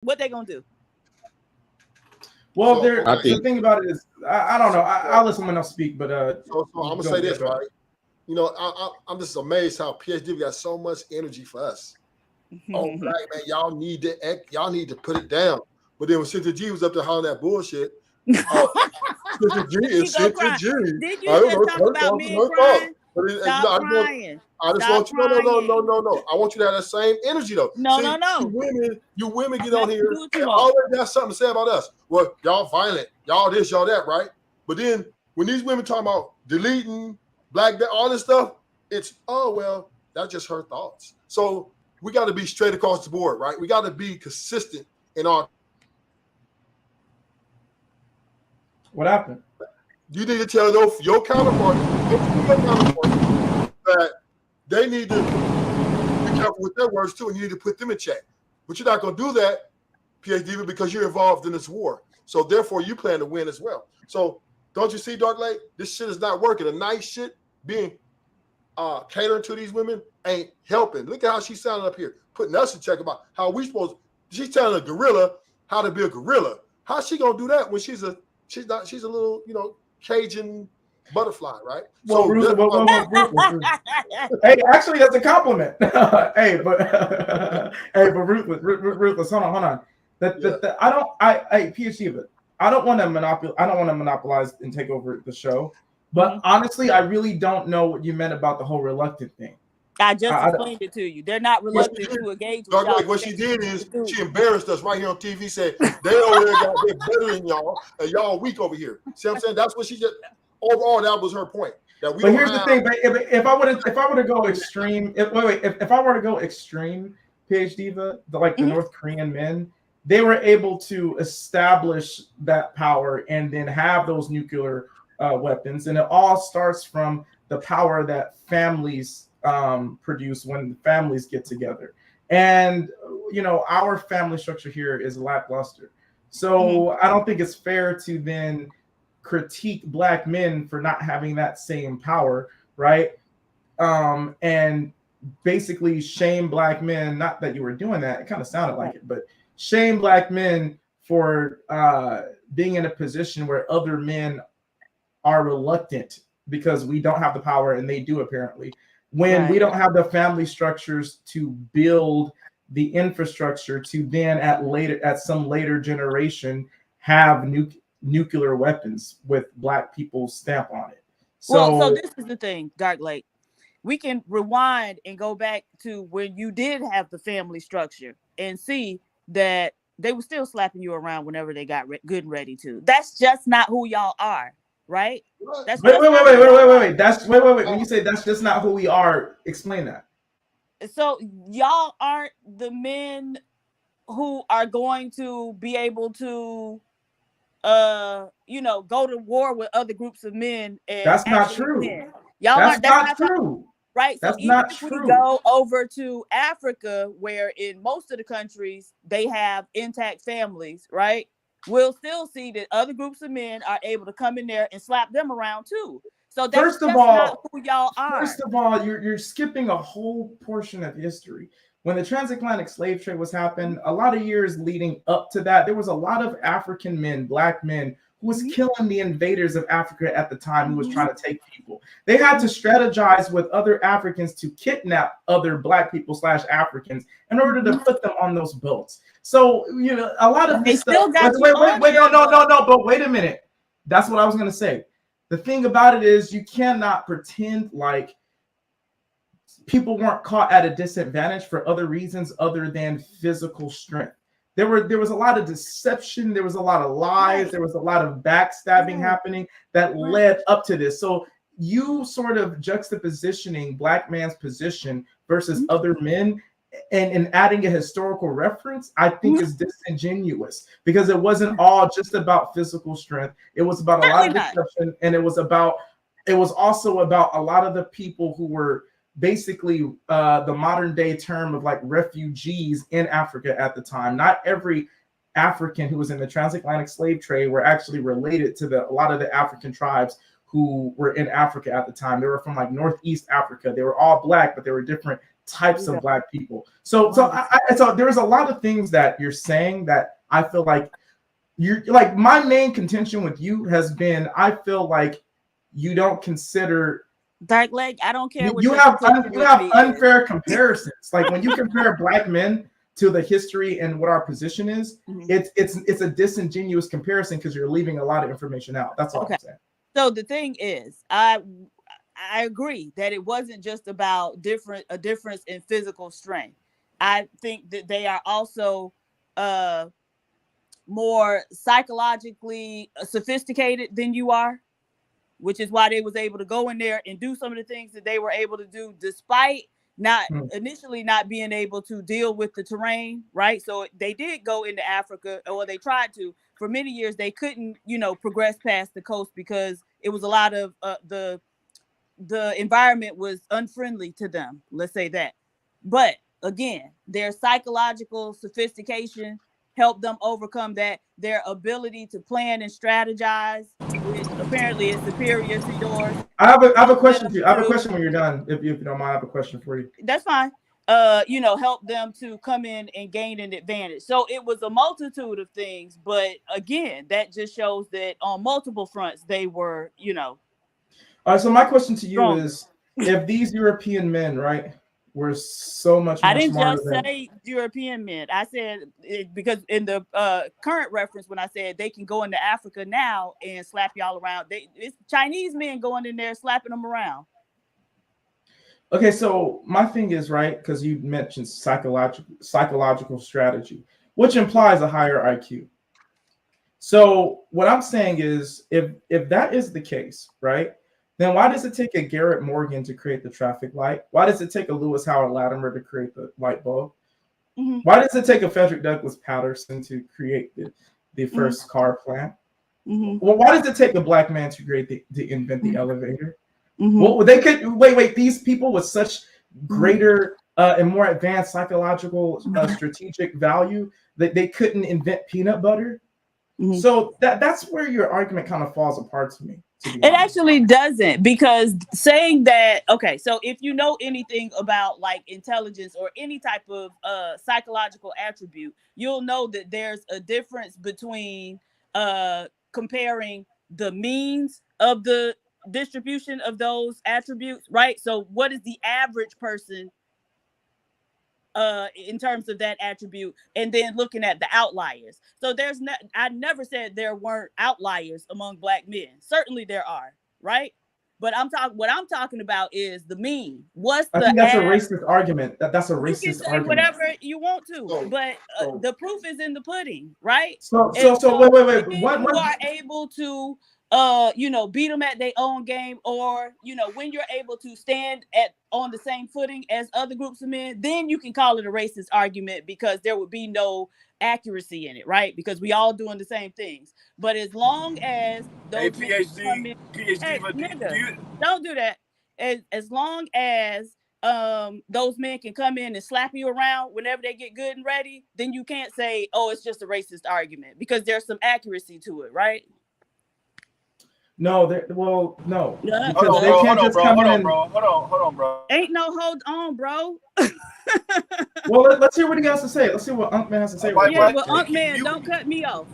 What they gonna do? Well, So there. okay, The thing about it is, I don't know. I'll let someone else speak, but so I'm gonna go say this, go ahead. right? You know, I'm just amazed how PhD got so much energy for us. Oh, black man, y'all need to put it down. But then when Cynthia G was up there hollering that bullshit, uh, Cynthia G You is go Cynthia crying. G. Did I you don't just know, talk her about fault, men her fault. crying? But Stop crying. I just Stop want you crying. no. I want you to have that same energy though. No, See, no, no. you women get I'm on not here gonna do what you and want. always got something to say about us. Well, y'all violent, y'all this, y'all that, right? But then when these women talk about deleting all this stuff, it's well, that's just her thoughts. So we got to be straight across the board, right? We got to be consistent in our. What happened? You need to tell your counterpart that they need to be careful with their words too, and you need to put them in check. But you're not going to do that, PhD, because you're involved in this war. So therefore, you plan to win as well. So don't you see, Dark Lake? This shit is not working. The nice shit being catering to these women ain't helping. Look at how she's sounding up here, putting us in check about how we supposed. She's telling a gorilla how to be a gorilla. How's she gonna do that when she's a little Cajun butterfly, right? Well, So hey, actually, that's a compliment. Hey, but ruthless. Hold on. I PhD, but I don't want to monopolize and take over the show. But honestly, I really don't know what you meant about the whole reluctant thing. I just explained it to you. They're not reluctant to engage with y'all. What she did is she embarrassed us right here on TV, said they over there got better than y'all, and y'all weak over here. See what I'm saying? That's what she just overall, that was her point. That we but here's the thing, if I were to go extreme, if I were to go extreme, PhD, the North Korean men, they were able to establish that power and then have those nuclear weapons, and it all starts from the power that families produce when families get together. And our family structure here is lackluster, so I don't think it's fair to then critique black men for not having that same power, right? And basically shame black men, not that you were doing that, it kind of sounded like it, but shame black men for being in a position where other men are reluctant because we don't have the power and they do, apparently, when we don't have the family structures to build the infrastructure to then at some later generation have nuclear weapons with black people's stamp on it. So this is the thing, Dark Lake. We can rewind and go back to when you did have the family structure and see that they were still slapping you around whenever they got good and ready to. That's just not who y'all are, right? That's wait. Wait. When you say that's just not who we are, explain that. So y'all aren't the men who are going to be able to go to war with other groups of men and that's not true. Y'all that's not true. Right. That's so even not if true. we go over to Africa, where in most of the countries they have intact families, right? We'll still see that other groups of men are able to come in there and slap them around too. So that's not who y'all are. First of all, you're skipping a whole portion of history. When the transatlantic slave trade was happening, a lot of years leading up to that, there was a lot of African men, black men, who was killing the invaders of Africa at the time, who was trying to take people. They had to strategize with other Africans to kidnap other black people / Africans in order to put them on those boats. So, a lot of this stuff. Wait, no, but wait a minute. That's what I was going to say. The thing about it is you cannot pretend like people weren't caught at a disadvantage for other reasons other than physical strength. There was a lot of deception. There was a lot of lies. There was a lot of backstabbing happening that led up to this. So you sort of juxtapositioning black man's position versus other men and adding a historical reference, I think is disingenuous, because it wasn't all just about physical strength. It was about a lot of deception, and it was also about a lot of the people who were basically the modern day term of like refugees in Africa at the time. Not every African who was in the transatlantic slave trade were actually related to a lot of the African tribes who were in Africa at the time. They were from like Northeast Africa. They were all black, but they were different types Yeah. of Black people. So there's a lot of things that you're saying that I feel like you're like, my main contention with you has been, I feel like you don't consider, Dark Leg, I don't care what you your have contention you with have me is. unfair comparisons. Like when you compare Black men to the history and what our position is, Mhm. it's a disingenuous comparison because you're leaving a lot of information out. That's all Okay. I'm saying. So the thing is, I agree that it wasn't just about a difference in physical strength. I think that they are also more psychologically sophisticated than you are, which is why they was able to go in there and do some of the things that they were able to do, despite not initially not being able to deal with the terrain, right? So they did go into Africa, or they tried to. For many years, they couldn't, progress past the coast because it was a lot of the environment was unfriendly to them. Let's say that. But again, their psychological sophistication helped them overcome that. Their ability to plan and strategize, which apparently is superior to yours. I have a question them for you. I have a to- question when you're done. If you don't mind, I have a question for you. That's fine. Help them to come in and gain an advantage. So it was a multitude of things, but again, that just shows that on multiple fronts they were, All right. So my question to you stronger. is, if these European men, right, were so much I more didn't smarter just than, say European men. I said because in the current reference, when I said they can go into Africa now and slap y'all around, it's Chinese men going in there slapping them around. Okay, so my thing is, right, because you mentioned psychological strategy, which implies a higher IQ. So what I'm saying is, if that is the case, right, then why does it take a Garrett Morgan to create the traffic light? Why does it take a Lewis Howard Latimer to create the light bulb? Mm-hmm. Why does it take a Frederick Douglass Patterson to create the first car plant? Mm-hmm. Well, why does it take a Black man to invent the elevator? Mm-hmm. Well, they could wait. These people with such greater and more advanced psychological strategic value, that they couldn't invent peanut butter. Mm-hmm. So that's where your argument kind of falls apart to me. It actually doesn't, because saying that, okay, so if you know anything about like intelligence or any type of psychological attribute, you'll know that there's a difference between comparing the means of the distribution of those attributes, right? So what is the average person in terms of that attribute, and then looking at the outliers. So I never said there weren't outliers among Black men. Certainly there are, right? But what I'm talking about is the mean. I think that's a racist argument. That's a racist you can say argument. whatever you want to, but the proof is in the pudding, right? So wait. When you are able to beat them at their own game, or when you're able to stand on the same footing as other groups of men, then you can call it a racist argument, because there would be no accuracy in it, right? Because we all doing the same things. But as long as those PhD, don't do that. As long as those men can come in and slap you around whenever they get good and ready, then you can't say, oh, it's just a racist argument, because there's some accuracy to it, right? No. Yeah. Because they can't just come in. Hold on, bro. Ain't no hold on, bro. Well, let's hear what he has to say. Let's see what Unc Man has to say. Yeah, well, Unc Man, don't cut me off.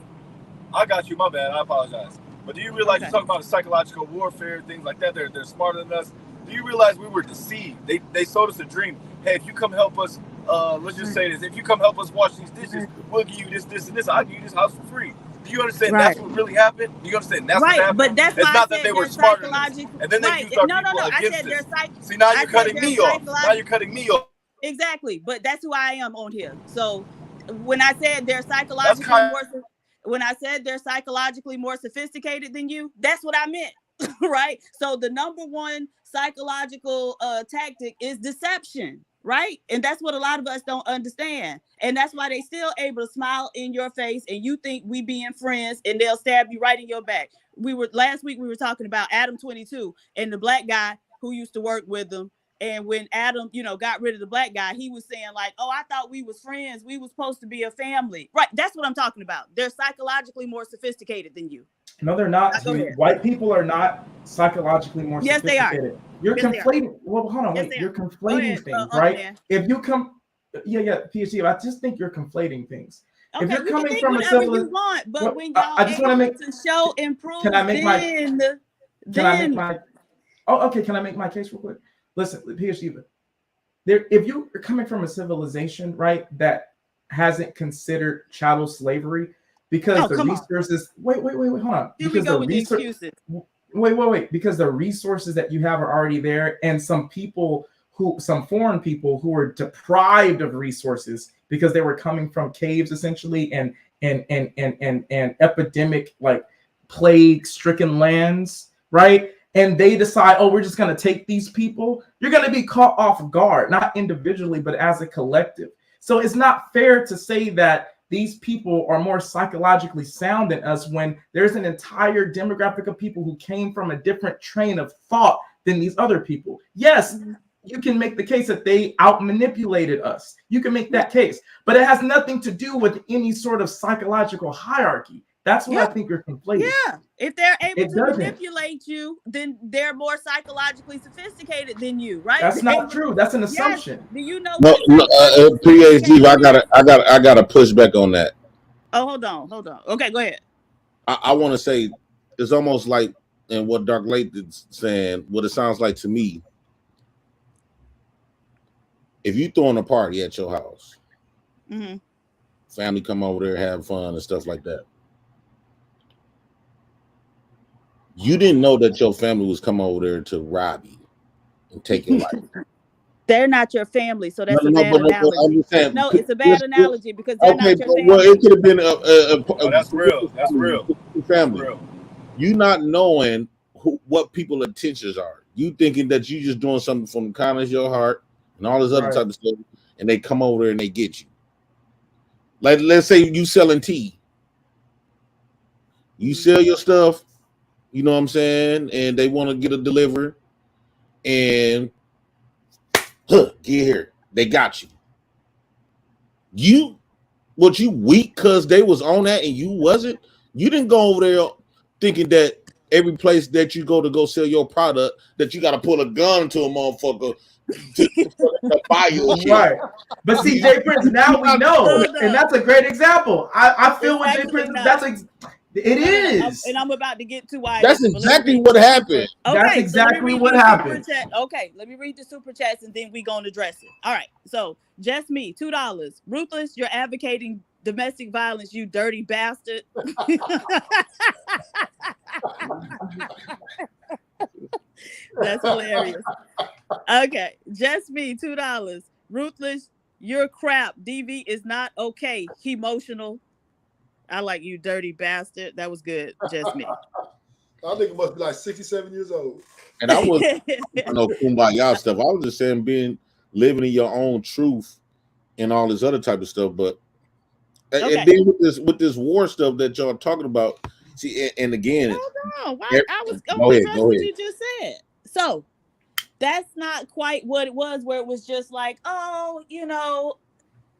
I got you. My bad. I apologize. But do you realize you're talking about psychological warfare, things like that? They're smarter than us. Do you realize we were deceived? They sold us a dream. Hey, if you come help us, let's just say this. If you come help us wash these dishes, we'll give you this, and this. I'll give you this house for free. Do you understand that's what really happened? Do you understand that's what happened? But that's it's why not that they were smarter than us. And then they used our people against us. See, now you're cutting me off. Now you're cutting me off. Exactly. But that's who I am on here. So when I said they're psychologically more sophisticated than you, that's what I meant. Right? So the number one psychological tactic is deception, right? And that's what a lot of us don't understand. And that's why they still able to smile in your face and you think we being friends, and they'll stab you right in your back. Last week we were talking about Adam 22 and the Black guy who used to work with them, And when Adam, got rid of the black guy, he was saying like, "Oh, I thought we was friends. We was supposed to be a family." Right. That's what I'm talking about. They're psychologically more sophisticated than you. No, they're not. Go ahead. White people are not psychologically more Yes, they are. sophisticated. You're Yes, they are. conflating. Well, hold on, Yes, wait. they You're are. conflating things, Uncle right? Dan. If you come, PhD, I just think you're conflating things. Okay, If you're you can coming think from a whatever you civilization, want, but Well, when I y'all just wanna able to show and prove, Can I make my- then can I make my? Oh, okay. Can I make my case real quick? Listen, PhD. If you are coming from a civilization, right, that hasn't considered chattel slavery because the come on. resources. Wait, hold on. Here we Because go the with the excuses. Wait. Because the resources that you have are already there, and some foreign people who are deprived of resources because they were coming from caves essentially and epidemic like plague-stricken lands, right? And they decide, oh, we're just going to take these people. You're going to be caught off guard, not individually, but as a collective. So it's not fair to say that these people are more psychologically sound than us when there's an entire demographic of people who came from a different train of thought than these other people. Yes, you can make the case that they out-manipulated us. You can make that case, but it has nothing to do with any sort of psychological hierarchy. That's what I think you're conflating. Yeah, if they're able It to doesn't. manipulate you, then they're more psychologically sophisticated than you, right? That's not true. That's an Yes. assumption. Do you know? No, what PhD. I gotta push back on that. Oh, hold on. Okay, go ahead. I want to say it's almost like, and what Dark Lake is saying, what it sounds like to me. If you throwing a party at your house, family come over there, have fun and stuff like that. You didn't know that your family was coming over there to rob you and take your life. They're not your family, so that's a bad analogy. No, it's a bad analogy because they're not your family. Well, it could have been that's real. That's real. Family. That's real. You not knowing what people's intentions are. You thinking that you just doing something from the kindness of your heart and all this other type of stuff, and they come over there and they get you. Like, let's say you selling tea. You sell your stuff, you know what I'm saying, and they want to get a delivery, and get here, they got you. You weak because they was on that and you wasn't? You didn't go over there thinking that every place that you go sell your product, that you got to pull a gun to a motherfucker to buy you a shit. Right. But see, Jay Prince, now we know, and that's a great example. I feel with Jay Prince, it is. And I'm about to get to why. That's exactly what happened. Okay, that's exactly what happened. Okay, let me read the super chats and then we gonna address it. All right, so just me, $2. Ruthless, you're advocating domestic violence, you dirty bastard. That's hilarious. Okay, just me, $2. Ruthless, you're crap. DV is not okay. He emotional. I like you, dirty bastard. That was good. Just me. I think it must be like 67 years old. And I was no kumbaya stuff. I was just saying living in your own truth and all this other type of stuff. But and then with this war stuff that y'all talking about, see, and again, hold on. I was going to what you just said. So that's not quite what it was, where it was just like, oh,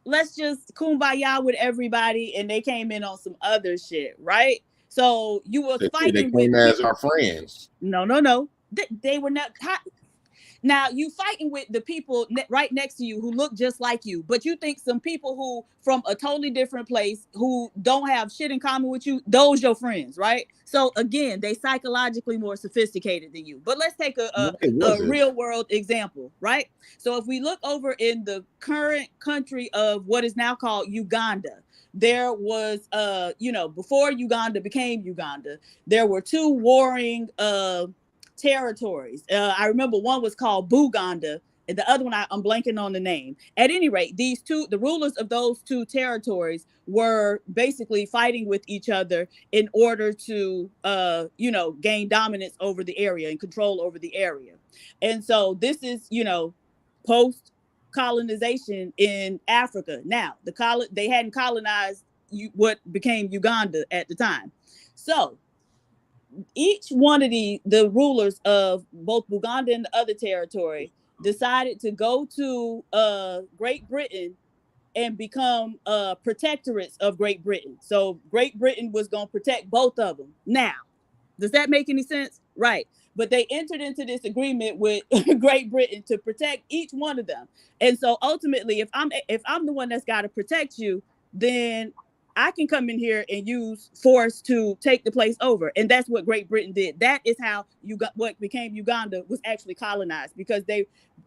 let's just kumbaya with everybody, and they came in on some other shit, right? So you were fighting with as our friends. No. They were not. Now you fighting with the people right next to you who look just like you, but you think some people who from a totally different place who don't have shit in common with you, those your friends, right? So again, they psychologically more sophisticated than you. But let's take a real world example, right? So if we look over in the current country of what is now called Uganda, there was, before Uganda became Uganda, there were two warring territories. I remember one was called Buganda, and the other one I'm blanking on the name. At any rate, the rulers of those two territories were basically fighting with each other in order to, gain dominance over the area and control over the area. And so this is, post colonization in Africa. Now, they hadn't colonized what became Uganda at the time. So each one of the rulers of both Buganda and the other territory decided to go to Great Britain and become protectorates of Great Britain. So Great Britain was going to protect both of them. Now, does that make any sense? Right. But they entered into this agreement with Great Britain to protect each one of them. And so ultimately, if I'm the one that's got to protect you, then I can come in here and use force to take the place over. And that's what Great Britain did. That is how what became Uganda was actually colonized, because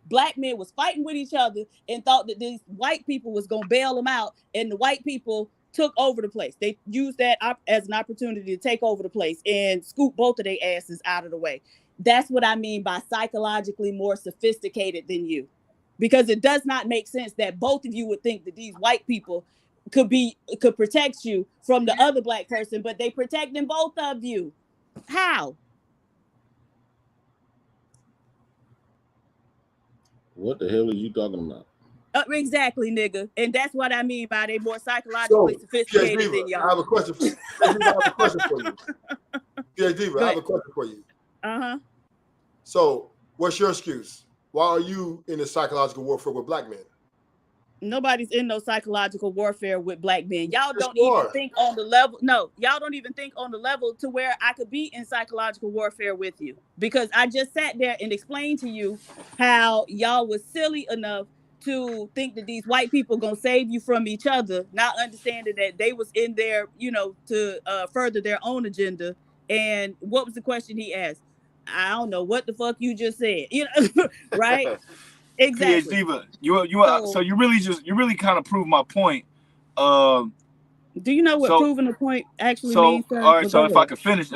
black men was fighting with each other and thought that these white people was going to bail them out, and the white people took over the place. They used that as an opportunity to take over the place and scoop both of their asses out of the way. That's what I mean by psychologically more sophisticated than you, because it does not make sense that both of you would think that these white people could protect you from the other black person, but they protecting both of you. How? What the hell are you talking about? Exactly, nigga. And that's what I mean by they more psychologically sophisticated than y'all. I have a question for you. Yeah, Diva, I have a question for you. Uh-huh. So, what's your excuse? Why are you in a psychological warfare with black men? Nobody's in no psychological warfare with black men. Y'all don't even think on the level. No, y'all don't even think on the level to where I could be in psychological warfare with you, because I just sat there and explained to you how y'all was silly enough to think that these white people gonna save you from each other, not understanding that they was in there, to further their own agenda. And what was the question he asked? I don't know what the fuck you just said, right? Exactly. PhD, so you really kind of proved my point. Do you know what proving a point actually means? Sir? All right. So if I could finish,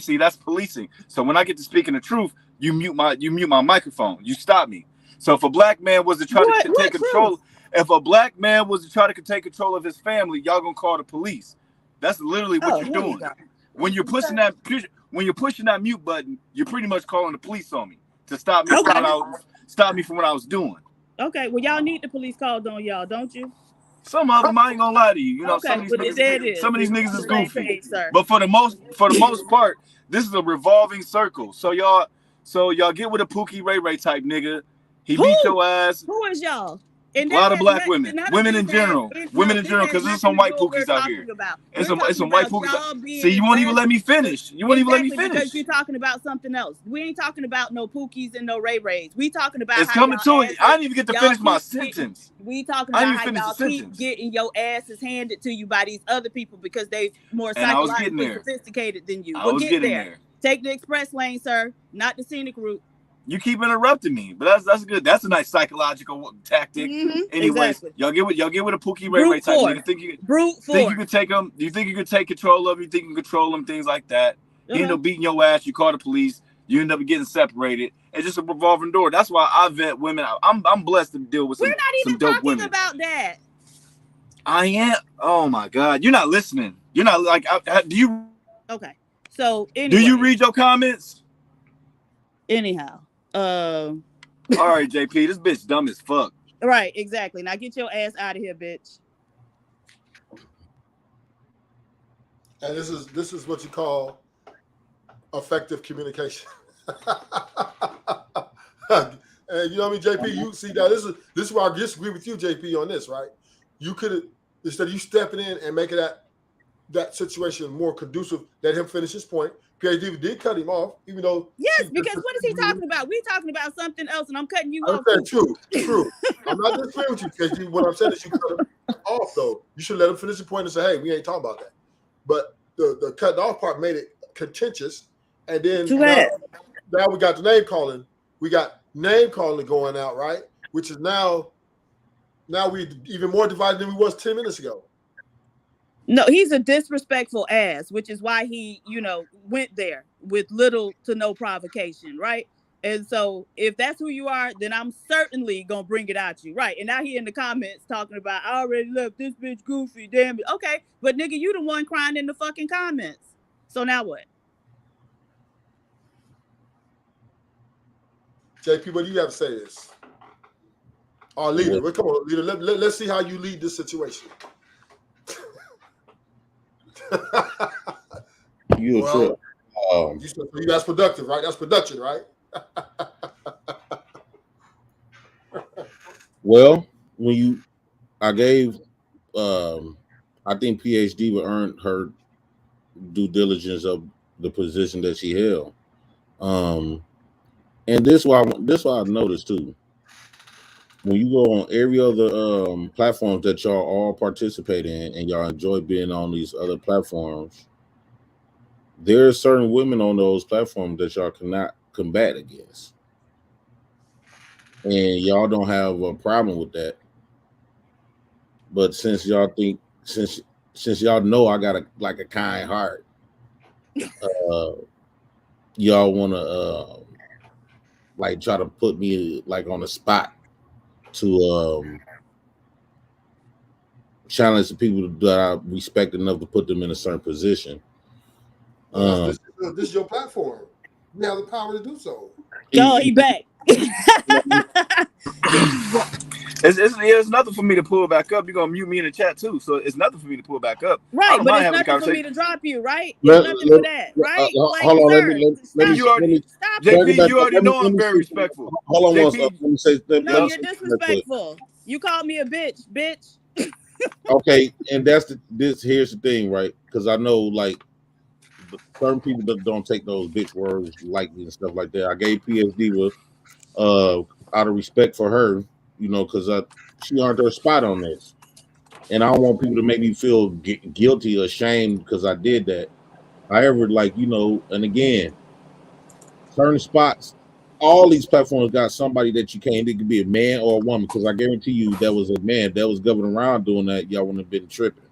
see, that's policing. So when I get to speaking the truth, you mute my microphone. You stop me. So if a black man was to try to take control, if a black man was to try to take control of his family, y'all gonna call the police. That's literally what you're doing. When you're pushing that mute button, you're pretty much calling the police on me to stop me from what I was doing. Okay, well, y'all need the police called on y'all, don't you? Some of them, I ain't gonna lie to you. Some of these niggas is goofy. But for the most part, this is a revolving circle. So y'all get with a Pookie Ray Ray type nigga. He beat your ass. Who is y'all? A lot of black women in general, because there's some white pookies out here. It's some white pookies. See, you won't even let me finish. Because you're talking about something else. We ain't talking about no pookies and no Ray Rays. We talking about it's coming to it. I didn't even get to finish my sentence. We talking about how y'all keep getting your asses handed to you by these other people because they more psychologically sophisticated than you. We'll get there. Take the express lane, sir, not the scenic route. You keep interrupting me, but that's good. That's a nice psychological tactic. Mm-hmm, anyways, exactly. y'all get with a Pookie Ray Ray type. You think you could take them? Do you think you could take control of? You think you can control them? Things like that. You end up beating your ass. You call the police. You end up getting separated. It's just a revolving door. That's why I vet women. I'm blessed to deal with some dope women. We're not even talking about that. I am. Oh my God, you're not listening. You're not like. Do you? Okay. So anyway, do you read your comments? Anyhow. All right, JP, this bitch dumb as fuck. Right, exactly. Now get your ass out of here, bitch. And this is what you call effective communication. And you know what I mean, JP, you see now this is where I disagree with you, JP, on this, right? You could, instead of you stepping in and making that situation more conducive, let him finish his point. PhD did cut him off, even though. Yes, because what is he talking about? We're talking about something else, and I'm cutting you off. Okay, true. I'm not disagreeing with you, PhD. What I'm saying is you cut him off, though. You should let him finish the point and say, hey, we ain't talking about that. But the cutting off part made it contentious. And then now we got the name calling. We got name calling going out, right? Which is now we even more divided than we was 10 minutes ago. No, he's a disrespectful ass, which is why he, went there with little to no provocation, right? And so if that's who you are, then I'm certainly going to bring it out you, right? And now he in the comments talking about, I already left this bitch goofy, damn it. Okay, but nigga, you the one crying in the fucking comments. So now what? JP, what do you have to say to this? Our leader, come on, leader. Let's see how you lead this situation. You that's productive, right? That's production, right? Well, I gave, I think PhD would earn her due diligence of the position that she held. And this why I noticed too. When you go on every other platforms that y'all all participate in and y'all enjoy being on these other platforms, there are certain women on those platforms that y'all cannot combat against. And y'all don't have a problem with that. But since y'all think since y'all know I got a kind heart, y'all wanna like try to put me like on the spot to challenge the people that I respect enough to put them in a certain position. This is your platform. You have the power to do so. Yo, he back. It's nothing for me to pull back up. You're gonna mute me in the chat too, so it's nothing for me to pull back up. Right, but it's nothing for me to drop you, right? It's nothing for that, right? Hold on, let me stop. JP, you already know I'm very respectful. Hold on, let me say. No, you're disrespectful. You called me a bitch. Okay, and here's the thing, right? Because I know like certain people that don't take those bitch words lightly and stuff like that. I gave PhD with out of respect for her, because she earned her spot on this, and I don't want people to make me feel guilty or ashamed because I did that. However, and again, certain spots, all these platforms got somebody that you can't. It could be a man or a woman, because I guarantee you, that was a man that was governing around doing that. Y'all wouldn't have been tripping.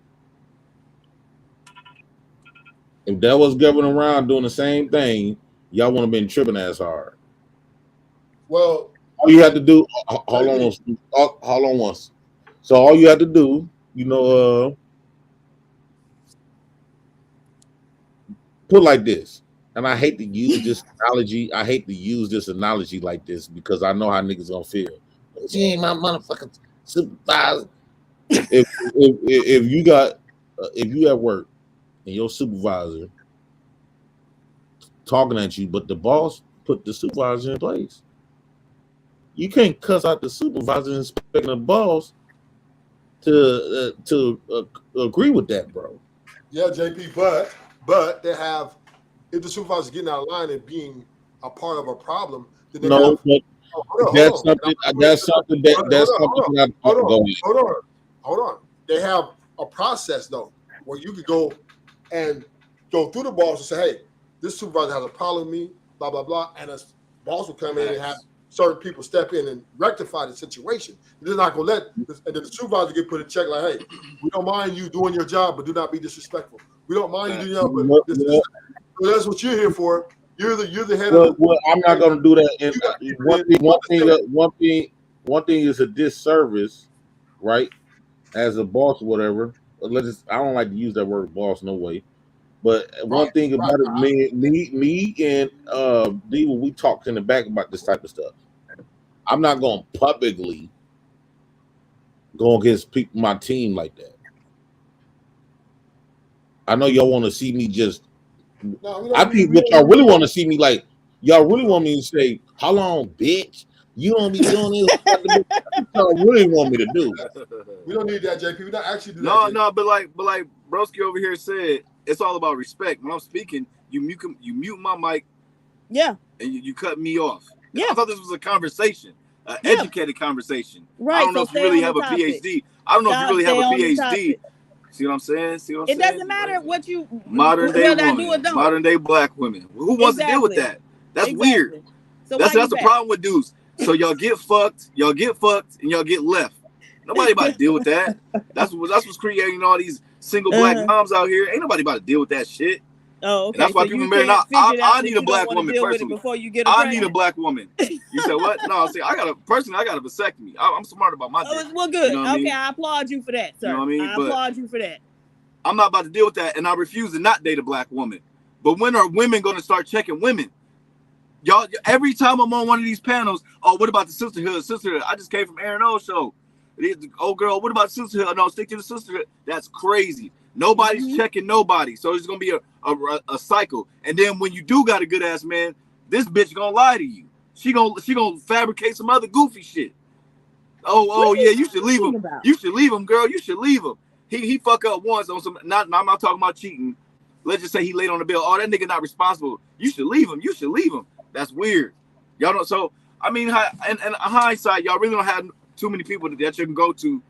If that was governing around doing the same thing, y'all wouldn't have been tripping as hard. Well, all you have to do, hold on once. So all you have to do, put like this. And I hate to use this analogy. I hate to use this analogy like this because I know how niggas gonna feel. She ain't my motherfucking supervisor. If you at work and your supervisor talking at you, but the boss put the supervisor in place, you can't cuss out the supervisor and expect the boss to agree with that, bro. Yeah, JP, but they have, if the supervisor's getting out of line and being a part of a problem, then they no, have, that's something that hold on. They have a process though, where you could go and go through the boss and say, hey, this supervisor has a problem with me, blah, blah, blah. And a boss will come in and have certain people step in and rectify the situation. They're not going to let, and then the supervisor get put in check like, hey, we don't mind you doing your job, but do not be disrespectful. We don't mind you doing your job, but so that's what you're here for. You're the head of. Well, I'm not going to do that. One thing is a disservice, right? As a boss or whatever. I don't like to use that word boss, no way. But one thing about it, me and Diva, we talked in the back about this type of stuff. I'm not going to publicly go against my team like that. I know y'all want to see me just. I think what y'all really want to see me like. Y'all really want me to say, "How long, bitch? You don't be doing this." Y'all really want me to do. We don't need that, JP. We don't actually do that. No, but like Broski over here said, it's all about respect. When I'm speaking, you mute my mic. Yeah. And you cut me off. Yeah. I thought this was a conversation, an educated conversation. Right. I don't know if you really have a PhD. I don't know if you really have a PhD. See what I'm saying? It doesn't matter what you modern day woman, modern day black women. Who wants to deal with that? That's weird. So that's the problem with dudes. So y'all get fucked, and y'all get left. Nobody about to deal with that. That's what's creating all these single black moms out here. Ain't nobody about to deal with that shit. Oh, okay. And that's why people marry not. I need a black woman personally. Before you get I need a black woman. You said what? No, see, I got a vasectomy. I'm smart about my dick. Well, good. You know okay, I applaud you for that, sir. You know what I mean? I applaud you for that. I'm not about to deal with that, and I refuse to not date a black woman. But when are women going to start checking women? Y'all, every time I'm on one of these panels, oh, what about the sisterhood? Sisterhood. I just came from Aaron O's show. Oh, girl, what about sisterhood? No, stick to the sisterhood. That's crazy. Nobody's checking nobody. So it's going to be a cycle. And then when you do got a good ass man, this bitch going to lie to you. She gonna fabricate some other goofy shit. Oh yeah, you should leave talking him. about? You should leave him, girl. You should leave him. He fuck up once on some. I'm not talking about cheating. Let's just say he laid on the bill. Oh, that nigga not responsible. You should leave him. You should leave him. That's weird. Y'all don't. So I mean, in hindsight, y'all really don't have too many people that you can go to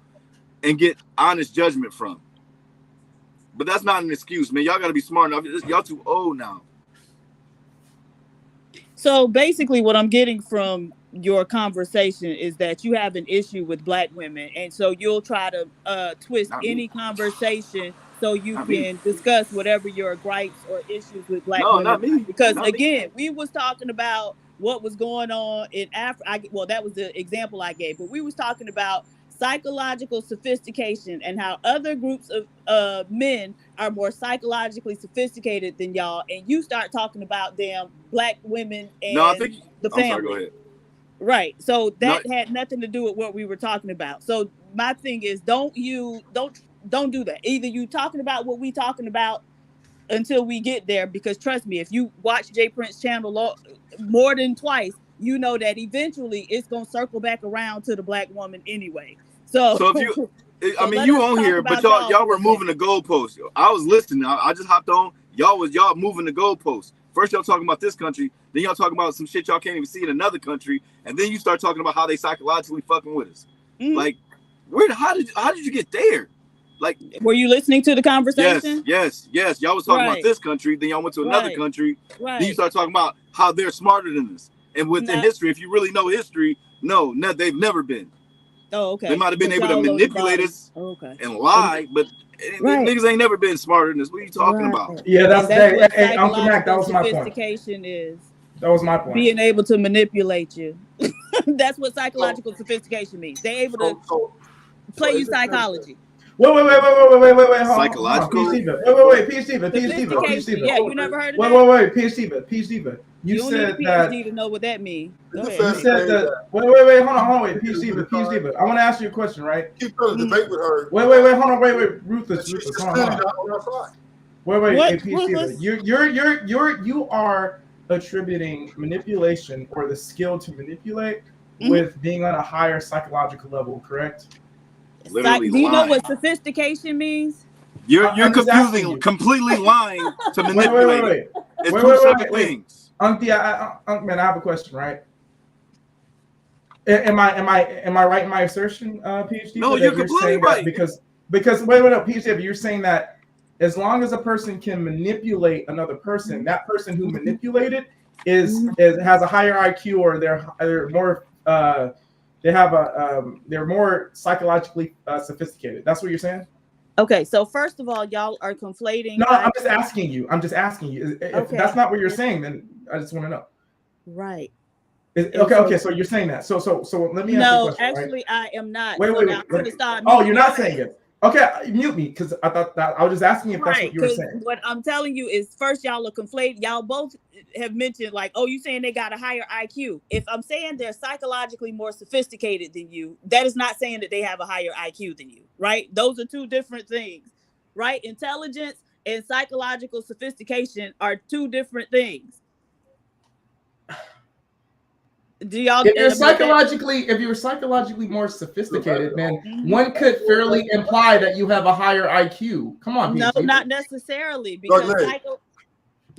and get honest judgment from. But that's not an excuse, man. Y'all got to be smart enough. Y'all too old now. So basically, what I'm getting from your conversation is that you have an issue with Black women, and so you'll try to twist Not me. any conversation so you Not me. can discuss whatever your gripes or issues with Black No, women not me. are. Because Not me. again, we was talking about what was going on in Africa. Well, that was the example I gave, but we was talking about psychological sophistication and how other groups of men are more psychologically sophisticated than y'all, and you start talking about them Black women and No, I think the I'm family. sorry, go ahead. Right. So that had nothing to do with what we were talking about. So my thing is, don't do that. Either you talking about what we talking about until we get there, because trust me, if you watch Jay Prince channel more than twice, you know that eventually it's gonna circle back around to the Black woman anyway. So if you, I mean, you on here, but y'all were moving the goalposts. I was listening. I just hopped on. Y'all moving the goalposts. First y'all talking about this country, then y'all talking about some shit y'all can't even see in another country, and then you start talking about how they psychologically fucking with us. Mm-hmm. Like, how did you get there? Like, were you listening to the conversation? Yes. Y'all was talking about this country, then y'all went to another country. Right. Then you start talking about how they're smarter than us. And within history, if you really know history, no, they've never been. Oh, okay. They might have been able to manipulate us and lie, but niggas ain't never been smarter than this. What are you talking about? Yeah, that's what Uncle Mac, that was my point. Sophistication is. That was my point. Being able to manipulate you. That's what psychological sophistication means. They're able to play you psychology. Wait, hold on. Psychological. Wait, P. Steve. Yeah, you never heard of that? Wait, P. Steve. You don't need a PhD to know what that means. You said that. Wait, hold on. P. Steve. I want to ask you a question, right? Keep trying to debate with her. Wait, hold on. Wait, Ruthless. Hold on. Wait, P. Steve. You are attributing manipulation or the skill to manipulate with being on a higher psychological level, correct? Do you know what sophistication means? You're completely lying to manipulate. Wait. It's two separate things. Man, I have a question, right? Am I right in my assertion, PhD? No, you're completely right. Because wait, PhD, you're saying that as long as a person can manipulate another person, that person who manipulated has a higher IQ, or they're more they're more psychologically sophisticated. That's what you're saying? Okay, so first of all, y'all are conflating. No, I'm just asking you. If that's not what you're saying, then I just want to know. Right. Okay. So you're saying that. So let me ask you a question. No, actually, I am not. Wait. Oh, you're not saying it. Okay, mute me, because I thought that I was just asking if that's what you were saying. What I'm telling you is, first, y'all are conflating. Y'all both have mentioned, like, oh, you saying they got a higher IQ. If I'm saying they're psychologically more sophisticated than you, that is not saying that they have a higher IQ than you, right? Those are two different things, right? Intelligence and psychological sophistication are two different things. Do y'all? If you're psychologically more sophisticated, then one could fairly imply that you have a higher IQ. Come on, no, not necessarily, because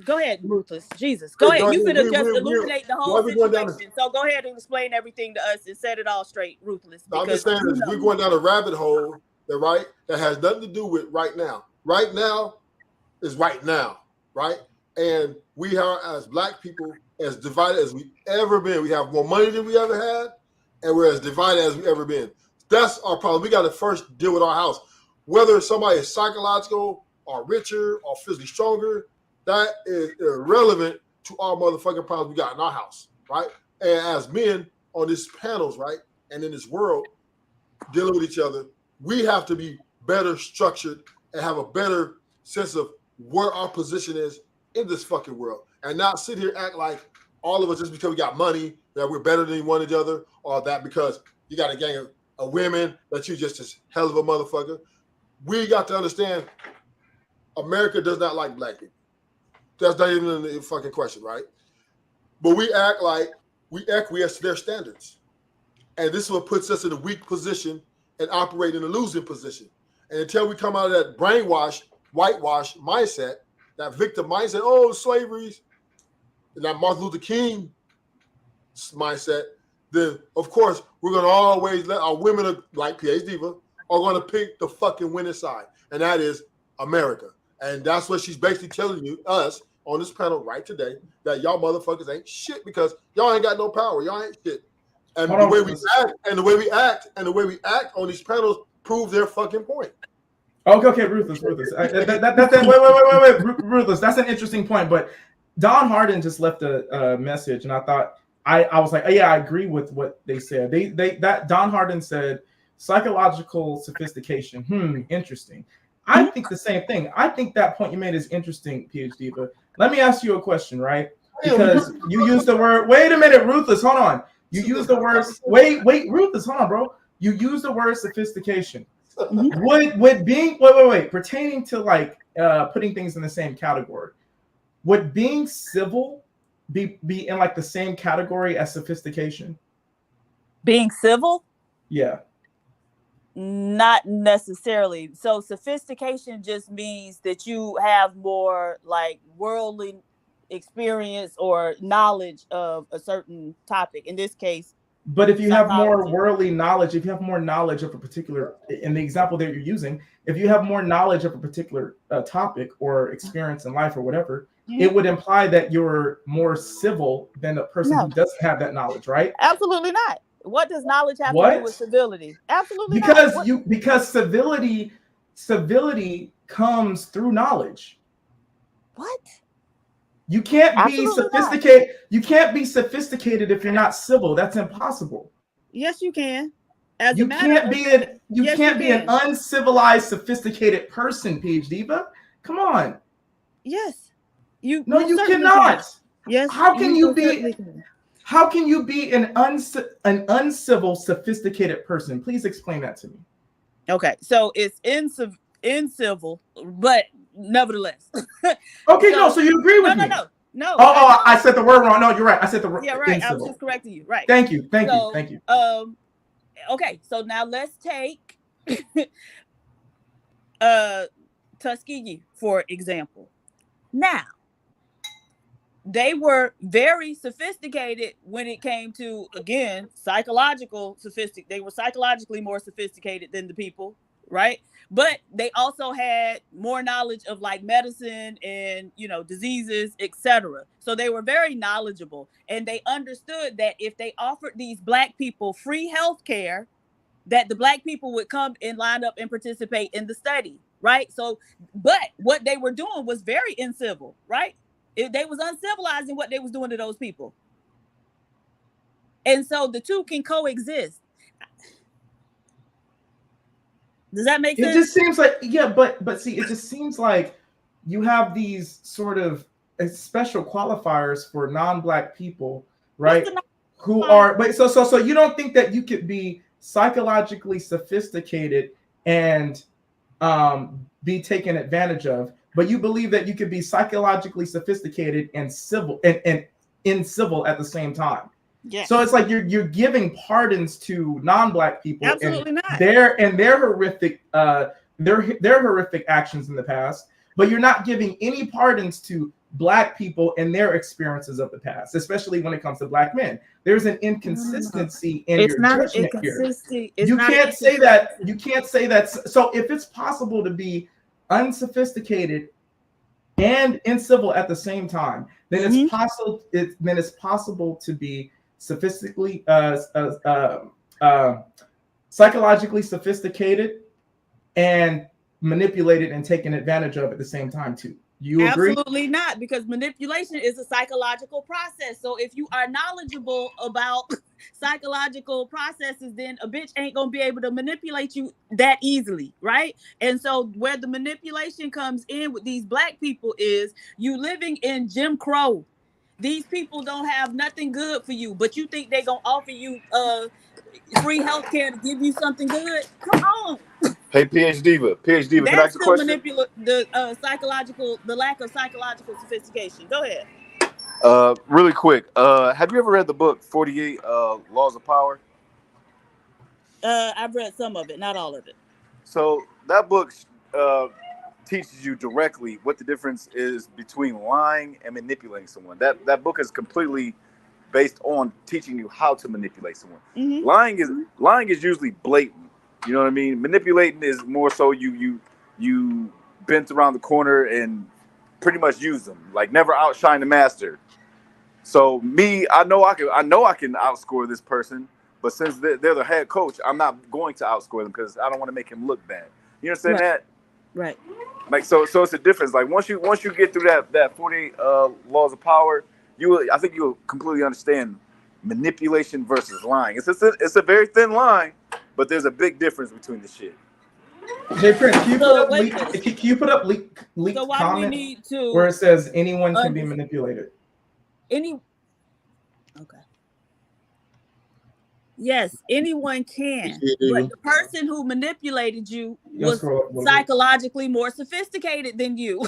go ahead, Ruthless. Jesus, go ahead. You finna just illuminate the whole situation. So go ahead and explain everything to us and set it all straight, Ruthless. I'm just saying this: we're going down a rabbit hole that has nothing to do with right now. Right now is right now, right? And we are, as Black people, as divided as we ever been. We have more money than we ever had, and we're as divided as we ever been. That's our problem. We got to first deal with our house. Whether somebody is psychological or richer or physically stronger, that is irrelevant to our motherfucking problems we got in our house, right? And as men on these panels, right, and in this world, dealing with each other, we have to be better structured and have a better sense of where our position is in this fucking world, and not sit here and act like all of us, just because we got money, that we're better than one another, or that because you got a gang of women that you just as hell of a motherfucker. We got to understand America does not like Black people. That's not even a fucking question, right? But we act like we acquiesce to their standards. And this is what puts us in a weak position and operate in a losing position. And until we come out of that brainwash, whitewash mindset, that victim mindset, oh, slavery's, and that Martin Luther King mindset, then of course we're gonna always let our women like PH Diva are gonna pick the fucking winning side, and that is America. And that's what she's basically telling you, us on this panel right today, that y'all motherfuckers ain't shit because y'all ain't got no power. Y'all ain't shit. And the way we act, and the way we act, and the way we act on these panels prove their fucking point. Okay, Ruthless. Wait, Ruthless. That's an interesting point. But Don Harden just left a message, and I thought I was like, oh, yeah, I agree with what they said. That Don Harden said psychological sophistication. Interesting. I think the same thing. I think that point you made is interesting, PH Diva. Let me ask you a question, right? Because you used the word. Wait a minute, Ruthless. Hold on. You use the words. Wait, Ruthless. Hold on, bro. You use the word sophistication. Would being wait pertaining to like putting things in the same category, would being civil be in like the same category as sophistication? Being civil? Yeah. Not necessarily. So sophistication just means that you have more like worldly experience or knowledge of a certain topic. In this case, but if you have more psychology. worldly knowledge, if you have more knowledge of a particular, in the example that you're using, if you have more knowledge of a particular topic or experience in life or whatever, it would imply that you're more civil than a person who doesn't have that knowledge, right? Absolutely not. What does knowledge have to do with civility? Absolutely not. Because because civility comes through knowledge. What? You can't be sophisticated. You can't be sophisticated if you're not civil. That's impossible. Yes, you can. You can't be an uncivilized, sophisticated person, PH Diva. Come on. Yes. You cannot. Yes. How can you be? How can you be an uncivil, sophisticated person? Please explain that to me. Okay, so it's incivil, but nevertheless. Okay, so you agree with me? No. Oh, I said the word wrong. No, you're right. I said the word. Yeah, right. Incivil. I was just correcting you. Right. Thank you. Okay, so now let's take Tuskegee for example. Now, they were very sophisticated when it came to, again, psychological sophisticated. They were psychologically more sophisticated than the people, right? But they also had more knowledge of like medicine and, diseases, etc. So they were very knowledgeable, and they understood that if they offered these Black people free health care, that the Black people would come and line up and participate in the study, right? So, but what they were doing was very uncivil, right? They was uncivilized in what they was doing to those people. And so the two can coexist. Does that make sense? It just seems like, but see, it just seems like you have these sort of special qualifiers for non-Black people, right? Who are, so you don't think that you could be psychologically sophisticated and be taken advantage of, but you believe that you could be psychologically sophisticated and civil and incivil at the same time. Yes. So it's like you're giving pardons to non-Black people. Absolutely not. Their horrific their horrific actions in the past, but you're not giving any pardons to Black people and their experiences of the past, especially when it comes to Black men. There's an inconsistency in your judgment here. You can't say that. You can't say that. So if it's possible to be unsophisticated and incivil at the same time, then it's possible. Then it's possible to be sophistically, psychologically sophisticated and manipulated and taken advantage of at the same time too. You agree? Absolutely not, because manipulation is a psychological process. So if you are knowledgeable about psychological processes, then a bitch ain't gonna be able to manipulate you that easily, right? And so where the manipulation comes in with these Black people is you living in Jim Crow. These people don't have nothing good for you, but you think they're gonna offer you free healthcare to give you something good? Come on. Hey, PH Diva, can I ask a question? The lack of psychological sophistication. Go ahead. Really quick. Have you ever read the book 48 Laws of Power? I've read some of it, not all of it. So that book teaches you directly what the difference is between lying and manipulating someone. That book is completely based on teaching you how to manipulate someone. Mhm. Lying is usually blatant. You know what I mean? Manipulating is more so you bent around the corner and pretty much use them, like never outshine the master. So me, I know I can outscore this person, but since they're the head coach, I'm not going to outscore them because I don't want to make him look bad. You understand Right. that? Right. Like so it's a difference. Like once you get through that 48 laws of power, I think you'll completely understand manipulation versus lying. It's a very thin line, but there's a big difference between the shit. Jay Prince, can you So, put up wait leaked, a minute. can you put up leaked So why do we comments need to where it says anyone can be manipulated? any? Okay. Yes, anyone can, but the person who manipulated you You'll was scroll up a little bit. psychologically more sophisticated than you.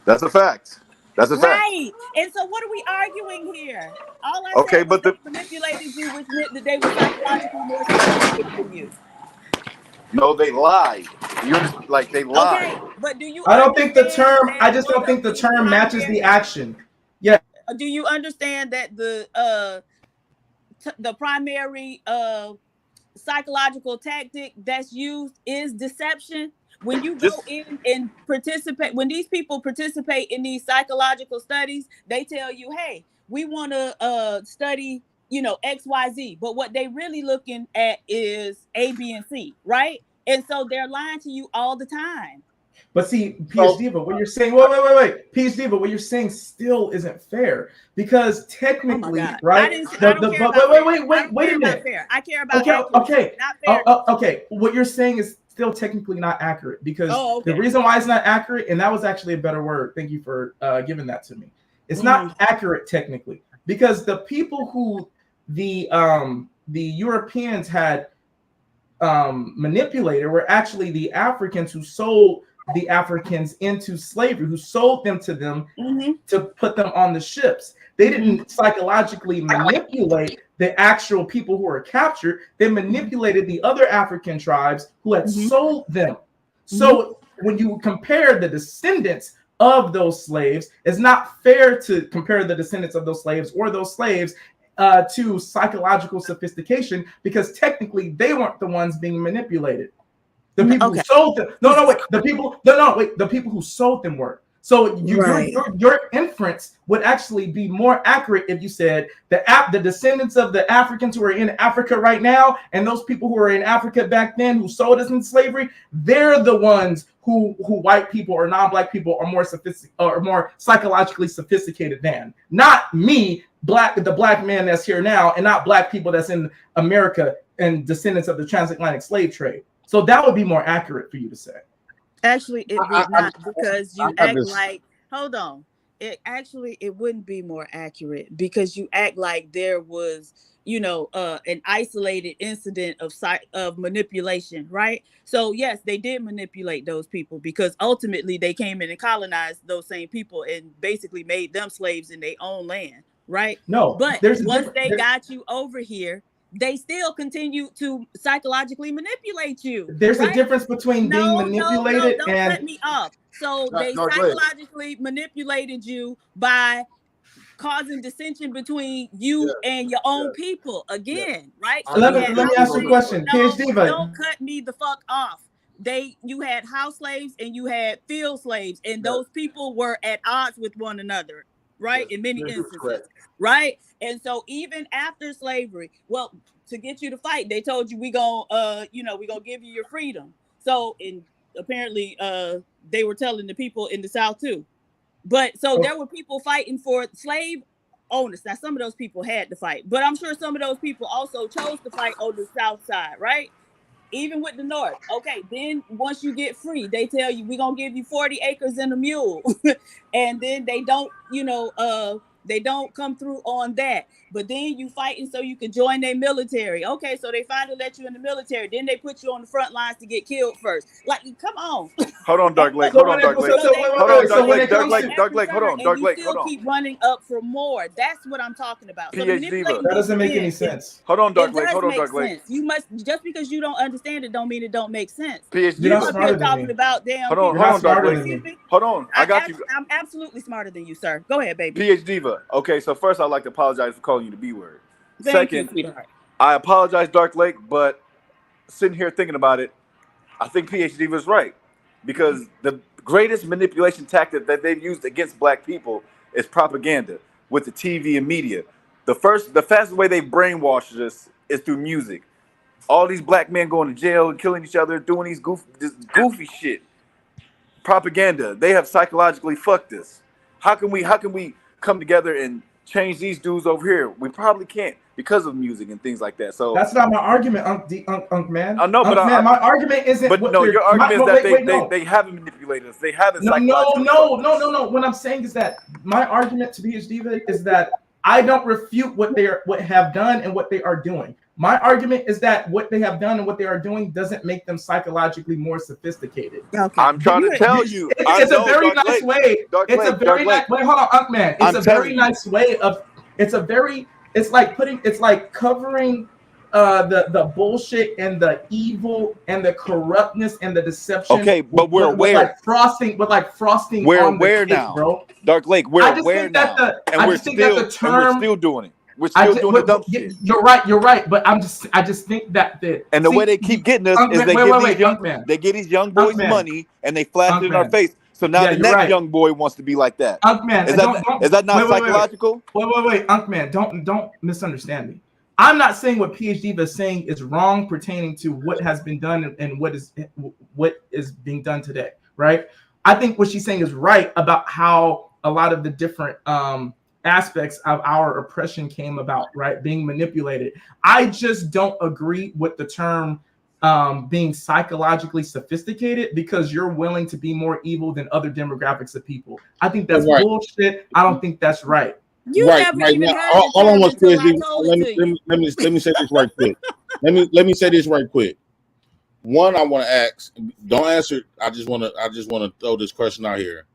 That's a fact. That's a fact. Right. And so what are we arguing here? All I Okay, said was but they manipulated you, which meant that they were psychologically more sophisticated than you. No, they lied. Like they lied. Okay, but do you I don't think the term. understand I that just one don't think of the the term matches the primary- action. Yeah. Do you understand that the primary psychological tactic that's used is deception? When you go in and participate, when these people participate in these psychological studies, they tell you, hey, we want to study, XYZ, but what they really looking at is A, B, and C, right? And so they're lying to you all the time. But see, PhD, but what you're saying, wait. PhD, but what you're saying still isn't fair because technically, right? Wait a minute. Fair. I care about okay. Not fair. Okay. What you're saying is still technically not accurate because the reason why it's not accurate, and that was actually a better word. Thank you for giving that to me. It's not accurate technically because the people who the Europeans had manipulated were actually the Africans who sold the Africans into slavery, who sold them to them to put them on the ships. They didn't psychologically manipulate the actual people who were captured. They manipulated the other African tribes who had sold them. So when you compare the descendants of those slaves, it's not fair to compare the descendants of those slaves or those slaves to psychological sophistication because technically they weren't the ones being manipulated. The people who sold them. The people who sold them were. So your inference would actually be more accurate if you said the descendants of the Africans who are in Africa right now and those people who were in Africa back then who sold us into slavery, they're the ones who white people or non-black people are more sophisticated or more psychologically sophisticated than. Not me, the black man that's here now, and not black people that's in America and descendants of the transatlantic slave trade. So that would be more accurate for you to say. Actually, it would not because you act like, hold on. It wouldn't be more accurate because you act like there was, an isolated incident of manipulation, right? So yes, they did manipulate those people because ultimately they came in and colonized those same people and basically made them slaves in their own land, right? No, but once they got you over here, they still continue to psychologically manipulate you. There's a difference between being manipulated don't and cut me up. So they psychologically manipulated you by causing dissension between you and your own people again, right? So let me ask you a question. PhD, don't cut me the fuck off. You had house slaves and you had field slaves, and those people were at odds with one another, right? In many instances, right? And so even after slavery, well, to get you to fight, they told you we gonna give you your freedom. So apparently they were telling the people in the South too. But so there were people fighting for slave owners. Now some of those people had to fight, but I'm sure some of those people also chose to fight on the South side, right? Even with the North. Okay, then once you get free, they tell you we're gonna give you 40 acres and a mule. And then they don't, They don't come through on that. But then you fighting so you can join their military. Okay, so they finally let you in the military. Then they put you on the front lines to get killed first. Like, come on. Hold on, Dark Lake. So Hold when on, it- Dark Lake. so wait, Hold on, wait, Dark so when Lake, it Dark comes Lake, to- Dark Lake. Hold on, Dark And you Lake. still Hold on. keep running up for more. That's what I'm talking about. So PhD manipulating That doesn't make any these men, sense. Hold on, It Dark Lake. does Hold on, make Dark Lake. sense. You must, just because you don't understand it, don't mean it don't make sense. PhD. You're not Up smarter here than talking me. about damn Hold on, people. You're not hold on, Dark smarter Lake. than me. Excuse me? Hold on. I got you. I'm absolutely smarter than you, sir. Go ahead, baby. PhD Diva. Okay, so first I'd like to apologize for calling you the B word. Thank you, Second, sweetheart. I apologize, Dark Lake, but sitting here thinking about it, I think PhD Diva is right. Because the greatest manipulation tactic that they've used against black people is propaganda with the TV and media. The fastest way they brainwashed us is through music. All these black men going to jail and killing each other, doing this goofy shit. Propaganda. They have psychologically fucked us. How can we come together and change these dudes over here? We probably can't because of music and things like that. So That's not my argument, Unk man. I know, but Unk man, my argument isn't. but what no, they're- your argument is my- that wait, no. they haven't manipulated us. They haven't No. psychologically fucked us. No. What I'm saying is that my argument to PhD is that I don't refute what have done and what they are doing. My argument is that what they have done and what they are doing doesn't make them psychologically more sophisticated. Okay. I'm trying to tell you. I It's a know, very Dark nice Lake. way. Dark It's a Lake, very Dark nice Lake. way. Hold on, Unk man. It's I'm a telling very you. nice way of. It's like covering the bullshit and the evil and the corruptness and the deception. Okay, but we're with aware. like frosting. We're on the aware cake, now. bro. Dark Lake, we're I just aware think that now. the- And I we're just think that still the term- doing it. We're still doing the dumb shit. You're right. But I just think that And the way they keep getting us is they give these young boys Unk-Man. money and they flash it in our Unk-Man. face. So now Yeah, the you're next right. young boy wants to be like that. Unk man, Is that not psychological? Wait, Unk man, don't misunderstand me. I'm not saying what PhD is saying is wrong pertaining to what has been done and what is being done today, right? I think what she's saying is right about how a lot of the different aspects of our oppression came about, right? Being manipulated. I just don't agree with the term being psychologically sophisticated because you're willing to be more evil than other demographics of people. I think that's Right. bullshit. I don't think that's right. You never even now, heard all the I term want until to I do told let it to you. me say this right quick. Let me say this right quick. One, I want to ask. Don't answer. I just want to throw this question out here.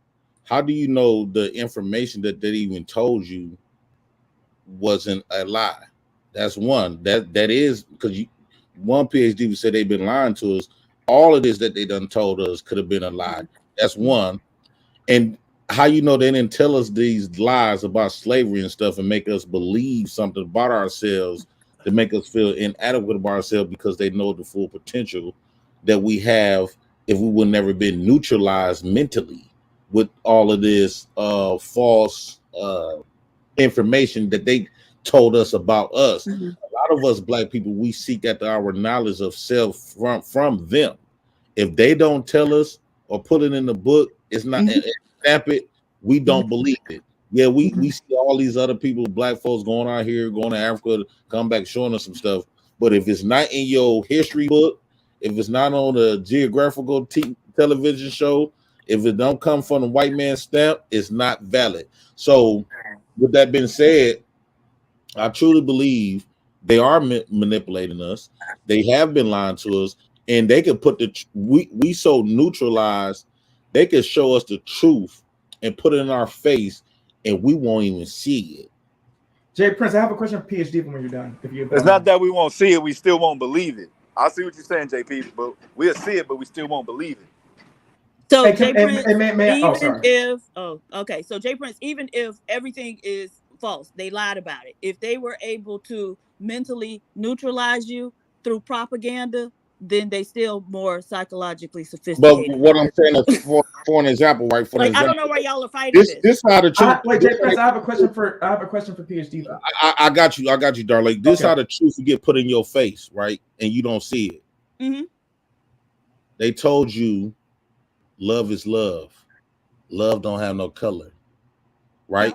How do you know the information that they even told you wasn't a lie? That's one. That is because one PhD said they've been lying to us. All of this that they done told us could have been a lie. That's one. And how you know they didn't tell us these lies about slavery and stuff and make us believe something about ourselves to make us feel inadequate about ourselves because they know the full potential that we have if we would never been neutralized mentally with all of this false information that they told us about us. Mhm. A lot of us black people, we seek after our knowledge of self from them. If they don't tell us or put it in the book, it's not stamp it, we don't believe it. Yeah, we see all these other people, black folks going out here, going to Africa, to come back showing us some stuff. But if it's not in your history book, if it's not on a geographical television show, if it don't come from the white man's stamp, it's not valid. So with that being said, I truly believe they are manipulating us. They have been lying to us, and they could put we so neutralized, they could show us the truth and put it in our face, and we won't even see it. Jay Prince, I have a question for PhD when you're done. It's not that we won't see it, we still won't believe it. I see what you're saying, JP, but we'll see it, but we still won't believe it. So Hey, Jay Prince, sorry. So Jay Prince, even if everything is false, they lied about it. If they were able to mentally neutralize you through propaganda, then they still more psychologically But sophisticated. what I'm saying is, for an example, right? For Like, an I example, don't know why y'all are fighting this how the truth. Wait, Jay Prince, I have a question for PhD. I got you, Darling. This Okay. how the truth will get put in your face, right? And you don't see it. Mhm. They told you love is love. Love don't have no color, right?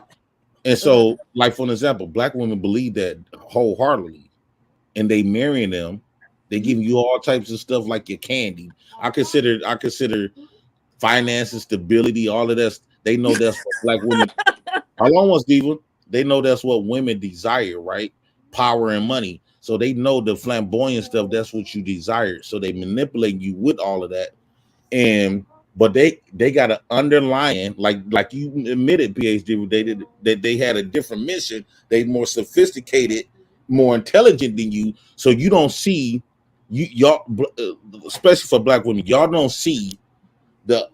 And so, like for an example, black women believe that wholeheartedly, and they marrying them. They giving you all types of stuff like your candy. I consider finances, stability, all of that. They know that's for black women. Hold on, Steven. They know that's what women desire, right? Power and money. So they know the flamboyant stuff, that's what you desire. So they manipulate you with all of that. And but they got an underlying, like you admitted, PhD, they did that they had a different mission. They more sophisticated, more intelligent than you. So you don't see y'all, especially for black women, y'all don't see the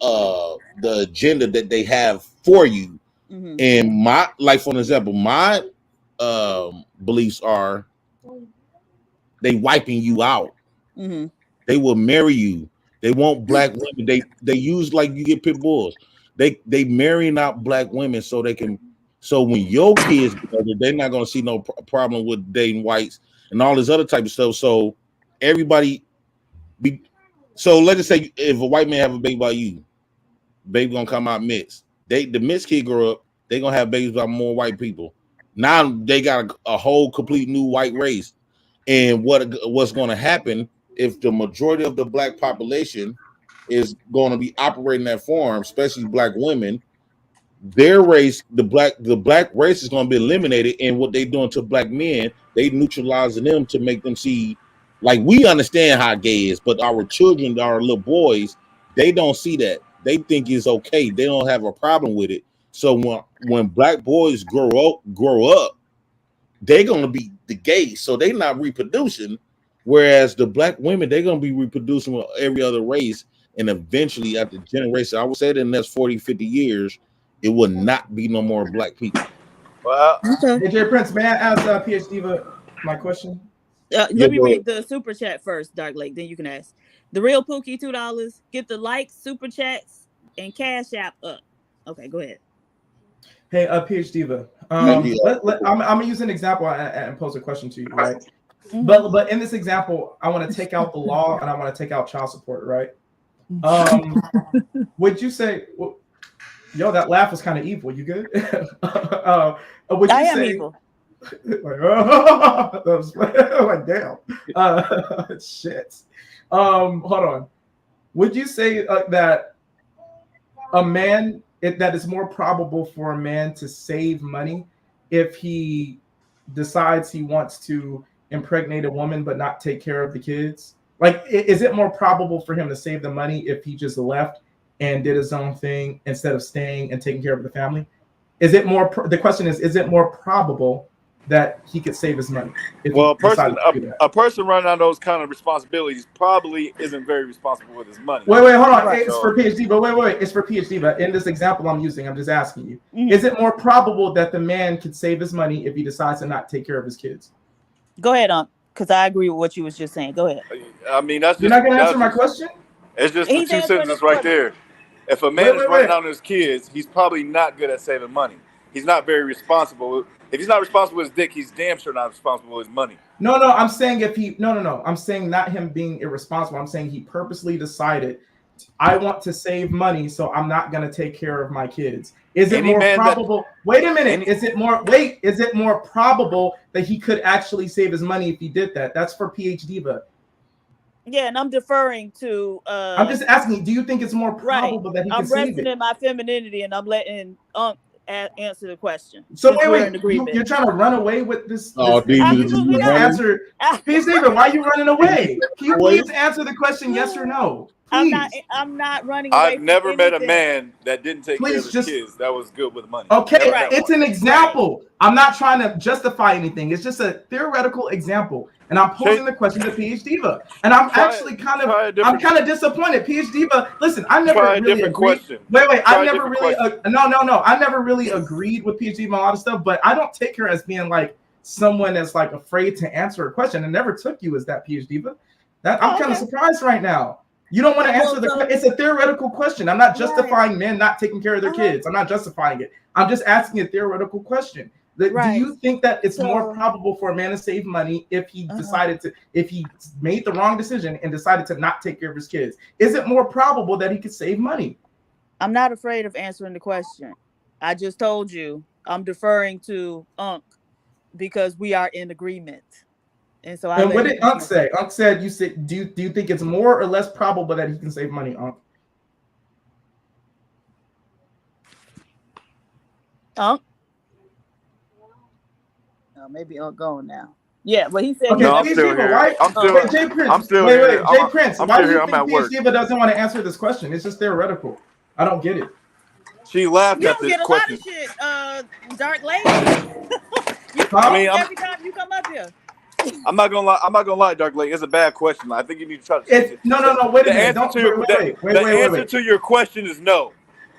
agenda that they have for you. Mm-hmm. And my, like for example, my beliefs are they wiping you out. Mm-hmm. They will marry you. They want black women. They use, like you get pit bulls. They marrying out black women so they can. So when your kids get older, they're not gonna see no problem with dating whites and all this other type of stuff. So everybody be. So let's just say if a white man have a baby by you, baby gonna come out mixed. The mixed kid grow up, they gonna have babies by more white people. Now they got a whole complete new white race. And what's going to happen if the majority of the black population is going to be operating that form, especially black women, their race, the black race is going to be eliminated. And what they doing to black men, they neutralizing them to make them see, like, we understand how gay is, but our children, our little boys, they don't see that. They think it's okay. They don't have a problem with it. So when black boys grow up, they're gonna be the gays, so they're not reproducing. Whereas the black women, they're gonna be reproducing with every other race, and eventually at the generation, I would say in the next 40, 50 years, it will not be no more black people. Well, Okay. Hey, Jay Prince, may I ask PhD my question? Let me read the super chat first, Dark Lake. Then you can ask. The real Pookie, $2. Get the likes, super chats, and Cash App up. Okay, go ahead. Hey, PhD, I'm gonna use an example and pose a question to you, right? Mm-hmm. But in this example, I want to take out the law and I want to take out child support, right? Would you say, yo, that laugh was kind of evil? You good? Would you I am say, evil. like damn, shit. Hold on. Would you say that a man? That it's more probable for a man to save money if he decides he wants to impregnate a woman but not take care of the kids? Like, is it more probable for him to save the money if he just left and did his own thing instead of staying and taking care of the family? Is it more? The question is it more probable that he could save his money? Well, a person running on those kind of responsibilities probably isn't very responsible with his money. Wait, hold on. Right. It's for PhD, but wait. It's for PhD, but in this example I'm using, I'm just asking you: is it more probable that the man could save his money if he decides to not take care of his kids? Go ahead, because I agree with what you was just saying. Go ahead. I mean, that's just, you're not going to answer my question. It's just the two sentences right there. If a man is running on his kids, he's probably not good at saving money. He's not very responsible. If he's not responsible with his dick, he's damn sure not responsible with his money. No. I'm saying no. I'm saying not him being irresponsible. I'm saying he purposely decided, I want to save money, so I'm not going to take care of my kids. Is it more probable? Wait a minute. Is it more probable that he could actually save his money if he did that? That's for PhD, but. Yeah, and I'm deferring to. I'm just asking. Do you think it's more probable that he can save it? I'm resting in my femininity, and I'm letting answer the question. So wait, you're trying to run away with this? Answer. Please, David, why are you running away? Can you please answer the question, yes or no? Please. I'm not running away. I've never met a man that didn't take care of his kids that was good with money. Okay, it's an example. I'm not trying to justify anything. It's just a theoretical example. And I'm posing the question to PhD, and I'm actually kind of disappointed. PhD, listen, I never really agreed. Wait, I never really I never really agreed with PhD on a lot of stuff, but I don't take her as being like someone that's like afraid to answer a question. I never took you as that, PhD. I'm kind of surprised right now. You don't want to answer the question. It's a theoretical question. I'm not justifying men not taking care of their kids. I'm not justifying it. I'm just asking a theoretical question. Do you think that it's more probable for a man to save money if he decided to, if he made the wrong decision and decided to not take care of his kids? Is it more probable that he could save money? I'm not afraid of answering the question. I just told you I'm deferring to Unc because we are in agreement. And so And what did Unc say? Unc said, you said, do you think it's more or less probable that he can save money, Unc? Maybe I'm going now. Yeah, but he said. Okay, No, I'm PhD, still but here. why? I'm still- wait, Jay Prince. I'm still wait, here. Jay Prince. I'm Why still do you here. I'm think at work. PhD but doesn't want to answer this question? It's just theoretical. I don't get it. She laughed You at don't this get a question. lot of shit, Dark Lady. You I mean, every time you come up here. I'm not gonna lie, Dark Lady. It's a bad question. I think you need to try to. It's no. Wait a The minute. answer Don't to your the answer wait. to your question is no.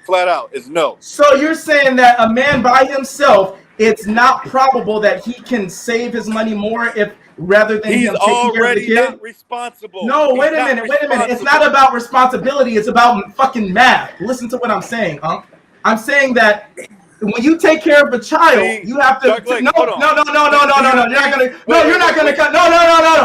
Flat out, is no. So you're saying that a man by himself, it's not probable that he can save his money more if rather than He's him taking care of the already kid? not responsible. No, He's wait a not minute. It's responsible. not about responsibility. It's about fucking math. Listen to what I'm saying, I'm saying that when you take care of a child, See, you have to. Dark Lady, No. hold on. You're not gonna. No, you're not gonna cut. No.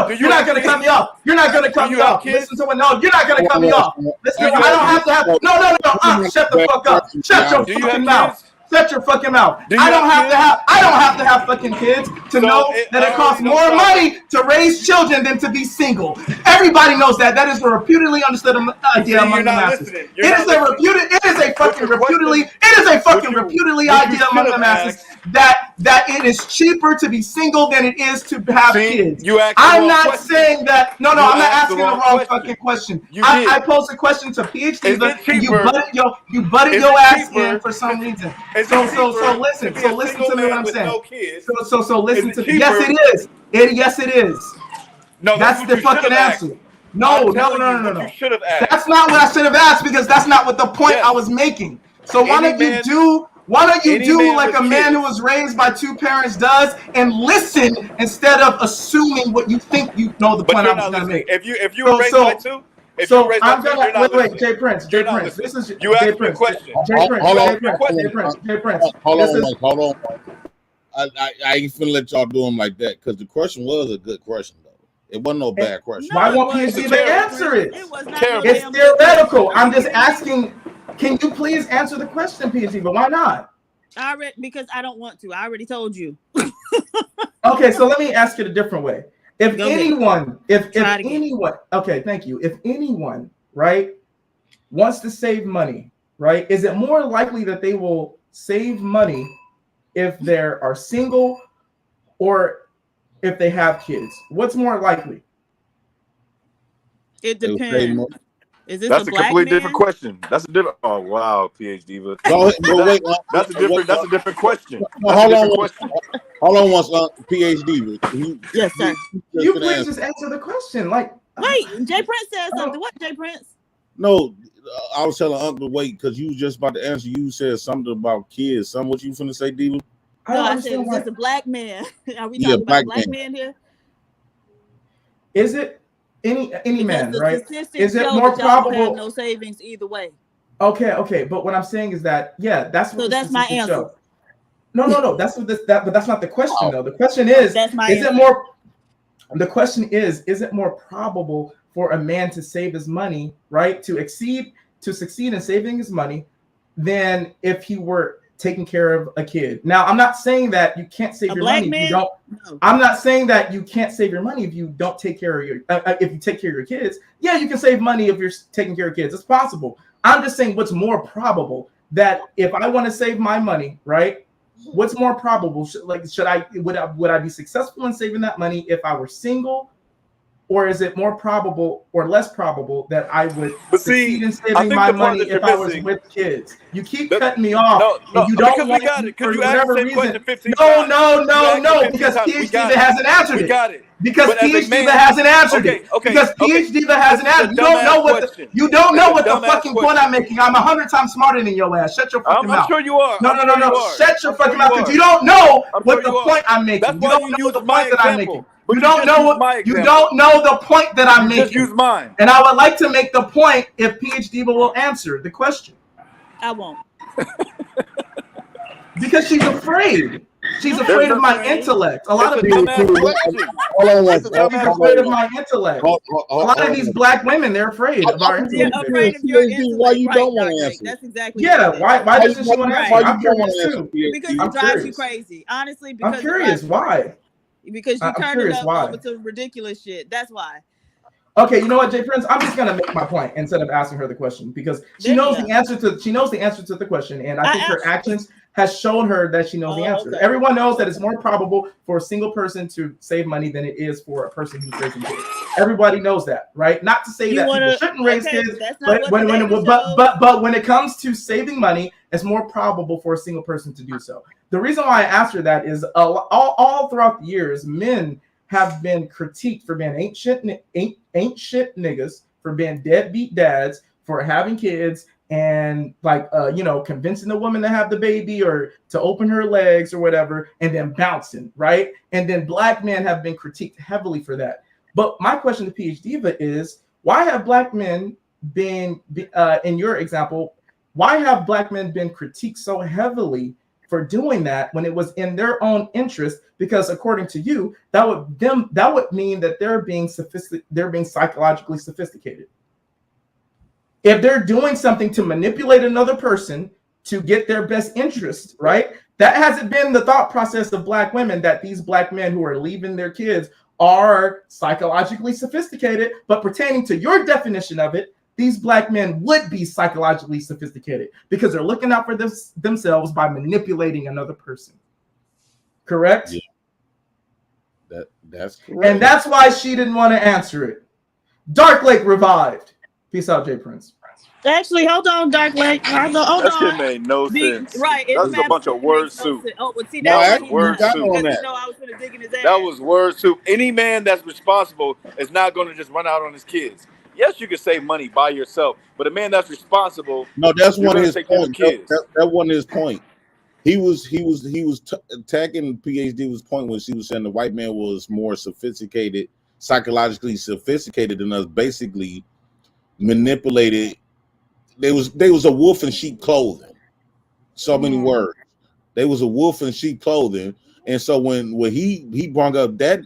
You're not gonna cut me off. You're not gonna cut me off. Listen to what. No, you're not gonna cut me off. Listen to what. I don't have to have. No. Shut the fuck up. Shut your Do you have fucking mouth. kids? Shut your fucking mouth. Do you I don't have have to have. I don't have to have fucking kids to know that it costs more money to raise children than to be single. Everybody knows that. That is a reputedly understood idea among the masses. It is a fucking reputedly idea among the masses that it is cheaper to be single than it is to have kids. I'm not saying that. No, I'm not asking the wrong fucking question. I posed a question to PhD, but you butted your ass in for some reason. So listen to me what I'm saying. So listen to me. Yes, it is. Yes, it is. No, that's the fucking answer. No. You should have asked. That's not what I should have asked because that's not what the point I was making. So why don't you do like a man who was raised by two parents does and listen instead of assuming what you think you know the point I'm gonna make. If you were raised by two. So I'm gonna wait. Jay Prince. This is you Jay asked me a Prince. question. Jay Prince. Hold on. I ain't finna let y'all do them like that because the question was a good question though. It wasn't no bad question. Why won't PhD answer it? Terrible. It's theoretical. I'm just asking. Can you please answer the question, PhD? But why not? Because I don't want to. I already told you. Okay, so let me ask it a different way. If anyone, okay, thank you. If anyone, right, wants to save money, right, is it more likely that they will save money if they are single or if they have kids? What's more likely? It depends. That's a completely different question. That's a different. Oh wow, PhD. That's a different question. Hold on, once PhD. Yes, sir. You please just answer the question. Like, wait, Jay Prince said something. What, Jay Prince? No, I was telling Uncle wait because you was just about to answer. You said something about kids. Something what you finna say, Diva? No, I said it's just a black man. Are we talking about black men here? Is it? Any man, right? Is it more probable? No savings either way. Okay, but what I'm saying is that that's what. So that's my answer. Show. No. That's what but that's not the question though. The question is, The question is it more probable for a man to save his money, right, to succeed in saving his money, than if he were taking care of a kid? Now, I'm not saying that you can't save your money if you don't. No. I'm not saying that you can't save your money if you don't take care of your. If you take care of your kids, yeah, you can save money if you're taking care of kids. It's possible. I'm just saying what's more probable, that if I want to save my money, right? What's more probable? Would I be successful in saving that money if I were single? Or is it more probable or less probable that I would succeed in saving my money if I was with kids? You keep cutting me off. No, you don't want for whatever reason. No, because PhD hasn't answered it. Because PhD hasn't answered it. Because PhD hasn't answered it. You don't know what the fucking point I'm making. I'm 100 times smarter than your ass. Shut your fucking mouth. I'm sure you are. No. Shut your fucking mouth because you don't know what the point I'm making. You don't know the point that I'm making. You don't know the point that I'm making. Just use mine. And I would like to make the point if PhD will answer the question. I won't. Because she's afraid. She's afraid of my intellect. A lot of people are afraid of my intellect. A lot of these black women, they're afraid of our intellect. They're afraid of your intellect. Why you don't want to answer? That's exactly. Yeah. Why doesn't she want to answer? I'm curious too. Because it drives you crazy. Honestly, because I'm curious why. Because you turn it up over to ridiculous shit. That's why. Okay, you know what, Jay Prince? I'm just gonna make my point instead of asking her the question because she knows the answer to the question, and I think her has shown her that she knows the answer. Okay. Everyone knows that it's more probable for a single person to save money than it is for a person who's raising kids. Everybody knows that, right? Not to say that people shouldn't raise kids, but when it comes to saving money, it's more probable for a single person to do so. The reason why I asked her that is all throughout the years, men have been critiqued for being ain't shit niggas, for being deadbeat dads, for having kids, and convincing the woman to have the baby or to open her legs or whatever, and then bouncing, right? And then black men have been critiqued heavily for that. But my question to PH Diva is, why have black men been, in your example, why have black men been critiqued so heavily for doing that when it was in their own interest? Because according to you, that would mean that they're being psychologically sophisticated. If they're doing something to manipulate another person to get their best interest, right? That hasn't been the thought process of black women, that these black men who are leaving their kids are psychologically sophisticated. But pertaining to your definition of it, these black men would be psychologically sophisticated because they're looking out for themselves by manipulating another person. Correct? Yeah. That's correct. And that's why she didn't want to answer it. Dark Lake revived. Peace out, Jay Prince. Actually, hold on, Dark Lake. Hold That on. shit made no sense. Right. That's a bunch of word soup. Oh, well, see, No, that was word soup. on that. I was going to dig in his ass. That was word soup. Any man that's responsible is not going to just run out on his kids. Yes, you can save money by yourself, but a man that's responsible. No, that's one of his points. Kids. That wasn't his point. He was attacking PhD's point when she was saying the white man was more sophisticated, psychologically sophisticated than us, basically manipulated. They was a wolf in sheep clothing. So many words. They was a wolf in sheep clothing. And so when he brought up that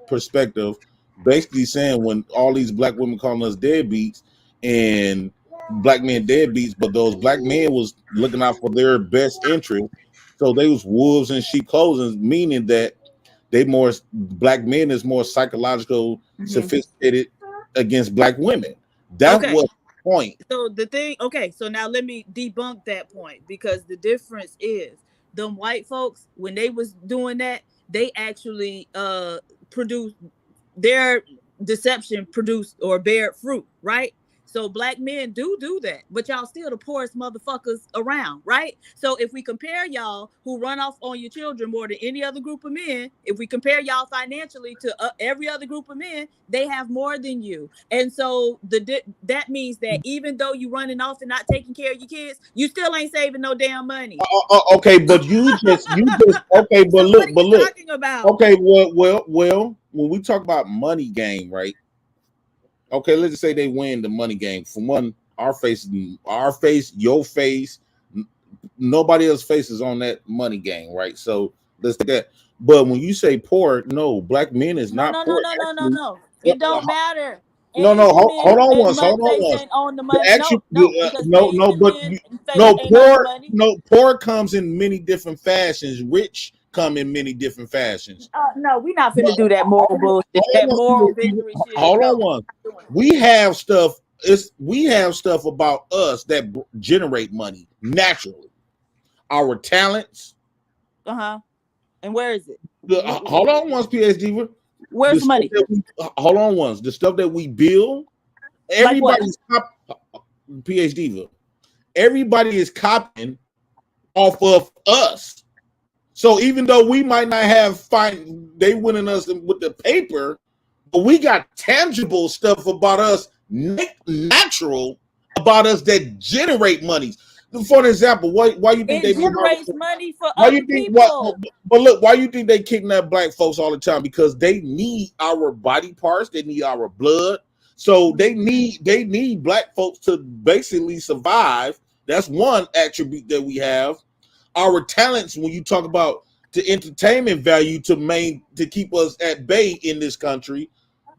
perspective, basically saying when all these black women calling us deadbeats and black men deadbeats, but those black men was looking out for their best interest. So they was wolves in sheep clothing, meaning that black men is more psychological sophisticated against black women. That was the point. So the thing, so now let me debunk that point, because the difference is them white folks, when they was doing that, they actually produced their deception produced or bear fruit, right? So black men do that, but y'all still the poorest motherfuckers around, right? So if we compare y'all who run off on your children more than any other group of men, if we compare y'all financially to every other group of men, they have more than you. And so that means that even though you running off and not taking care of your kids, you still ain't saving no damn money. Okay, but you just okay, but look, talking about? Okay, well, when we talk about money game, right? Okay, let's just say they win the money game. For one, our face, your face, nobody else's face is on that money game, right? So let's take that. But when you say poor, no, black men is not poor. No. It don't matter. No, hold on once. Poor comes in many different fashions. Rich come in many different fashions. No, we're not finna do that moral bullshit. That moral victory shit. Hold on one. We have stuff about us that generate money naturally. Our talents. And where is it? Hold on once, PhD. Where's the money? Hold on once. The stuff that we build, everybody's PhD. Everybody is copying off of us. So even though we might not have they winning us with the paper, but we got tangible stuff about us, natural about us that generate money. For example, why you think it generates money for other people? But look, why you think they kidnap black folks all the time? Because they need our body parts, they need our blood, so they need black folks to basically survive. That's one attribute that we have. Our talents, when you talk about the entertainment value to keep us at bay in this country,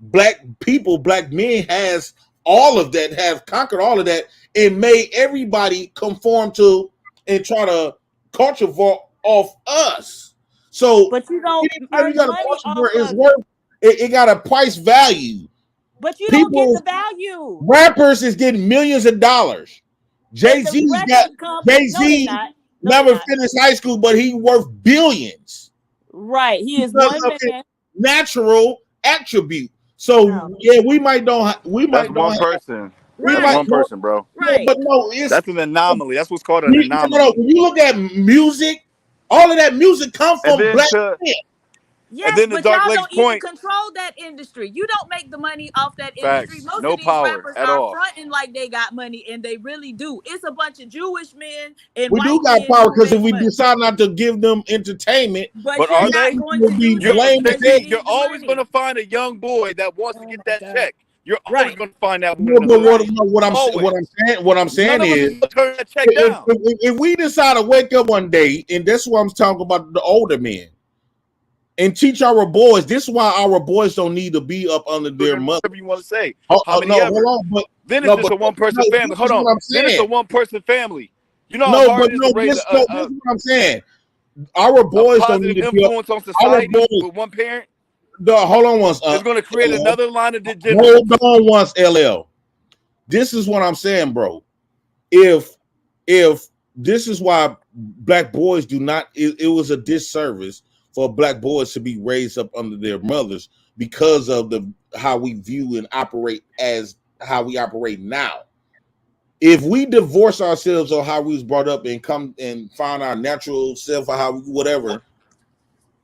black men has all of that, have conquered all of that, and made everybody conform to and try to culture off us. So, but you don't. You got it got a price value. But you don't get the value. Rappers is getting millions of dollars. Jay-Z's got Jay-Z. you're not. finished high school, but he worth billions. Right. He is Because one of his man. natural attribute. So No. yeah, we might don't. We That's might one don't. person. We That's Right. might one person, bro. Right. but no, it's That's an anomaly. That's what's called an no, anomaly. when you look at music, all of that music comes And from then black to men. Yes, then to but Dark y'all Lake's don't even point, control that industry. You don't make the money off that industry. facts. Most No of these power rappers at are all. fronting like they got money, and they really do. It's a bunch of Jewish men and We do white got men power who because if make we money. decide not to give them entertainment, But But you're are not they? going will to be do that blamed because again. you You're need the always money. going to find a young boy that wants to Oh get my that God. check. You're always Right. going to find that No, one. but Right. what I'm Always. what I'm saying None of us is is going to turn that check if, down. if we decide to wake up one day, and that's what I'm talking about, the older men, and teach our boys. This is why our boys don't need to be up under their mother. Whatever you want to say. Oh, How many no, ever? hold on, but Then it's no, just but a one-person no, family. this Hold is on. what I'm Then it's a saying. one-person family. You know how No, hard but it is no, to raise this is what I'm saying. Our a boys don't need positive to be up. influence on Our society boys, with one parent? hold on once. It's going to create LL. another line of degenerates. Hold on once, LL. This is what I'm saying, bro. If this is why black boys do not, it was a disservice for black boys to be raised up under their mothers because of how we view and operate as how we operate now. If we divorce ourselves on how we was brought up and come and find our natural self or how whatever,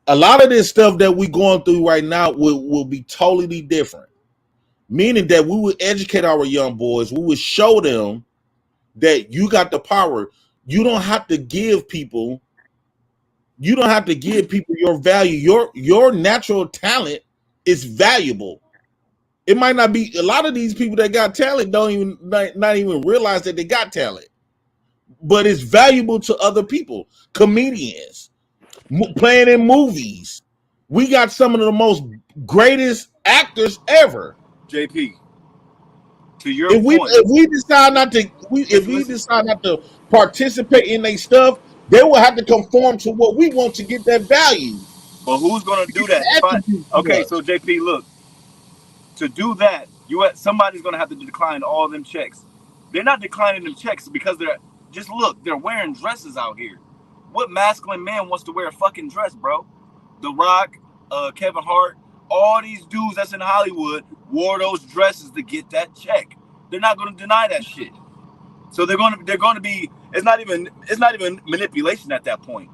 a lot of this stuff that we going through right now will be totally different. Meaning that we would educate our young boys, we would show them that you got the power. You don't have to give people your value. Your natural talent is valuable. It might not be a lot of these people that got talent don't even not even realize that they got talent, but it's valuable to other people. Comedians playing in movies. We got some of the most greatest actors ever. JP, to your If point. we decide not to Listen. decide not to participate in their stuff, they will have to conform to what we want to get that value. But who's going to do that? Okay, so JP, look, to do that, somebody's going to have to decline all them checks. They're not declining them checks because they're wearing dresses out here. What masculine man wants to wear a fucking dress, bro? The Rock, Kevin Hart, all these dudes that's in Hollywood wore those dresses to get that check. They're not going to deny that shit. So they're going to be. It's not even manipulation at that point.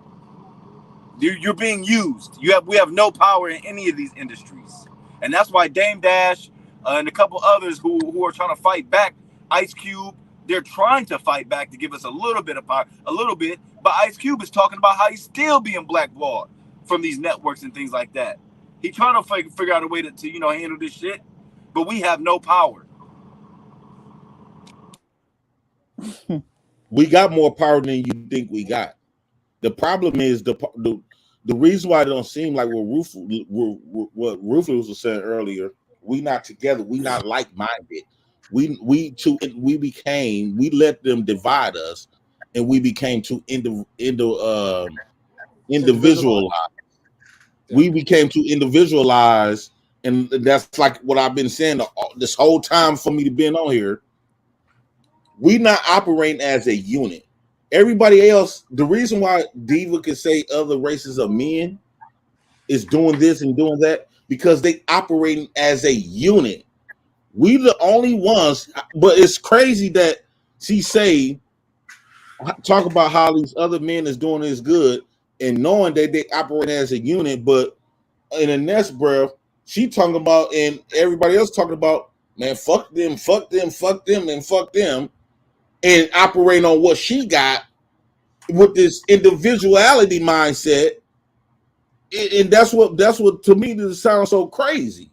You're being used. We have no power in any of these industries, and that's why Dame Dash and a couple others who are trying to fight back, Ice Cube, they're trying to fight back to give us a little bit of power, But Ice Cube is talking about how he's still being blackballed from these networks and things like that. He's trying to figure out a way to handle this shit, but we have no power. We got more power than you think we got. The problem is the reason why it don't seem like what Rufus was saying earlier. We not together. We not like minded. We let them divide us, and we became too individualized. We became too individualized, and that's like what I've been saying this whole time for me to be on here. We not operating as a unit. Everybody else, the reason why Diva can say other races of men is doing this and doing that because they operating as a unit. We the only ones, but it's crazy that she talk about how these other men is doing this good and knowing that they operate as a unit, but in the next breath, she talking about and everybody else talking about, man, fuck them, and fuck them. And operating on what she got with this individuality mindset, and that's what to me this sounds so crazy.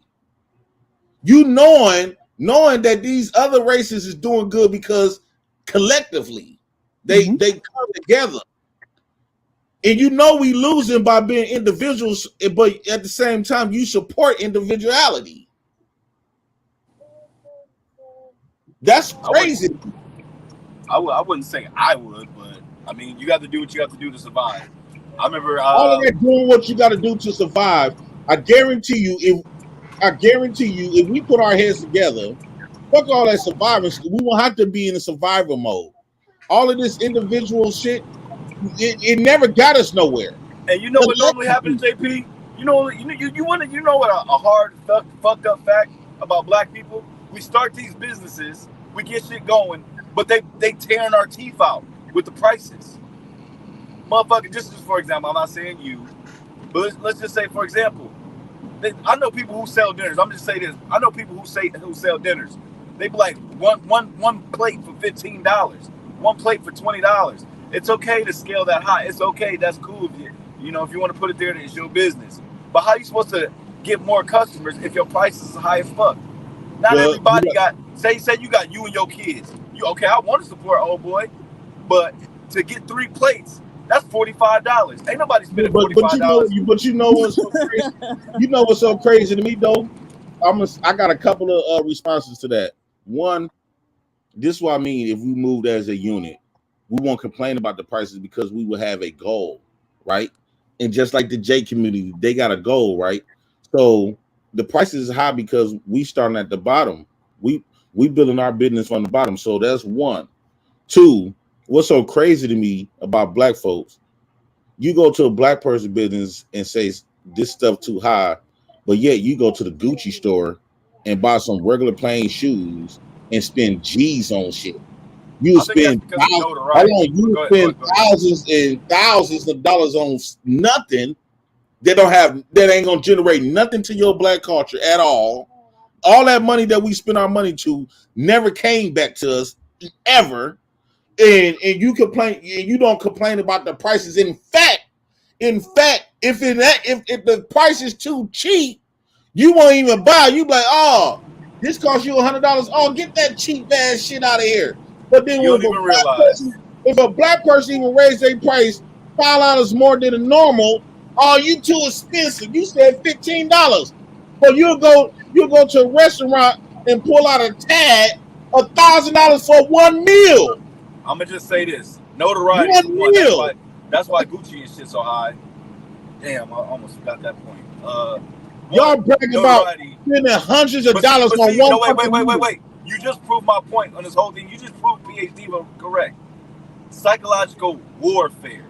You knowing that these other races is doing good because collectively they come together, and we losing by being individuals, but at the same time you support individuality. That's crazy. I wouldn't say I would, but I mean, you got to do what you have to do to survive. I remember all of that doing what you got to do to survive. I guarantee you, if we put our heads together, fuck all that surviving. We won't have to be in a survival mode. All of this individual shit, it never got us nowhere. And you know what normally happens, JP? You know what a hard fucked up fact about black people? We start these businesses, we get shit going, but they tearing our teeth out with the prices. Motherfucker, just for example, I'm not saying you, but let's just say, for example, I know people who sell dinners. I'm just saying this. I know people who sell dinners. They be like one plate for $15, one plate for $20. It's okay to scale that high. It's okay. That's cool. If you want to put it there, it's your business. But how are you supposed to get more customers if your price is high as fuck? Not everybody got. Say you got you and your kids. Okay? I want to support old boy, but to get 3 plates, that's $45. Ain't nobody spending $45. But you know what's so crazy? You know what's so crazy to me though? I got a couple of responses to that. One, this is what I mean. If we moved as a unit, we won't complain about the prices because we will have a goal, right? And just like the J community, they got a goal, right? So the price is high because we starting at the bottom. We building our business from the bottom. So that's one. Two, what's so crazy to me about black folks? You go to a black person business and say this stuff too high, but yet you go to the Gucci store and buy some regular plain shoes and spend G's on shit. You spend thousands and thousands of dollars on nothing that ain't gonna generate nothing to your black culture at all. All that money that we spend our money to never came back to us ever. And you complain, you don't complain about the prices. In fact, if the price is too cheap, you won't even buy. You be like, oh, this costs you $100. Oh, get that cheap ass shit out of here. But then if a black person even raise their price $5 more than a normal, oh, you too expensive. You said $15. But you'll go to a restaurant and pull out a tag $1,000 for one meal. I'm gonna just say this: notoriety. That's why Gucci and shit so high. Damn, I almost forgot that point. Y'all bragging about spending hundreds of dollars on one. Wait. You just proved my point on this whole thing. You just proved PhD was correct. Psychological warfare.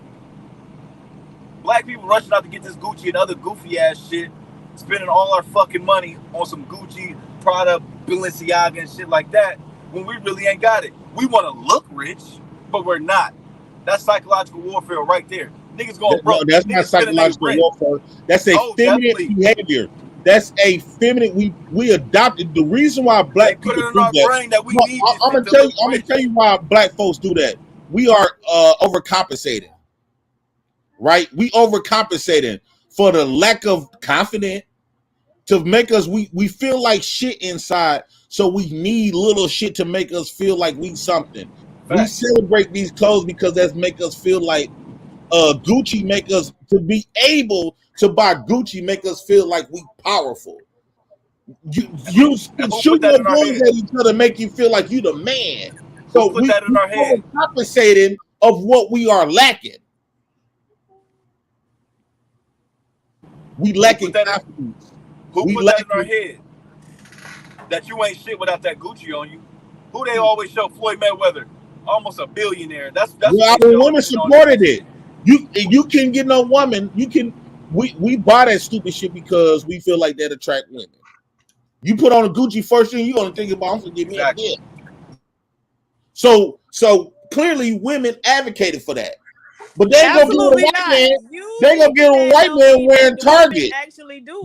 Black people rushing out to get this Gucci and other goofy ass shit, spending all our fucking money on some Gucci, Prada, Balenciaga and shit like that, when we really ain't got it. We want to look rich, but we're not. That's psychological warfare right there. Niggas going broke. No, that's not psychological warfare. That's a feminine behavior. That's a feminine. We adopted the reason why black people do that. I'm gonna tell you why black folks do that. We are overcompensating, right? We overcompensating for the lack of confidence to make us. We feel like shit inside, so we need little shit to make us feel like we something. Fact. We celebrate these clothes because that make us feel like Gucci make us to be able to buy Gucci make us feel like we powerful. You shoot your guns at each other make you feel like you the man. So we that in our head. Compensating of what we are lacking. We lacking confidence. Who put that in our head? That you ain't shit without that Gucci on you. Who they always show? Floyd Mayweather, almost a billionaire. That's well, the women supported it. You can get no woman. We buy that stupid shit because we feel like that attract women. You put on a Gucci first thing, you're gonna think about I'm gonna give me a dick. So clearly women advocated for that. But they ain't gonna get with a white man. They ain't gonna get a white man wearing Target.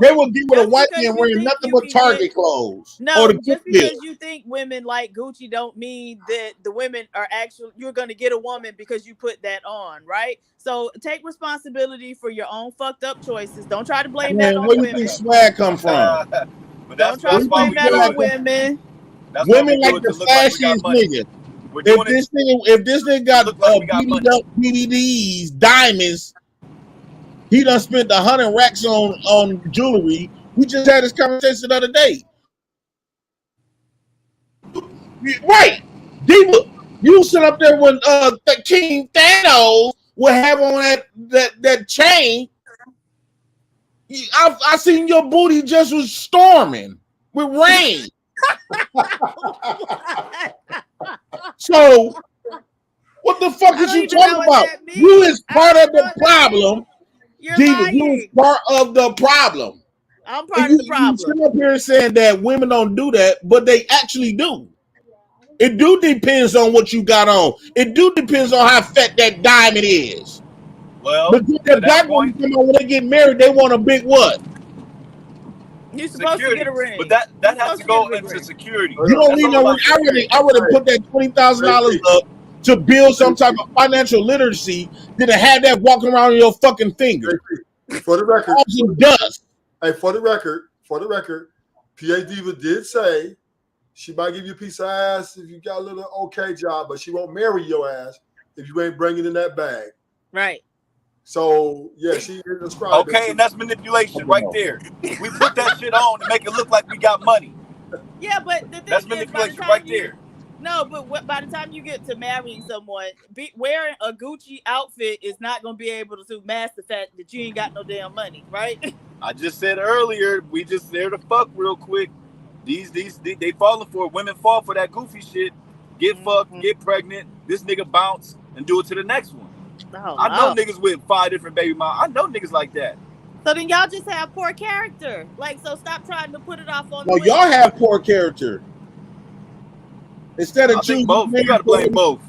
They will get with a white man wearing nothing but Target clothes. No, just because you think women like Gucci don't mean that the women are actually you're gonna get a woman because you put that on, right? So take responsibility for your own fucked up choices. Don't try to blame that on women. Where you think swag come from? Don't try to blame that on women. Women like the flashiest nigga. If this nigga got BDDs, diamonds, he done spent 100 racks on jewelry. We just had this conversation the other day. Right, Diva, you sit up there when King Thanos would have on that chain. I seen your booty just was storming with rain. So What the fuck I is don't you even know talking what about? that means. You is I part don't of know the what that means. problem. You're Diva, you is lying. part of the problem. I'm And part you, of the problem. sit up here saying that women don't do that, but they actually do. It do depends on what you got on. It do depends on how fat that diamond is. Well, But to the that black point, women come on when they get married, they want a big what? You're supposed to security. get a ring. But that You're has supposed to to get go a big into ring. security. You don't That's need all no. about security. I would have put that $20,000 up to build some type of financial literacy than to have that walking around in your fucking finger, For the record, causing dust. hey, for the record, PA Diva did say she might give you a piece of ass if you got a little okay job, but she won't marry your ass if you ain't bringing in that bag. Right. So yeah, she described Okay, and that's manipulation right there. We put that shit on to make it look like we got money. Yeah, but the thing That's is, by the manipulation time right you there. no, but by the time you get to marrying someone, wearing a Gucci outfit is not gonna be able to mask the fact that you ain't got no damn money, right? I just said earlier, we just there to fuck real quick. They falling for it. Women fall for that goofy shit. Get fucked, get pregnant. This nigga bounce and do it to the next one. Oh, I know no. niggas with 5 different baby moms. I know niggas like that. So then y'all just have poor character. Like, so stop trying to put it off on No, the y'all women. have poor character. Instead of I choosing think both. You gotta blame both.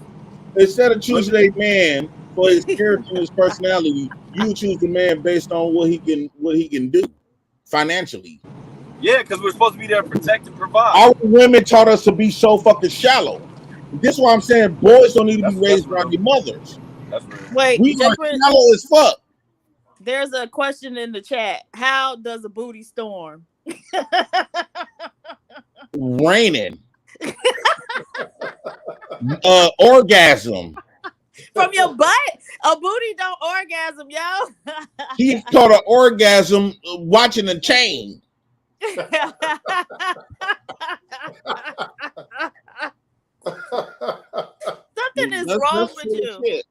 Instead of choosing a man for his character and his personality, you choose the man based on what he can do financially. Yeah, because we're supposed to be there to protect and provide. Our women taught us to be so fucking shallow. This is why I'm saying boys don't need to be raised by their mothers. That's real. Wait, We are shallow as fuck. There's a question in the chat. How does a booty storm? Raining. Orgasm. From your butt? A booty don't orgasm, yo. He caught an orgasm watching a chain. Something is wrong with you. Shit.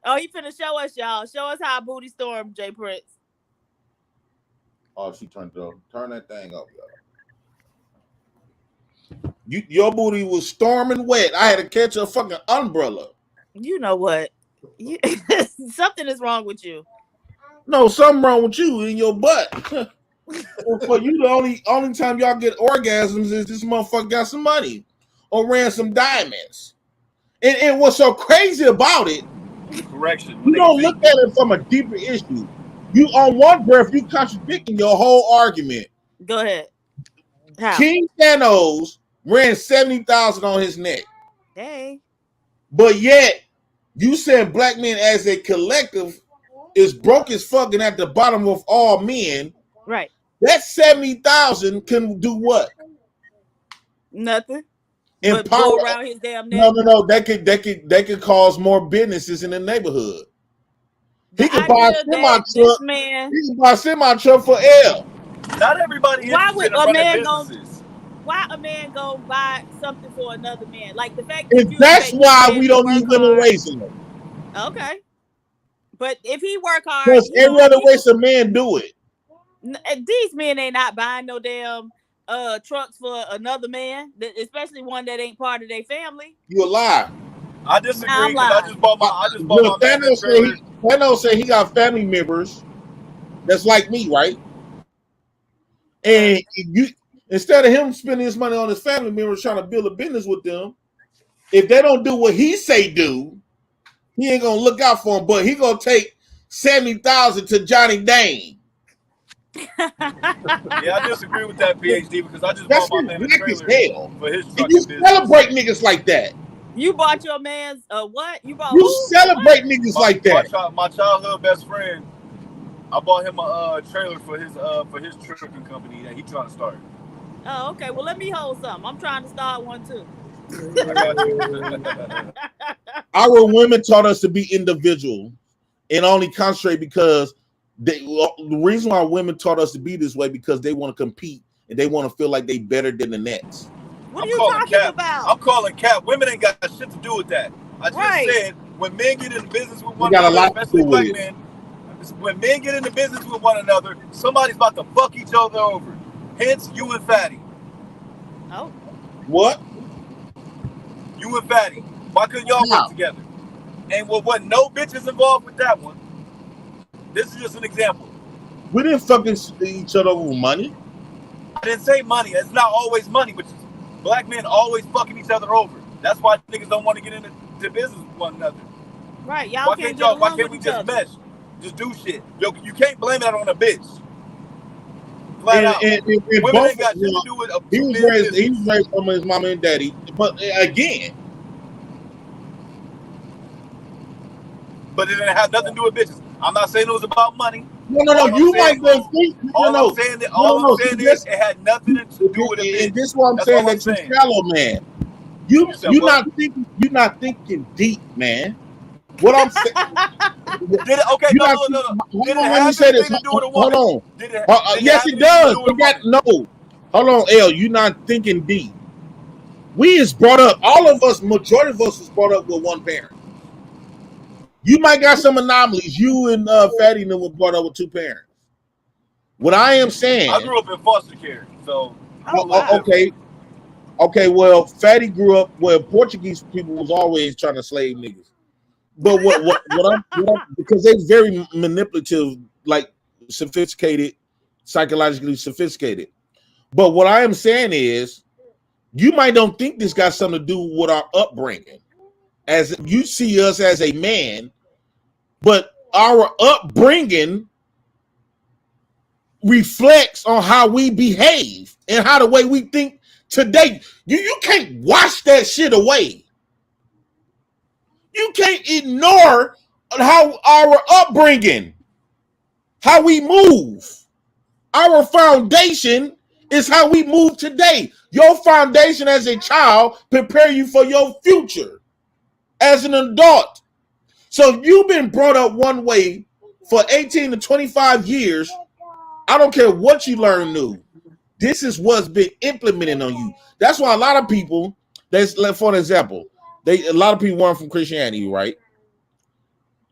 Oh, he finna show us, y'all. Show us how a booty storm, Jay Prince. Oh, she turned it up. Turn that thing up, y'all. Your booty was storming wet. I had to catch a fucking umbrella. You know what? Something is wrong with you. No, something wrong with you in your butt. For you, the only time y'all get orgasms is this motherfucker got some money or ran some diamonds. And what's so crazy about it, correction, you don't look at it from a deeper issue. You on one breath, you contradicting your whole argument. Go ahead. How? King Thanos ran 70,000 on his neck. Hey. But yet, you said black men as a collective is broke as fucking at the bottom of all men. Right. That 70,000 can do what? Nothing. But go around his damn neck. No. That could cause more businesses in the neighborhood. He could buy a semi truck. He can buy a semi truck for L. Not everybody. Why would a man go? Why a man go buy something for another man? Like the fact that that's why we don't need women raising them. Okay. But if he work hard, because every other way some men do it. These men ain't not buying no damn trucks for another man, especially one that ain't part of their family. You a lie. I disagree. I just bought my trailer. Thanos said he got family members that's like me, right? And you, instead of him spending his money on his family members trying to build a business with them, if they don't do what he say do, he ain't gonna look out for him. But he gonna take 70,000 to Johnny Dane. Yeah, I disagree with that, PhD, because I just bought my man a trailer for his trucking business. You celebrate niggas like that. You bought your man's what? You bought? You celebrate niggas like that. My childhood best friend, I bought him a trailer for his trucking company that he trying to start. Oh, okay. Well, let me hold some. I'm trying to start one too. I got you. Our women taught us to be individual and only concentrate because the reason why women taught us to be this way because they want to compete and they want to feel like they better than the next. What are you talking about? I'm calling cap. Women ain't got shit to do with that. I just said when men get into business with one another, especially black men, when men get into business with one another, somebody's about to fuck each other over. Hence, you and Fatty. Oh. What? You and Fatty. Why couldn't y'all work together? And what no bitches involved with that one. This is just an example. We didn't fucking each other over money. I didn't say money. It's not always money, but black men always fucking each other over. That's why niggas don't want to get into business with one another. Right, y'all can't get along why can't with we each just other. mesh? Just do shit. Yo, you can't blame that on a bitch. Flat out. And Women both, ain't got shit to do with a he was raised from his mama and daddy. But again, but it didn't have nothing to do with bitches. I'm not saying it was about money. no. You might go think. All I'm saying is it had nothing to do with a bitch. And this is what I'm saying. That you're shallow, man. You're not thinking deep, man. What I'm saying. Okay, no. Did it have anything to do with a woman? Hold on. Yes, it does. Hold on, L. You're not thinking deep. We is brought up. All of us, majority of us, was brought up with one parent. You might got some anomalies. You and Fatty and them were brought up with two parents. What I am saying. I grew up in foster care, so. Okay. Well, Fatty grew up where Portuguese people was always trying to slave niggas. But what I'm because they're very manipulative, like sophisticated, psychologically sophisticated. But what I am saying is, you might don't think this got something to do with our upbringing. As you see us as a man, but our upbringing reflects on how we behave and how the way we think today. You can't wash that shit away. You can't ignore how our upbringing, how we move. Our foundation is how we move today. Your foundation as a child prepare you for your future as an adult. So you've been brought up one way for 18 to 25 years. I don't care what you learn new. This is what's been implemented on you. That's why a lot of people, for an example, a lot of people weren't from Christianity, right?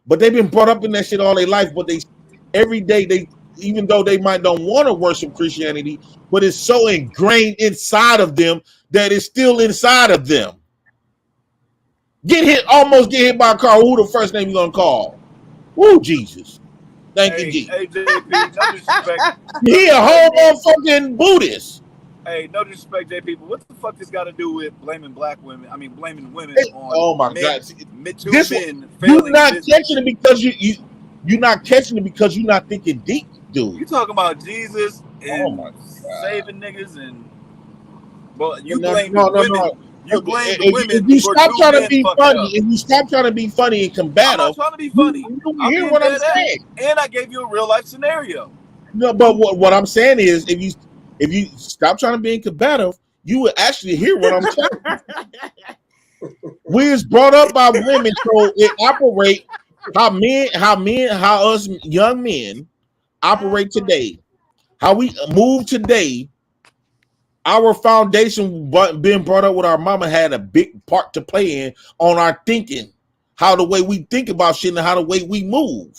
But they've been brought up in that shit all their life. But every day, even though they might don't want to worship Christianity, but it's so ingrained inside of them that it's still inside of them. Almost get hit by a car. Who the first name you gonna call? Woo, Jesus. Thank you, Jesus. Hey, JP, no disrespect. He a whole motherfucking Buddhist. Hey, no disrespect, JP, but what the fuck this got to do with blaming black women? I mean, blaming women on oh my men, God. Men You're not catching it because you're not catching it because you're not thinking deep, dude. You talking about Jesus and saving niggas and you blame women. You blame the women. If you stop trying to be funny, if you stop trying to be funny and combative, I'm not trying to be funny. You hear what I'm saying? And I gave you a real life scenario. No, but what I'm saying is, if you stop trying to be combative, you will actually hear what I'm saying. We is brought up by women, so it operate how us young men operate today, how we move today. Our foundation being brought up with our mama had a big part to play in on our thinking, how the way we think about shit and how the way we move.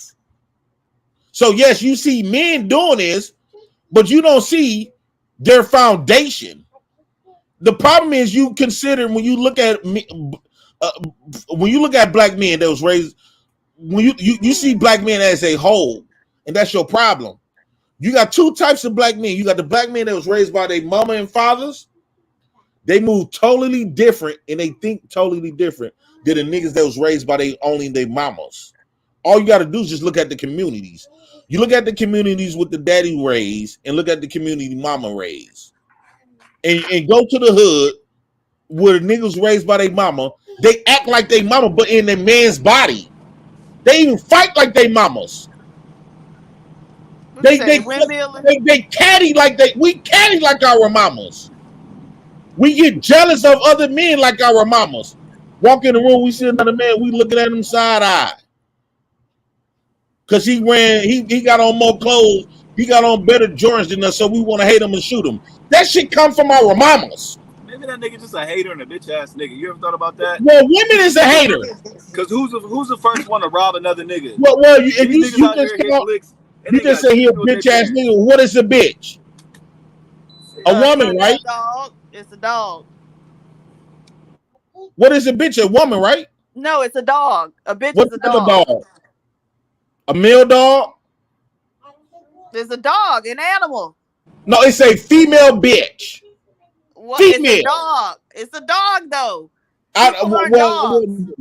So yes, you see men doing this, but you don't see their foundation. The problem is you consider when you look at black men that was raised, when you see black men as a whole, and that's your problem. You got two types of black men. You got the black men that was raised by their mama and fathers. They move totally different and they think totally different than the niggas that was raised by only their mamas. All you got to do is just look at the communities. You look at the communities with the daddy raised and look at the community mama raised. And go to the hood where the niggas raised by their mama. They act like they mama, but in their man's body. They even fight like they mamas. They caddy like we caddy like our mamas. We get jealous of other men like our mamas. Walk in the room, we see another man, we looking at him side eye. Cause he got on more clothes, he got on better Jordans than us, so we want to hate him and shoot him. That shit come from our mamas. Maybe that nigga just a hater and a bitch ass nigga. You ever thought about that? Well, women is a hater. Cause who's the first one to rob another nigga? Well, you just say he a bitch ass nigga. What is a bitch? A woman, right? Dog. It's a dog. What is a bitch? A woman, right? No, it's a dog. A bitch What is a type of dog. dog? A male dog? It's a dog, an animal. No, it's a female bitch. What? It's a Female. dog. It's a dog, though. I, People are well, dogs.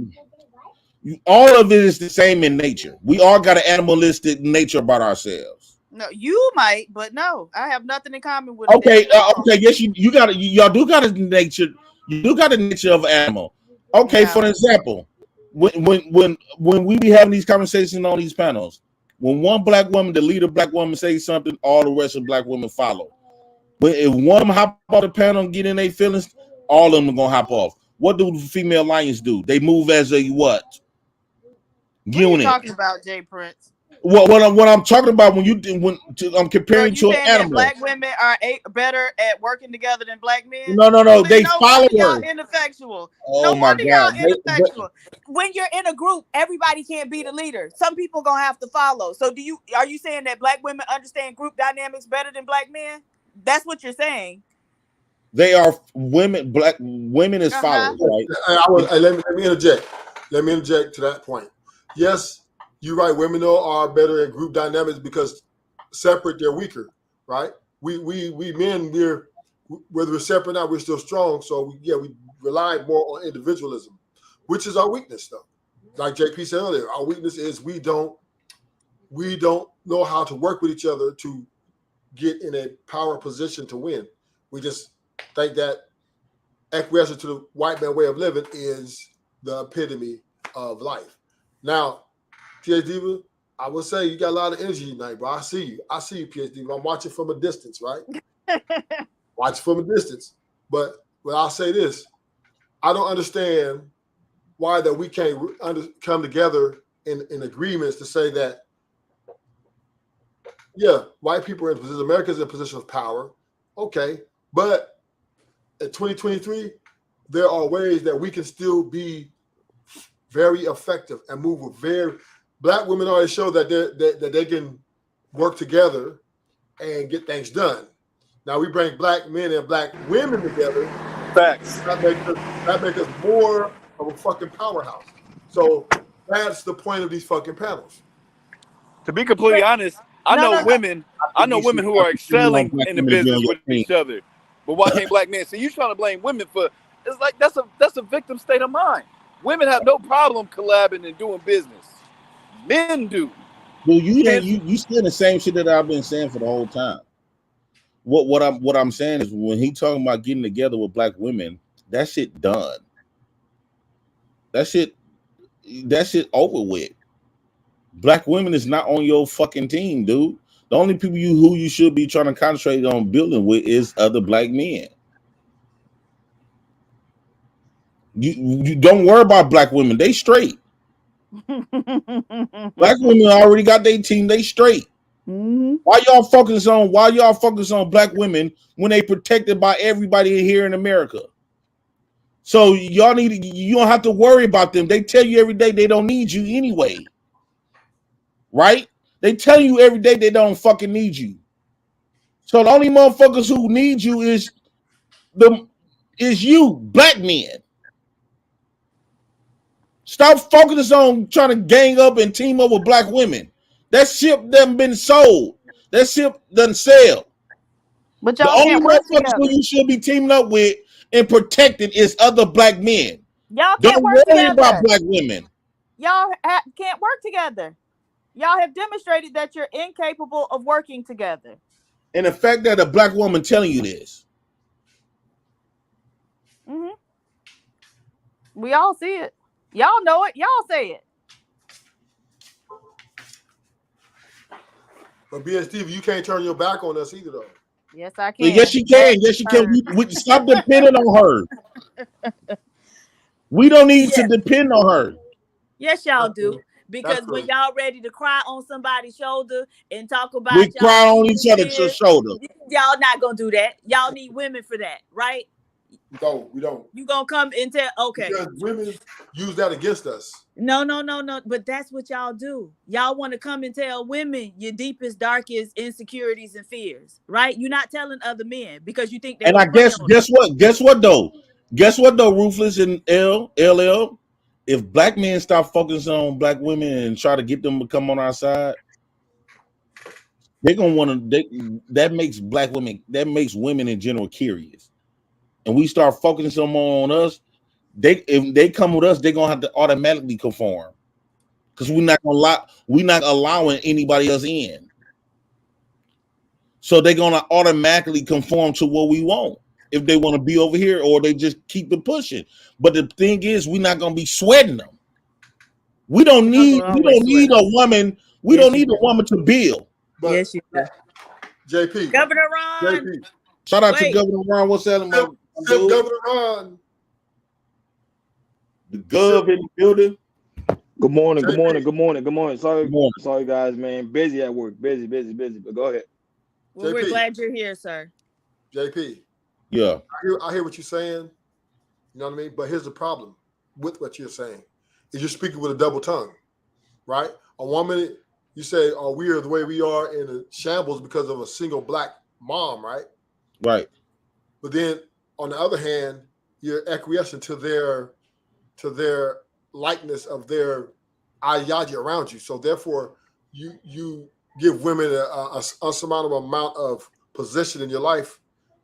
all of it is the same in nature. We all got an animalistic nature about ourselves. No, you might, but no, I have nothing in common with. Okay, okay. Yes, you got it. Y'all do got a nature. You do got a nature of an animal. Okay, Yeah. for example, when we be having these conversations on these panels, when one black woman, the leader black woman, says something, all the rest of black women follow. But if one of them hop off the panel and get in their feelings, all of them are gonna hop off. What do the female lions do? They move as a what? What are you Unit. talking about, Jay Prince? What I'm talking about I'm comparing So to you an saying that animal. black women are better at working together than black men? No. Well, They no follow wonder y'all her. ineffectual. Oh No my wonder y'all God. ineffectual. When you're in a group, everybody can't be the leader. Some people gonna have to follow. So are you saying that black women understand group dynamics better than black men? That's what you're saying. They are women. Black women is followers, right? Let me interject. Let me interject to that point. Yes, you're right. Women are better at group dynamics because separate they're weaker, right? We men, whether we're separate or not, we're still strong. So we rely more on individualism, which is our weakness, though. Like JP said earlier, our weakness is we don't know how to work with each other to get in a power position to win. We just think that acquiescence to the white man way of living is the epitome of life. Now, PhD Diva, I will say you got a lot of energy tonight, bro. I see you, PhD Diva. I'm watching from a distance, right? Watch from a distance. But I'll say this: I don't understand why that we can't come together in agreements to say that, yeah, white people are in position, America's in a position of power, okay, but in 2023, there are ways that we can still be very effective and move with black women already show that they can work together and get things done. Now we bring black men and black women together. Facts. That make us more of a fucking powerhouse. So that's the point of these fucking panels. To be completely honest, I know women who are excelling in the business with each other. But why can't black men? See, you trying to blame women for? It's like that's a victim state of mind. Women have no problem collabing and doing business. Men do. Well, you saying the same shit that I've been saying for the whole time. What I'm saying is when he talking about getting together with black women, that shit done. That shit over with. Black women is not on your fucking team, dude. The only people who you should be trying to concentrate on building with is other black men. You don't worry about black women. They straight. Black women already got their team. They straight. Mm-hmm. Why y'all focus on black women when they protected by everybody here in America? So you don't have to worry about them. They tell you every day they don't need you anyway. Right? They tell you every day they don't fucking need you. So the only motherfuckers who need you is you, black men. Stop focusing on trying to gang up and team up with black women. That ship done been sold. That ship doesn't sell. But the y'all only can't work motherfuckers together. who you should be teaming up with and protecting is other black men. Y'all can't Don't work worry together. about black women. Y'all can't work together. Y'all have demonstrated that you're incapable of working together. And the fact that a black woman telling you this. Mm-hmm. We all see it. Y'all know it. Y'all say it. But BSD, you can't turn your back on us either, though. Yes, I can. Yes, she can. Yes, she can. We stop depending on her. We don't need to depend on her. Yes, y'all do. Because when y'all ready to cry on somebody's shoulder and talk about we cry on each other's shoulder. Y'all not gonna do that. Y'all need women for that, right? We don't. You gonna come and tell, okay. Because women use that against us. No. But that's what y'all do. Y'all want to come and tell women your deepest, darkest insecurities and fears, right? You're not telling other men because you think they. And I guess what though? Ruthless and LL. if black men stop focusing on black women and try to get them to come on our side, they're gonna want to. That makes black women. That makes women in general curious, and we start focusing some more on us. If they come with us, they're gonna have to automatically conform because we're not allowing anybody else in. So they're gonna automatically conform to what we want if they want to be over here, or they just keep it pushing. But the thing is, we're not gonna be sweating them. We don't need a woman. We don't need a woman to build. But, Yes, you do. JP. Governor Ron. JP. Shout out to Governor Ron. What's that? Governor Ron. The Gov in the building. Good morning. Good morning. Good morning. Good morning. Good morning. Sorry, guys, man. Busy at work. Busy. But go ahead. Well, we're JP. glad you're here, sir. JP. Yeah. I hear what you're saying. You know what I mean? But here's the problem with what you're saying. Is you're speaking with a double tongue, right? A woman, you say, oh, we are the way we are in a shambles because of a single black mom, right? Right. But then on the other hand, you're acquiescing to their likeness of their ideology around you. So therefore, you give women a unsurmountable amount of position in your life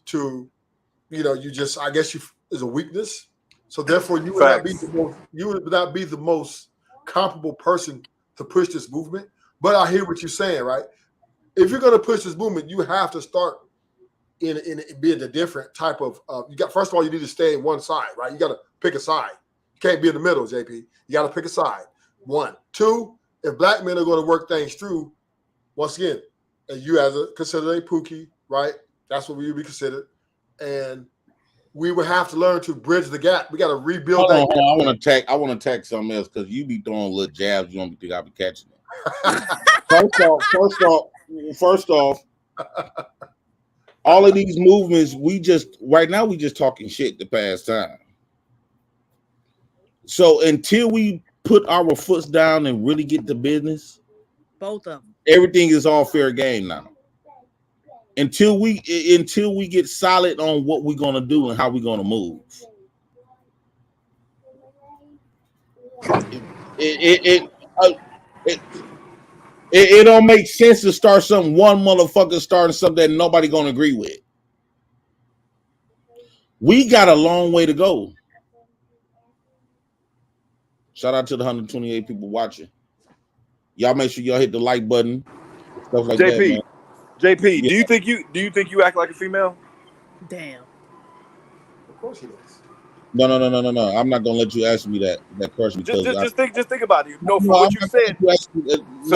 to, you just, I guess is a weakness. So therefore, you would not be the most comparable person to push this movement. But I hear what you're saying, right? If you're going to push this movement, you have to start in being a different type of. First of all, you need to stay in one side, right? You got to pick a side. You can't be in the middle, JP. You got to pick a side. 1, 2. If black men are going to work things through, once again, and you as considered a Pookie, right? That's what we would be considered, and we would have to learn to bridge the gap. We got to rebuild that. I want to attack something else because you be throwing little jabs. You don't think I'll be catching it. First off, all of these movements, we just talking shit the past time. So until we put our foots down and really get to business, Both of them. everything is all fair game now. Until we get solid on what we're gonna do and how we're gonna move. It don't make sense to start something. One motherfucker starting something that nobody gonna agree with. We got a long way to go. Shout out to the 128 people watching. Y'all make sure y'all hit the like button. Stuff like that, man. JP, Yeah. do you think you act like a female? Damn. Of course he does. No. I'm not gonna let you ask me that question because Just think about it. No, from No, what I'm you not said. gonna let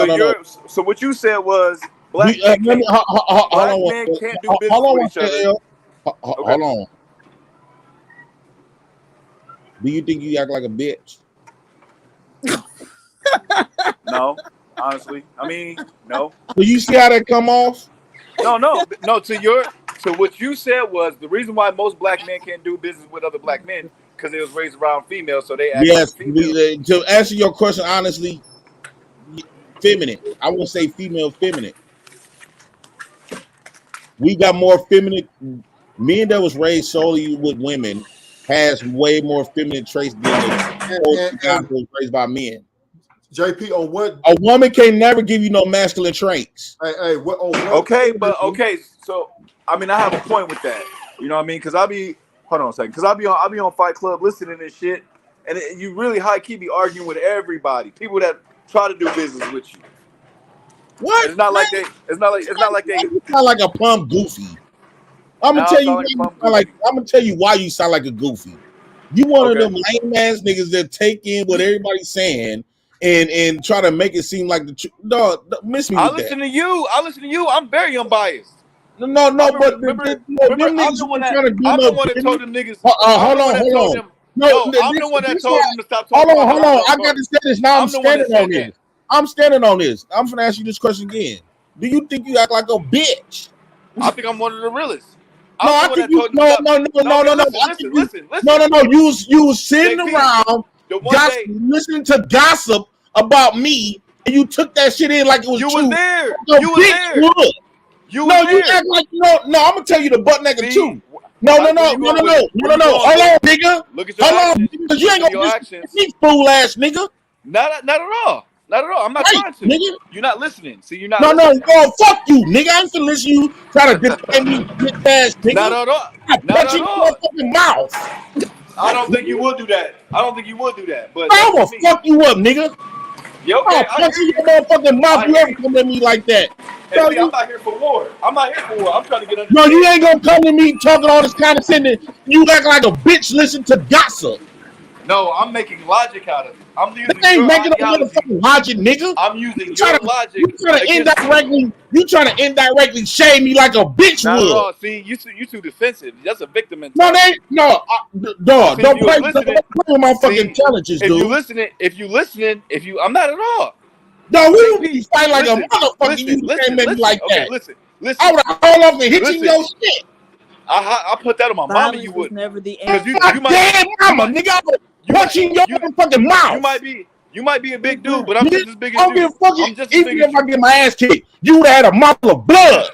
you ask me- So what you said was black let men me- can't, hold black on, men can't do hold business on, with each other. L. Okay. Hold on. Do you think you act like a bitch? No, honestly, I mean, no. Do you see how that come off? No. To what you said was the reason why most black men can't do business with other black men because they was raised around females, so they act Yes. like females. To answer your question honestly, feminine. I won't say female, feminine. We got more feminine. Men that was raised solely with women has way more feminine traits than the guy that was raised by men. JP, on what? A woman can never give you no masculine traits. Hey, what? On what? Okay. So I mean, I have a point with that. You know what I mean? Because I'll be on Fight Club listening and shit, and you really high key be arguing with everybody, people that try to do business with you. What? It's not like they. You sound like a plumb goofy. I'm gonna tell you. I'm gonna tell you why you sound like a goofy. You one of them lame ass niggas that take in what everybody's saying and try to make it seem like the truth. No, miss me. I listen to you. I'm very unbiased. No, Remember, I'm the one that told them niggas. Hold on. No, I'm the one that told them to stop talking. Hold on. I got to say this. Now I'm standing on this. I'm gonna ask you this question again. Do you think you act like a bitch? I think I'm one of the realest. No. Listen. You was sitting around listening to gossip about me, and you took that shit in like it was true. You was there. You was there. No, you act like no. I'm gonna tell you the butt naked too. No. Where you going with it? Where you going Hold with on, it? nigga. Look at your Hold on, actions. because you Look ain't at your gonna actions. listen, fool ass nigga. Not at all. Not at all. I'm not Right, trying to. nigga. You're not listening. See, you're not No, listening. fuck you, nigga. I ain't finna listen to you try to defend me, bitch ass nigga. Not at all. I Not punch at you in all. your fucking mouth. I don't think you would do that. I don't think you would do that. But I that's will just me. fuck you up, nigga. Yeah, I'll okay, I punch hear you you. in your motherfucking mouth. I You hear ever you. come at me like that? And No, see, I'm not here for war. I'm not here for war. I'm trying to get no, you understanding. ain't gonna come to me talking all this kind of shit. You act like a bitch. Listen to gossip. No, I'm making logic out of it. I'm That using ain't your making no ideology. motherfucking logic, nigga. I'm using You try your to logic against you. you trying to indirectly shame me like a bitch Not at would. all. See, you too defensive. That's a victim No, mentality. dog. See, Don't if you play was listening, with my fucking see, intelligence, if dude. you listening, I'm not at all. No, we don't JP, fight like listen, a motherfucker. You came at me like Okay, that. listen. I would have hauled off and hit you in Listen. your shit. I put that on my mama. Violence You is would, never the because answer. My damn mama, nigga. I would punch you in your motherfucking mouth. You might be a big dude, but I'm Nigga, just as big I as don't give you. a fuck. I'm just as Even big if as I you. get my ass kicked, you would have had a mouthful of blood.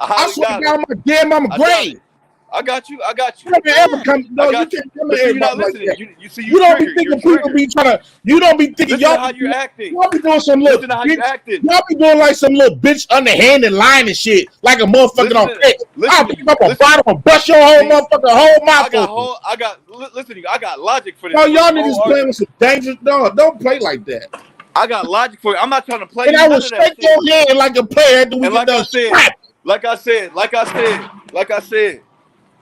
I I highly swear doubt to God, it. my damn mama I doubt grave. it. I got you. You don't ever come. No, I you got you. can't come But to see, you're not everybody like listening. that. You see, You don't be triggered. thinking You're people triggered. be trying to. You don't be thinking Listen y'all. to how you're acting. Y'all be doing some little Listen to how you're bitch. acting. Y'all be doing like some little bitch underhanded lying and shit, like a motherfucker on text. I'll pick up a bottle and bust your whole motherfucking whole mouth open. Listen to you. I got logic for this. No, y'all whole niggas playing argument. with some dangerous dog. Don't play like that. I got logic for it. I'm not trying to play And you. I None will of that shake shit. your hand like a player after we And get done scrapping. like I said,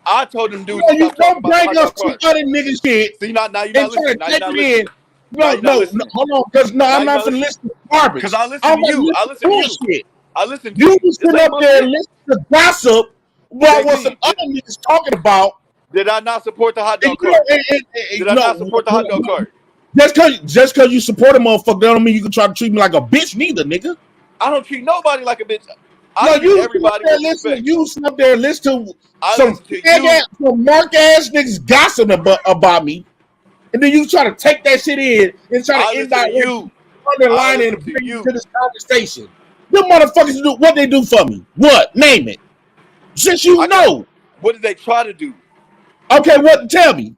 I told them dudes No, to you stop talking don't about the hot bring up dog some cart. other nigga shit See, now you're and not try listening. to Now you're take not it listening. in. Now you're not No, listening. hold on, because Now I'm you're not not finna listening. listen to garbage. Because I listen I'm to you. gonna I listen listen to to you. bullshit. I listen to You you. was This sitting ain't up there bullshit. listening to gossip about what some JP, other niggas talking about. did I not support the hot And dog you cart? know, Did I not support the hot dog cart? just cause you support a motherfucker, don't mean you can try to treat me like a bitch neither, nigga. I don't treat nobody like a bitch. No, I treat you everybody there with listen. respect. You sit up there and listen to I some listen to you. some mark ass niggas gossiping about me, and then you try to take that shit in and try I to listen to indirectly you. underline I it listen and to bring you you. to this conversation. Them motherfuckers do what they do for me. What? Name it. Since you know. What did they try to do? Okay, what? Tell me.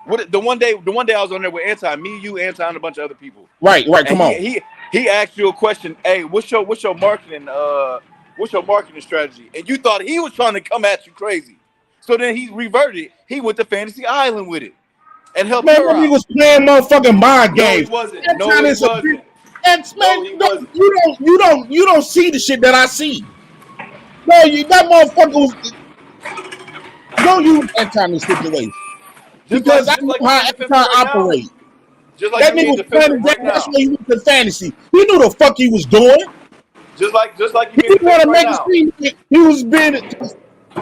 The one day I was on there with Anton, me, you, Anton, and a bunch of other people. Right. And Come on. he asked you a question. Hey, what's your marketing strategy? And you thought he was trying to come at you crazy. So then he reverted. He went to Fantasy Island with it and helped Man, her that out. nigga was playing motherfucking mind games. No, he wasn't. That No, time he it's a wasn't. bitch. No, Man, he wasn't. you don't see the shit that I see. No, that motherfucker was. Don't use that time in situation because I Just know like you how being defensive Anton right now. operates. Just like That you nigga being was playing defensive that. right now. That's why he went to fantasy. He knew the fuck he was doing. Just like you He being didn't want defensive to right make it now. seem like he was being.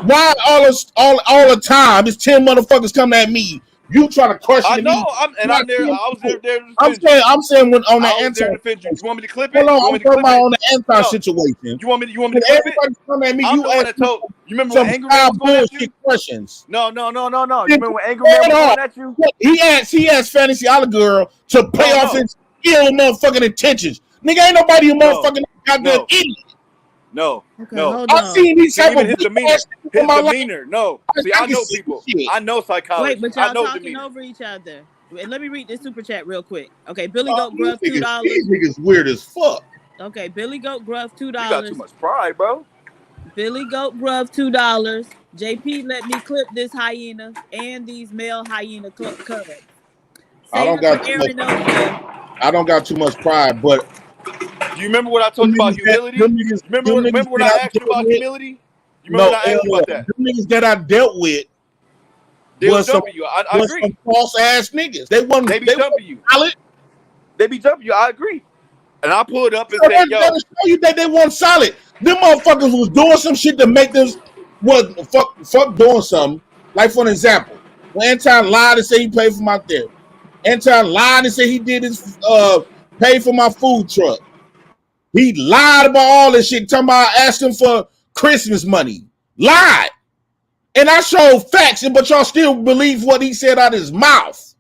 Why all the time? It's 10 motherfuckers coming at me. You trying to question I know. me? I'm there. I was there to I'm defend you. saying when on the I was there to Anton. defend you. You want me to clip it? Hold on, You want I'm me to talking clip about it? on the Anton No. situation. You want me to When clip it? everybody's coming at me, I'm you the one ask that told. You remember some when Angry Man was going at you? bullshit questions. No. You remember when Angry Man was going at you? He asked Fantasy Island Girl to pay off his ill motherfucking intentions. Nigga, ain't nobody a motherfucking goddamn idiot. No. Okay, No. hold I've on. seen these type Even of his demeanor. ass niggas in my life. No. See, I know people. Shit. I know psychology. Wait, but I y'all know talking demeanor. over each other. And let me read this super chat real quick. Okay, Billy Goat Gruff These $2. niggas weird as fuck. Okay, Billy Goat Gruff $2. You got too much pride, bro. Billy Goat Gruff $2. JP, let me clip this hyena and these male hyena cubs. I don't got too much. I don't got too much pride, but Do you remember what I told you about humility? Remember when I asked you about humility? You remember when I asked you about that? The niggas that I dealt with was jumping you. I agree. Some false ass niggas. They be jumping you. Solid. They be jumping you. I agree. And I pulled up and So said, "Yo, show you that they weren't solid. Them motherfuckers was doing some shit to make them fuck doing something. Like for an example, when Anton lied and said he paid for my therapy. Anton lied and said he did his pay for my food truck. He lied about all this shit, talking about asking for Christmas money. Lied. And I showed facts, but y'all still believe what he said out of his mouth.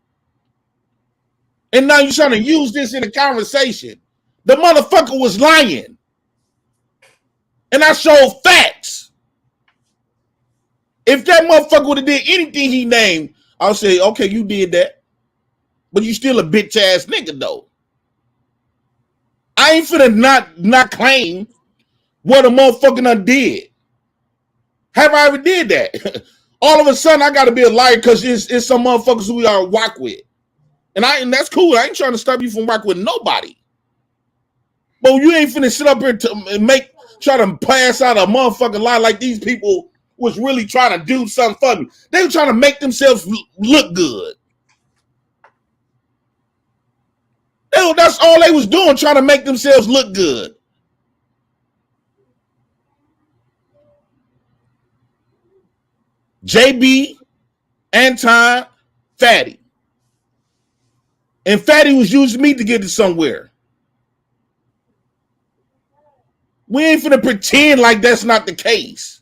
And now you're trying to use this in a conversation. The motherfucker was lying. And I showed facts. If that motherfucker would have did anything he named, I'll say, okay, you did that. But you still a bitch ass nigga though. I ain't finna not claim what a motherfucker done did. Have I ever did that? All of a sudden I gotta be a liar because it's some motherfuckers who we are rock with. And that's cool. I ain't trying to stop you from rocking with nobody. But you ain't finna sit up here to try to pass out a motherfucking lie like these people was really trying to do something for me. They were trying to make themselves look good. That's all they was doing, trying to make themselves look good. JB, Anton, Fatty. And Fatty was using me to get it somewhere. We ain't finna pretend like that's not the case.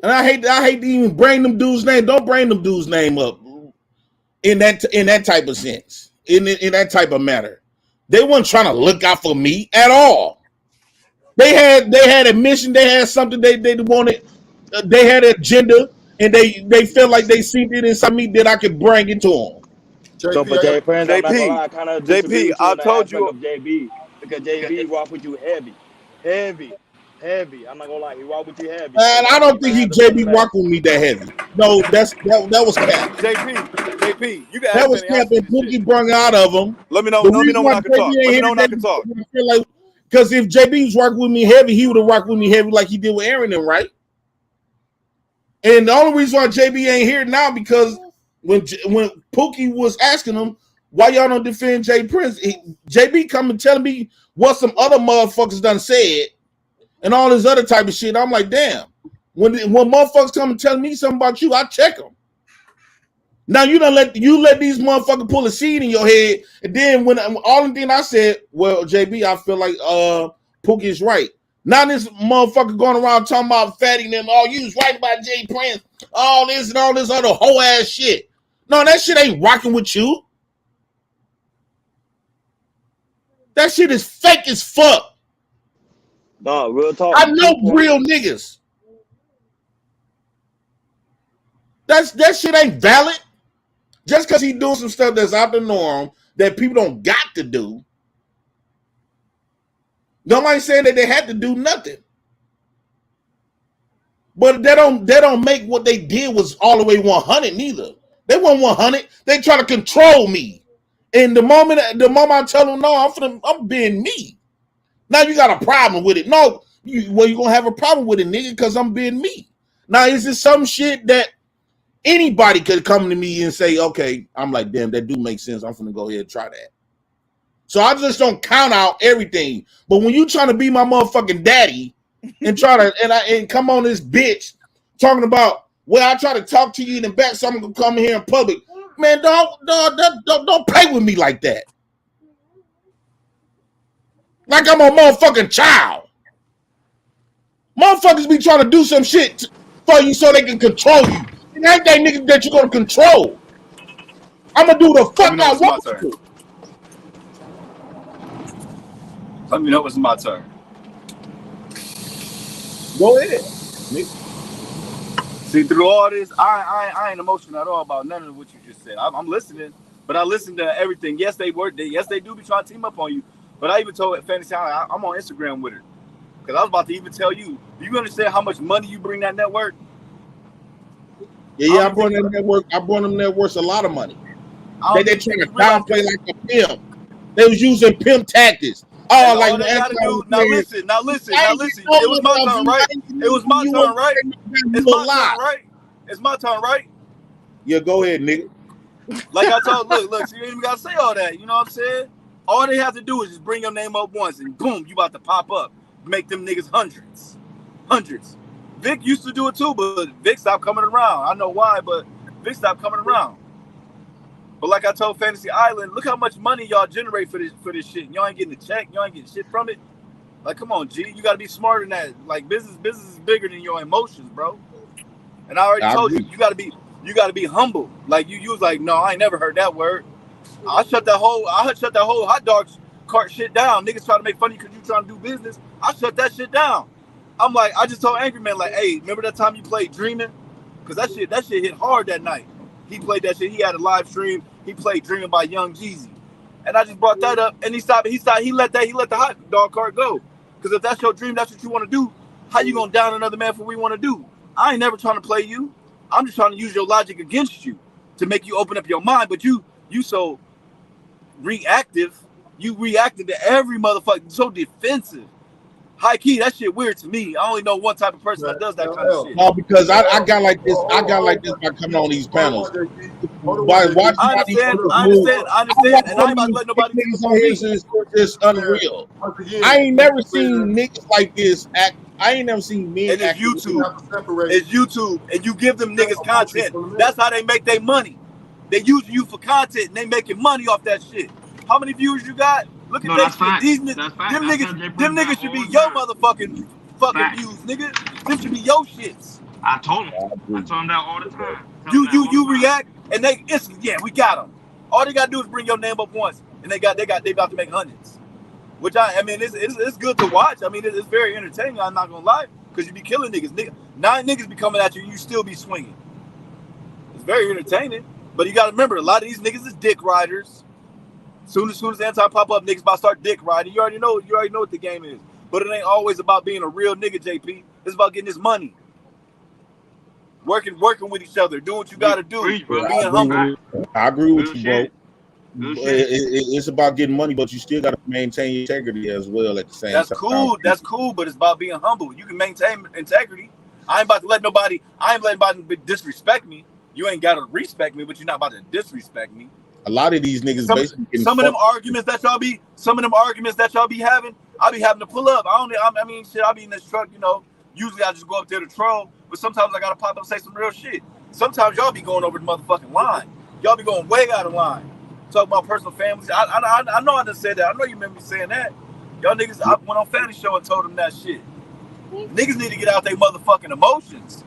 And I hate to even bring them dudes' name. Don't bring them dudes' name up in that type of sense, in that type of matter. They weren't trying to look out for me at all. They had a mission. They had something they wanted. They had an agenda, and they felt like they seen it inside me that I could bring it to them. So for Jay Prince, I'm not gonna lie, I kind of disagree with you I on the told aspect you of JB because JB walk with you heavy. I'm not gonna lie, he walk with you heavy. And I don't think he JB walk with me that heavy. No, that was cap. JP, you got That was cap and Pookie brung out of him. Let me know when I can talk. Let me know when I can talk. Because if JB was rocking with me heavy, he would have rocked with me heavy like he did with Aaron and right. And the only reason why JB ain't here now because when Pookie was asking him why y'all don't defend Jay Prince, JB come and telling me what some other motherfuckers done said and all this other type of shit. I'm like, damn. When motherfuckers come and tell me something about you, I check them. Now you don't let these motherfuckers pull a seed in your head, and then when all the thing I said, well, JB, I feel like Pookie is right. Now this motherfucker going around talking about Fatty and them, oh, you was right about Jay Prince, all this and all this other whole ass shit. No, that shit ain't rocking with you. That shit is fake as fuck. No, real talk. I know real niggas. That shit ain't valid. Just because he doing some stuff that's out the norm that people don't got to do. Nobody saying that they had to do nothing. But they don't make what they did was all the way 100 neither. They weren't 100. They try to control me. And the moment I tell them no, I'm being me. Now you got a problem with it. No, you're gonna have a problem with it, nigga, because I'm being me. Now is this some shit that anybody could come to me and say, okay, I'm like, damn, that do make sense. I'm gonna go ahead and try that. So I just don't count out everything. But when you trying to be my motherfucking daddy and try to and come on this bitch talking about, well, I try to talk to you in the back, so I'm gonna come here in public. Man, don't play with me like that. Like I'm a motherfucking child. Motherfuckers be trying to do some shit for you so they can control you. It ain't that nigga that you're gonna control. I'm gonna do the fuck I want to. Let me know it's my turn. Go ahead. See, through all this, I ain't emotional at all about none of what you just said. I'm listening, but I listen to everything. Yes, they do be trying to team up on you. But I even told Fantasy Island, I'm on Instagram with her. Because I was about to even tell you, do you understand how much money you bring that network? Yeah, I brought them networks a lot of money. They trying to downplay like a pimp. They was using pimp tactics. Oh, like now listen. It was my turn, right? It was my turn, right? It's my turn, right? It's my turn, right? Yeah, go ahead, nigga. Like I told, look, so you ain't even gotta say all that. You know what I'm saying? All they have to do is just bring your name up once, and boom, you about to pop up. Make them niggas hundreds. Vic used to do it too, but Vic stopped coming around. I know why, but Vic stopped coming around. But like I told Fantasy Island, look how much money y'all generate for this shit. Y'all ain't getting a check. Y'all ain't getting shit from it. Like, come on, G. You got to be smarter than that. Like, business is bigger than your emotions, bro. And I already told you, you got to be humble. Like, you was like, no, I ain't never heard that word. I shut that whole hot dog cart shit down. Niggas trying to make fun of you because you trying to do business. I shut that shit down. I'm like, I just told Angry Man, like, hey, remember that time you played Dreaming? Because that shit hit hard that night. He played that shit. He had a live stream. He played Dreaming by Young Jeezy. And I just brought that up, and he let the hot dog card go. Because if that's your dream, that's what you want to do, how you gonna down another man for what we want to do? I ain't never trying to play you. I'm just trying to use your logic against you to make you open up your mind. But you so reactive. You reacted to every motherfucker, so defensive. High key, that shit weird to me. I only know one type of person that does that kind of shit. No, because I got like this. I got like this by coming on these panels. I understand, and I ain't about to let nobody niggas on here is just unreal. I ain't never seen niggas like this act. I ain't never seen men. And it's YouTube. It's YouTube, and you give them niggas content. That's how they make their money. They use you for content, and they making money off that shit. How many viewers you got? Look at that shit. Them niggas should be your motherfucking views, nigga. Them should be your shits. I told him that all the time. You react, and they instantly, yeah, we got them. All they gotta do is bring your name up once, and they about to make hundreds. Which I mean, it's good to watch. I mean, it's very entertaining. I'm not gonna lie, because you be killing niggas. 9 niggas be coming at you, and you still be swinging. It's very entertaining, but you gotta remember, a lot of these niggas is dick riders. Soon as anti pop up, niggas about to start dick riding. You already know what the game is. But it ain't always about being a real nigga, JP. It's about getting this money. Working with each other, doing what you gotta do, being humble. I agree with you, bro. It's about getting money, but you still gotta maintain integrity as well at the same time. That's cool, but it's about being humble. You can maintain integrity. I ain't letting nobody disrespect me. You ain't gotta respect me, but you're not about to disrespect me. A lot of these niggas basically some of them arguments that y'all be having, I be having to pull up. I be in this truck, you know. Usually I just go up there to troll, but sometimes I gotta pop up and say some real shit. Sometimes y'all be going over the motherfucking line. Y'all be going way out of line. Talk about personal families. I know I just said that. I know you remember me saying that. Y'all niggas, I went on Fatty Show and told them that shit. Niggas need to get out their motherfucking emotions.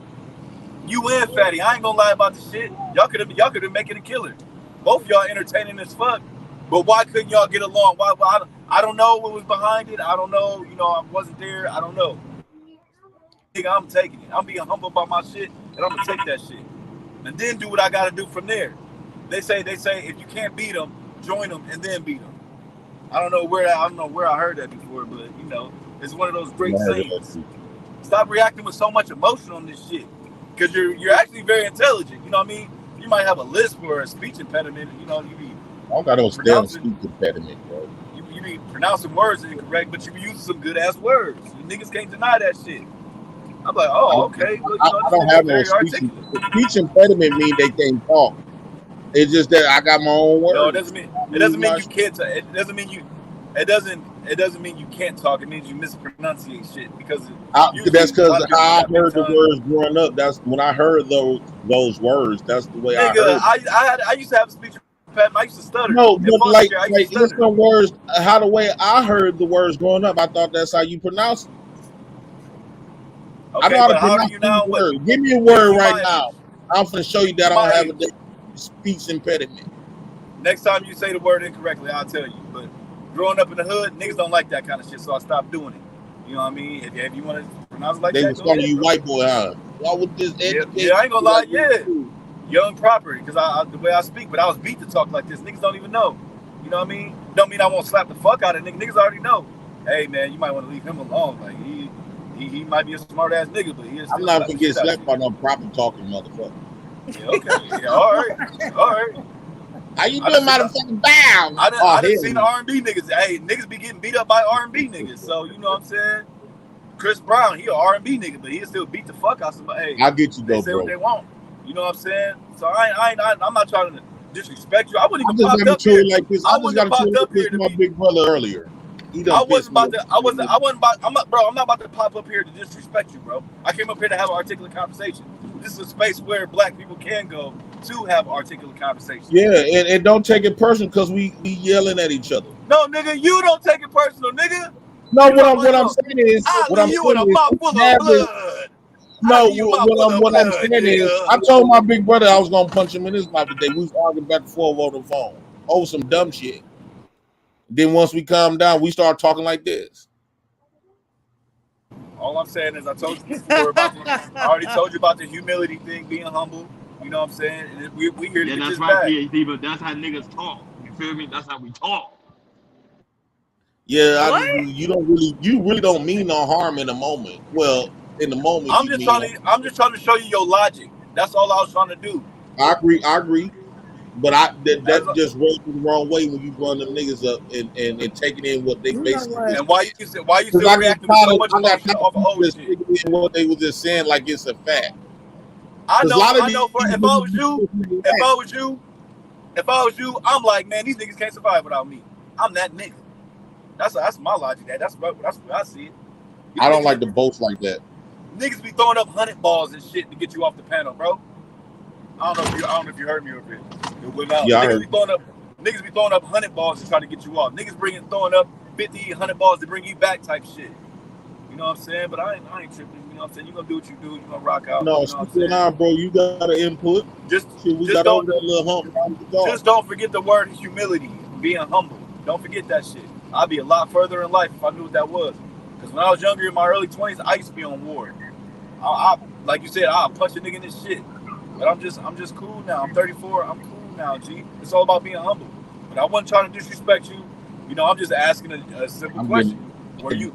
You and Fatty, I ain't gonna lie about the shit. Y'all could have make it a killer. Both of y'all entertaining as fuck, but why couldn't y'all get along? Why I don't know what was behind it. I don't know. You know, I wasn't there. I don't know. I'm taking it. I'm being humble about my shit, and I'm gonna take that shit, and then do what I gotta do from there. They say if you can't beat them, join them and then beat them. I don't know where I heard that before, but you know, it's one of those great sayings. Stop reacting with so much emotion on this shit, because you're actually very intelligent. You know what I mean? You might have a lisp or a speech impediment. You know, you be. I don't got no damn speech impediment, bro. You be pronouncing words incorrect, but you be using some good ass words. You niggas can't deny that shit. I'm like, oh, okay. Well, I don't have no speech impediment. Mean they can't talk. It's just that I got my own words. No, it doesn't mean you can't. It doesn't mean you can't talk. It means you mispronunciate shit because that's because I heard the words growing up. That's when I heard those words. That's the way I heard. I used to have a speech impediment. I used to stutter. No, but like some words. How the way I heard the words growing up, I thought that's how you pronounce it. Okay, I know how to how pronounce do you now? word. Give me a word right now. I'm going to show you that I don't have a speech impediment. Next time you say the word incorrectly, I'll tell you. But growing up in the hood, niggas don't like that kind of shit, so I stopped doing it. You know what I mean? If you want to pronounce it like they that, was calling you white boy, huh? Why would this yeah, I ain't gonna lie, young proper, because the way I speak, but I was beat to talk like this. Niggas don't even know. You know what I mean? Don't mean I won't slap the fuck out of niggas. Niggas already know. Hey man, you might want to leave him alone. Like he might be a smart ass nigga, but he is. I'm not gonna get slapped by no proper talking motherfucker. Yeah, okay. Yeah, all right. How you doing, motherfucking bow? I done seen the R&B niggas. Hey, niggas be getting beat up by R&B niggas. So you know what I'm saying? Chris Brown, he an R&B nigga, but he still beat the fuck out somebody. Hey, I'll get you though, they say bro. what they want. You know what I'm saying? So I'm not trying to disrespect you. I wouldn't even pop up here. Like this. I just got to chill up here to my big brother earlier. I'm not about to pop up here to disrespect you, bro. I came up here to have an articulate conversation. This is a space where black people can go to have articulate conversations. Yeah, and don't take it personal because we yelling at each other. No, nigga, you don't take it personal, nigga. No, what I'm saying is, what I'm saying is, I told my big brother I was gonna punch him in his mouth today. We was arguing back and forth over the phone over some dumb shit. Then once we calm down, we start talking like this. All I'm saying is I told you before about I already told you about the humility thing, being humble. You know what I'm saying? And we here to Yeah, get that's this right, back. PhD, but that's how niggas talk. You feel me? That's how we talk. Yeah, What? you really don't mean no harm in the moment. Well, in the moment I'm you just mean. trying to show you your logic. That's all I was trying to do. I agree. But As that just runs the wrong way when you run them niggas up and taking in what they You know basically what? just. and why you Because still reacting with so much I got emotion tired of off of people old just shit? taking in what they was just saying like it's a fact. I Because a lot of these know. For if I was you, I'm like, man, these niggas can't survive without me. I'm that nigga. That's my logic. That's what I see it. These I don't niggas, like to boast like that. niggas be throwing up 100 balls and shit to get you off the panel, bro. I don't know if you heard me or if it went out. Yeah, I Niggas heard. be throwing up 100 balls to try to get you off. Niggas throwing up 50, 100 balls to bring you back type shit. You know what I'm saying? But I ain't tripping. You know what I'm saying? You gonna do what you do. You gonna rock out. No, You know what I'm still saying? now, bro. You got to input. Just We got over that little hump. just don't forget the word humility, being humble. Don't forget that shit. I'd be a lot further in life if I knew what that was. Because when I was younger in my early 20s, I used to be on war. I like you said, I'll punch a nigga in this shit. But I'm just cool now. I'm 34. I'm cool now, G. It's all about being humble. But I wasn't trying to disrespect you. You know, I'm just asking a simple question. Were you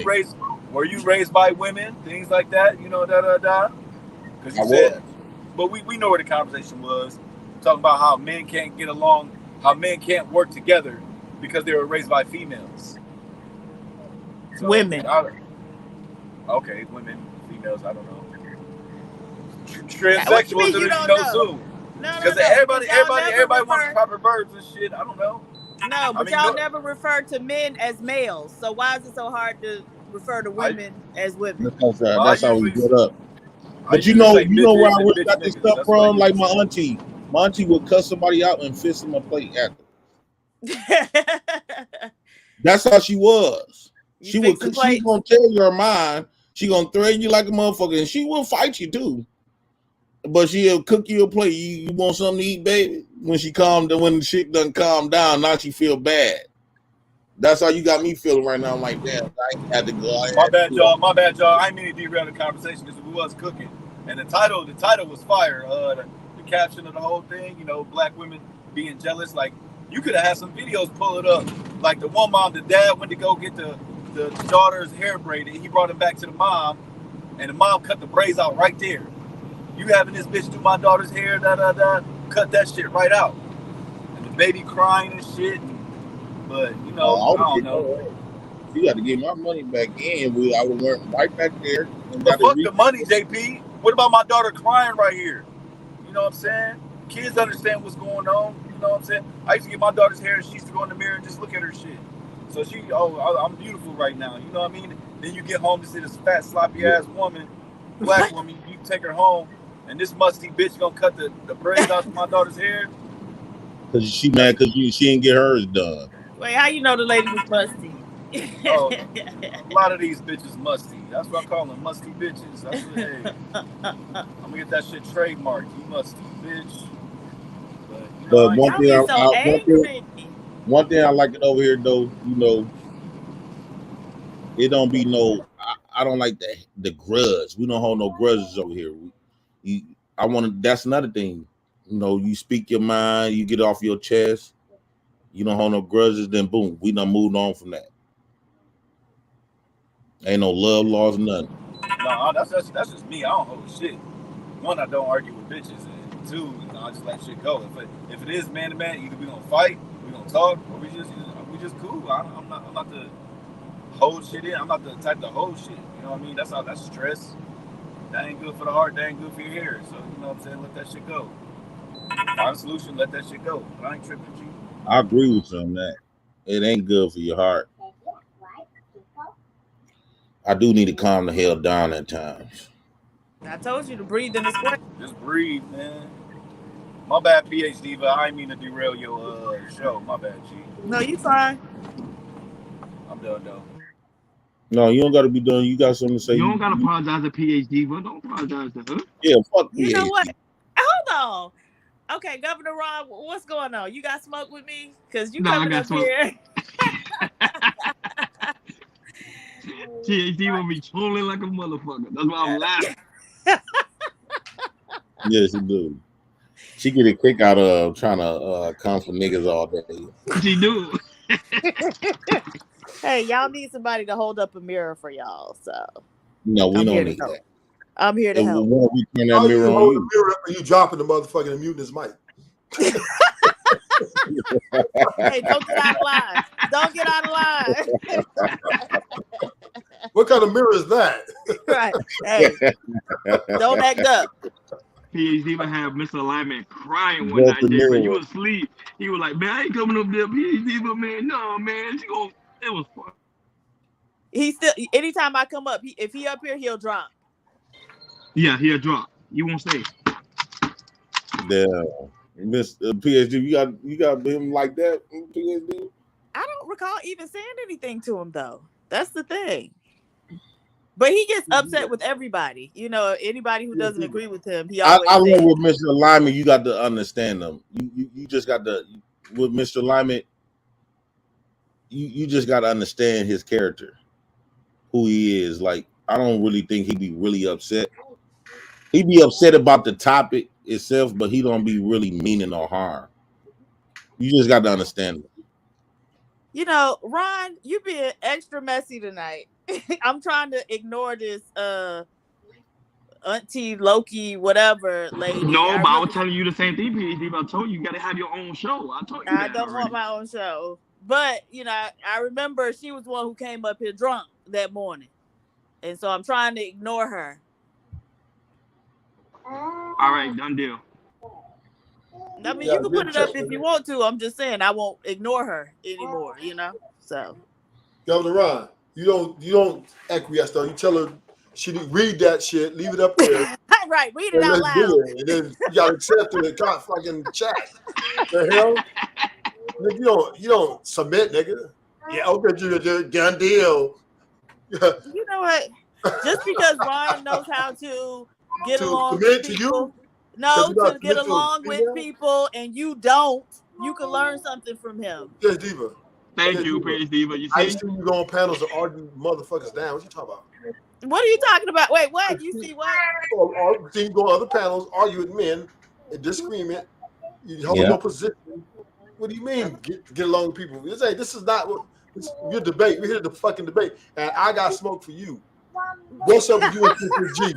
raised by women, things like that? You know, Because you said, but we know where the conversation was. Talking about how men can't get along, how men can't work together because they were raised by females. So, Women. Okay, women, females, I don't know. Transsexuals, you don't know know? soon. No. Because everybody wants proper verbs and shit. I don't know. No, but y'all never refer to men as males. So why is it so hard to refer to women as women? That's how we get up. But you usually know say where I bitches really and got bitch this niggas. stuff That's what I from? Like usually my auntie. My auntie would cuss somebody out and fist him a plate after. That's how she was. She's gonna tell you her mind. She gonna threaten you like a motherfucker, and she will fight you too. But she'll cook you a plate. You want something to eat, baby? When the shit done calm down, now she feel bad. That's how you got me feeling right now. I'm like, damn, I ain't had to go. My bad, y'all. I didn't mean to derail the conversation because we was cooking. And the title was fire. The caption of the whole thing, you know, black women being jealous. Like, you could have had some videos pull it up. Like the one mom, the dad went to go get the daughter's hair braided. He brought him back to the mom, and the mom cut the braids out right there. You having this bitch do my daughter's hair, cut that shit right out. And the baby crying and shit. But, you know, I don't know. You got to get my money back in. I would went right back there. But fuck the money, JP. What about my daughter crying right here? You know what I'm saying? Kids understand what's going on. You know what I'm saying? I used to get my daughter's hair and she used to go in the mirror and just look at her shit. So I'm beautiful right now. You know what I mean? Then you get home to see this fat, sloppy ass woman, black woman. You take her home and this musty bitch gonna cut the braids out of my daughter's hair. Because she mad because she didn't get hers done. Wait, how you know the lady was musty? Oh, a lot of these bitches musty. That's what I call them, musty bitches. That's what, hey, I'm gonna get that shit trademarked. You musty bitch. But one thing I like it over here though, you know, it don't be no. I don't like the grudge. We don't hold no grudges over here. That's another thing. You know, you speak your mind, you get off your chest. You don't hold no grudges, then boom, we done moved on from that. Ain't no love laws, nothing. No, that's just me. I don't hold shit. One, I don't argue with bitches, and two, I just let shit go. If it is man to man, either we gonna fight, we gonna talk, or we just cool. I'm not the hold shit in. I'm not the type to hold shit. You know what I mean? That's stress. That ain't good for the heart. That ain't good for your hair. So you know what I'm saying? Let that shit go. Find a solution. Let that shit go. But I ain't tripping with you. I agree with you on that. It ain't good for your heart. I do need to calm the hell down at times. I told you to breathe in the square. Just breathe, man. My bad, PhD, but I ain't mean to derail your show. My bad, G. No, you fine. I'm done, though. No, you don't got to be done. You got something to say. You don't got to apologize to PhD, but don't apologize to her. Yeah, fuck PhD. You know what? Hold on. Okay, Governor Ron, what's going on? You got smoke with me? Because you coming up here. PhD will be trolling like a motherfucker. That's why I'm laughing. Yes, she do. She get a kick out of trying to come for niggas all day. She do. Hey, y'all need somebody to hold up a mirror for y'all. So No, we I'm here don't to need help. that. I'm here to And help. when we turn How that you mirror on hold the you. mirror up and you dropping the motherfucking and muting his mic? Hey, don't get out of line. Don't get out of line. What kind of mirror is that? Right. Hey, don't act up. PhD would have Mr. Lyman crying one Broke night, the Jay, but you mirror. was asleep. He was like, man, I ain't coming up there, PhD, but man, no, man. She go, it was fun. He still, anytime I come up, if he up here, he'll drop. Yeah, he'll drop. You won't stay. Damn. Miss PhD, you got him like that, PhD? I don't recall even saying anything to him though. That's the thing. But he gets upset with everybody. You know, anybody who doesn't agree with him, he always I love says. with Mr. Lyman, you got to understand them. You just got to, with Mr. Lyman, you just got to understand his character, who he is. Like, I don't really think he'd be really upset. He'd be upset about the topic itself, but he don't be really meaning no harm. You just got to understand it. You know, Ron, you being extra messy tonight. I'm trying to ignore this Auntie Loki, whatever lady. No, but I was telling you the same thing, PhD, but I told you, you got to have your own show. I told you I that don't already. want my own show. But, you know, I remember she was the one who came up here drunk that morning. And so I'm trying to ignore her. All right, done deal. I mean, you can put it up if you want to. I'm just saying I won't ignore her anymore, you know? So. Governor Ron, you don't acquiesce though. You tell her she didn't read that shit, leave it up there. Right, read it out Let's do loud. it. And then you gotta accept it and can't fucking chat. The hell? Nigga, you don't submit, nigga. Yeah, okay, you done deal. You know what? Just because Ron knows how to get along with people, to get along with people, and you don't, you can learn something from him. Yes, Diva. Thank you, PhD Diva. You see? I seen you go on panels and argue motherfuckers down. What you talking about? What are you talking about? Wait, what? You see what? Or you go on other panels, argue with men, and disagreement. You hold no position. What do you mean get along with people? This is not what your debate. We're here to fucking debate, and I got smoke for you. What's up with you and G?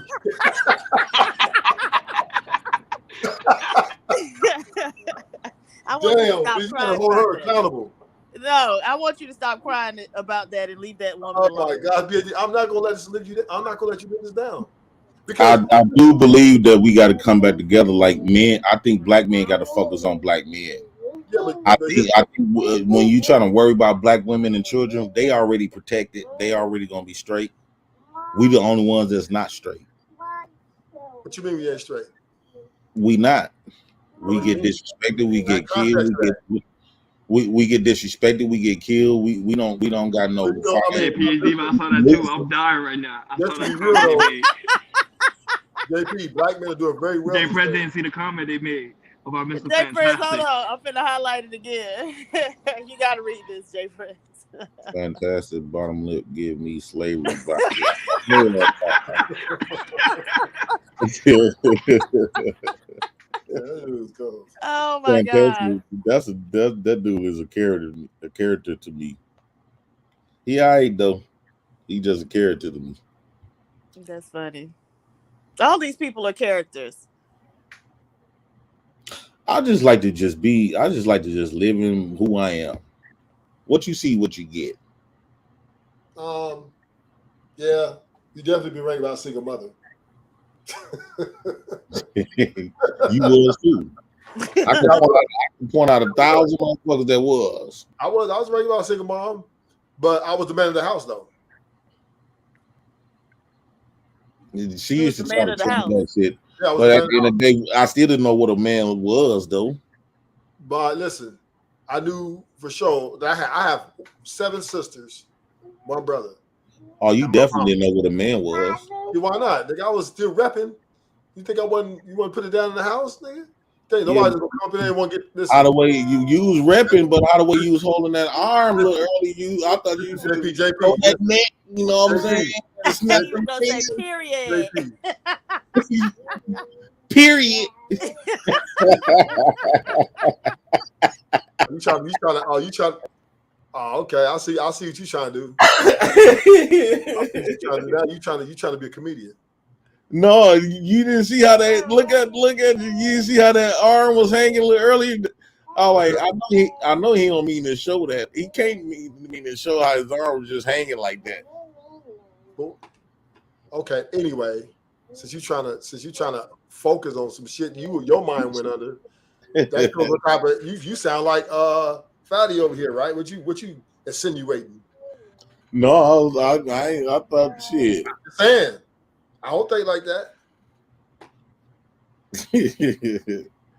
I want you to stop you crying gotta hold her accountable. No, I want you to stop crying about that and leave that woman alone. Oh my God, I'm not gonna let you. I'm not gonna let you live this down. Because I do believe that we got to come back together like men. I think black men got to focus on black men. Yeah, I think when you trying to worry about black women and children, they already protected. They already gonna be straight. We the only ones that's not straight. What you mean we ain't straight? We not. We get disrespected. We get killed. We get disrespected. We get killed. We don't got no. Hey, PhD, I saw that too. I'm dying right now. I saw that comment they made. JP, black men are doing very well. Jay Press didn't see the comment they made about Mr. Jay Press, Fantastic. hold on. I'm finna highlight it again. You gotta read this, Jay Press. Fantastic bottom lip give me slavery. Oh my God. That dude is a character to me. He alright though. He just a character to me. That's funny. All these people are characters. I just like to just live in who I am. What you see, what you get. Yeah, you definitely be right about single mother. You was too. I can point out 1,000 motherfuckers that was. I was right about single mom, but I was the man of the house though. She used to try to tell me that shit. Yeah, but at the end of the day, I still didn't know what a man was though. But listen, I knew for sure that I have 7 sisters, 1 brother. Oh, you definitely didn't know what a man was. Yeah, why not? Nigga, I was still repping. You think I wasn't? You want to put it down in the house, nigga? Nobody's gonna come up in there and want to get this. How the way you was repping, but how the way you was holding that arm a little early, I thought you was gonna throw that neck. You know what I'm saying? You was gonna say period. Period. You trying to. Oh, okay. I see what you trying to do. You trying to be a comedian. No, you didn't see how that look at you. You see how that arm was hanging a little earlier. Oh, like I know he don't mean to show that. He can't mean to show how his arm was just hanging like that. Okay. Anyway, since you trying to focus on some shit, your mind went under. That goes on top of you sound like Fatty over here, right? What you insinuating? No, I thought shit. I'm saying, I don't think like that.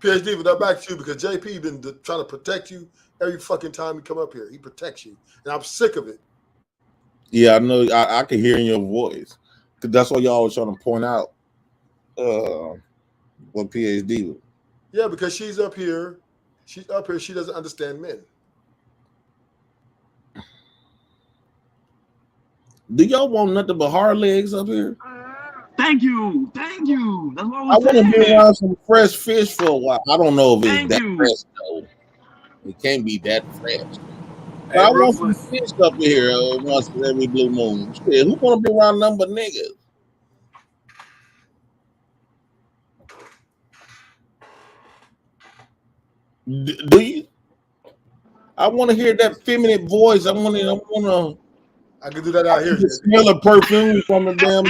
PhD, but back to you because JP been trying to protect you every fucking time you come up here. He protects you, and I'm sick of it. Yeah, I know. I can hear in your voice because that's why y'all was trying to point out what PhD was. Yeah, because she's up here. She doesn't understand men. Do y'all want nothing but hard legs up here? Thank you. That's what I I was want to be saying. around some fresh fish for a while. I don't know if it's Thank that you. fresh though. It can't be that fresh. But Hey, I want some Ruthless. fish up here once every blue moon. Shit, who want to be around nothing but niggas? Do you? I want to hear that feminine voice. I want to. I can do that out here. Smell of perfume from the damn.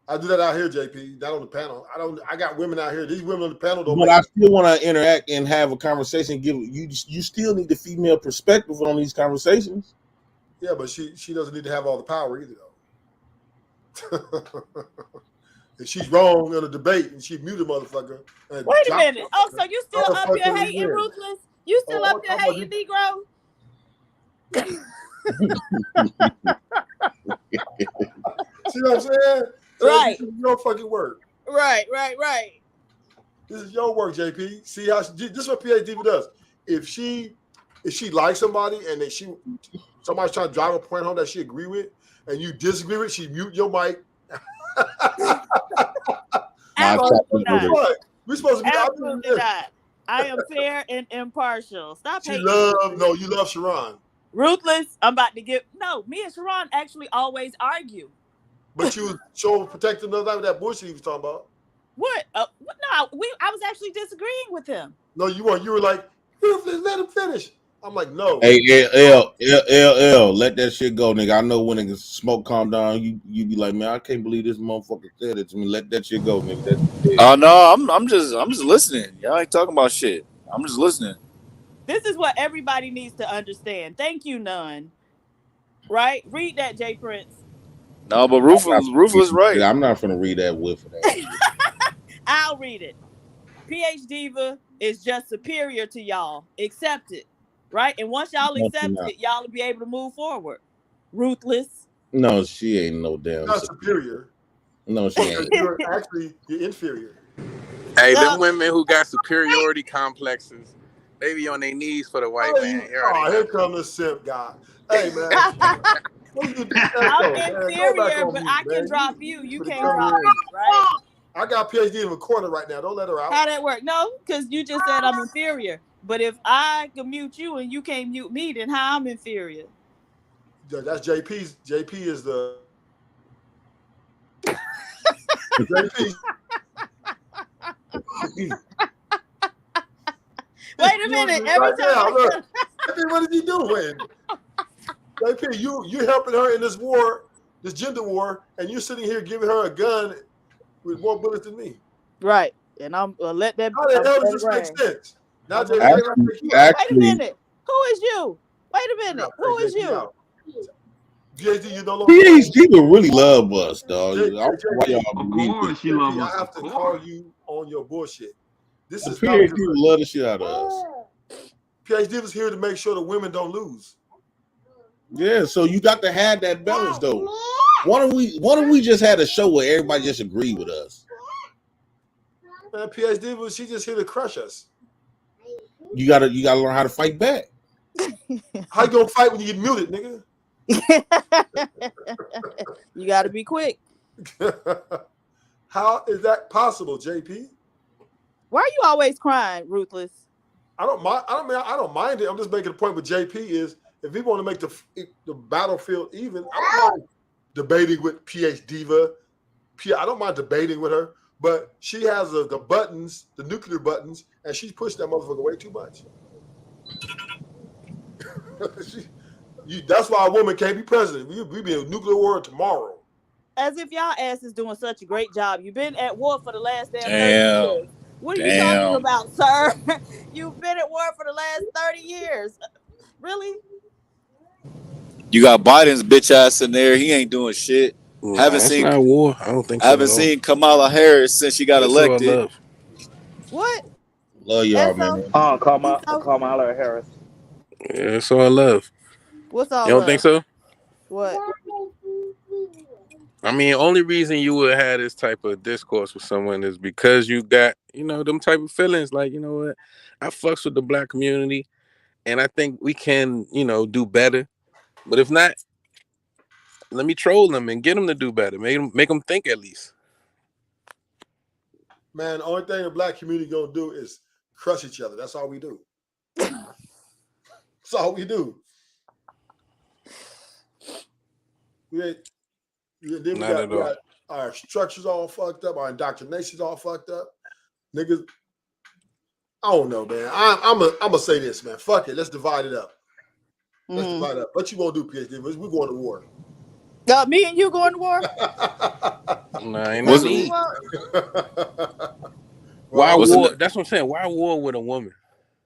I do that out here, JP. Not on the panel. I got women out here. These women on the panel don't. But I still want to interact and have a conversation. Give you still need the female perspective on these conversations. Yeah, but she doesn't need to have all the power either, though. If she's wrong in a debate and she mute a motherfucker. Wait a minute. Oh, so you still up here Motherfucker hating is. Ruthless? You still up here I'm about hating Negro? See what I'm saying? Right. This is your fucking work. Right. This is your work, JP. See how this is what PhD does. If she likes somebody and somebody's trying to drive a point home that she agree with and you disagree with, she mute your mic. Absolutely not. What? We're supposed to be Absolutely not. I am fair and impartial. Stop hating. You love Sharon. Ruthless. I'm about to me and Sharon actually always argue. But you was so protecting of that bullshit he was talking about. What? No, I was actually disagreeing with him. No, you weren't. You were like, Ruthless, let him finish. I'm like, no. Hey, L, let that shit go, nigga. I know when the smoke calm down, you be like, man, I can't believe this motherfucker said it to me. Let that shit go, nigga. Oh no, I'm just listening. Y'all ain't talking about shit. I'm just listening. This is what everybody needs to understand. Thank you, None. Right? Read that, J Prince. No, but Ruthless right. I'm not gonna read that with that. I'll read it. PH Diva is just superior to y'all. Accept it. Right? And once y'all accept it, y'all will be able to move forward. Ruthless. No, she ain't no damn not superior. No, she ain't. You're inferior. Hey, them women who got superiority complexes, they be on their knees for the white man. Here comes the simp guy. Hey, man. I'm inferior, but I can drop you. You can't drop me, right? I got PhD in the corner right now. Don't let her out. How that work? No, because you just said I'm inferior. But if I can mute you and you can't mute me, then how I'm inferior? That's JP's. JP is the. JP. Wait a minute. Every time. Look, what is he doing? JP, you helping her in this war, this gender war, and you're sitting here giving her a gun with more bullets than me. Right. And I'm let that. How the hell does this make sense? Now, Actually, wait a minute. Who is you? Wait a minute. Who is you? PhD, you no longer. PhD would really love us, dog. I don't know why y'all Of believe course, it. she love I us. have to call you on your bullshit. This is PhD would love the shit out of us. PhD was here to make sure the women don't lose. Yeah, so you got to have that balance, though. Why don't we just had a show where everybody just agree with us? Man, PhD, she just here to crush us. You gotta learn how to fight back. How you gonna fight when you get muted, nigga? You got to be quick. How is that possible, JP? Why are you always crying, Ruthless? I don't mind it. I'm just making a point with JP is if we want to make the battlefield even, I don't mind debating with PH Diva. I don't mind debating with her, but she has the buttons, the nuclear buttons, and she's pushed that motherfucker way too much. That's why a woman can't be president. We be in a nuclear war tomorrow. As if y'all ass is doing such a great job. You've been at war for the last damn 30 years. What are you talking about, sir? You've been at war for the last 30 years. Really? You got Biden's bitch ass in there. He ain't doing shit. Haven't seen not war. I don't think so. I haven't seen Kamala Harris since she got elected. What? Love y'all, man. Kamala Harris. Yeah, it's all love. What's all You don't love? think so? What? I mean, only reason you would have this type of discourse with someone is because you got, them type of feelings. Like, you know what? I fucks with the black community, and I think we can, do better. But if not, let me troll them and get them to do better. Make them think at least. Man, the only thing the black community gonna do is crush each other. That's all we do. That's all we do. We got our structures all fucked up, our indoctrination's all fucked up. Niggas, I don't know, man. I'm gonna say this, man. Fuck it. Let's divide it up. Let's divide it up. What you gonna do, PhD? We're going to war. Me and you going to war? Nah, ain't no need. Why war? That's what I'm saying. Why war with a woman?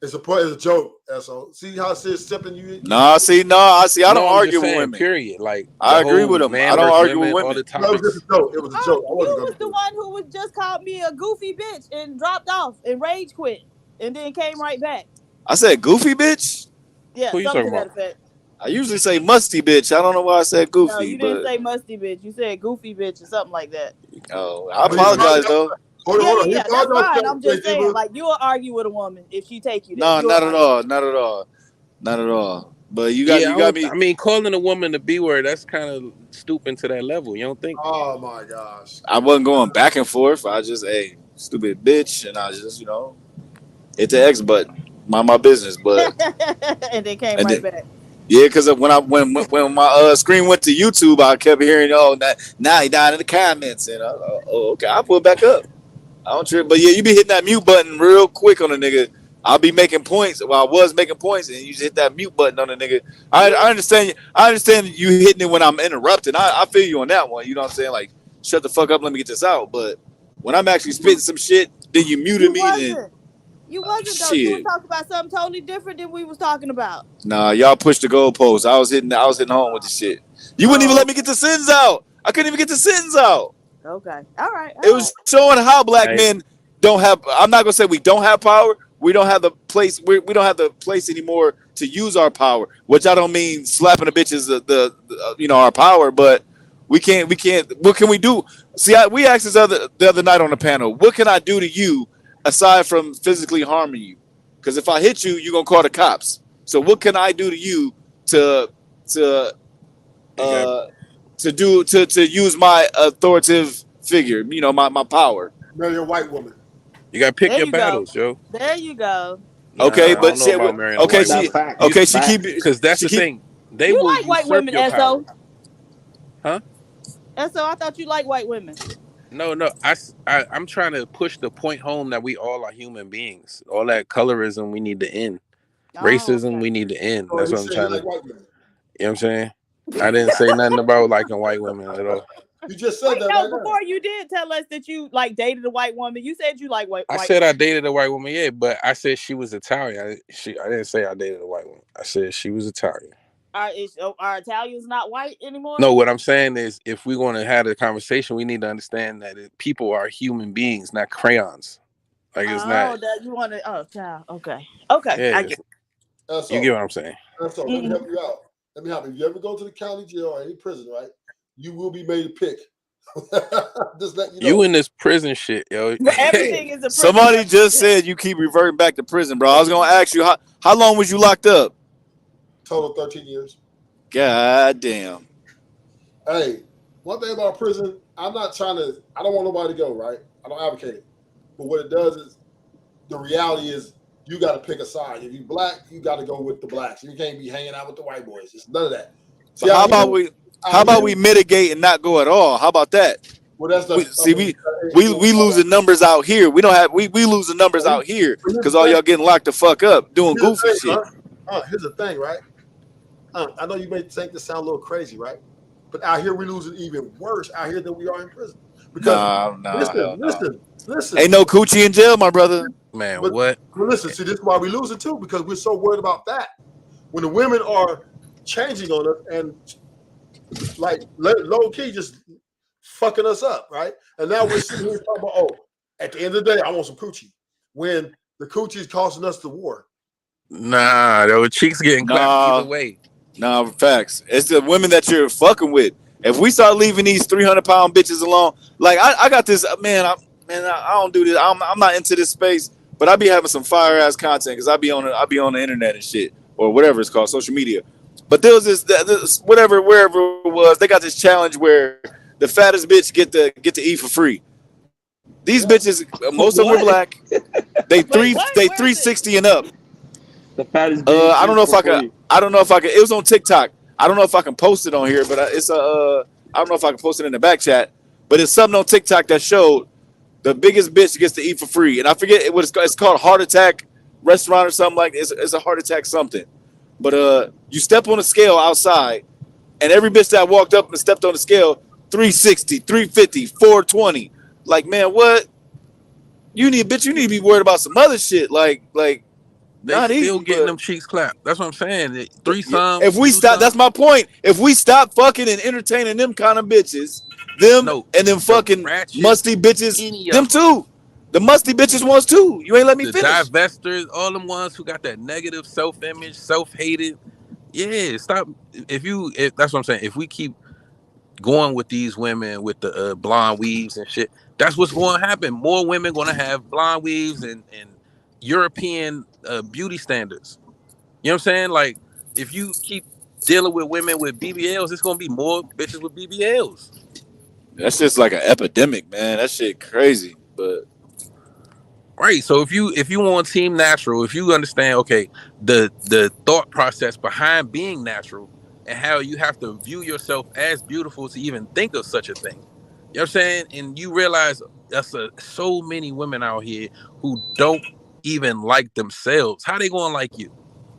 It's a joke, asshole. See how it's stepping you? I don't argue with women. Period. Like I agree with them. I don't argue with women. All the time. It was a joke. It was a joke. You was the one who was just called me a goofy bitch and dropped off and rage quit and then came right back. I said goofy bitch? Yeah, who you something talking to that about? effect. I usually say musty bitch. I don't know why I said goofy. No, you didn't say musty bitch. You said goofy bitch or something like that. Oh, I apologize though. Hold on. That's fine. I'm just saying, like, you'll argue with a woman if she take you there. No, not at all. But you got me. I mean, calling a woman the B word, that's kind of stooping to that level. You don't think? Oh my gosh. I wasn't going back and forth. I just, stupid bitch, and I just, hit the X button, mind my business. But and then came right back. Yeah, because when my screen went to YouTube, I kept hearing, now he down in the comments, and okay, I'll pull it back up. I don't trip, but yeah, you be hitting that mute button real quick on a nigga. I'll be making points. Well, I was making points, and you just hit that mute button on a nigga. I understand. I understand you hitting it when I'm interrupting. I feel you on that one. You know what I'm saying? Like, shut the fuck up. Let me get this out. But when I'm actually spitting some shit, then you muted me. You wasn't though. You were talking about something totally different than we was talking about. Nah, y'all pushed the goalpost. I was hitting home with the shit. You wouldn't even let me get the sentence out. I couldn't even get the sentence out. Okay. All right. It was showing how black men don't have. I'm not gonna say we don't have power. We don't have the place. We don't have the place anymore to use our power. Which I don't mean slapping the bitches our power, but we can't. What can we do? See, we asked this the other night on the panel. What can I do to you aside from physically harming you? Because if I hit you, you're gonna call the cops. So what can I do to you to use my authoritative figure, my power? Marry a white woman. You gotta pick your battles, yo. There you go. Okay, nah, but shit. Okay, she keep because that's the thing. They you will like white women, Esso? Huh? Esso, I thought you like white women. No. I'm trying to push the point home that we all are human beings. All that colorism we need to end. Racism we need to end. That's what I'm trying to. You know what I'm saying? I didn't say nothing about liking white women at all. You just said that. No, before you did tell us that you dated a white woman. You said you like white. I said I dated a white woman, yeah, but I said she was Italian. I didn't say I dated a white woman. I said she was Italian. Are Italians not white anymore? No, what I'm saying is, if we're going to have a conversation, we need to understand that people are human beings, not crayons. Like it's not. That you want to? Oh, child. Okay. Yeah, I get. You get what I'm saying? So let me help you out. Let me help you. If you ever go to the county jail or any prison, right? You will be made to pick Just let you know. You in this prison shit, yo. Everything is a prison. Somebody just said you keep reverting back to prison, bro. I was gonna ask you how long was you locked up? Total 13 years. God damn. Hey, one thing about prison, I don't want nobody to go, right? I don't advocate it. But what it does is, the reality is, you got to pick a side. If you black, you got to go with the blacks. You can't be hanging out with the white boys. It's none of that. So how about we mitigate and not go at all? How about that? Well, that's we losing numbers out here. We losing numbers out here because all y'all getting locked the fuck up doing goofy shit. Here's the thing, right? I know you may think this sound a little crazy, right? But out here we losing even worse out here than we are in prison. Because listen. Ain't no coochie in jail, my brother. Man, but, what? Well, listen, see, this is why we losing too, because we're so worried about that. When the women are changing on us and like low key just fucking us up, right? And now we're sitting here talking about, at the end of the day, I want some coochie. When the coochie is costing us the war. Nah, those cheeks getting clapped either way. Nah, facts. It's the women that you're fucking with. If we start leaving these 300-pound bitches alone, like I got this, I don't do this. I'm not into this space, but I be having some fire ass content because I be on the internet and shit, or whatever it's called, social media. But there was this wherever it was, they got this challenge where the fattest bitch get to eat for free. These bitches, most of them are black. They 360 and up. The fattest. I don't know if I can. It was on TikTok. I don't know if I can post it on here, but I don't know if I can post it in the back chat. But it's something on TikTok that showed the biggest bitch gets to eat for free, and I forget what it's called. Heart Attack Restaurant or something like this. It's a Heart Attack something. But you step on a scale outside, and every bitch that walked up and stepped on the scale, 360, 350, 420. Like, man, what? You need to be worried about some other shit. Like. They Not still easy, getting but them cheeks clapped. That's what I'm saying. Threesome. If we stop, that's my point. If we stop fucking and entertaining them kind of bitches, and them fucking musty bitches, them too. The musty bitches ones too. You ain't let me finish. The divestors, all them ones who got that negative self-image, self-hated. Yeah, stop. If that's what I'm saying. If we keep going with these women with the blonde weaves and shit, that's what's going to happen. More women going to have blonde weaves and European beauty standards. You know what I'm saying? Like, if you keep dealing with women with BBLs, it's gonna be more bitches with BBLs. That's just like an epidemic, man. That shit crazy. But right. So if you want team natural, if you understand, okay, the thought process behind being natural and how you have to view yourself as beautiful to even think of such a thing. You know what I'm saying? And you realize that's so many women out here who don't even like themselves. How they gonna like you?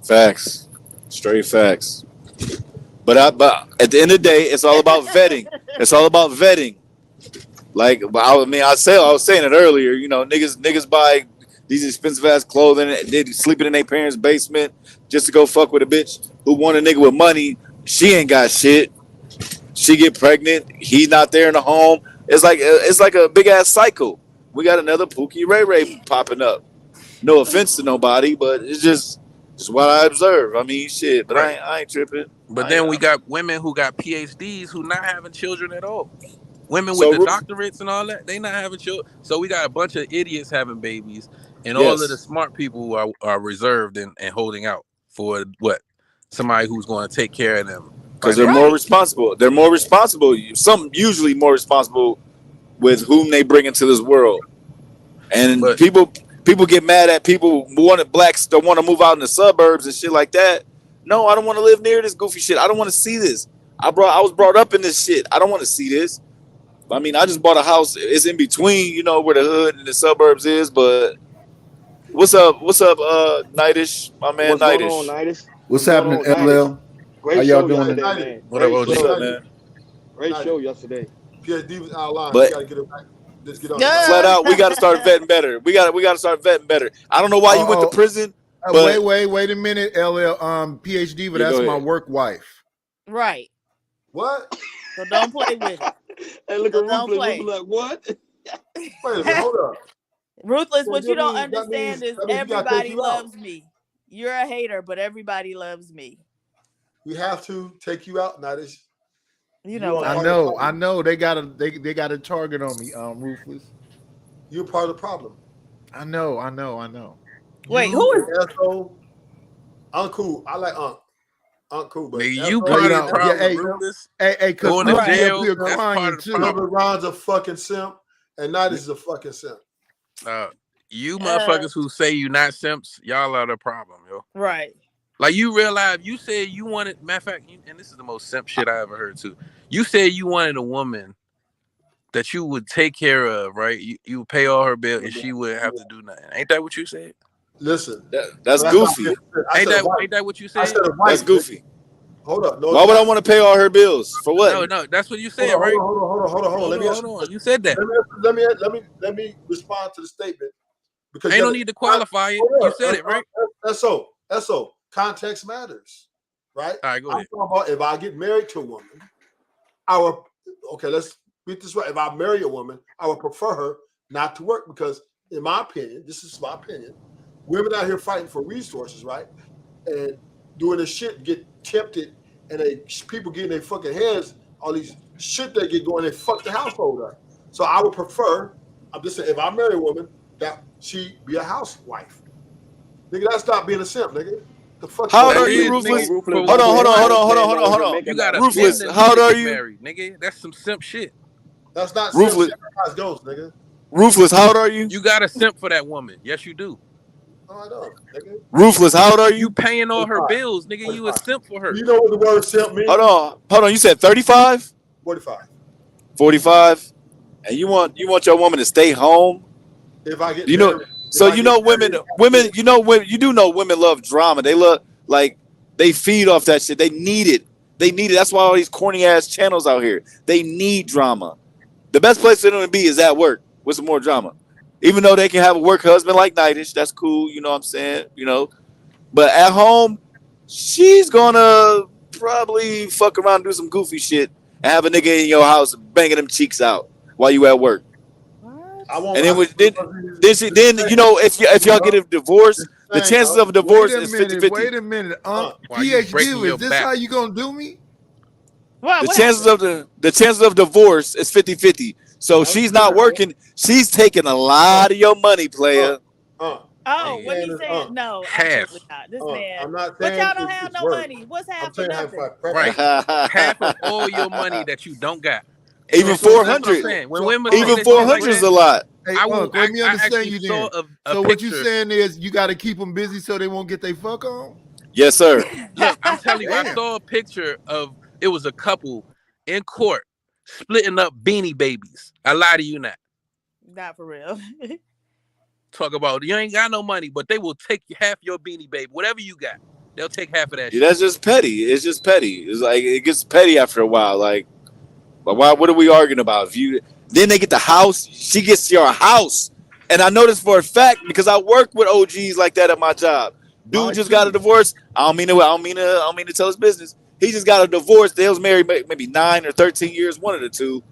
Facts, straight facts. But at the end of the day, it's all about vetting. It's all about vetting. Like, I was saying it earlier. You know, niggas buy these expensive ass clothing. They sleeping in their parents' basement just to go fuck with a bitch who want a nigga with money. She ain't got shit. She get pregnant. He's not there in the home. It's like a big ass cycle. We got another Pookie Ray Ray popping up. No offense to nobody, but it's just what I observe. I mean, shit, but I ain't tripping. But then we got women who got PhDs who not having children at all. Women with the doctorates and all that, they not having children. So we got a bunch of idiots having babies, and all of the smart people are reserved and holding out for somebody who's going to take care of them. Because they're more responsible. They're more responsible. Some usually more responsible with whom they bring into this world. And people get mad at people blacks that want to move out in the suburbs and shit like that. No, I don't want to live near this goofy shit. I don't want to see this. I was brought up in this shit. I don't want to see this. I mean, I just bought a house. It's in between, you know, where the hood and the suburbs is. But what's up, Nightish? My man, What's Nightish. going on, Nightish? What's happening, LL? Great How y'all show doing yesterday, today? man. What up, Great OG? show, man? Great show yesterday. PhD was out of line. But We gotta get it back. Let's get on. flat out, we got to start vetting better. We got to start vetting better. I don't know why you went to prison. But Wait a minute, LL. PhD, but that's my work wife. Right. What? So don't play with it. Hey, look So at don't Ruthless. play. Like, what? Wait a minute, hold up. Ruthless, So what you don't that understand means is we gotta take everybody you out. loves me. You're a hater, but everybody loves me. We have to take you out, Nightish. You know, I know. They got a target on me, Ruthless. You're part of the problem. I know. Wait, who is Esco? Unc cool. I like Unc. Unc cool, but Nigga, you Esco- part of know, the problem, yeah, hey, Ruthless. Hey, cause Going to Ruthless jail, up here that's part crying of the too. problem. Robert Ron's a fucking simp, and Night is a fucking simp. You motherfuckers who say you not simps, y'all are the problem, yo. right? Like you realize you said you wanted. Matter of fact, and this is the most simp shit I ever heard too. You said you wanted a woman that you would take care of, right? You would pay all her bill and she wouldn't have to do nothing. Ain't that what you said? Listen, That's goofy. Ain't that what you I said? said a wife. That's goofy. Hold up. No, Why would I want to pay all her bills for what? No, that's what you said, hold on, right? Hold on. Let me ask Hold on. You said that. Let me respond to the statement because Ain't no need to qualify it. You said it, right? So context matters, right? All right, go I'm ahead. talking about if I get married to a woman, let's beat this right. If I marry a woman, I would prefer her not to work because, in my opinion, this is my opinion, women out here fighting for resources, right? And doing this shit get tempted, and people get in their fucking heads, all these shit they get going, they fuck the household up. So I would prefer, I'm just saying, if I marry a woman, that she be a housewife. Nigga, that's not being a simp, nigga. The fuck. How old That are you, is, Ruthless? nigga. Hold on. You got a Ruthless, how old are you? Married, nigga. That's some simp shit. That's not Ruthless. simp. That's ghost, nigga. Ruthless, how old are you? You got a simp for that woman. Yes, you do. No, I don't, nigga. Ruthless, how old are you? You paying all her bills, nigga. You a simp for her. You know what the word simp means? Hold on. You said 35? 45. 45? And you want your woman to stay home? If I get You know, married, so you know women, you do know women love drama. They love, like, they feed off that shit. They need it. That's why all these corny ass channels out here. They need drama. The best place for them to be is at work with some more drama. Even though they can have a work husband like Nightish, that's cool, you know what I'm saying? You know. But at home, she's gonna probably fuck around and do some goofy shit and have a nigga in your house banging them cheeks out while you at work. I won't. And then you know, if y'all get a divorce, the chances of a divorce is 50-50. Wait a minute. Why you breaking PhD, your is this back? how you gonna do me? The chances of divorce is 50-50. So she's not working. She's taking a lot of your money, player. Oh, what he said? No, absolutely not. This man. I'm not But saying y'all don't have no work. money. What's half I'm for saying nothing? Right. Half of all your money that you don't got. Even That's what I'm 400. saying. When women say Even that shit like 400 is that, a lot. Hey, I let me understand actually you saw then. a So what you picture. saying is you got to keep them busy so they won't get their fuck on? Yes, sir. Look, I'm telling you, I Damn. saw a picture of it was a couple in court splitting up Beanie Babies. I lie to you not. Not for real. Talk about you ain't got no money, but they will take half your Beanie Baby, whatever you got. They'll take half of that shit. That's just petty. It's just petty. It's like it gets petty after a while. Like, why? What are we arguing about? Then they get the house. She gets your house, and I know this for a fact because I work with OGs like that at my job. Dude just got a divorce. I don't mean to tell his business. He just got a divorce. They was married maybe 9 or 13 years, one of the two.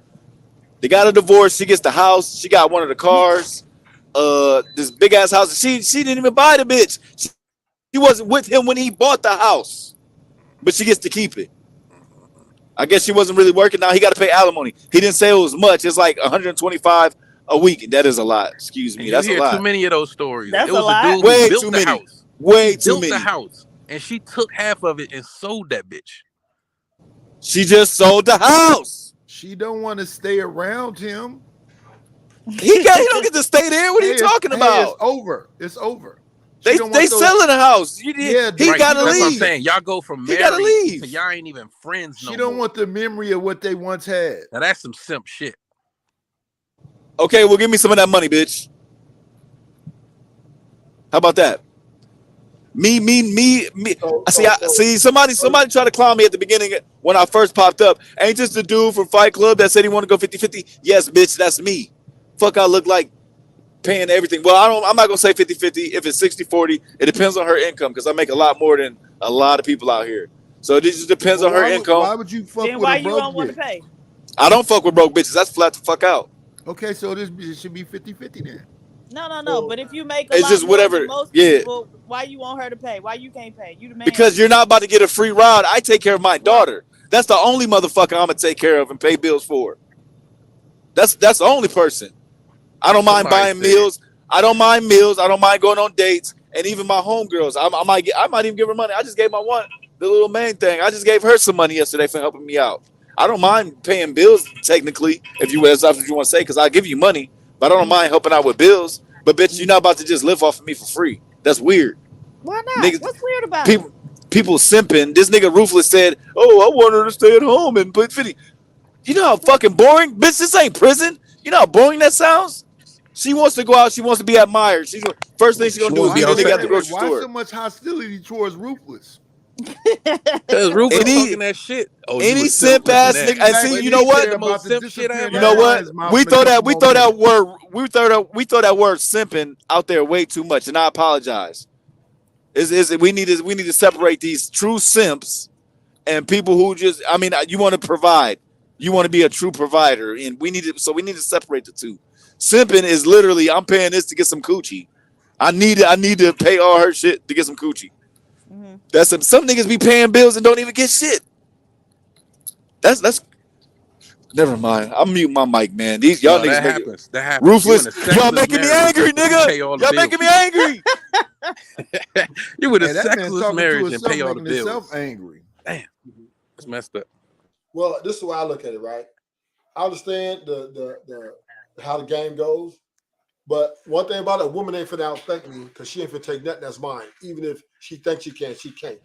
They got a divorce. She gets the house. She got one of the cars. This big ass house. She didn't even buy the bitch. She wasn't with him when he bought the house, but she gets to keep it. I guess she wasn't really working. Now he got to pay alimony. He didn't say it was much. It's like $125 a week. That is a lot. Excuse me. And That's you a hear lot. too many of those stories. That's it was a lot. a dude who Way built too the many. house. Way He too built many. the house, and she took half of it and sold that bitch. She just sold the house. She don't want to stay around him. He don't get to stay there. What are you talking about? It's over. It's over. They selling the house. He Right, gotta that's what I'm leave. saying. Y'all go from He gotta married leave. to y'all ain't even friends no She more. don't want the memory of what they once had. Now that's some simp shit. Okay, well, give me some of that money, bitch. How about that? Me. See, somebody tried to clown me at the beginning when I first popped up. Ain't just the dude from Fight Club that said he want to go 50-50? Yes, bitch, that's me. Fuck, I look like paying everything. Well, I'm not gonna say 50-50. If it's 60-40, it depends on her income because I make a lot more than a lot of people out here. So it just depends on her income. Why would you fuck Then with why a you broke don't want to bitch? pay? I don't fuck with broke bitches. That's flat the fuck out. Okay, so this should be 50-50 then. No. But if you make a It's lot just more whatever. than most Yeah. people, why you want her to pay? Why you can't pay? You the man. Because you're not about to get a free ride. I take care of my daughter. That's the only motherfucker I'm gonna take care of and pay bills for. That's the only person. I don't mind Somebody buying said- meals. I don't mind meals. I don't mind going on dates. And even my homegirls, I might even give her money. I just gave my one, the little main thing. I just gave her some money yesterday for helping me out. I don't mind paying bills technically, if that's what you want to say, because I'll give you money, but I don't mind helping out with bills. But bitch, you're not about to just live off of me for free. That's weird. Why not? Niggas- What's weird about it? People simping. This nigga Ruthless said, "Oh, I want her to stay at home and put 50." You know how fucking boring, bitch. This ain't prison. You know how boring that sounds. She wants to go out. She wants to be admired. First thing she's gonna She do is wanna meet be a nigga at outside. the grocery Why store. so much hostility towards Ruthless? Cause Rufus Any- talking that shit. Oh, you any was simp selfless ass in that. nigga- and see, When you know he what? said The about most the simp shit I disappearing ever You know out what? his mouth We in a throw that couple more minutes. word simping out there way too much, and I apologize. We need to separate these true simps and people who just, I mean, you want to provide, you want to be a true provider, and we need to separate the two. Simping is literally, I'm paying this to get some coochie. I need to pay all her shit to get some coochie. Mhm. That's some niggas be paying bills and don't even get shit. That's never mind. I'm muting my mic, man. These y'all No, niggas that make it happens. That happens. ruthless. You in a Y'all sexless making me marriage, angry, but you nigga. pay all the Y'all bills. making me angry. You in a Hey, that man sexless talking to marriage and himself, pay all the making himself bills. angry. It's messed up. Well, this is the way I look at it, right? I understand the how the game goes, but one thing about it, a woman ain't finna outthink me because she ain't finna take nothing that's mine. Even if she thinks she can, she can't.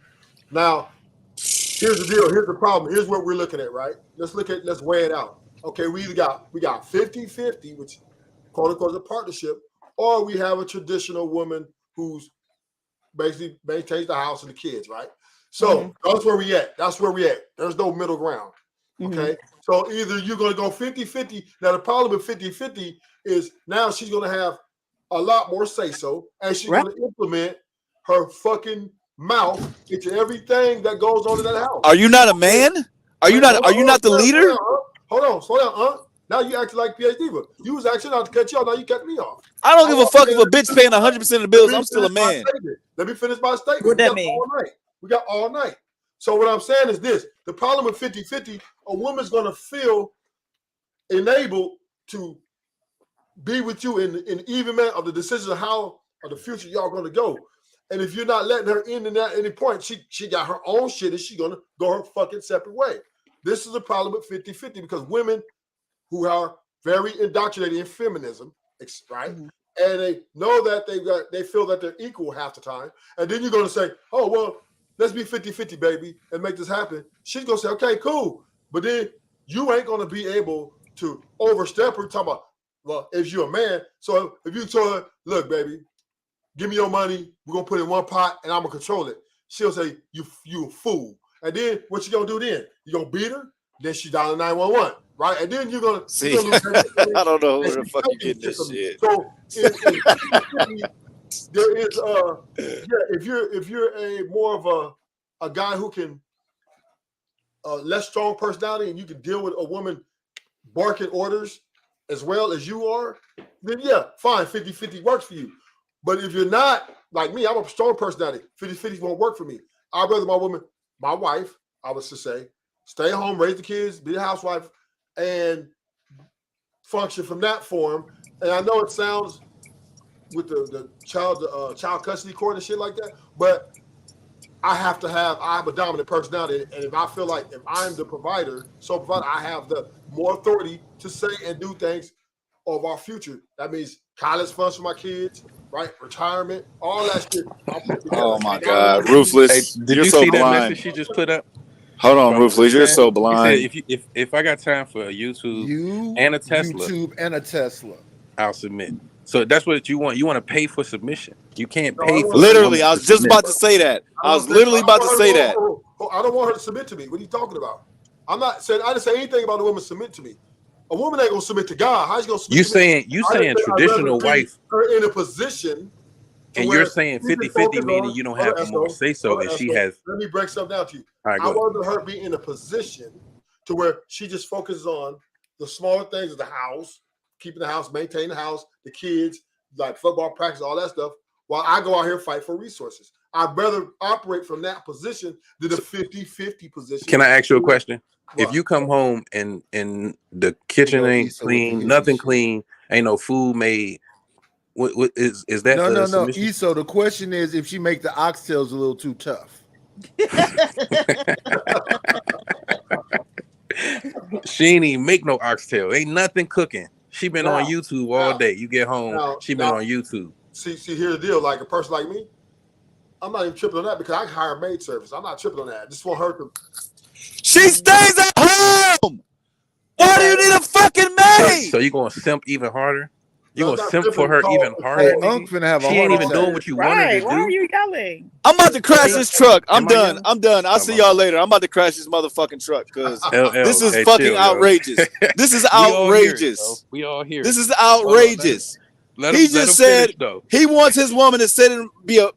Now, here's the deal. Here's the problem. Here's what we're looking at, right? Let's weigh it out. Okay, we got 50-50, which quote unquote is a partnership, or we have a traditional woman who's basically maintains the house and the kids, right? So that's where we at. That's where we at. There's no middle ground. Okay. So either you're going to go 50-50. Now, the problem with 50-50 is now she's going to have a lot more say so, and she's going to implement her fucking mouth into everything that goes on in that house. Are you not a man? Are you not the leader? Hold on, slow down, huh? Now you acting like PhD Diva. You was actually not to cut you off. Now you cut me off. I don't give a fuck if a bitch paying 100% of the bills. I'm still a man. Let me finish my statement. What that mean? We got all night. So what I'm saying is this. The problem with 50-50, a woman's going to feel enabled to be with you in even man of the decisions of how or the future y'all going to go. And if you're not letting her in at any point, she got her own shit and she's going to go her fucking separate way. This is the problem with 50-50 because women who are very indoctrinated in feminism, right? And they know that they feel that they're equal half the time. And then you're going to say, oh, well, let's be 50-50, baby, and make this happen. She's going to say, okay, cool. But then you ain't going to be able to overstep her talking about, well, if you're a man. So if you told her, look, baby, give me your money. We're going to put it in one pot and I'm going to control it. She'll say, you a fool. And then what you going to do then? You going to beat her? Then she dial 911, right? And then you're going to see. I don't know where the fuck you getting this shit. So there is if you're a more of a guy who can less strong personality and you can deal with a woman barking orders as well as you are, then yeah, fine, 50-50 works for you. But if you're not like me, I'm a strong personality. 50-50 won't work for me. I'd rather my wife, I was to say, stay home, raise the kids, be a housewife, and function from that form. And I know it sounds with the child custody court and shit like that, but I have a dominant personality. And if I feel like if I'm the provider, I have the more authority to say and do things of our future. That means college funds for my kids, right? Retirement, all that shit. Oh my God, Ruthless! Hey, did you're you so see that blind. message she just put up? Hold on, Ruthless, you're so He blind. said, if I got time for a YouTube and a Tesla, I'll submit. So that's what you want. You want to pay for submission. You can't pay for literally. I was just about to say that. I was literally about to say that. I don't want her to submit to me. What are you talking about? I'm not saying. I didn't say anything about a woman submit to me. A woman ain't gonna submit to God. How's she gonna submit? You saying traditional wife? Her in a position. And you're saying 50-50 meaning you don't have more say so, and she has. Let me break something down to you. All right, I wanted her to be in a position to where she just focuses on the smaller things of the house, keeping the house, maintaining the house, the kids, like football practice, all that stuff, while I go out here and fight for resources. I'd rather operate from that position than a 50-50 position. Can I ask you a question? What? If you come home and the kitchen ain't clean, nothing clean, ain't no food made, what is that? No. Submission? Eso, the question is if she make the oxtails a little too tough. She ain't even make no oxtail. Ain't nothing cooking. She been on YouTube all day. You get home, she been on YouTube. See, here's the deal. Like a person like me, I'm not even tripping on that because I can hire a maid service. I'm not tripping on that. I just want her to. She stays at home. Why do you need a fucking maid? So you gonna simp even harder? You No, gonna not simp for simping, her Paul. even harder? Hey, Unc finna have a She ain't heart even attack. doing what you want her to Why are do. you yelling? I'm about to crash this truck. I'm Am I done. yelling? I'm done. I'll see y'all later. I'm about to crash this motherfucking truck because this is fucking chill, yo. outrageous. This is We all hear it, outrageous. bro. We all hear This it. is outrageous. Let He him- let just him said finish, though. he wants his woman to sit and be a.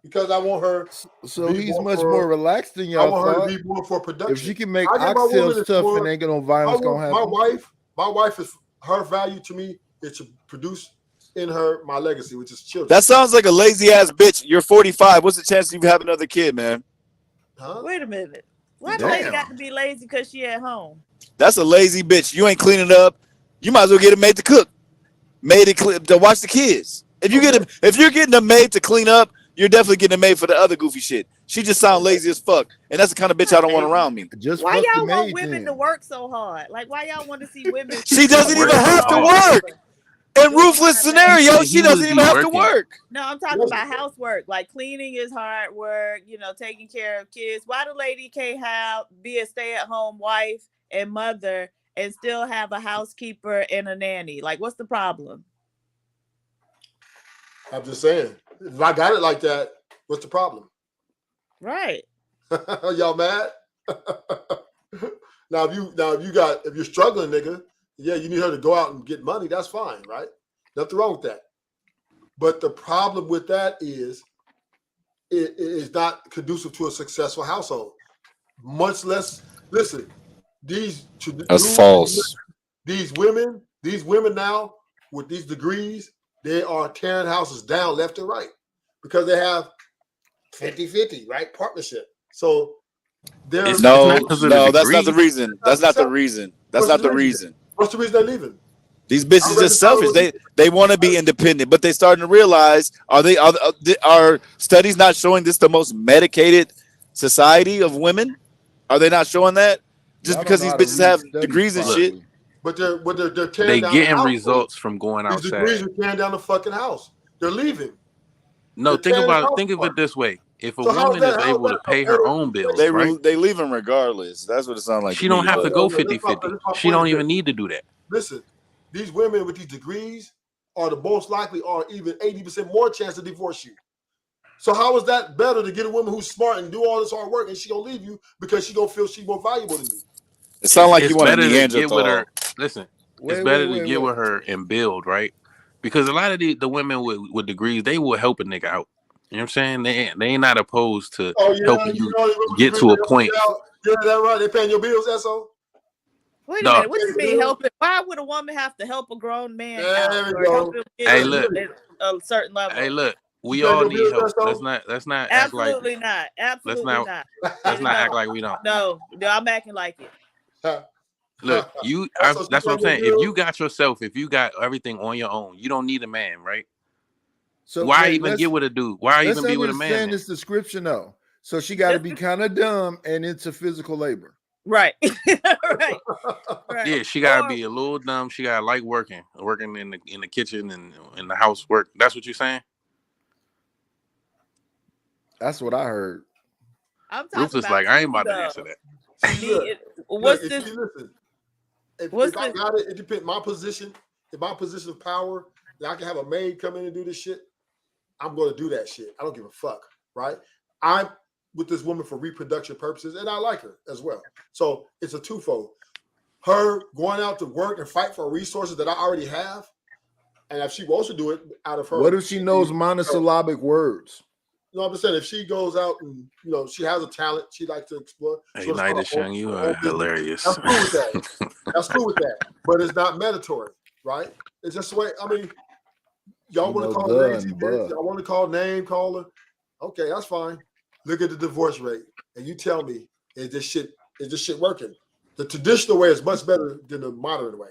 Because I want her. So be he's more much for- more relaxed than I y'all want her thought. to be more for production. If she can make I get my woman oxtails is tough more- and ain't no violence gonna happen. My wife is her value to me is to produce in her my legacy, which is children. That sounds like a lazy ass bitch. You're 45. What's the chance you have another kid, man? Huh? Wait a minute. Why the lady Damn. got to be lazy because she at home? That's a lazy bitch. You ain't cleaning up. You might as well get a maid to cook, maid to watch the kids. If you're getting a maid to clean up, you're definitely getting a maid for the other goofy shit. She just sounds lazy as fuck, and that's the kind of bitch I don't want around me. Just Why fuck the y'all want maid women then. to work so hard? Like, why y'all want to see women? She doesn't even Working have to hard. work. In ruthless scenario, she doesn't even have to work. No, I'm talking about housework. Like cleaning is hard work. You know, taking care of kids. Why the lady can't be a stay-at-home wife and mother and still have a housekeeper and a nanny? Like, what's the problem? I'm just saying. If I got it like that, what's the problem? Right. Y'all mad? Now if you're struggling, nigga, yeah, you need her to go out and get money. That's fine, right? Nothing wrong with that. But the problem with that is it is not conducive to a successful household. Much less, listen, That's false. These women now with these degrees, they are tearing houses down left and right because they have 50-50, right? Partnership. So there's No, that's not the reason. That's not the reason. That's not the reason. What's the reason they're leaving? These bitches just selfish. They want to be independent, but they starting to realize are studies not showing this the most medicated society of women? Are they not showing that? Just because these bitches have degrees and shit. But they're tearing They down getting the house. results from going These degrees outside. are tearing down the fucking house. They're leaving. No, They're tearing the house think of apart. it this way. If a So how woman is is that- able to pay her own bills, They right? they leave them regardless. That's what it sounds like. She to don't me, have to but- go No, that's 50-50. my She point don't is even that- need to do that. Listen, these women with these degrees are the most likely or even 80% more chance to divorce you. So how is that better to get a woman who's smart and do all this hard work and she gonna leave you because she gonna feel she's more valuable than you? It sounds like It's you want a better to get Neanderthal. with her. Listen, it's better to get with her and build, right? Because a lot of the women with degrees, they will help a nigga out. You know what I'm saying? They ain't not opposed to helping you get to a point. Yeah, that right. They paying your bills, SO? Wait a Dog. minute. What do you mean helping? Why would a woman have to help a grown man out There we or go. help him get Hey, to look. a certain level? Hey, look, we You pay all your need bills, help. SO? Let's not act like Absolutely not. Absolutely not- not. let's not act like we don't. No, I'm acting like it. Look, Also, that's what I'm she pay saying. your If you bills? got yourself, if you got everything on your own, you don't need a man, right? So Why wait, even let's- get with a dude? Why Let's even be with a man? understand then? this description though. So she got to be kind of dumb and into physical labor. Right. right. Right. Yeah, she gotta Or- be a little dumb. She gotta like working in the kitchen and in the housework. That's what you're saying? That's what I heard. I'm talking Rufus about like, I ain't about to you, answer though. that. See, look, What's look, this? If I got it, it depends. My position, in my position of power, that I can have a maid come in and do this shit. I'm going to do that shit. I don't give a fuck, right? I'm with this woman for reproduction purposes, and I like her as well. So it's a twofold. Her going out to work and fight for resources that I already have, and if she wants to do it out of her. What if she knows monosyllabic words? You know what I'm saying? If she goes out and, she has a talent, she likes to explore. Hey, Night Young, you are hilarious. That's cool with that. That's cool with that. But it's not mandatory, right? It's just the way, Y'all You want to know, call her gun, lazy bitch? buh. Y'all want to call name caller? Okay, that's fine. Look at the divorce rate, and you tell me, is this shit working? The traditional way is much better than the modern way.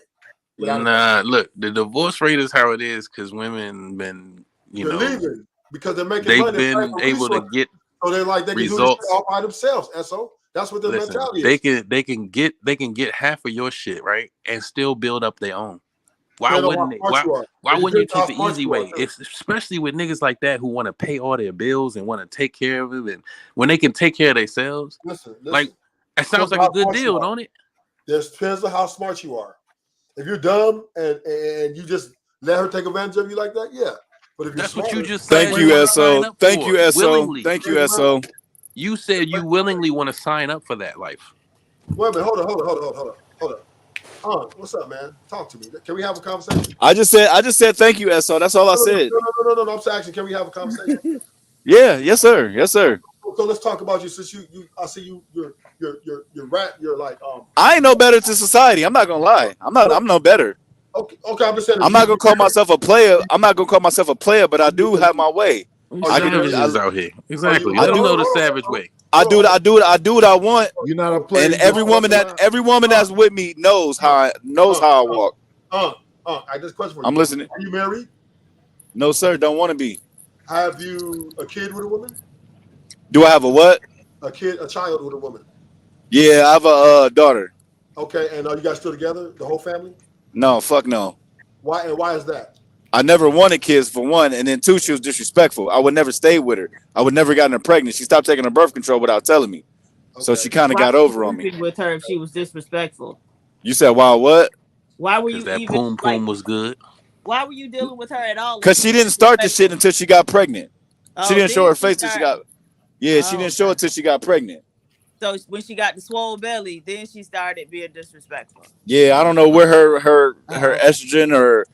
Without a doubt. Nah, look, the divorce rate is how it is because women been, They're leaving because they're making they've money. been able to get So they're like they can do this results. all by themselves. And so that's what their Listen, mentality they is. can get half of your shit right and still build up their own. Why Depending on wouldn't how they? smart you are. Why It wouldn't you depends take how the smart easy you are, way? too. It's especially with niggas like that who want to pay all their bills and want to take care of it, and when they can take care of themselves, Listen. like that sounds Depends like on a how good smart you deal, are. don't it? It depends on how smart you are. If you're dumb and you just let her take advantage of you like that, yeah. But if you're That's what you smart, just said. Thank You you, want to sign SO. up Thank for you, SO. willingly. Thank you, SO. You said you willingly want to sign up for that life. wait a minute, hold on. What's up, man? Talk to me. Can we have a conversation? I just said thank you, SO. That's all I said. No. I'm saying, can we have a conversation? Yeah, yes, sir. Yes, sir. So let's talk about you. Since you I see you're like I ain't no better to society. I'm not gonna lie. I'm no better. okay. I'm just saying. I'm not gonna call myself a player. I'm not gonna call myself a player, but I do have my way. I can do. Savages out here. Exactly. I Let them do. know the savage way. I do what I want. You're not a player. And you every just woman that's with me knows how I walk. I just question for you. I'm listening. Are you married? No, sir. Don't want to be. Have you a kid with a woman? Do I have a what? A child with a woman. Yeah, I have a daughter. Okay, and are you guys still together, the whole family? No, fuck no. Why is that? I never wanted kids for one, and then two, she was disrespectful. I would never stay with her. I would never gotten her pregnant. She stopped taking her birth control without telling me. So she kind of got over on me. With her if she was disrespectful. You said, "Wow, what?" Why were you that even poom was good? Why were you dealing with her at all? Because she didn't start the shit until she got pregnant. Oh, she didn't show then her face till she got. Yeah, she didn't show it till she got pregnant. So when she got the swole belly, then she started being disrespectful. Yeah, I don't know where her estrogen or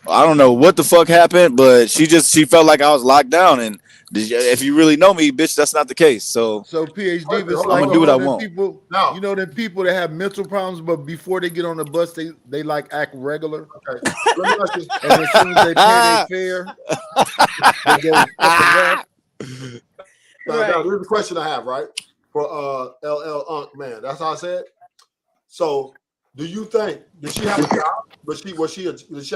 I don't know what the fuck happened, but she felt like I was locked down. And if you really know me, bitch, that's not the case. So PhD, it's I'm like gonna do what I want. People, you know, them people that have mental problems, but before they get on the bus, they like act regular. Okay. And as soon as they pay their fare, they go left. Now, here's the question I have, right? For LL Unk, man. That's how I said. So, do you think did she have a job?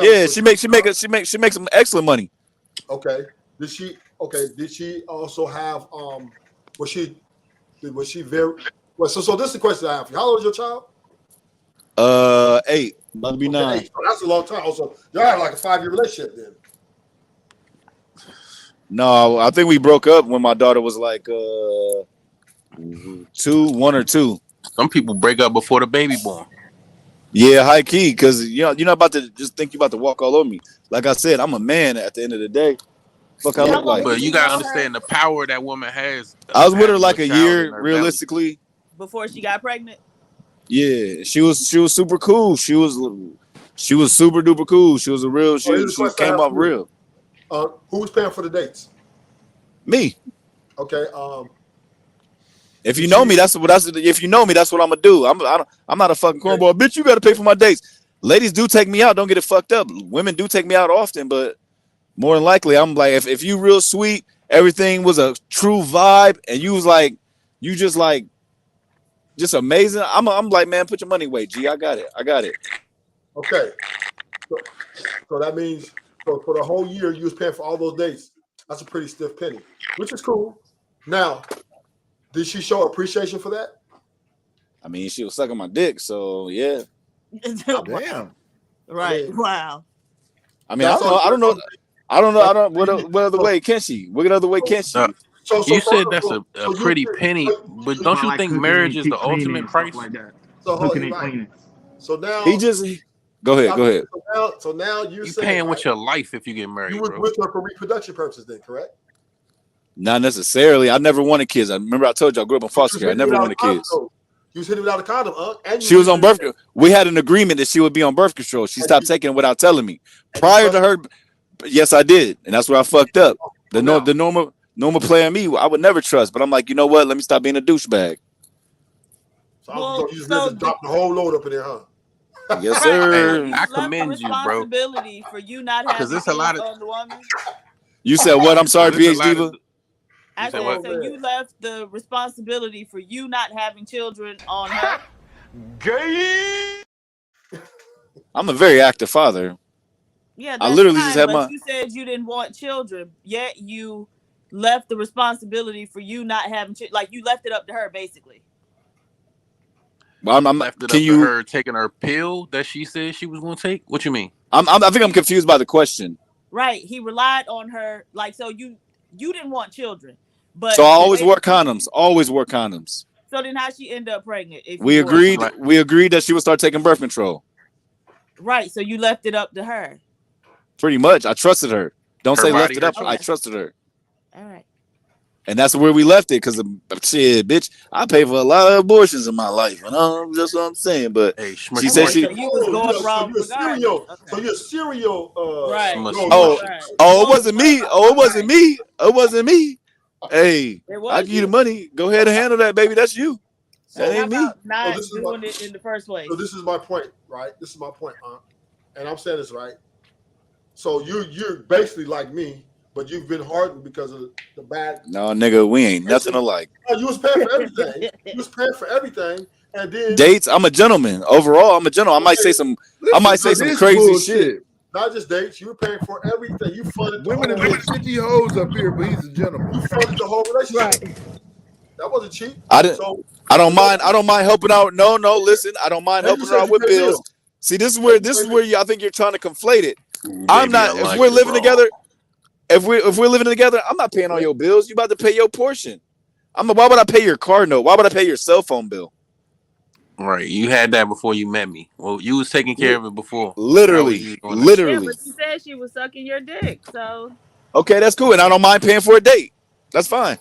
Yeah, she makes some excellent money. Okay. Did she also have was she very well? So this is the question I have for you. How old is your child? 8. About to be 9. So that's a long time. Also, y'all had like a 5-year relationship then. No, I think we broke up when my daughter was like 1 or 2. Some people break up before the baby born. Yeah, high key, because you're not about to just think you're about to walk all over me. Like I said, I'm a man at the end of the day. Fuck, I look like. But you gotta understand the power that woman has. I was with her like a year, realistically. Before she got pregnant. Yeah, she was super cool. She was super duper cool. She was a real. She came up real. Who was paying for the dates? Me. Okay. If you know me, that's what I'm gonna do. I'm not a fucking cornball, bitch. You gotta pay for my dates. Ladies do take me out. Don't get it fucked up. Women do take me out often, but more than likely, I'm like, if you real sweet, everything was a true vibe, and you was like, you just amazing. I'm like, man, put your money away, G. I got it. Okay. So that means for the whole year you was paying for all those dates. That's a pretty stiff penny, which is cool. Now, did she show appreciation for that? I mean, she was sucking my dick, so yeah. Damn. Right. Wow. I mean, I don't know. What other way can she? What other way can she? You said that's a pretty penny, but don't you think marriage is the ultimate price? Like that. So now he just go ahead. So now you're saying paying with your life if you get married. You were with her for reproduction purposes, then, correct? Not necessarily. I never wanted kids. I remember I told you I grew up in foster care. I never wanted kids. You was hitting without a condom, and she was on birth control. We had an agreement that she would be on birth control. She stopped taking it without telling me. Prior to her, yes, I did, and that's where I fucked up. The normal player me, I would never trust. But I'm like, you know what? Let me stop being a douchebag. So you just dropped the whole load up in there, huh? Yes, Right. sir. You I left the commend you, bro. responsibility for you not 'Cause having there's a kids lot of- on the woman. You said what? I'm sorry, There's a PH lot Diva. of- I said said, what? so you left the responsibility for you not having children on her. Gay. I'm a very active father. Yeah, I that's literally fine, just had but my. you said you didn't want children, yet you left the responsibility for you not having like you left it up to her, basically. Well, I'm left it can up you? to her taking her pill that she said she was going to take. What you mean? I think I'm confused by the question. Right. He relied on her, like, so you didn't want children, but So I always wore condoms. Always wore condoms. So then, how she end up pregnant? If We you wore agreed. condoms? We agreed that she would start taking birth control. Right. So you left it up to her. Pretty much. I trusted her. Don't Her say body, left it up. her I choice. trusted her. All right. And that's where we left it because shit, bitch, I pay for a lot of abortions in my life. And that's what I'm saying. But Hey, she said she. So you was going wrong So you're regardless. serial. Okay. So you're serial. Right. Oh, Right. oh, it wasn't me. Oh, it wasn't me. It wasn't me. Hey, It was I give you the you. money. Go ahead and handle that, baby. That's you. So That how ain't me. about not this is doing my- it in the first place? So this is my point, right? This is my point, and I'm saying this right. So you're basically like me, but you've been hardened because of the bad. No, nigga, we ain't nothing alike. No, you was paying for everything. You was paying for everything, and then Dates. I'm a gentleman. Overall, I'm a gentleman. I might say some. I might say some This crazy bullshit. shit. not just dates. You were paying for everything. You funded the Women have whole, been 50 hoes up here, but he's a gentleman. you funded the whole relationship. That wasn't cheap. I didn't. So I don't mind. I don't mind helping out. No, listen. I don't mind you helping said her out you with paid bills. bills. See, this is where I think you're trying to conflate it. I'm Baby, not. I If like we're it, living bro. together, if we're living together, I'm not paying all your bills. You about to pay your portion. Why would I pay your car note? Why would I pay your cell phone bill? Right. You had that before you met me. Well, you was taking care of it before. Literally, Yeah, literally. but you said she was sucking your dick, so Okay, that's cool, and I don't mind paying for a date. That's fine.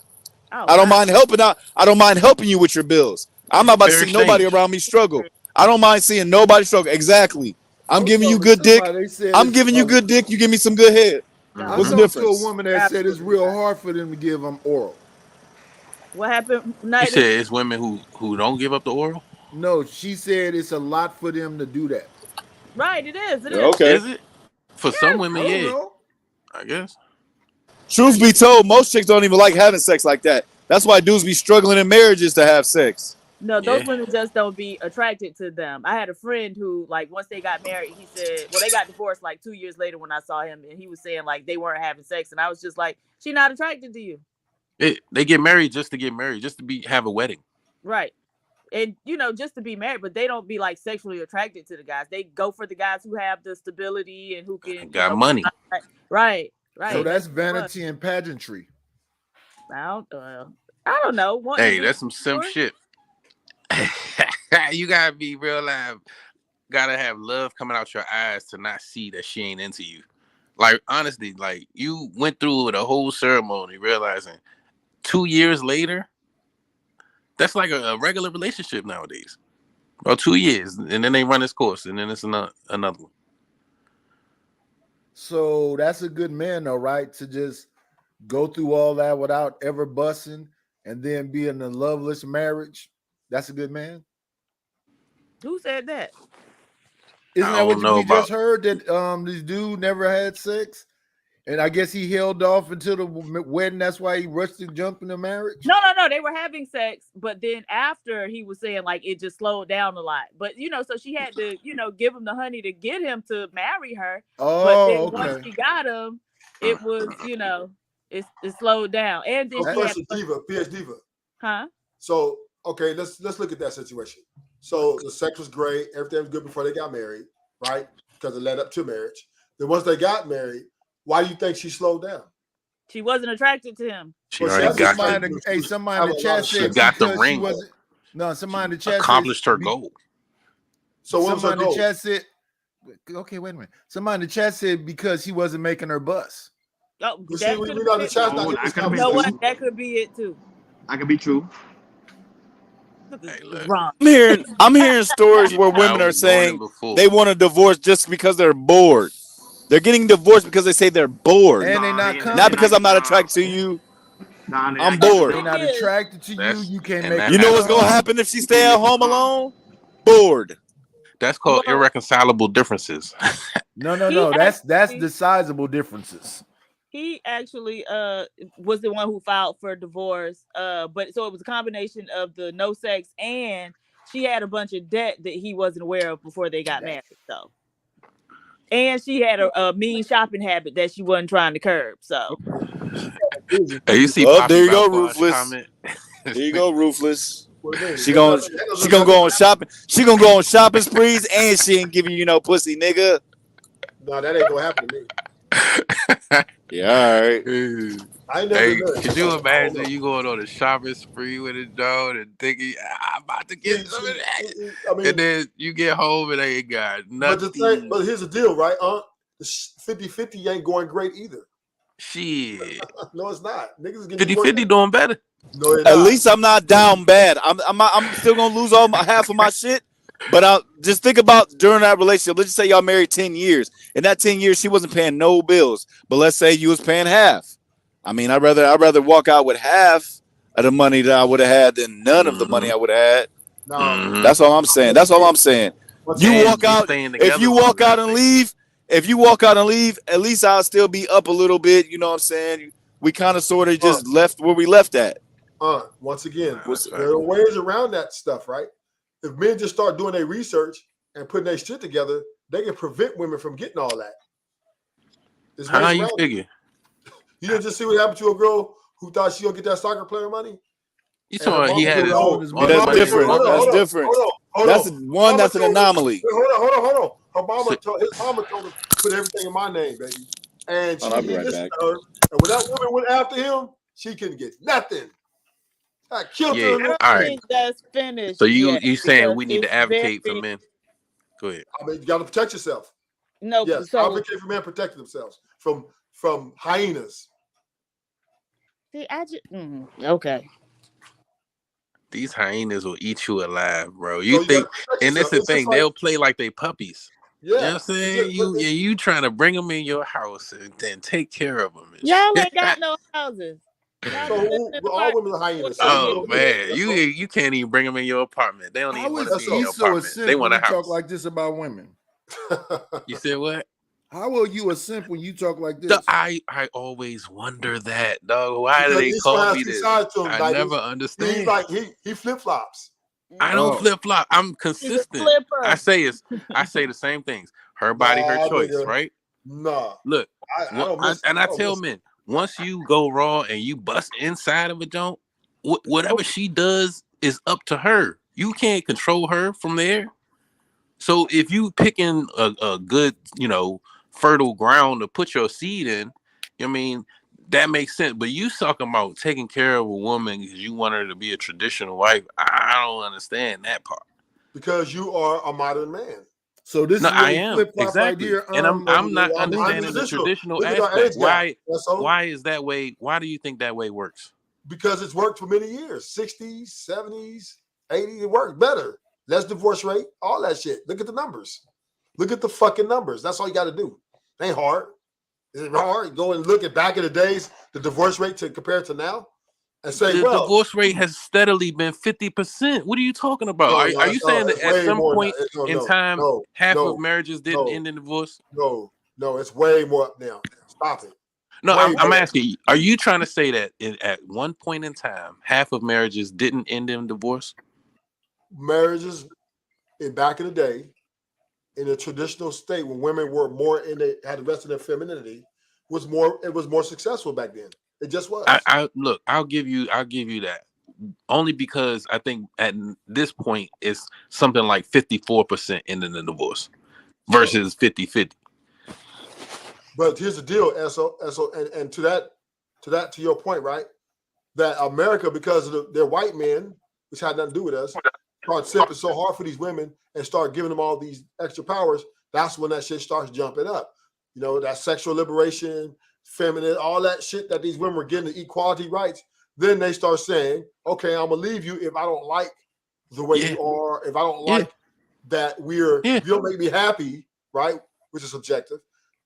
oh, I don't wow. mind helping out. I don't mind helping you with your bills. I'm not about to Fair see nobody exchange. around me struggle. I don't mind seeing nobody struggle. Exactly. I'm giving you good dick. I'm giving you good dick. You give me some good head. I What's the talked to a difference? woman that said it's real hard for them to give them oral. What happened? You Night? said it's women who don't give up the oral? No, she said it's a lot for them to do that. Right, it is. It is. Okay. Is it? For some I women, don't yeah. know. I guess. Truth be told, most chicks don't even like having sex like that. That's why dudes be struggling in marriages to have sex. No, those Yeah. women just don't be attracted to them. I had a friend who, like, once they got married, he said, well, they got divorced like 2 years later when I saw him, and he was saying like they weren't having sex, and I was just like, she not attracted to you, They get married just to get married, just to have a wedding. right? And just to be married, but they don't be like sexually attracted to the guys. They go for the guys who have the stability and who can Got money. Right. So that's vanity and pageantry. I don't know. Hey, that's some simp shit. You gotta be real live. Gotta have love coming out your eyes to not see that she ain't into you. Like, honestly, like, you went through the whole ceremony realizing 2 years later, that's like a regular relationship nowadays. About 2 years, and then they run its course, and then it's another one. So that's a good man, though, right? To just go through all that without ever busting and then be in a loveless marriage. That's a good man. Who said that? Isn't I that what don't know we just about- heard, that this dude never had sex? And I guess he held off until the wedding. That's why he rushed to jump into marriage. No. They were having sex, but then after he was saying like it just slowed down a lot. But so she had to, give him the honey to get him to marry her. But then once she got him, it was, it slowed down. And then So she had, question, Diva, PS Diva. huh? So okay, let's look at that situation. So the sex was great, everything was good before they got married, right? Because it led up to marriage. Then once they got married, why do you think she slowed down? She wasn't attracted to him. She Well, already that's got fine. the, Somebody in the chat She said got the because ring. She wasn't, no, somebody in the chat accomplished said, her goal. So what was her somebody in goal? the chat said, okay, wait a minute. Somebody in the chat said because he wasn't making her bust. Oh, You see, that we could know the chat's Oh, not that getting this could've been you know conversation. what? That could be it too. I can be true. Hey, look. Wrong. I'm hearing stories where women I are was doing saying it before. they want a divorce just because they're bored. They're getting divorced because they say they're bored. And they Nah, not they- coming. Not because I'm not Nah. attracted to you. Nah, they I'm not- bored. They're not attracted to you. That's- You can't and make that You know what's happens. gonna happen if she stay at home alone? Bored. That's called Well, irreconcilable differences. No, he that's actually the sizable differences. he actually was the one who filed for divorce. But so it was a combination of the no sex, and she had a bunch of debt that he wasn't aware of before they got married. So, and she had a mean shopping habit that she wasn't trying to curb. So Hey, you see Well, Poppy there you go, Mouthwash Ruthless. comment? There you go, Ruthless. What do you mean? She gonna go on shopping. She gonna go on shopping sprees, and she ain't giving you no pussy, nigga. No, that ain't gonna happen to me. Yeah, all right. I ain't never Hey, been there. could you imagine you going on a shopping spree with a dog and thinking, I'm about to get some of that? I mean, And then you get home and they ain't got but nothing. but here's the deal, right? 50-50 ain't going great either. Shit. No, it's not. Niggas is getting 50-50 doing better. No, At least I'm not down bad. I'm still gonna lose half of my shit. But I'll just think about during that relationship. Let's just say y'all married 10 years. In that 10 years, she wasn't paying no bills. But let's say you was paying half. I mean, I'd rather walk out with half of the money that I would have had than none of the money I would have had. No, That's all I'm saying. That's all I'm saying. You walk out. If you walk out and leave, at least I'll still be up a little bit. You know what I'm saying? We kind of sort of just left where we left at. Once again, there are ways around that stuff, right? If men just start doing their research and putting their shit together, they can prevent women from getting all that. There's How ways you around it. figure? You didn't just see what happened to a girl who thought she gonna get that soccer player money? You talking about he had his That's different. That's different. That's one. That's an anomaly. Hold on. Her mama his mama told him put everything in my name, baby. And she I'll be right listened back. to her. And when that woman went after him, she couldn't get nothing. I killed Yeah, her. I all don't right. think that's finished. So you yet saying because we need it's to advocate for very men? Go ahead. I mean, you got to protect yourself. no. Yes, So advocate for men protecting themselves from hyenas. see, okay. These hyenas will eat you alive, bro. You So you think, gotta protect and that's yourself. the It's just thing, like- they'll play like they puppies. You know what I'm saying? Yeah, You trying to bring them in your house and then take care of them. Y'all ain't got no houses. Y'all So just living in all women are hyenas. So Oh man, you can't even bring them in your apartment. They don't even How want is to be in he your so apartment. simple They want a when you talk house. like this about women? You said what? How are you a simp when you talk like this? I always wonder that, dog. Why do Because they each call one has me two this? sides to him, I like, never He's understand. like he flip flops. I don't Oh. flip flop. I'm consistent. flipper. I say the same things. Her body, her Nah, choice, nigga. right? Nah, Look, I don't miss. I don't tell miss- men, once you go raw and you bust inside of a joint, whatever she does is up to her. You can't control her from there. So if you picking a good, fertile ground to put your seed in, I mean, that makes sense. But you talking about taking care of a woman because you want her to be a traditional wife. I don't understand that part. because you are a modern man. So this No, is I really am flip-flop exactly, right here. and I'm not I'm understanding the traditional. traditional Look at our aspect. age gap. Why is that way? Why do you think that way works? Because it's worked for many years. 60s, 70s, 80s, it worked better. Less divorce rate, all that shit. Look at the numbers. Look at the fucking numbers. That's all you got to do. It ain't hard. Is it hard? Go and look at back in the days, the divorce rate to compare to now, and say, The well, divorce rate has steadily been 50%. What are you talking about? Are you saying that at some point in time, half of marriages didn't end in divorce? No, it's way more up now. Stop it. No, Way I'm more. asking you, are you trying to say that at one point in time, half of marriages didn't end in divorce? Marriages back in the day, in a traditional state when women were more had the rest of their femininity, it was more successful back then. It just was. Look, I'll give you that. Only because I think at this point it's something like 54% ending the divorce versus 50-50. But here's the deal, Esso, and to your point, right? That America, because of their white men, which had nothing to do with us, start simping so hard for these women and start giving them all these extra powers. That's when that shit starts jumping up. You know, that sexual liberation, feminine, all that shit that these women were getting, the equality rights. Then they start saying, "Okay, I'm gonna leave you if I don't like the way you are. If I don't like that you don't make me happy, right? Which is subjective.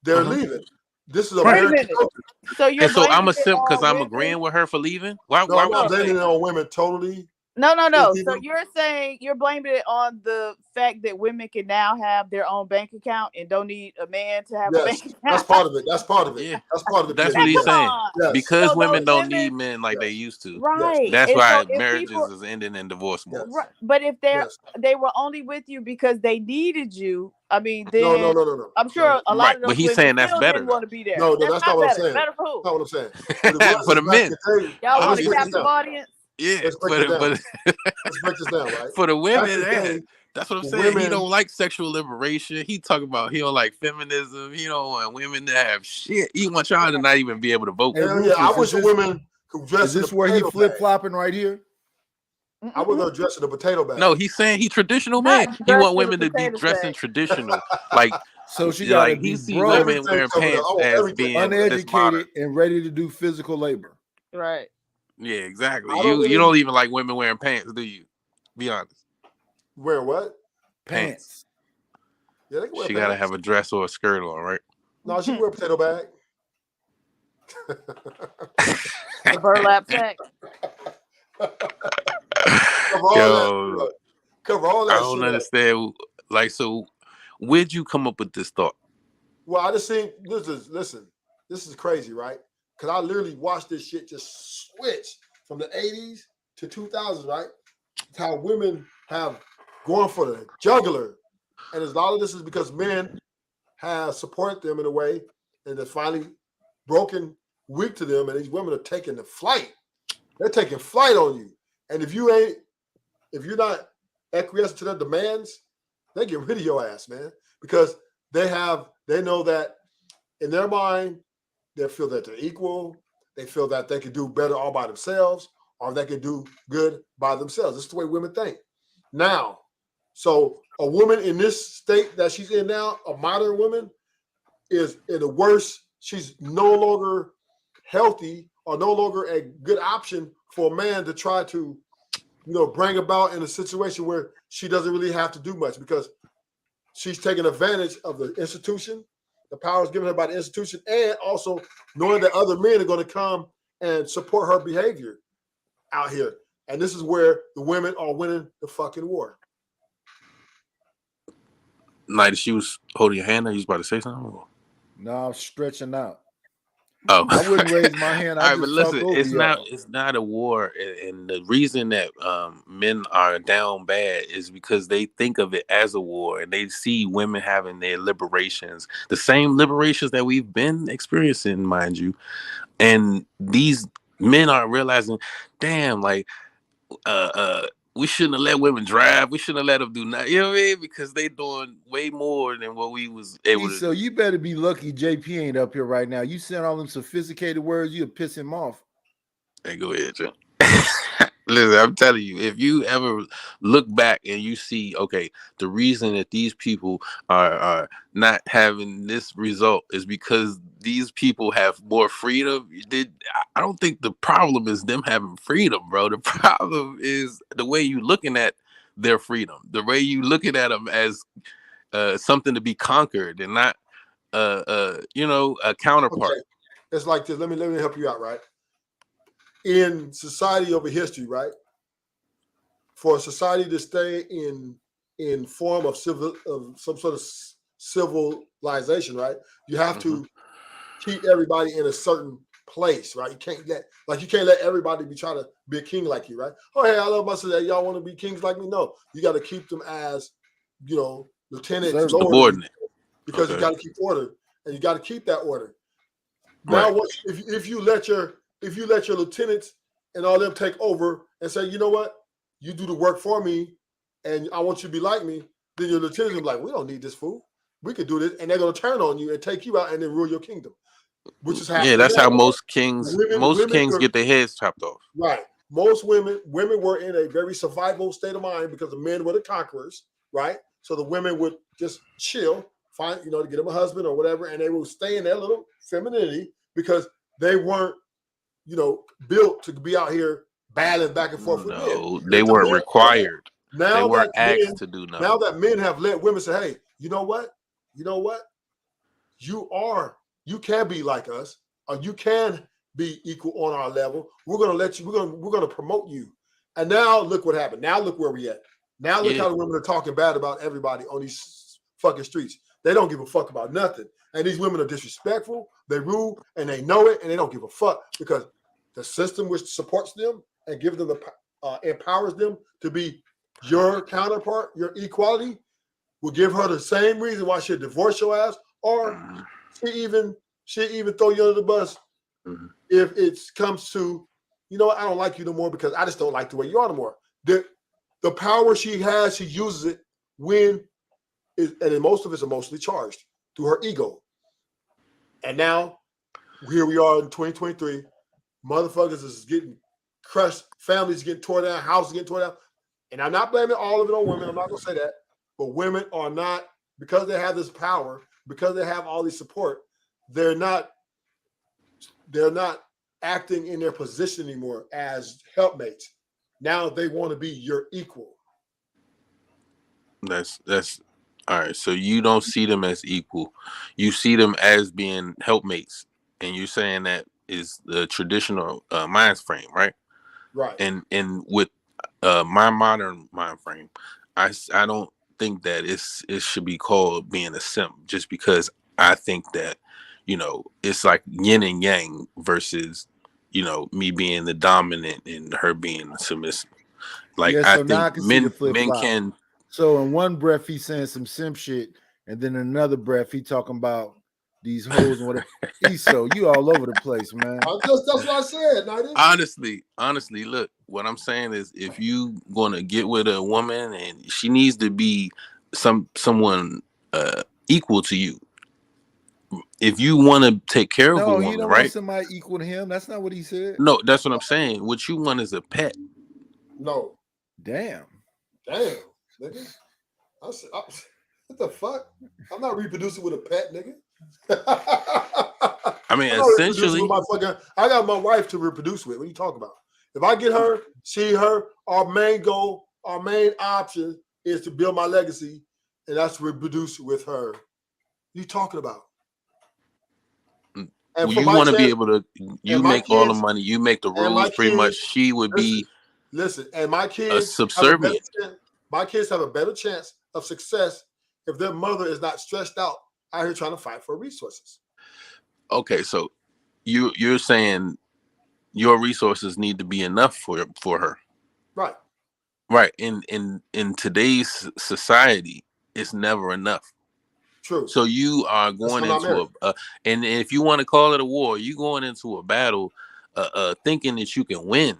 They're leaving. This is American culture. So I'm a simp because I'm agreeing with her for leaving. Why I'm blaming it on women totally. No. So People- you're saying you're blaming it on the fact that women can now have their own bank account and don't need a man to have a Yes, bank account. that's part of it. That's part of it. Yeah. That's part of it. That's PhD. what he's Yes. saying. Yes. Because So women those don't women- need men like they Yes. used to. Right. That's And why so if marriages people- is ending in divorce more. Yes. Right. But if Yes. they were only with you because they needed you, I mean, then No. I'm sure a lot Right, of those but he's women saying that's still better, didn't want to be there. No, That's that's not what I'm better. saying. Better for who? That's not what I'm saying. For the men. Y'all want let's a break this captive down. audience? Yeah, Let's break but, it down. but Let's break this down, right? for the women, That's the yeah, thing. that's what I'm The saying. He women- don't like sexual liberation. He talk about he don't like feminism. He don't want women to have shit. He wants y'all to not even be able to vote. Hey, Hell yeah, I Rufus, wish is the this- women could dress Is in this a where he potato flip bag. flopping right here? I would go dress in a potato bag. No, he's saying he traditional Not man. He dressed want in a women to be potato dressing bag. traditional, like So she got to like be he see broke, women wearing Everything covered pants up. Oh, as everything being covered up. this modern. uneducated, and ready to do physical labor. Right. Yeah, exactly. I don't You really- don't even like women wearing pants, do you? Be honest. Wear what? Pants. Yeah, they can wear She pants. gotta have a dress or a skirt on, right? No, she can wear a potato bag. The burlap sack. Cover all Yo, that. Cover all that I shit don't up. understand. Like, so where'd you come up with this thought? Well, I just think this is crazy, right? Because I literally watched this shit just switch from the 80s to 2000s, right? It's how women have gone for the jugular. And a lot of this is because men have supported them in a way and they're finally broken weak to them, and these women are taking the flight. They're taking flight on you. And if you're not acquiescing to their demands, they get rid of your ass, man. Because they know that in their mind, they feel that they're equal. They feel that they can do better all by themselves, or they can do good by themselves. This is the way women think. Now, so a woman in this state that she's in now, a modern woman, is in the worst. She's no longer healthy or no longer a good option for a man to try to, bring about in a situation where she doesn't really have to do much, because she's taking advantage of the institution, the powers given her by the institution, and also knowing that other men are going to come and support her behavior out here. And this is where the women are winning the fucking war. Like she was holding your hand, or you was about to say something? Or- No, I'm stretching out. Oh, I wouldn't raise my hand. All I right, but just talk listen, over y'all. it's not a war, and the reason that men are down bad is because they think of it as a war, and they see women having their liberations, the same liberations that we've been experiencing, mind you, and these men aren't realizing, damn, like we shouldn't have let women drive. We shouldn't have let them do nothing. You know what I mean? Because they doing way more than what we was able to. So you better be lucky JP ain't up here right now. You saying all them sophisticated words, you'll piss him off. Hey, go ahead, Joe. Listen, I'm telling you, if you ever look back and you see, okay, the reason that these people are not having this result is because these people have more freedom. I don't think the problem is them having freedom, bro. The problem is the way you looking at their freedom, the way you looking at them as something to be conquered and not, a counterpart. Okay. It's like this. Let me help you out, right? In society over history, right? For a society to stay in form of some sort of civilization, right? You have to keep everybody in a certain place, right? You can't let everybody be trying to be a king like you, right? Oh, hey, I love my sister. Y'all want to be kings like me? No, you got to keep them as, lieutenants, Subordinate. because you got to keep order, and you got to keep that order. Now, if you let your lieutenants and all them take over and say, you know what, you do the work for me, and I want you to be like me, then your lieutenants will be like, we don't need this fool. We can do this, and they're gonna turn on you and take you out and then rule your kingdom, which is happening. Yeah, that's now. how most kings Women get their heads chopped off. Right. Most women were in a very survival state of mind because the men were the conquerors, right? So the women would just chill, find, to get them a husband or whatever, and they would stay in their little femininity because they weren't, built to be out here battling back and forth with men. No, they weren't required. They weren't asked to do nothing. Now that men have let women say, hey, you know what? You can be like us, or you can be equal on our level. We're gonna let you, we're gonna promote you And now look what happened. Now look where we at. Now look Yeah. how the women are talking bad about everybody on these fucking streets. They don't give a fuck about nothing. And these women are disrespectful, they rude, and they know it, and they don't give a fuck because the system which supports them and gives them the empowers them to be your counterpart, your equality, will give her the same reason why she'll divorce your ass, or she even throw you under the bus if it comes to, you know what, I don't like you no more because I just don't like the way you are no more. The power she has, she uses it when, and then most of it's emotionally charged through her ego. And now, here we are in 2023, motherfuckers is getting crushed, families getting torn down, houses getting torn down. And I'm not blaming all of it on women, I'm not gonna say that, but women are not, because they have this power, because they have all this support, they're not acting in their position anymore as helpmates. Now they want to be your equal. That's all right. So you don't see them as equal. You see them as being helpmates, and you're saying that is the traditional mind frame, right? Right. And with my modern mind frame, I don't think that it should be called being a simp, just because I think that, you know, it's like yin and yang versus, you know, me being the dominant and her being submissive. Like, Yeah, so now I I can see think the flip men flop. can. So in one breath he's saying some simp shit, and then in another breath he talking about these hoes and whatever. So you all over the place, man. That's what I said. Nigga. Honestly, look, what I'm saying is, if you gonna get with a woman, and she needs to be someone equal to you. If you want to take care of a No, woman, he don't right? want somebody equal to him. That's not what he said. No, that's what I'm saying. What you want is a pet. No. Damn, nigga. What the fuck? I'm not reproducing with a pet, nigga. I mean, I'm not reproducing essentially, with I got my wife to reproduce with. What are you talking about? If I get her, see her, our main goal, our main option is to build my legacy, and that's to reproduce with her. What are you talking about? And you want to be able to, you make all the money, you make the and my rules, pretty much. kids- She would be Listen, and my kids subservient. My kids have a better chance of success if their mother is not stressed out here trying to fight for resources. Okay, so you're saying your resources need to be enough for her, Right? right? In today's society, it's never enough. True. So you are going into and if you want to call it a war, you going into a battle, thinking that you can win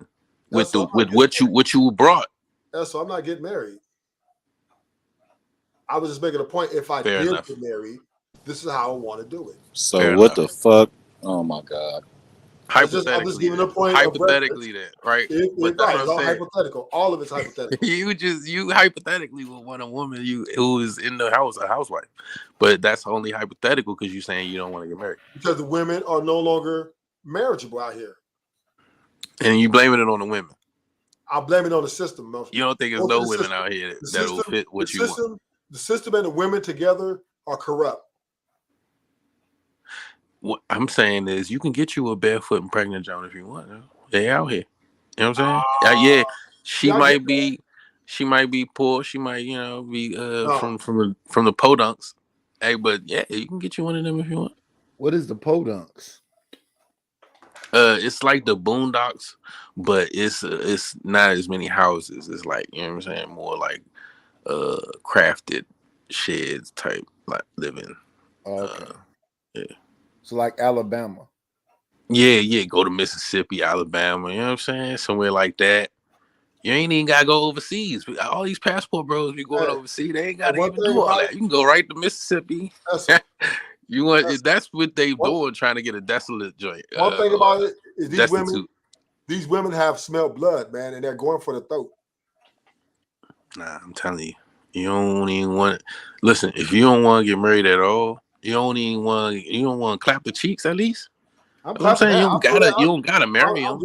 with what you brought. So I'm not getting married. I was just making a point. If I Fair did enough. get married, this is how I want to do it. So Fair what enough. the fuck? Oh my god. I'm just giving a point. Hypothetically, that right? But that's Right, what it's I'm all saying. hypothetical. All of it's hypothetical. you hypothetically will want a woman who is in the house, a housewife, but that's only hypothetical because you're saying you don't want to get married, Because the women are no longer marriageable out here. and you blaming it on the women. I blame it on the system. You don't think there's no women out here that will fit what you want? The system and the women together are corrupt. What I'm saying is, you can get you a barefoot and pregnant Joan if you want. They out here. You know what I'm saying? Yeah, she might be poor. She might, be from the podunks. Hey, but yeah, you can get you one of them if you want. what is the podunks? It's like the Boondocks, but it's not as many houses. It's like, you know what I'm saying, more like crafted sheds type like living. Okay. Yeah. So like Alabama. Yeah. Go to Mississippi, Alabama. You know what I'm saying? Somewhere like that. You ain't even gotta go overseas. All these passport bros be going overseas. They ain't gotta even do all that. You can go right to Mississippi. That's what they doing, trying to get a desolate joint. One thing about it is destitute. these women have smelled blood, man, and they're going for the throat. Nah, I'm telling you, you don't even want. Listen, if you don't want to get married at all, you don't want to clap the cheeks at least. I'm saying you don't gotta marry him.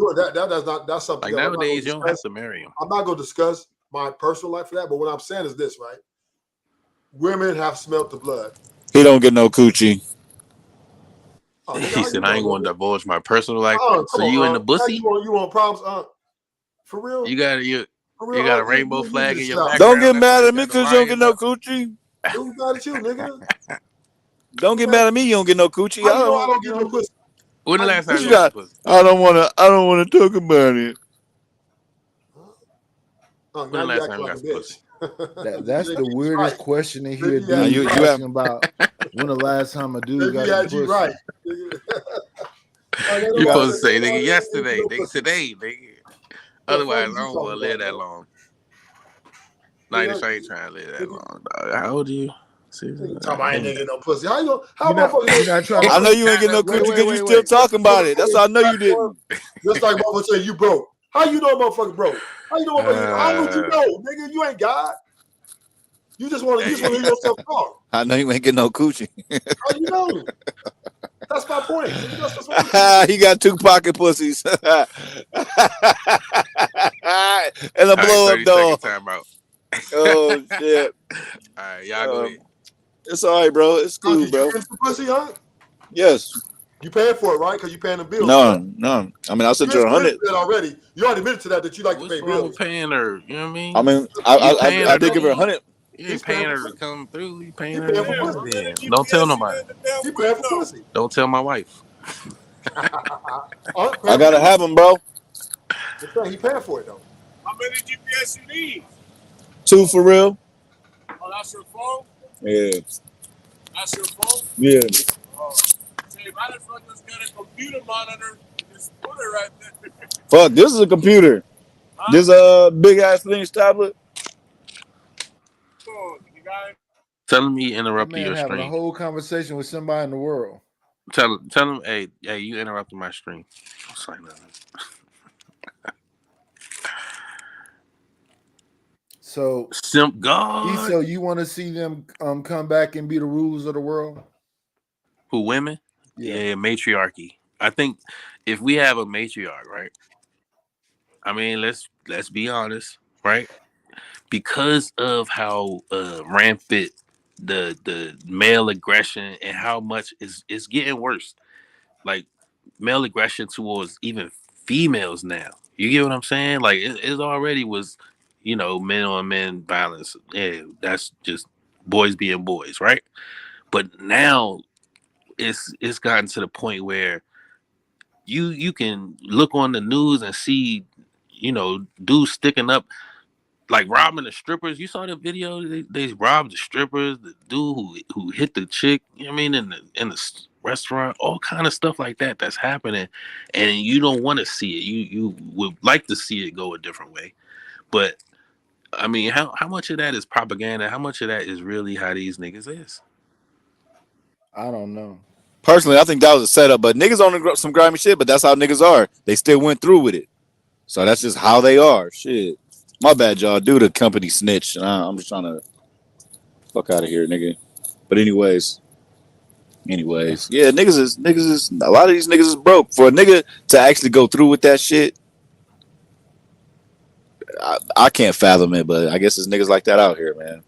That's something. Like nowadays, you don't have to marry him. I'm not going to discuss my personal life for that, but what I'm saying is this, right? Women have smelt the blood. He don't get no coochie. He said, "I ain't going to divulge my personal life." So you in the bussy? You want problems? For real? You got you For real? got a Oh, rainbow you flag in just your stop. background. Don't get That's mad why at me got the because you don't get lions no up. coochie. Who's mad at you, nigga? Don't get mad at me. You don't get no coochie. How you know I don't get no pussy? When the How you last know? time You you got some got. pussy? I don't want to talk about it. Oh, When now the you last act time you like got a some pussy? bitch. That's the weirdest question to hear a Maybe you dude had you have asking about when the last time a dude Maybe got he some had you pussy. right. You supposed to say, nigga, yesterday, nigga, today, nigga. Otherwise, I don't want to live that long. Night, I ain't trying to live that long, dog. How old are you? Talking about I ain't getting no pussy. How you? How You're not trying to. I know you ain't get no coochie because you still talking about it. That's how I know you didn't. Just like motherfucker say you broke. How you know motherfucker broke? How you know motherfucker? How would you know, nigga? You ain't God. You just want to hear yourself talk. I know you ain't getting no coochie. How you know? That's my point. That's what He got 2 pocket pussies. And a blow up 30 dog. second timeout. Oh shit. All right, y'all go ahead. It's all right, bro. It's cool, bro. You paying for pussy, huh? Yes. You paying for it, right? Because you paying the bills. No. I mean, I sent you 100. Already. You already admitted to that you like What's to pay wrong bills. with paying her? You know what I mean? I mean, I did give her 100. You ain't paying her to come through. You paying her. Paying for pussy. Then. Don't tell nobody. He paying for pussy. Don't tell my wife. I gotta have them, bro. He paying for it though. How many GPS you need? 2 for real. Oh, that's your phone? Yeah. That's your phone? Yeah. Oh. Say, might as well just get a computer monitor and just put it right there. Fuck, this is a computer. Huh? This a big ass Lynx tablet. Oh, you got it? Tell him he That interrupted man your having a stream. whole conversation with somebody in the world. Tell him, hey, you interrupted my stream. Don't say nothing. So Simp God. So you want to see them come back and be the rulers of the world? Who, women? Yeah, matriarchy. I think if we have a matriarch, right? I mean, let's be honest, right? Because of how rampant the male aggression and how much it's getting worse. Like male aggression towards even females now. You get what I'm saying? Like it already was, men on men violence. Yeah, that's just boys being boys, right? But now it's gotten to the point where you can look on the news and see, dudes sticking up, like robbing the strippers. You saw the video? They robbed the strippers. The dude who hit the chick. You know what I mean, in the restaurant, all kind of stuff like that that's happening, and you don't want to see it. You would like to see it go a different way, but I mean, how much of that is propaganda? How much of that is really how these niggas is? I don't know. Personally, I think that was a setup, but niggas on some grimy shit, but that's how niggas are. They still went through with it. So that's just how they are. Shit. My bad, y'all. Do the company snitch. I'm just trying to fuck out of here, nigga. But anyways, yeah, niggas is a lot of these niggas is broke. For a nigga to actually go through with that shit, I can't fathom it, but I guess there's niggas like that out here, man.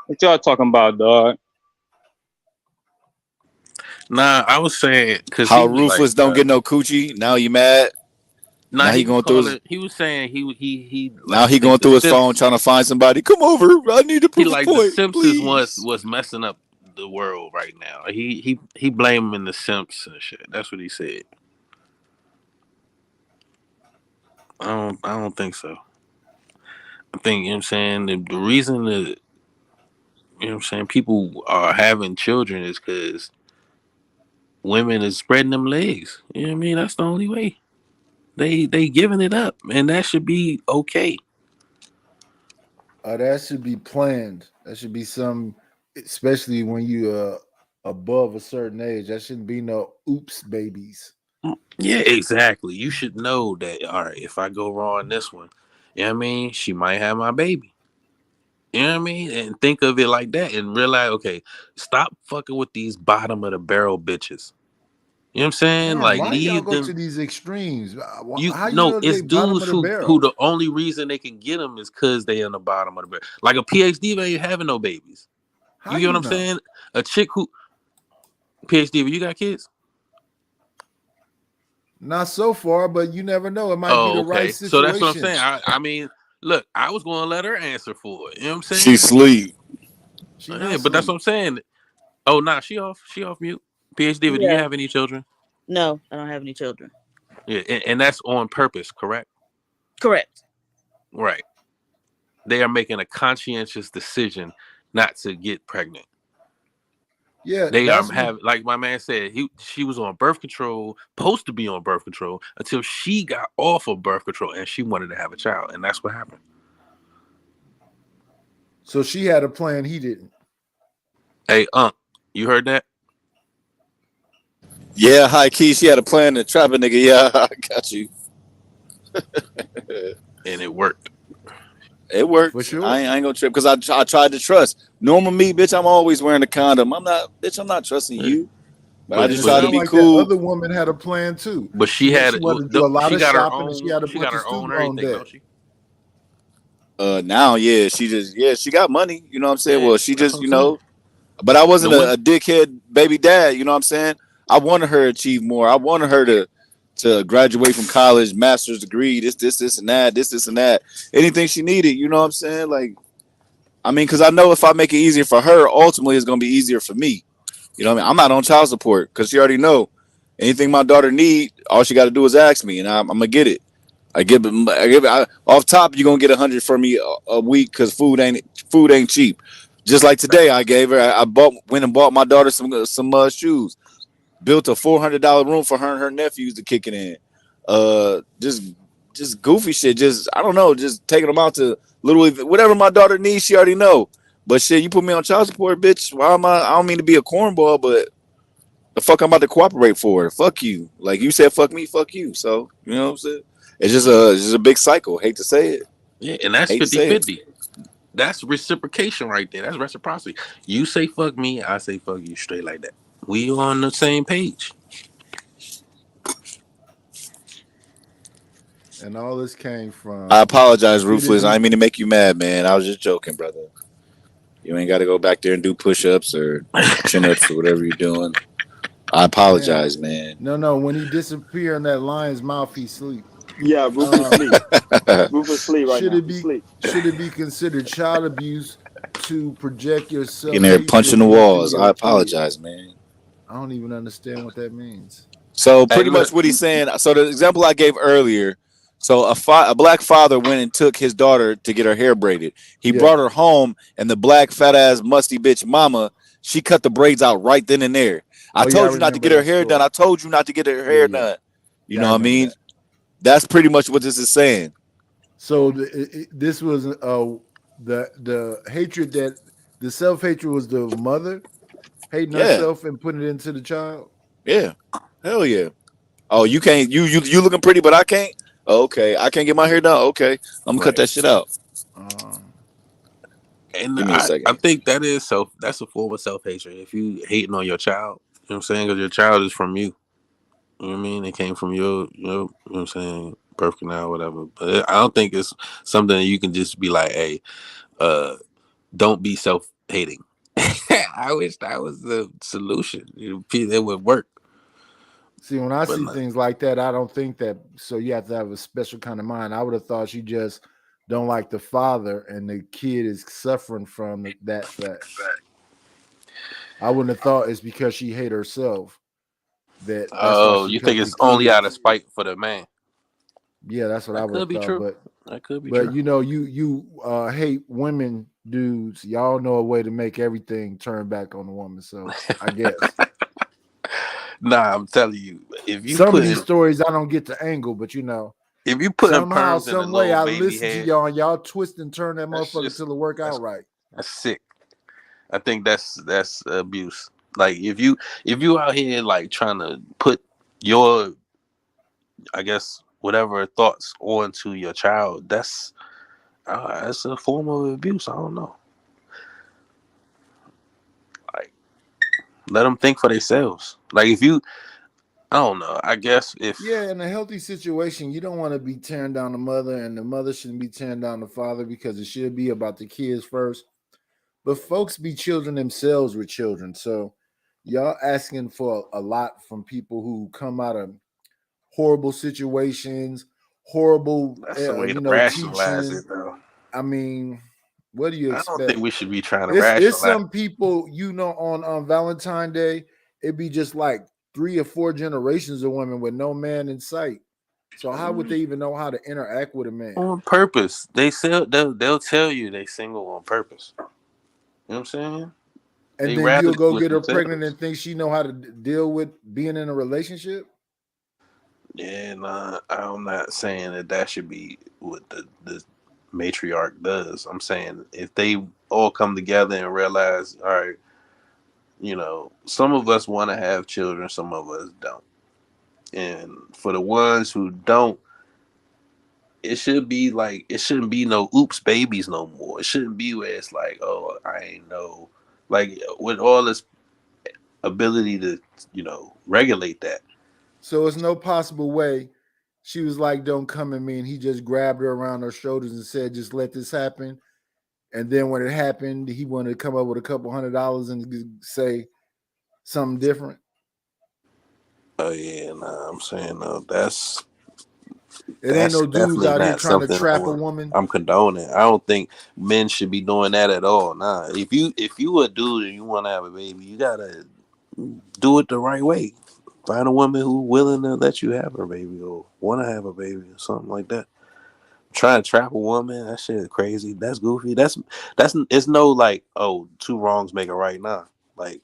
What y'all talking about, dog? Nah, I was saying because how Ruthless don't get no coochie. Now you mad? Nah, now he going through his. He was saying he. Now he going through his phone trying to find somebody. Come over, I need to prove a point. The Simpsons please. was messing up the world right now. He blaming the Simps and shit. That's what he said. I don't think so. I think, you know what I'm saying, the reason that, you know what I'm saying, people are having children is because women is spreading them legs. You know what I mean? That's the only way. They giving it up, and that should be okay. That should be planned. That should be some, especially when you above a certain age. That shouldn't be no oops babies. Yeah, exactly. You should know that, all right, if I go wrong in this one, you know what I mean, she might have my baby. You know what I mean? And think of it like that and realize, okay, stop fucking with these bottom of the barrel bitches. You know what I'm saying? Man, like, why leave y'all go them to these extremes? How know it's dudes who the only reason they can get them is because they in the bottom of the barrel. Like a PhD ain't having no babies. You get what I'm saying? A chick who PhD, you got kids? Not so far, but you never know. It might be Oh, the okay. right So that's what I'm situation. saying. I mean, look, I was going to let her answer for it. You know what I'm saying? She sleep. She Yeah, not but that's sleep. what I'm saying. Oh, nah, she off mute. PhD, do you Yeah. have any children? No, I don't have any children. Yeah, and that's on purpose, correct? Correct. Right. They are making a conscientious decision not to get pregnant. Yeah, They that's have, like my man said, she was on birth control, supposed to be on birth control until she got off of birth control and she wanted to have a child, and that's what happened. so she had a plan. He didn't. Hey, you heard that? Yeah, high key. She had a plan to trap a nigga. Yeah, I got you. And it worked. It worked. For sure. I ain't gonna trip because I tried to trust. Normal me, bitch. I'm always wearing a condom. I'm not trusting you. But I And just it tried to sound be like cool. that other woman had a plan too. But she Yeah, had she wanted to do a lot she of got her shopping, and she had a she bunch got of her own student on everything, deck. don't she? Now, yeah, she got money. You know what I'm saying? Yeah, Well, she that's just, what I'm saying. but I wasn't The one, a dickhead baby dad. You know what I'm saying? I wanted her to achieve more. I wanted her to graduate from college, master's degree, this, and that, this, and that. Anything she needed, you know what I'm saying? Like, I mean, because I know if I make it easier for her, ultimately it's going to be easier for me. You know what I mean? I'm not on child support because she already know anything my daughter need, all she got to do is ask me, and I'm going to get it. Off top, you're going to get 100 for me a week because food ain't cheap. Just like today, I gave her, went and bought my daughter some shoes. Built a $400 room for her and her nephews to kick it in. Just goofy shit. Just, I don't know, just taking them out to little whatever my daughter needs, she already know. But shit, you put me on child support, bitch. Why am I don't mean to be a cornball, but the fuck I'm about to cooperate for? Fuck you. Like you said, fuck me, fuck you. So, you know what I'm saying? It's just a big cycle. Hate to say it. yeah, and that's Hate to say it. 50-50. That's reciprocation right there. That's reciprocity. You say fuck me, I say fuck you, straight like that. We on the same page. And all this came from. I apologize, Ruthless. I didn't mean to make you mad, man. I was just joking, brother. You ain't got to go back there and do push-ups or chin-ups or whatever you're doing. I apologize, man. No. When he disappear in that lion's mouth, he sleep. Yeah, Rufus sleep. Rufus sleep right now. Sleep. Should it be considered child abuse to project yourself In there punching the walls? I apologize, man. I don't even understand what that means. So pretty much what he's saying. So the example I gave earlier. So a black father went and took his daughter to get her hair braided. He brought her home, and the black fat ass musty bitch mama, she cut the braids out right then and there. I told you not to get her hair done. I told you not to get her hair done. You know what I mean? That's pretty much what this is saying. So this was the hatred that the self-hatred was the mother hating herself and putting it into the child. Yeah, hell yeah. Oh, you can't. You looking pretty, but I can't. Oh, okay, I can't get my hair done. Okay, I'm gonna cut that shit out. And Give me a second. I think that's a form of self-hatred. If you hating on your child, you know what I'm saying? Because your child is from you. You know what I mean? It came from your you know what I'm saying, birth canal, whatever. But I don't think it's something that you can just be like, hey, don't be self-hating. I wish that was the solution. It would work. See, when I see things like that, I don't think that. So you have to have a special kind of mind. I would have thought she just don't like the father, and the kid is suffering from that fact. I wouldn't have thought it's because she hate herself. That's You think it's only out of spite for the man? Yeah, that's what I would have thought. True. But that could be true. But you know, you hate women dudes. Y'all know a way to make everything turn back on the woman. So I guess. Nah, I'm telling you, if you some of these stories I don't get the angle, but you know, if you put somehow, some way, I listen head, to y'all and y'all twist and turn that motherfucker till it work out right. That's sick. I think that's abuse. Like if you out here like trying to put your, I guess, whatever thoughts onto your child, that's a form of abuse. I don't know. Like, let them think for themselves. Like if you, I don't know. I guess if in a healthy situation, you don't want to be tearing down the mother, and the mother shouldn't be tearing down the father because it should be about the kids first. But folks be children themselves with children, so y'all asking for a lot from people who come out of horrible situations, horrible, That's the way to rationalize teaching. it, though. I mean, what do you I don't expect? think we should be trying to It's rationalize. some people, on Valentine's Day, it'd be just like 3 or 4 generations of women with no man in sight. So how would they even know how to interact with a man? On purpose. They'll tell you they single on purpose. You know what I'm saying? And They then rather you'll go with get her themselves. pregnant and think she know how to deal with being in a relationship? Yeah, nah, I'm not saying that should be what the matriarch does. I'm saying if they all come together and realize, all right, some of us want to have children, some of us don't. And for the ones who don't, it shouldn't be no oops babies no more. It shouldn't be where it's like, oh, I ain't know. Like with all this ability to, regulate that. So it's no possible way she was like, don't come at me, and he just grabbed her around her shoulders and said, just let this happen. And then when it happened, he wanted to come up with a couple $100 and say something different. Oh yeah, nah, I'm saying no, that's ain't no dudes definitely out here not trying to something trap a woman. I'm condoning. I don't think men should be doing that at all. Nah, if you a dude and you want to have a baby, you gotta do it the right way. Find a woman who's willing to let you have her baby or want to have a baby or something like that. Trying to trap a woman, that shit is crazy. That's goofy. That's it's no like, oh, 2 wrongs make a right. Nah, like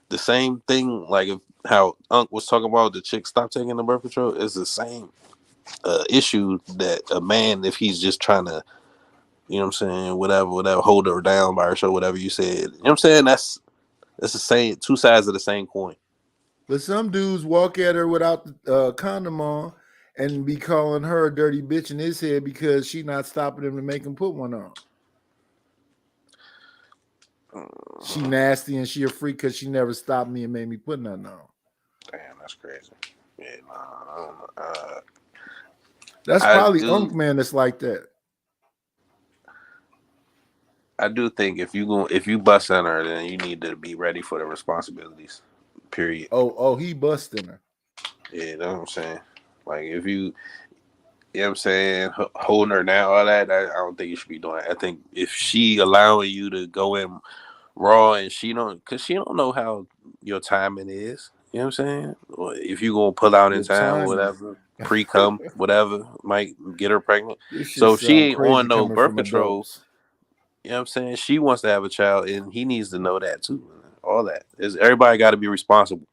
the same thing. Like if how Unc was talking about the chick stop taking the birth control is the same issue that a man, if he's just trying to, whatever, hold her down by her show, whatever you said. You know what I'm saying? That's the same, 2 sides of the same coin. But some dudes walk at her without the condom on and be calling her a dirty bitch in his head because she not stopping him to make him put one on. She nasty and she a freak because she never stopped me and made me put nothing on. Damn, that's crazy. Yeah, that's probably Unk Man that's like that. I do think if you bust on her, then you need to be ready for the responsibilities. Period. Oh, he busting her. Yeah, you know what I'm saying? Like if you know what I'm saying, holding her down, all that, I don't think you should be doing that. I think if she allowing you to go in raw and she don't know how your timing is, you know what I'm saying? Or if you gonna pull out in time or whatever, pre-cum, whatever, might get her pregnant. So if she ain't on no birth control, you know what I'm saying? She wants to have a child and he needs to know that too. All that. Everybody got to be responsible.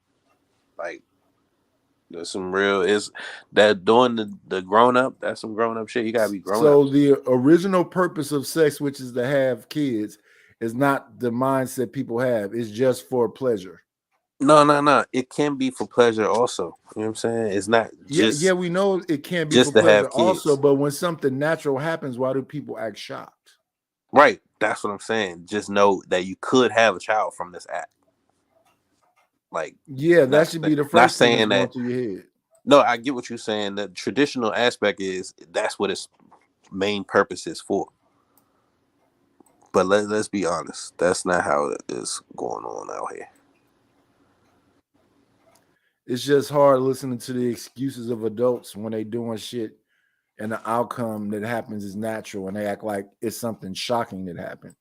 Like there's some real is that doing the grown up, that's some grown up shit. You gotta be grown up. So the original purpose of sex, which is to have kids, is not the mindset people have. It's just for pleasure. No. It can be for pleasure also. You know what I'm saying? It's not just yeah, we know it can be just for to have pleasure kids. also, but when something natural happens, why do people act shocked? Right. That's what I'm saying. Just know that you could have a child from this act. Like, yeah, that should be the first thing that's going through your head. No, I get what you're saying. The traditional aspect is that's what its main purpose is for. But let's be honest, that's not how it is going on out here. It's just hard listening to the excuses of adults when they doing shit and the outcome that happens is natural and they act like it's something shocking that happened.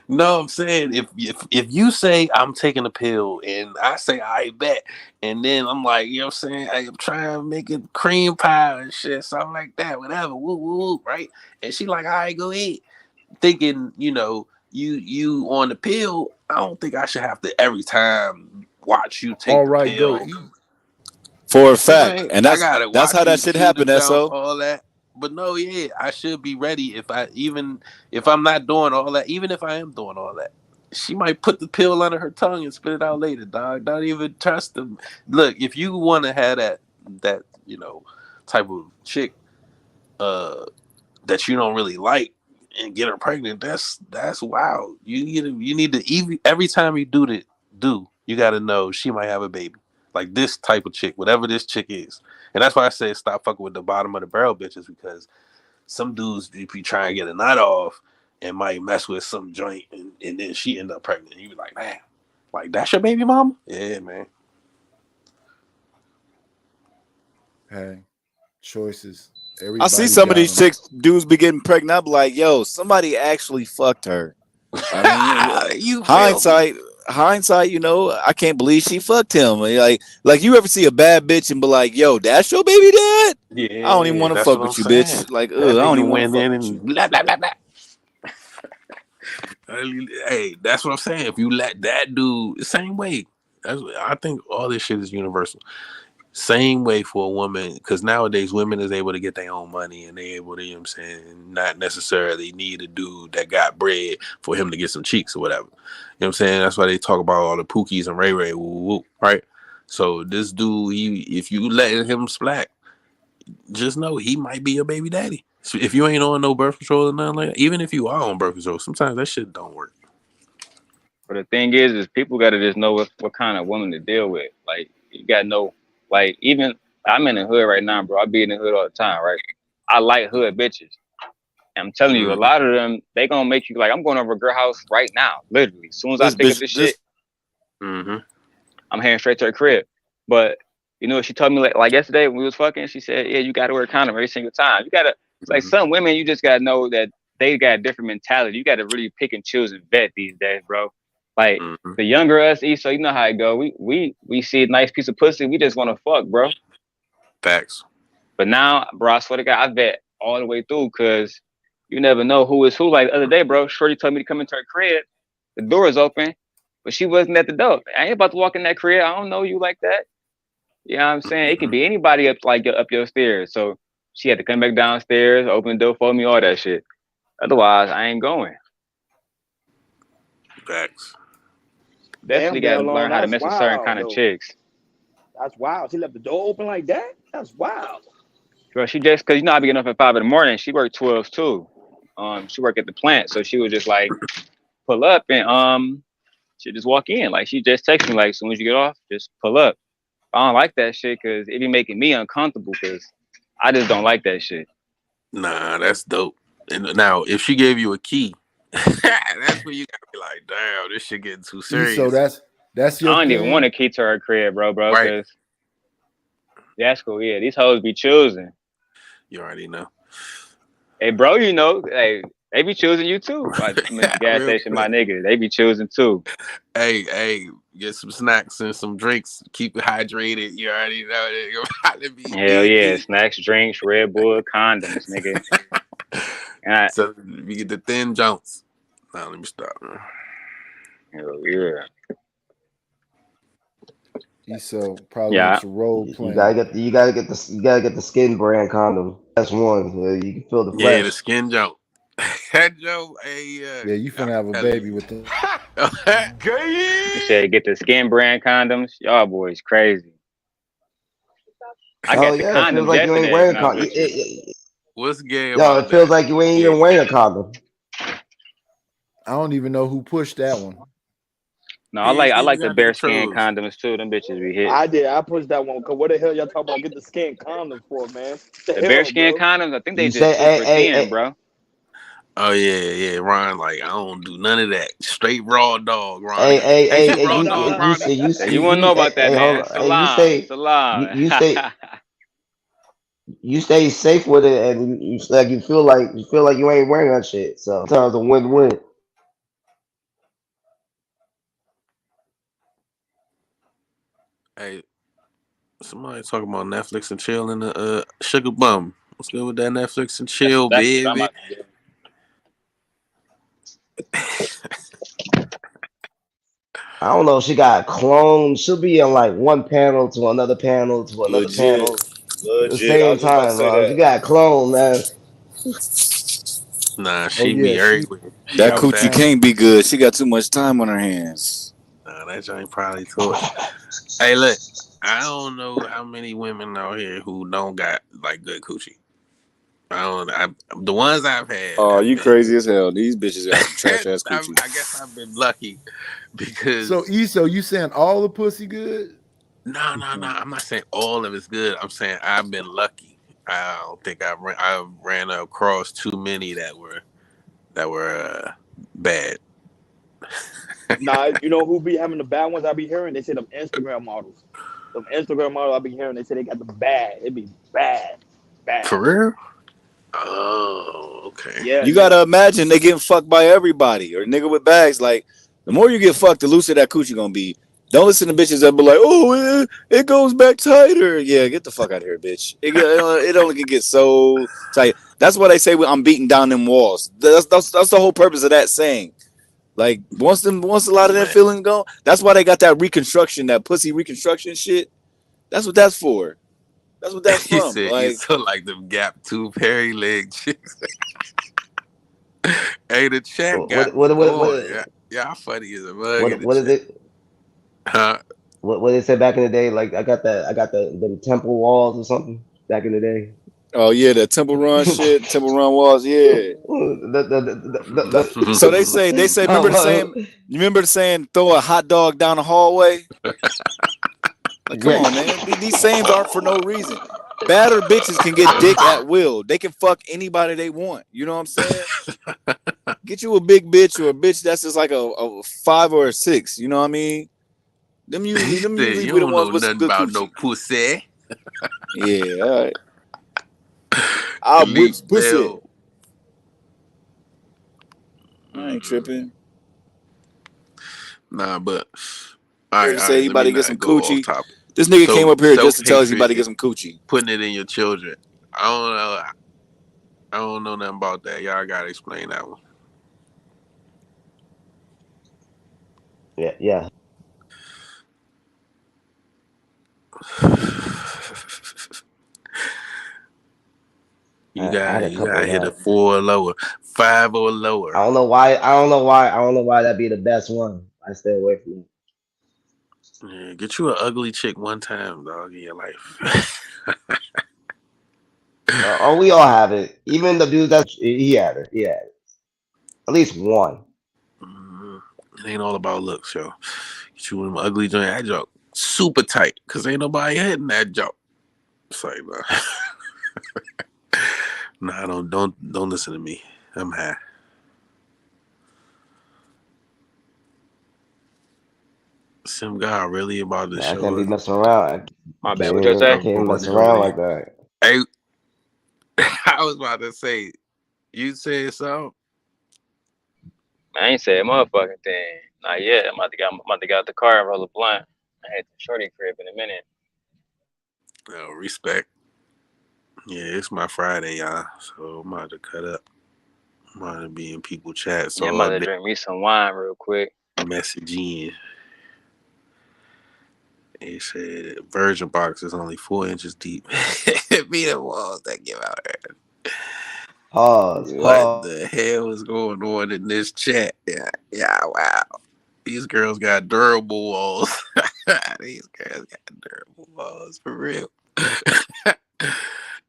No, I'm saying if you say I'm taking a pill and I say I bet, and then I'm like, you know what I'm saying, I'm trying to make a cream pie and shit, something like that, whatever, woo, right? And she like, all right, go ahead. Thinking, you on the pill, I don't think I should have to every time watch you take the pill. Go eat. For a fact. And that's how that shit happened, SO. All that. But no, yeah, I should be ready if I'm not doing all that, even if I am doing all that. She might put the pill under her tongue and spit it out later, dog. Don't even trust them. Look, if you want to have that type of chick that you don't really like and get her pregnant, that's wild. You need to every time you do you got to know she might have a baby. Like this type of chick, whatever this chick is. And that's why I say stop fucking with the bottom of the barrel bitches, because some dudes, if you try and get a nut off and might mess with some joint and then she end up pregnant, and you be like, man, like that's your baby mama? Yeah, man. Hey, choices. I see Everybody some of got these them. chicks, dudes be getting pregnant. I'm like, yo, somebody actually fucked her. I mean, You feel me? hindsight, you know, I can't believe she fucked him. Like you ever see a bad bitch and be like, yo, that's your baby dad? I don't even Yeah, want to that's fuck what I'm with you, saying. bitch. Like, That I don't nigga even want to went fuck in with you. and blah blah blah blah. Hey, that's what I'm saying. If you let that dude, same way. I think all this shit is universal. Same way for a woman, because nowadays women is able to get their own money and they able to, you know what I'm saying, not necessarily need a dude that got bread for him to get some cheeks or whatever. You know what I'm saying? That's why they talk about all the Pookies and Ray Ray, woo, woo, right? So this dude, if you let him splack, just know he might be your baby daddy. So if you ain't on no birth control or nothing like that, even if you are on birth control, sometimes that shit don't work. But the thing is people got to just know what kind of woman to deal with. Like, you got to know, like, even I'm in the hood right now, bro. I be in the hood all the time, right? I like hood bitches. And I'm telling you, a lot of them, they going to make you like, I'm going over a girl house right now, literally. As soon as I pick up this shit, I'm heading straight to her crib. But, you know, she told me, like yesterday when we was fucking, she said, yeah, you got to wear a condom every single time. You got to, it's like some women, you just got to know that they got a different mentality. You got to really pick and choose and vet these days, bro. Like, the younger us, so you know how it go. We see a nice piece of pussy, we just want to fuck, bro. Facts. But now, bro, I swear to God, I vet all the way through, because you never know who is who. Like the other day, bro, Shorty told me to come into her crib. The door is open, but she wasn't at the door. I ain't about to walk in that crib. I don't know you like that. You know what I'm saying? It could be anybody up your stairs. So she had to come back downstairs, open the door for me, all that shit. Otherwise, I ain't going. Facts. Definitely got to learn how to mess with certain kind of chicks. That's wild. She left the door open like that? That's wild. Bro, she just, because you know I be getting up at 5 a.m. She worked 12s too. She worked at the plant, so she would just like pull up and she just walk in. Like, she just text me like, as soon as you get off, just pull up. I don't like that shit because it be making me uncomfortable, because I just don't like that shit. Nah, that's dope. And now, if she gave you a key, that's where you gotta be like, damn, this shit getting too serious. So that's your I don't thing? even want a key to her crib, bro, Right. because that's cool. Yeah, these hoes be choosing. You already know. Hey, bro, you know, hey, they be choosing you too. Like, I'm at the gas station, my nigga. They be choosing too. Hey, get some snacks and some drinks. Keep it hydrated. You already know it. About to be Hell yeah, snacks, drinks, Red Bull, condoms, nigga. So you get the thin jumps. Now let me stop. Hell yeah. So probably wants to role play. You gotta get the Skin brand condom. That's one. You can feel the flesh. Yeah, the skin jump. That jump, yeah, you finna have a baby with them. You said get the Skin brand condoms. Y'all boys crazy. I got the condoms like you ain't wearing condom. What's gay about it feels like you ain't even wearing a condom. I don't even know who pushed that one. No, I like the bare skin condoms too. Them bitches be hit. I pushed that one. Cause what the hell y'all talking about? Get the skin condoms for, man. The bare skin condoms. I think they just super thin, bro. Oh yeah, Ron. Like, I don't do none of that. Straight raw dog, Ron. Hey, you want to know about that, man? Salam. You stay safe with it, and you feel like you ain't wearing that shit. So sometimes a win-win. Hey, somebody talking about Netflix and chill in the Sugar Bum. What's good with that Netflix and chill, baby? I don't know. She got clones. She'll be on like one panel to another panel to another panel at the same time. She got clone, man. Nah, she be everywhere. That coochie can't be good. She got too much time on her hands. Nah, that joint probably torch. Hey, look, I don't know how many women out here who don't got like good coochie. The ones I've had. Oh, you crazy as hell. These bitches got trash ass coochie. I guess I've been lucky because. So you saying all the pussy good? No. I'm not saying all of it's good. I'm saying I've been lucky. I don't think I ran across too many that were bad. Nah, you know who be having the bad ones? I be hearing they say them Instagram models. Them Instagram model I be hearing, they say they got the bad. It be bad. For real? Oh, okay. Yeah, You gotta imagine they getting fucked by everybody or nigga with bags. Like the more you get fucked, the looser that coochie gonna be. Don't listen to bitches that be like, oh, it goes back tighter. Yeah, get the fuck out of here, bitch. It only can get so tight. That's why they say I'm beating down them walls. That's the whole purpose of that saying. Like once a lot of that feeling go, that's why they got that reconstruction, that pussy reconstruction shit. That's what that's for. That's what that's He from. said Like, you so like them Gap 2 Perry leg chicks. Hey, the chat got me going. Yeah, funny as a mug. What is it? Huh? What they said back in the day? Like I got the temple walls or something back in the day. oh yeah, the Temple Run shit, Temple Run walls, yeah. So they say, remember the saying? You remember the saying, throw a hot dog down the hallway? Like, come on, man. These sayings aren't for no reason. Badder bitches can get dick at will. They can fuck anybody they want. You know what I'm saying? Get you a big bitch or a bitch that's just like a 5 or a 6. You know what I mean? Them usually You be the don't ones know with some nothing good about coochie. no pussy. Yeah, all right. I'll whip pussy. I ain't tripping. Nah, but Here to say he about to get some coochie. Topic. This nigga came up here just to tell us he about to Self-hatred get some coochie. Putting it in your children. I don't know nothing about that. Y'all gotta explain that one. Yeah. You gotta hit a 4 or lower, 5 or lower. I don't know why that'd be the best one. I stay away from it. Yeah, get you an ugly chick one time, dog, in your life. We all have it. Even the dude he had it. Yeah, at least one. It ain't all about looks, yo. Get you an ugly joint, that joke super tight, cause ain't nobody hitting that joke. It's like, nah, don't listen to me. I'm high. Some guy really about to I show can't be us. messing around. My bad. What you say? I can't mess around like that. Hey, I was about to say, you said so. I ain't said a motherfucking thing. Not yet. I'm about to get out the car and roll a blunt. I had the shorty crib in a minute. No, respect. Yeah, it's my Friday, y'all. So I'm about to cut up. I'm about to be in people chat. So Yeah, I'm about to drink me some wine real quick. Messaging. He said Virgin box is only 4 inches deep. Be the walls that give out here. What the hell is going on in this chat? Yeah, wow. These girls got durable walls. These girls got durable walls for real.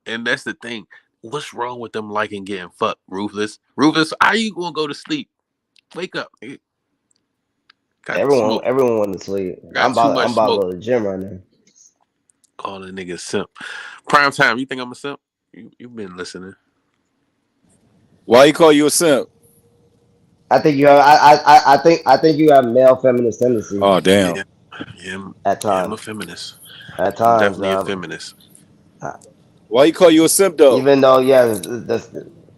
And that's the thing. What's wrong with them liking getting fucked, Ruthless? Ruthless, how you gonna go to sleep? Wake up. Everyone went to sleep. I'm about to go to the gym right now. Call a nigga simp. Prime time, you think I'm a simp? You've been listening. Why you call you a simp? I think you have. I think you have male feminist tendencies. Oh damn. Yeah, at times. I'm a feminist. At times, I'm definitely a feminist. Why you call you a simp though? Even though, yeah, that's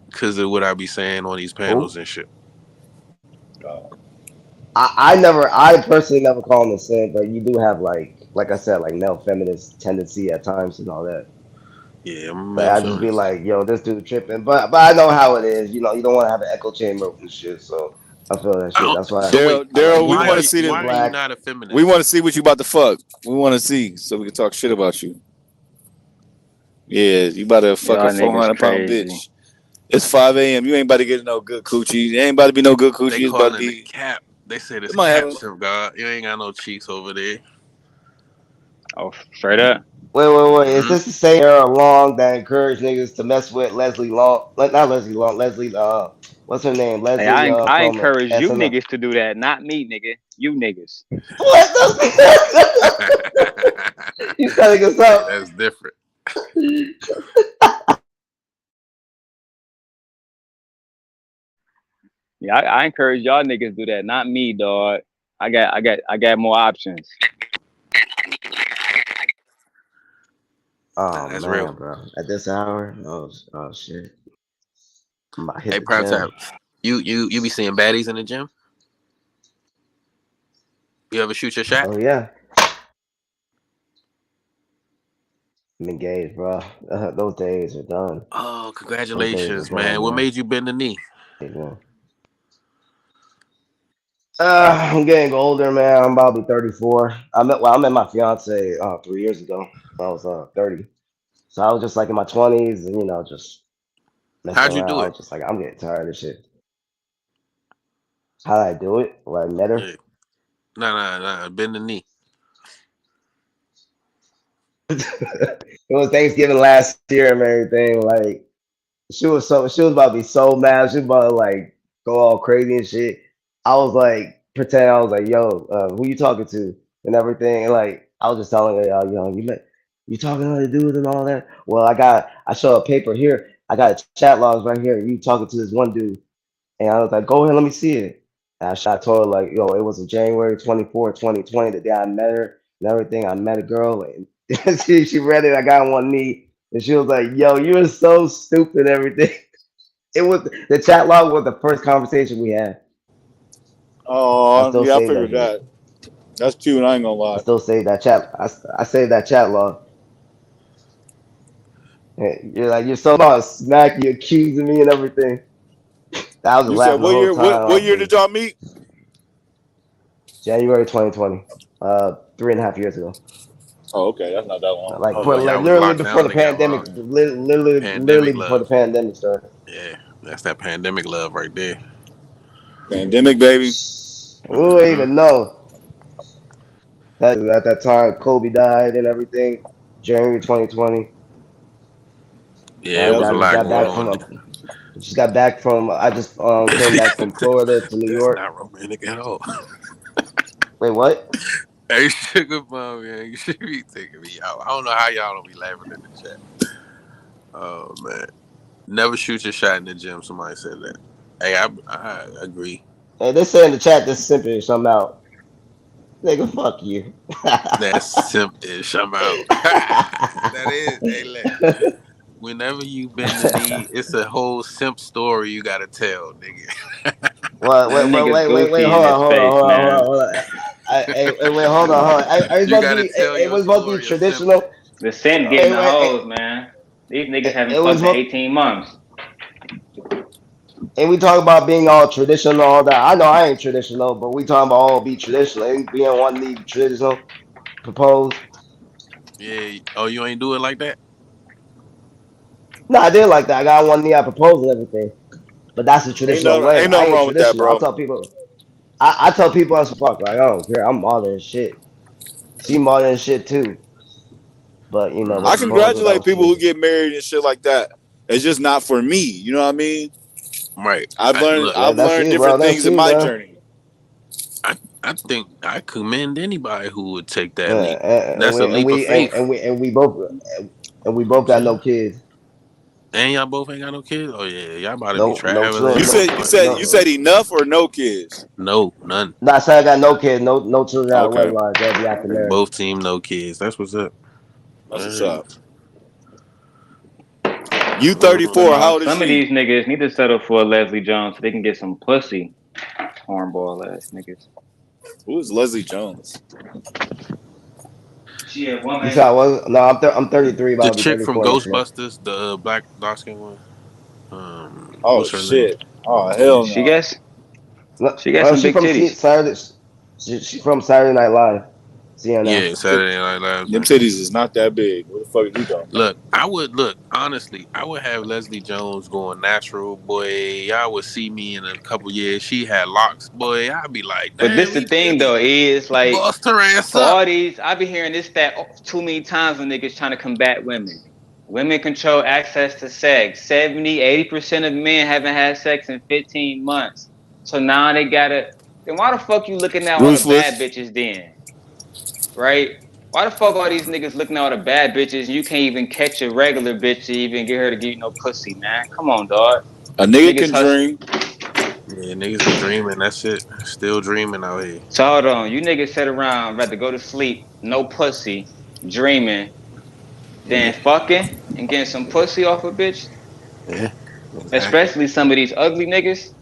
because of what I be saying on these panels and shit. I personally never call him a simp, but you do have like I said, like male feminist tendency at times and all that. Yeah, I'm but I just be like, yo, this dude tripping. But I know how it is. You know, you don't want to have an echo chamber and shit. So I feel that shit. That's why. Daryl, we want to see why are you not a feminist? We want to see what you about to fuck. We want to see so we can talk shit about you. Yeah, you about to fuck a 400-pound bitch. It's 5 a.m. You ain't about to get no good coochie. There ain't about to be no good coochie. They It's about to calling be it cap. They said it's might have cap, some God. You ain't got no cheeks over there. Oh, straight up. Wait. Is this the same era Long that encouraged niggas to mess with Leslie Long? Not Leslie Long. Leslie. What's her name? Leslie. Hey, I from encourage you SNL. niggas to do that, not me, nigga. You niggas. What the? You setting us up? That's different. Yeah, I encourage y'all niggas to do that, not me, dog. I got more options. Oh That's man, real. bro. At this hour? Oh shit. I'm about to hit Hey, the prime gym. time. You be seeing baddies in the gym? You ever shoot your shot? Oh yeah. I'm engaged, bro. Those days are done. Oh, Those days are congratulations, done, man. What man. made you bend the knee? I'm getting older, man. I'm about to be 34. I met my fiance 3 years ago. I was 30. So I was just like in my 20s and just messing How'd you around. do I it? was just like, I'm getting tired of this shit. How did I do it? Well, I met her. Yeah. Nah. Bend the knee. It was Thanksgiving last year and everything. Like she was about to be so mad. She was about to like go all crazy and shit. I was like pretending I was like, yo, who you talking to and everything. And like I was just telling her, you talking to the dude and all that. Well, I show a paper here. I got chat logs right here. You talking to this one dude. And I was like, go ahead, let me see it. And I told her like, yo, it was in January 24, 2020, the day I met her and everything. I met a girl and she read it. I got on one knee and she was like, yo, you're so stupid, everything. It was the chat log was the first conversation we had. Oh, yeah, I figured shit. that. That's cute. I ain't gonna lie. I still save that chat. I saved that chat log. And you're like, you're so about to smack you, accusing me and everything. I was You laughing said the what whole year? time. What year did y'all meet? January 2020. 3.5 years ago. Oh, okay, that's not that long. Like, Oh, for, y'all like was literally locked before down the together. pandemic. Literally Pandemic before the love. pandemic started. Yeah, that's that pandemic love right there. Pandemic, baby. We don't even know. At that time, Kobe died and everything. January 2020. Yeah, it was a lot going on. Just got back from. I just came back from Florida to New That's York. not romantic at all. Wait, what? Hey, Sugar Mom, man, you should be taking me out. I don't know how y'all don't be laughing in the chat. Oh man, never shoot your shot in the gym. Somebody said that. Hey, I agree. Hey, they say in the chat this simping something out. Nigga, fuck you. That's simp-ish. I'm out. That is. Hey, look. Whenever you bend the knee, it's a whole simp story you gotta tell, nigga. Wait, hold on. Wait, hold on. Are you supposed to be? It was supposed to be traditional. The simp getting the hoes, man. These niggas haven't fucked in 18 months. And we talk about being all traditional, all that. I know I ain't traditional, but we talking about all be traditional. Ain't being one need traditional. Propose. Yeah. Oh, you ain't do it like that? No, I did like that. I got on one knee, I proposed and everything. But that's the traditional way. Ain't I nothing ain't wrong with that, traditional. bro. I tell people, I tell people as fuck, like, I don't care. I'm modern as shit. She modern as shit too. But you know, I congratulate people who get married and shit like that. It's just not for me. You know what I mean? Right. I've learned different things in my journey. I think I commend anybody who would take that leap. That's a leap of faith. And we both got no kids. And y'all both ain't got no kids? Oh yeah, y'all about to No, be traveling. You said enough or no kids? No, none. No, I said I got no kids, no children out of Okay. wedlock. That'd be after marriage. Both team no kids. That's what's up. That's what's up. You 34. How old is Some of these niggas need to settle for Leslie Jones so they can get some pussy. Hornball ass niggas. Who is Leslie Jones? She a woman. You saw what? No, I'm 33. The About to be chick from 34 next month. Ghostbusters, the black dark skin one. Oh what's her shit! name? Oh hell no! She gets No, some big titties. She's from Saturday Night Live. CNN. Yeah, Saturday Night Live. Them titties is not that big. What the fuck are you talking about? Honestly, I would have Leslie Jones going natural, boy. Y'all would see me in a couple years. She had locks, boy. I'd be like, damn. But this the thing though, is like bust her ass for up. all these, I be hearing this stat too many times when niggas trying to combat women. Women control access to sex. 70-80% of men haven't had sex in 15 months. So now they gotta. Then why the fuck you looking at all the bad bitches then? Right? Why the fuck all these niggas looking at all the bad bitches and you can't even catch a regular bitch to even get her to give you no pussy, man? Come on, dog. A nigga can dream. Yeah, niggas be dreaming. That's it. Still dreaming out here. So hold on. You niggas sit around, rather go to sleep, no pussy, dreaming, than fucking and getting some pussy off a bitch. Yeah. Exactly. Especially some of these ugly niggas.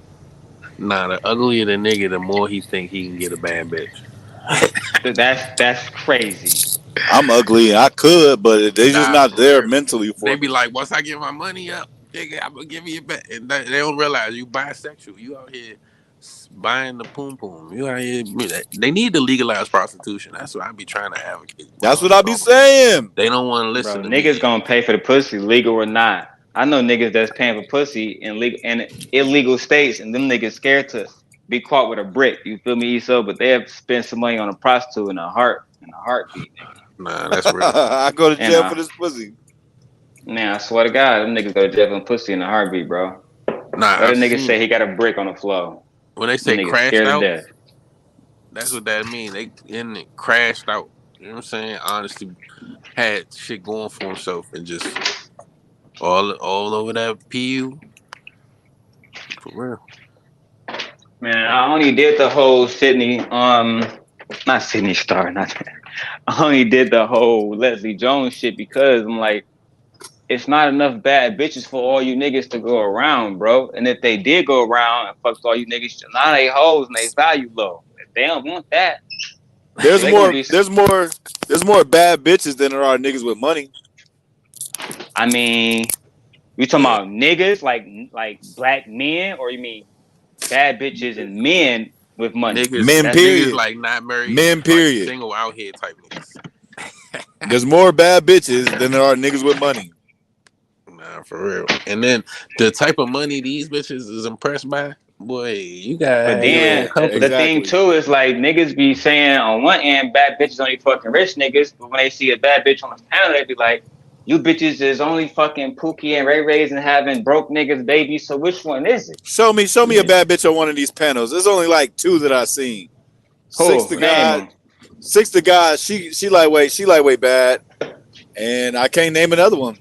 Nah, the uglier the nigga, the more he think he can get a bad bitch. That's crazy. I'm ugly. I could, but they just Nah, not for there real. mentally for They me. be like, once I get my money up, nigga, I'm gonna give you a bet. And they don't realize you bisexual. You out here buying the poom poom. You out here. They need to legalize prostitution. That's what I be trying to advocate. That's what I be saying. They don't want to listen Bro, to niggas me. gonna pay for the pussy, legal or not. I know niggas that's paying for pussy in legal and illegal states, and them niggas scared to be caught with a brick. You feel me, Eso? But they have spent some money on a prostitute in a heartbeat, nigga. Nah, that's real. I go to jail for this pussy. Man, I swear to God, them niggas go to jail for pussy in a heartbeat, bro. Nah, Let a I've nigga seen say it. he got a brick on the floor. When they say Them niggas crashed scared to out, death. that's what that mean. They in it crashed out. You know what I'm saying? Honestly, had shit going for himself and just all over that PU. For real. Man, I only did the whole Sydney, not Sydney Star, not that. I only did the whole Leslie Jones shit because I'm like, it's not enough bad bitches for all you niggas to go around, bro. And if they did go around and fuck all you niggas, now they hoes and they value low. If they don't want that, There's they more. gonna be. There's more bad bitches than there are niggas with money. I mean, you talking about niggas like black men, or you mean bad bitches and men with money? Niggas, Men, niggas period. like not married, Men, like period. single out here type niggas. There's more bad bitches than there are niggas with money. Nah, for real. And then the type of money these bitches is impressed by, boy, you got. But then the thing too is like niggas be saying on one end bad bitches only fucking rich niggas, but when they see a bad bitch on the panel, they be like, you bitches is only fucking Pookie and Ray Rays and having broke niggas babies. So which one is it? Show me a bad bitch on one of these panels. There's only like 2 that I've seen. Cool. 6 the guy. She lightweight bad, and I can't name another one.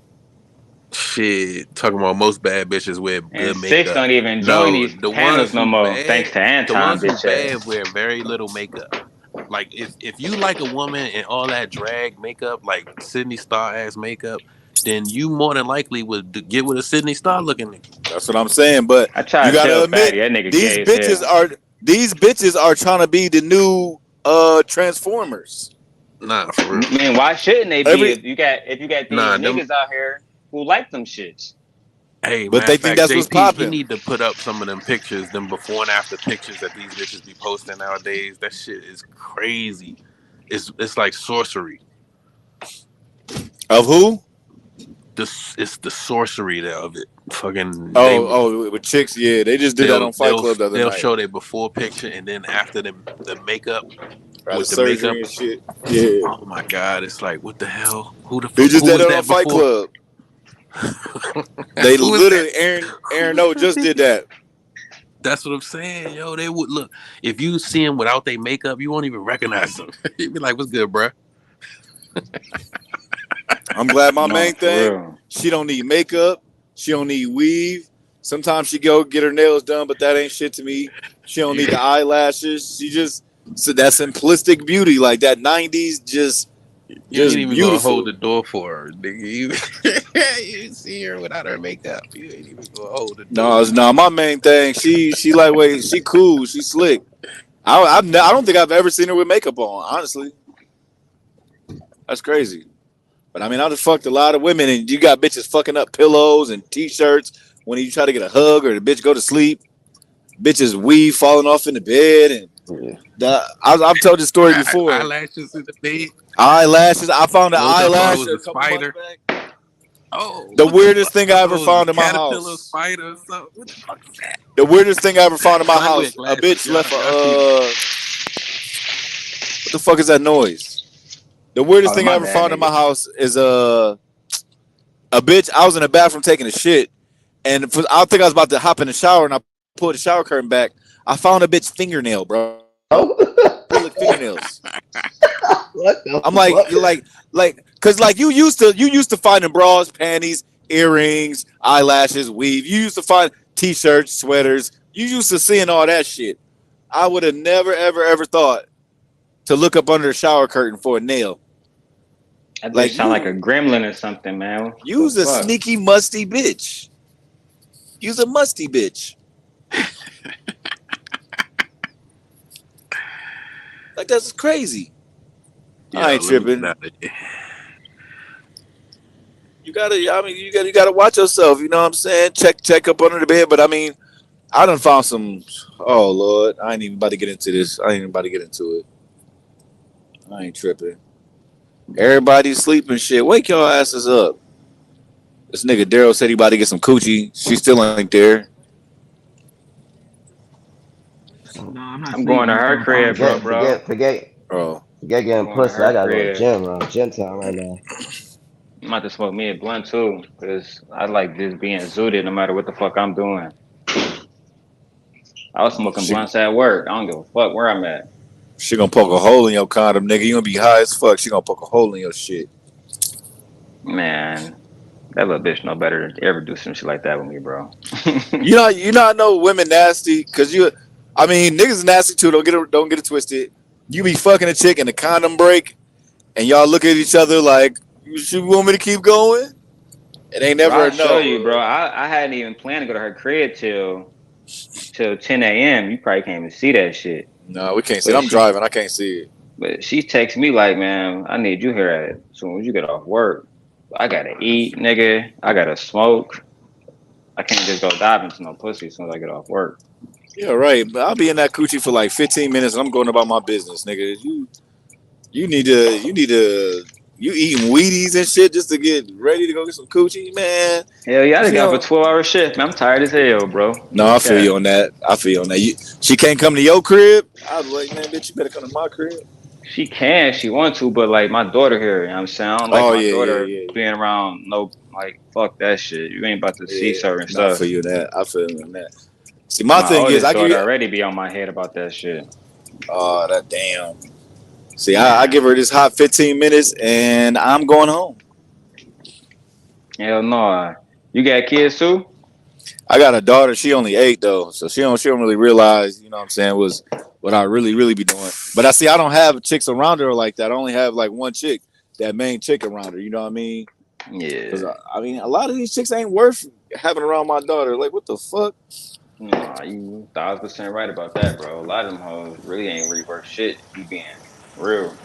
Shit, talking about most bad bitches wear good And makeup. 6 don't even join these the panels ones no who more, bad, thanks to the Anton, ones who bitch ass. bad wear very little makeup. Like if you like a woman and all that drag makeup, like Sydney Star ass makeup, then you more than likely would get with a Sydney Star looking nigga. That's what I'm saying. But I tried you gotta tell admit, Fatty, that nigga these gay as bitches hell. these bitches are trying to be the new Transformers. Nah, for real. Man, why shouldn't they be? If you got these niggas out here who like them shits. Hey, But matter they of think fact, that's what's JP, he popping. need to put up some of them pictures, them before and after pictures that these bitches be posting nowadays. That shit is crazy. It's like sorcery. Of who? It's the sorcery of it. Fucking. With chicks, yeah, they just did that on Fight Club the other They'll night. show their before picture and then after the makeup Right, with the surgery makeup and shit. Yeah. Oh my god, it's like what the hell? Who the fuck? They just who did was that on Fight before? Club. They Who was literally Aaron O just did that. That's what I'm saying, yo. They would look if you see them without their makeup, you won't even recognize them. You'd be like, "What's good, bruh?" I'm glad my main for thing, real. she don't need makeup. She don't need weave. Sometimes she go get her nails done, but that ain't shit to me. She don't need the eyelashes. She just that simplistic beauty, like that 90s, just You ain't even beautiful. gonna hold the door for her, nigga. You see her without her makeup. You ain't even gonna hold the door. No, my main thing, she lightweight, she cool, she slick. I don't think I've ever seen her with makeup on, honestly. That's crazy. But I mean, I just fucked a lot of women, and you got bitches fucking up pillows and t-shirts when you try to get a hug or the bitch go to sleep. Bitches weave falling off in the bed, and I've told this story before. Eyelashes in the bed. Eyelashes. I found an Woke up, eyelash it was a couple months back. Oh, The weirdest thing I ever was found in my caterpillar house. spider or something. What the fuck is that? The weirdest thing I ever found in my I wear house. A glasses. bitch left Y'all what the fuck is that noise? The weirdest thing I ever found in my house is a bitch. I was in the bathroom taking a shit, and I think I was about to hop in the shower, and I pulled the shower curtain back. I found a bitch fingernail, bro. Acrylic fingernails. I'm like, you're like, cause like you used to finding bras, panties, earrings, eyelashes, weave. You used to find t-shirts, sweaters. You used to seeing all that shit. I would have never, ever, ever thought to look up under the shower curtain for a nail. That Like bitch sound like you, a gremlin or something, man. you's The a fuck? sneaky, musty bitch. You's a musty bitch. Like that's crazy. I ain't let me get tripping. out of here. You gotta, I mean, you gotta watch yourself. You know what I'm saying? Check up under the bed. But I mean, I done found some. Oh Lord, I ain't even about to get into this. I ain't even about to get into it. I ain't tripping. Everybody's sleeping. Shit, wake your asses up. This nigga Daryl said he about to get some coochie. She still ain't there. No, I'm not I'm going to sleeping. her I'm falling crib, bro, asleep. bro. Bro, Forget I'm getting going to pussy. I her gotta go to the crib. gym, bro. Gym time right now. I'm about to smoke me a blunt too, cause I like just being zooted no matter what the fuck I'm doing. I was smoking she blunts at work. I don't give a fuck where I'm at. she gonna poke a hole in your condom, nigga. You gonna be high as fuck. She gonna poke a hole in your shit. Man, that little bitch know better to ever do some shit like that with me, bro. You know, I know women nasty, cause I mean, niggas is nasty too. Don't get it twisted. You be fucking a chick and the condom break, and y'all look at each other like, you want me to keep going? It ain't Bro, never I'll a show no. you, bro. I hadn't even planned to go to her crib till 10 a.m. You probably can't even see that shit. No, we can't see it. But I'm driving. I can't see it. she texts me like, man, I need you here as soon as you get off work. I gotta eat, nigga. I gotta smoke. I can't just go dive into no pussy as soon as I get off work. Yeah, right. But I'll be in that coochie for like 15 minutes, and I'm going about my business, nigga. You eating Wheaties and shit just to get ready to go get some coochie, man. Hell yeah, I just See got how? off a 12-hour shift, man. I'm tired as hell, bro. No, No I feel cap. you on that. She can't come to your crib. I was like, man, bitch, you better come to my crib. She can, she want to, but like my daughter here, you know what I'm saying? I don't like Oh my yeah, daughter yeah. being around like fuck that shit. You ain't about to see Yeah, certain not for stuff. you that. I feel you on that. See, my My thing is, oldest I give daughter you. already be on my head about that shit. Oh, that damn. See, I give her this hot 15 minutes, and I'm going home. Hell no. You got kids too? I got a daughter. She only 8 though, so she don't really realize. You know what I'm saying? Was what I really be doing. But I don't have chicks around her like that. I only have like one chick, that main chick around her. You know what I mean? Yeah. Because I mean, a lot of these chicks ain't worth having around my daughter. Like, what the fuck? Nah, you 1,000% right about that, bro. A lot of them hoes really ain't really worth shit. You being real.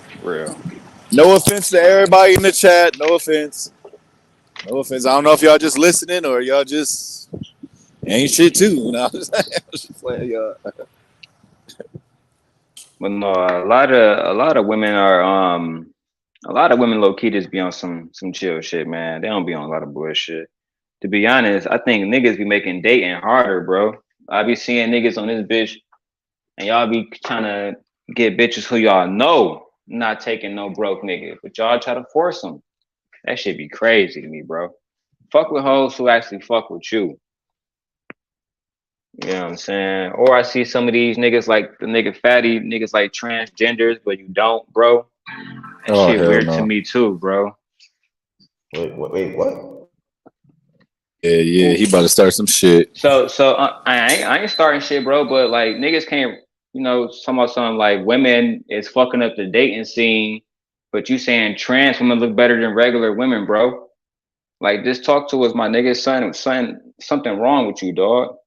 No offense to everybody in the chat. No offense. No offense. I don't know if y'all just listening or y'all just ain't shit too. You know what I'm saying? Just playing, y'all. But no, a lot of women are a lot of women low key just be on some chill shit, man. They don't be on a lot of bullshit. To be honest, I think niggas be making dating harder, bro. I be seeing niggas on this bitch, and y'all be trying to get bitches who y'all know not taking no broke nigga, but y'all try to force them. That shit be crazy to me, bro. Fuck with hoes who actually fuck with you. You know what I'm saying? Or I see some of these niggas like the nigga fatty niggas like transgenders, but you don't, bro. That Oh shit hell weird to no. me too, bro. Wait, what? Yeah. He about to start some shit. So I ain't starting shit, bro. But like niggas can't, talking about something like women is fucking up the dating scene, but you saying trans women look better than regular women, bro. Like just talk to us, my nigga. Son, something wrong with you, dog.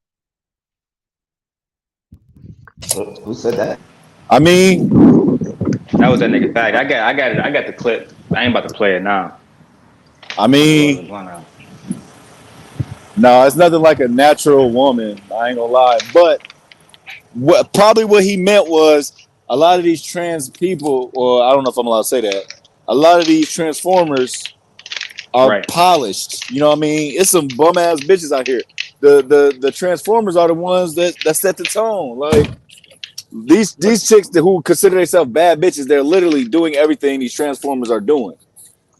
Who said that? I mean, That was that nigga fatty. I got it. I got the clip. I ain't about to play it now. I I'm gonna roll the mean, blunt out. no, it's nothing like a natural woman. I ain't gonna lie. But what he meant was a lot of these trans people, or I don't know if I'm allowed to say that. A lot of these transformers are Right. polished. You know what I mean? It's some bum ass bitches out here. The transformers are the ones that set the tone. Like these chicks who consider themselves bad bitches, they're literally doing everything these transformers are doing.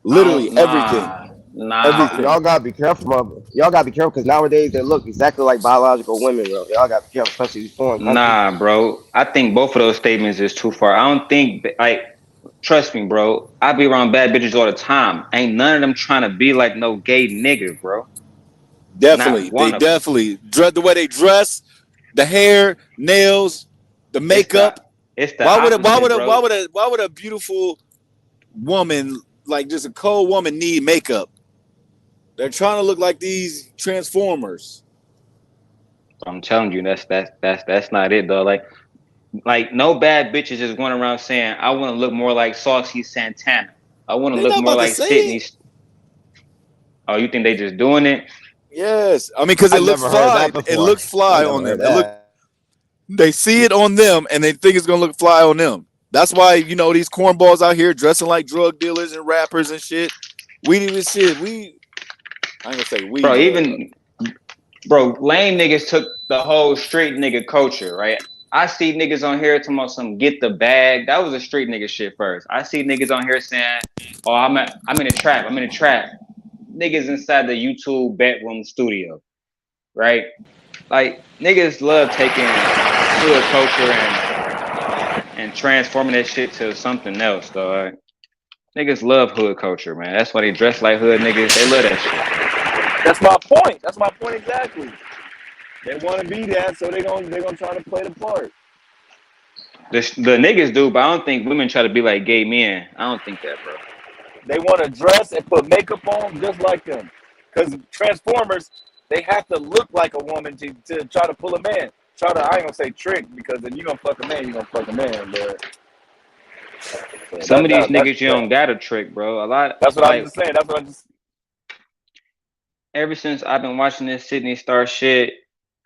Literally everything. Nah. Y'all gotta be careful, y'all gotta be careful because nowadays they look exactly like biological women, bro. Y'all gotta be careful, especially these foreign countries. Nah, bro. I think both of those statements is too far. I don't think like trust me, bro. I be around bad bitches all the time. Ain't none of them trying to be like no gay nigga, bro. Not Definitely, they one of them. definitely the way they dress, the hair, nails, the It's makeup. the opposite, bro. Why would a beautiful woman like just a cold woman need makeup. They're trying to look like these Transformers. I'm telling you, that's not it though. Like no bad bitches is going around saying, I want to look more like Saucy Santana. I want to They look not more about to like say Sydney. it. Oh, you think they just doing it? Yes, I mean because it I've looks never heard fly. that before. It looks fly I've on never them. heard that. They see it on them and they think it's gonna look fly on them. That's why you know these cornballs out here dressing like drug dealers and rappers and shit. We need this shit. I ain't gonna say we. Bro, lame niggas took the whole street nigga culture, right? I see niggas on here talking about some get the bag. That was a street nigga shit first. I see niggas on here saying, "Oh, I'm in a trap. I'm in a trap." Niggas inside the YouTube bedroom studio, right? Like niggas love taking hood culture and transforming that shit to something else, dog. Niggas love hood culture, man. That's why they dress like hood niggas. They love that shit. That's my point. That's my point exactly. They want to be that, so they're gonna try to play the part. The niggas do, but I don't think women try to be like gay men. I don't think that, bro. They want to dress and put makeup on just like them. Because Transformers, they have to look like a woman to try to pull a man. I ain't gonna say trick, because if you're gonna fuck a man, you're gonna fuck a man. But some of these niggas you don't got a trick, bro. A lot. That's what I'm just saying. That's what I'm just. Ever since I've been watching this Sydney Star shit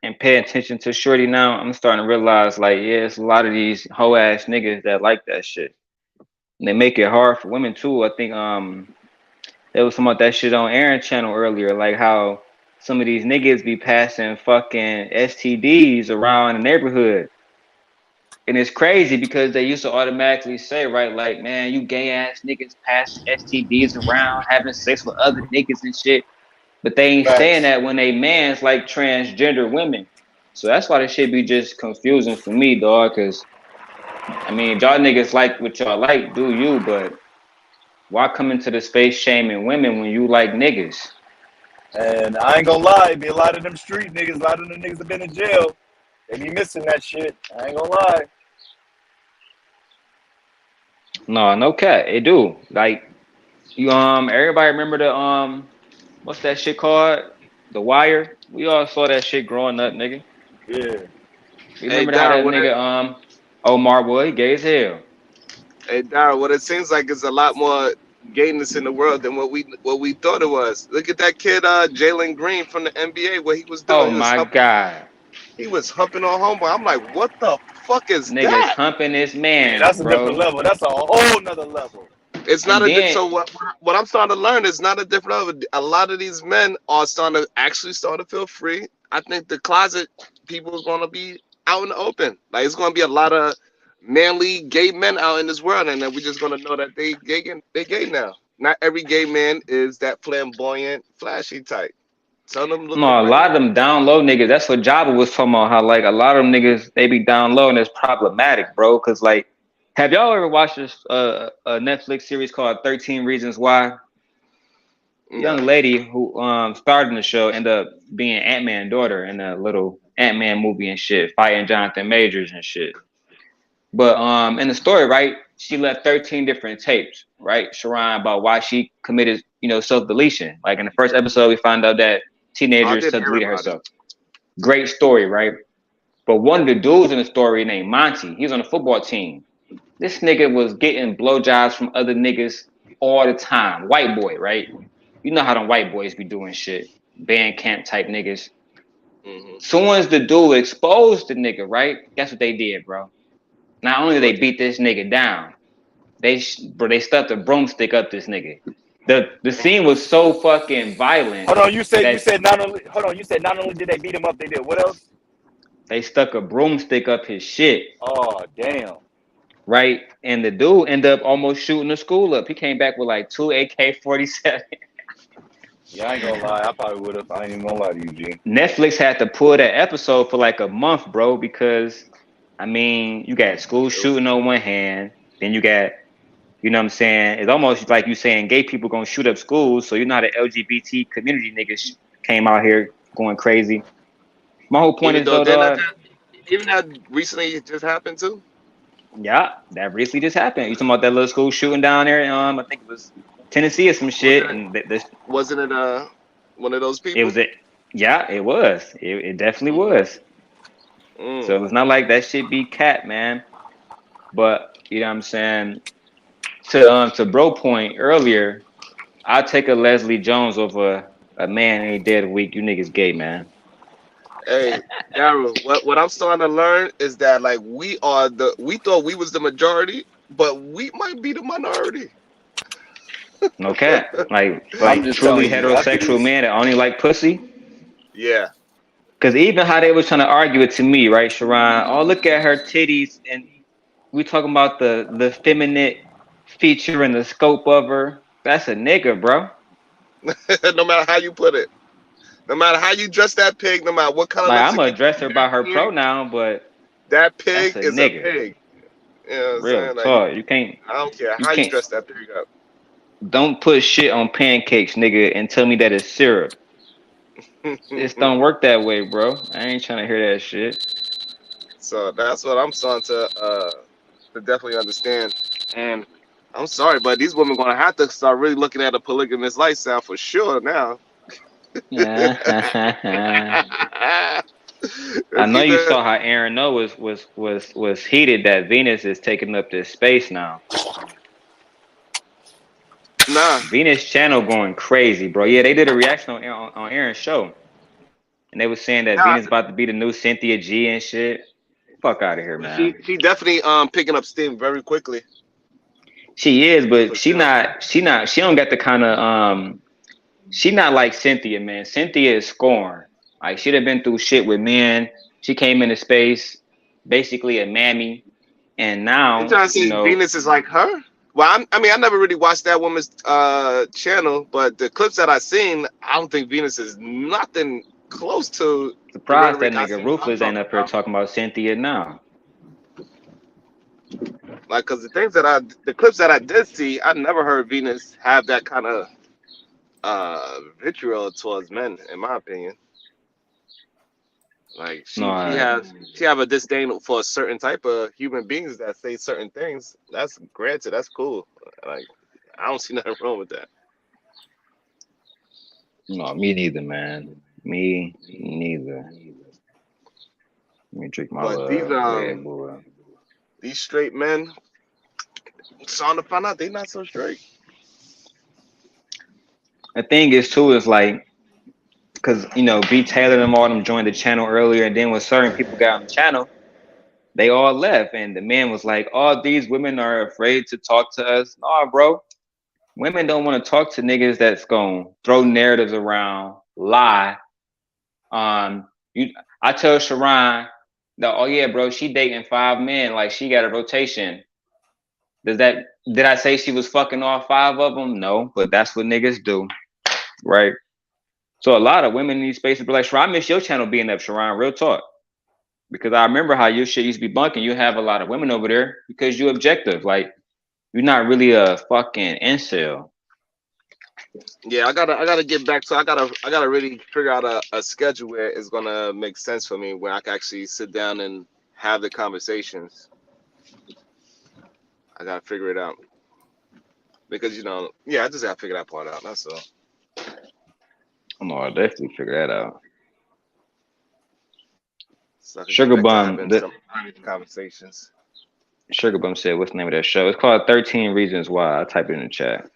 and paying attention to Shorty now, I'm starting to realize, like, yeah, it's a lot of these hoe ass niggas that like that shit. And they make it hard for women too. I think there was some about that shit on Aaron channel earlier, like how some of these niggas be passing fucking STDs around the neighborhood. And it's crazy because they used to automatically say, right, like, man, you gay ass niggas passing STDs around, having sex with other niggas and shit. But they ain't saying that when they mans like transgender women. So that's why this shit be just confusing for me, dog. Cause I mean, y'all niggas like what y'all like, do you? But why come into the space shaming women when you like niggas? And I ain't gonna lie, be a lot of them street niggas, a lot of them niggas have been in jail. They be missing that shit. I ain't gonna lie. No cat. It do. Like you everybody remember the what's that shit called? The Wire. We all saw that shit growing up, nigga. Yeah. You remember how that nigga Omar boy gay as hell. Hey Dara, what it seems like is a lot more gayness in the world than what we thought it was. Look at that kid, Jalen Green from the NBA, what he was doing. Oh my god. He was humping on homeboy. I'm like, what the fuck is Niggas that? humping this man. Yeah, that's a bro. different level. That's a whole nother level. It's not so what I'm starting to learn is not a different level. A lot of these men are starting to feel free. I think the closet people is gonna be out in the open. Like it's gonna be a lot of manly gay men out in this world, and then we're just gonna know that they gay now. Not every gay man is that flamboyant, flashy type. Some of them look a lot of them down low niggas. That's what Jabba was talking about. How like a lot of them niggas they be down low and it's problematic, bro. Cause like, have y'all ever watched this a Netflix series called 13 Reasons Why? Young lady who starred in the show ended up being Ant-Man's daughter in a little Ant-Man movie and shit, fighting Jonathan Majors and shit. But in the story, right, she left 13 different tapes, right, Sharon, about why she committed, self-deletion. Like in the first episode, we found out that teenager self-deleted herself. Great story, right? But one of the dudes in the story named Monty, he's on the football team. This nigga was getting blowjobs from other niggas all the time. White boy, right? You know how them white boys be doing shit. Band camp type niggas. Soon as the dude exposed the nigga, right? Guess what they did, bro? Not only did they beat this nigga down, they stuffed a broomstick up this nigga. The scene was so fucking violent. Hold on, you said not only did they beat him up, they did what else? They stuck a broomstick up his shit. Oh damn. Right? And the dude ended up almost shooting the school up. He came back with like 2 AK-47. Yeah, I ain't gonna lie. I probably would have. I ain't even gonna lie to you, G. Netflix had to pull that episode for like a month, bro, because I mean, you got school shooting on one hand, then you got, you know what I'm saying? It's almost like you saying gay people gonna shoot up schools. So you know how the LGBT community niggas came out here going crazy. My whole point is though, even that recently it just happened too. Yeah, that recently just happened. You talking about that little school shooting down there? I think it was Tennessee or some shit, and wasn't it one of those people? It was it. Yeah, it was. It definitely was. So it's not like that shit be cat, man. But you know what I'm saying. To bro point earlier, I'll take a Leslie Jones over a man ain't dead a week. You niggas gay, man. Hey, Daryl, what I'm starting to learn is that like we thought we was the majority, but we might be the minority. No cat. Like just truly telling you, heterosexual men that only like pussy. Yeah. Cause even how they was trying to argue it to me, right, Sharon? Oh, look at her titties, and we talking about the feminine feature and the scope of her. That's a nigga, bro. No matter how you put it, no matter how you dress that pig, no matter what kind of Like I'm gonna address her by her pronoun, but that pig that's a is nigga. a pig. You know what I'm Real saying? Like, talk. You can't. I don't care You how you can't. dress that pig up. Don't put shit on pancakes, nigga, and tell me that it's syrup. It don't work that way, bro. I ain't trying to hear that shit. So that's what I'm starting to definitely understand. And I'm sorry, but these women gonna have to start really looking at a polygamous lifestyle for sure now. I know you saw how Aaron Noah was heated that Venus is taking up this space now. Nah. Venus channel going crazy, bro. Yeah, they did a reaction on Aaron's show. And they were saying that Venus about to be the new Cynthia G and shit. Fuck out of here, man. She definitely picking up steam very quickly. She is, but she don't get the kind of she not like Cynthia, man. Cynthia is scorned. Like she'd have been through shit with men. She came into space, basically a mammy, and now You trying to say Venus is like her? Well, I mean, I never really watched that woman's channel, but the clips that I seen, I don't think Venus is nothing close to. surprised that nigga Ruthless ain't up here talking about Cynthia now. Like, cause the clips that I did see, I never heard Venus have that kind of vitriol towards men, in my opinion. Like she have a disdain for a certain type of human beings that say certain things. That's granted, that's cool. Like I don't see nothing wrong with that. No, me neither, man. Me neither. Let me drink my Red Bull. These straight men, starting to find out they not so straight. The thing is too is like, cause you know, B Taylor and all them joined the channel earlier, and then when certain people got on the channel, they all left, and the man was like, "Oh, these women are afraid to talk to us." Nah, bro, women don't want to talk to niggas that's gonna throw narratives around, lie. I tell Sharon that, oh yeah, bro, she dating 5 men, like she got a rotation. Did I say she was fucking all 5 of them? No, but that's what niggas do, right? So a lot of women in these spaces be like, Sharon, I miss your channel being up, Sharon, real talk. Because I remember how your shit used to be bunking. You have a lot of women over there because you objective. Like, you're not really a fucking incel. Yeah, I gotta get back to. I gotta really figure out a schedule where it's gonna make sense for me, where I can actually sit down and have the conversations. I gotta figure it out because I just gotta figure that part out. That's all. No, I'll definitely figure that out. So Sugar Bum, conversations. Sugar Bum said, "What's the name of that show?" It's called 13 Reasons Why. I type it in the chat.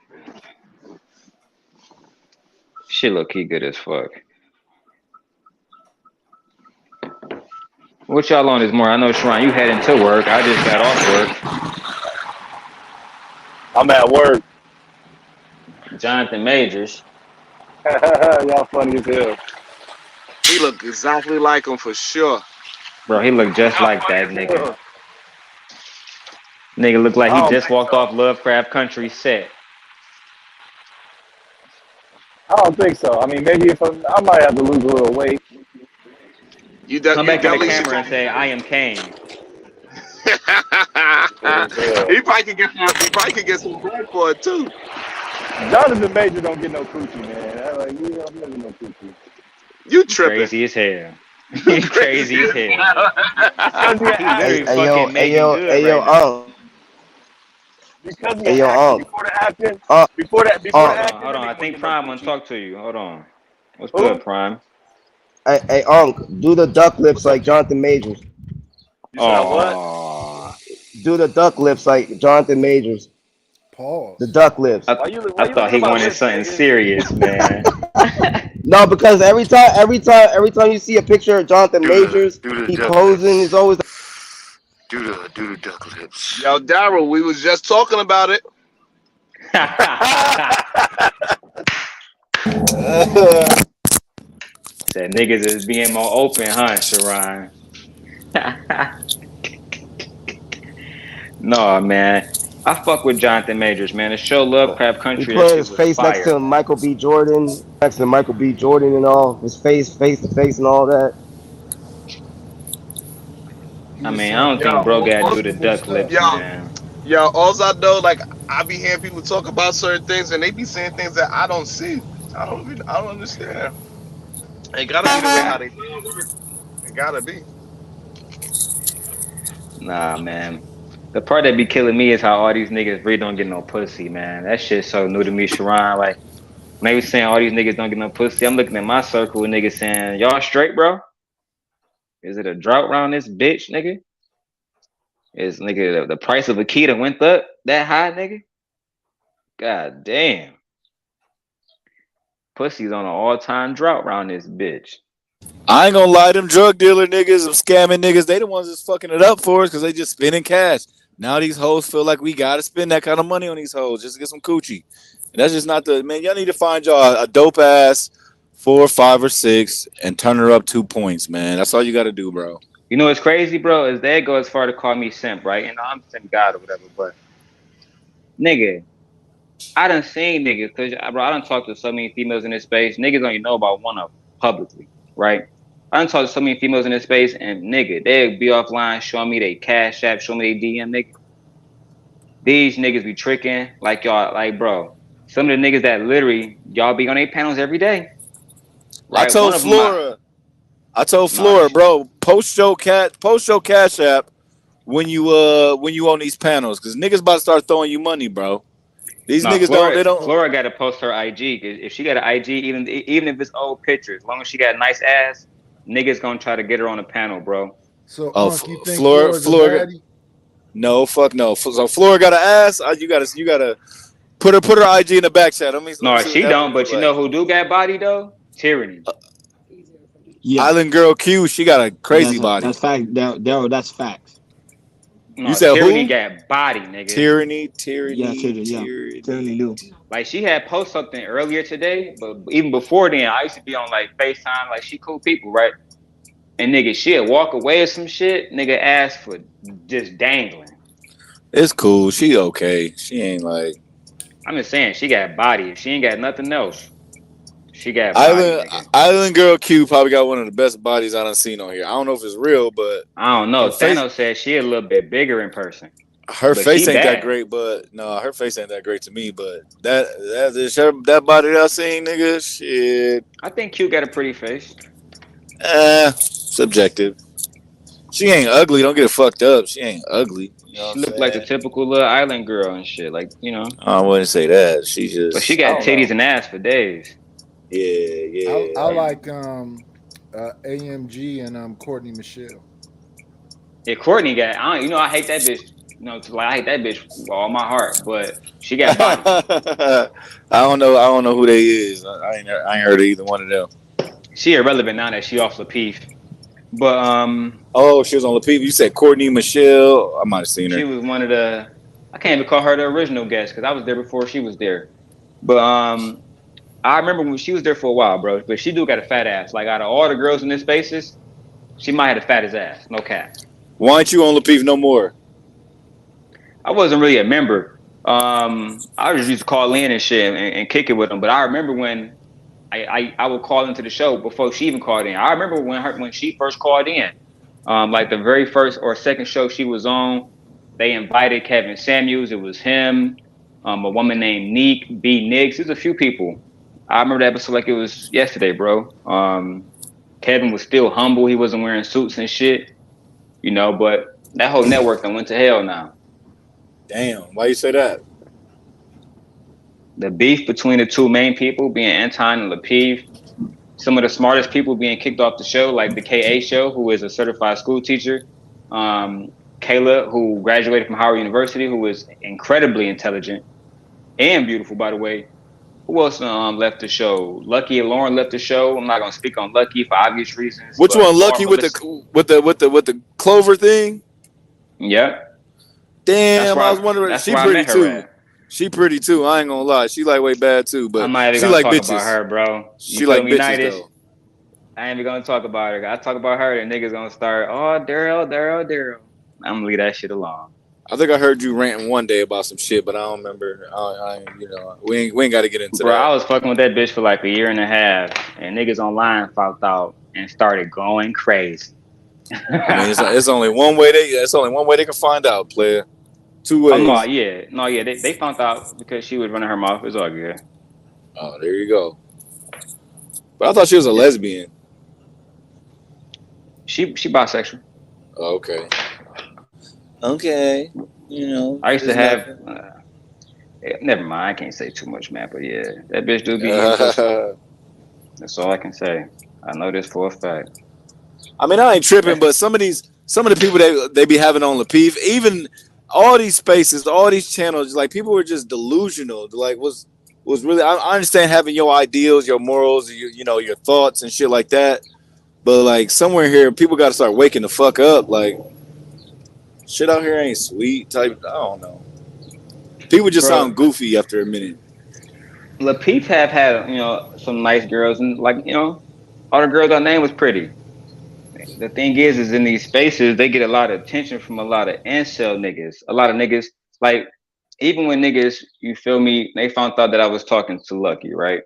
Shit look key good as fuck. What y'all on this morning? I know, Sharon, you heading to work. I just got off work. I'm at work. Jonathan Majors. Y'all funny as hell. He look exactly like him for sure. Bro, he look just like that nigga. Nigga look like he just walked off Lovecraft Country set. I don't think so. I mean, maybe if I might have to lose a little weight. Come back in the camera and say, "I am Kane." He probably could get some bread for it too. Jonathan Major don't get no coochie, man. Like, you don't get no coochie. You tripping? Crazy as hell. He's crazy as hell. Hey, yo, because of Hey the yo, action before the action, before the Hold on, action, hold that on. I nigga think wasn't no Prime want to Gucci. talk to you. Hold on. What's Who? good, Prime? hey, do the duck lips like Jonathan Majors. You said I what? Oh, Do the duck lips like Jonathan Majors. Pause. The duck lips. I, Why you I looking thought at he my wanted lips, something nigga? serious, man. No, because every time you see a picture of Jonathan Majors, Do the he duck posing. It's lips. always Do the duck lips. Yo, Daryl, we was just talking about it. Said niggas is being more open, huh, Sharon? No, man. I fuck with Jonathan Majors, man. The show Lovecraft he Country, that put shit his was face next fire, to man. Michael B. Jordan, and all. His face to face, and all that. He I was mean, I saying don't think Yo, bro gotta do the questionable duck stuff. lips, yo, man. yo, all I know, like I be hearing people talk about certain things and they be saying things that I don't see. I don't understand. It gotta be the way how they do it. It gotta be. Nah, man. The part that be killing me is how all these niggas really don't get no pussy, man. That shit's so new to me, Sharon. Like, when they was saying all these niggas don't get no pussy, I'm looking at my circle of niggas saying, y'all straight, bro? Is it a drought around this bitch, nigga? Is nigga the price of a key that went up that high, nigga? God damn. Pussy's on an all-time drought around this bitch. I ain't gonna lie, them drug dealer niggas, them scamming niggas, they the ones that's fucking it up for us because they just spending cash. Now these hoes feel like we gotta spend that kind of money on these hoes just to get some coochie. And that's just not the man. Y'all need to find y'all a dope ass 4, 5, or 6 and turn her up 2 points, man. That's all you gotta do, bro. You know what's crazy, bro? Is they go as far to call me simp, right? And I'm simp God or whatever, but nigga, I done seen niggas, cause bro, I done talked to so many females in this space. Niggas don't even know about one of them publicly, right? I done talked to so many females in this space, and nigga, they'll be offline showing me they cash app, showing me they DM, nigga. These niggas be tricking, like y'all, like bro. Some of the niggas that literally y'all be on their panels every day, I right? One told of them, Flora, bro, post your cash app when you on these panels, cause niggas about to start throwing you money, bro. These no, niggas don't. Flora got to post her IG. 'Cause if she got an IG, even if it's old pictures, as long as she got a nice ass, niggas gonna try to get her on the panel, bro. So, Oh, you think Flora, Flora's a baddie? no, fuck no. So Flora got an ass. You gotta put her IG in the back chat. Let me No, see what she that don't. one look But you like. know who do got body though? Tyranny. Yeah, Island Girl Q, she got a crazy body. that's fact. Daryl, that's facts. You No, said Tyranny who? got body, nigga. Tyranny. Tyranny do. Like she had post something earlier today, but even before then, I used to be on like FaceTime. Like she cool people, right? And nigga, she'd walk away or some shit. Nigga asked for just dangling. It's cool. She okay. She ain't like I'm just saying, she got body. If she ain't got nothing else, she got body, nigga. Island Girl Q probably got one of the best bodies I done seen on here. I don't know if it's real, but I don't know. her face, Thanos said she a little bit bigger in person, her but face she ain't that bad. great. But no, her face ain't that great to me. But that body that I seen, nigga, shit. I think Q got a pretty face. Subjective. She ain't ugly. Don't get it fucked up. She ain't ugly. You know what She I'm looked like the saying? typical little island girl and shit, like you know. I wouldn't say that. She But she just, I got don't know. titties and ass for days. I like AMG and Courtney Michelle. Yeah, Courtney got. I hate that bitch. I hate that bitch with all my heart. But she got body. I don't know who they is. I ain't heard of either one of them. She irrelevant now that she off Lapeef. But oh, she was on Lapeef. You said Courtney Michelle. I might have seen her. she was one of the. I can't even call her the original guest because I was there before she was there. But I remember when she was there for a while, bro. But she do got a fat ass. Like out of all the girls in this spaces, she might have the fattest ass. No cap. Why aren't you on Lapeef no more? I wasn't really a member. I just used to call in and shit and kick it with them. But I remember when I would call into the show before she even called in. I remember when she first called in. Like the very first or second show she was on, they invited Kevin Samuels. It was him, a woman named Neek, B. Nix. There's a few people. I remember that episode like it was yesterday, bro. Kevin was still humble. He wasn't wearing suits and shit, but that whole network done went to hell now. Damn, why you say that? The beef between the two main people, being Anton and Lapeef, some of the smartest people being kicked off the show, like the KA show, who is a certified school teacher. Kayla, who graduated from Howard University, who is incredibly intelligent and beautiful, by the way. Who else left the show? Lucky and Lauren left the show. I'm not gonna speak on Lucky for obvious reasons. Which one, Lucky with the Clover thing? Yep. Damn, I was wondering. That's She where I pretty met her too. at. She pretty too. I ain't gonna lie. She like way bad too, but I'm not even she gonna like talk bitches. about her, bro. She like bitches Nightish? though. I ain't even gonna talk about her. I talk about her, and niggas gonna start. Oh, Daryl. I'm gonna leave that shit alone. I think I heard you ranting one day about some shit, but I don't remember. We ain't got to get into Bro, that. I was fucking with that bitch for like a year and a half, and niggas online found out and started going crazy. I mean, it's only one way they can find out, player. Two ways. No, they found out because she was running her mouth. It's all good. Oh, there you go. But I thought she was a lesbian. She bisexual. Oh, okay. You know, I used to have. Never mind. I can't say too much, man. But yeah, that bitch do be. That's all I can say. I know this for a fact. I mean, I ain't tripping, but some of the people they be having on Lapeef, even all these spaces, all these channels, like people were just delusional. Like was really. I understand having your ideals, your morals, your thoughts and shit like that. But like somewhere here, people got to start waking the fuck up. Like shit out here ain't sweet. Type. I don't know. People just sound goofy after a minute. Lapeef have had some nice girls, and all the girls I named was pretty. The thing is in these spaces they get a lot of attention from a lot of incel niggas. A lot of niggas, like even when niggas, you feel me, they found out that I was talking to Lucky, right?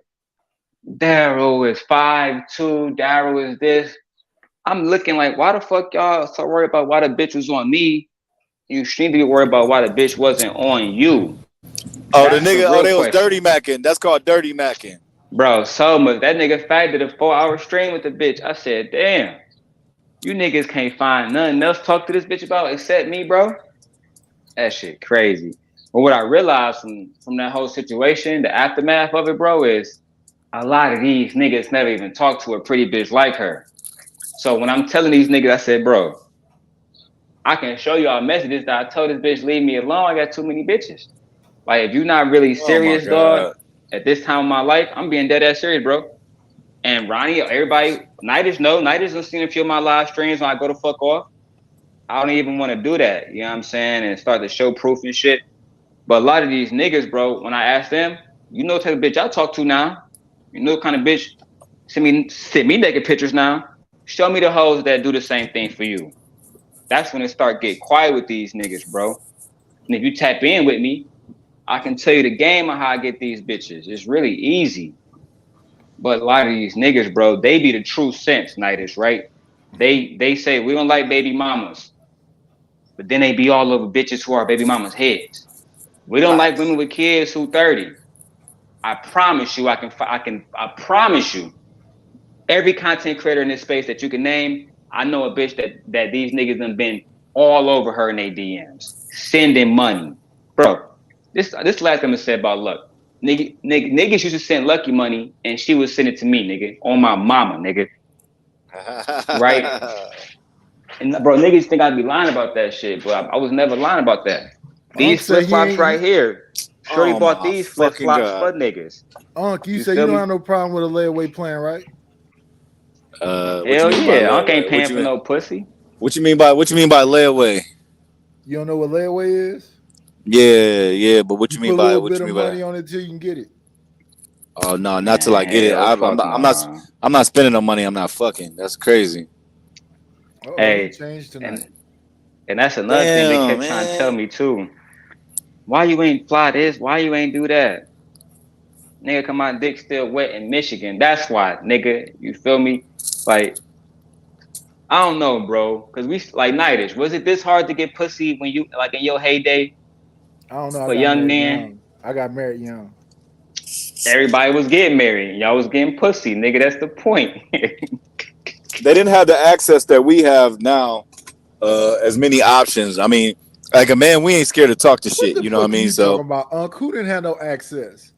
Daryl is 5'2", Daryl is this. I'm looking like, why the fuck y'all so worried about why the bitch was on me? You shouldn't be worried about why the bitch wasn't on you. Oh, the nigga, they was dirty macking. That's called dirty macking. Bro, so much. That nigga Fat did a 4-hour stream with the bitch. I said, damn, you niggas can't find nothing else to talk to this bitch about except me, bro. That shit crazy. But what I realized from that whole situation, the aftermath of it, bro, is a lot of these niggas never even talked to a pretty bitch like her. So when I'm telling these niggas, I said, bro, I can show y'all messages that I told this bitch, leave me alone. I got too many bitches. Like, if you're not really serious, dog, at this time of my life, I'm being dead ass serious, bro. And Ronnie, everybody, Nightish done seen a few of my live streams when I go to fuck off. I don't even want to do that, you know what I'm saying, and start to show proof and shit. But a lot of these niggas, bro, when I ask them, you know what type of bitch I talk to now? You know what kind of bitch send me naked pictures now? Show me the hoes that do the same thing for you. That's when it start get quiet with these niggas, bro. And if you tap in with me, I can tell you the game on how I get these bitches. It's really easy. But a lot of these niggas, bro, they be the true sense, Nightish, right? They say we don't like baby mamas, but then they be all over bitches who are baby mamas' heads. We don't like women with kids who 30. I promise you, I promise you, every content creator in this space that you can name, I know a bitch that these niggas done been all over her in their DMs, sending money, bro. This last thing I said about Luck. Niggas used to send Lucky money, and she would send it to me, nigga, on my mama, nigga. Right? And bro, niggas think I'd be lying about that shit, but I was never lying about that. These flip flops right here. Shorty bought these flip flops for niggas. You say you don't have no problem with a layaway plan, right? Hell yeah, Unc ain't paying for no pussy. What you mean by layaway? You don't know what layaway is? Yeah, but what you mean by what you mean by money on it till you can get it? Oh no, not till I get it. I'm not spending no money. I'm not fucking. That's crazy. Hey, and that's another thing they kept trying to tell me too. Why you ain't fly this? Why you ain't do that? Nigga, come on, dick still wet in Michigan. That's why, nigga. You feel me? Like, I don't know, bro. Cause we like Nightish. Was it this hard to get pussy when you like in your heyday? I don't know. For young men, I got married young. Everybody was getting married. Y'all was getting pussy, nigga. That's the point. They didn't have the access that we have now. As many options. I mean, Like a man, we ain't scared to talk to What shit. the You know what I fuck are mean? you So talking about, Unc? Who didn't have no access?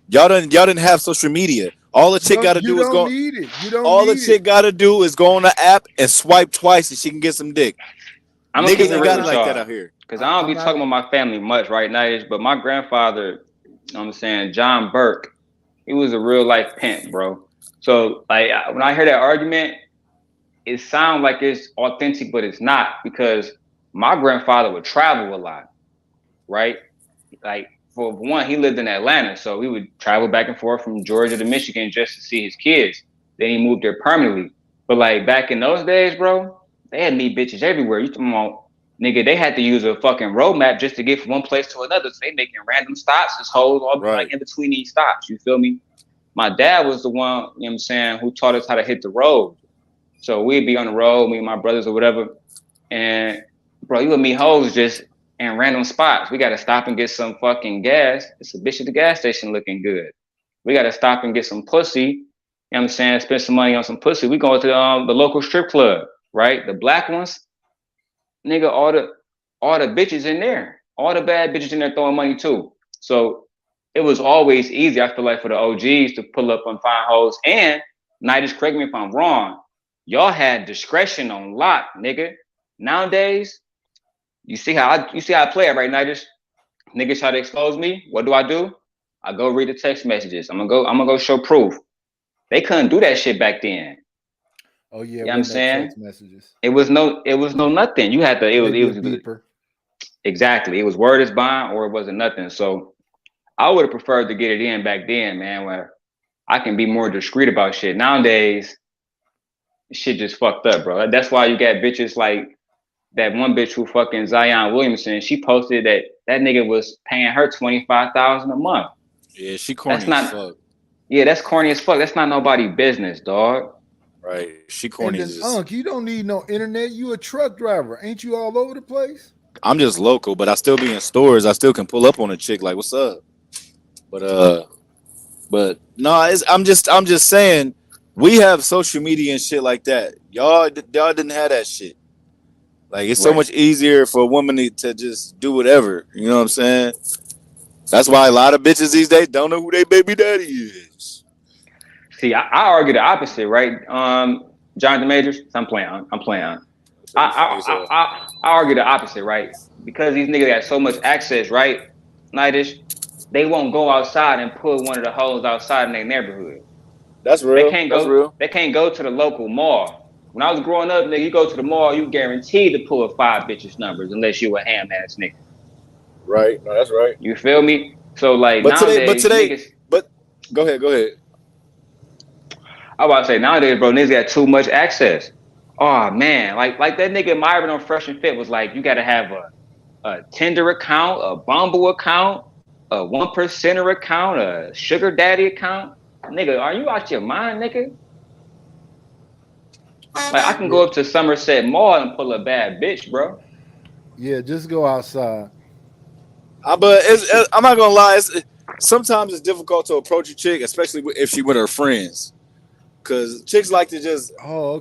y'all didn't have social media. All the chick No, got to you do is don't go. need it. You don't All the need it. chick got to do is go on the app and swipe twice, and she can get some dick. I'm gonna keep Niggas it ain't real got it with like that y'all, out here. because I don't be talking about my family much right now, but my grandfather, you know what I'm saying, John Burke, he was a real life pimp, bro. So like when I hear that argument, it sounds like it's authentic, but it's not, because my grandfather would travel a lot, right? Like for one, he lived in Atlanta, so he would travel back and forth from Georgia to Michigan just to see his kids. Then he moved there permanently. But like back in those days, bro, they had meat bitches everywhere. You talking about, nigga, they had to use a fucking road map just to get from one place to another. So they making random stops. This hoes all like in between these stops. You feel me? My dad was the one, you know what I'm saying, who taught us how to hit the road. So we'd be on the road, me and my brothers or whatever. And bro, you would meet hoes just in random spots. We gotta stop and get some fucking gas. It's a bitch at the gas station looking good. We gotta stop and get some pussy. You know what I'm saying? Spend some money on some pussy. We go to the local strip club, right? The black ones, nigga, all the bitches in there. All the bad bitches in there throwing money too. So it was always easy, I feel like, for the OGs to pull up and find hoes. And Nighters, correct me if I'm wrong, y'all had discretion on lock, nigga. Nowadays, you see how I play it right now. Just niggas try to expose me. What do? I go read the text messages. I'm gonna go show proof. They couldn't do that shit back then. Oh yeah, You know what I'm saying? text messages. It was no nothing. You had to. It was beeper. Exactly. It was word is bond or it wasn't nothing. So I would have preferred to get it in back then, man, where I can be more discreet about shit. Nowadays, shit just fucked up, bro. That's why you got bitches like that one bitch who fucking Zion Williamson. She posted that nigga was paying her $25,000 a month. Yeah, she corny That's not, as fuck. Yeah, that's corny as fuck. That's not nobody business, dog. Right. She corny And as then, Unc, you don't need no internet. You a truck driver. Ain't you all over the place? I'm just local, but I still be in stores. I still can pull up on a chick like, what's up? But no, I'm just saying, we have social media and shit like that. Y'all didn't have that shit. Like, it's so much easier for a woman to just do whatever. You know what I'm saying? That's why a lot of bitches these days don't know who their baby daddy is. See, I argue the opposite, right? Jonathan Majors, I'm playing on. I argue the opposite, right? Because these niggas got so much access, right? Nightish, they won't go outside and pull one of the hoes outside in their neighborhood. That's real. They can't go to the local mall. When I was growing up, nigga, you go to the mall, you guaranteed to pull 5 bitches numbers unless you a ham ass nigga. Right. No, that's right. You feel me? So like but nowadays, today, go ahead. I about to say nowadays, bro, niggas got too much access. Oh man, like that nigga Myron on Fresh and Fit was like, you gotta have a Tinder account, a Bumble account, a 1%er account, a sugar daddy account. Nigga, are you out your mind, nigga? Like I can go up to Somerset Mall and pull a bad bitch, bro. Yeah, just go outside. But I'm not gonna lie. Sometimes it's difficult to approach a chick, especially if she with her friends, because chicks like to just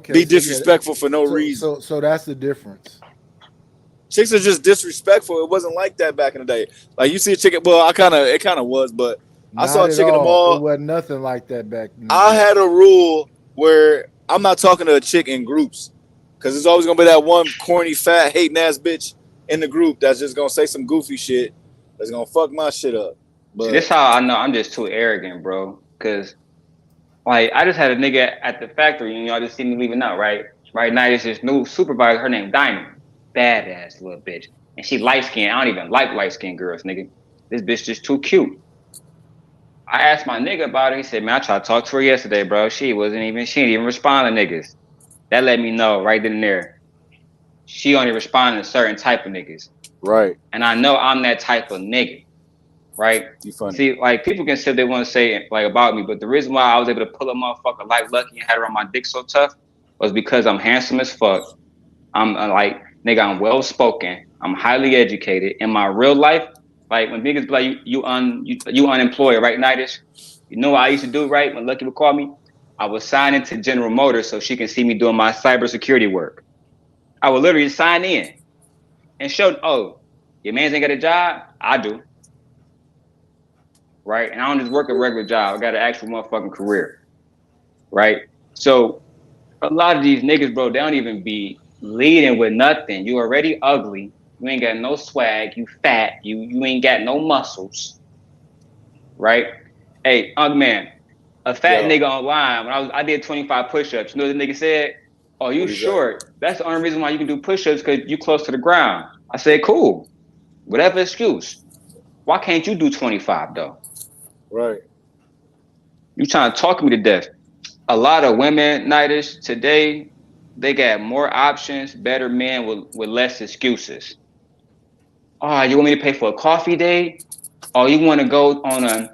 be disrespectful for no reason. So that's the difference. Chicks are just disrespectful. It wasn't like that back in the day. Like you see a chick. Well, it kind of was, but I saw a chick in the mall. It wasn't nothing like that back then. I had a rule where I'm not talking to a chick in groups, because there's always gonna be that one corny, fat, hating ass bitch in the group that's just gonna say some goofy shit that's gonna fuck my shit up. But this how I know I'm just too arrogant, bro. Cause like I just had a nigga at the factory, you know, I just see me leaving out, right? Right now, there's this new supervisor, her name Diamond. Badass little bitch. And she light skinned. I don't even like light skinned girls, nigga. This bitch just too cute. I asked my nigga about it. He said, man, I tried to talk to her yesterday, bro. She didn't even respond to niggas. That let me know right then and there. She only responded to certain type of niggas. Right. And I know I'm that type of nigga. Right? You funny. See, like people can say they want to say like about me, but the reason why I was able to pull a motherfucker like Lucky and had her on my dick so tough was because I'm handsome as fuck. I'm like, nigga, I'm well spoken. I'm highly educated. In my real life, like when niggas be like, you unemployed, right, Nightish? You know what I used to do, right? When Lucky would call me, I would sign into General Motors so she can see me doing my cybersecurity work. I would literally sign in and show, oh, Your man's ain't got a job? I do. Right? And I don't just work a regular job. I got an actual motherfucking career. Right? So a lot of these niggas, bro, they don't even be leading with nothing. You already ugly. You ain't got no swag. You fat. You ain't got no muscles. Right? Hey, man, a fat nigga online, when I did 25 push-ups, you know what the nigga said? Oh, you short. That's the only reason why you can do push-ups, because you close to the ground. I said, cool. Whatever excuse. Why can't you do 25 though? Right. You trying to talk me to death. A lot of women, Nightish, today, they got more options, better men with less excuses. Oh, you want me to pay for a coffee date? Oh, you want to go to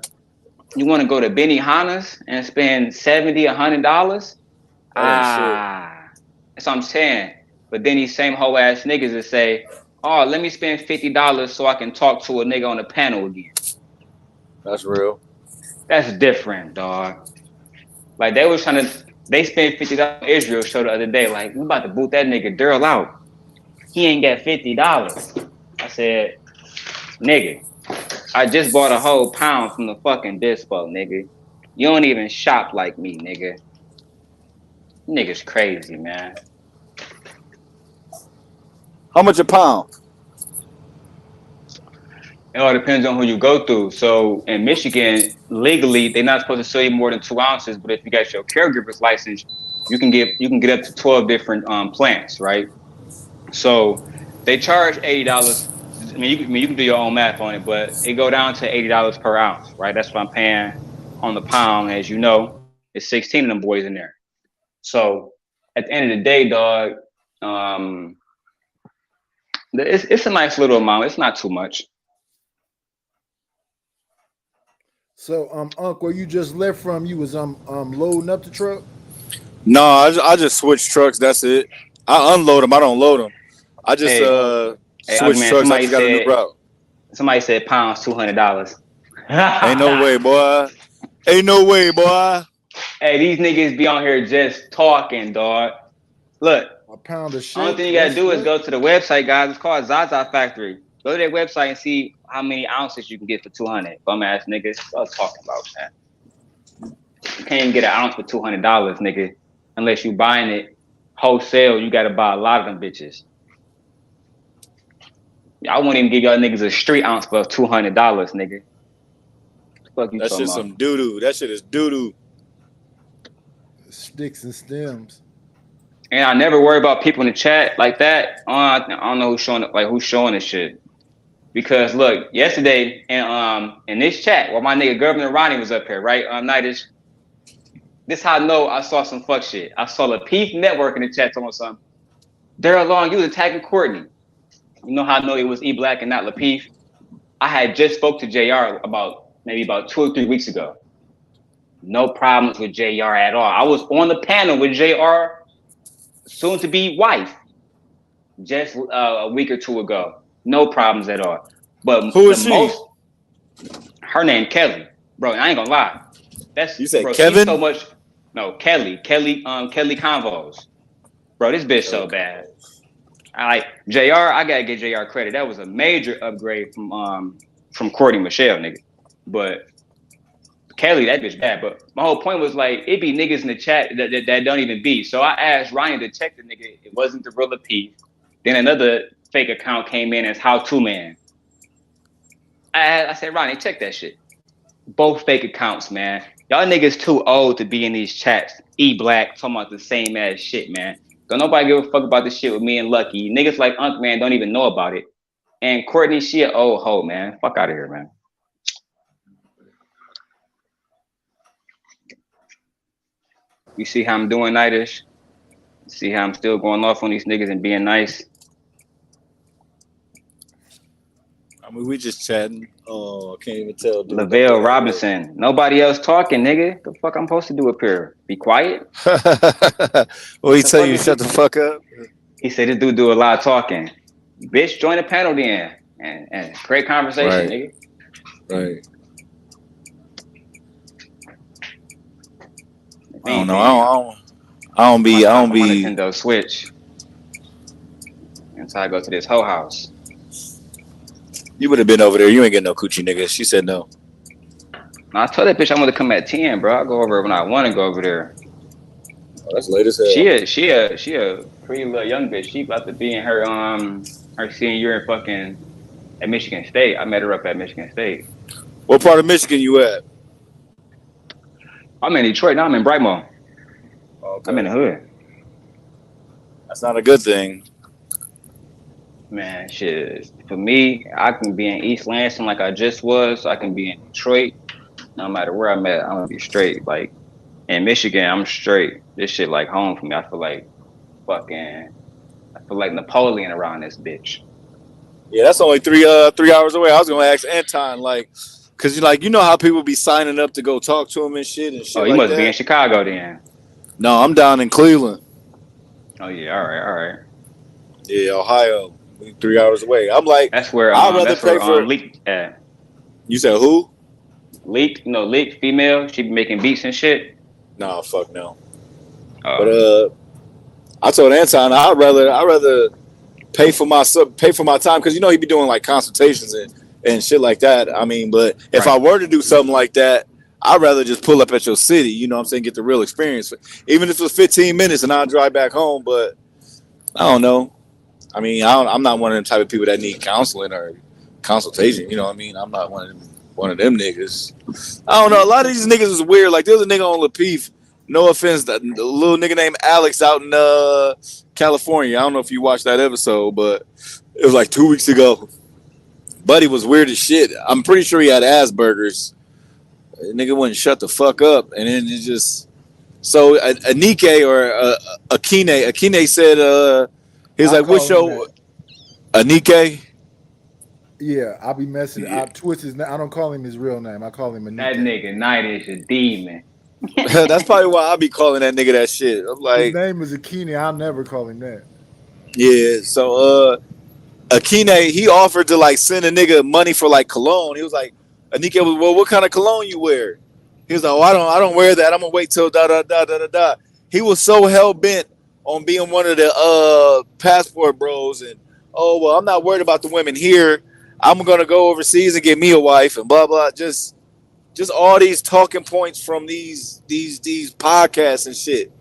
Benihana's and spend $70, $100? That's what I'm saying. But then these same hoe ass niggas that say, oh, let me spend $50 so I can talk to a nigga on the panel again. That's real. That's different, dog. Like they spent $50 on Israel show the other day. Like, we about to boot that nigga Daryl out. He ain't got $50. I said, nigga, I just bought a whole pound from the fucking dispo, nigga. You don't even shop like me, nigga. Nigga's crazy, man. How much a pound? It all depends on who you go through. So in Michigan, legally, they're not supposed to sell you more than 2 ounces. But if you got your caregiver's license, you can get up to 12 different plants, right? So they charge $80. I mean, you can do your own math on it, but it go down to $80 per ounce, right? That's what I'm paying on the pound. As you know, it's 16 of them boys in there. So at the end of the day, dog, it's a nice little amount. It's not too much. So, Unc, where you just left from, you was loading up the truck? No, I just switch trucks. That's it. I unload them. I don't load them. I just switch trucks. I just got a new route. Somebody said pounds $200. Ain't no way, boy. Ain't no way, boy. Hey, these niggas be on here just talking, dog. Look, a pound of shit. Only thing you gotta do is go to the website, guys. It's called Zaza Factory. Go to their website and see how many ounces you can get for 200. Bum ass niggas. What I was talking about, man. You can't even get an ounce for $200, nigga. Unless you buying it wholesale, you gotta buy a lot of them bitches. I wouldn't even give y'all niggas a street ounce for $200, nigga. Fuck you. That shit's some doo doo. That shit is doo doo. Sticks and stems. And I never worry about people in the chat like that. I don't know who's showing this shit. Because look, yesterday in this chat, where my nigga Governor Ronnie was up here, right? Nightish. This how I know I saw some fuck shit. I saw Lapeef Network in the chat talking something. Daryl Long, you was attacking Courtney. You know how I know it was E Black and not Lapeef? I had just spoke to JR maybe about 2 or 3 weeks ago. No problems with JR at all. I was on the panel with JR, soon to be wife, just a week or two ago. No problems at all. But who is she? Her name Kelly, bro. I ain't gonna lie. That's you said bro, Kevin? So much. No, Kelly Convos. Bro, this bitch so bad. JR. I gotta give JR credit. That was a major upgrade from Courtney Michelle, nigga. But Kelly, that bitch bad. But my whole point was like, it be niggas in the chat that don't even be. So I asked Ryan to check the nigga. It wasn't the real Lapeef. Then another fake account came in as How To Man. I said, Ronnie, check that shit. Both fake accounts, man. Y'all niggas too old to be in these chats. E Black talking about the same ass shit, man. Don't nobody give a fuck about this shit with me and Lucky. Niggas like Unc, man, don't even know about it. And Courtney, she an old hoe, man. Fuck out of here, man. You see how I'm doing, Nightish? See how I'm still going off on these niggas and being nice? I mean, we just chatting. Oh, I can't even tell. Lavelle Robinson. Nobody else talking, nigga. The fuck I'm supposed to do up here? Be quiet? Well, he tell you shut the fuck up. He said this dude do a lot of talking. Bitch, join the panel then. And great conversation, nigga. Right. I don't know. I don't be. Nintendo Switch. Until I go to this whole house. You would have been over there. You ain't getting no coochie, nigga. She said no. I told that bitch I want to come at 10, bro. I'll go over when I want to go over there. Oh, that's late as hell. She a pretty little young bitch. She about to be in her senior year in fucking at Michigan State. I met her up at Michigan State. What part of Michigan you at? I'm in Detroit now. I'm in Brightmore. Okay. I'm in the hood. That's not a good thing. Man, shit. For me, I can be in East Lansing like I just was. I can be in Detroit. No matter where I'm at, I'm gonna be straight. Like in Michigan, I'm straight. This shit like home for me. I feel like Napoleon around this bitch. Yeah, that's only 3 hours away. I was gonna ask Anton, like, cause you know how people be signing up to go talk to him and shit. Oh, you must be in Chicago then. No, I'm down in Cleveland. Oh yeah, all right. Yeah, Ohio. 3 hours away. I'm like, that's where I'd rather pay for Leak at. You said who? Leak, Leak, female. She be making beats and shit. No, fuck no. But I told Anton I'd rather pay for my time because he be doing like consultations and shit like that. I mean, but if I were to do something like that, I'd rather just pull up at your city. You know what I'm saying? Get the real experience. Even if it was 15 minutes and I'll drive back home. But I don't know. I mean, I'm not one of the type of people that need counseling or consultation. You know what I mean? I'm not one of them niggas. I don't know. A lot of these niggas is weird. Like, there's a nigga on Lapeef. No offense, the little nigga named Alex out in California. I don't know if you watched that episode, but it was like 2 weeks ago. Buddy was weird as shit. I'm pretty sure he had Asperger's. The nigga wouldn't shut the fuck up. And then it just... So, Anike or Akine said... He's like, "What's your Anike?" Yeah, I'll be messing. I twist his name. I don't call him his real name. I call him Anike. That nigga Night is a demon. That's probably why I be calling that nigga that shit. I'm like, his name is Akine. I'll never call him that. Yeah. So Akine, he offered to like send a nigga money for like cologne. He was like, Anike was, well, what kind of cologne you wear? He was like, oh, I don't wear that. I'm gonna wait till da da da da da da. He was so hell bent on being one of the passport bros and well, I'm not worried about the women here. I'm gonna go overseas and get me a wife and blah blah. Just all these talking points from these podcasts and shit.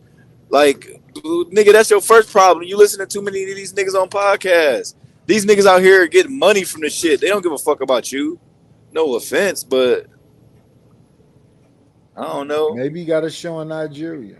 Like, nigga, that's your first problem. You listen to too many of these niggas on podcasts. These niggas out here getting money from this shit. They don't give a fuck about you. No offense, but I don't know. Maybe he got a show in Nigeria.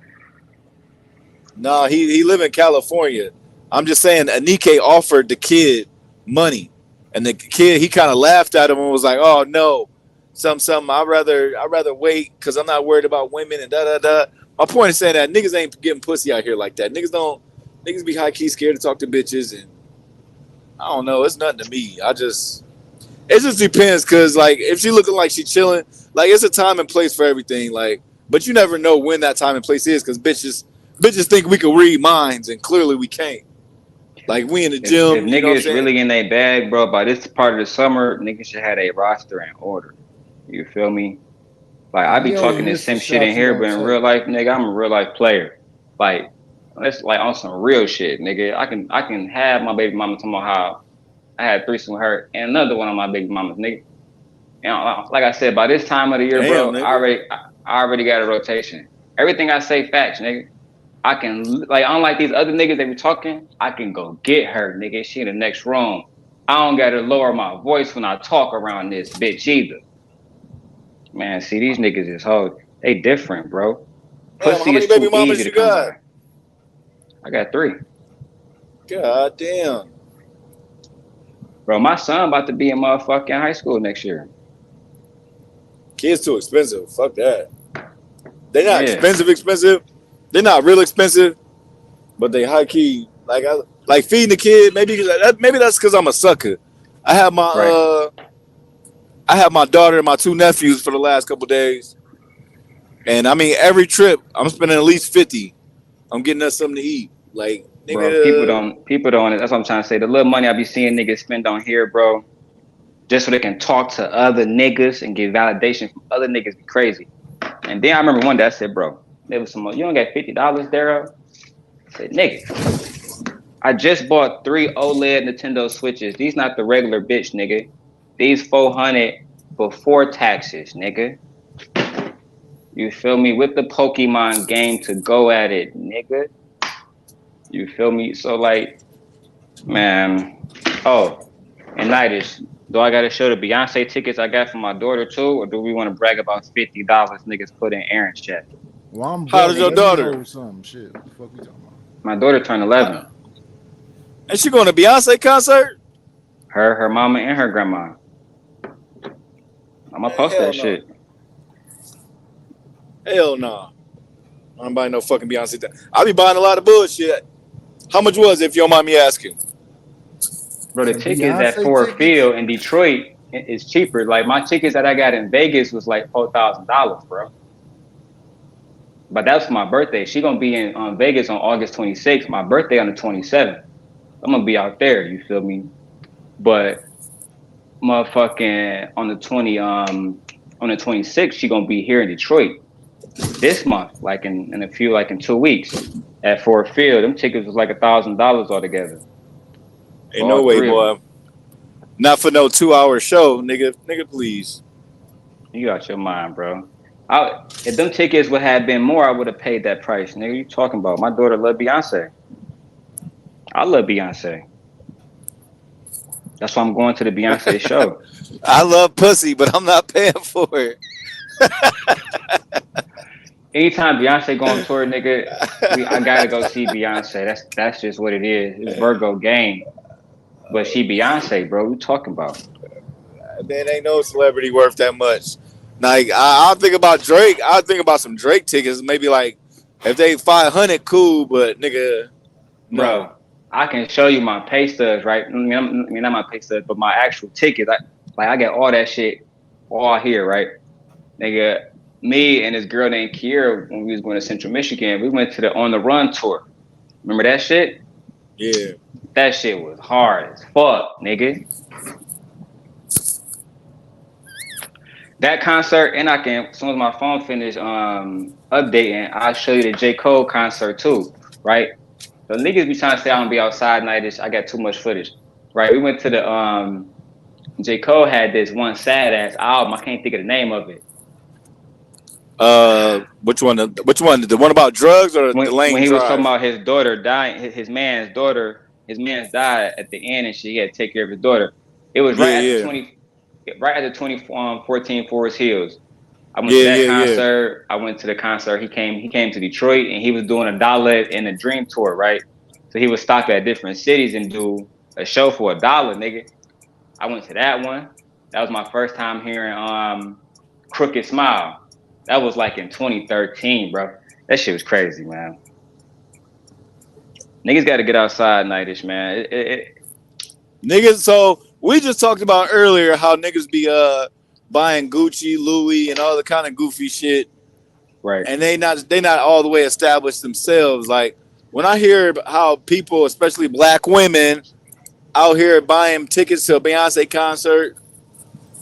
No, he live in California. I'm just saying Anike offered the kid money. And the kid, he kind of laughed at him and was like, oh no, something. I'd rather wait because I'm not worried about women and da da da. My point is saying that niggas ain't getting pussy out here like that. Niggas be high key scared to talk to bitches, and I don't know. It's nothing to me. It just depends because like if she looking like she chilling, like it's a time and place for everything. Like, but you never know when that time and place is because bitches think we can read minds and clearly we can't. Like we in the gym. If niggas really in their bag, bro, by this part of the summer, niggas should have a roster in order. You feel me? Like I be talking this same shit in here, but in real life, nigga, I'm a real life player. Like that's like on some real shit, nigga. I can have my baby mama talking about how I had a threesome with her and another one of my baby mamas, nigga. And like I said, by this time of the year, bro, I already got a rotation. Everything I say facts, nigga. I can, like, unlike these other niggas that be talking, I can go get her, nigga. She in the next room. I don't gotta lower my voice when I talk around this bitch either. Man, see, these niggas is hoes. They different, bro. Pussy is too easy to come by. I got 3. God damn. Bro, my son about to be in motherfucking high school next year. Kids too expensive. Fuck that. They're not expensive. They're not real expensive, but they high key. Like feeding the kid. Maybe that's because I'm a sucker. I have my daughter and my 2 nephews for the last couple days, and I mean every trip I'm spending at least 50. I'm getting us something to eat. Like nigga, bro, people don't. That's what I'm trying to say. The little money I be seeing niggas spend on here, bro, just so they can talk to other niggas and get validation from other niggas, be crazy. And then I remember one day I said, bro. There was some. You don't got $50, Daryl? I said, nigga, I just bought 3 OLED Nintendo Switches. These not the regular bitch, nigga. These 400 before taxes, nigga. You feel me? With the Pokemon game to go at it, nigga. You feel me? So like, man. Oh, and Nightish, do I gotta show the Beyonce tickets I got for my daughter too, or do we want to brag about $50 niggas put in Aaron's chat? Well, I'm How does your let me daughter? know something. Shit, what the fuck we talking about? My daughter turned 11. And she going to Beyonce concert? Her mama, and her grandma. I'm gonna post Hell that no. shit. Hell no. I don't buy no fucking Beyonce. I be buying a lot of bullshit. How much was it, if you don't mind me asking? Bro, the Some tickets at Beyonce Ford tickets? Field in Detroit is cheaper. Like my tickets that I got in Vegas was like $4,000, bro. But that's for my birthday. She gonna be in Vegas on August 26th. My birthday on the 27th. I'm gonna be out there. You feel me? But motherfucking on the 26th, she gonna be here in Detroit this month, like in a few, like in 2 weeks at Ford Field. Them tickets was like $1,000 altogether. Ain't no way, boy. Not for no 2-hour show, nigga. Nigga, please. You out your mind, bro. If them tickets would have been more, I would have paid that price. Nigga, you talking about? My daughter love Beyonce. I love Beyonce. That's why I'm going to the Beyonce show. I love pussy, but I'm not paying for it. Anytime Beyonce go on tour, nigga, I gotta go see Beyonce. That's just what it is. It's Virgo game. But she Beyonce, bro. What you talking about? Man, ain't no celebrity worth that much. Like, I'll think about Drake. I'll think about some Drake tickets. Maybe like if they 500, cool. But nigga, Bro, I can show you my pay stubs, right? I mean, not my pay stubs, but my actual tickets. I got all that shit all here, right? Nigga, me and this girl named Kiera, when we was going to Central Michigan, we went to the On the Run tour. Remember that shit? Yeah. That shit was hard as fuck, nigga. That concert, and I can, as soon as my phone finish updating, I'll show you the J. Cole concert too, right? The niggas be trying to say I'm gonna be outside Nightish. I got too much footage, right? We went to the J. Cole had this one sad ass album. I can't think of the name of it. Which one? The one about drugs or the Lane when he was talking Drive? about his daughter dying, his man's daughter, his man's died at the end, and she had to take care of his daughter. It was right at the 2014 Forest Hills. I went to that concert. I went to the concert. He came to Detroit, and he was doing a dollar in a Dream tour, right? So he would stop at different cities and do a show for $1, nigga. I went to that one. That was my first time hearing Crooked Smile. That was like in 2013, bro. That shit was crazy, man. Niggas got to get outside Nightish, man. Niggas, so we just talked about earlier how niggas be buying Gucci, Louis, and all the kind of goofy shit. Right. And they not all the way established themselves. Like when I hear how people, especially black women, out here buying tickets to a Beyonce concert.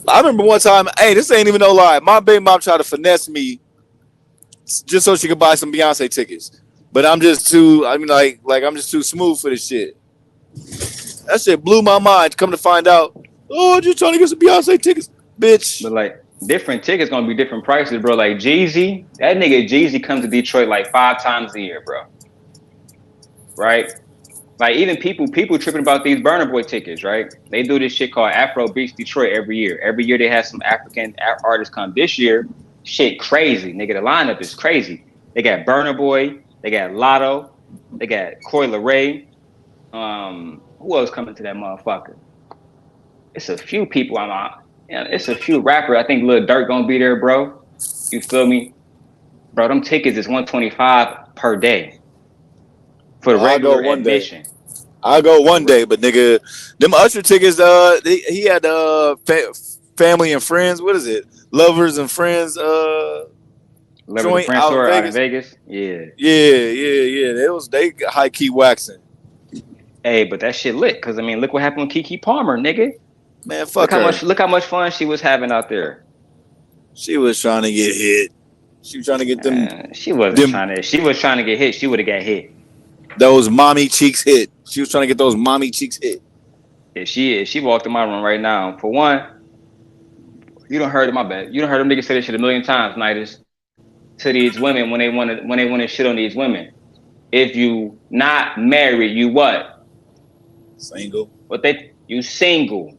I remember one time, hey, this ain't even no lie. My baby mom tried to finesse me just so she could buy some Beyonce tickets. But I'm just too, I'm just too smooth for this shit. That shit blew my mind. Come to find out, I'm just trying to get some Beyonce tickets, bitch. But like different tickets gonna be different prices, bro. Like Jeezy, that nigga Jeezy comes to Detroit like 5 times a year, bro. Right? Like even people tripping about these Burna Boy tickets, right? They do this shit called Afro Beats Detroit every year. Every year they have some African artists come. This year, shit crazy, nigga. The lineup is crazy. They got Burna Boy, they got Lotto, they got Coi Leray. Who else coming to that motherfucker? It's a few people. It's a few rappers. I think Lil Durk gonna be there, bro. You feel me, bro? Them tickets is $125 per day for the regular admission. I'll go one day, but nigga, them Usher tickets. He had family and friends. What is it? Lovers and friends. Lovers and joint Friends out tour in out in Vegas. Vegas. Yeah. They high key waxing. Hey, but that shit lit. Cause I mean, look what happened with Keke Palmer, nigga. Man, fuck her. Look how much fun she was having out there. She was trying to get hit. She was trying to get them. She wasn't trying to. She was trying to get hit. She would have got hit. Those mommy cheeks hit. She was trying to get those mommy cheeks hit. If she walked in my room right now, for one, You don't heard my bad. You don't heard them niggas say this shit a million times, Nighters, to these women when they want to shit on these women. If you not married, you what? Single. You single.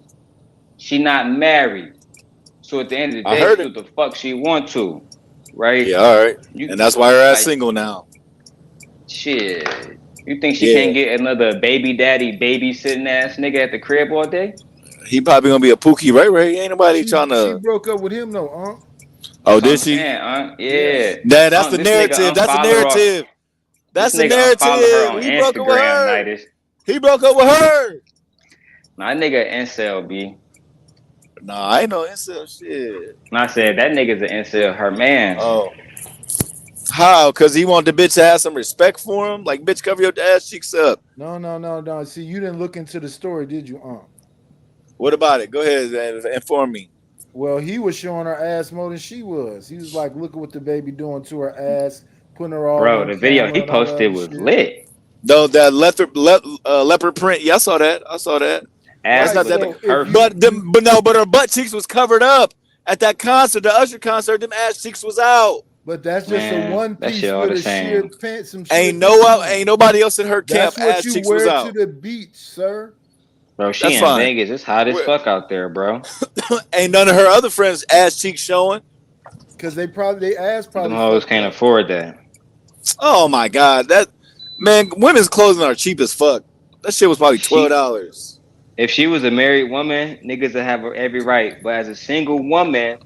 She not married. So at the end of the I day, heard she do what the fuck she want to, right? Yeah, all right. And that's why her ass single now. Shit. You think she can't get another baby daddy babysitting ass nigga at the crib all day? He probably gonna be a Pookie Ray Ray. Ain't nobody trying to. She broke up with him though, Oh, did she? Yeah. That's the narrative. That's the narrative. That's the narrative. He broke up with her. He broke up with her. Nah, that nigga incel, B. Nah, I ain't no incel shit. I said that nigga's an incel. Her man. Oh. How? Because he wanted the bitch to have some respect for him? Like, bitch, cover your ass cheeks up. No. See, you didn't look into the story, did you, What about it? Go ahead and inform me. Well, he was showing her ass more than she was. He was like, look at what the baby doing to her ass, putting her all. Bro, the video he posted was lit. No, that leopard print. Yeah, I saw that. That's not that big. But her butt cheeks was covered up at that concert, the Usher concert. Them ass cheeks was out. But that's just a one piece with a sheer pants. Ain't nobody else in her camp. That's ass what cheeks you was wear out. to the beach, sir. Bro, she in Vegas. It's hot as fuck out there, bro. Ain't none of her other friends ass cheeks showing. Because they ass probably. Them hoes can't afford that. Oh my God, women's clothing are cheap as fuck. That shit was probably $12. If she was a married woman, niggas would have every right. But as a single woman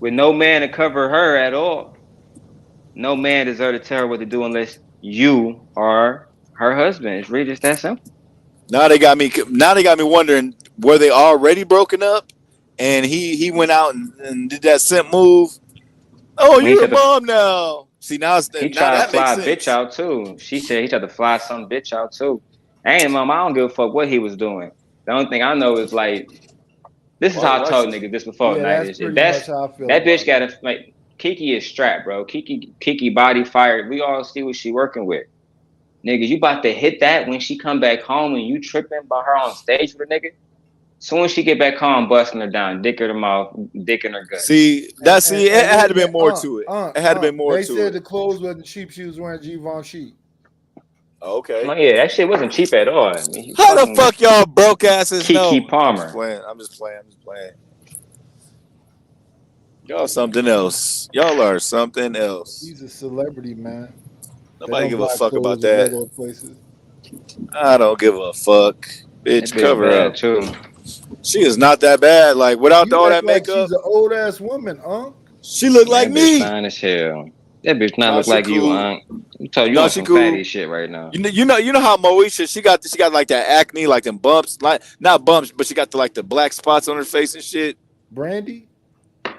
with no man to cover her at all, no man deserves to tell her what to do unless you are her husband. It's really just that simple. Now they got me wondering, were they already broken up? And he went out and did that simp move. Oh, you're a mom now. See, now he tried to fly a bitch out too. She said he tried to fly some bitch out too. Hey, mom, I don't give a fuck what he was doing. The only thing I know is like, this is how I told niggas this before. That bitch got to like. Kiki is strapped, bro. Kiki body fired. We all see what she working with. Niggas, you about to hit that when she come back home and you tripping by her on stage with a nigga? Soon as she get back home, busting her down, dick in her mouth, dick in her gut. See, it had to be more to it. It had to be more to it. They said the clothes wasn't cheap. She was wearing Givenchy. Okay. Well, yeah, that shit wasn't cheap at all. I mean, how the fuck y'all broke asses Kiki know? Palmer. I'm just playing. Y'all something else. Y'all are something else. He's a celebrity, man. Nobody give a fuck about that. I don't give a fuck. Bitch, cover up. Too. She is not that bad. Like, without all that makeup. She's an old ass woman, She look like me. Fine as hell. That bitch not look like you, You told you on some fatty shit right now. You know how Moesha, she got like that acne, like them bumps, like not bumps, but she got the black spots on her face and shit. Brandy?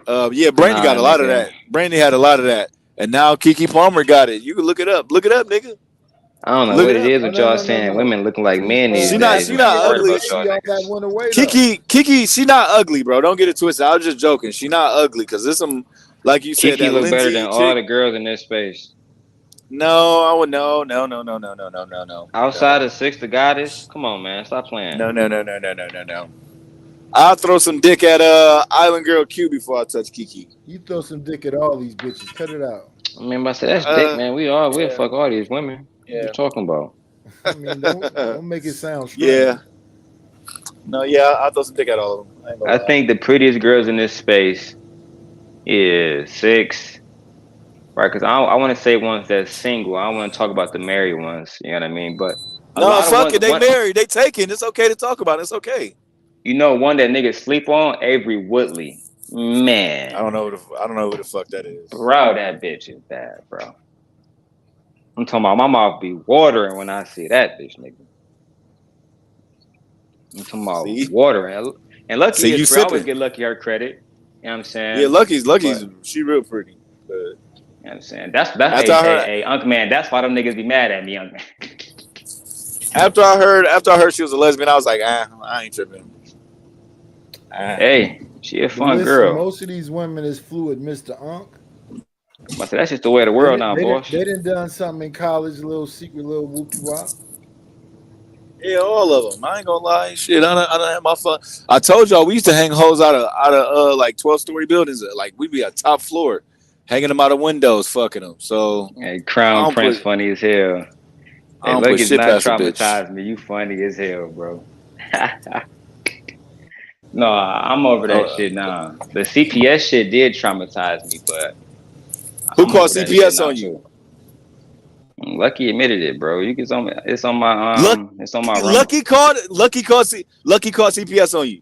Yeah, Brandy got a lot of that. Brandy had a lot of that. And now Kiki Palmer got it. You can look it up. Look it up, nigga. I don't know what it is with y'all saying. Women looking like men these days. She not ugly. Kiki, she not ugly, bro. Don't get it twisted. I was just joking. She not ugly because there's some, like you said, Kiki that look better than chick. all the girls in this space. No, I would no. Outside of Six the Goddess, come on, man, stop playing. No. I'll throw some dick at Island Girl Q before I touch Kiki. You throw some dick at all these bitches. Cut it out. I mean, I said that's dick, man. We'll fuck all these women. Yeah. What you talking about? I mean, don't make it sound strange. Yeah. No, yeah, I'll throw some dick at all of them. I think the prettiest girls in this space is Six, right? Because I want to say ones that's single. I don't want to talk about the married ones. You know what I mean? But no, fuck it. They married. They taken. It's okay to talk about it. It's okay. You know, one that niggas sleep on, Avery Woodley. Man, I don't know who the fuck that is. Bro, that bitch is bad, bro. I'm talking about my mouth be watering when I see that bitch, nigga. I'm talking about watering. And Lucky is I always get Lucky her credit. You know what I'm saying? Yeah, Lucky's she real pretty. But you know what I'm saying? That's hey, Uncle Man, that's why them niggas be mad at me, Uncle Man. After I heard she was a lesbian, I was like, I ain't tripping. Hey, she a fun girl. Most of these women is fluid, Mr. Unk. I said that's just the way of the world now, boss. They done something in college, a little secret, little whoopie wop. Yeah, all of them. I ain't gonna lie. Shit, I done had my fun. I told y'all we used to hang hoes out of like 12-story buildings. Like we'd be at top floor, hanging them out of windows, fucking them. So Hey, I Crown don't Prince put funny as hell. I Hey, don't look, put it's shit not past a bitch. traumatized me. You funny as hell, bro. No, I'm over that shit now. The CPS shit did traumatize me, but Who I'm called over that shit CPS now on you? too. Lucky admitted it, bro. You get on. It's on my It's on my rumble. Lucky called CPS on you.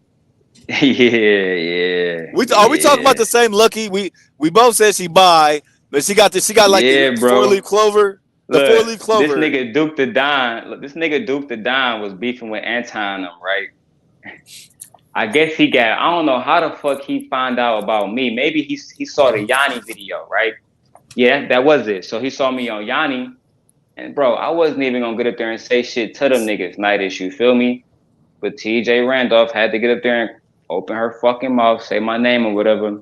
Yeah. Are we talking about the same Lucky? We both said she bi, but she got like Yeah, the bro. 4-leaf clover. The Look, 4-leaf clover. this nigga Duke the Don. Look, this nigga Duke the Don was beefing with Anton, them, right? I guess he got. I don't know how the fuck he found out about me. Maybe he saw the Yanni video, right? Yeah, that was it. So he saw me on Yanni, and bro, I wasn't even gonna get up there and say shit to them niggas. Night issue, feel me? But TJ Randolph had to get up there and open her fucking mouth, say my name or whatever.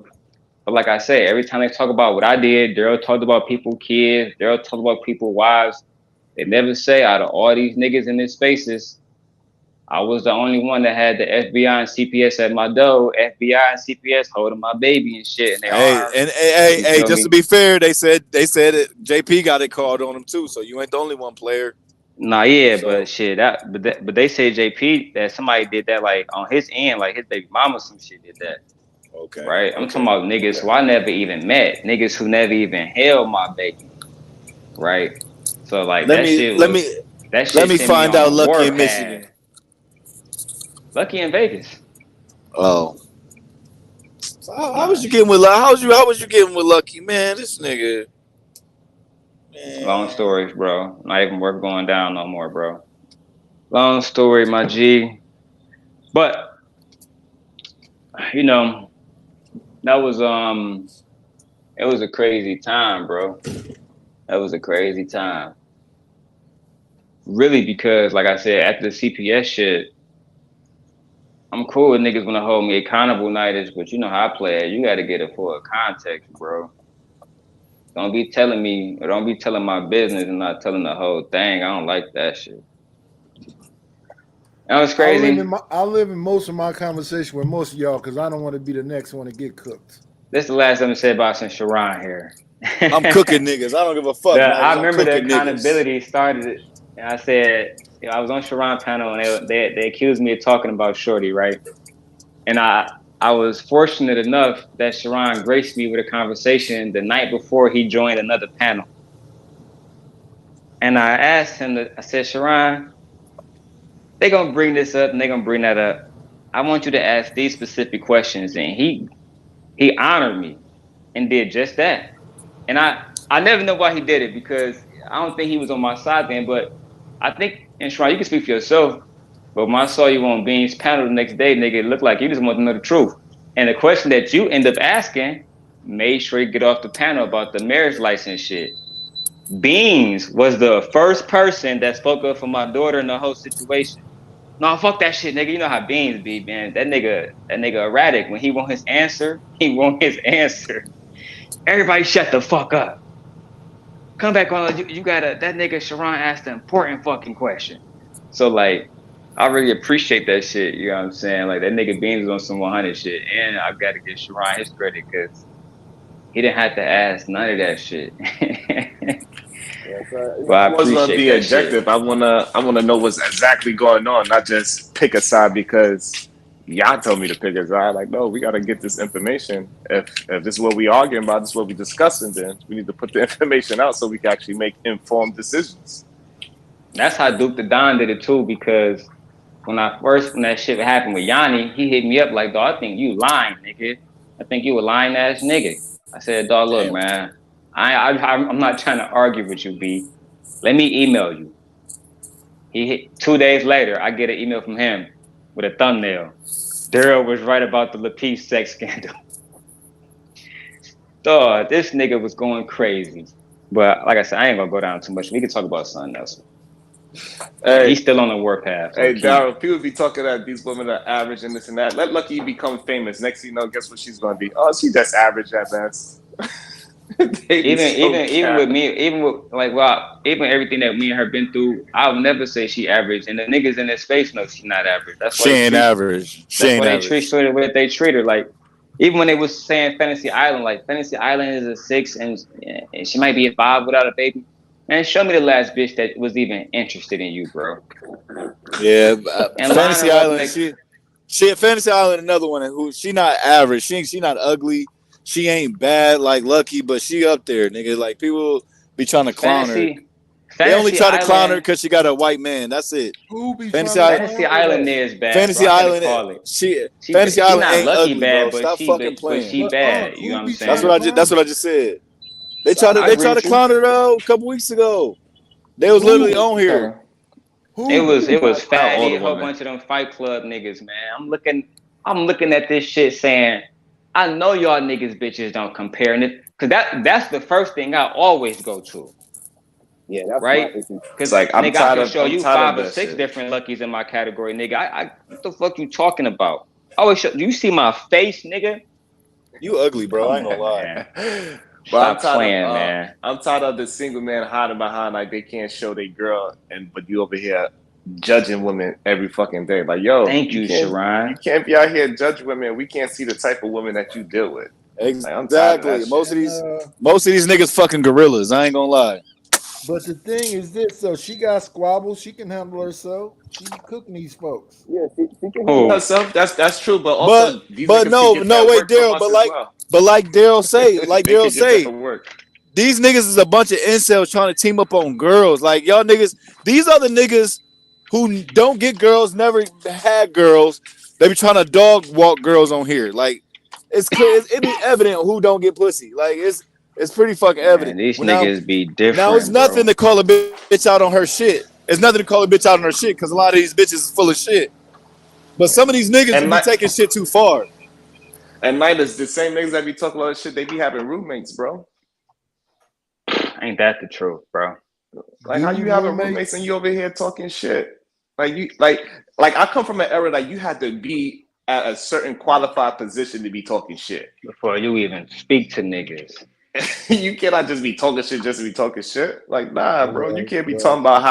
But like I said, every time they talk about what I did, Daryl talked about people, kids. Daryl talked about people, wives. They never say out of all these niggas in their spaces, I was the only one that had the FBI and CPS at my door. FBI and CPS holding my baby and shit in their arms. Hey, just to be fair, they said it. JP got it called on him too, so you ain't the only one player. Nah, yeah, but shit, but they say JP that somebody did that like on his end, like his baby mama, some shit did that. Okay. Right? I'm talking about niggas who I never even met, niggas who never even held my baby. Right? So like Let me find out Lucky in Michigan. Lucky in Vegas. Oh. How was you getting with how was you getting with Lucky, man? This nigga. Man. Long stories, bro. Not even worth going down no more, bro. Long story, my G. But you know, that was it was a crazy time, bro. That was a crazy time. Really, because like I said, after the CPS shit, I'm cool with niggas wanna hold me accountable nights, but you know how I play it. You gotta get it full context, bro. Don't be telling me, or don't be telling my business and not telling the whole thing. I don't like that shit. That was crazy. I live in most of my conversation with most of y'all because I don't want to be the next one to get cooked. This is the last time I said about some Sharon here. I'm cooking niggas. I don't give a fuck. I remember the accountability started. And I said, I was on Sharon panel and they accused me of talking about Shorty, right? And I was fortunate enough that Sharon graced me with a conversation the night before he joined another panel. And I asked him, I said, Sharon, they're going to bring this up and they're going to bring that up. I want you to ask these specific questions. And he honored me and did just that. And I never know why he did it because I don't think he was on my side then, but I think, and Sharon, you can speak for yourself, but when I saw you on Bean's panel the next day, nigga, it looked like you just want to know the truth. And the question that you end up asking made sure you get off the panel about the marriage license shit. Beans was the first person that spoke up for my daughter in the whole situation. No, fuck that shit, nigga. You know how Beans be, man. That nigga erratic. When he want his answer, he want his answer. Everybody shut the fuck up. Come back on. You gotta, that nigga Sharon asked an important fucking question. So like, I really appreciate that shit. You know what I'm saying? Like that nigga Beans was on some 100 shit. And I gotta give Sharon his credit because he didn't have to ask none of that shit. Well, I was gonna be appreciate that objective. shit. I wanna know what's exactly going on, not just pick a side because y'all told me to pick a side. Like, no, we gotta get this information. If this is what we arguing about, this is what we discussing, then we need to put the information out so we can actually make informed decisions. That's how Duke the Don did it too, because when that shit happened with Yanni, he hit me up like, dog, I think you lying, nigga. I think you a lying ass nigga. I said, dog, look, man, I'm not trying to argue with you, B. Let me email you. 2 days later, I get an email from him with a thumbnail. Daryl was right about the Lapeef sex scandal. Dog, this nigga was going crazy. But like I said, I ain't gonna go down too much. We can talk about something else. Hey, he's still on the warpath. Hey, Daryl, people be talking that these women are average and this and that. Let Lucky become famous. Next thing you know, guess what she's gonna be? Oh, she just average at best. They be so even with cap. me, even with like even everything that me and her been through, I'll never say she average. And the niggas in this space know she's not average. That's why She they ain't treat. average. She That's ain't why they treat average. her the way that they treat her. Like even when they was saying Fantasy Island, like Fantasy Island is a 6 and she might be a 5 without a baby. Man, show me the last bitch that was even interested in you, bro. Yeah, And line Fantasy her up Island. next. She Fantasy Island. Another one who she not average. She not ugly. She ain't bad like Lucky, but she up there, nigga. Like people be trying to clown her. They only Fantasy try to clown her Island. because she got a white man. That's it. Who be Fantasy trying to Island. Fantasy Island is bad, Fantasy bro. I gotta Island. call it. She She Fantasy she Island not ain't lucky ugly, bad, bro. but Stop fucking but playing. she bad. You know what I'm saying? That's what I just said. They tried I agree to with you. clown her though a couple weeks ago. They was literally on here. It was all the Fatty, a whole women. bunch of them Fight Club niggas, man. I'm looking at this shit saying, I know y'all niggas bitches don't compare, and because that's the first thing I always go to, Yeah, that's right? my issue. Because It's like I'm nigga, I tired can of show you that 5 or 6 shit. different Luckies in my category, nigga. I what the fuck you talking about? I always show you see my face, nigga. You ugly, bro. I ain't Come gonna on, lie. man. But I'm Stop tired playing, of man. I'm tired of the single man hiding behind like they can't show their girl, but you over here judging women every fucking day. Like, yo, Thank you, Sharon. you can't be out here judging women. We can't see the type of women that you deal with. Like, I'm tired of Exactly. that Most shit. of these niggas fucking gorillas. I ain't gonna lie. But the thing is this, so she got squabbles, she can handle herself. She be cooking these folks. Yeah, she can handle herself. That's true. But also these But niggas no, can get that wait, work from Daryl. us as well. Like Daryl say, They can get that work. these niggas is a bunch of incels trying to team up on girls. Like y'all niggas, these are the niggas who don't get girls, never had girls. They be trying to dog walk girls on here. Like it's clear, it be evident who don't get pussy. Like it's pretty fucking evident. Man, these Well, niggas be now it's different, nothing bro. to call a bitch out on her shit. It's nothing to call a bitch out on her shit because a lot of these bitches is full of shit. But some of these niggas be taking shit too far. And Midas, the same niggas that be talking all this shit, they be having roommates, bro. Ain't that the truth, bro? Like how you having roommates and you over here talking shit? Like you like I come from an era that you had to be at a certain qualified position to be talking shit. Before you even speak to niggas. You cannot just be talking shit just to be talking shit. Like, nah, bro. You can't be talking about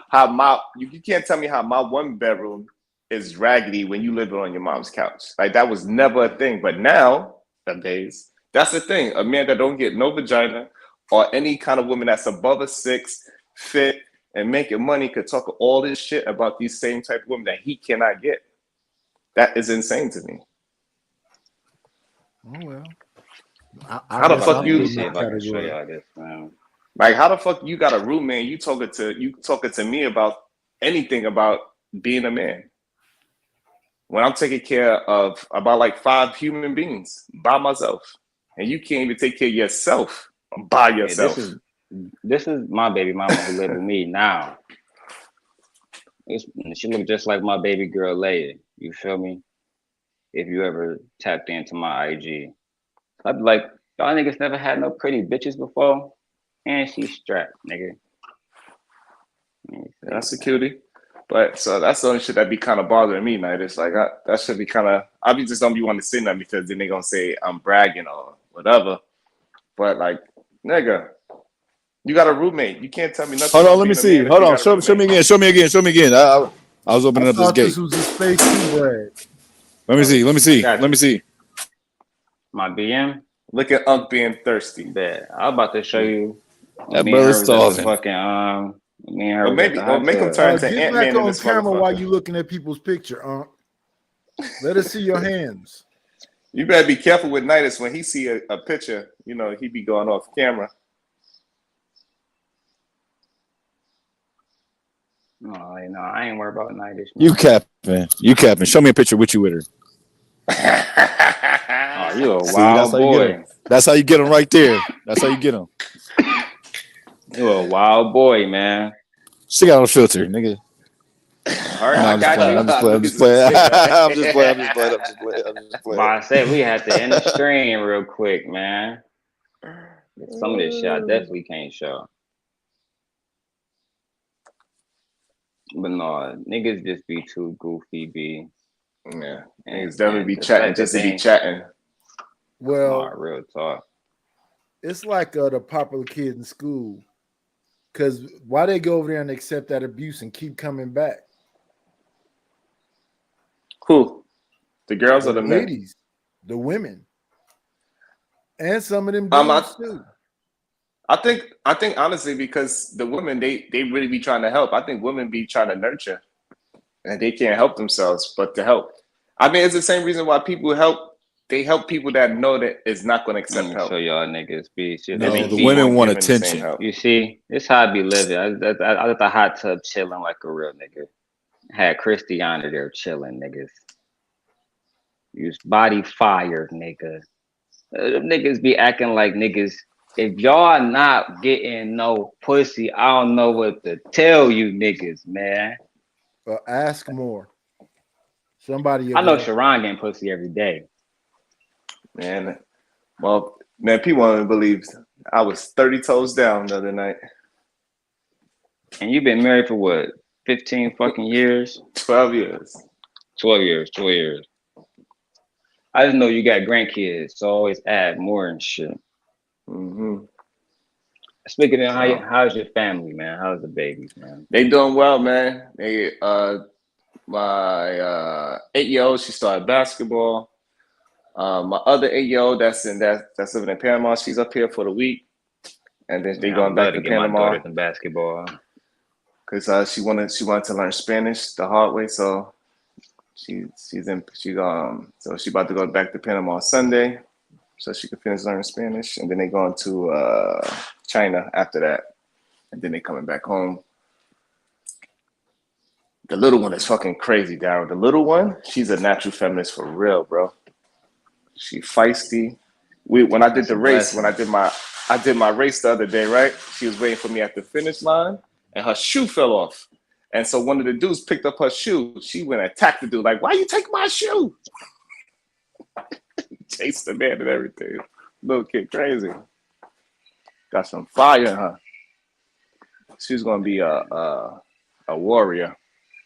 how my you can't tell me how my one bedroom is raggedy when you live on your mom's couch. Like that was never a thing. But nowadays, that's the thing. A man that don't get no vagina or any kind of woman that's above a 6, fit, and making money could talk all this shit about these same type of women that he cannot get. That is insane to me. Oh well. How the fuck you? Like how the fuck you got a roommate? You talking to me about anything about being a man when I'm taking care of about like 5 human beings by myself, and you can't even take care of yourself by yourself. This is my baby mama who live with me now. She look just like my baby girl Leia. You feel me? If you ever tapped into my IG. I'd be like, y'all niggas never had no pretty bitches before, and she's strapped, nigga. That's a cutie, but so that's the only shit that be kind of bothering me, man. It's like that should be kind of. I be just don't be wanting to say that because then they gonna say I'm bragging or whatever. But like, nigga, you got a roommate. You can't tell me nothing. Hold on, let me see. Hold on, show me again. Show me again. I was opening up this gate. This was a space too, Brad. Let me see. My BM. Look at Unc being thirsty. Bet. I'm about to show you. That brother's starving. Fucking me and her. Maybe make him turn to Get Ant-Man back on this camera motherfucker. while you looking at people's picture, Let us see your hands. You better be careful with Nidus when he see a picture. You know he be going off camera. No, you know I ain't worried about Nidus. You capping. Show me a picture with you with her. Oh, you a wild boy. That's how you get them right there. That's how you get them. You a wild boy, man. She got no filter, nigga. All right, I got you. I'm just playing. I'm just playing. But I said we had to end the stream real quick, man. Some of this shit I definitely can't show. But no, niggas just be too goofy, B. Yeah, niggas definitely be chatting just to be chatting. Well, real talk. it's like the popular kids in school. Because why they go over there and accept that abuse and keep coming back? Who? The girls or The the men? ladies, the women, and some of them I, dudes too. I think honestly, because the women they really be trying to help. I think women be trying to nurture, and they can't help themselves but to help. I mean, it's the same reason why people help. They help people that know that is not going to accept help. So y'all niggas be shit. No, They the be women want giving the same attention. help. You see, this how I be living. I at the hot tub chilling like a real nigga. Had Christiana there chilling, niggas. Use body fire, nigga. Them niggas be acting like niggas. If y'all not getting no pussy, I don't know what to tell you niggas, man. Ask more. Somebody. I know Sharon getting pussy every day. Man, well, man, people won't believe I was 30 toes down the other night. And you've been married for what? 15 fucking years? 12 years. 12 years. 12 years. I just know you got grandkids, so always add more and shit. Mm-hmm. Speaking of how's your family, man? How's the babies, man? They doing well, man. They my 8-year-old, she started basketball. My other 8-year-old that's living in Panama, she's up here for the week, and then they going back to Panama. My daughter in basketball because she wanted to learn Spanish the hard way, so so she about to go back to Panama on Sunday, so she can finish learning Spanish, and then they going to China after that, and then they coming back home. The little one is fucking crazy, Daryl. The little one, she's a natural feminist for real, bro. She feisty. When I did the race, when I did my race the other day, right? She was waiting for me at the finish line, and her shoe fell off. And so one of the dudes picked up her shoe. She went and attacked the dude, like, "Why you take my shoe?" Chased the man and everything. Little kid, crazy. Got some fire in her. She's gonna be a warrior.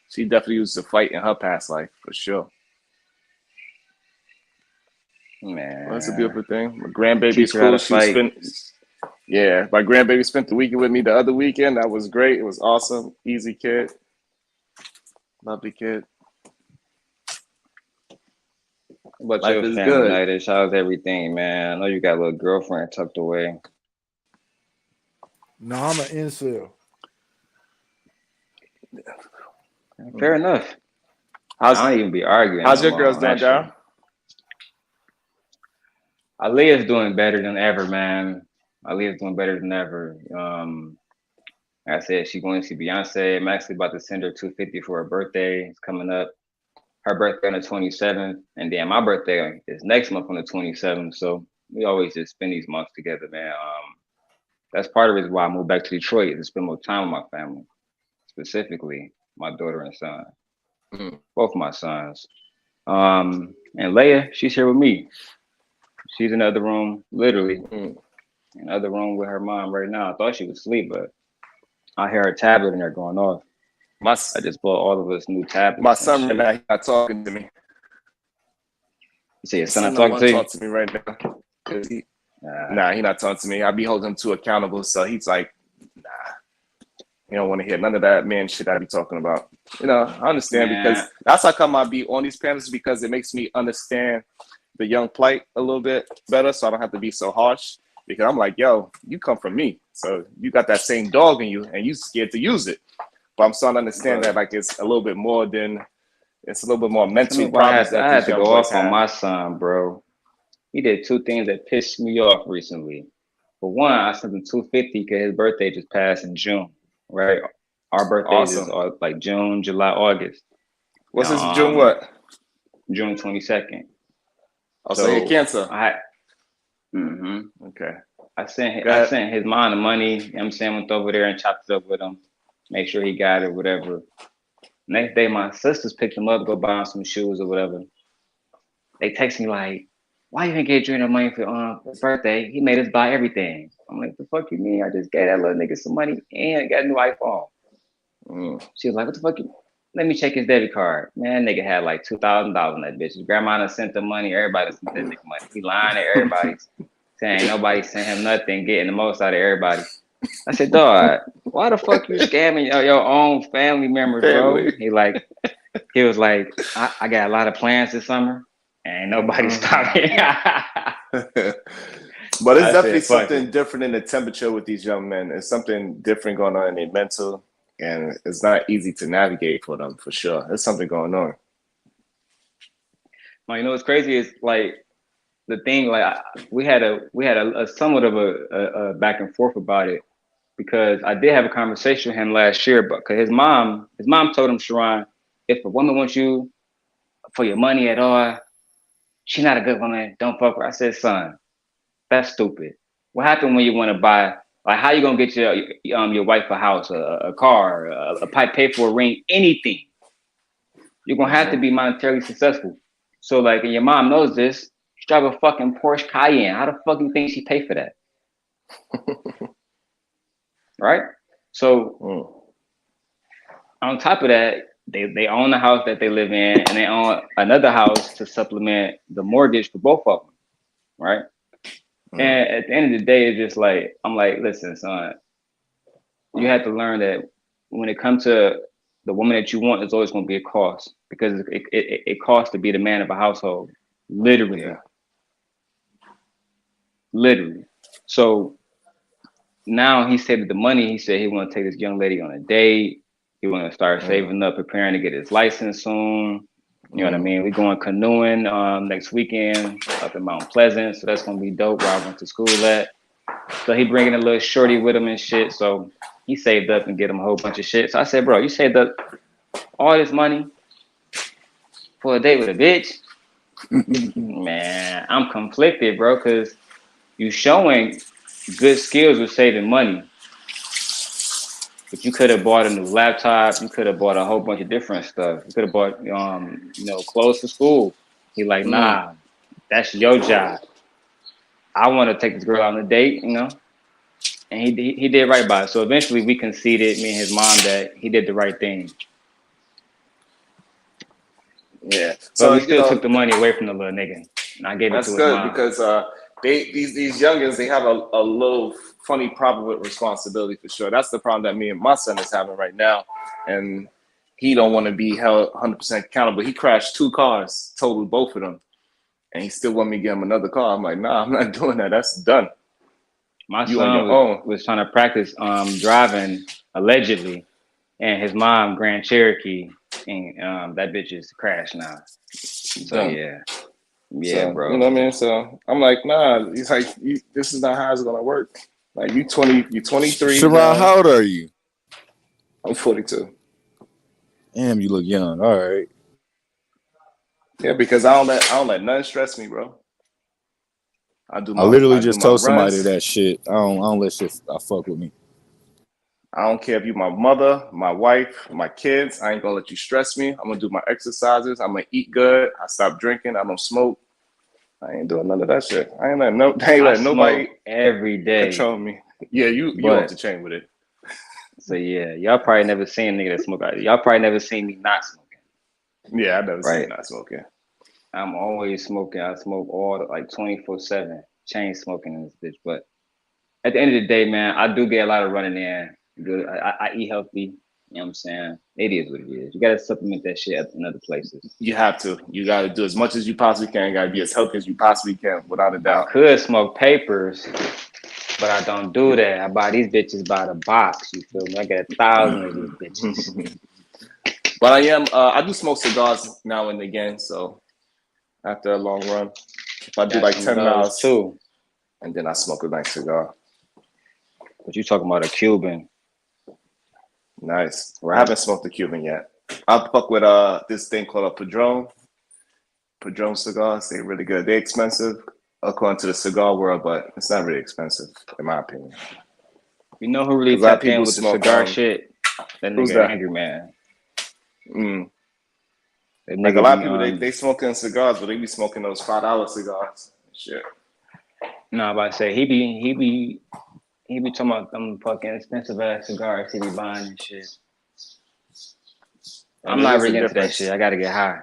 She definitely used to fight in her past life for sure. Man, well, that's a beautiful thing. My grandbaby's cool. My grandbaby spent the weekend with me the other weekend. That was great. It was awesome. Easy kid. Lovely kid. But Life your is family, good. Nightish, how's everything, man? I know you got a little girlfriend tucked away. No, I'm an incel. Fair enough. I don't even be arguing. How's no your girls more on doing, that Daryl? shit. Aaliyah's doing better than ever, man. Aaliyah's doing better than ever. Like I said, she's going to see Beyonce. I'm actually about to send her $250 for her birthday. It's coming up. Her birthday on the 27th, and then my birthday is next month on the 27th. So we always just spend these months together, man. That's part of it is why I moved back to Detroit, to spend more time with my family, specifically my daughter and son, both my sons. And Leia, she's here with me. She's in the other room, literally, in the other room with her mom right now. I thought she was asleep, but I hear her tablet in there going off. I just bought all of us new tablets. My son right now, he's not talking to me. You say your My son not don't talking wanna to you? talk to me right now. Nah, he not talking to me. I be holding him too accountable, so he's like, nah. You don't want to hear none of that man shit I be talking about. You know, I understand because that's how come I be on these panels, because it makes me understand the young plight a little bit better, so I don't have to be so harsh. Because I'm like, yo, you come from me, so you got that same dog in you, and you scared to use it. But I'm starting to understand that like it's a little bit more mental problems. I had to go off on my son, bro. He did two things that pissed me off recently. For one, I sent him $250 because his birthday just passed in June, right? Our birthdays is like June, July, August. What's his June what? June 22nd. Oh, so you're Cancer. Okay. I sent his mom the money. You know what I'm saying, went over there and chopped it up with him. Make sure he got it, whatever. Next day, my sisters picked him up, go buy him some shoes or whatever. They text me like, "Why you didn't get Dre no money for his birthday? He made us buy everything." I'm like, "The fuck you mean? I just gave that little nigga some money and got a new iPhone." She was like, "What the fuck? Let me check his debit card." Man, nigga had like $2,000 on that bitch. His grandma done sent the money. Everybody sent that nigga money. He lying to everybody. saying nobody sent him nothing, getting the most out of everybody. I said, dog, why the fuck you scamming your own family members, bro? He was like, I got a lot of plans this summer, and nobody stopping. But it's I definitely said, fuck something different in the temperature with these young men. It's something different going on in their mental, and it's not easy to navigate for them, for sure. There's something going on. Well, you know what's crazy is like the thing. Like we had a somewhat of a back and forth about it, because I did have a conversation with him last year, but because his mom told him, Sharon, if a woman wants you for your money at all, she's not a good woman. Don't fuck her. I said, son, that's stupid. What happened when you want to buy? Like, how you gonna get your wife a house, a car, a pipe, pay for a ring, anything? You're gonna have to be monetarily successful. So, like, and your mom knows this. She drive a fucking Porsche Cayenne. How the fuck do you think she pay for that? Right? So, on top of that, they own the house that they live in, and they own another house to supplement the mortgage for both of them, right? And at the end of the day, it's just like, I'm like, listen, son, you have to learn that when it comes to the woman that you want, there's always going to be a cost, because it costs to be the man of a household, literally. Yeah. Literally. So now he saved the money. He said he want to take this young lady on a date. He want to start saving up, preparing to get his license soon. You know what I mean? We're going canoeing next weekend up in Mount Pleasant. So that's going to be dope, where I went to school at. So he bringing a little shorty with him and shit. So he saved up and get him a whole bunch of shit. So I said, bro, you saved up all this money for a date with a bitch? Man, I'm conflicted, bro, because you showing good skills with saving money. But you could have bought a new laptop. You could have bought a whole bunch of different stuff. You could have bought, clothes for school. He like, nah, that's your job. I want to take this girl out on a date, And he did right by it. So eventually we conceded, me and his mom, that he did the right thing. Yeah. But So we still took the money away from the little nigga. And I gave it to his mom. That's good, because these youngins, they have a little funny problem with responsibility, for sure. That's the problem that me and my son is having right now, and he don't want to be held 100% accountable. He crashed 2 cars, totaled both of them, and he still want me to get him another car. I'm like, nah, I'm not doing that. That's done. My son was trying to practice driving, allegedly, and his mom, Grand Cherokee, and that bitch is crashed now. So yeah, so, bro. You know what I mean? So I'm like, nah. He's like, this is not how it's gonna work. Like, you 23. Sharon, how old are you? I'm 42. Damn, you look young. All right. Yeah, because I don't let nothing stress me, bro. I literally just told somebody runs. that shit. I don't let shit fuck with me. I don't care if you my mother, my wife, my kids. I ain't gonna let you stress me. I'm gonna do my exercises. I'm gonna eat good. I stop drinking. I don't smoke. I ain't doing none of that shit. I ain't letting nobody every day control me. Yeah, you off the chain with it. So yeah, y'all probably never seen a nigga that smoke. Y'all probably never seen me not smoking. Yeah, I never seen you not smoking. I'm always smoking. I smoke all 24/7, chain smoking in this bitch. But at the end of the day, man, I do get a lot of running in. Good. I eat healthy. You know what I'm saying? It is what it is. You gotta supplement that shit in other places. You have to. You gotta do as much as you possibly can. You gotta be as healthy as you possibly can, without a doubt. I could smoke papers, but I don't do that. I buy these bitches by the box. You feel me? I got 1,000 of these bitches. But I do smoke cigars now and again. So after a long run, if I do like 10 miles too, and then I smoke a nice cigar. But you talking about a Cuban? Nice. Right. I haven't smoked a Cuban yet. I fuck with this thing called a Padron. Padron cigars. They're really good. They're expensive according to the cigar world, but it's not really expensive in my opinion. You know who really tapped in with the cigar shit? That nigga Angry Man. Like a lot of people, they smoking cigars, but they be smoking those $5 cigars. Shit. No, I'm about to say he be talking about them fucking expensive ass cigars he be buying and shit. I'm not really into that shit. I gotta get high.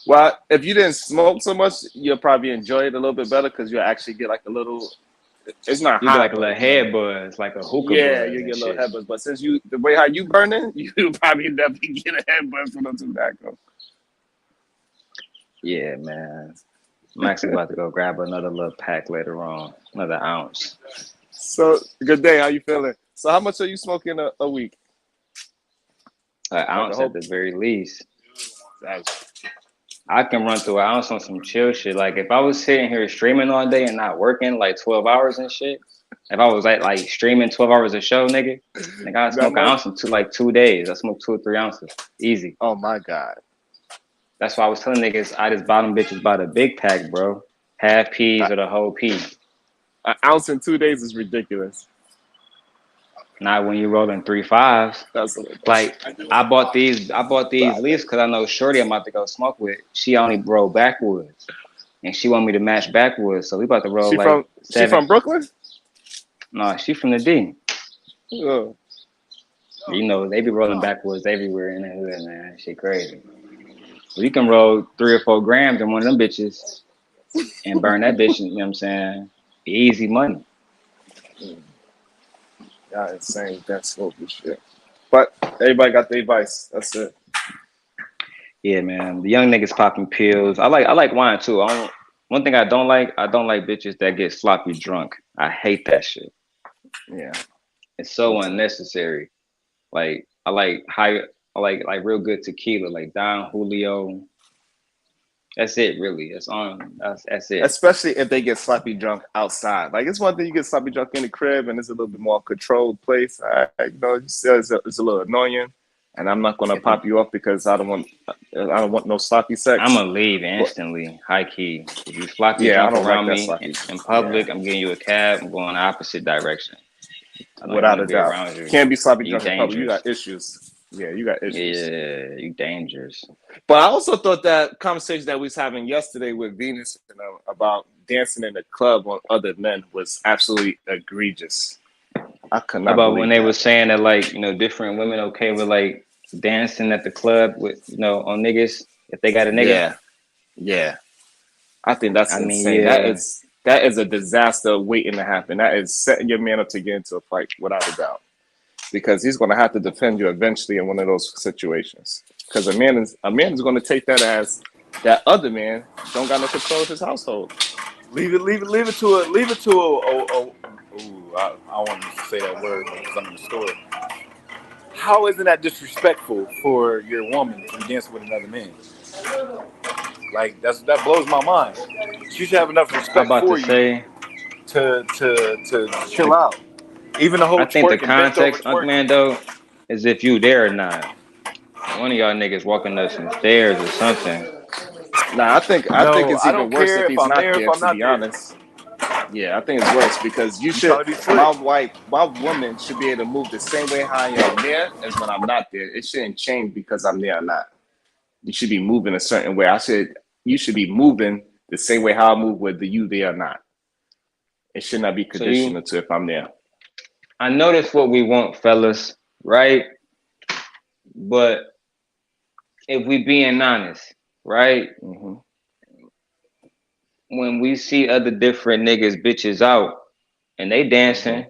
Well, if you didn't smoke so much, you'll probably enjoy it a little bit better because you'll actually get like a little. It's not You hot, get like a but, little head buzz, like a hookah yeah, buzz you and get a little shit. head buzz. But since the way how you burning, you probably definitely get a head buzz from the tobacco. Yeah, man. I'm actually about to go grab another little pack later on, another ounce. So good day. How you feeling? So how much are you smoking a week? An ounce at the very least. I can run through an ounce on some chill shit. Like if I was sitting here streaming all day and not working like 12 hours and shit, if I was like streaming 12 hours a show, nigga, I smoke an ounce in 2 days. I smoke 2 or 3 ounces. Easy. Oh my God. That's why I was telling niggas I just bought them bitches by the big pack, bro. Half peas or the whole pea. An ounce in 2 days is ridiculous. Not when you're rolling 3 5s. Like I bought these leaves because I know Shorty I'm about to go smoke with. She only roll backwoods, and she want me to match backwoods. So we about to roll She from Brooklyn? No, she from the D. Oh. You know they be rolling backwoods everywhere in the hood, man. Shit crazy. So you can roll 3 or 4 grams in one of them bitches and burn that bitch. You know what I'm saying? Easy money. Y'all insane. That's smoky shit. But everybody got their vice. That's it. Yeah, man. The young niggas popping pills. I like wine too. One thing I don't like bitches that get sloppy drunk. I hate that shit. Yeah. It's so unnecessary. Like I like real good tequila, like Don Julio. That's it, really. That's it. Especially if they get sloppy drunk outside. Like it's one thing you get sloppy drunk in the crib and it's a little bit more controlled place. It's a little annoying, and I'm not gonna pop you up because I don't want no sloppy sex. I'm gonna leave instantly, high key. If you sloppy drunk around me in public, I'm getting you a cab. I'm going the opposite direction. Without a doubt, can't be sloppy drunk in public. You dangerous. got issues. Yeah, you got issues. Yeah, you dangerous. But I also thought that conversation that we was having yesterday with Venus about dancing in the club on other men was absolutely egregious. I could not About believe when they that. were saying that like different women okay with like dancing at the club with on niggas if they got a nigga. Yeah. I think that's insane. yeah. That is a disaster waiting to happen. That is setting your man up to get into a fight without a doubt. Because he's going to have to defend you eventually in one of those situations. Because a man is going to take that as that other man don't got no control of his household. Leave it to a. I want to say that word because I'm in the store. How isn't that disrespectful for your woman to be dancing with another man? Like that blows my mind. She should have enough respect for you to chill out. Even the whole I think the twerking, bent over context, man, though, is if you there or not. One of y'all niggas walking up some stairs or something. Nah, I think it's even worse if he's not there. To be honest, yeah, I think it's worse because my woman should be able to move the same way how I am there as when I'm not there. It shouldn't change because I'm there or not. You should be moving a certain way. You should be moving the same way how I move whether you there or not. It should not be conditional to if I'm there. I know that's what we want, fellas, right? But if we being honest, right? Mm-hmm. When we see other different niggas, bitches out, and they dancing,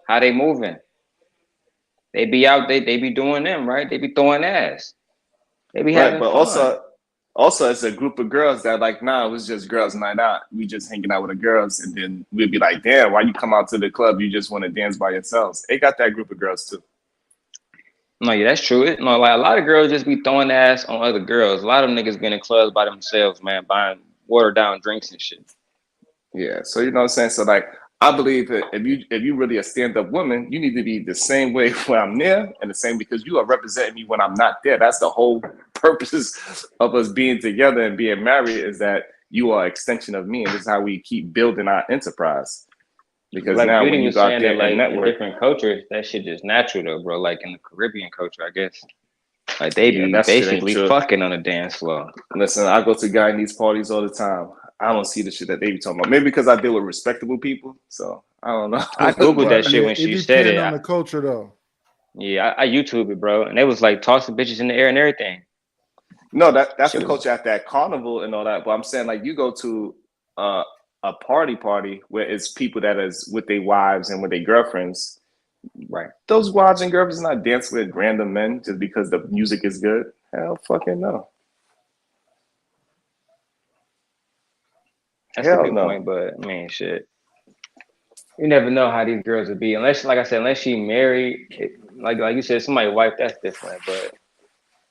how they moving? They be out, they be doing them, right? They be throwing ass. They be having but fun. also it's a group of girls that like, nah, it was just girls night out. We just hanging out with the girls, and then we'd be like, damn, why you come out to the club? You just want to dance by yourselves. They got that group of girls too. No, yeah, that's true. Like a lot of girls just be throwing ass on other girls. A lot of niggas been in clubs by themselves, man, buying watered down drinks and shit. Yeah, so you know what I'm saying? So like I believe that if you really a stand-up woman, you need to be the same way when I'm there and the same because you are representing me when I'm not there. That's the whole purpose of us being together and being married is that you are an extension of me, and this is how we keep building our enterprise. Because like now Beauty when you was go out saying there that, like, and network, in different cultures, that shit just natural though, bro. Like in the Caribbean culture, I guess. Like they be that shit ain't basically true. fucking on the dance floor. Listen, I go to Guyanese parties all the time. I don't see the shit that they be talking about. Maybe because I deal with respectable people, so I don't know. I googled that shit when she said it. On the culture though. Yeah, I YouTube it, bro, and they was like tossing bitches in the air and everything. No, that's the Shit was culture at that carnival and all that. But I'm saying, like, you go to a party where it's people that is with their wives and with their girlfriends. right. Those wives and girlfriends not dancing with random men just because the music is good. Hell fucking no. That's a Hell good no. point, but I mean, shit. You never know how these girls would be unless, like I said, unless she married. Like you said, somebody's wife. That's different. But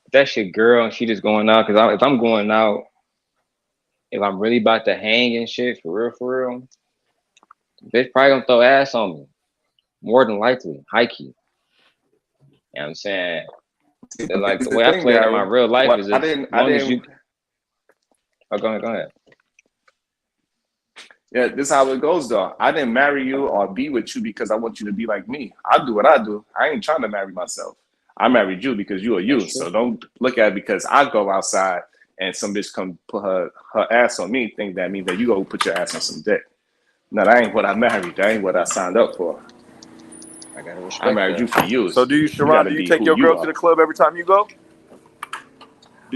if that's your girl and she just going out, because if I'm going out, if I'm really about to hang and shit for real, bitch probably gonna throw ass on me. More than likely, high key. You know what I'm saying? Like the way I play it in my real life is as long as you. Oh, go ahead. Yeah, this is how it goes though. I didn't marry you or be with you because I want you to be like me. I do what I do. I ain't trying to marry myself. I married you because you are you. So don't look at it because I go outside and some bitch come put her ass on me, think that means that you go put your ass on some dick. No, that ain't what I married. That ain't what I signed up for. I gotta respect I married that. you for you. So do you, Sharon, do you take your girl to the club every time you go?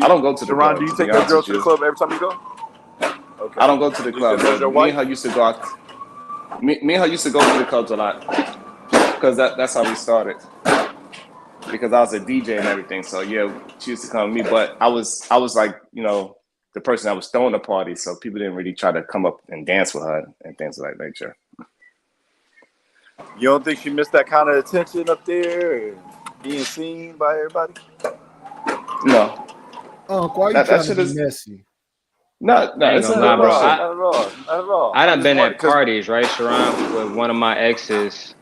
I don't go to the Sharon, club. do you To take be your honest girl with to the you. club every time you go? Okay. I don't go to the club. Does your Me wife? and her used to go out. Me and her used to go to the clubs a lot because that's how we started. Because I was a DJ and everything, so yeah, she used to come with me. But I was like, you know, the person that was throwing the party, so people didn't really try to come up and dance with her and things of that nature. You don't think she missed that kind of attention up there and being seen by everybody? No. Why you That trying to shit be is messy? no, I ain't it's gonna not lie, bro. shit. Not at all. Not at all. I I'm done just been wondering at 'cause parties, right, Sharon, with one of my exes,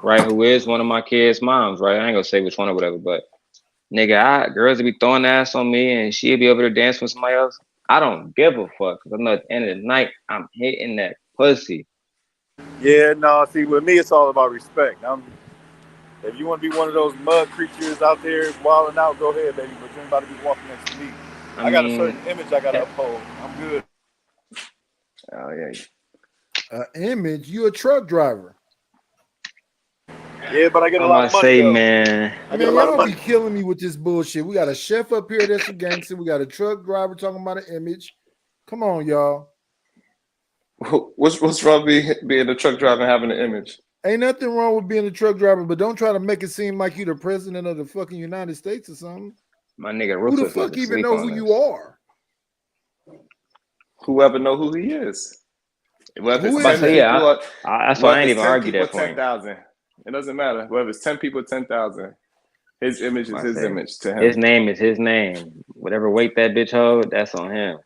right, who is one of my kids' moms, right? I ain't gonna say which one or whatever, but nigga, girls will be throwing ass on me and she'll be over there dancing with somebody else. I don't give a fuck because I know at the end of the night I'm hitting that pussy. yeah, no. See, with me, it's all about respect. If you want to be one of those mud creatures out there wilding out, go ahead, baby. But you ain't about to be walking next to me. I got a certain image I gotta uphold. I'm good. Oh yeah. Image, you a truck driver. Yeah, but I get a I'm lot about of to money say, though. man. I get a Man, lot of y'all money. be killing me with this bullshit. We got a chef up here that's a gangster. We got a truck driver talking about an image. Come on, y'all. What's wrong being a truck driver and having an image? Ain't nothing wrong with being a truck driver, but don't try to make it seem like you the president of the fucking United States or something. My nigga Who the Rufus fuck was even asleep know on who this. you are? Whoever know who he is. Well, if Who it's is 10 that? people, that's why I ain't even argue that point. 10,000. It doesn't matter. Whether it's 10 people, 10,000. His image is his image to him. His name is his name. Whatever weight that bitch hold, that's on him.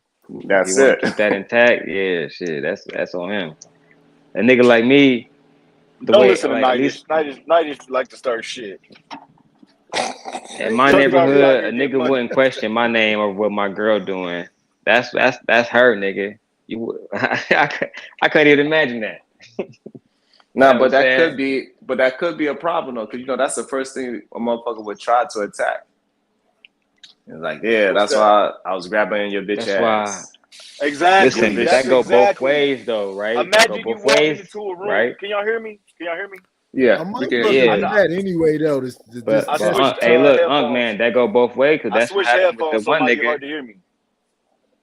That's if you want it. to keep that intact, yeah, shit, that's on him. A nigga like me, the Don't way listen to like at least Nightish like to start shit. in my Talk about we out neighborhood, here a getting nigga money. wouldn't question my name or what my girl doing. That's her, nigga. I couldn't even imagine that. Nah, You know but what I'm that could be a problem though, because you know that's the first thing a motherfucker would try to attack. It's like, yeah, What's that's why I was grabbing your bitch That's ass. Exactly. Listen, That's that go both exactly. ways though, right? That go Imagine you both walking ways, into a room. right? Can y'all hear me? Can y'all hear me? Yeah, A we can. motherfucker Yeah. do that anyway, though. This But test. hey, look, man, that go both ways because I that's what switched happened with the headphones, so it one might be nigga. hard to hear me.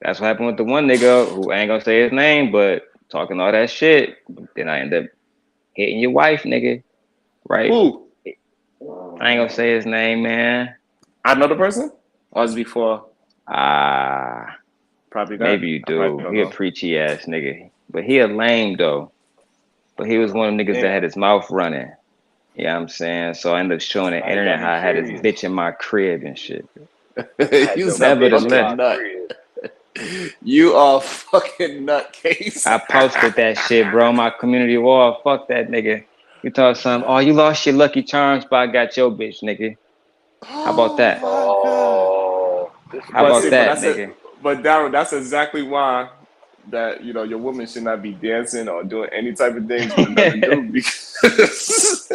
That's what happened with the one nigga who I ain't gonna say his name, but talking all that shit. Then I end up hitting your wife, nigga. Right? Who? I ain't gonna say his name, man. I know the person? Or was it before? Probably not. Maybe you I probably do. don't He a know. preachy ass nigga. But he a lame though. But he was one of the niggas that had his mouth running. You know what I'm saying? So I ended up showing the Now you internet got me how I had this curious. bitch in my crib and shit. You Nevertheless, nut. You are fucking nutcase. I posted that shit, bro. My community wall. Fuck that nigga. You talk something. Oh, you lost your Lucky Charms, but I got your bitch, nigga. How about that? Oh, How about that, But nigga? but Darryl, that's exactly why that your woman should not be dancing or doing any type of things with another dude, because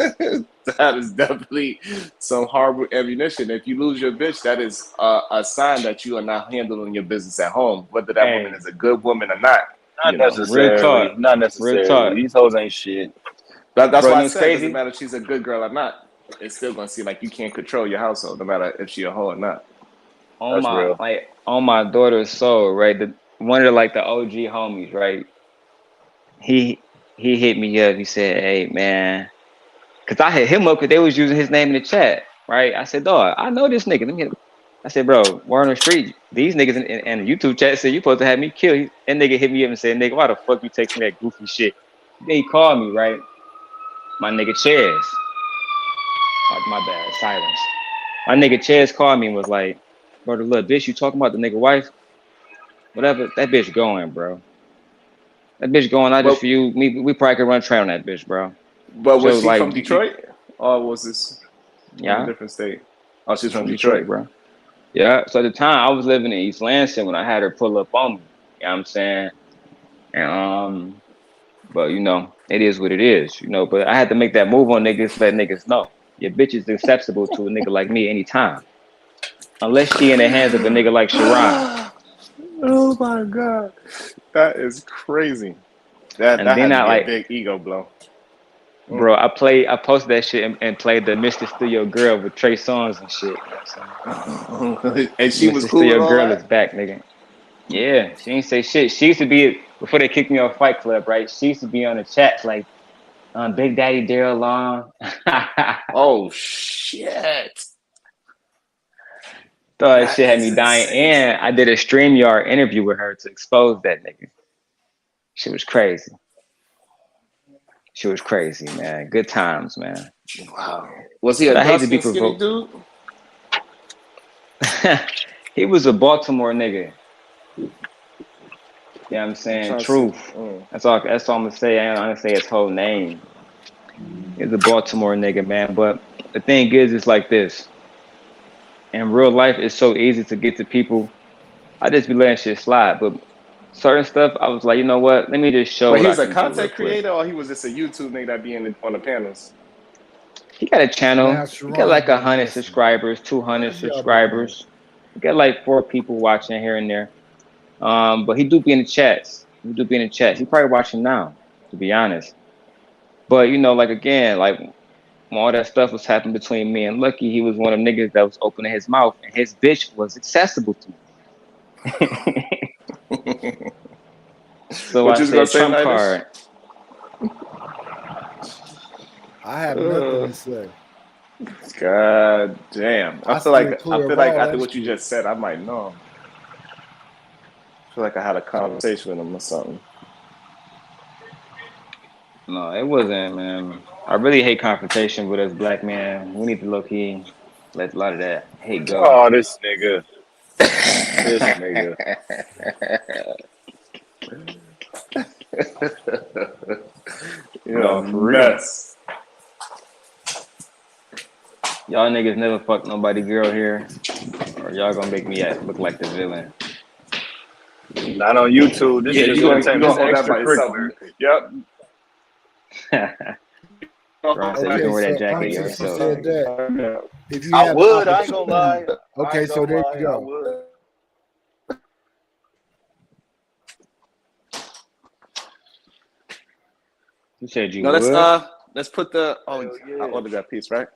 that is definitely some horrible ammunition. If you lose your bitch, that is a sign that you are not handling your business at home, whether that woman is a good woman or not. Not necessarily. Not necessarily. These hoes ain't shit. That's Bro, why you I know said it doesn't matter if she's a good girl or not. It's still gonna seem like you can't control your household, no matter if she a hoe or not. on That's my real. on my daughter's soul, right? One of the OG homies, right? He hit me up. He said, "Hey man," because I hit him up because they was using his name in the chat, right? I said, "Dog, I know this nigga." I said, "Bro, we're on the street. These niggas in the YouTube chat said you supposed to have me killed." That nigga hit me up and said, "Nigga, why the fuck you text me that goofy shit?" Then he called me, right? My nigga Chaz. Oh, my bad, silence. My nigga Chaz called me and was like, "Bro, the little bitch you talking about, the nigga wife, whatever, that bitch going, bro. That bitch going, not just But for you. We probably could run train on that bitch, bro." but So was she like, from Detroit or was this from a yeah, different state? Oh, she's she's from from Detroit, Detroit. bro. Yeah. So at the time, I was living in East Lansing when I had her pull up on me. You know what I'm saying? And but you know, it is what it is. You know, but I had to make that move on niggas, let niggas know your bitch is acceptable to a nigga like me anytime, unless she in the hands of a nigga like Sharon. Oh my god, that is crazy. That And then had to I be a like, big ego blow. bro, I posted that shit and played the Mr. Studio Girl with Trey Songz and shit. You know what I'm saying? And she was Mr. cool with Studio all Girl that. is back, nigga. Yeah, she ain't say shit. She used to be, before they kicked me off Fight Club, right? She used to be on the chats like, Big Daddy Daryl Long. Oh shit! Thought that That shit had is me dying. insane. And I did a StreamYard interview with her to expose that nigga. She was crazy. She was crazy, man. Good times, man. Wow. Was he But a I hate to be dark-skinned skinny provoked. dude? He was a Baltimore nigga. You know what I'm I'm saying? trying to see. Truth. That's all I'm gonna say. I ain't gonna say his whole name. He's a Baltimore nigga, man. But the thing is, it's like this. In real life, it's so easy to get to people. I just be letting shit slide. But certain stuff, I was like, you know what? Let me just show But what he I was a can do real content quick. creator, or he was just a YouTube nigga that be on the panels. He got a channel. Now, He got Sharon like been 100 missing. subscribers, What 200 have y'all been doing? subscribers. He got like 4 people watching here and there. But he do be in the chats. He do be in the chats. He probably watching now, to be honest. But you know, like again, like when all that stuff was happening between me and Lucky, he was one of them niggas that was opening his mouth, and his bitch was accessible to me. So What I you was gonna said, say, trump Nighters? card. I have nothing to say. God damn! I I feel steer like clear of all after that what you shit. just said, I might know him. I feel like I had a conversation with him or something. No, it wasn't, man. I really hate confrontation with us black men. We need to low key let a lot of that hate go. Oh, this nigga. This nigga. You're a No, for real. mess. Y'all niggas never fuck nobody girl here, or y'all gonna make me look like the villain. Not on YouTube. This is Yeah, just you entertainment. gonna This is hold that by yourself. extracurricular. Yep. Ron said you can Okay, wear that so jacket since you yourself. said that, if you I have the would. I ain't gonna lie. opportunity, I okay, ain't so gonna there lie. you I go. would. You said you No, would? let's put the Hell I yeah. ordered that piece, right?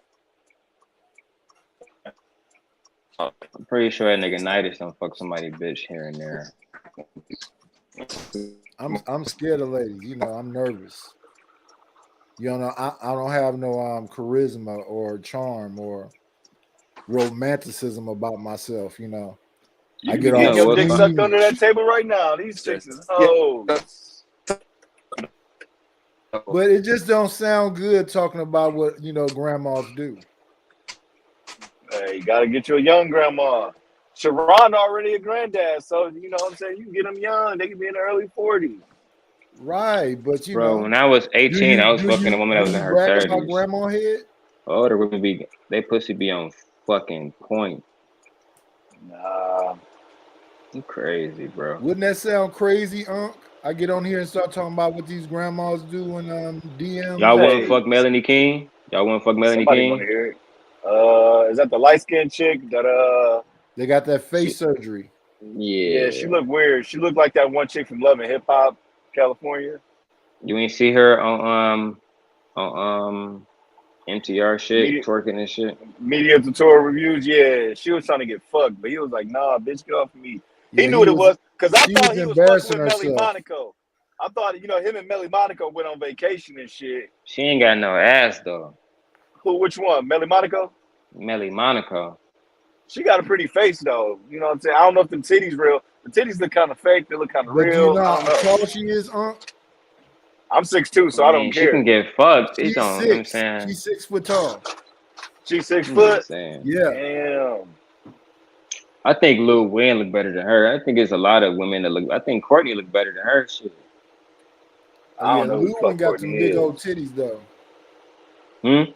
I'm pretty sure that nigga Nidus don't fuck somebody bitch here and there. I'm scared of ladies. You know, I'm nervous. You know, I don't have no charisma or charm or romanticism about myself. You know, I You be get You all getting know your what? dick sucked under squeamish. that table right now. These chicks is Yeah. hoes. But it just don't sound good talking about what grandmas do. Hey, you gotta get you a young grandma. Sharon already a granddad, so you know what I'm saying? You can get them young. They can be in the early 40s. Right, but Bro, when I was 18, I was fucking a woman that was in her brag about 30s. grandma head? Older women they pussy be on fucking point. Nah. You crazy, bro. Wouldn't that sound crazy, Unc? I get on here and start talking about what these grandmas do in DMs. Y'all wouldn't Hey, fuck Melanie King? Y'all wouldn't fuck Melanie somebody want to King? hear it. Is that the light skinned chick that They got that face surgery. yeah, she Yeah. looked weird. She looked like that one chick from Love and Hip Hop, California. You ain't see her on MTR shit, Media, twerking and shit. media tutorial reviews. Yeah, she was trying to get fucked, but he was like, "Nah, bitch, get off of me." He Yeah, knew what it was because I she thought was he was fucking embarrassing with Melly herself. Monaco. I thought him and Melly Monaco went on vacation and shit. She ain't got no ass though. Who? Which one? Melly Monaco? Melly Monaco. She got a pretty face though. You know what I'm saying? I don't know if them titties real. The titties look kind of fake. They look kind of But do you real. know I how don't know. tall she is, I'm 6'2", so I don't She can care. get fucked. It She's don't. You know what I'm 6. saying. She's 6 foot tall. She's 6 You know what I'm foot. saying. Yeah. Damn. I think Lil Wayne look better than her. I think there's a lot of women that look. I think Courtney look better than her. Shit. I Yeah, don't know who Lou the one fuck got Courtney some big is. old titties though. Hmm.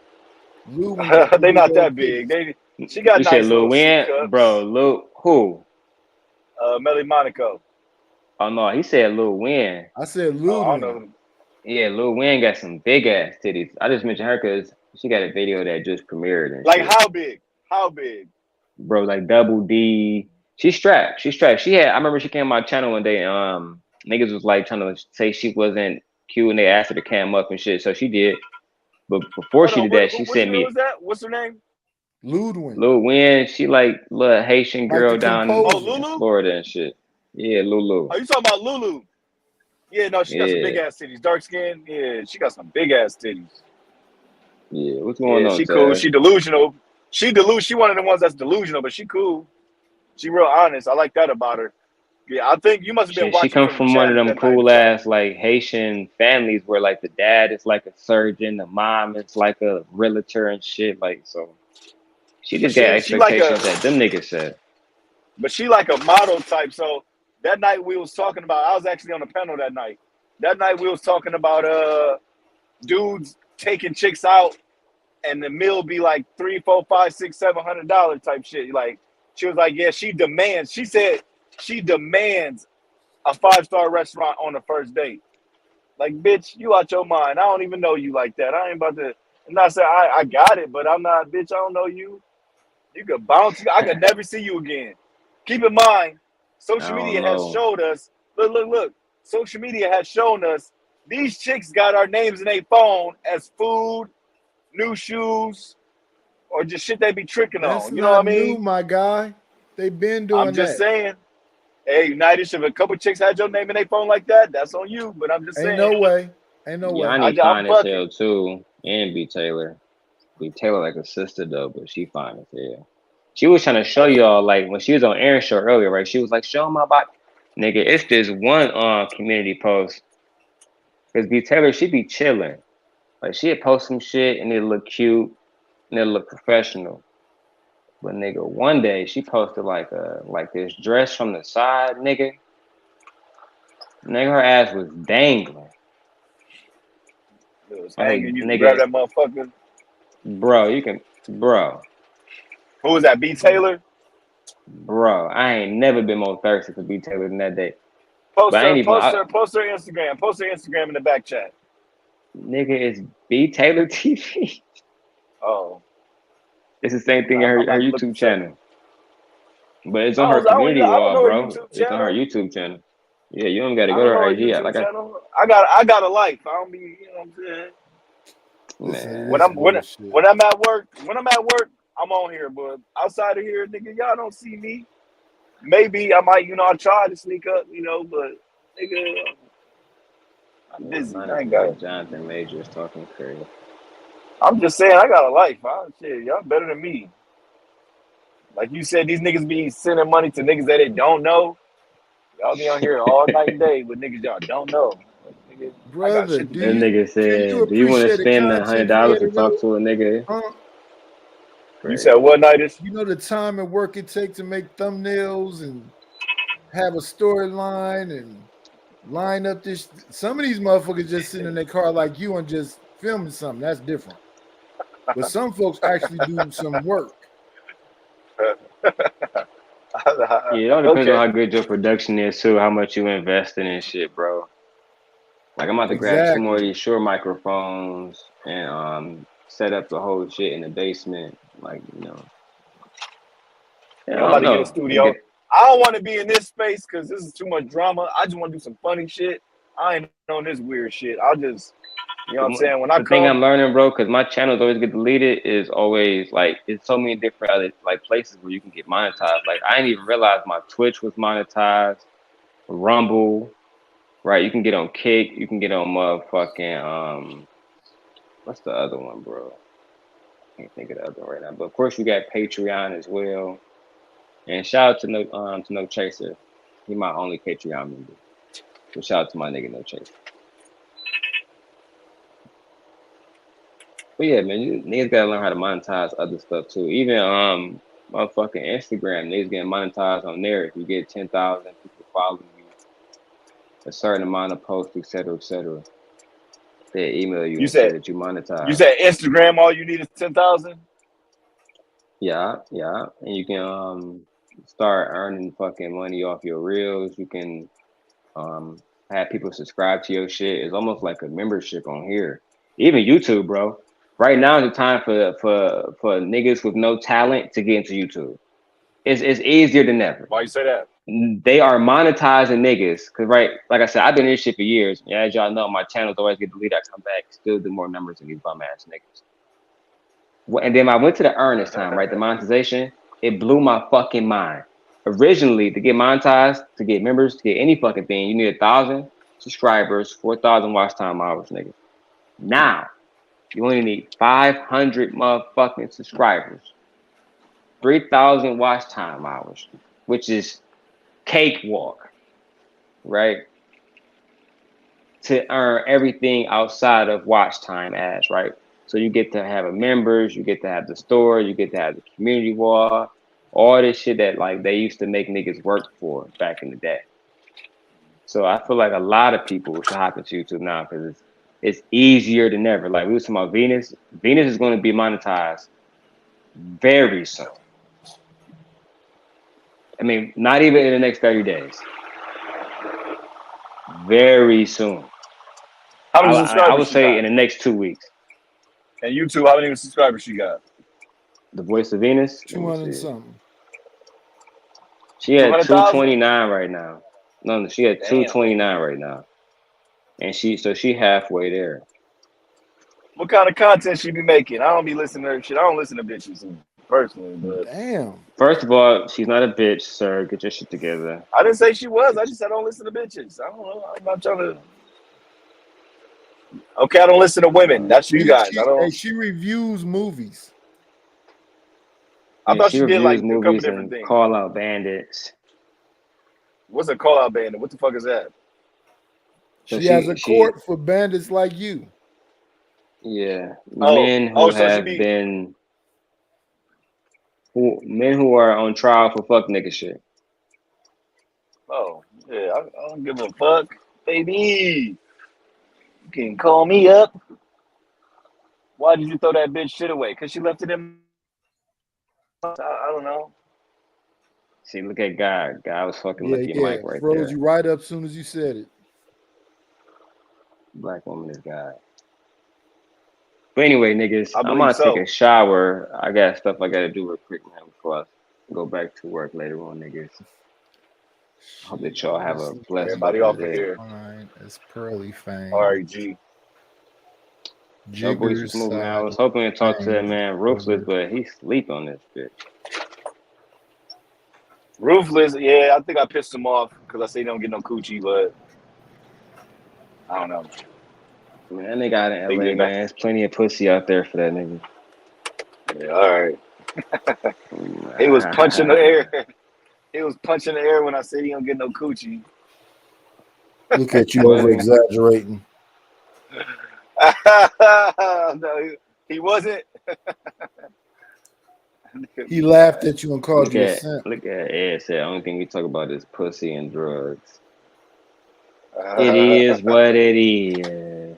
Lou one got some They big not old that big. titties. She got You said nice Lil little C Wayne, cups. bro. Lil who? Melly Monaco. Oh no, he said Lil Wayne. I said Oh, Lou I don't one. know. Yeah, Lil Wayne got some big ass titties. I just mentioned her because she got a video that just premiered and Like shit. how big? How big? Bro, like double D. She's strapped. She's strapped. She had. I remember she came on my channel one day. Niggas was like trying to say she wasn't cute, and they asked her to cam up and shit. So she did. But before Hold she on. did that, she Which sent girl me was that? What's her name? Ludwig. Lil Wayne. She like little Haitian Like girl the down Oh, composer. in Lulu? Florida and shit. Yeah, Lulu. Are you talking about Lulu? Yeah, no, she got some big Yeah, ass titties. Dark skin. Yeah, she got some big ass titties. yeah. What's going Yeah, on, she cool. She Taz? delusional. She one of the ones that's delusional, but she cool. She real honest. I like that about her. Yeah, I think you must have been She watching come from the from one of channel them that night or cool something. ass like Haitian families where like the dad is like a surgeon, the mom is like a realtor and shit. Like so, she But just got she like a expectations that them niggas said. but she like a model type. So that night we was talking about. I was actually on the panel that night. That night we was talking about dudes taking chicks out, and the meal be like $300, $400, $500, $600, $700 type shit. Like she was like, yeah, she demands. She said she demands a 5-star restaurant on the first date. Like, bitch, you out your mind. I don't even know you like that. I ain't about to. I'm not saying I got it, but I'm not, bitch. I don't know you. You could bounce. I could never see you again. Keep in mind, I social don't media has know. showed us. Look. Social media has shown us these chicks got our names in their phone as food, new shoes, or just shit they be tricking That's on. You know what I not new, mean? my guy. They've been I'm doing just that. saying. Hey, United, if a couple chicks had your name in their phone like that, that's on you. But I'm just Ain't saying. no way. Ain't no way. Yanni I'm fine as fucking. hell too, and B Taylor. B Taylor like a sister though, but she fine as hell. She was trying to show y'all like when she was on Aaron's show earlier, right? She was like, "Show my body, nigga." It's this one community post because B Taylor she be chilling, like she'd post some shit and it look cute and it look professional. But nigga, one day she posted like this dress from the side, nigga. Nigga, her ass was dangling. It was Hey, hanging. You can grab nigga, that motherfucker. bro, you can, bro. Who was that? B. Taylor? Bro, I ain't never been more thirsty for B Taylor than that day. Post But I her ain't even, Instagram. Post her Instagram in the back chat. nigga, it's B Taylor TV. Oh. It's the same thing I'm on her about to look YouTube this up. channel. But it's I on her don't community know wall, her bro. YouTube It's on her channel. YouTube channel. Yeah, you don't gotta I go to don't know her her IG. YouTube Like channel. I got a life. I don't be, you know what I'm saying? Listen, man, this bullshit. When I'm at work, I'm on here. But outside of here, nigga, y'all don't see me. Maybe I might, I try to sneak up, but nigga, I'm busy. I ain't got it. Jonathan Majors talking crazy. I'm just saying I got a life. Shit, y'all better than me. Like you said, these niggas be sending money to niggas that they don't know. Y'all be on here all night and day with niggas y'all don't know. Nigga, I got Brother, shit to do That do. you nigga said, "Do you want to appreciate a spend content $100 to creator talk though? to a nigga?" You Crazy. said what, Nightis? You know the time and work it takes to make thumbnails and have a storyline and line up this. Some of these motherfuckers just sitting in their car like you and just filming something. That's different. But some folks actually do some work. Yeah, it all depends on Okay. how good your production is too, how much you invest in and shit, bro. Like I'm about to grab 2 more of Exactly. these Shure microphones and set up the whole shit in the basement. Like, I I'm don't about to get a know. studio. I don't want to be in this space because this is too much drama. I just want to do some funny shit. I ain't on this weird shit. I'll just You know what I'm saying? When I The thing I'm come, learning, bro, because my channels always get deleted, is always like it's so many different other like places where you can get monetized. Like I didn't even realize my Twitch was monetized, Rumble, right? You can get on Kick, you can get on motherfucking what's the other one, bro? I can't think of the other one right now. But of course you got Patreon as well. And shout out to No Chaser. He my only Patreon member. So shout out to my nigga No Chaser. But yeah, man, niggas gotta learn how to monetize other stuff too. Even motherfucking Instagram, niggas getting monetized on there. If you get 10,000 people following you, a certain amount of posts, etc., etc., they email you you and say said that you monetize. you said Instagram. All you need is 10,000. Yeah, and you can start earning fucking money off your reels. You can have people subscribe to your shit. It's almost like a membership on here. Even YouTube, bro. Right now is the time for niggas with no talent to get into YouTube. It's easier than ever. Why you say that? They are monetizing niggas. Cause right, like I said, I've been in this shit for years. Yeah, as y'all know, my channels always get deleted. I come back, still do more numbers than these bum ass niggas. And then I went to the earn this time, right? The monetization, it blew my fucking mind. Originally, to get monetized, to get members, to get any fucking thing, you need 1,000 subscribers, 4,000 watch time hours, nigga. Now, you only need 500 motherfucking subscribers, 3,000 watch time hours, which is cakewalk, right? To earn everything outside of watch time ads, right? So you get to have a members, you get to have the store, you get to have the community wall, all this shit that like they used to make niggas work for back in the day. So I feel like a lot of people should hop into YouTube now because it's easier than ever. Like we were talking about Venus. Venus is going to be monetized very soon. I mean, not even in the next 30 days. Very soon. How many subscribers? I would say in the next 2 weeks. And YouTube, how many subscribers she got? The Voice of Venus. 200 and something. She had 200,000? 229 right now. No, she had 229 right now, and she halfway there. What kind of content she be making? I don't be listening to her shit. I don't listen to bitches personally, but damn. First of all, she's not a bitch, sir. Get your shit together. I didn't say she was. I just said I don't listen to bitches. I don't know. I'm not trying to. Okay, I don't listen to women. That's you guys. I don't. She reviews movies. I thought she did like a couple movies different and things. Call Out Bandits. What's a call out bandit? What the fuck is that? She has a court for bandits like you. Yeah, Oh, men who oh, so she have be- been men who are on trial for fuck nigga shit. Oh, yeah. I don't give a fuck, baby. You can call me up. Why did you throw that bitch shit away? Because she left it in. I don't know. See, look at God. God was fucking Yeah, Lucky yeah. Mike right Froze there. you right up as soon as you said it. Black woman is God. But anyway, niggas, I I'm believe gonna so. take a shower. I got stuff I gotta do real quick, man, before I go back to work later on, niggas. Hope that y'all have a blessed Everybody fucking off of day. here. Fine. It's Pearly Fang. All right, G. That voice was smooth, man. I was hoping to talk to that man Ruthless, but he sleep on this bitch. Ruthless, yeah, I think I pissed him off because I say he don't get no coochie, but I don't know. Man, that nigga out in They LA, get that. man. There's plenty of pussy out there for that nigga. Yeah, all right. He was punching the air. He was punching the air when I said he don't get no coochie. Look at you over exaggerating. No, he wasn't. He laughed at you and called Look you a at simp. Ed said, only thing we talk about is pussy and drugs. It is what it is.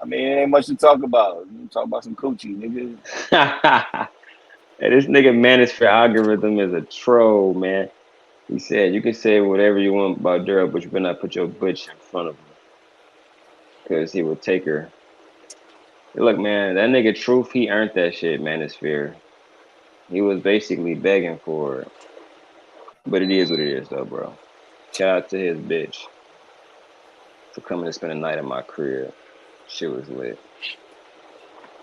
I mean, it ain't much to talk about. We talk about some coochie, nigga. Hey, this nigga Manosphere algorithm is a troll, man. He said you can say whatever you want about Daryl, but you better not put your bitch in front of him, because he will take her. Hey, look, man, that nigga Truth, he earned that shit, Manosphere. He was basically begging for it. But it is what it is, though, bro. Shout out to his bitch for coming to spend a night at my crib. Shit was lit.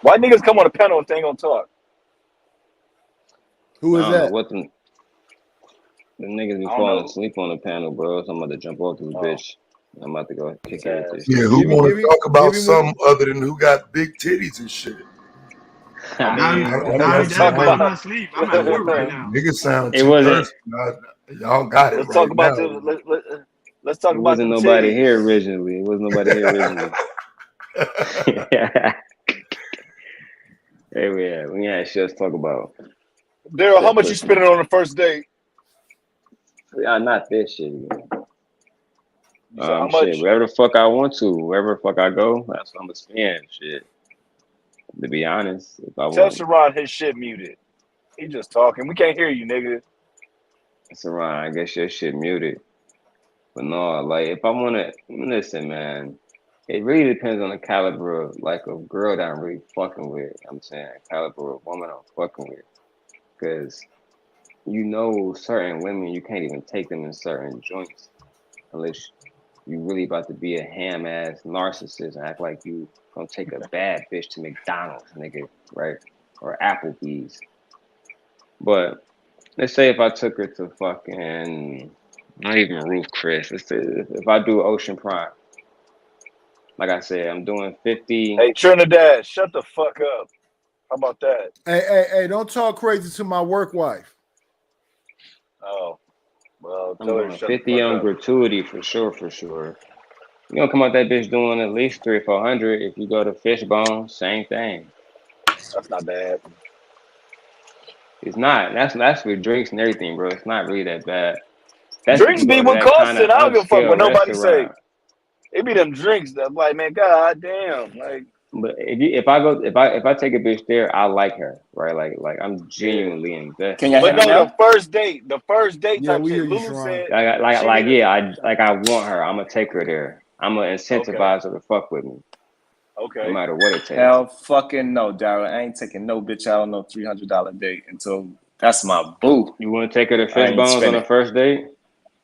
Why niggas come on the panel if they ain't gonna talk? Who I is don't know that? what the niggas be I don't falling know. asleep on the panel, bro. So I'm about to jump off this Oh, bitch. I'm about to go kick it with this Yeah, shit. who want to talk about give me something other than who got big titties and shit? I mean, Nah, let's talk that boy about. not asleep. I'm at work right now. Niggas sound It too wasn't. thirsty. Y'all got it Let's right talk about now. let's talk It about wasn't them nobody titties. here originally. It wasn't nobody here originally. Hey, we had shit to talk about. Daryl, how That much you pussy. spending on the first date? Not this shit. You said how Shit, much? wherever the fuck I want to, wherever the fuck I go, that's what I'm gonna spend. Shit. To be honest, if I Tell want, Sharon his shit muted. He just talking. We can't hear you, nigga. it's around. I guess your shit muted. But no, like if I wanna listen, man, it really depends on the caliber of like a girl that I'm really fucking with. I'm saying caliber of woman I'm fucking with, because you know certain women you can't even take them in certain joints unless you really about to be a ham ass narcissist and act like you gonna take a bad bitch to McDonald's, nigga, right? Or Applebee's. But let's say if I took her to fucking not even Roof Chris. Let's say if I do Ocean Prime, like I said, I'm doing 50. Hey, Trinidad, shut the fuck up. How about that? Hey, don't talk crazy to my work wife. Oh, well, I'm tell her to doing shut 50 the fuck on up. gratuity for sure. You gonna come out that bitch doing at least 300 or 400. If you go to Fishbone, same thing. That's not bad. It's not. That's with drinks and everything, bro. It's not really that bad. That's if Drinks you be go to what that costs kind it. of I don't give a fuck what upscale nobody say. restaurant. It be them drinks that I'm like, man, god damn. Like, But if I take a bitch there, I like her, right? Like I'm yeah. genuinely invested. Can you hear But me no, now? the first date Yeah, type we shit. hear you, Lulu Sharon. said she needed. I want her. I'm gonna take her there. I'm gonna Okay. incentivize her to fuck with me, no Okay. matter what it takes. Hell fucking no, Daryl. I ain't taking no bitch out on no $300 date until that's my boo. You want to take her to I ain't Fishbones on spending. a first date?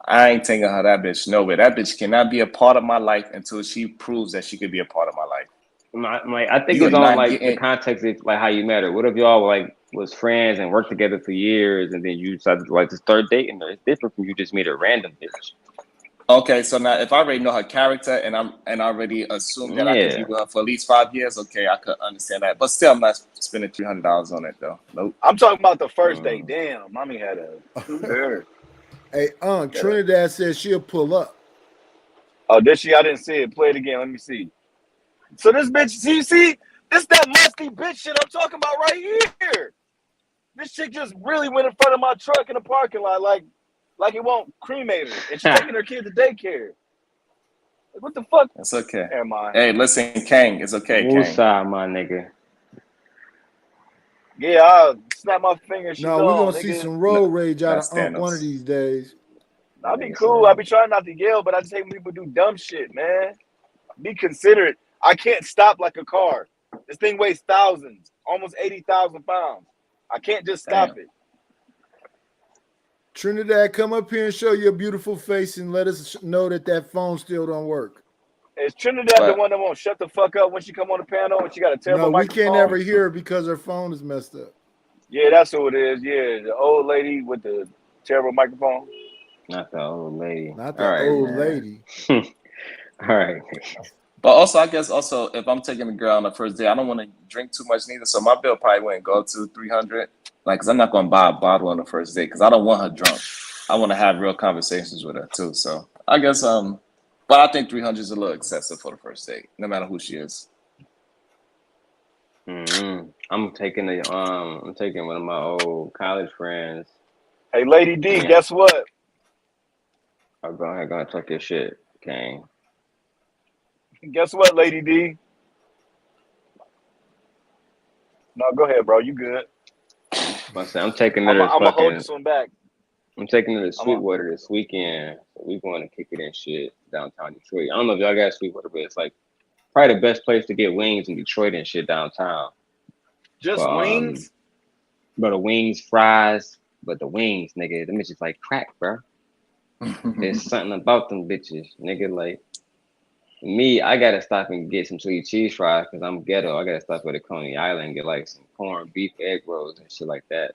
I ain't taking her that bitch nowhere. That bitch cannot be a part of my life until she proves that she could be a part of my life. I think You are it's on not like the getting. context of like how you met her. What if y'all like was friends and worked together for years, and then you decided to like to start dating her? It's different from you just meet a random bitch. Okay, so now if I already know her character and I already assume that I could be Yeah. with her for at least 5 years, okay, I could understand that. But still, I'm not spending $300 on it though. Nope. I'm talking about the first date. Damn, mommy had a there. Hey, Trinidad says she'll pull up. Oh, did she? I didn't see it. Play it again. Let me see. So this bitch, see, this that musty bitch shit I'm talking about right here. This chick just really went in front of my truck in the parking lot, like it won't cremate her, and she's taking her kid to daycare. Like, what the fuck? It's okay. Never mind. Hey, listen, Kang, it's okay, Kang. Woosah, my nigga. Yeah, I'll snap my finger. She's No, we're on, gonna see nigga. some road rage out That's of Unc one of Thanos. these days. I'll be cool. I be trying not to yell, but I just hate when people do dumb shit, man. Be considerate. I can't stop like a car. This thing weighs thousands, almost 80,000 pounds. I can't just stop it. Trinidad, come up here and show your beautiful face and let us know that phone still don't work. Is Trinidad the one that won't shut the fuck up when she come on the panel and she got a terrible No, we microphone? can't ever hear her because her phone is messed up. Yeah, that's who it is. Yeah, the old lady with the terrible microphone. Not the old lady. Not the old lady. All right. But also, I guess if I'm taking a girl on the first date, I don't want to drink too much neither. So my bill probably wouldn't go to 300. Like, cause I'm not gonna buy a bottle on the first date because I don't want her drunk. I want to have real conversations with her too. So I guess but I think 300 is a little excessive for the first date, no matter who she is. I'm taking one of my old college friends. Hey, Lady D, guess what? Oh, go ahead, talk your shit, Kane. Guess what, Lady D? No, go ahead, bro. You good? I'm taking her to I'm gonna hold this one back. I'm taking her to Sweetwater this weekend. So we going to kick it in shit downtown Detroit. I don't know if y'all got Sweetwater, but it's like probably the best place to get wings in Detroit and shit downtown. Just wings? But the wings, fries, but the wings, nigga, them bitches like crack, bro. There's something about them bitches, nigga. Like Me, I gotta stop and get some sweet cheese fries because I'm ghetto. I gotta stop at a Coney Island and get like some corned beef egg rolls and shit like that.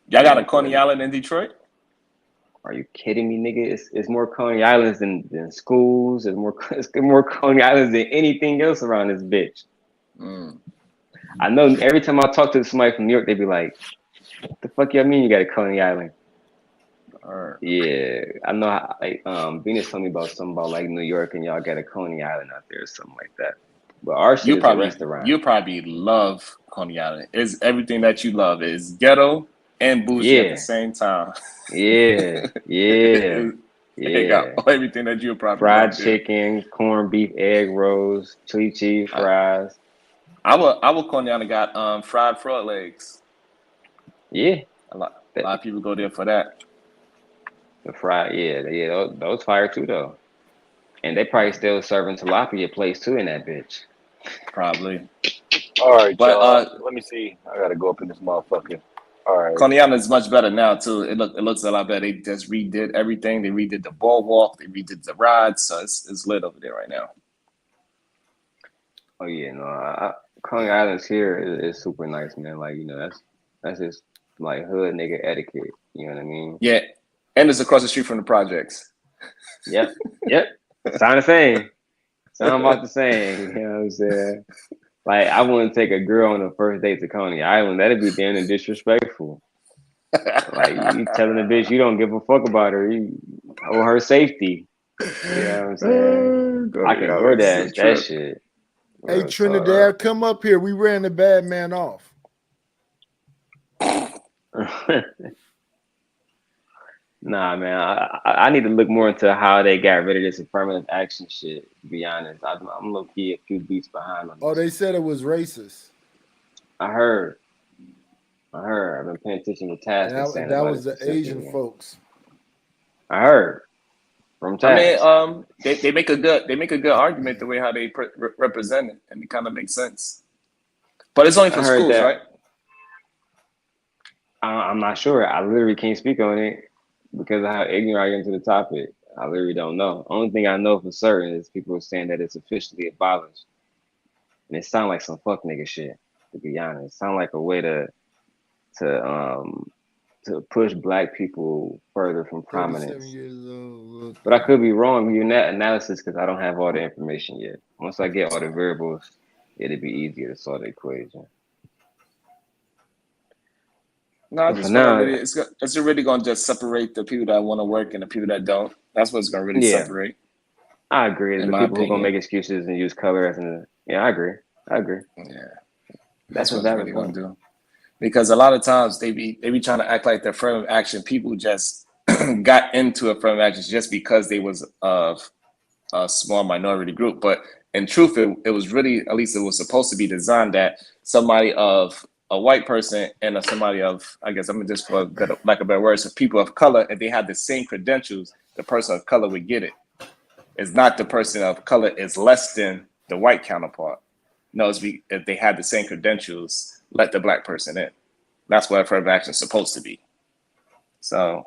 Y'all got a Coney Island in Detroit? Are you kidding me, nigga? It's more Coney Islands than schools. It's more Coney Islands than anything else around this bitch. I know every time I talk to somebody from New York, they be like, "What the fuck y'all mean you got a Coney Island?" Yeah, I know. Like, Venus told me about something about like New York and y'all got a Coney Island out there or something like that. But our shit is a restaurant. You probably love Coney Island. It's everything that you love. It's ghetto and bougie at the same time. Yeah. They got everything that you probably fried love, chicken, corned beef, egg rolls, chili cheese fries. Our Coney Island got fried frog legs. Yeah, a lot of people go there for that. The fried, those fire too though, and they probably still serving tilapia plates too in that bitch. Probably. All right, But y'all. Let me see. I gotta go up in this motherfucker. All right. Coney Island is much better now too. It looks a lot better. They just redid everything. They redid the boardwalk. They redid the rides. So it's lit over there right now. Oh yeah, no, Coney Island's here is super nice, man. Like that's just like hood nigga etiquette. You know what I mean? Yeah, and it's across the street from the projects. Yep. Sound the same. Sound about the same. You know what I'm saying? Like I wouldn't take a girl on a first date to Coney Island. That'd be damn disrespectful. Like you telling a bitch you don't give a fuck about her, or her safety. You know what I'm saying? I can DoorDash that shit. Hey Trinidad, come up here. We ran the bad man off. Nah, man. I need to look more into how they got rid of this affirmative action shit. To be honest, I'm low key a few beats behind on this. Oh, they said it was racist. I heard. I've been paying attention to Task. That was the Asian folks. I heard from Task. I mean, they make a good argument the way how they represent it, and it kind of makes sense. But it's only for schools, right? I'm not sure. I literally can't speak on it because of how ignorant I am to the topic. I literally don't know. Only thing I know for certain is people are saying that it's officially abolished, and it sounds like some fuck nigga shit. To be honest, it sounds like a way to push black people further from prominence. But I could be wrong in that analysis because I don't have all the information yet. Once I get all the variables, it'll be easier to solve the equation. No, I just it's really going to just separate the people that want to work and the people that don't. That's what's going to really separate. I agree. The people who are going to make excuses and use color as I agree. Yeah, that's what that really going to do. Because a lot of times they be trying to act like the affirmative action people just got into affirmative action just because they was of a small minority group. But in truth, it was really, at least it was supposed to be designed that somebody of a white person and somebody of, I guess I'm just for lack of better words, people of color, if they had the same credentials, the person of color would get it. It's not the person of color is less than the white counterpart. No, if they had the same credentials, let the black person in. That's what affirmative action is supposed to be. So,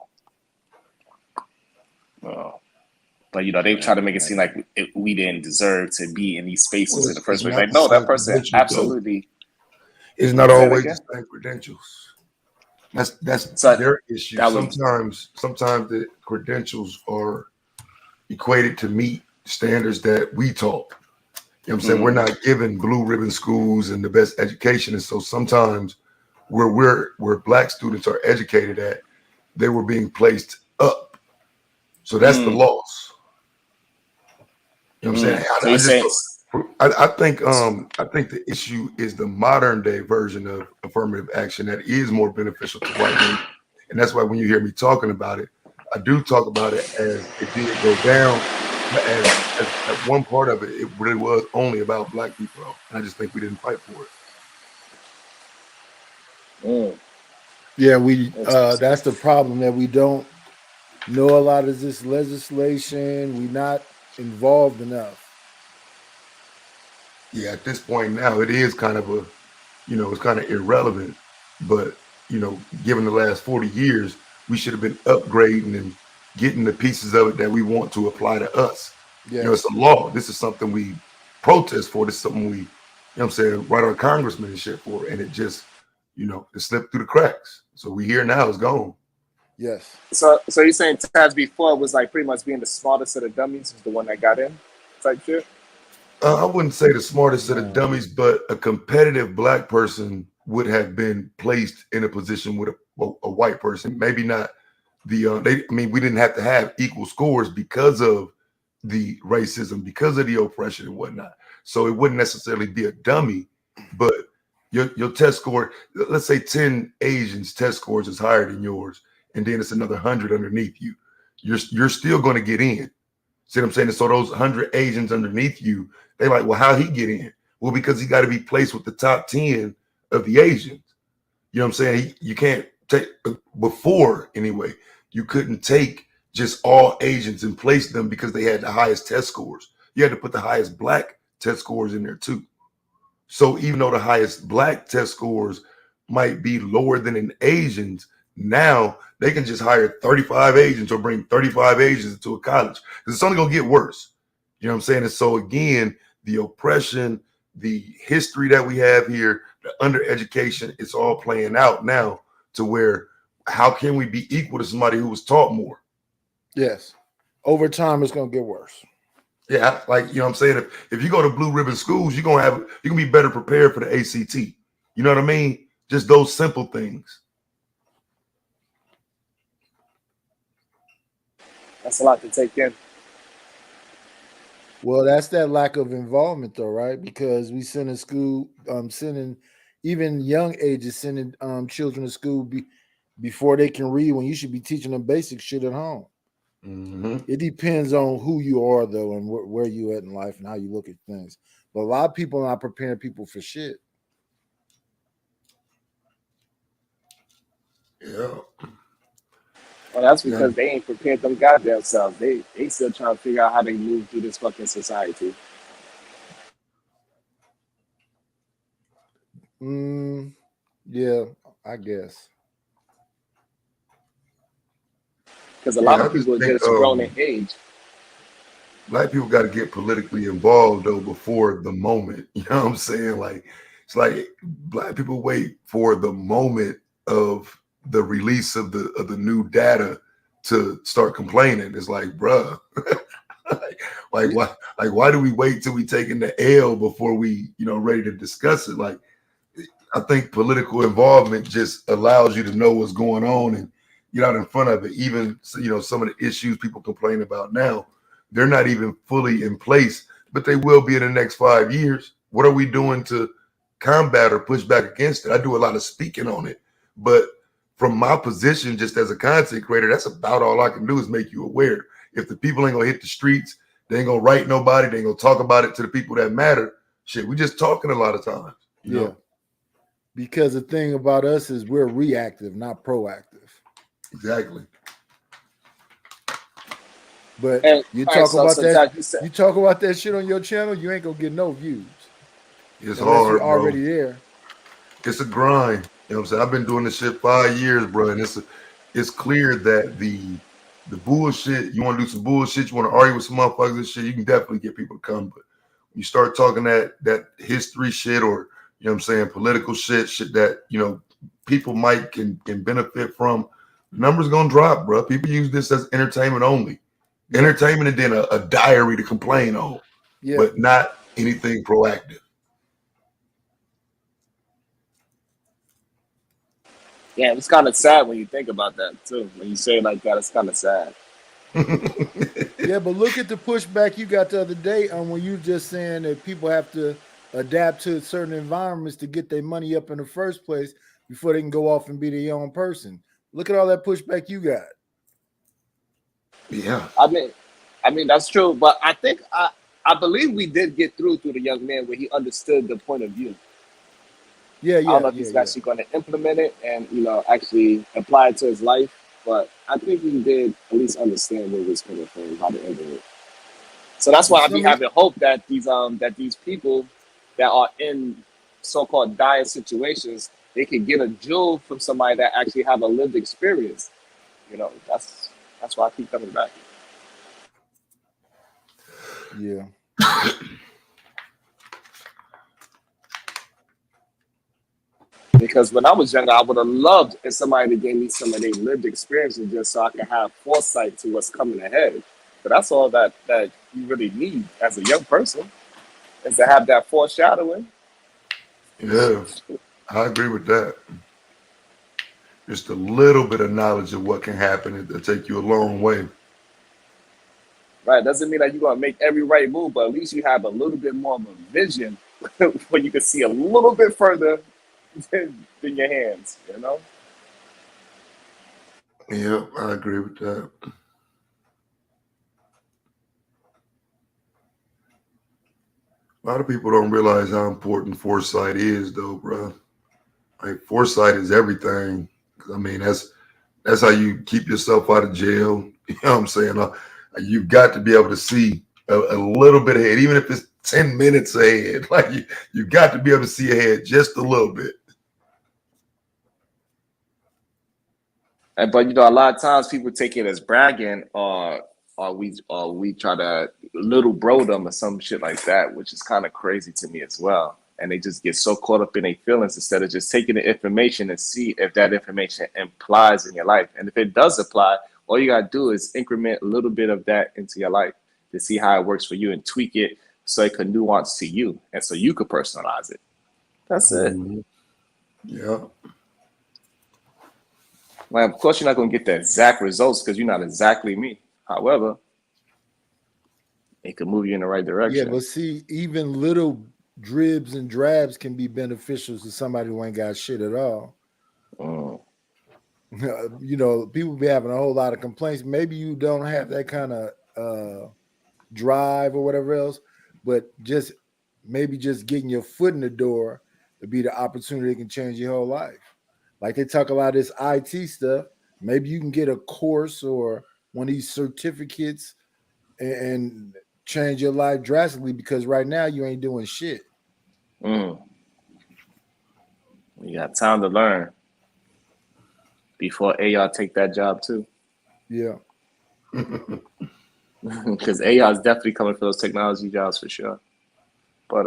but they try to make it seem like we didn't deserve to be in these spaces in the first place. Like, no, that person absolutely. It's not always the same credentials. That's their issue. Sometimes the credentials are equated to meet standards that we taught. You know what I'm saying? We're not given blue ribbon schools and the best education. And so sometimes where black students are educated at, they were being placed up. So that's the loss. You know what I'm saying? I think the issue is the modern day version of affirmative action that is more beneficial to white men. And that's why when you hear me talking about it, I do talk about it as it did go down. As one part of it, it really was only about black people. And I just think we didn't fight for it. Yeah, that's the problem, that we don't know a lot of this legislation. We're not involved enough. Yeah, at this point now, it is kind of it's kind of irrelevant. But, given the last 40 years, we should have been upgrading and getting the pieces of it that we want to apply to us. Yeah. You know, it's a law. This is something we protest for. This is something we, you know what I'm saying, write our congressmen and shit for. And it just, you know, it slipped through the cracks. So we here now, it's gone. Yes. So you're saying Taz before was like pretty much being the smartest of the dummies, was the one that got in type shit? I wouldn't say the smartest of the dummies, but a competitive black person would have been placed in a position with a white person. Maybe not the we didn't have to have equal scores because of the racism, because of the oppression and whatnot. So it wouldn't necessarily be a dummy, but your test score, let's say 10 Asians test scores is higher than yours, and then it's another 100 underneath you. You're still going to get in. See what I'm saying? And so those 100 Asians underneath you, they like, well, how he get in? Well, because he got to be placed with the top 10 of the Asians. You know what I'm saying? You can't take, before anyway, you couldn't take just all Asians and place them because they had the highest test scores. You had to put the highest black test scores in there too. So even though the highest black test scores might be lower than an Asian's, now they can just hire 35 Asians or bring 35 Asians into a college because it's only going to get worse. You know what I'm saying? And so again, the oppression, the history that we have here, the undereducation, it's all playing out now to where how can we be equal to somebody who was taught more? Yes. Over time, it's going to get worse. Yeah, like, you know what I'm saying? If you go to blue ribbon schools, you're going to be better prepared for the ACT. You know what I mean? Just those simple things. That's a lot to take in. Well, that's that lack of involvement, though, right? Because we send in school, sending even young ages, sending children to school before they can read when you should be teaching them basic shit at home. Mm-hmm. It depends on who you are, though, and where you at in life and how you look at things. But a lot of people are not preparing people for shit. Yeah. Well, that's because they ain't prepared them goddamn selves. They still trying to figure out how they move through this fucking society. Yeah, I guess. Because a lot of people are just grown in age. Black people got to get politically involved though before the moment. You know what I'm saying? Like it's like black people wait for the moment of the release of the new data to start complaining. It's like, bruh, why do we wait till we taking the L before we, you know, ready to discuss it? Like, I think political involvement just allows you to know what's going on and get out in front of it. Even, you know, some of the issues people complain about now, they're not even fully in place, but they will be in the next 5 years. What are we doing to combat or push back against it? I do a lot of speaking on it, but from my position, just as a content creator, that's about all I can do is make you aware. If the people ain't gonna hit the streets, they ain't gonna write nobody, they ain't gonna talk about it to the people that matter. Shit, we just talking a lot of times. You know? Because the thing about us is we're reactive, not proactive. Exactly. But And, you all talk right, about so that. Zach, You talk about that shit on your channel, you ain't gonna get no views. It's unless hard, you're bro. already there. It's a grind. You know what I'm saying? I've been doing this shit 5 years, bro, and it's clear that the bullshit, you want to do some bullshit, you want to argue with some motherfuckers and shit, you can definitely get people to come. But when you start talking that history shit or, you know what I'm saying, political shit that, you know, people might can benefit from, numbers gonna drop, bro. People use this as entertainment only. Entertainment and then a diary to complain on, but not anything proactive. yeah, it's kind of sad when you think about that too. When you say it like that, it's kind of sad. Yeah, but look at the pushback you got the other day on when you just saying that people have to adapt to certain environments to get their money up in the first place before they can go off and be their own person. Look at all that pushback you got. Yeah. I mean that's true, but I think I believe we did get through to the young man where he understood the point of view. Yeah, I don't know if he's actually going to implement it and, you know, actually apply it to his life, but I think he did at least understand where it was coming from, how to end it. So that's why I be having hope that these people that are in so-called dire situations, they can get a jewel from somebody that actually have a lived experience. You know, that's why I keep coming back. Yeah. Because when I was younger, I would have loved if somebody gave me some of their lived experiences just so I could have foresight to what's coming ahead. But that's all that you really need as a young person, is to have that foreshadowing. Yeah, I agree with that. Just a little bit of knowledge of what can happen, it'll take you a long way. Right? Doesn't mean that you're gonna make every right move, but at least you have a little bit more of a vision where you can see a little bit further than your hands, you know? Yeah, I agree with that. A lot of people don't realize how important foresight is, though, bro. Like, foresight is everything. I mean, that's how you keep yourself out of jail. You know what I'm saying? You've got to be able to see a little bit ahead, even if it's 10 minutes ahead. Like, you got to be able to see ahead just a little bit. But you know, a lot of times people take it as bragging, or we try to little bro them or some shit like that, which is kind of crazy to me as well. And they just get so caught up in their feelings instead of just taking the information and see if that information applies in your life. And if it does apply, all you gotta do is increment a little bit of that into your life to see how it works for you and tweak it so it can nuance to you and so you could personalize it. That's it. Yeah. Well, of course, you're not going to get the exact results because you're not exactly me. However, it could move you in the right direction. Yeah, but see, even little dribs and drabs can be beneficial to somebody who ain't got shit at all. You know, people be having a whole lot of complaints. Maybe you don't have that kind of drive or whatever else, but just getting your foot in the door to be the opportunity that can change your whole life. Like they talk a lot of this IT stuff. Maybe you can get a course or one of these certificates and change your life drastically, because right now you ain't doing shit. You got time to learn before AI take that job too. Yeah. Because AI is definitely coming for those technology jobs for sure. But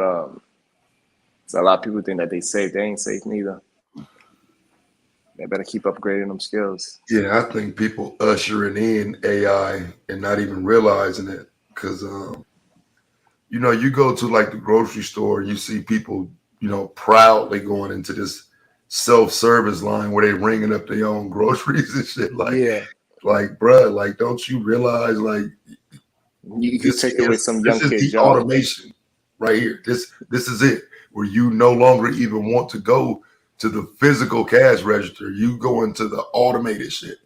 so a lot of people think that they safe. They ain't safe neither. They better keep upgrading them skills. Yeah, I think people ushering in AI and not even realizing it, because you know, you go to like the grocery store and you see people, you know, proudly going into this self-service line where they ringing up their own groceries and shit. Like, bruh, like, don't you realize, like, you take away some young kid kid's job. Automation right here. This is it, where you no longer even want to go to the physical cash register. You go into the automated shit.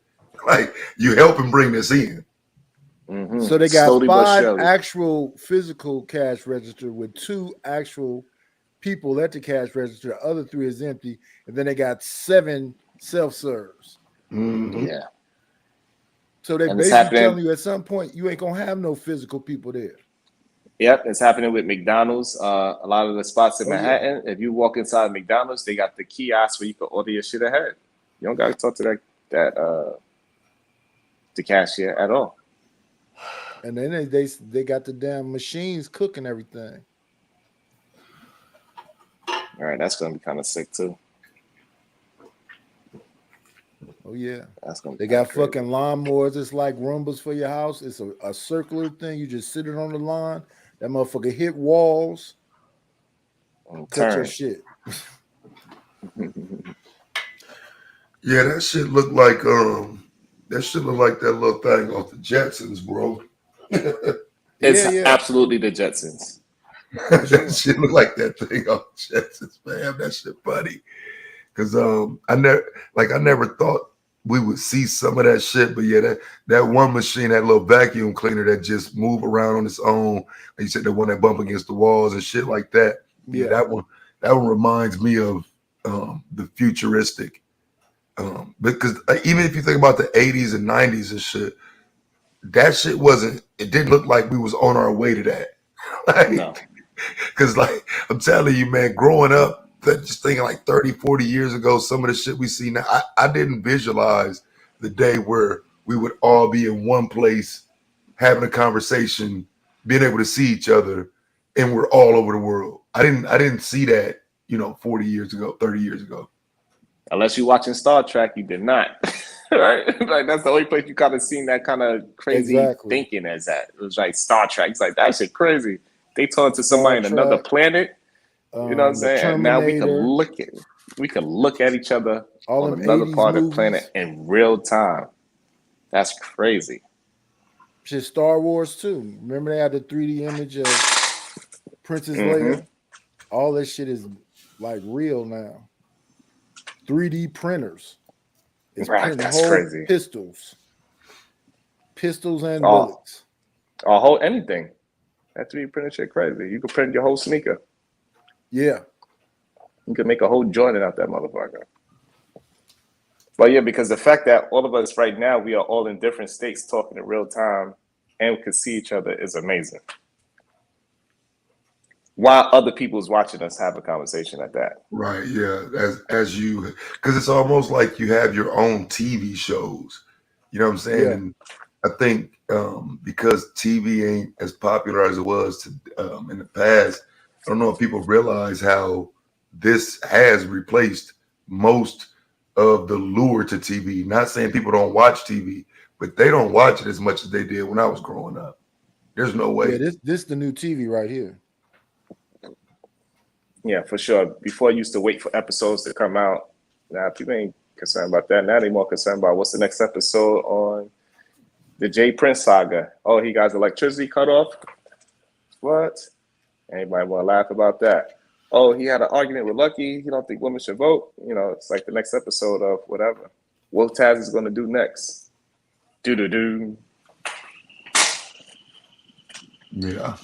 Like, you helping bring this in. So they got 5 actual physical cash register with 2 actual people at the cash register. The other 3 is empty, and then they got 7 self-serves. Yeah. So they basically telling you at some point you ain't gonna have no physical people there. Yep, it's happening with McDonald's. A lot of the spots in Manhattan, if you walk inside McDonald's, they got the kiosk where you can order your shit ahead. You don't gotta talk to the cashier at all. And then they got the damn machines cooking everything. All right, that's gonna be kind of sick too. Oh yeah, that's gonna. They got fucking lawnmowers. It's like Roombas for your house. It's a circular thing. You just sit it on the lawn. That motherfucker hit walls. Cut your shit. Yeah, that shit look like that little thing off the Jetsons, bro. It's absolutely the Jetsons. That shit look like that thing off the Jetsons, man. That shit funny. Cause I never thought we would see some of that shit, but yeah, that one machine, that little vacuum cleaner that just move around on its own, like you said, the one that bump against the walls and shit like that. Yeah, that one reminds me of the futuristic. Because even if you think about the 80s and 90s and shit, that shit it didn't look like we was on our way to that. No. Because like I'm telling you, man, growing up, just thinking like 30, 40 years ago, some of the shit we see now, I didn't visualize the day where we would all be in one place having a conversation being able to see each other, and we're all over the world. I didn't see that, 40 years ago, 30 years ago. Unless you're watching Star Trek, you did not. Right? Like that's the only place you kind of seen that kind of crazy thinking as that. It was like Star Trek. It's like that shit crazy. They talking to somebody in another planet. You know what I'm saying? And now we can look at each other on another part of the planet in real time. That's crazy. Shit, Star Wars too. Remember they had the 3D image of Princess Leia? All this shit is like real now. 3D printers. It's printing that's whole crazy. Pistols and bullets. A whole anything. That 3D printing shit crazy. You can print your whole sneaker. Yeah. You can make a whole joint out that motherfucker. But yeah, because the fact that all of us right now, we are all in different states talking in real time and we can see each other is amazing. While other people's watching us have a conversation at that. Right, yeah. As you, because it's almost like you have your own TV shows. You know what I'm saying? Yeah. And I think because TV ain't as popular as it was in the past, I don't know if people realize how this has replaced most of the lure to TV. Not saying people don't watch TV, but they don't watch it as much as they did when I was growing up. There's no way. Yeah, this the new TV right here. Yeah, for sure. Before I used to wait for episodes to come out. Now people ain't concerned about that. Now they're more concerned about what's the next episode on the Jay Prince saga. Oh, he got his electricity cut off. What? Anybody want to laugh about that? Oh, he had an argument with Lucky. He don't think women should vote. It's like the next episode of whatever. What Taz is going to do next? Do. Yeah.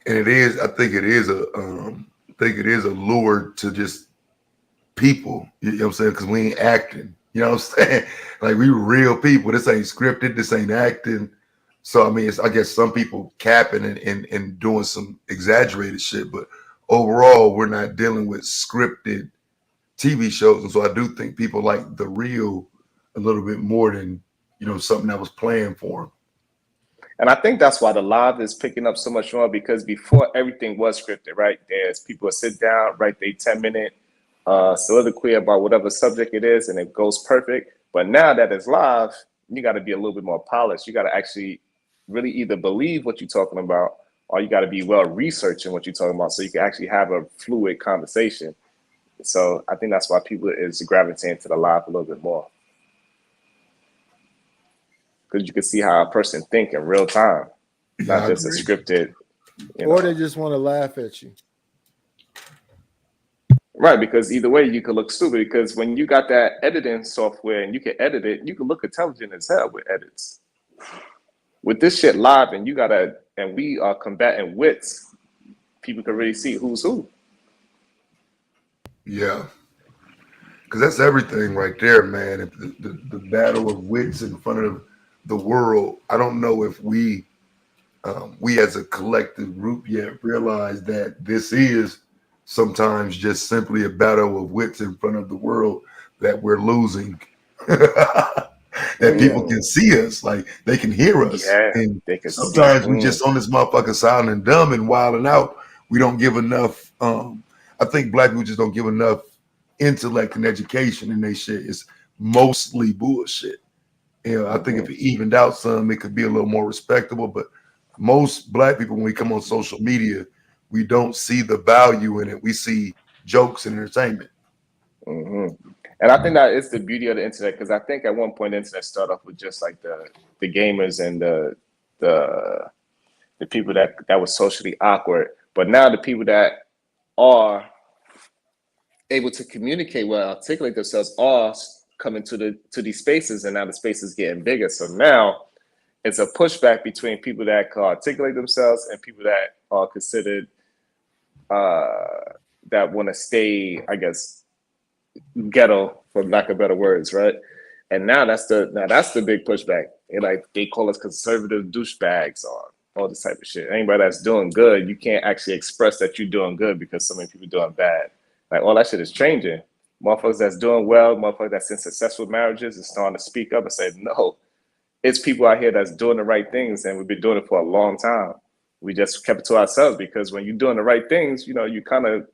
And it is, I think it is a lure to just people, you know what I'm saying? Because we ain't acting, you know what I'm saying? Like we real people. This ain't scripted, this ain't acting. So I mean, I guess some people capping and doing some exaggerated shit, but overall, we're not dealing with scripted TV shows. And so I do think people like the real a little bit more than, something that was playing for them. And I think that's why the live is picking up so much more, because before everything was scripted, right? There's people sit down, write their 10-minute soliloquy about whatever subject it is, and it goes perfect. But now that it's live, you got to be a little bit more polished. You got to actually really either believe what you're talking about, or you got to be well researching what you're talking about so you can actually have a fluid conversation. So I think that's why people is gravitating to the live a little bit more. Because you can see how a person think in real time, not just a scripted. Or they just want to laugh at you. Right, because either way you could look stupid, because when you got that editing software and you can edit it, you can look intelligent as hell with edits. With this shit live and we are combating wits, people can really see who's who. Yeah. Because that's everything right there, man. If the battle of wits in front of the world, I don't know if we as a collective group yet realize that this is sometimes just simply a battle of wits in front of the world that we're losing. That people can see us, like they can hear us. Yeah, and they can sometimes we just on this motherfucker sounding dumb and wilding out. We don't give enough. I think black people just don't give enough intellect and education in their shit. It's mostly bullshit. I think if it evened out some, it could be a little more respectable. But most black people, when we come on social media, we don't see the value in it. We see jokes and entertainment. And I think that is the beauty of the internet, because I think at one point the internet started off with just like the gamers and the people that were socially awkward. But now the people that are able to communicate well, articulate themselves, are coming to these spaces, and now the space is getting bigger. So now it's a pushback between people that can articulate themselves and people that are considered that want to stay, I guess, ghetto, for lack of better words, right? And now that's the big pushback. They call us conservative douchebags or all this type of shit. Anybody that's doing good, you can't actually express that you're doing good because so many people doing bad. Like all that shit is changing. Motherfuckers that's doing well, motherfuckers that's in successful marriages is starting to speak up and say, no, it's people out here that's doing the right things, and we've been doing it for a long time. We just kept it to ourselves because when you're doing the right things, you know, you kind of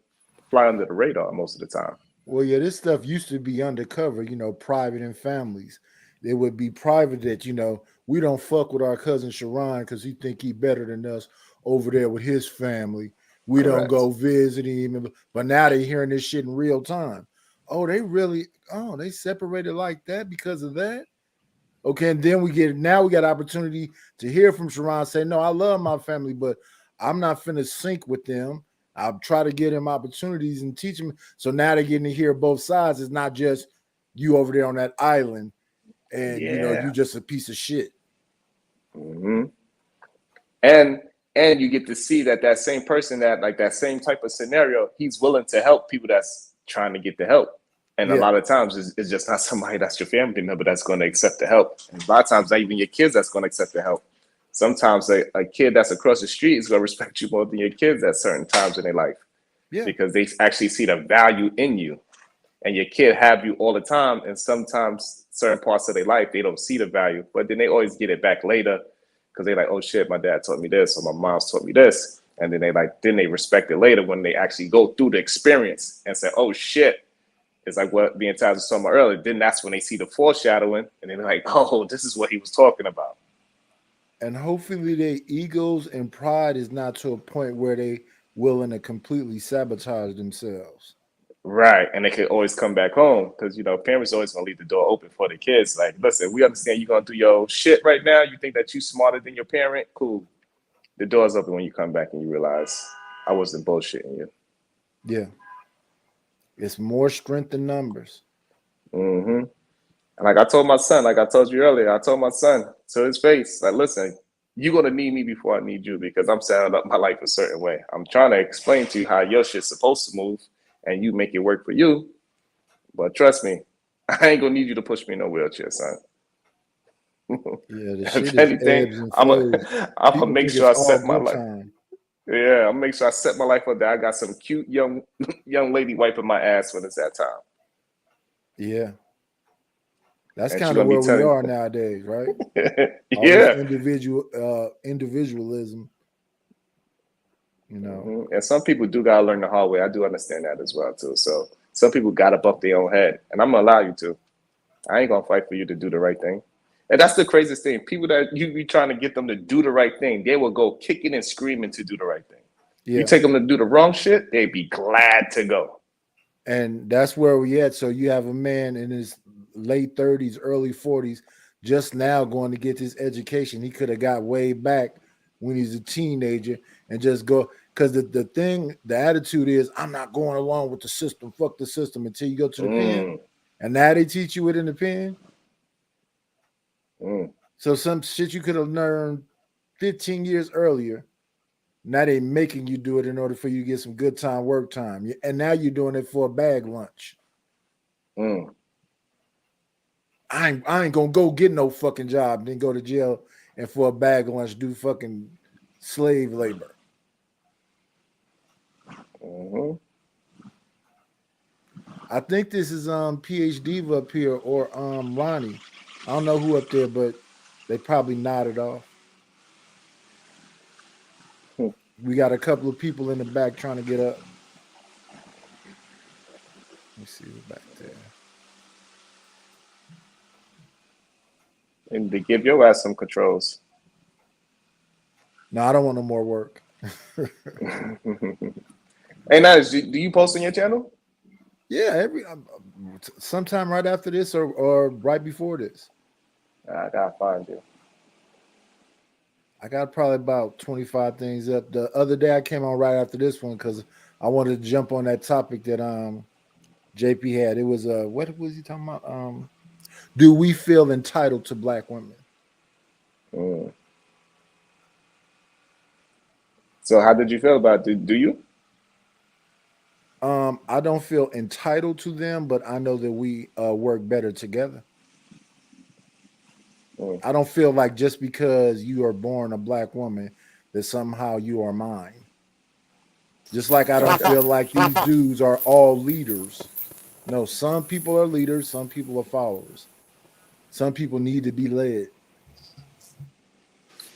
fly under the radar most of the time. Well, yeah, this stuff used to be undercover, you know, private in families. It would be private that, you know, we don't fuck with our cousin Sharon because he think he better than us over there with his family. We don't Correct. go visit him. But now they're hearing this shit in real time. Oh, they separated like that because of that? Okay, and then we got opportunity to hear from Sharon say, no, I love my family, but I'm not finna sync with them. I'll try to get him opportunities and teach him. So now they're getting to hear both sides. It's not just you over there on that island and you know you just a piece of shit. Mm-hmm. And you get to see that same person that same type of scenario, he's willing to help people that's trying to get the help. And a lot of times it's just not somebody that's your family member that's going to accept the help. And a lot of times not even your kids that's going to accept the help. Sometimes a kid that's across the street is going to respect you more than your kids at certain times in their life. Yeah. Because they actually see the value in you. And your kid have you all the time. And sometimes certain parts of their life, they don't see the value. But then they always get it back later because they're like, oh shit, my dad taught me this or my mom's taught me this. And then they respect it later when they actually go through the experience and say, oh shit. It's like what being Tyler was talking about earlier. Then that's when they see the foreshadowing and they're like, oh, this is what he was talking about. And hopefully their egos and pride is not to a point where they willing to completely sabotage themselves. Right. And they can always come back home because, you know, parents always going to leave the door open for their kids. Like, listen, we understand you're going to do your shit right now. You think that you're smarter than your parent? Cool. The door's open when you come back and you realize I wasn't bullshitting you. Yeah. It's more strength in numbers. Mm-hmm. Like I told my son, like I told you earlier, I told my son to his face, like, listen, you're going to need me before I need you because I'm setting up my life a certain way. I'm trying to explain to you how your shit's supposed to move and you make it work for you. But trust me, I ain't going to need you to push me in no wheelchair, son. Yeah, the If shit anything, I'm going to make sure I set my life. Yeah, I'll make sure I set my life up there. I got some cute young lady wiping my ass when it's that time. Yeah. That's And kind she of gonna where be we telling- are nowadays, right? All Yeah. this individualism. You know. Mhm. And some people do gotta learn the hard way. I do understand that as well too. So some people gotta bump their own head, and I'm gonna allow you to. I ain't gonna fight for you to do the right thing. And that's the craziest thing. People that you be trying to get them to do the right thing, they will go kicking and screaming to do the right thing. Yeah. You take them to do the wrong shit, they'd be glad to go. And that's where we at. So you have a man in his late 30s, early 40s, just now going to get this education. He could have got way back when he's a teenager and just go. Because the attitude is, I'm not going along with the system. Fuck the system until you go to the pen. And now they teach you it in the pen. So some shit you could have learned 15 years earlier. Now they making you do it in order for you to get some good time, work time. And now you're doing it for a bag lunch. I ain't gonna go get no fucking job, then go to jail and for a bag lunch do fucking slave labor. I think this is PhD up here or Ronnie. I don't know who up there, but they probably nodded off. We got a couple of people in the back trying to get up. Let me see who's back there. And they give your ass some controls. No, I don't want no more work. Hey, Nice, do you post on your channel? Yeah, sometime right after this or right before this. I gotta find you. I got probably about 25 things up. The other day I came on right after this one because I wanted to jump on that topic that JP had. It was what was he talking about? Do we feel entitled to black women? So how did you feel about it? Do you? I don't feel entitled to them, but I know that we work better together. I don't feel like just because you are born a black woman that somehow you are mine. Just like I don't feel like these dudes are all leaders. No, some people are leaders, some people are followers. Some people need to be led.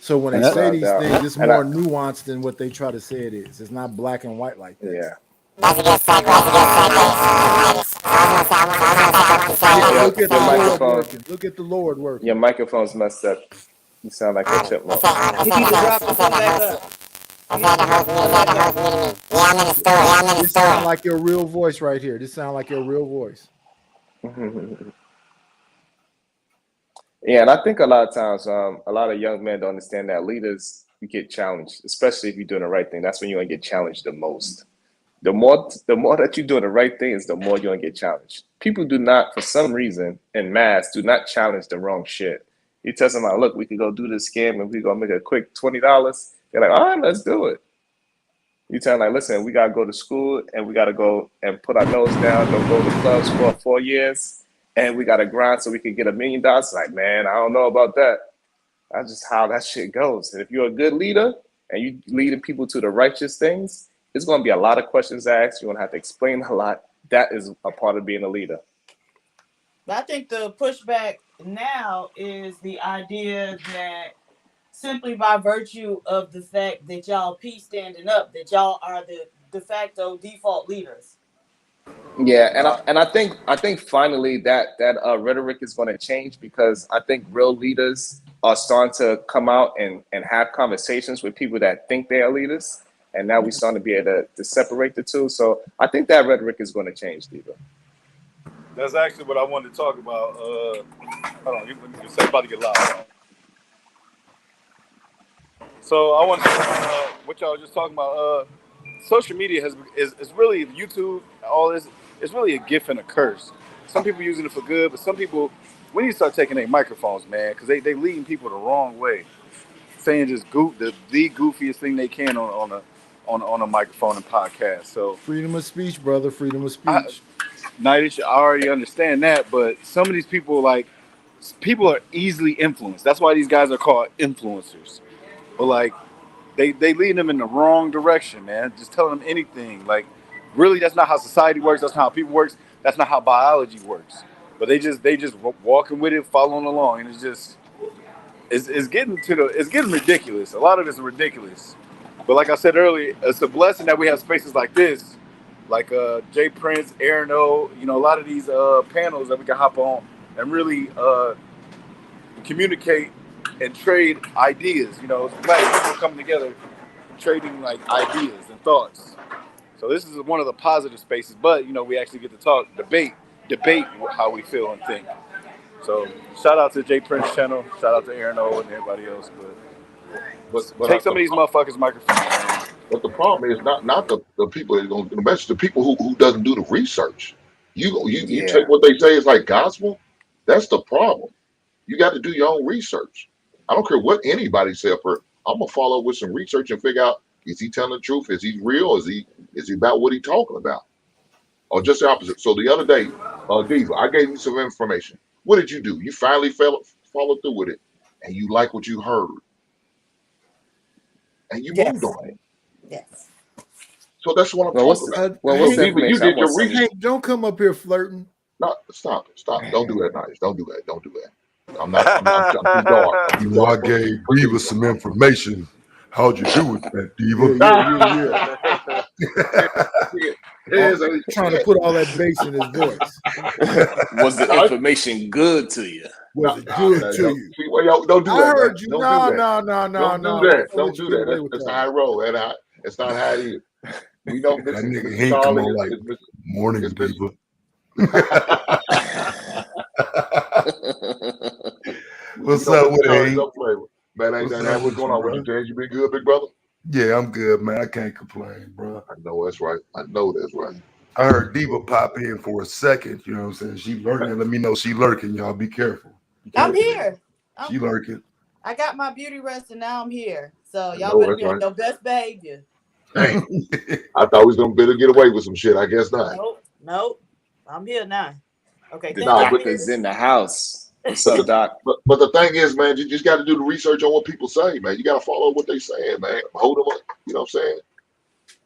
So when they That's say not these doubt. things, it's And more nuanced than what they try to say it is. It's not black and white like that. Yeah. Look at Your the Lord microphone, working. Look at the Lord working. your microphone's messed up. You sound like a chipmunk. You need to drop and come back up. This sound like your real voice right here. This sound like your real voice. Yeah, and I think a lot of times, a lot of young men don't understand that leaders, you get challenged, especially if you're doing the right thing. That's when you're gonna get challenged the most. The more that you're doing the right thing is the more you're gonna get challenged. People do not, for some reason, in mass, do not challenge the wrong shit. You tell somebody, look, we could go do this scam and we gonna make a quick $20. They're like, all right, let's do it. You tell them, like, listen, we gotta go to school and we gotta go and put our nose down, don't go to clubs for 4 years, and we gotta grind so we can get $1 million. Like, man, I don't know about that. That's just how that shit goes. And if you're a good leader and you leading people to the righteous things, it's gonna be a lot of questions asked. You're gonna have to explain a lot. That is a part of being a leader. But I think the pushback now is the idea that simply by virtue of the fact that y'all peace standing up, that y'all are the de facto default leaders. Yeah, and I think finally that rhetoric is going to change, because I think real leaders are starting to come out and have conversations with people that think they are leaders, and now we're starting to be able to separate the two. So I think that rhetoric is going to change, Diva. That's actually what I wanted to talk about. Hold on, you say about to get loud. So I want to what y'all were just talking about. Social media is really YouTube. All this is really a gift and a curse. Some people using it for good, but some people, we need to start taking their microphones, man, because they leading people the wrong way, saying just the goofiest thing they can on a microphone and podcast. So Freedom of speech, brother. Freedom of speech. I already understand that, but some of these people people are easily influenced. That's why these guys are called influencers. But like, they lead them in the wrong direction, man. Just telling them anything. Like, really, that's not how society works. That's not how people works. That's not how biology works. But they just walking with it, following along, and it's getting ridiculous. A lot of it's ridiculous. But like I said earlier, it's a blessing that we have spaces like this, like Jay Prince, Aaron O. You know, a lot of these panels that we can hop on and really communicate and trade ideas. You know, black people coming together, trading like ideas and thoughts. So this is one of the positive spaces, but you know, we actually get to talk, debate how we feel and think. So shout out to Jay Prince channel, shout out to Aaron O and everybody else. But take some of these motherfuckers' microphones. Man. But the problem is not the people that don't do the message, the people who doesn't do the research. You take what they say is like gospel. That's the problem. You got to do your own research. I don't care what anybody said. I'm gonna follow with some research and figure out, is he telling the truth? Is he real? Is he about what he talking about? Or just the opposite? So the other day, Diva, I gave you some information. What did you do? You finally followed through with it, and you like what you heard, and you moved on it. Yes. So that's what I'm talking about. What's Diva, you did your research. Hey, don't come up here flirting. No, stop. Don't do that, Nice. Don't do that. I'm too dark. You know, I gave Diva some information. How'd you do with that, Diva? Trying to put all that bass in his voice. Was the information good to you? Was it good to you? Don't do that. I heard you. Don't No. do that. Don't do that. That's how I roll. It's not how it is. We know that nigga Hank come on like morning, Diva. What's up with it? Man, ain't that what's going on with you, James? You been good, big brother? Yeah, I'm good, man. I can't complain, bro. I know that's right. I heard Diva pop in for a second. You know what I'm saying? She lurking. Let me know she lurking, y'all. Be careful. I'm here. She lurking. I got my beauty rest and now I'm here. So y'all better be on your best behavior. Dang. I thought we was gonna better get away with some shit. I guess not. Nope. I'm here now. Okay. The doctor is in the house. What's up, Doc? But the thing is, man, you just got to do the research on what people say, man. You got to follow what they saying, man. Hold them up. You know what I'm saying?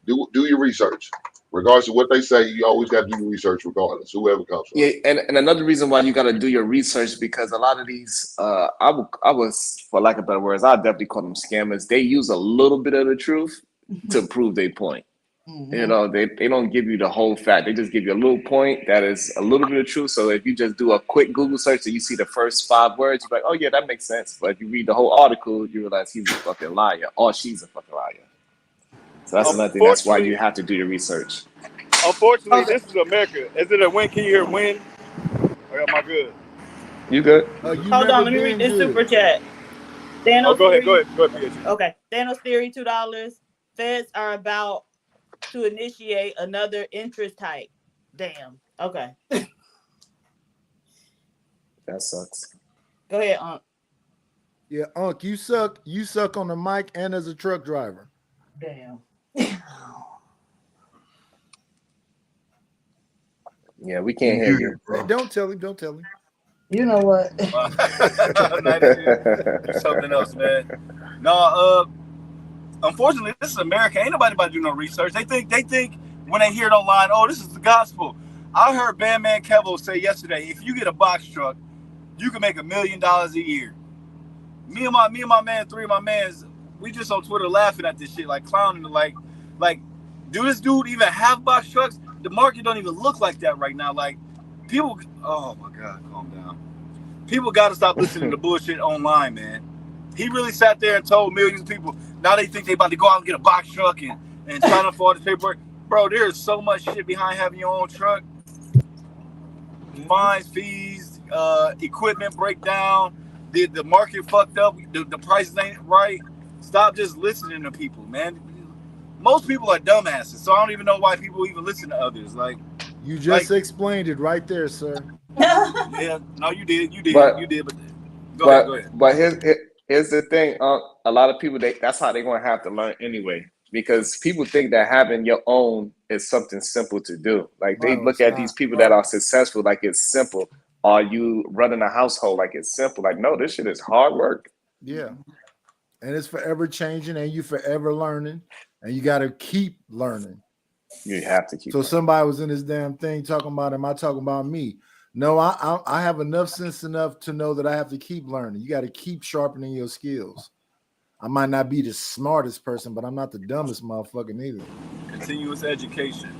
Do your research. Regardless of what they say, you always got to do your research, regardless, whoever comes from. Yeah, and another reason why you got to do your research, because a lot of these, I was, for lack of better words, I definitely call them scammers. They use a little bit of the truth to prove their point. You know, they don't give you the whole fact. They just give you a little point that is a little bit of truth. So if you just do a quick Google search and you see the first 5 words, you're like, oh yeah, that makes sense. But if you read the whole article, you realize he's a fucking liar or she's a fucking liar. So that's another thing. That's why you have to do your research. Unfortunately, this is America. Is it a win? Can you hear win? Or am I good? You good? Hold on, let me read this super chat. Thanos Go ahead, Theory- go ahead, PH. Okay, Thanos Theory, $2. Feds are about to initiate another interest hike. Damn. Okay. That sucks. Go ahead, Unc. Yeah, Unc, you suck on the mic and as a truck driver. Damn. Yeah, we can't hear you. Hey, don't tell him. You know what? Something else, man. No, unfortunately, this is America. Ain't nobody about to do no research. They think when they hear it online, oh, this is the gospel. I heard Bandman Kevo say yesterday, if you get a box truck, you can make $1 million a year. Me and my man, 3 of my mans, we just on Twitter laughing at this shit, like clowning, like, do this dude even have box trucks? The market don't even look like that right now. Like, people, oh my God, calm down. People got to stop listening to bullshit online, man. He really sat there and told millions of people, now they think they about to go out and get a box truck and sign up for all this paperwork. Bro, there is so much shit behind having your own truck. Fines, fees, equipment breakdown, the market fucked up, the prices ain't right. Stop just listening to people, man. Most people are dumbasses, so I don't even know why people even listen to others. Like, You just explained it right there, sir. yeah, no, you did, But- but go ahead. But here's the thing. A lot of people, that's how they're going to have to learn anyway. Because people think that having your own is something simple to do. Like, they No, look it's at these not. people that are successful like it's simple. Are you running a household like it's simple? Like, no, this shit is hard work. Yeah. And it's forever changing and you forever learning. And you got to keep learning. You have to keep So somebody was in this damn thing talking about, am I talking about me? No, I have enough sense enough to know that I have to keep learning. You got to keep sharpening your skills. I might not be the smartest person, but I'm not the dumbest motherfucker neither. Continuous education.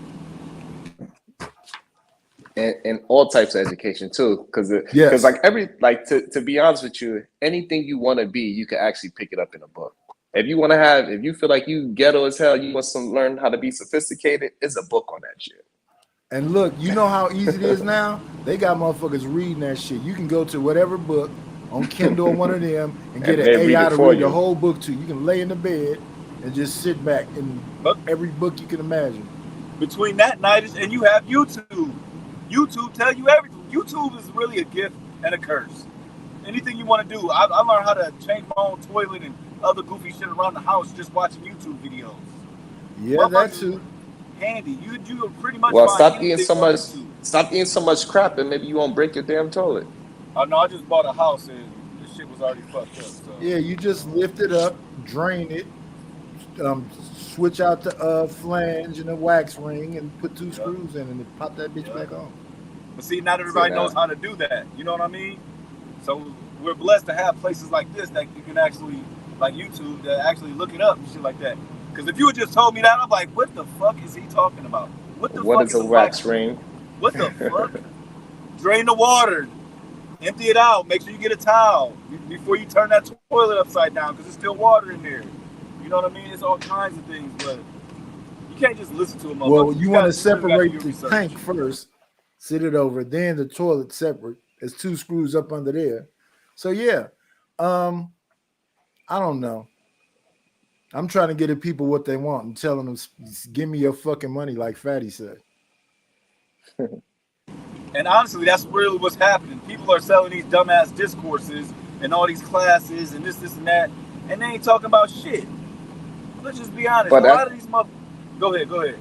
And all types of education too. Because Yes. to be honest with you, anything you want to be, you can actually pick it up in a book. If you feel like you ghetto as hell, you want to learn how to be sophisticated, it's a book on that shit. And look, you know how easy it is now? They got motherfuckers reading that shit. You can go to whatever book on Kindle or one of them and get And an they read AI it to for read the you. whole book to you. You can lay in the bed and just sit back and every book you can imagine. Between that night and you have YouTube. YouTube tell you everything. YouTube is really a gift and a curse. Anything you want to do. I learned how to change my own toilet and other goofy shit around the house just watching YouTube videos. Yeah, that too. Handy. You pretty much Well, find stop eating anything so on much. YouTube. Stop eating so much crap, and maybe you won't break your damn toilet. Oh no, I just bought a house and the shit was already fucked up. So Yeah, you just lift it up, drain it, switch out the flange and the wax ring and put 2 screws in and pop that bitch back on. But see, not everybody knows how to do that. You know what I mean? So we're blessed to have places like this that you can actually, like YouTube, that actually look it up and shit like that. Because if you had just told me that, I'm like, what the fuck is he talking about? What the What fuck is a wax ring? What the fuck? Drain the water, empty it out. Make sure you get a towel before you turn that toilet upside down because there's still water in there. You know what I mean? It's all kinds of things, but you can't just listen to a motherfucker. Well, you want to gotta do separate your the research. tank first, sit it over, then the toilet separate. There's 2 screws up under there. So yeah, I don't know. I'm trying to get the people what they want and telling them, give me your fucking money, like Fatty said. And honestly, that's really what's happening. People are selling these dumbass discourses and all these classes and this and that, and they ain't talking about shit. Let's just be honest. But a lot of these Go ahead.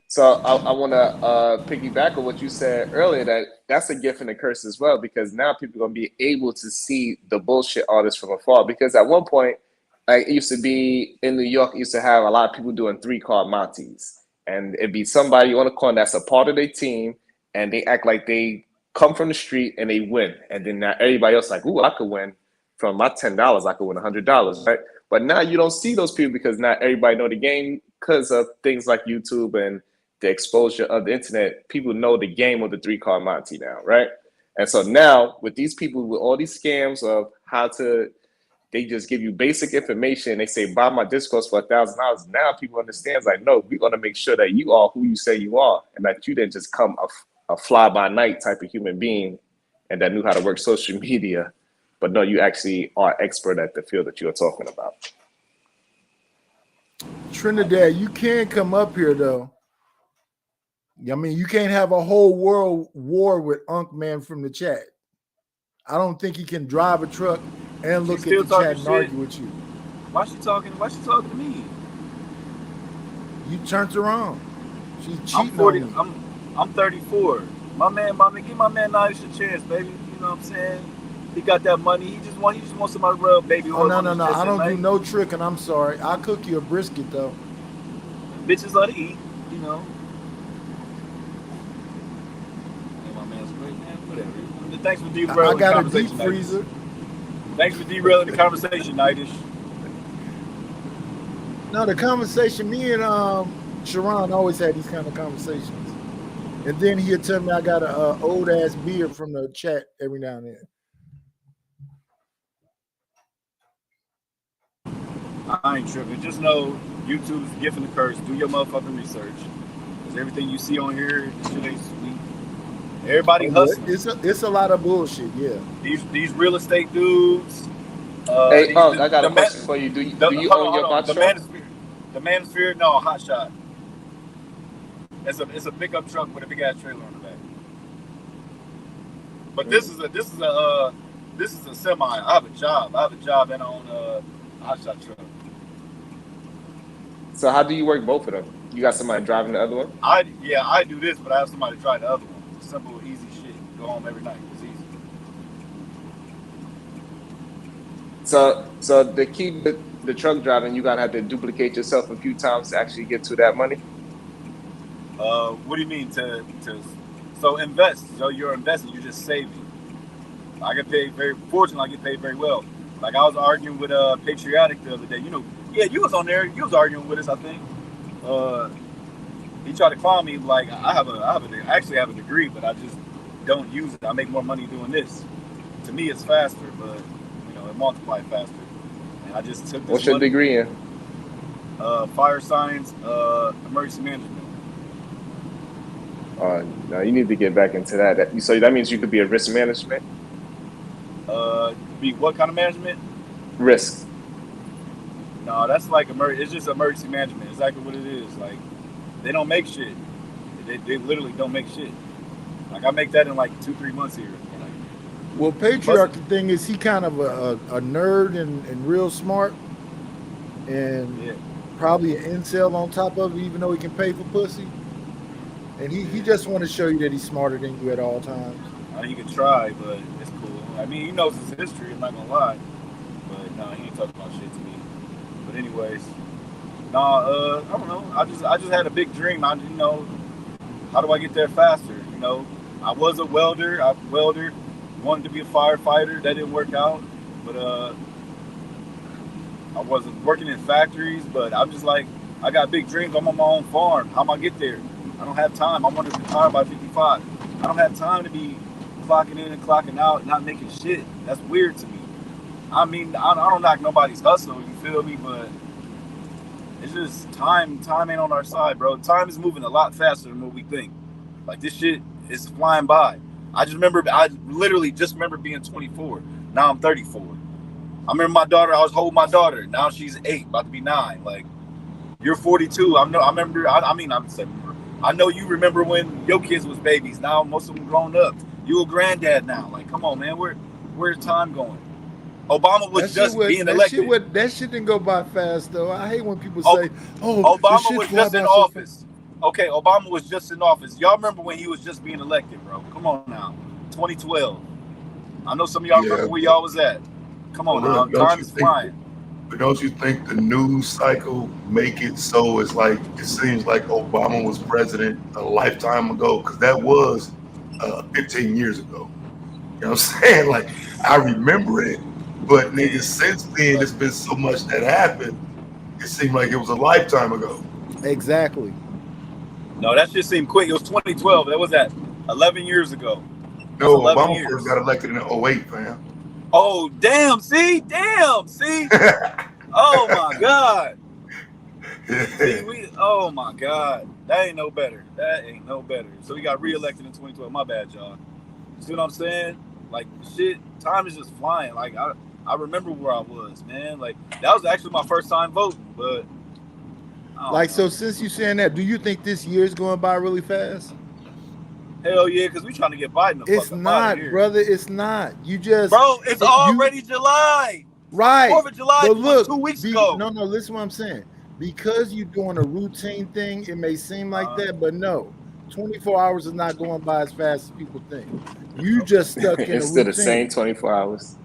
So I want to piggyback on what you said earlier. That's a gift and a curse as well, because now people are gonna be able to see the bullshit artists from afar. Because at one point, like it used to be in New York, it used to have a lot of people doing 3-card Montes, and it'd be somebody on the corner that's a part of their team, and they act like they come from the street and they win, and then now everybody else like, ooh, I could win from my $10, I could win $100, right? But now you don't see those people because not everybody know the game because of things like YouTube and the exposure of the internet. People know the game of the 3-card Monte now, right? And so now with these people with all these scams of how to, they just give you basic information. They say, buy my discourse for $1,000. Now people understand, like, no, we're going to make sure that you are who you say you are, and that you didn't just come a fly by night type of human being and that knew how to work social media. But no, you actually are expert at the field that you're talking about. Trinidad, you can come up here though. I mean, you can't have a whole world war with Unk Man from the chat. I don't think he can drive a truck and look at the chat and argue with you. Why she talking to me? You turned her on. She's cheating I'm 40. on you. I'm 34. My man, give my man Nice a chance, baby. You know what I'm saying? He got that money. He just wants somebody to rub baby oil. Oh, no. I don't do no tricking. I'm sorry. I'll cook you a brisket though. Bitches love to eat, you know. Hey, my man's great, man. Whatever. Thanks for derailing I got the a deep conversation, freezer. Thanks for derailing the conversation, Nightish. No, the conversation, me and Sharon always had these kind of conversations. And then he'll tell me I got a old ass beard from the chat every now and then. I ain't tripping. Just know YouTube's gift and the curse. Do your motherfucking research. Because everything you see on here, this shit ain't sweet. Everybody hustling. It's a lot of bullshit, yeah. These real estate dudes. Hey, I got a question for you. Do you own your box shop? The Manosphere, no, Hot Shot. It's a pickup truck with a big ass trailer on the back. But this is a semi. I have a job and I own a Hot Shot truck. So how do you work both of them? You got somebody driving the other one? I do this, but I have somebody drive the other one. It's simple, easy shit. Go home every night. It's easy. So to keep the truck driving, you gotta have to duplicate yourself a few times to actually get to that money. What do you mean so invest? So you're investing, you're just saving. I get paid fortunately, I get paid very well. Like I was arguing with Patriotic the other day. You know, yeah, you was on there. You was arguing with us, I think. He tried to clown me like I actually have a degree, but I just don't use it. I make more money doing this. To me, it's faster, but you know, it multiplies faster. And I just took this. What's your degree in? Fire science, emergency management. No, you need to get back into that. So that means you could be a risk management. Be what kind of management? Risk. No, that's like it's just emergency management. Exactly what it is. Like they don't make shit. They literally don't make shit. Like I make that in like 2-3 months here. Like, well, Patriarch, the thing is, he kind of a nerd and real smart, and probably an incel on top of it, even though he can pay for pussy. And he just want to show you that he's smarter than you at all times. I mean, he can try, but it's cool. I mean, he knows his history. I'm not gonna lie, but no, he ain't talking about shit to me. But anyways, I don't know. I just had a big dream. How do I get there faster? You know, I was a welder. Wanted to be a firefighter. That didn't work out. But I wasn't working in factories. But I'm just like, I got big dreams. I'm on my own farm. How am I get there? I don't have time. I want to retire by 55. I don't have time to be clocking in and clocking out, not making shit. That's weird to me. I mean, I don't knock nobody's hustle, you feel me? But it's just time ain't on our side, bro. Time is moving a lot faster than what we think. Like this shit is flying by. I literally just remember being 24. Now I'm 34. I remember my daughter, I was holding my daughter. Now she's 8, about to be 9. Like, you're 42. I know you remember when your kids was babies. Now most of them grown up. You a granddad now. Like, come on, man. Where's time going? Obama was just being elected. That shit didn't go by fast, though. I hate when people say, Obama was just in office. Okay, Obama was just in office. Y'all remember when he was just being elected, bro? Come on now. 2012. I know some of y'all remember where y'all was at. Come on now. Time is flying. But don't you think the news cycle make it so it's like it seems like Obama was president a lifetime ago? Because that was 15 years ago. You know what I'm saying? Like, I remember it, but niggas, since then, there's been so much that happened. It seemed like it was a lifetime ago. Exactly. No, that shit seemed quick. It was 2012. That was that 11 years ago. No, 11 Obama years. first got elected in 08, fam. Oh, damn. See? Oh, my God. See, oh, my God. That ain't no better. So he got reelected in 2012. My bad, y'all. See what I'm saying? Like, shit, time is just flying. Like, I remember where I was, man. Like, that was actually my first time voting, but like, so since you're saying that, do you think this year's going by really fast? Hell yeah, because we trying to get Biden the It's fuck not, out of here. brother. It's not. You just, bro, it's already July. Right. 4th of July But was look, 2 weeks ago. No, listen what I'm saying. Because you're doing a routine thing, it may seem like that, but no. 24 hours is not going by as fast as people think. You just stuck in a It's still routine. the same 24 hours.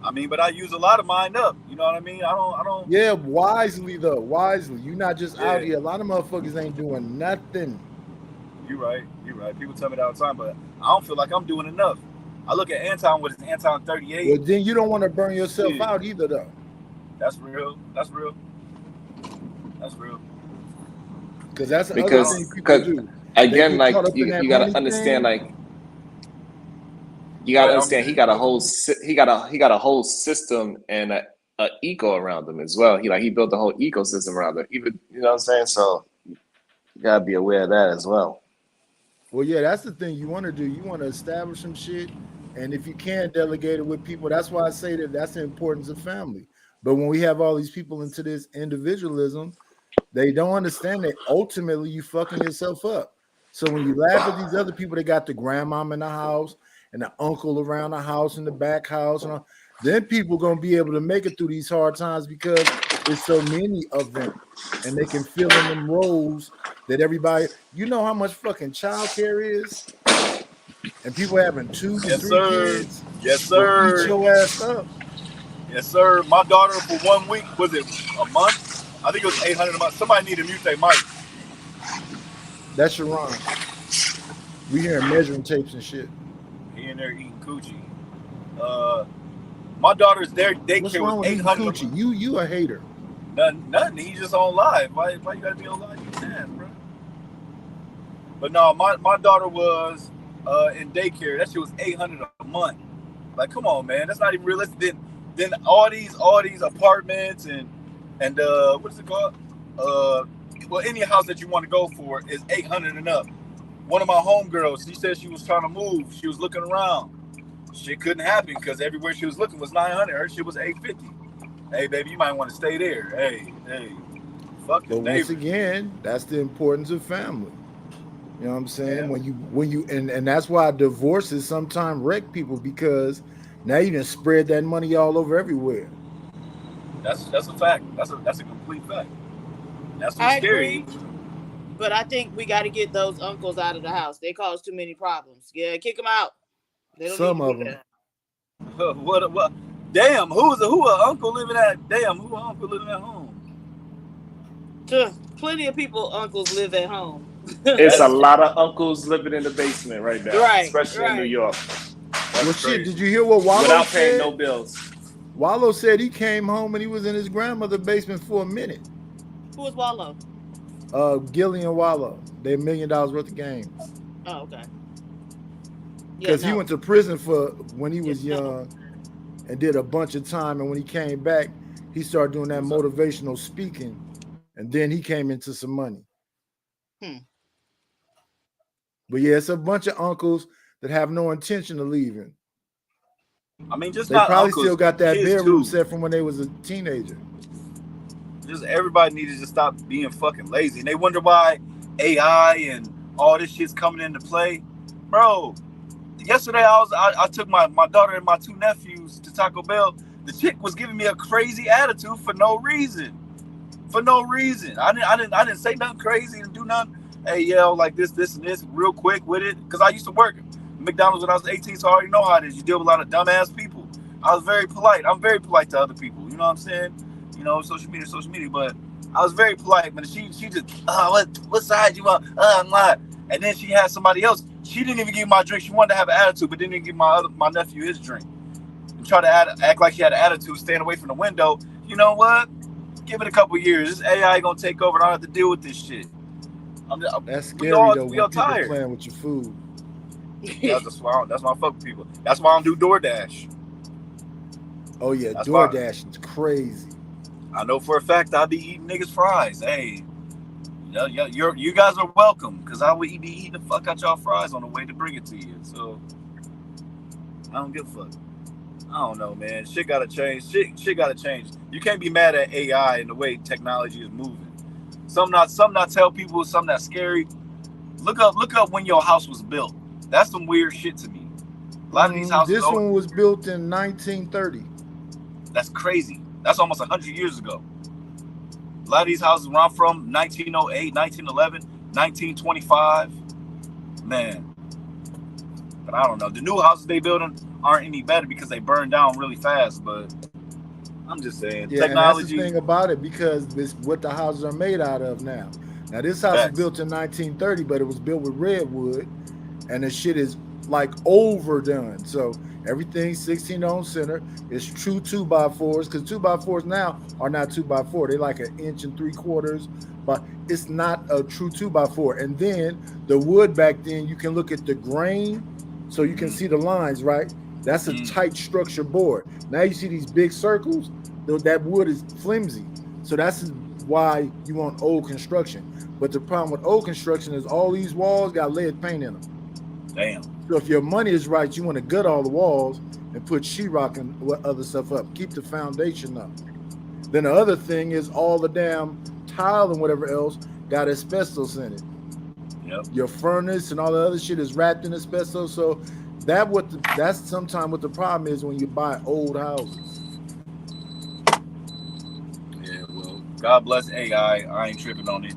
I mean, but I use a lot of mine up. You know what I mean? I don't. Yeah, wisely though. Wisely. You're not just out here. A lot of motherfuckers ain't doing nothing. You're right. People tell me that all the time, but I don't feel like I'm doing enough. I look at Anton with his Anton 38. Well, then you don't want to burn yourself out either, though. That's real. Because that's the other Because thing people do. again, They get like caught up in you that gotta money understand, thing. like you gotta understand, he got a whole system and a eco around him as well. He built a whole ecosystem around him. Even, you know what I'm saying? So you gotta be aware of that as well. Well, yeah, that's the thing you want to do. You want to establish some shit, and if you can't delegate it with people, that's why I say that's the importance of family. But when we have all these people into this individualism, they don't understand that ultimately you fucking yourself up. So when you laugh at these other people, they got the grandmom in the house and the uncle around the house in the back house, and all, then people gonna be able to make it through these hard times because there's so many of them, and they can fill in them roles that everybody. You know how much fucking childcare is, and people having 2 to 3 kids. Yes, sir. Eat your ass up. Yes, sir. My daughter for 1 week, was it a month? I think it was 800 a month. Somebody need to mute their mic. That's Sharon. We hearing measuring tapes and shit. He in there eating coochie. My daughter's daycare What's wrong was with eating 800. coochie? You a hater. Nothing. He's just on live. Why you gotta be on live? You can, bro. But no, my daughter was in daycare. That shit was 800 a month. Like, come on, man. That's not even realistic. Then all these apartments and what is it called? Well, any house that you want to go for is 800 and up. One of my homegirls, she said she was trying to move. She was looking around. Shit couldn't happen because everywhere she was looking was 900. Her shit was 850. Hey, baby, you might want to stay there. Hey, fuck the But once again, that's the importance of family. You know what I'm saying? Yeah. When you and that's why divorces sometimes wreck people, because now you done spread that money all over everywhere. That's a fact. That's a complete fact. That's what's I scary. agree, but I think we got to get those uncles out of the house. They cause too many problems. Yeah, kick them out. They don't Some need to of be them. there. What? Damn, who a uncle living at? Damn, who a uncle living at home? Plenty of people, uncles live at home. It's a lot of uncles living in the basement right now, Right, especially in New York. Well, shit, did you hear what Wallow Without said? paying no bills. Wallow said he came home and he was in his grandmother's basement for a minute. Who was Wallow? Gillian Wallow. They $1 million worth of games. Oh, okay. Because he went to prison for when he was young and did a bunch of time. And when he came back, he started doing that motivational speaking. And then he came into some money. But yeah, it's a bunch of uncles that have no intention of leaving. I mean, just They not probably uncles, still got that kids bedroom too. set from when they was a teenager. Just everybody needs to stop being fucking lazy. And they wonder why AI and all this shit's coming into play. Bro, yesterday I took my daughter and my 2 nephews to Taco Bell. The chick was giving me a crazy attitude for no reason. For no reason. I didn't say nothing crazy and do nothing. Hey, yell like this, and this real quick with it. Because I used to work at McDonald's when I was 18, so I already know how it is. You deal with a lot of dumbass people. I was very polite. I'm very polite to other people. You You know what I'm saying? You know, social media. But I was very polite, but she just, what side you want? I'm not. And then she had somebody else. She didn't even give my drink. She wanted to have an attitude, but didn't even give my nephew his drink. And try to act like she had an attitude, staying away from the window. You know what? Give it a couple years. This AI gonna take over. And I don't have to deal with this shit. That's scary though. We all When people tired. playing with your food. That's why I fuck with people. That's why I don't do DoorDash. Oh yeah, That's why. DoorDash is crazy. I know for a fact I'll be eating niggas fries. Hey, you guys are welcome, because I would be eating the fuck out y'all fries on the way to bring it to you. So I don't give a fuck. I don't know, man. Shit gotta change. Shit gotta change. You can't be mad at AI and the way technology is moving. Some not tell people, some that's scary. Look up when your house was built. That's some weird shit to me. A lot of these houses. This one was built in 1930. That's crazy. That's almost 100 years ago. A lot of these houses where I'm from, 1908, 1911, 1925. Man. But I don't know. The new houses they building aren't any better because they burn down really fast. But I'm just saying, Yeah, technology. and that's the thing about it, because it's what the houses are made out of now. Now this house Facts. was built in 1930, but it was built with redwood, and the shit is like overdone. So everything's 16 on center. It's true 2x4s, because 2x4s now are not 2x4. They're like 1 3/4 inches, but it's not a true 2x4. And then the wood back then, you can look at the grain, so you can see the lines, right? That's a tight structure board. Now you see these big circles, that wood is flimsy. So that's why you want old construction. But the problem with old construction is all these walls got lead paint in them. Damn. So if your money is right, you want to gut all the walls and put sheetrock and other stuff up. Keep the foundation up. Then the other thing is all the damn tile and whatever else got asbestos in it. Yep. Your furnace and all the other shit is wrapped in asbestos. So that's sometimes what the problem is when you buy old houses. Yeah, well, God bless AI. I ain't tripping on it.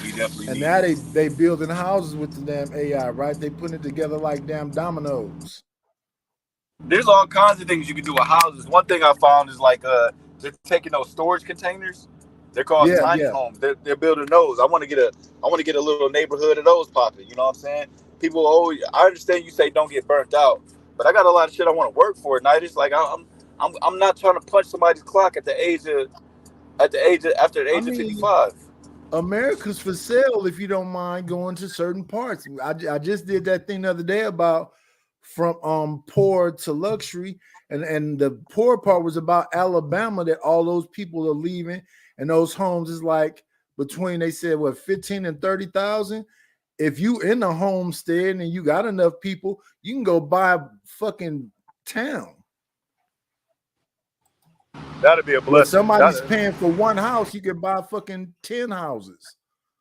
We definitely And need now it. they building houses with the damn AI, right? They putting it together like damn dominoes. There's all kinds of things you can do with houses. One thing I found is like they're taking those storage containers. They're called tiny homes. They're building those. I want to get a little neighborhood of those popping. You know what I'm saying? People always. I understand you say don't get burnt out, but I got a lot of shit I want to work for. And I just like I'm not trying to punch somebody's clock after the age of 55. America's for sale if you don't mind going to certain parts. I just did that thing the other day about from poor to luxury, and the poor part was about Alabama, that all those people are leaving, and those homes is like between, they said, what, 15 and 30,000. If you in a homestead and you got enough people, you can go buy a fucking town. That'd be a When blessing. somebody's paying for one house, you can buy fucking 10 houses.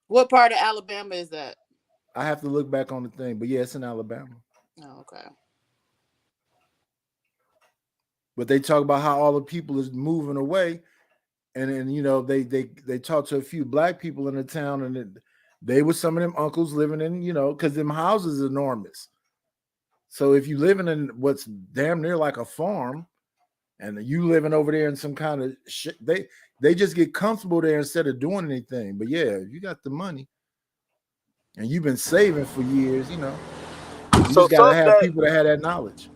What part of Alabama is that? I have to look back on the thing, but yeah, it's in Alabama. Oh, okay. But they talk about how all the people is moving away, and you know they talked to a few black people in the town, and they were some of them uncles living in, you know, because them houses are enormous. So if you living in what's damn near like a farm, and you living over there in some kind of shit, they just get comfortable there instead of doing anything. But yeah, if you got the money and you've been saving for years, you know, you just gotta have people that have that knowledge.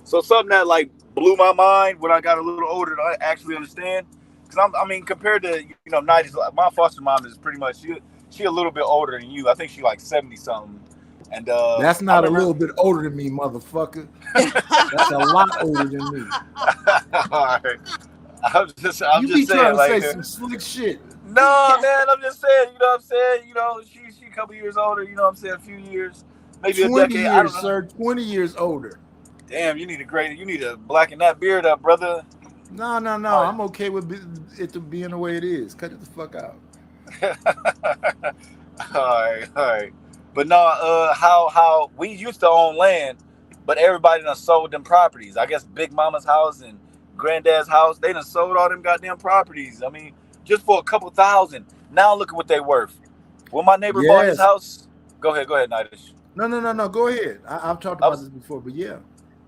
So something that like blew my mind when I got a little older to actually understand, because I mean, compared to 90s, my foster mom is pretty much she a little bit older than you. I think she like 70 something. And that's not a little bit older than me, motherfucker. That's a lot older than me. All right. I'm just trying saying, to like, say some slick shit. No, man, I'm just saying, you know what I'm saying? You know, she a couple years older, you know what I'm saying? A few years, maybe 20 a decade. I don't years, know. sir. 20 years older. Damn, you need to blacken that beard up, brother. No. I'm okay with it being the way it is. Cut it the fuck out. All right. But no, how we used to own land, but everybody done sold them properties. I guess Big Mama's house and Granddad's house, they done sold all them goddamn properties. I mean, just for a couple thousand. Now look at what they worth. When my neighbor bought his house, go ahead, Nidish. No. Go ahead. I've talked about this before, but yeah.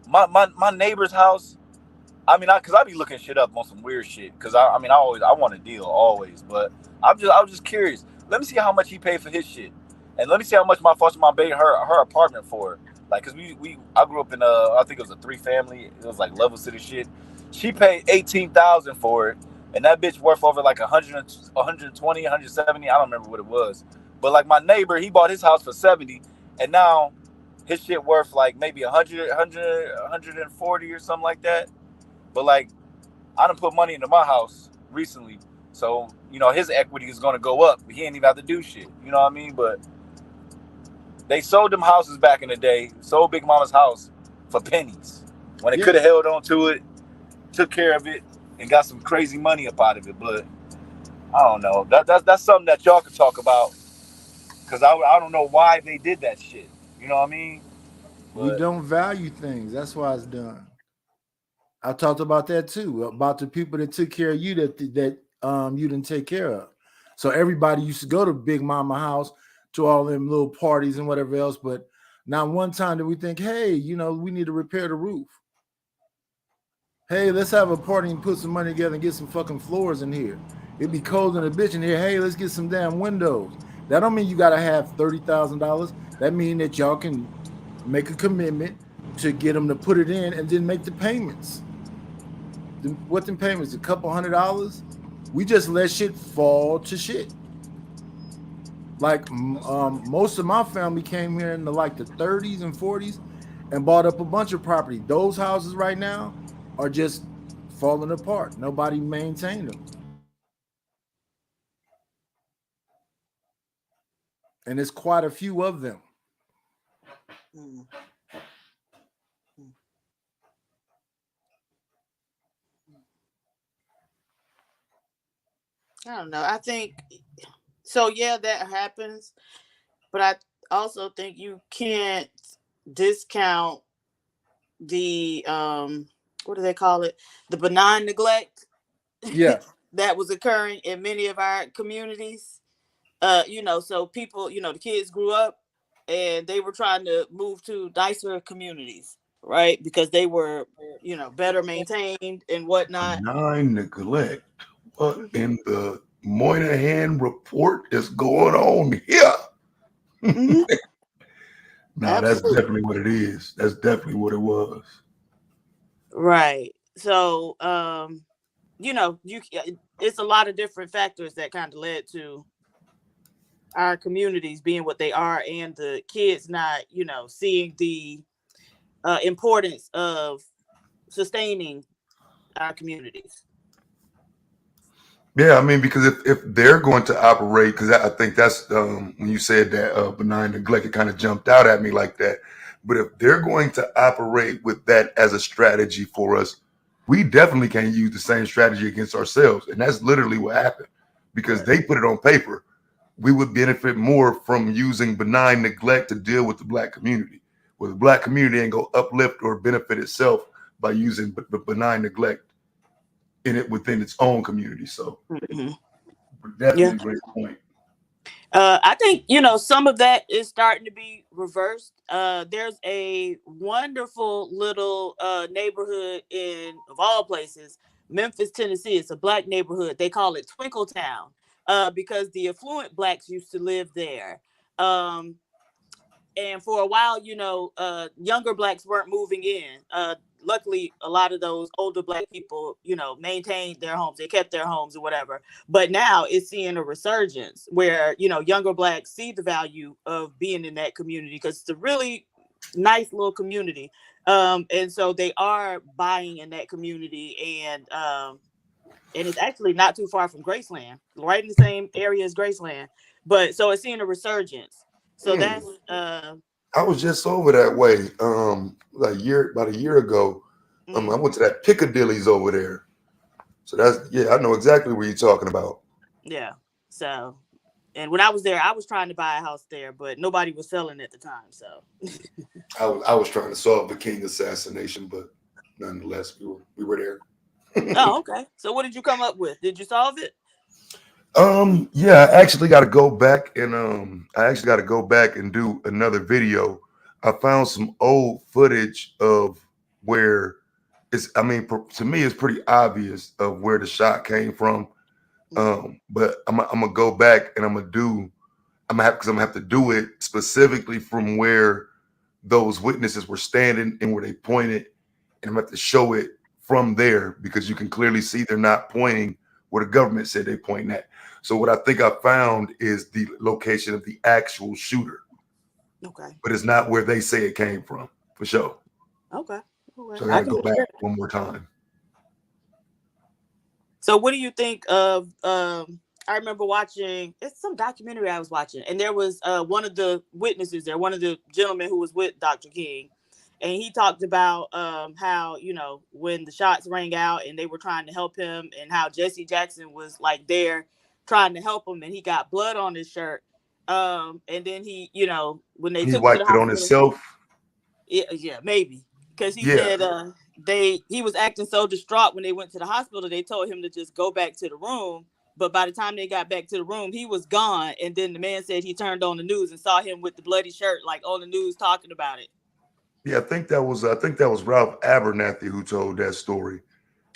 My neighbor's house, I mean, because I be looking shit up on some weird shit. Because I mean, I want a deal always, but I was just curious. Let me see how much he paid for his shit, and let me see how much my foster mom paid her apartment for. Like, cause I grew up in I think it was a 3-family. It was like Level City shit. She paid $18,000 for it, and that bitch worth over like 100, 120, 170. I don't remember what it was, but like my neighbor, he bought his house for 70, and now his shit worth like maybe 100, 140 or something like that. But like, I done put money into my house recently, so you know his equity is gonna go up. He ain't even have to do shit. You know what I mean? But they sold them houses back in the day. Sold Big Mama's house for pennies when they could have held on to it, took care of it, and got some crazy money up out of it. But I don't know. That's something that y'all could talk about, because I don't know why they did that shit. You know what I mean? We don't value things. That's why it's done. I talked about that too, about the people that took care of you that you didn't take care of. So everybody used to go to Big Mama house to all them little parties and whatever else, but not one time did we think, hey, you know, we need to repair the roof. Hey, let's have a party and put some money together and get some fucking floors in here. It'd be cold in a bitch in here. Hey, let's get some damn windows. That don't mean you gotta have $30,000. That mean that y'all can make a commitment to get them to put it in and then make the payments. What them payments? A couple $100? We just let shit fall to shit. Like most of my family came here in the 30s and 40s and bought up a bunch of property. Those houses right now are just falling apart. Nobody maintained them. And there's quite a few of them. I don't know. I think so. Yeah, that happens, but I also think you can't discount the what do they call it? The benign neglect. Yeah. That was occurring in many of our communities. You know, so people, you know, the kids grew up and they were trying to move to nicer communities, right? Because they were, you know, better maintained and whatnot. Benign neglect. What in the Moynihan report is going on here? No, that's definitely what it is. That's definitely what it was. Right. So, you know, it's a lot of different factors that kind of led to our communities being what they are, and the kids not, you know, seeing the importance of sustaining our communities. Yeah, I mean, because if they're going to operate, because I think that's when you said that benign neglect, it kind of jumped out at me like that. But if they're going to operate with that as a strategy for us, we definitely can't use the same strategy against ourselves. And that's literally what happened, because they put it on paper. We would benefit more from using benign neglect to deal with the Black community, where the Black community ain't going to uplift or benefit itself by using benign neglect in it within its own community. So definitely a great point. I think, you know, some of that is starting to be reversed. There's a wonderful little neighborhood of all places, Memphis, Tennessee. It's a Black neighborhood. They call it Twinkletown because the affluent Blacks used to live there. And for a while, you know, younger Blacks weren't moving in. Luckily, a lot of those older Black people, you know, maintained their homes. They kept their homes or whatever. But now it's seeing a resurgence where, you know, younger Blacks see the value of being in that community because it's a really nice little community. And so they are buying in that community. And it's actually not too far from Graceland, right in the same area as Graceland. But so it's seeing a resurgence. So that's I was just over that way about a year ago. I went to that Piccadilly's over there. So I know exactly what you're talking about. Yeah. So, and when I was there, I was trying to buy a house there, but nobody was selling at the time. So I was trying to solve the King assassination, but nonetheless, we were there. Oh, okay. So what did you come up with? Did you solve it? Yeah, I actually got to go back and do another video. I found some old footage of where to me, it's pretty obvious of where the shot came from. But I'm gonna go back and I'm gonna have to do it specifically from where those witnesses were standing and where they pointed, and I'm gonna have to show it from there because you can clearly see they're not pointing where the government said they pointing at. So what I think I found is the location of the actual shooter. Okay. But it's not where they say it came from, for sure. Okay. So I gotta go back one more time. So what do you think of I remember watching it's some documentary I was watching, and there was one of the witnesses there, one of the gentlemen who was with Dr. King, and he talked about how, you know, when the shots rang out and they were trying to help him, and how Jesse Jackson was like there trying to help him, and he got blood on his shirt. And then he, you know, when they He took him to the wiped it on hospital, himself. yeah, maybe. Because he Yeah. said he was acting so distraught when they went to the hospital, they told him to just go back to the room. But by the time they got back to the room, he was gone. And then the man said he turned on the news and saw him with the bloody shirt, like on the news talking about it. Yeah, I think that was Ralph Abernathy who told that story.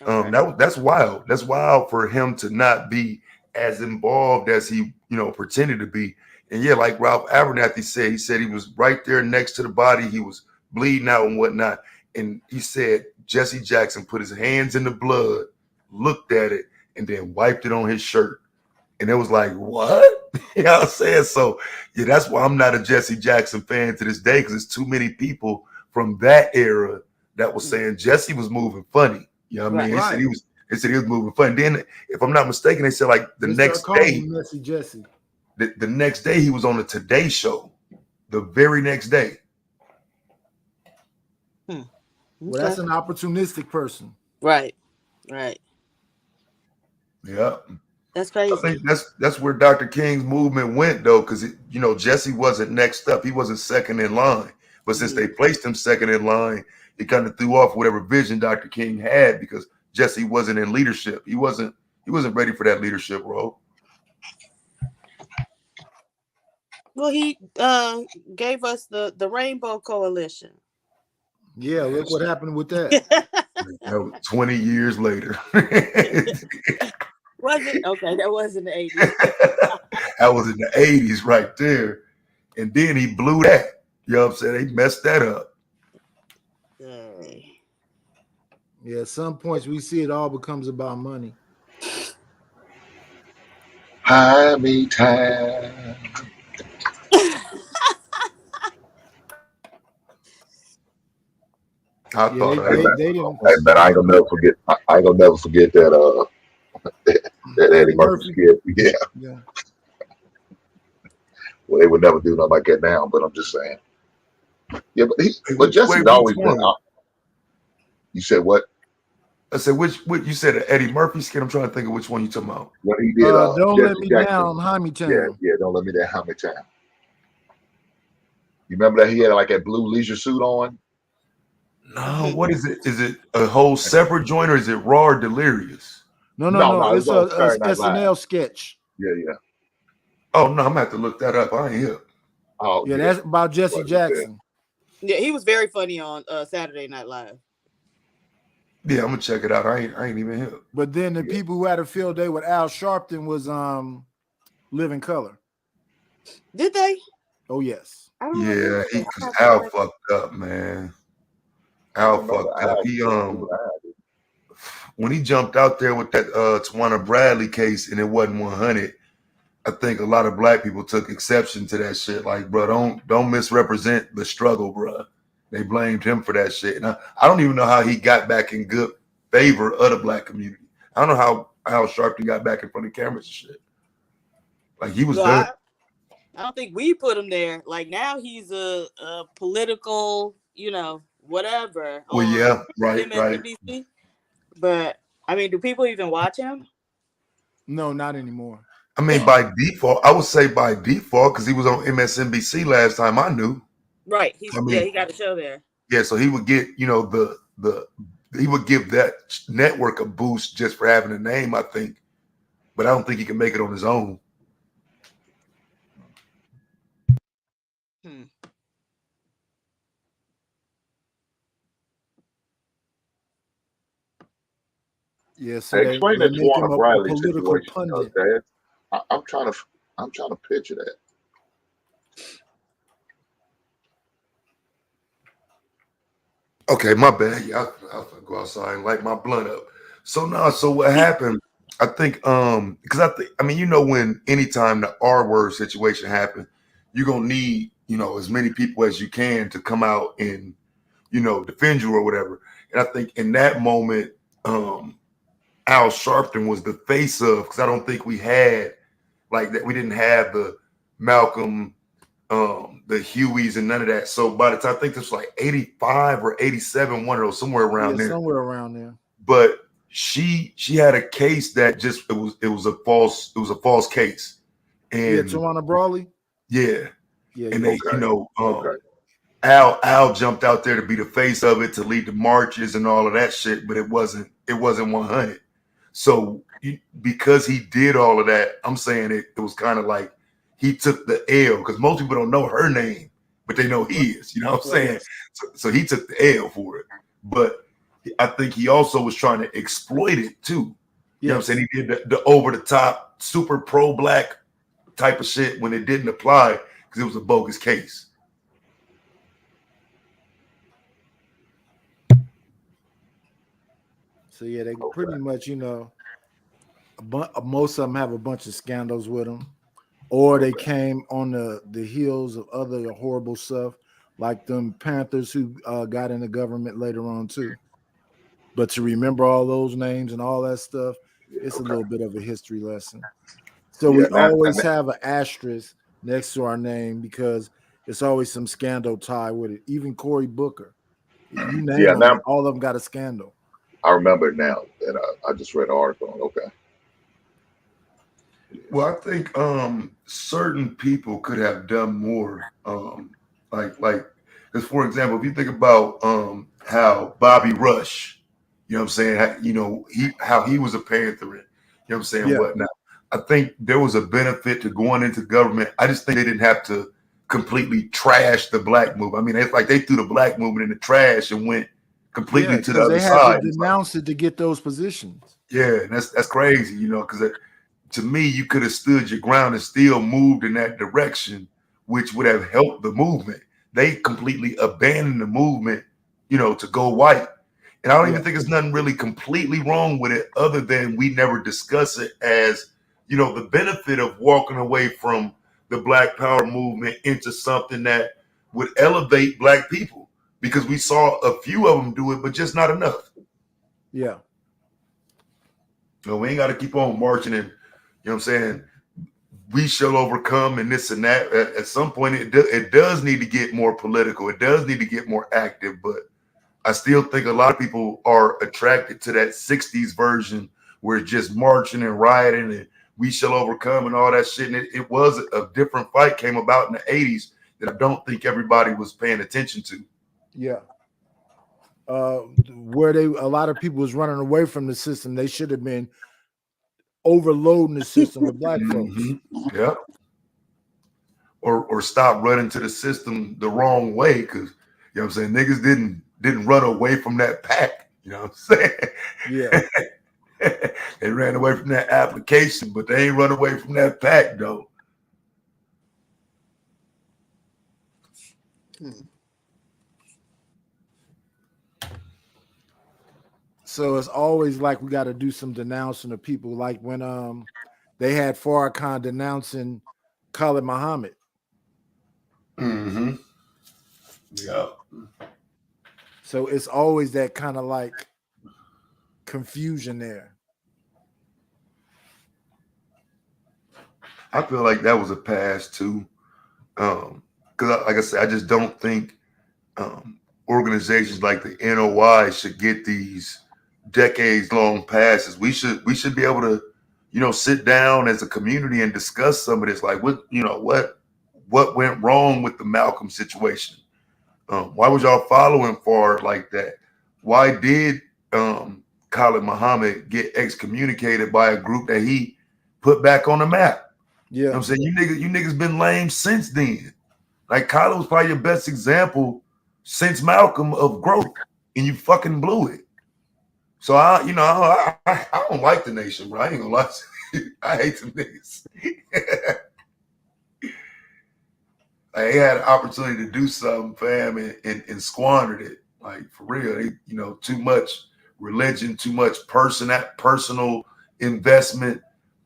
Okay. That's wild. That's wild for him to not be as involved as he, pretended to be. And yeah, like Ralph Abernathy said, he said he was right there next to the body. He was bleeding out and whatnot. And he said Jesse Jackson put his hands in the blood, looked at it, and then wiped it on his shirt. And it was like, what? You know what I'm saying? So yeah, that's why I'm not a Jesse Jackson fan to this day, because it's too many people from that era that was saying Jesse was moving funny. You know what I mean? Right. They said he was moving funny. Then, if I'm not mistaken, they said like the They next start calling day, him Messy Jesse. the next day he was on the Today Show. The very next day. Well, that's an opportunistic person. Right. Yeah. That's crazy. I think that's where Dr. King's movement went, though, because Jesse wasn't next up. He wasn't second in line. But since they placed him second in line, he kind of threw off whatever vision Dr. King had, because Jesse wasn't in leadership. He wasn't ready for that leadership role. Well, he gave us the Rainbow Coalition. Yeah, look what happened with that. 20 years later. Was it? Okay, that was in the 80s. That was in the 80s right there. And then he blew that. You know what I'm saying? He messed that up. Yeah, at some points we see it all becomes about money. High me time. I thought they didn't. Hey, man, I ain't gonna never forget. I ain't gonna never forget that. That Eddie Murphy skit. Yeah. Well, they would never do nothing like that now. But I'm just saying. Yeah, but Jesse's always been out. You said what? I said which you said an Eddie Murphy skit. I'm trying to think of which one you talking about. When he did Don't Jesse Let Me Jackson. Down, Hammy Town. Yeah, Don't Let Me Down, Hammy Town. You remember that he had like that blue leisure suit on? No, what is it? Is it a whole separate joint, or is it Raw or Delirious? No. It's was a Saturday Night SNL Live. sketch. Yeah. Oh no, I'm gonna have to look that up. I ain't here. Oh Yeah, that's about Jesse Jackson. Yeah, he was very funny on Saturday Night Live. Yeah, I'm gonna check it out. I ain't even here. But then the people who had a field day with Al Sharpton was Living Color. Did they? Oh yes. Yeah, because Al fucked up, man. Al fucked up. He when he jumped out there with that Tawana Bradley case and it wasn't 100, I think a lot of black people took exception to that shit. Like, bro, don't misrepresent the struggle, bro. They blamed him for that shit. And I don't even know how he got back in good favor of the black community. I don't know how Al Sharpton got back in front of cameras and shit. Like, he was done. I don't think we put him there. Like, now he's a political, whatever. Well, yeah, right. MSNBC. But I mean, do people even watch him? No, not anymore. I mean, by default, I would say by default, because he was on MSNBC last time I knew. Right. He got a show there. Yeah, so he would get, he would give that network a boost just for having a name, I think. But I don't think he can make it on his own. Yeah, so Hey, explain they that make him Tawana a Briley political situation, pundit. Dad. I'm trying to picture that. Okay, my bad. Yeah, I'll go outside and light my blunt up. So what happened? I think because I mean, when anytime the R word situation happens, you're gonna need, as many people as you can to come out and, defend you or whatever. And I think in that moment, Al Sharpton was the face of, because I don't think we had like that, we didn't have the Malcolm, the Hueys and none of that. So by the time, I think this was like 85 or 87, one of those, somewhere around there. Somewhere around there. But she had a case that just it was a false case. And Tawana Brawley. Yeah. And they, Okay. Al jumped out there to be the face of it, to lead the marches and all of that shit, but it wasn't 100. So because he did all of that, I'm saying it was kind of like he took the L, because most people don't know her name, but they know his. You know what I'm saying? So he took the L for it. But I think he also was trying to exploit it too. You know what I'm saying? He did the over the top, super pro black type of shit when it didn't apply because it was a bogus case. So yeah, they pretty much, most of them have a bunch of scandals with them, or they came on the heels of other horrible stuff, like them Panthers who got in the government later on too. But to remember all those names and all that stuff, it's a little bit of a history lesson. So we always have an asterisk next to our name because it's always some scandal tied with it. Even Cory Booker, you name them, all of them got a scandal. I remember it now, and I just read an article on. Okay. Well, I think certain people could have done more. Like, because for example, if you think about how Bobby Rush, you know what I'm saying, how he was a Panther, you know what I'm saying, whatnot. I think there was a benefit to going into government. I just think they didn't have to completely trash the black movement. I mean, it's like they threw the black movement in the trash and went completely to the other side. They had to denounce it to get those positions. Yeah, and that's crazy, because to me, you could have stood your ground and still moved in that direction, which would have helped the movement. They completely abandoned the movement, to go white. And I don't even think there's nothing really completely wrong with it, other than we never discuss it as, the benefit of walking away from the Black Power movement into something that would elevate black people, because we saw a few of them do it, but just not enough. Yeah. We ain't got to keep on marching and, you know what I'm saying, we shall overcome and this and that. At some point, it does need to get more political. It does need to get more active, but I still think a lot of people are attracted to that 60s version where it's just marching and rioting and we shall overcome and all that shit. And it was a different fight came about in the 80s that I don't think everybody was paying attention to. Yeah. Where a lot of people was running away from the system. They should have been overloading the system with black folks. Yeah. Or stop running to the system the wrong way, because you know what I'm saying, niggas didn't run away from that pack. You know what I'm saying? Yeah. They ran away from that application, but they ain't run away from that pack though. So it's always like we got to do some denouncing of people, like when they had Farrakhan denouncing Khalid Muhammad. Mm-hmm. Yeah. So it's always that kind of like confusion there. I feel like that was a pass too, because like I said, I just don't think organizations like the NOI should get these decades-long passes. We should be able to, sit down as a community and discuss some of this. Like, what went wrong with the Malcolm situation? Why was y'all following for like that? Why did Khalid Muhammad get excommunicated by a group that he put back on the map? Yeah, you know what I'm saying, you niggas been lame since then. Like, Khalid was probably your best example since Malcolm of growth, and you fucking blew it. So I don't like the nation, bro. I ain't gonna lie to you. I hate them niggas. They had an opportunity to do something, fam, and squandered it. Like for real, they, too much religion, too much personal investment.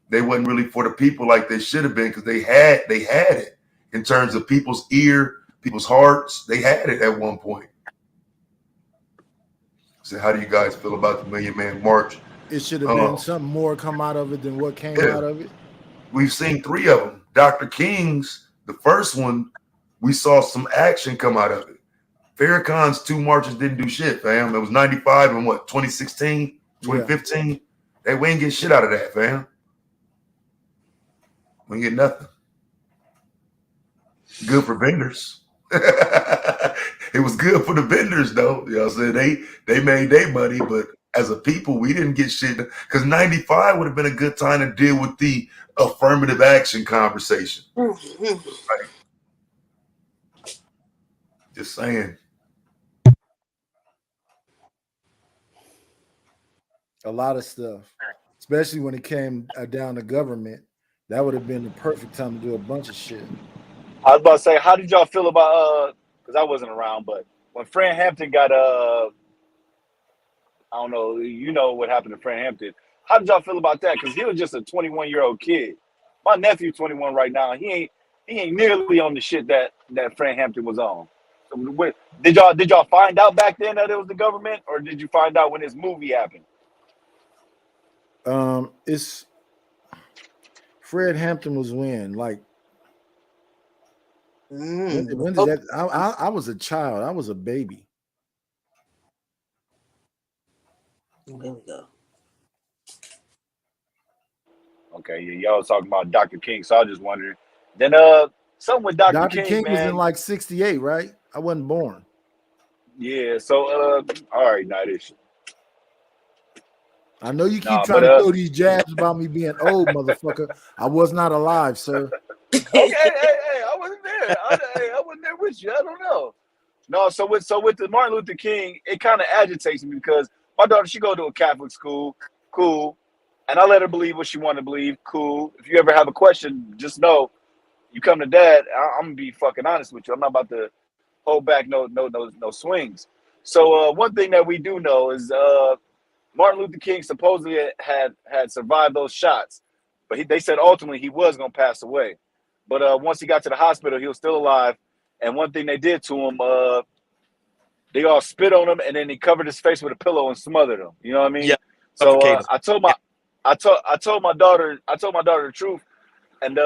They wasn't really for the people like they should have been, because they had it in terms of people's ear, people's hearts. They had it at one point. So how do you guys feel about the Million Man March? It should have been something more come out of it than what came out of it. We've seen 3 of them. Dr. King's, the first one, we saw some action come out of it. Farrakhan's 2 marches didn't do shit, fam. It was 95 and 2016, 2015. Yeah. We ain't get shit out of that, fam. We ain't get nothing. Good for vendors. It was good for the vendors, though. You know what I'm saying? They made their money, but as a people, we didn't get shit. Because 95 would have been a good time to deal with the affirmative action conversation. Right. Just saying. A lot of stuff, especially when it came down to government, that would have been the perfect time to do a bunch of shit. I was about to say, how did y'all feel about because I wasn't around, but when Fred Hampton got I don't know, what happened to Fred Hampton. How did y'all feel about that? Because he was just a 21-year-old kid. My nephew's 21 right now. He ain't nearly on the shit that Fred Hampton was on. So did y'all find out back then that it was the government, or did you find out when this movie happened? It's Fred Hampton was when? Like when did that? I was a child. I was a baby. There we go. Okay, yeah, y'all was talking about Dr. King, so I was just wondering. Then something with Dr. King was in like 68, right? I wasn't born. Yeah, so all right, not issue. I know you keep trying to throw these jabs about me being old, motherfucker. I was not alive, sir. Okay, hey, I wasn't there. I wasn't there with you. I don't know. No, so with the Martin Luther King, it kind of agitates me because my daughter, she go to a Catholic school, cool, and I let her believe what she want to believe, cool. If you ever have a question, just know you come to Dad. I'm gonna be fucking honest with you. I'm not about to hold back no swings. So one thing that we do know is Martin Luther King supposedly had survived those shots, but they said ultimately he was gonna pass away. But once he got to the hospital, he was still alive. And one thing they did to him, they all spit on him, and then he covered his face with a pillow and smothered him. You know what I mean? Yeah. So I told my daughter the truth, and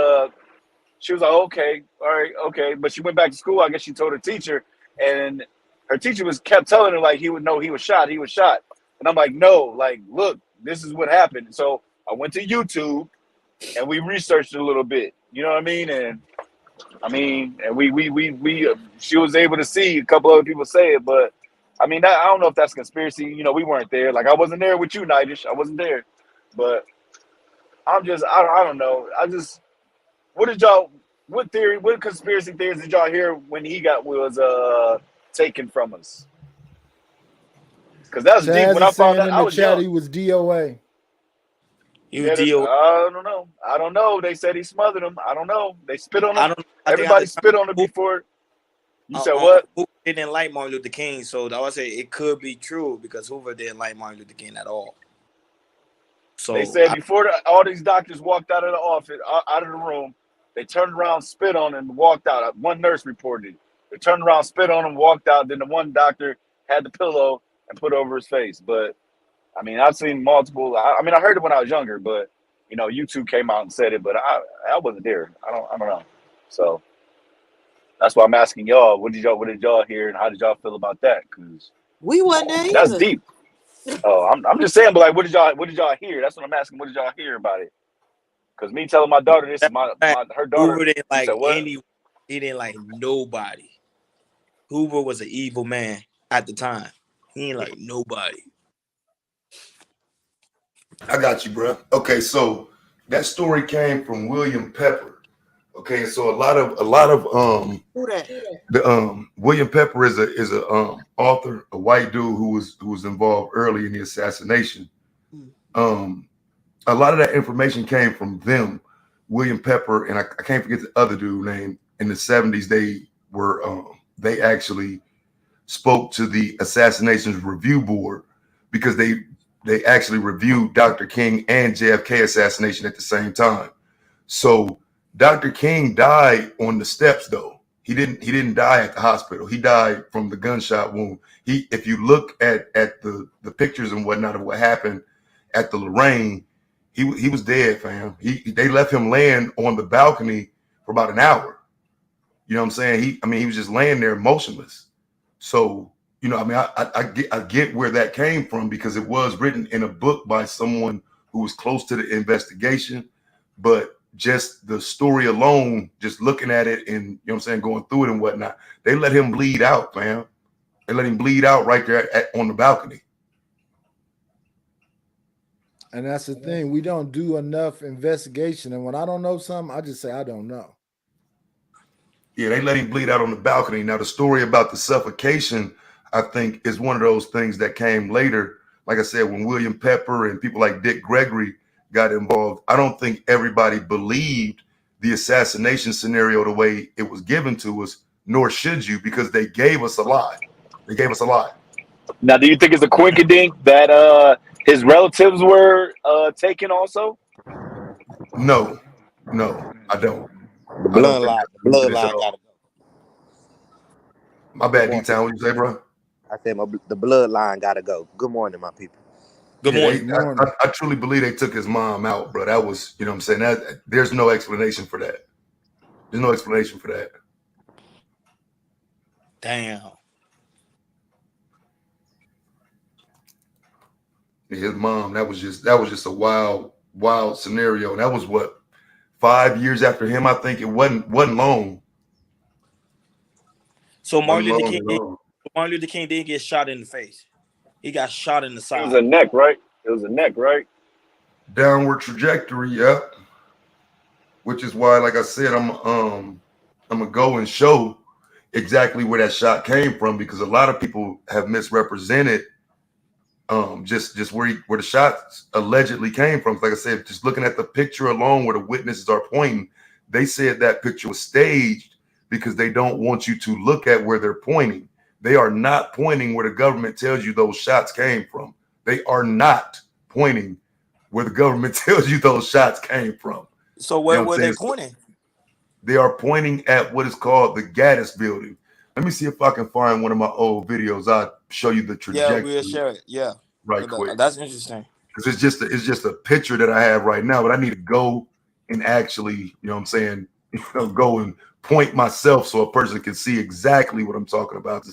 she was like, okay, all right, okay. But she went back to school. I guess she told her teacher, and her teacher kept telling her like he was shot. And I'm like, no, like, look, this is what happened. So I went to YouTube and we researched it a little bit. You know what I mean? And she was able to see a couple other people say it, but I mean, I don't know if that's conspiracy. We weren't there. Like, I wasn't there with you, Nightish. I wasn't there, but I don't know. What conspiracy theories did y'all hear when he was taken from us? Because that was deep. When I found out, I was young. He was DOA. I don't know. They said he smothered him. I don't know. They spit on him. Everybody spit on him before. You said what? Hoover didn't like Martin Luther King, so I would say it could be true because Hoover didn't like Martin Luther King at all. So they said before all these doctors walked out of the office, out of the room, they turned around, spit on him, and walked out. One nurse reported. They turned around, spit on him, walked out. Then the one doctor had the pillow and put over his face. But I mean, I've seen multiple. I heard it when I was younger, but YouTube came out and said it, but I wasn't there. I don't know. So that's why I'm asking y'all. What did y'all hear, and how did y'all feel about that? Because we wasn't there. That's either. deep. Oh, I'm just saying, but like, what did y'all hear? That's what I'm asking. What did y'all hear about it? Because me telling my daughter this, her daughter. Hoover didn't like he didn't like nobody. Hoover was an evil man at the time. He ain't like nobody. I got you, bro. Okay, so that story came from William Pepper. Okay, so a lot of Who that? the William Pepper is a author, a white dude who was involved early in the assassination. A lot of that information came from them, William Pepper, and I can't forget the other dude name. In the 70s, they actually spoke to the Assassinations Review Board because they actually reviewed Dr. King and JFK assassination at the same time. So Dr. King died on the steps, though. He didn't die at the hospital. He died from the gunshot wound. If you look at the pictures and whatnot of what happened at the Lorraine, he was dead, fam. They left him laying on the balcony for about an hour. You know what I'm saying? He was just laying there motionless. So, you know, I get where that came from because it was written in a book by someone who was close to the investigation, but just the story alone, just looking at it and, you know what I'm saying, going through it and whatnot, they let him bleed out, fam. They let him bleed out right there on the balcony. And that's the thing. We don't do enough investigation. And when I don't know something, I just say, I don't know. Yeah, they let him bleed out on the balcony. Now, the story about the suffocation, I think, is one of those things that came later. Like I said, when William Pepper and people like Dick Gregory got involved, I don't think everybody believed the assassination scenario the way it was given to us, nor should you, because they gave us a lie. They gave us a lie. Now, do you think it's a quinkadink that his relatives were taken also? No, I don't. The bloodline gotta go. My bad, D-Town. What you say, bro? I said the bloodline gotta go. Good morning, my people. Good morning. I truly believe they took his mom out, bro. That was, you know what I'm saying? That there's no explanation for that. There's no explanation for that. Damn. His mom, that was just a wild scenario. And that was what, 5 years after him, I think. It wasn't long. So Martin Luther King did get shot in the face. He got shot in the side. It was a neck, right? It was a neck, right? Downward trajectory, yeah. Which is why, like I said, I'm gonna go and show exactly where that shot came from, because a lot of people have misrepresented just where the shots allegedly came from. Like I said, just looking at the picture alone where the witnesses are pointing, they said that picture was staged because they don't want you to look at where they're pointing. They are not pointing where the government tells you those shots came from. They are not pointing where the government tells you those shots came from. So where were they pointing? They are pointing at what is called the Gaddis building. Let me see if I can find one of my old videos. I'll show you the trajectory. Yeah, we'll share it. Yeah. Right quick. That's interesting. Because it's just a picture that I have right now, but I need to go and actually, you know what I'm saying, go and point myself so a person can see exactly what I'm talking about.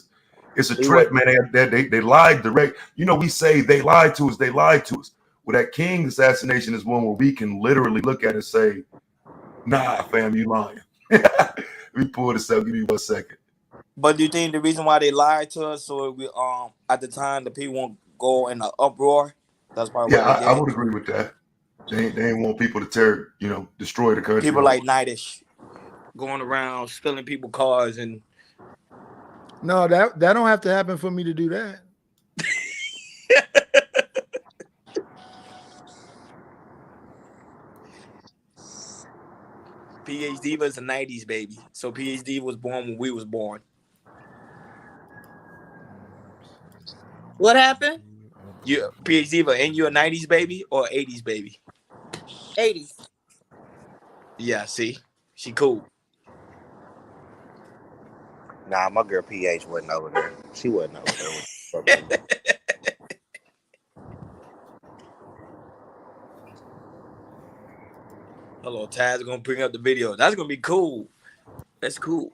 It's a trip, man. They lied direct. You know, we say they lied to us. They lied to us. Well, that King assassination is one where we can literally look at it and say, nah, fam, you lying. Let me pull this up. Give me 1 second. But do you think the reason why they lied to us, so we at the time the people won't go in an uproar? That's probably why. I would agree with that. They ain't want people to destroy the country. People like Nightish going around stealing people's cars and. No, that don't have to happen for me to do that. PhD was a 90s baby. So PhD was born when we was born. What happened? You PhD, and you a 90s baby or 80s baby? 80s. Yeah, see? She cool. Nah, my girl PH wasn't over there. She wasn't over there. Hello, Taz gonna bring up the video. That's gonna be cool. That's cool.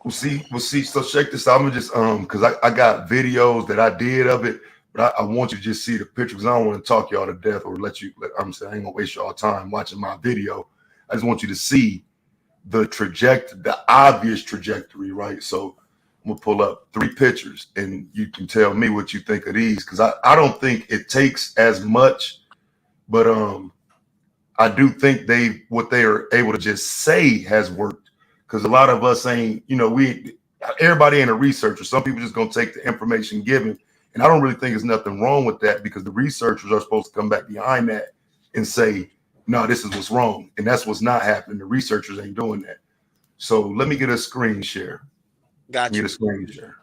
We'll see. So check this out. I'm gonna just because I got videos that I did of it, but I want you to just see the picture because I don't want to talk y'all to death or I'm saying I ain't gonna waste y'all time watching my video. I just want you to see the obvious trajectory, right? So I'm gonna pull up 3 pictures and you can tell me what you think of these, because I don't think it takes as much, but I do think what they are able to just say has worked, because a lot of us ain't, everybody ain't a researcher. Some people just gonna take the information given, and I don't really think there's nothing wrong with that, because the researchers are supposed to come back behind that and say, no, this is what's wrong, and that's what's not happening. The researchers ain't doing that. So let me get a screen share. Got you. Get a screen share.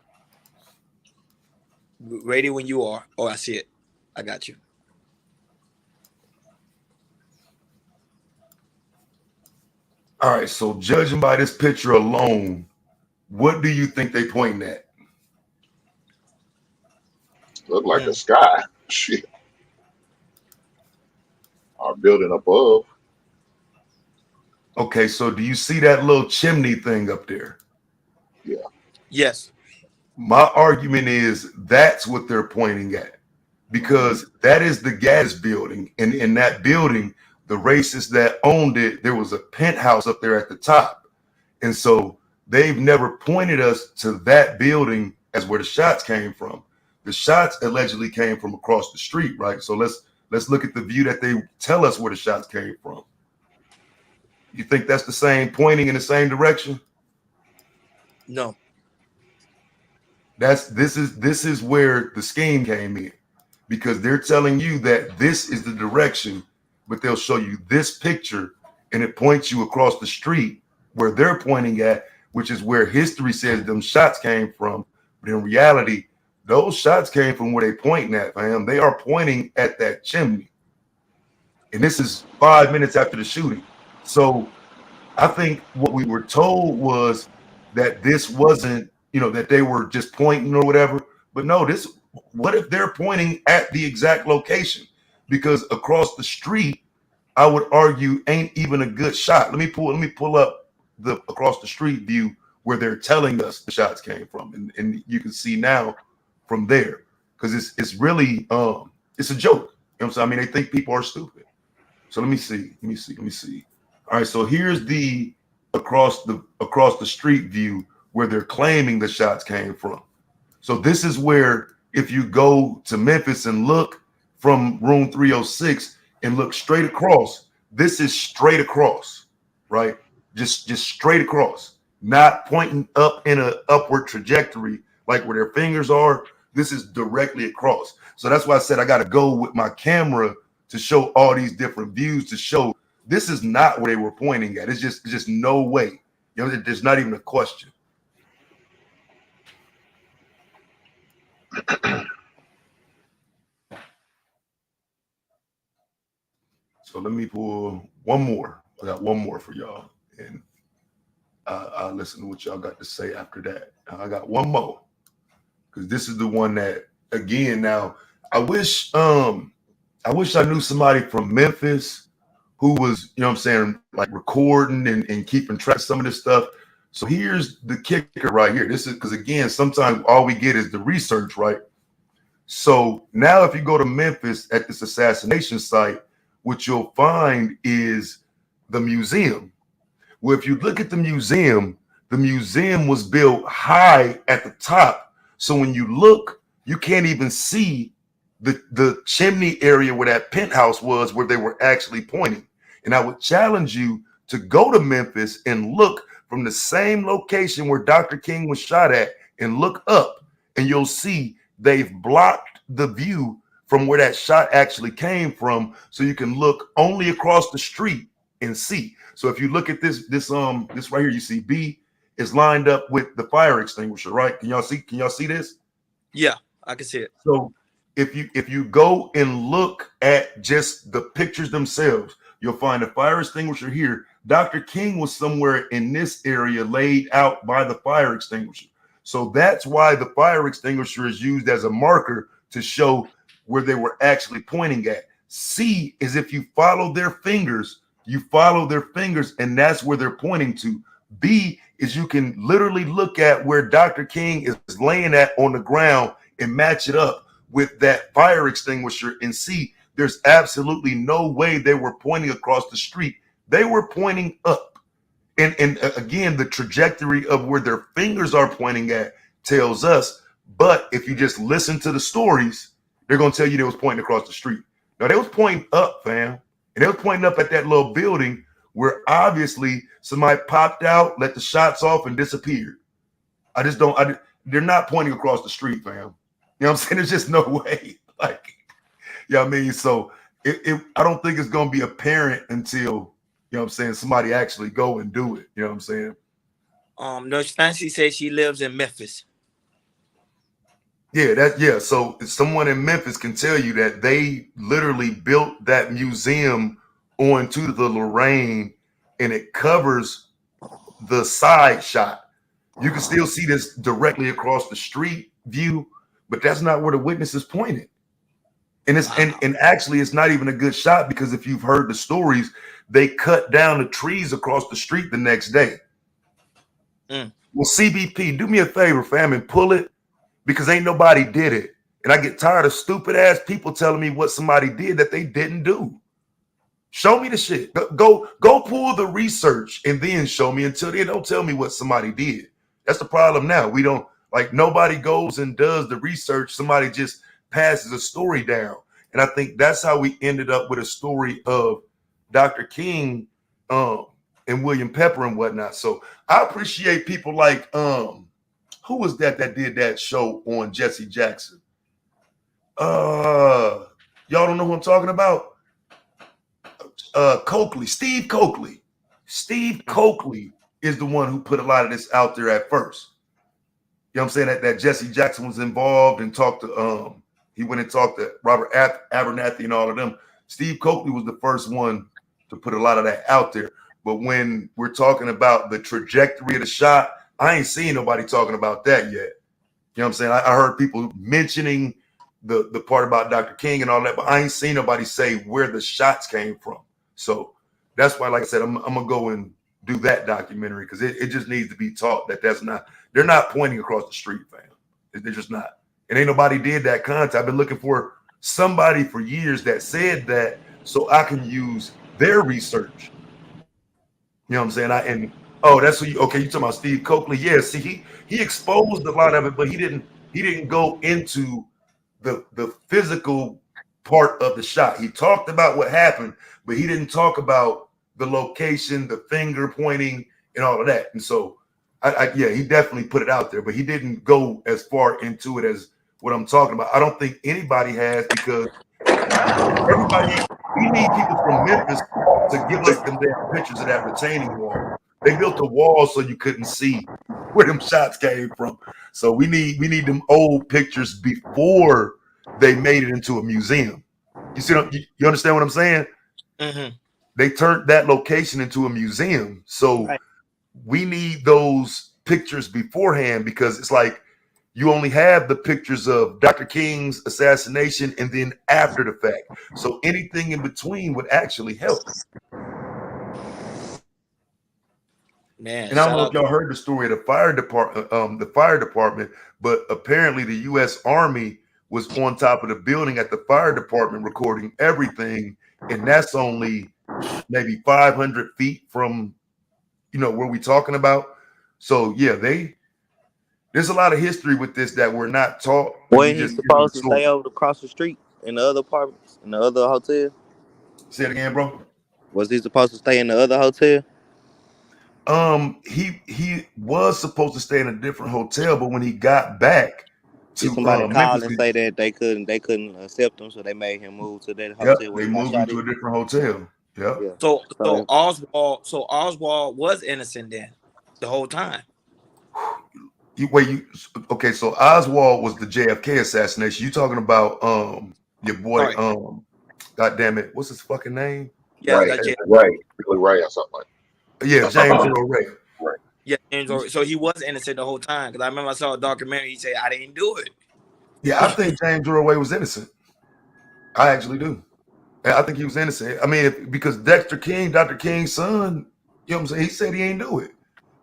Ready when you are. Oh, I see it. I got you. All right, so judging by this picture alone, what do you think they pointing at? Look like a sky. Shit. Our building above. Okay, so do you see that little chimney thing up there? Yeah. Yes. My argument is that's what they're pointing at, because that is the gas building. And in that building, the racists that owned it, there was a penthouse up there at the top. And so they've never pointed us to that building as where the shots came from. The shots allegedly came from across the street, right? So let's look at the view that they tell us where the shots came from. You think that's the same, pointing in the same direction? No. This is where the scheme came in, because they're telling you that this is the direction, but they'll show you this picture and it points you across the street where they're pointing at, which is where history says them shots came from. But in reality, those shots came from where they pointing at, fam. They are pointing at that chimney. And this is 5 minutes after the shooting. So I think what we were told was that this wasn't, that they were just pointing or whatever. But no, what if they're pointing at the exact location? Because across the street, I would argue, ain't even a good shot. Let me pull up the across the street view where they're telling us the shots came from, and you can see now from there, because it's really it's a joke. You know what I'm saying? I mean, they think people are stupid. So let me see. All right, so here's the across the street view where they're claiming the shots came from. So this is where, if you go to Memphis and look from room 306 and look straight across, this is straight across, right? Just straight across, not pointing up in an upward trajectory like where their fingers are. This is directly across. So that's why I said I got to go with my camera to show all these different views, to show this is not where they were pointing at. It's just no way. There's not even a question. So let me pull one more. I got one more for y'all, and I'll listen to what y'all got to say after that. I got one more, because this is the one that, again, now I wish I knew somebody from Memphis who was, like recording and keeping track of some of this stuff. So here's the kicker right here. This is because, again, sometimes all we get is the research, right? So now if you go to Memphis at this assassination site, what you'll find is the museum. Well, if you look at the museum was built high at the top. So when you look, you can't even see the chimney area where that penthouse was, where they were actually pointing. And I would challenge you to go to Memphis and look from the same location where Dr. King was shot at, and look up, and you'll see they've blocked the view from where that shot actually came from, so you can look only across the street and see. So if you look at this right here, you see B is lined up with the fire extinguisher, right? Can y'all see this? Yeah, I can see it. So if you go and look at just the pictures themselves, you'll find a fire extinguisher here. Dr. King was somewhere in this area laid out by the fire extinguisher. So that's why the fire extinguisher is used as a marker to show where they were actually pointing at. C is if you follow their fingers, and that's where they're pointing to. B is you can literally look at where Dr. King is laying at on the ground and match it up with that fire extinguisher and see there's absolutely no way they were pointing across the street. They were pointing up. And again, the trajectory of where their fingers are pointing at tells us, but if you just listen to the stories, they're going to tell you they was pointing across the street. Now, they was pointing up, fam. And they was pointing up at that little building where obviously somebody popped out, let the shots off, and disappeared. I just don't. They're not pointing across the street, fam. You know what I'm saying? There's just no way. Like, you know what I mean? So I don't think it's gonna be apparent until, you know what I'm saying, somebody actually go and do it. You know what I'm saying? Nurse Fancy says she lives in Memphis. Yeah, so someone in Memphis can tell you that they literally built that museum onto the Lorraine, and it covers the side shot. You can still see this directly across the street view, but that's not where the witness is pointed. And it's and actually it's not even a good shot, because if you've heard the stories, they cut down the trees across the street the next day. Well, CBP, do me a favor, fam, and pull it, because ain't nobody did it. And I get tired of stupid ass people telling me what somebody did that they didn't do. Show me the shit. Go pull the research and then show me. Until then, don't tell me what somebody did. That's the problem now. We don't, like, nobody goes and does the research. Somebody just passes a story down. And I think that's how we ended up with a story of Dr. King and William Pepper and whatnot. So I appreciate people like, who was that did that show on Jesse Jackson? Y'all don't know who I'm talking about? Coakley, Steve Coakley. Steve Coakley is the one who put a lot of this out there at first. You know what I'm saying? That Jesse Jackson was involved and talked to, he went and talked to Robert Abernathy and all of them. Steve Coakley was the first one to put a lot of that out there. But when we're talking about the trajectory of the shot, I ain't seen nobody talking about that yet. You know what I'm saying? I heard people mentioning the part about Dr. King and all that, but I ain't seen nobody say where the shots came from. So that's why, like I said, I'm gonna go and do that documentary, because it just needs to be taught that they're not pointing across the street, fam. They're just not. And ain't nobody did that content. I've been looking for somebody for years that said that, so I can use their research. You know what I'm saying? That's what you talking about Steve Coakley. Yeah, see, he exposed a lot of it, but he didn't go into the physical part of the shot. He talked about what happened, but he didn't talk about the location, the finger pointing, and all of that. And so he definitely put it out there, but he didn't go as far into it as what I'm talking about. I don't think anybody has, because we need people from Memphis to give us them damn pictures of that retaining wall. They built a wall so you couldn't see where them shots came from. So we need them old pictures before they made it into a museum. You see, you understand what I'm saying? Mm-hmm. They turned that location into a museum. So we need those pictures beforehand, because it's like you only have the pictures of Dr. King's assassination and then after the fact. So anything in between would actually help. Man, and I don't know if y'all heard the story of the fire department, but apparently the U.S. Army was on top of the building at the fire department recording everything, and that's only maybe 500 feet from, where we talking about. So yeah, there's a lot of history with this that we're not taught. Wasn't he supposed to stay over across the street in the other apartments, in the other hotel? Say it again, bro. Was he supposed to stay in the other hotel? He was supposed to stay in a different hotel, but when he got back to somebody called and say that they couldn't accept him, so they made him move to that hotel. Yep, they moved him to a different hotel. Yep. Yeah. So Oswald was innocent then the whole time. Okay, so Oswald was the JFK assassination. You talking about your boy God damn it, what's his fucking name? Yeah, Ray or something like that. Yeah, James Earl Ray. Right. Yeah, James Earl. So he was innocent the whole time, because I remember I saw a documentary. He said, "I didn't do it." Yeah, I think James Earl Ray was innocent. I actually do. I think he was innocent. I mean, because Dr. King's son, you know what I'm saying? He said he ain't do it.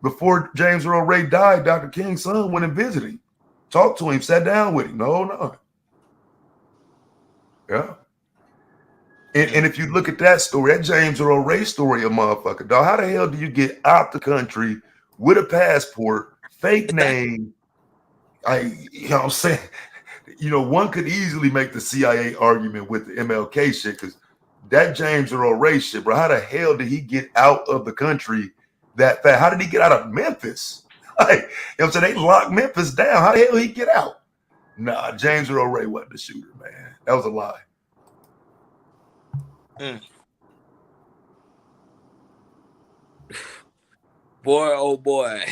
Before James Earl Ray died, Dr. King's son went and visited him, talked to him, sat down with him. No. Yeah. And if you look at that story, that James Earl Ray story, a motherfucker, dog, how the hell do you get out the country with a passport, fake name? You know what I'm saying? One could easily make the CIA argument with the MLK shit, because that James Earl Ray shit, bro. How the hell did he get out of the country that fast? How did he get out of Memphis? Like, you know what I'm saying? They locked Memphis down. How the hell did he get out? Nah, James Earl Ray wasn't the shooter, man. That was a lie. Boy, oh boy.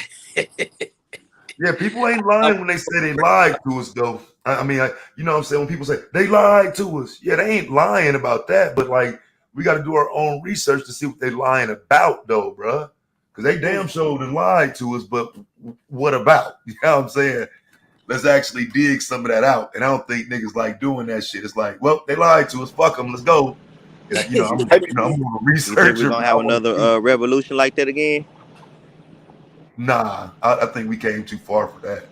Yeah, people ain't lying when they say they lied to us, though. I mean, you know what I'm saying? When people say they lied to us, yeah, they ain't lying about that. But like, we got to do our own research to see what they lying about, though, bruh. Because they damn sure done lied to us, but what about? You know what I'm saying? Let's actually dig some of that out. And I don't think niggas like doing that shit. It's like, well, they lied to us. Fuck them. Let's go. And, you know, I'm a You think researcher. we're gonna have another revolution like that again? Nah, I think we came too far for that.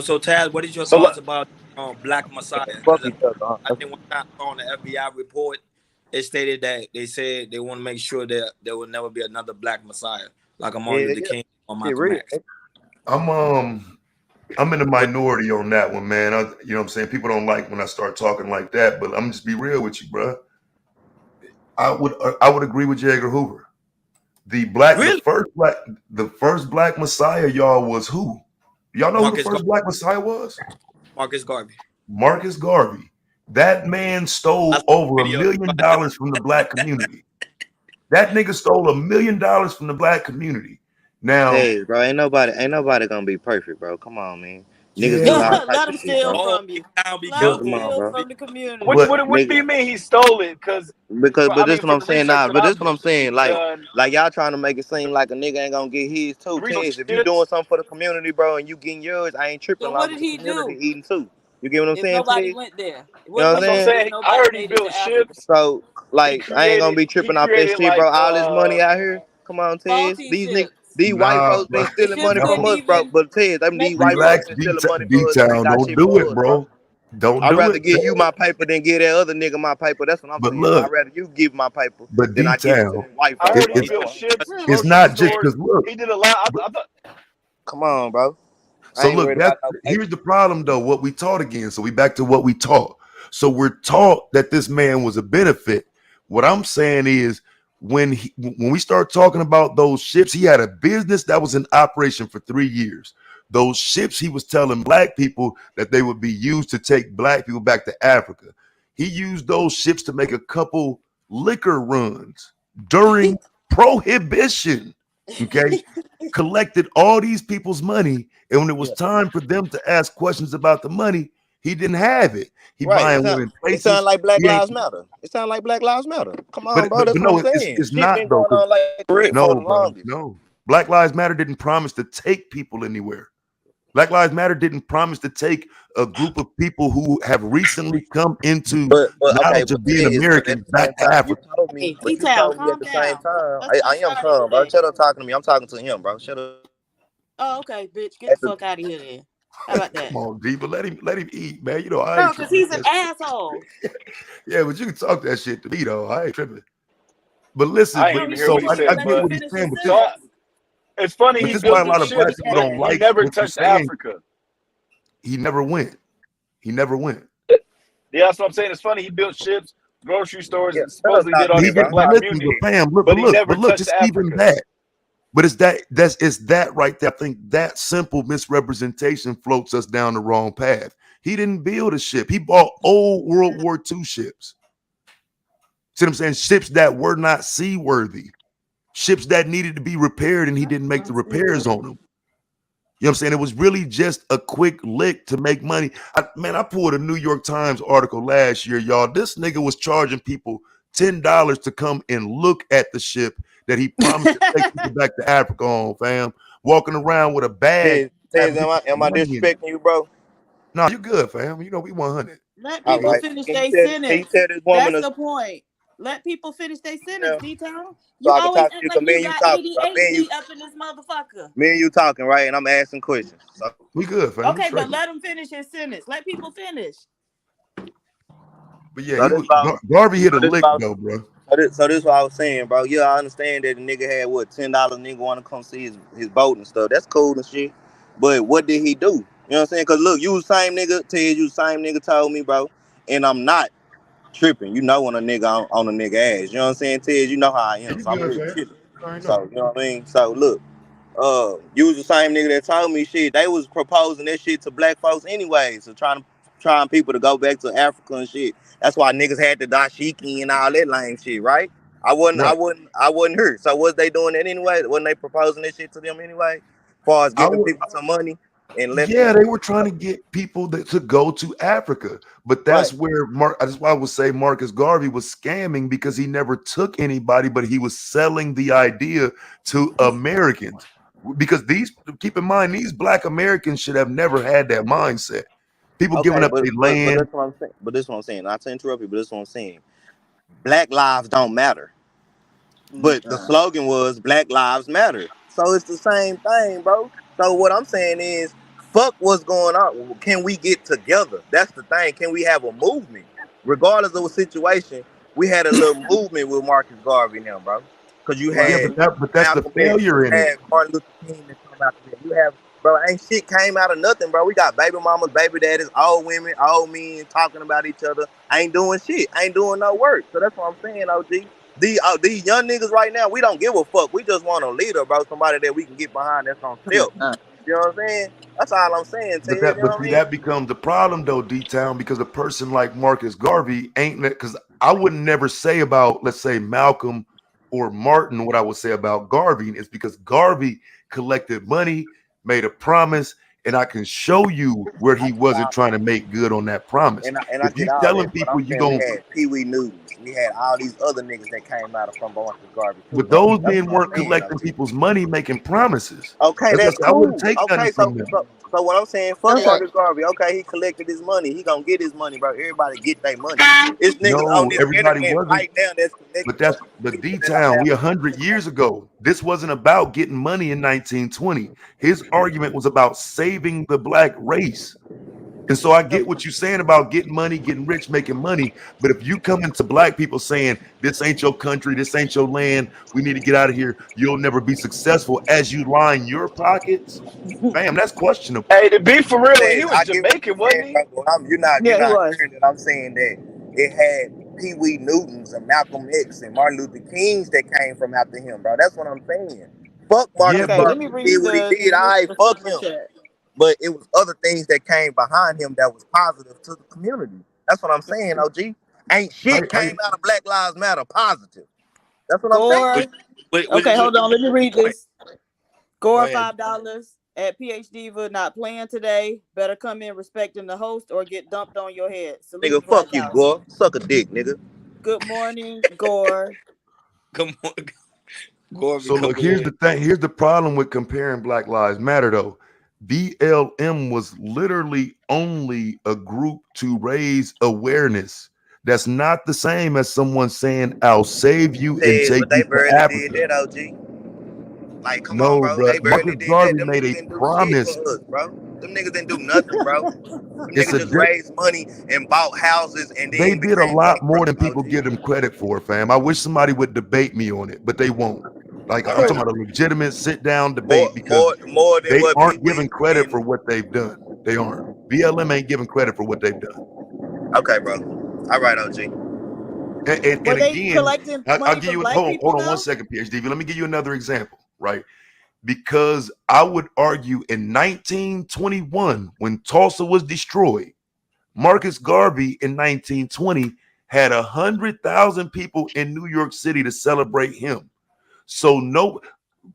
So Taz, what is your thoughts about Black Messiah? Fuck each other, huh? I think one time on the FBI report, it stated that they said they want to make sure that there will never be another Black Messiah, like a Martin Luther King or Malcolm X. I'm in the minority on that one, man. You know what I'm saying? People don't like when I start talking like that, but I'm just be real with you, bro. I would agree with J. Edgar Hoover. The first black Messiah, y'all, was who? Y'all know who the first black Messiah was? Marcus Garvey. Marcus Garvey. That man stole over $1 million from the black community. That nigga stole $1 million from the black community. Now, hey, bro, ain't nobody gonna be perfect, bro. Come on, man. Niggas do all types let them steal from you. Let them steal from the community. What do you mean he stole it? But this what I'm saying now. But this what I'm saying. Like y'all trying to make it seem like a nigga ain't gonna get his too. Tez, if you doing something for the community, bro, and you getting yours, I ain't tripping. So what did he do? Eating too. You get what I'm saying? Nobody went there. You know what I'm saying? I heard he built ships. So like, I ain't gonna be tripping off that shit, bro. All this money out here. Come on, Tez. These niggas. These white folks been stealing money from us, bro. But Tez, these white folks been stealing money from us. Don't do it, bro. Don't do it. I'd rather give you my paper than give that other nigga my paper. That's what I'm saying. Look, I'd rather you give my paper but than I give it to that white I folks. heard he built ships. It's not just because look. He did a lot. I thought. Come on, bro. So look, here's the problem though. What we taught again. So we back to what we taught. So we're taught that this man was a benefit. What I'm saying is, when we start talking about those ships, he had a business that was in operation for 3 years. Those ships, he was telling black people that they would be used to take black people back to Africa. He used those ships to make a couple liquor runs during Prohibition. Okay, collected all these people's money, and when it was time for them to ask questions about the money, he didn't have it. He buying women places. It sounds like Black Lives Matter. It sounds like Black Lives Matter. Come on, bro. That's no, what I'm saying. it's not though. No. Black Lives Matter didn't promise to take people anywhere. Black Lives Matter didn't promise to take a group of people who have recently come into knowledge of being Americans back to Africa. You told me at the same time. I am calm, bro. Shut up talking to me. I'm talking to him, bro. Shut up. Oh, okay, bitch. Get the fuck out of here then. How about that? Come on, D, but let him eat, man. You know, Bro, because he's an asshole. Yeah, but you can talk that shit to me though. I ain't tripping. But listen, I get what he's saying. It's funny. But this is why a lot of black people don't like. He never touched Africa. He never went. Yeah, that's what I'm saying. It's funny. He built ships, grocery stores, and supposedly did all these black community. But look, just even that. But it's that right there. I think that simple misrepresentation floats us down the wrong path. He didn't build a ship. He bought old World War II ships. See what I'm saying? Ships that were not seaworthy. Ships that needed to be repaired, and he didn't make the repairs on them. You know what I'm saying? It was really just a quick lick to make money. I pulled a New York Times article last year, y'all. This nigga was charging people $10 to come and look at the ship that he promised to take people back to Africa on, fam. Walking around with a bag. Am I disrespecting you, bro? No, you good, fam. You know we 100. Let people finish their sentence. That's the point. Let people finish their sentence, D-Town. You always act like you got ADHD up in this motherfucker. Me and you talking, right? And I'm asking questions. So. We good, fam. Okay, but let him finish his sentence. Let people finish. But yeah, Garvey hit a lick though, bro. So this is what I was saying, bro. Yeah, I understand that the nigga had $10 nigga want to come see his boat and stuff. That's cool and shit. But what did he do? You know what I'm saying? Because look, you the same nigga, Ted, you the same nigga told me, bro. And I'm not tripping. You know when a nigga on a nigga ass. You know what I'm saying, Ted? You know how I am. So I'm real chilling. So you know what I mean? So look, you was the same nigga that told me shit. They was proposing that shit to black folks anyway. So trying people to go back to Africa and shit. That's why niggas had the dashiki and all that lame shit, right? I wasn't hurt. So was they doing that anyway? Wasn't they proposing that shit to them anyway? As far as giving people some money and they were trying to get people to go to Africa, but that's where that's why I would say Marcus Garvey was scamming, because he never took anybody, but he was selling the idea to Americans. Because keep in mind, these black Americans should have never had that mindset. People giving up their land. But this is what I'm saying. Not to interrupt you, but this is what I'm saying. Black lives don't matter. But the slogan was Black Lives Matter. So it's the same thing, bro. So what I'm saying is, fuck what's going on. Can we get together? That's the thing. Can we have a movement? Regardless of the situation, we had a little movement with Marcus Garvey now, bro. Because you had but that's the failure in it. Martin Luther King that come out there. You have, bro, ain't shit came out of nothing, bro. We got baby mamas, baby daddies, old women, old men talking about each other. Ain't doing shit. Ain't doing no work. So that's what I'm saying, OG. These young niggas right now, we don't give a fuck. We just want a leader, bro. Somebody that we can get behind that's on step. You know what I'm saying? That's all I'm saying, Ted. That becomes the problem, though, D-Town, because a person like Marcus Garvey ain't, because I would never say about, let's say, Malcolm or Martin, what I would say about Garvey is because Garvey collected money, made a promise, and I can show you where he wasn't trying to make good on that promise. And I if you telling people you gonna, we had Pee Wee Newton, we had all these other niggas that came out from Marcus Garvey. But those men weren't collecting people's money, making promises. Okay, that's cool. I wouldn't take nothing from them. So what I'm saying, fuck Marcus Garvey. Okay, he collected his money. He gonna get his money, bro. Everybody get their money. It's niggas on this internet right now that's connected. But D-Town, we 100 years ago. This wasn't about getting money in 1920. His argument was about saving the black race. And so I get what you're saying about getting money, getting rich, making money. But if you come into black people saying, this ain't your country, this ain't your land, we need to get out of here, you'll never be successful, as you line your pockets, bam, that's questionable. Hey, to be for real, he was Jamaican, wasn't he? You're not hearing that I'm saying that it had Pee Wee Newtons and Malcolm X and Martin Luther Kings that came from after him, bro. That's what I'm saying. Fuck Marcus Garvey. He did what he did. Fuck him. But it was other things that came behind him that was positive to the community. That's what I'm saying, OG. Ain't shit came out of Black Lives Matter positive. That's what I'm saying. Okay, hold on. Let me read this. Gore $5 at PhD Diva, not playing today. Better come in respecting the host or get dumped on your head. Salute, nigga, fuck you, Gore. Suck a dick, nigga. Good morning, Gore. Good morning, Gore. So look, here's the thing. Here's the problem with comparing Black Lives Matter, though. BLM was literally only a group to raise awareness. That's not the same as someone saying, I'll save you and take you to Africa. Did that, OG. Like, come on, bro. They barely did that. Them made a promise. Us, bro. Them niggas didn't do nothing, bro. Them niggas just raised money and bought houses. And then they did a lot more than people give them credit for, fam. I wish somebody would debate me on it, but they won't. Like, I'm talking about a legitimate sit-down debate because they aren't giving credit for what they've done. They aren't. BLM ain't giving credit for what they've done. Okay, bro. All right, OG. And again, I'll give you, hold on 1 second, PhD. Let me give you another example, right? Because I would argue in 1921, when Tulsa was destroyed, Marcus Garvey in 1920 had 100,000 people in New York City to celebrate him. So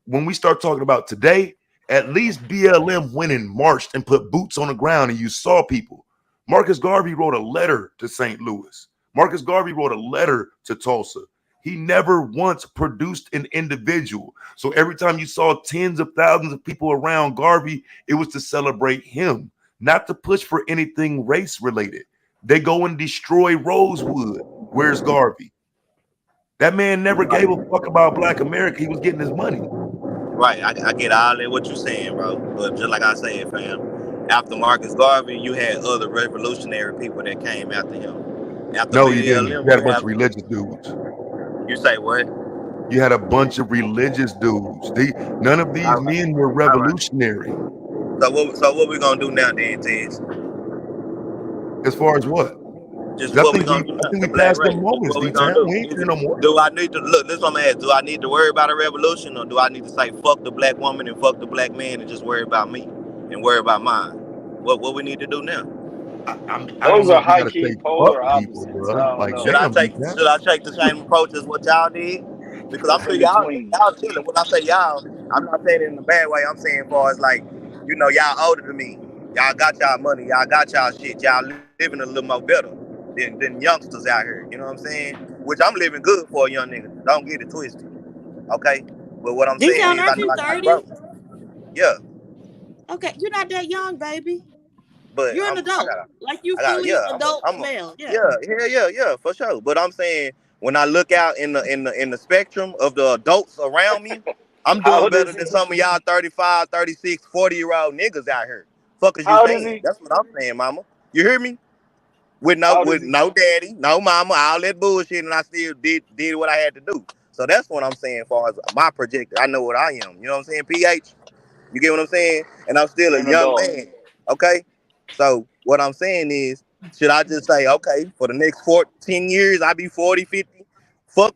when we start talking about today, at least BLM went and marched and put boots on the ground and you saw people. Marcus Garvey wrote a letter to St. Louis. Marcus Garvey wrote a letter to Tulsa. He never once produced an individual. So every time you saw tens of thousands of people around Garvey, it was to celebrate him, not to push for anything race related. They go and destroy Rosewood. Where's Garvey? That man never gave a fuck about Black America. He was getting his money. Right. I get all that what you're saying, bro. But just like I said, fam, after Marcus Garvey, you had other revolutionary people that came after him. No, you didn't. You had a bunch of religious dudes. You say what? You had a bunch of religious dudes. None of these men were revolutionary. So what we gonna do now, then, Tez? As far as what? Just I what we think gonna do now. we The black passed race. them Just moments, what we gonna D-Town. We do. ain't there no more. Do I need to look? This is what I'm gonna ask. Do I need to worry about a revolution, or do I need to say fuck the black woman and fuck the black man and just worry about me and worry about mine? What we need to do now? I don't Those know are if we high gotta key say polar fuck people, opposites. I bro. don't Like, know. Should I damn, take D-Town. the same approach as what y'all did? Because I'm It's sure in y'all between. chilling. When I say y'all, I'm not saying it in a bad way. I'm saying far as like, you know, y'all older than me. Y'all got y'all money. Y'all got y'all shit. Y'all living a little more better than youngsters out here. You know what I'm saying? Which I'm living good for a young nigga. Don't get it twisted. Okay? But what I'm saying D-Town, is I aren't know you I got 30? brothers. Yeah. Okay, you're not that young, baby. But You're an adult. Like you fully yeah, adult male. Yeah. yeah, for sure. But I'm saying when I look out in the spectrum of the adults around me, I'm How doing old better is than he? some of y'all 35, 36, 40-year-old niggas out here. Fuck is you How old is saying? he? That's what I'm saying, mama. You hear me? With How old is he? no daddy, no mama, all that bullshit, and I still did what I had to do. So that's what I'm saying as far as my projector. I know what I am. You know what I'm saying? PH? You get what I'm saying? And I'm still a An young adult. man. Okay? So what I'm saying is, should I just say, okay, for the next 14 years, I be 40, 50, fuck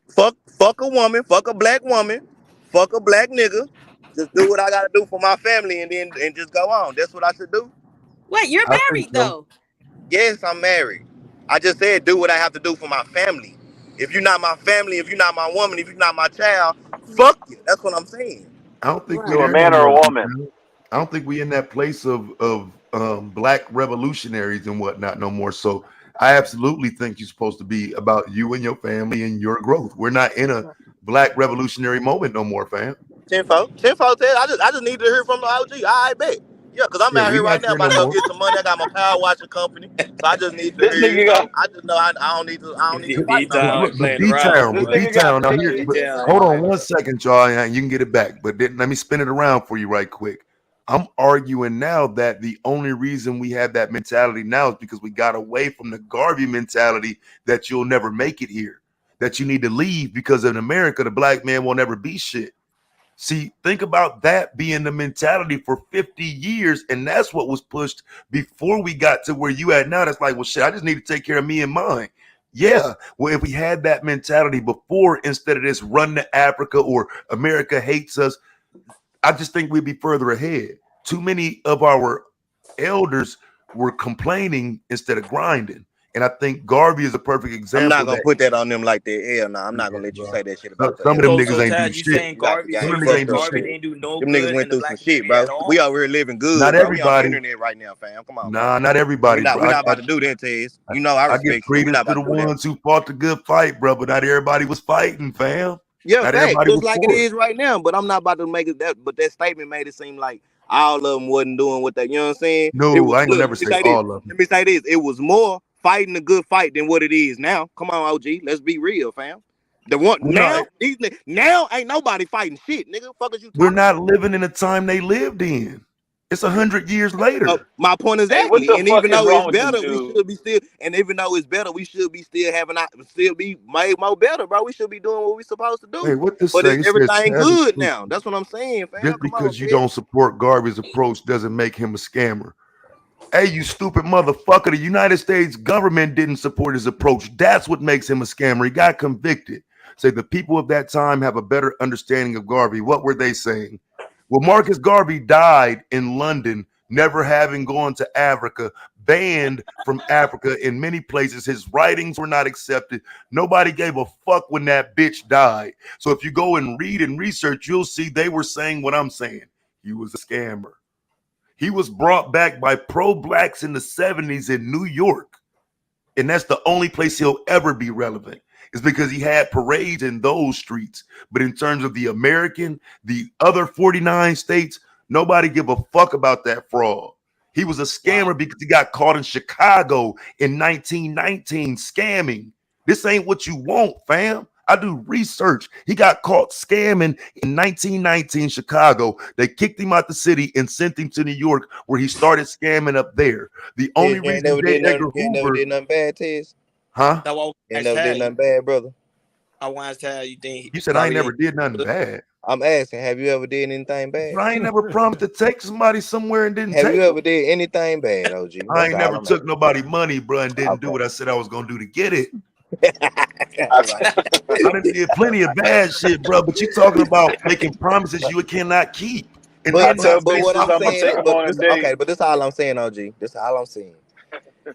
a woman, fuck a black woman, fuck a black nigga, just do what I gotta do for my family and just go on. That's what I should do? Wait, you're I think married so. though. Yes, I'm married. I just said do what I have to do for my family. If you're not my family, if you're not my woman, if you're not my child, fuck you. That's what I'm saying. I don't think To we're a there no man or more, a woman? D-Town. I don't think we in that place of black revolutionaries and whatnot no more. So I absolutely think you're supposed to be about you and your family and your growth. We're not in a black revolutionary moment no more, fam. Tenfold. I just need to hear from the OG. I bet. Yeah, because I'm Yeah, out we here right not now there no about to go more. get some money. I got my power washing company. So I just need to This hear, nigga got I just know I don't need to fight no more. D-Town But playing around, this But boy. nigga got D-Town, now here, plenty. but D-Town. hold on one second, y'all, and you can get it back. But then let me spin it around for you right quick. I'm arguing now that the only reason we have that mentality now is because we got away from the Garvey mentality that you'll never make it here, that you need to leave because in America, the black man will never be shit. See, think about that being the mentality for 50 years, and that's what was pushed before we got to where you at now. That's like, well, shit, I just need to take care of me and mine. Yeah, well, if we had that mentality before, instead of this run to Africa or America hates us, I just think we'd be further ahead. Too many of our elders were complaining instead of grinding. And I think Garvey is a perfect I'm not example gonna that, put that on them like that. Hell no, I'm yeah, not gonna let you bro. say that shit about the Some of them elders, So niggas bro. ain't do Taz, you shit. saying You got the Garvey? Some So of game you them niggas saying ain't fucked do up, Garvey shit. man. didn't do no Them niggas good in went the through some black shit, community at bro. We all? over here living good, Not bro. We on the everybody. internet right now, fam. Come on, bro. Nah, not We everybody, not bro. we not about to do that, Tez. You know I I give respect you, but we credence not to about the to do that. ones who fought the good fight, bro. But not everybody was fighting, fam. Yeah, Not fact, everybody just was like it for it. is right now. But I'm not about to make it that. But that statement made it seem like all of them wasn't doing what they. You know what I'm saying? It No, was. I ain't gonna Look, never let me say say this. all of them. Let me say this. It was more fighting the good fight than what it is now. Come on, OG. Let's be real, fam. The one We're not, now ain't nobody fighting shit, nigga. Fuck is you we're talking about? not living in the time they lived in. It's 100 years later. My point Hey, what exactly. the And fuck even is though wrong it's with this better, we dude? should be still. And even though it's better, we should be still still be made more better, bro. We should be doing what we supposed to Hey, do. what this But say? it's It says everything Taz is good stupid. now. That's what I'm saying, fam. Just Come on, because you Ted. don't support Garvey's approach doesn't make him a scammer. Hey, you stupid motherfucker. The United States government didn't support his approach. That's what makes him a scammer. He got convicted. Say the people of that time have a better understanding of Garvey. What were they saying? Well, Marcus Garvey died in London, never having gone to Africa, banned from Africa in many places. His writings were not accepted. Nobody gave a fuck when that bitch died. So if you go and read and research, you'll see they were saying what I'm saying. He was a scammer. He was brought back by pro-blacks in the 70s in New York. And that's the only place he'll ever be relevant, is because he had parades in those streets. But in terms of the American, the other 49 states, nobody give a fuck about that fraud. He was a scammer because he got caught in Chicago in 1919 scamming. This ain't what you want, fam. I do research. He got caught scamming in 1919 Chicago. They kicked him out the city and sent him to New York, where he started scamming up there. The only You ain't reason never J. did Edgar nothing. You ain't never Hoover, did nothing bad, Tez. huh? You ain't never did nothing bad, brother. I want to tell you think You said I ain't Bobby never did nothing bad. I'm asking, have you ever did anything bad? But I ain't never promised to take somebody somewhere and didn't Have take you them. ever did anything bad, OG? I That's ain't all never I'm took nobody money, bro, and didn't do Okay. what I said I was gonna do to get it. Right. I done did plenty of bad shit, bro. But you talking about making promises you cannot keep. And But, then but what I'm saying, but this all I'm saying, OG. This all I'm saying.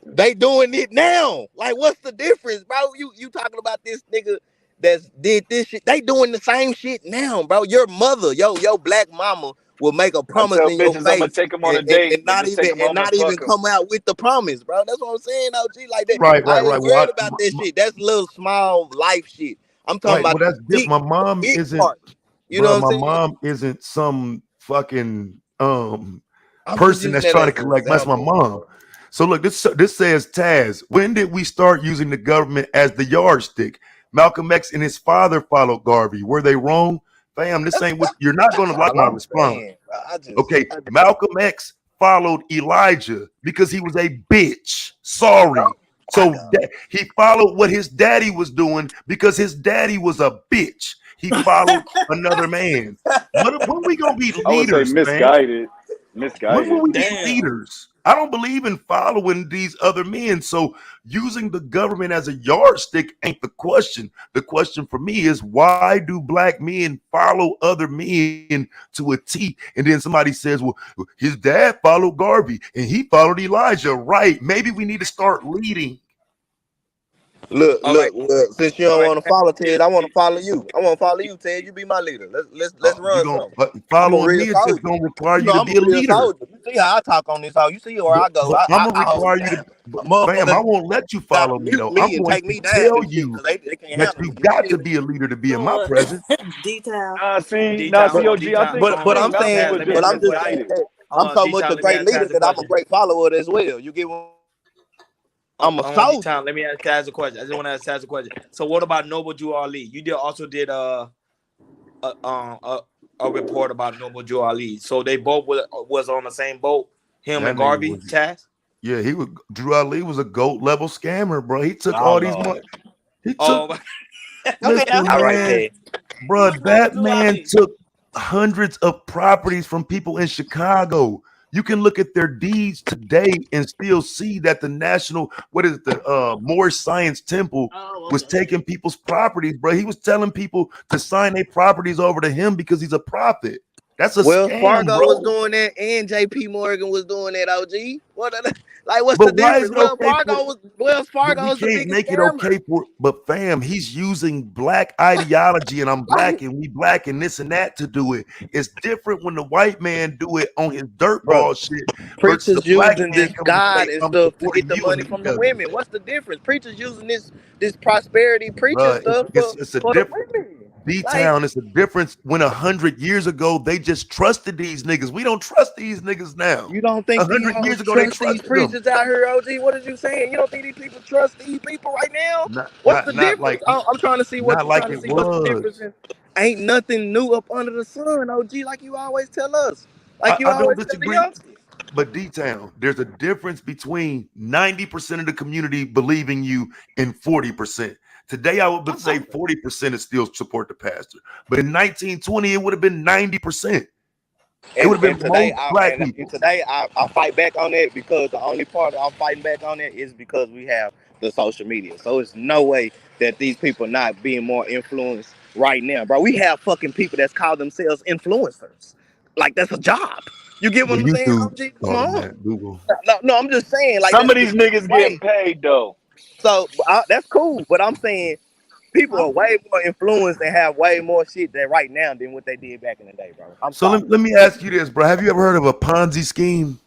They doing it now. Like, what's the difference, bro? You talking about this nigga that's did this shit? They doing the same shit now, bro. Your mother, your black mama will make a I promise tell in your bitches I'm gonna face take them on a and date not just take even them home and fuck them. come out with the promise, bro. That's what I'm saying, OG. Like that. Right. I ain't Well, worried about that shit. That's little small life shit. I'm talking Well, about that's big, my mom big isn't, part. You know bro. what My I'm saying? mom isn't some fucking I'm just person using that's that trying to as an collect. That's my example. mom. So look, this says Taz. When did we start using the government as the yardstick? Malcolm X and his father followed Garvey. Were they wrong? Fam, this ain't what you're not going to like All my I'm response. saying, bro. Okay, Malcolm X followed Elijah because he was a bitch. Sorry. So he followed what his daddy was doing because his daddy was a bitch. He followed another man. When we gonna be I would say leaders, man? misguided. When Misguided. will we be leaders? I don't believe in following these other men. So using the government as a yardstick ain't the question. The question for me is, why do black men follow other men to a T? And then somebody says, well, his dad followed Garvey and he followed Elijah. Right. Maybe we need to start leading. Look, since you don't want to follow Ted, I want to follow you. I want to follow you, Ted. You be my leader. Let's run something. But I'm a following real me is just soldier. gonna require You you know, to I'm be a a real leader. soldier. You see how I talk on this hoe. You see where I go. But I'm gonna I hold require it you to, down. fam, I Motherfuckers won't let you gotta follow me mute though. me I'm and going take to me down tell and shit you because they can't that handle you me. got to be a leader to be in my presence. D-Town. See, D-Town, OG, I think But I'm Malcolm saying, was let me just but ask I'm a just question. saying misguided. that Hold I'm on, so much D-Town, a let me great ask leader Taz a that I'm a question. great follower as well. You get what I'm a Hold on, soldier. D-Town, let me ask Taz a question. I just want to ask Taz a question. So what about Noble Drew Ali? You also did a report about Noble Drew Ali. So they both was on the same boat, him That and nigga Garvey, was, Taz? yeah, he was. Drew Ali was a GOAT level scammer, bro. He took Oh all these Lord. money. He took. Oh, okay, now Listen, All right, man, Ted. bro, who's Noble that Drew man Ali? took hundreds of properties from people in Chicago. You can look at their deeds today and still see that the national, Moorish Science Temple was taking people's properties, bro. He was telling people to sign their properties over to him because he's a prophet. That's a Wells scam, Fargo was bro. doing that, and JP Morgan was doing that. OG, what's But the why is difference? it okay for? Wells But Fargo we is the can't biggest make it scammer. okay for. But fam, he's using black ideology, and I'm black, and we black, and this and that to do it. It's different when the white man do it on his Bro, dirtball shit versus preachers a black using man this coming to God say, and "I'm stuff to get supporting the you," and money he from the doesn't. women. What's the difference? Preachers using this prosperity preacher Bruh, stuff it's a for the different. women. Like, D-Town, it's a difference when 100 years ago they just trusted these niggas. We don't trust these niggas now. you don't think these 100 hoes years ago they trust these trusted them. preachers out here, OG? What are you saying? You don't think these people trust these people right now? Not What's not the not difference? like I'm trying to see what not you're like trying to it see. What's the difference? was. Ain't nothing new up under the sun, OG, like you always tell us. Like you I don't always tell the disagree. youngsters. But D-Town, there's a difference between 90% of the community believing you and 40%. Today, I would say 40% is still support the pastor. But in 1920, it would have been 90%. It would have And been most black and people. today I fight back on that because the only part I'm fighting back on that is because we have the social media. So it's no way that these people not being more influenced right now, bro. We have fucking people that's call themselves influencers. Like that's a job. You get what Well, I'm saying, YouTube OG? Come taught them on. that. Google. No, I'm just saying, like Some that's of these the easy niggas getting way. paid though. So that's cool, but I'm saying people are way more influenced and have way more shit than right now than what they did back in the day, bro. I'm So sorry. let me ask you this, bro. Have you ever heard of a Ponzi scheme?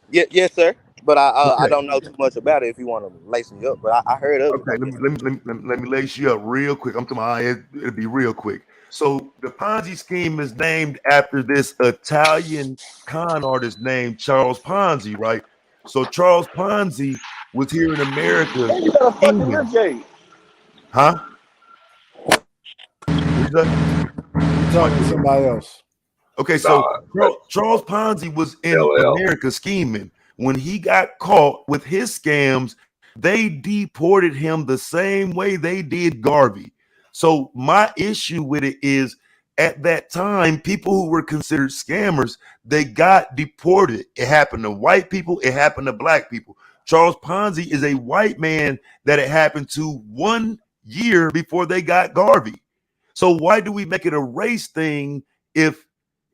Yeah, yes, sir. But I Okay. don't know too much about it. If you want to lace me up, but I heard of it Okay, though. let me lace you up real quick. I'm talking about it'll be real quick. So the Ponzi scheme is named after this Italian con artist named Charles Ponzi, right? So Charles Ponzi was here in America Man, you got a fucking scheming. lift Huh? What you say? You talking to somebody else? Okay, so Charles Ponzi was in LL. America scheming. When he got caught with his scams, They deported him the same way they did Garvey. So my issue with it is, at that time, people who were considered scammers, they got deported. It happened to white people. It happened to black people. Charles Ponzi is a white man that it happened to 1 year before they got Garvey. So why do we make it a race thing if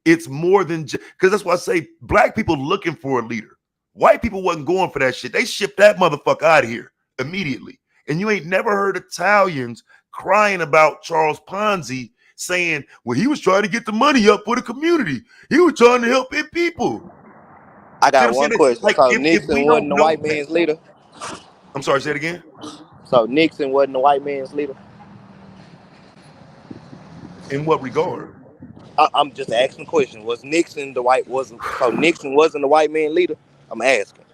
it's more than just, because that's why I say black people looking for a leader. White people wasn't going for that shit. They shipped that motherfucker out of here immediately. And you ain't never heard Italians crying about Charles Ponzi saying, well, he was trying to get the money up for the community. He was trying to help his people. I got You know one what I'm saying? question. Like, So if Nixon we wasn't don't the know white that, man's leader? I'm sorry, say it again. So Nixon wasn't the white man's leader? In what regard? I'm just asking a question. Was Nixon the white wasn't so Nixon wasn't the white man leader? I'm asking.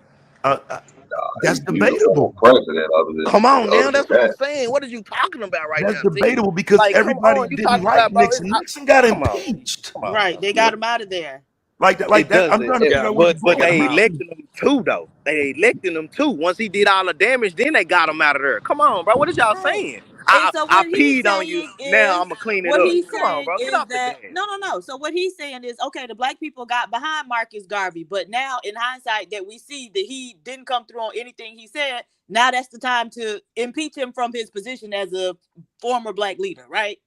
That's debatable. President other than Come on now, other that's than what I'm that. saying. What are you talking about right That's now? debatable because Like, come everybody on, you didn't talking like about, bro? Nixon. Nixon got Come on. impeached. Come on. Right. They got him out of there. Like that. I'm trying to figure out what But you're they going. elected him too, though. They elected him too. Once he did all the damage, then they got him out of there. Come on, bro. What is y'all saying? And so I what he's peed on you. saying Now is, I'm gonna clean it what up. he's Come on, saying bro. Get is off the that damn. no. So what he's saying is, okay, the black people got behind Marcus Garvey, but now in hindsight that we see that he didn't come through on anything he said, now that's the time to impeach him from his position as a former black leader, right?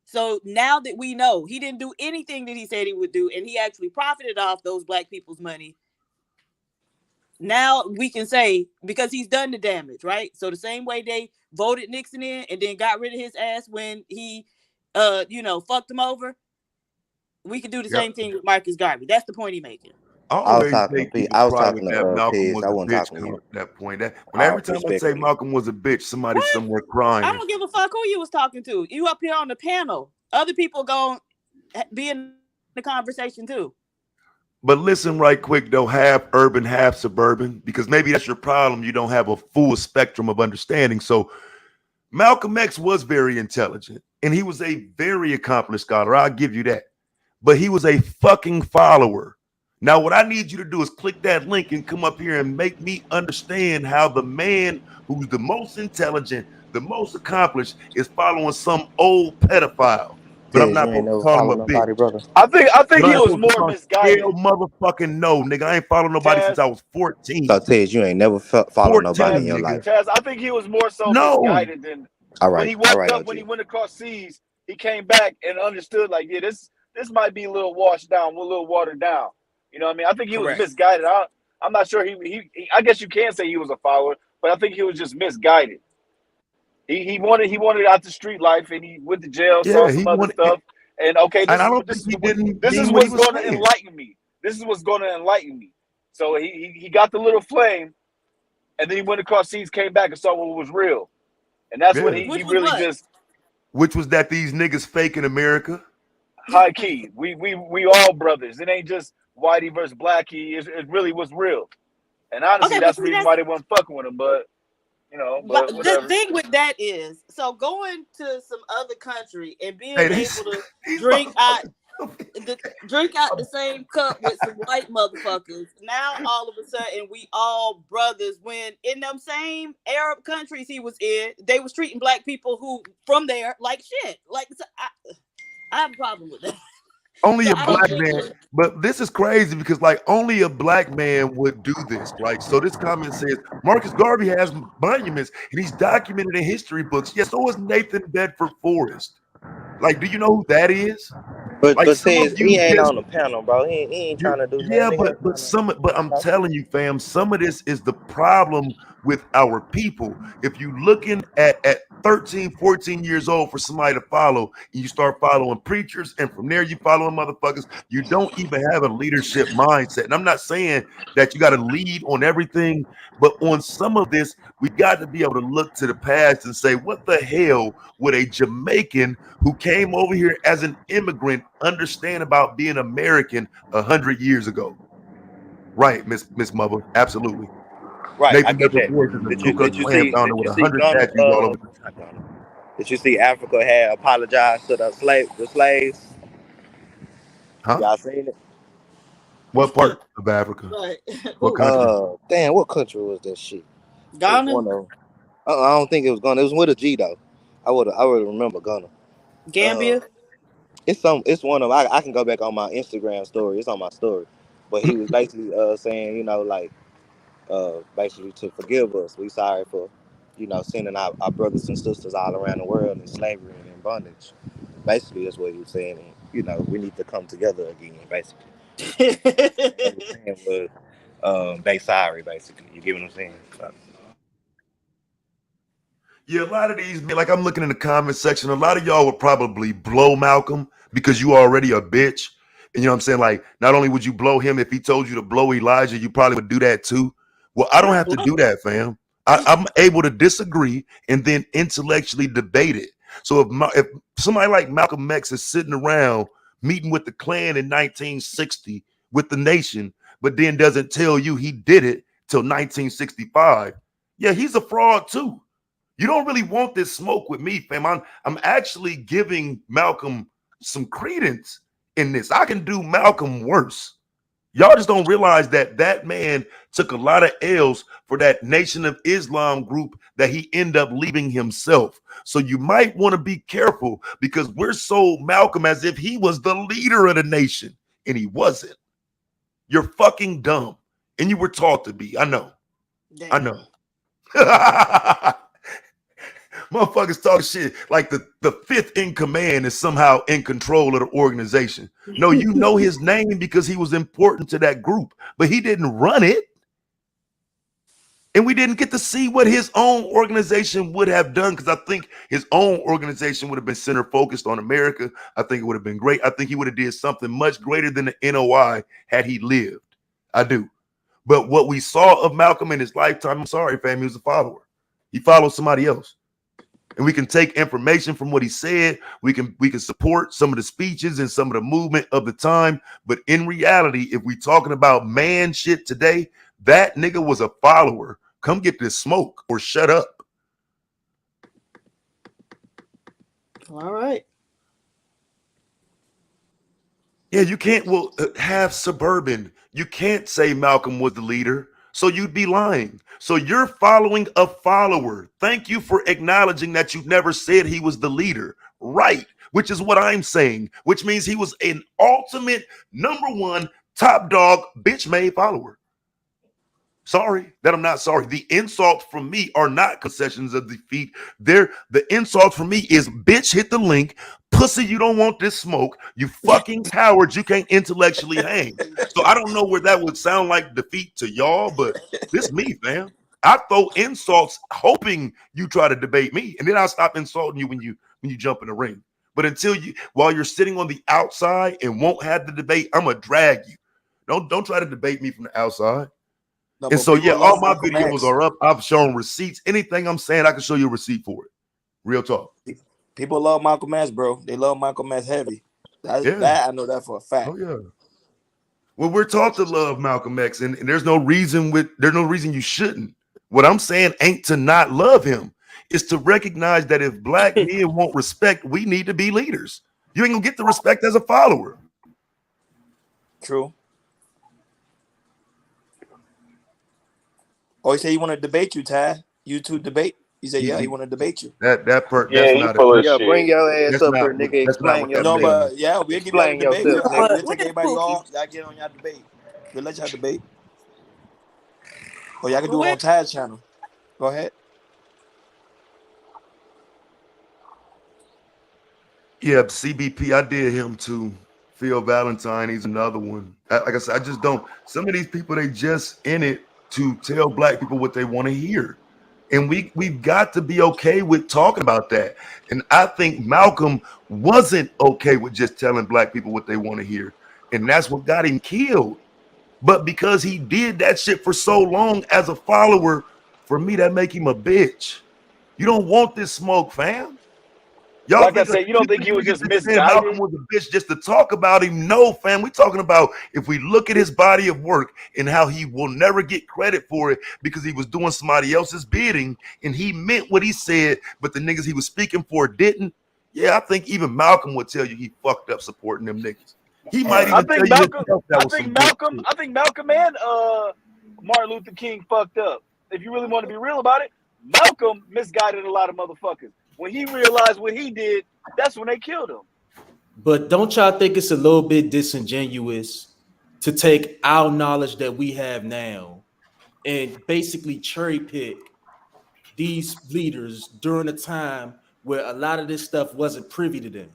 So now that we know he didn't do anything that he said he would do, and he actually profited off those black people's money, now we can say, because he's done the damage, right? So the same way they voted Nixon in and then got rid of his ass when he fucked him over, we could do the same thing with Marcus Garvey. That's the point he's making. I I was always talking make to P. people I was cry talking with to that Malcolm Piz. was I a wasn't bitch talking to come you. up to that point. That when every time I say Respectfully. Malcolm was a bitch, somebody's somewhere crying. I don't give a fuck who you was talking to. You up here on the panel. Other people gonna be in the conversation too. But listen right quick though, half urban, half suburban, because maybe that's your problem. You don't have a full spectrum of understanding. So Malcolm X was very intelligent and he was a very accomplished scholar. I'll give you that. But he was a fucking follower. Now, what I need you to do is click that link and come up here and make me understand how the man who's the most intelligent, the most accomplished, is following some old pedophile. But I'm Tiz, not you ain't supposed to never call him follow a nobody, bitch. brother. I think But he I'm was supposed to more call misguided. hell motherfucking no, nigga. I ain't following nobody since Taz, I was 14. So Tiz, you ain't never follow nobody in your life. Taz, I think he was more so No. misguided than All when right, he all woke right, up, OG. when he went across seas, he came back and understood, like, yeah, this might be a little washed down, a little watered down. You know what I mean? I think he was misguided. I'm not sure he I guess you can say he was a follower, but I think he was just misguided. He wanted out the street life, and he went to jail, saw Yeah, he some other wanted, stuff, and okay, and I don't think he didn't this is mean what he what's was going to saying. enlighten me. This is what's going to enlighten me. So he got the little flame, and then he went across seas, came back, and saw what was real, and that's when he really just Which was that these niggas fake in America. high key. We all brothers. It ain't just whitey versus blackie. It really was real, and honestly, Okay, that's but the reason why they weren't fucking with him. But But the whatever. thing with that is, so going to some other country and being Hey, able to drink out the same cup with some white motherfuckers. Now all of a sudden we all brothers. When in them same Arab countries he was in, they was treating black people who from there like shit. Like so I have a problem with that. Only So a I don't black think man, but this is crazy because like only a black man would do this. Like, so this comment says Marcus Garvey has monuments and he's documented in history books. Yes, so is Nathan Bedford Forrest. Like, do you know who that is? But Like, some Tiz, of he you ain't just on the panel, bro. He ain't trying to do yeah, nothing. but I'm telling you, fam, some of this is the problem with our people. If you looking at 13, 14 years old for somebody to follow, and you start following preachers, and from there you following motherfuckers, you don't even have a leadership mindset. And I'm not saying that you got to lead on everything, but on some of this, we got to be able to look to the past and say, what the hell would a Jamaican who came over here as an immigrant understand about being American 100 years ago? Right, Miss Mother, absolutely. Right, I Nathan get Bedford that. Forrest is a Ku Klux Did you Klan see? founder Did with you see 100 Ghana? tattoos all over. Not Ghana. Did you see Africa had apologized to the slaves? Huh? Y'all seen it? What part of Africa? Right. What country? Damn, what country was that shit? It was Ghana, one of them. I don't think it was Ghana. It was with a G though. I would remember Ghana. Gambia. It's one of I can go back on my Instagram story. It's on my story. But he was basically saying, like basically to forgive us. We sorry for, sending our brothers and sisters all around the world in slavery and in bondage. Basically that's what he was saying. And, we need to come together again, basically. What he was saying was they sorry, basically. You get what I'm saying? So. Yeah, a lot of these, like I'm looking in the comment section, a lot of y'all would probably blow Malcolm because you already a bitch. And you know what I'm saying? Like, not only would you blow him, if he told you to blow Elijah, you probably would do that too. Well, I don't have to do that, fam. I'm able to disagree and then intellectually debate it. So if somebody like Malcolm X is sitting around meeting with the Klan in 1960 with the nation, but then doesn't tell you he did it till 1965, yeah, he's a fraud too. You don't really want this smoke with me, fam. I'm actually giving Malcolm some credence in this. I can do Malcolm worse. Y'all just don't realize that man took a lot of L's for that Nation of Islam group that he ended up leaving himself. So you might want to be careful because we're sold Malcolm as if he was the leader of the nation, and he wasn't. You're fucking dumb, and you were taught to be. I know. Damn. I know. Motherfuckers talk shit like the fifth in command is somehow in control of the organization. No, you know his name because he was important to that group, but he didn't run it. And we didn't get to see what his own organization would have done because I think his own organization would have been center focused on America. I think it would have been great. I think he would have did something much greater than the NOI had he lived. I do. But what we saw of Malcolm in his lifetime, I'm sorry, fam, he was a follower. He followed somebody else. And we can take information from what he said. We can support some of the speeches and some of the movement of the time. But in reality, if we're talking about man shit today, that nigga was a follower. Come get this smoke or shut up. All right. Yeah, you can't have Suburban. You can't say Malcolm was the leader. So you'd be lying. So you're following a follower. Thank you for acknowledging that you never said he was the leader. Right. Which is what I'm saying, which means he was an ultimate number one top dog bitch made follower. Sorry that I'm not sorry. The insults from me are not concessions of defeat. The insult from me is bitch hit the link. Pussy, you don't want this smoke. You fucking cowards, you can't intellectually hang. So I don't know where that would sound like defeat to y'all, but this me, fam. I throw insults hoping you try to debate me, and then I'll stop insulting you when you jump in the ring. But while you're sitting on the outside and won't have the debate, I'm gonna drag you. Don't try to debate me from the outside. No, And so yeah, all my Malcolm videos X. are up. I've shown receipts. Anything I'm saying, I can show you a receipt for it. Real talk. People love Malcolm X, bro. They love Malcolm X heavy. Yeah. That I know that for a fact. Oh yeah. Well, we're taught to love Malcolm X, and there's no reason you shouldn't. What I'm saying ain't to not love him. It's to recognize that if black men want respect, we need to be leaders. You ain't gonna get the respect as a follower. True. Oh, he said he want to debate you, Ty. You two debate. He said, yeah, he want to debate you. Yeah, That's he not full a of shit. Bring your ass that's up not- here, nigga. that's not what Explain that No, yourself. but yeah, we'll give you a Explain debate. yourself, We'll nigga. take everybody off. Y'all get on y'all debate. We'll let y'all debate. Or y'all can do it on Ty's channel. Go ahead. Yeah, CBP, I did him too. Phil Valentine, he's another one. Like I said, I just don't. Some of these people, they just in it to tell black people what they want to hear. And we've got to be okay with talking about that. And I think Malcolm wasn't okay with just telling black people what they want to hear. And that's what got him killed. But because he did that shit for so long as a follower, for me, that make him a bitch. You don't want this smoke, fam. Y'all Like I think said, you don't think he was just saying Malcolm misguided? was a bitch just to talk about him? No, fam. We talking about if we look at his body of work and how he will never get credit for it because he was doing somebody else's bidding and he meant what he said, but the niggas he was speaking for didn't. Yeah, I think even Malcolm would tell you he fucked up supporting them niggas. He might I even tell think you Malcolm. himself that I was think some Malcolm. bullshit. I think Malcolm and Martin Luther King fucked up. if you really want to be real about it, Malcolm misguided a lot of motherfuckers. When he realized what he did, that's when they killed him. But don't y'all think it's a little bit disingenuous to take our knowledge that we have now and basically cherry pick these leaders during a time where a lot of this stuff wasn't privy to them?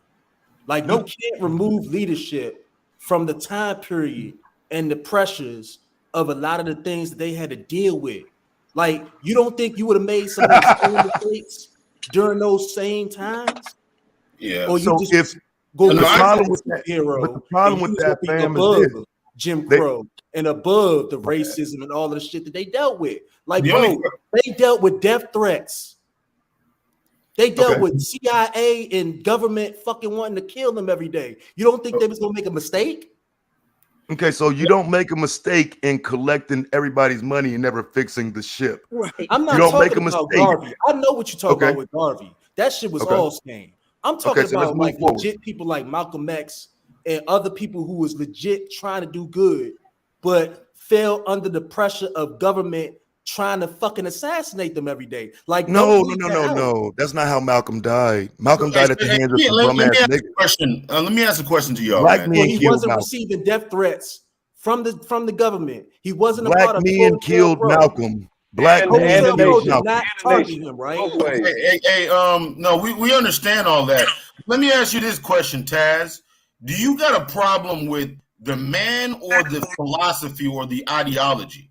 Like, you can't remove leadership from the time period and the pressures of a lot of the things that they had to deal with. Like, you don't think you would have made some of the same mistakes during those same times? Yeah. Or you So just if go the with problem the with that, hero, but the problem and with you that, be fam, above is this. Jim Crow and above the racism and all of the shit that they dealt with. Like, The bro, only- they dealt with death threats. They dealt with CIA and government fucking wanting to kill them every day. You don't think they was gonna make a mistake? Okay, so you don't make a mistake in collecting everybody's money and never fixing the ship. Right. I'm not You don't make a talking about mistake. Garvey. I know what you're talking Okay. about with Garvey. That shit was Okay. all scam. I'm talking Okay, so let's about move like forward. legit people like Malcolm X and other people who was legit trying to do good, but fell under the pressure of government trying to fucking assassinate them every day. Like, No, don't no, leave no, that no, out. no. That's not how Malcolm died. Malcolm died at the hands of some let bum me ass ask niggas. a question. Let me ask a question to y'all. Black man. Well, men he killed wasn't Malcolm. receiving death threats from the government. He wasn't a Black part of men Hotel killed Pro. Malcolm. Black men Hotel Pro killed did Malcolm. not target him, right? No, we understand all that. Let me ask you this question, Taz. Do you got a problem with the man or the philosophy or the ideology?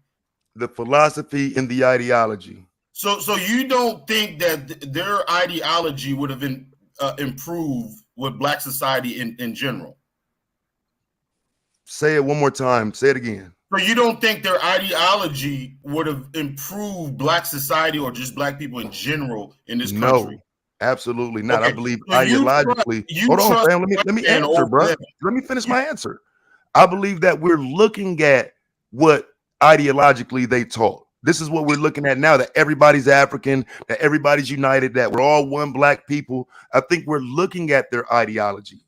The philosophy and the ideology. So you don't think that their ideology would have been improved with Black society in general? Say it one more time. Say it again. So you don't think their ideology would have improved Black society or just Black people in general in this country? No, absolutely not. I Okay, believe so you ideologically. you Hold on, trust fam. Let me black men answer, over bro. them. Let me finish my answer. I believe that we're looking at what ideologically they taught. This is what we're looking at now, that everybody's African, that everybody's united, that we're all one Black people. I think we're looking at their ideology.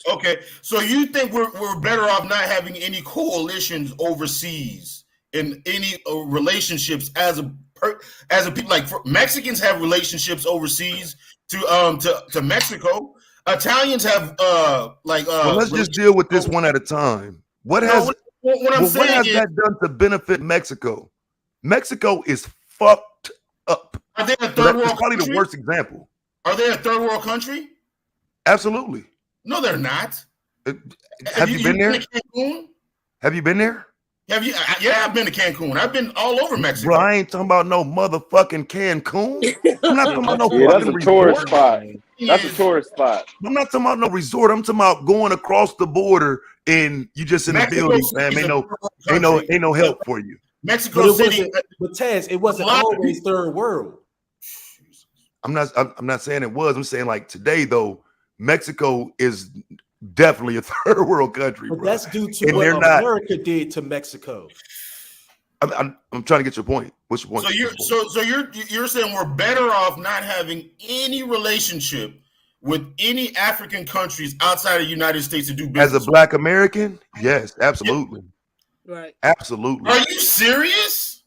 Okay, so you think we're better off not having any coalitions overseas in any relationships as a people? Like Mexicans have relationships overseas to Mexico. Italians have Well, let's just deal with this one at a time. What has what I'm saying has is, that done to benefit Mexico? Mexico is fucked up. are they a So third that's world probably country? the worst example. Are they a third world country? Absolutely. No, they're not. Have you been there? to Cancun? Have you been there? Have you? Yeah, I've been to Cancun. I've been all over Mexico. Bro, I ain't talking about no motherfucking Cancun. I'm not talking about no Yeah, that's fucking a tourist resort. spot. That's a tourist spot. I'm not talking about no resort. I'm talking about going across the border and you just in the Mexico building, City fam. is Ain't a no, third world ain't no help for you. Mexico But it City. wasn't, but Taz, it wasn't A lot of always third world. I'm not saying it was. I'm saying like today though, Mexico is definitely a third world country, But bro. that's due to And what they're not. America did to Mexico. I'm trying to get your point. What's your point? So you're saying we're better off not having any relationship with any African countries outside of the United States to do As a business. Black American, yes, absolutely, Right. absolutely. Are you serious?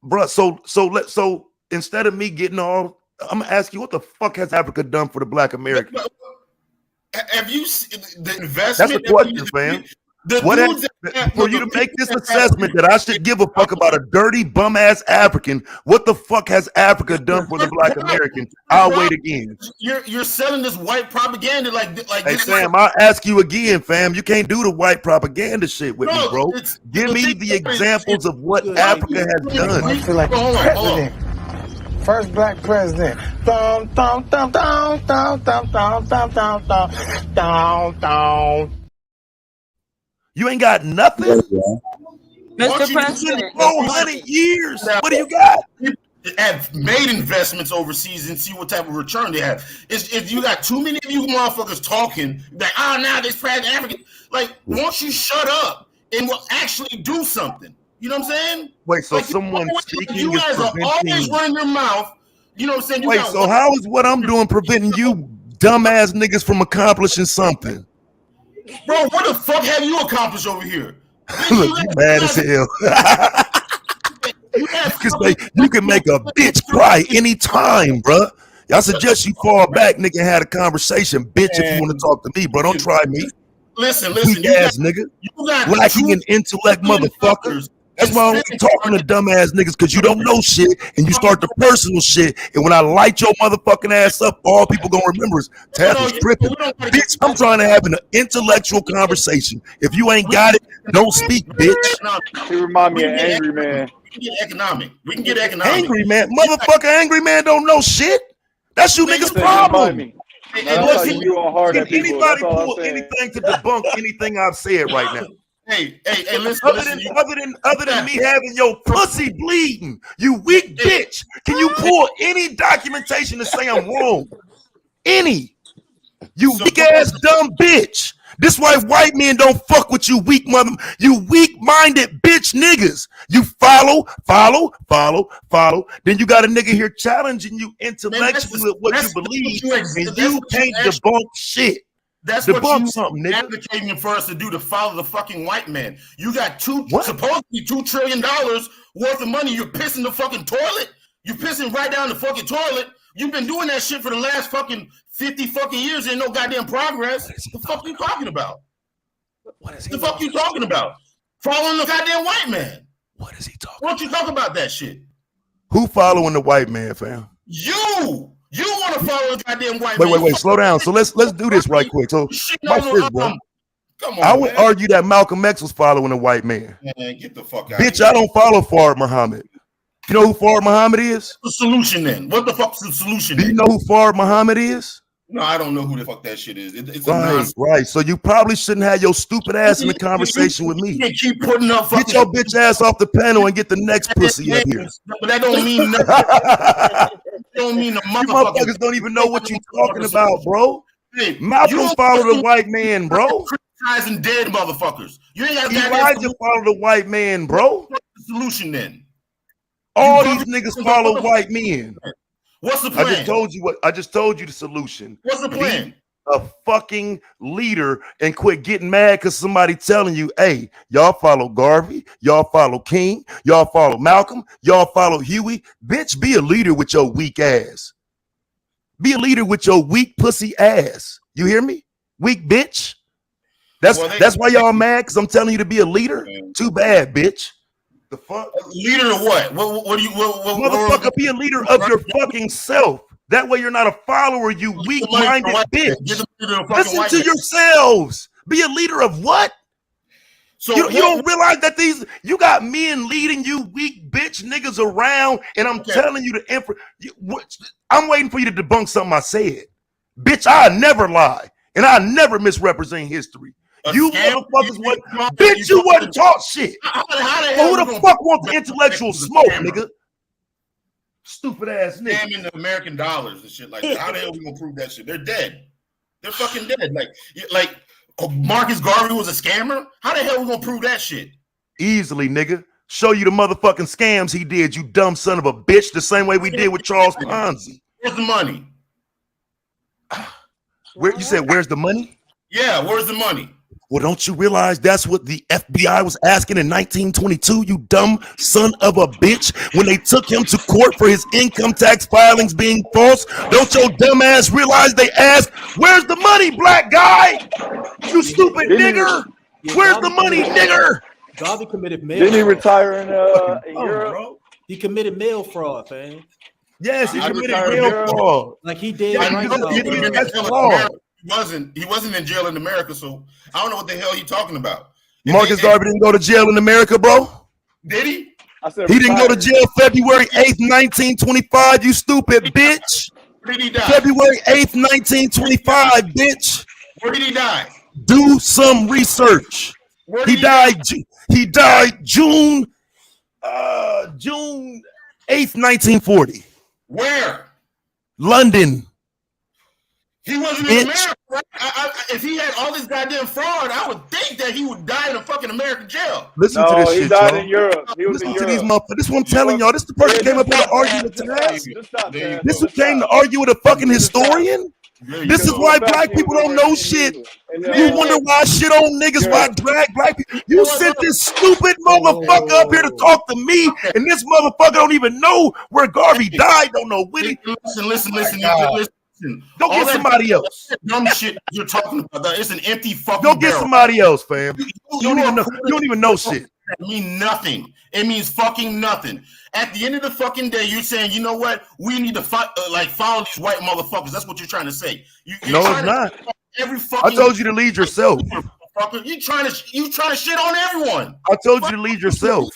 Bro, so instead of me getting all, I'm gonna ask you, what the fuck has Africa done for the Black American? Have you seen the investment? That's the question, fam. What dudes for you to make this assessment that I should give a fuck about a dirty bum ass African? What the fuck has Africa done for the Black American? I'll wait again. You're selling this white propaganda like Hey this. Sam, I'll ask you again, fam. You can't do the white propaganda shit with me, bro. Give me the examples of what Africa has done. I feel like president. First Black president. Dum, dum, dum, dum, dum, dum, dum, dum, dum, dum, dum, dum. You ain't got nothing. Mr. President. 400 years. What do you got? Have made investments overseas and see what type of return they have. If you got too many of you motherfuckers talking, like, now this president African, like, won't you shut up and will actually do something? You know what I'm saying? Wait, so Like, someone speaking you is guys are always preventing. running your mouth. You know what I'm saying? You Wait, got so how is what I'm doing preventing you dumbass niggas from accomplishing something? Bro, what the fuck have you accomplished over here? Look, you mad as hell. Because you can make a bitch cry anytime, bruh. I suggest you fall back, nigga, and have a conversation, bitch, if you want to talk to me, bro. Don't try me. Listen, Weak ass nigga. Lacking in intellect, motherfucker. That's why I don't be talking to dumbass niggas, because you don't know shit and you start the personal shit. And when I light your motherfucking ass up, all people gonna remember is Taz was tripping. Bitch, I'm trying to have an intellectual conversation. If you ain't got it, don't speak, bitch. He remind me of Angry Man. We can get economic. We can get economic. Angry Man, motherfucker, Angry Man don't know shit. That's you niggas' problem. Can anybody pull anything to debunk anything I've said right now? Hey, listen. Other than me having your pussy bleeding, you weak bitch. Can you pull any documentation to say I'm wrong? Any? You weak ass dumb bitch. This why white men don't fuck with you weak mother. You weak-minded bitch niggas. You follow. Then you got a nigga here challenging you intellectually with what you believe, and you can't debunk shit. That's debunk what you advocating for us to do, to follow the fucking white man. You got supposedly $2 trillion worth of money. You're pissing the fucking toilet. You're pissing right down the fucking toilet. You've been doing that shit for the last fucking 50 fucking years. Ain't no goddamn progress. The fuck you talking about? The fuck you talking about? Following the goddamn white man. What is he talking about? Why don't you talk about that shit? Who following the white man, fam? You want to follow the goddamn white man. Wait, slow down. So let's do this right quick. So my fist, bro. Come on, I would argue that Malcolm X was following a white man. Man, get the fuck out. Bitch, I don't follow Fard Muhammad. You know who Fard Muhammad is? What's the solution then? What the fuck's the solution? Do you know who Fard Muhammad is? No, I don't know who the fuck that shit is. It's right. So you probably shouldn't have your stupid ass in the conversation with me. You keep putting up. Get your bitch ass off the panel and get the next pussy up here. But that don't mean nothing. That don't mean the motherfuckers don't even know what you talking about, bro. Hey, Malcolm followed the white man, bro. Criticizing dead motherfuckers. You ain't got Elijah followed the white man, bro. What's the solution then? All these niggas follow white men. What's the plan? I just told you the solution. What's the plan? Be a fucking leader and quit getting mad because somebody telling you, hey, y'all follow Garvey, y'all follow King, y'all follow Malcolm, y'all follow Huey. Bitch, be a leader with your weak ass. Be a leader with your weak pussy ass. You hear me? Weak bitch. That's why y'all mad, because I'm telling you to be a leader. Too bad, bitch. The fuck? Leader of what? What do you? Motherfucker, be a leader of your fucking self. That way you're not a follower, you weak-minded bitch. Listen to yourselves. Be a leader of what? So you don't realize that you got men leading you weak bitch niggas around, and I'm telling you I'm waiting for you to debunk something I said. Bitch, I never lie, and I never misrepresent history. You motherfuckers bitch, you wasn't taught shit. Who the fuck wants intellectual smoke, nigga? Stupid ass nigga. Damn in the American dollars and shit like that. How the hell we gonna prove that shit? They're dead. They're fucking dead. Like Marcus Garvey was a scammer. How the hell we gonna prove that shit? Easily, nigga. Show you the motherfucking scams he did, you dumb son of a bitch. The same way we did with Charles Ponzi. Where's the money? You said where's the money? Yeah, where's the money? Well, don't you realize that's what the FBI was asking in 1922, you dumb son of a bitch, when they took him to court for his income tax filings being false? Don't your dumb ass realize they asked, where's the money, black guy? You stupid nigger. Where's the money, nigger? Garvey committed mail. Didn't he retire in Europe? Bro. He committed mail fraud, man. Yes, he committed mail fraud. Like he did. That's fraud. He wasn't in jail in America, so I don't know what the hell he's talking about. Marcus Garvey didn't go to jail in America, bro. Did he? He didn't go to jail February 8th, 1925, you stupid bitch. Where did he die? February 8th, 1925, bitch. Where did he die? Do some research. He died June 8th, 1940. Where? London. He wasn't in America, right? If he had all this goddamn fraud, I would think that he would die in a fucking American jail. Listen to this shit, he died y'all. in Europe. He was Listen in to Europe. these motherfuckers. This is what I'm telling y'all. This is the person who came up with an argument today. This who came to argue with a fucking historian? This is why black people don't know shit. You wonder why I shit on niggas, why I drag black people. You sent this stupid motherfucker up here to talk to me, and this motherfucker don't even know where Garvey died. Don't know when he. Listen. Go get somebody else. Dumb shit you're talking about. It's an empty fucking. Go get somebody else, fam. You don't even know shit. That mean nothing. It means fucking nothing. At the end of the fucking day, you're saying, you know what? We need to follow these white motherfuckers. That's what you're trying to say. No, it's not. Every fucking. I told you to lead yourself. You trying to shit on everyone. I told you to lead yourself.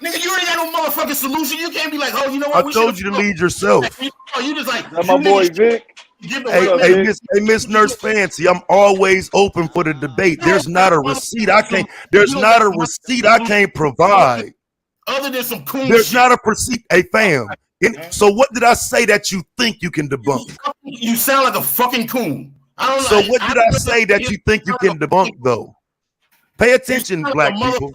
Nigga, you ain't got no motherfucking solution. You can't be like, oh, you know what? I told you to lead yourself. You just like my boy Vic. Hey, Miss Nurse Fancy, I'm always open for the debate. There's not a receipt I can't. There's not a receipt I can't provide. Other than some coon. There's not a receipt. Hey, fam. So what did I say that you think you can debunk? You sound like a fucking coon. So what did I say that you think you can debunk though? Pay attention, black people.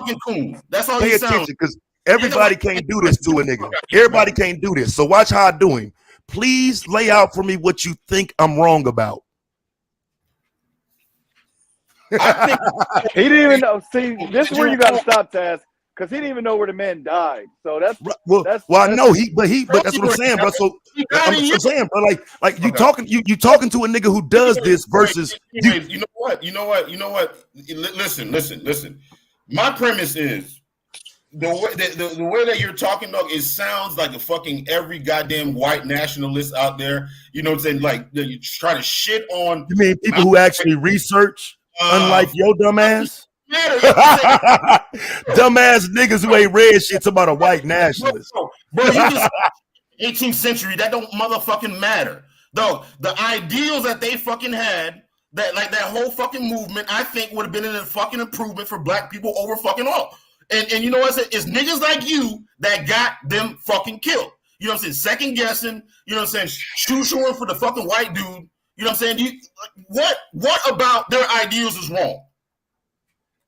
That's all. Pay attention, because everybody can't do this to a nigga. Everybody can't do this. So watch how I do him. Please lay out for me what you think I'm wrong about. I think he didn't even know. See, this is where you got to stop, Taz, because he didn't even know where the man died. So that's I know but that's what I'm saying, bro. So I'm saying, bro, like you talking to a nigga who does this versus you know what? Listen. My premise is the way that you're talking, dog, it sounds like a fucking every goddamn white nationalist out there. You know what I'm saying? Like you try to shit on. You mean people who actually research, unlike your dumbass? Dumbass niggas who ain't read shit about a white nationalist. Bro, you just 18th century, that don't motherfucking matter. Though the ideals that they fucking had, that whole fucking movement, I think would have been a fucking improvement for black people over fucking all. And you know what I said? It's niggas like you that got them fucking killed. You know what I'm saying? Second guessing, you know what I'm saying? Shooing for the fucking white dude. You know what I'm saying? What about their ideals is wrong?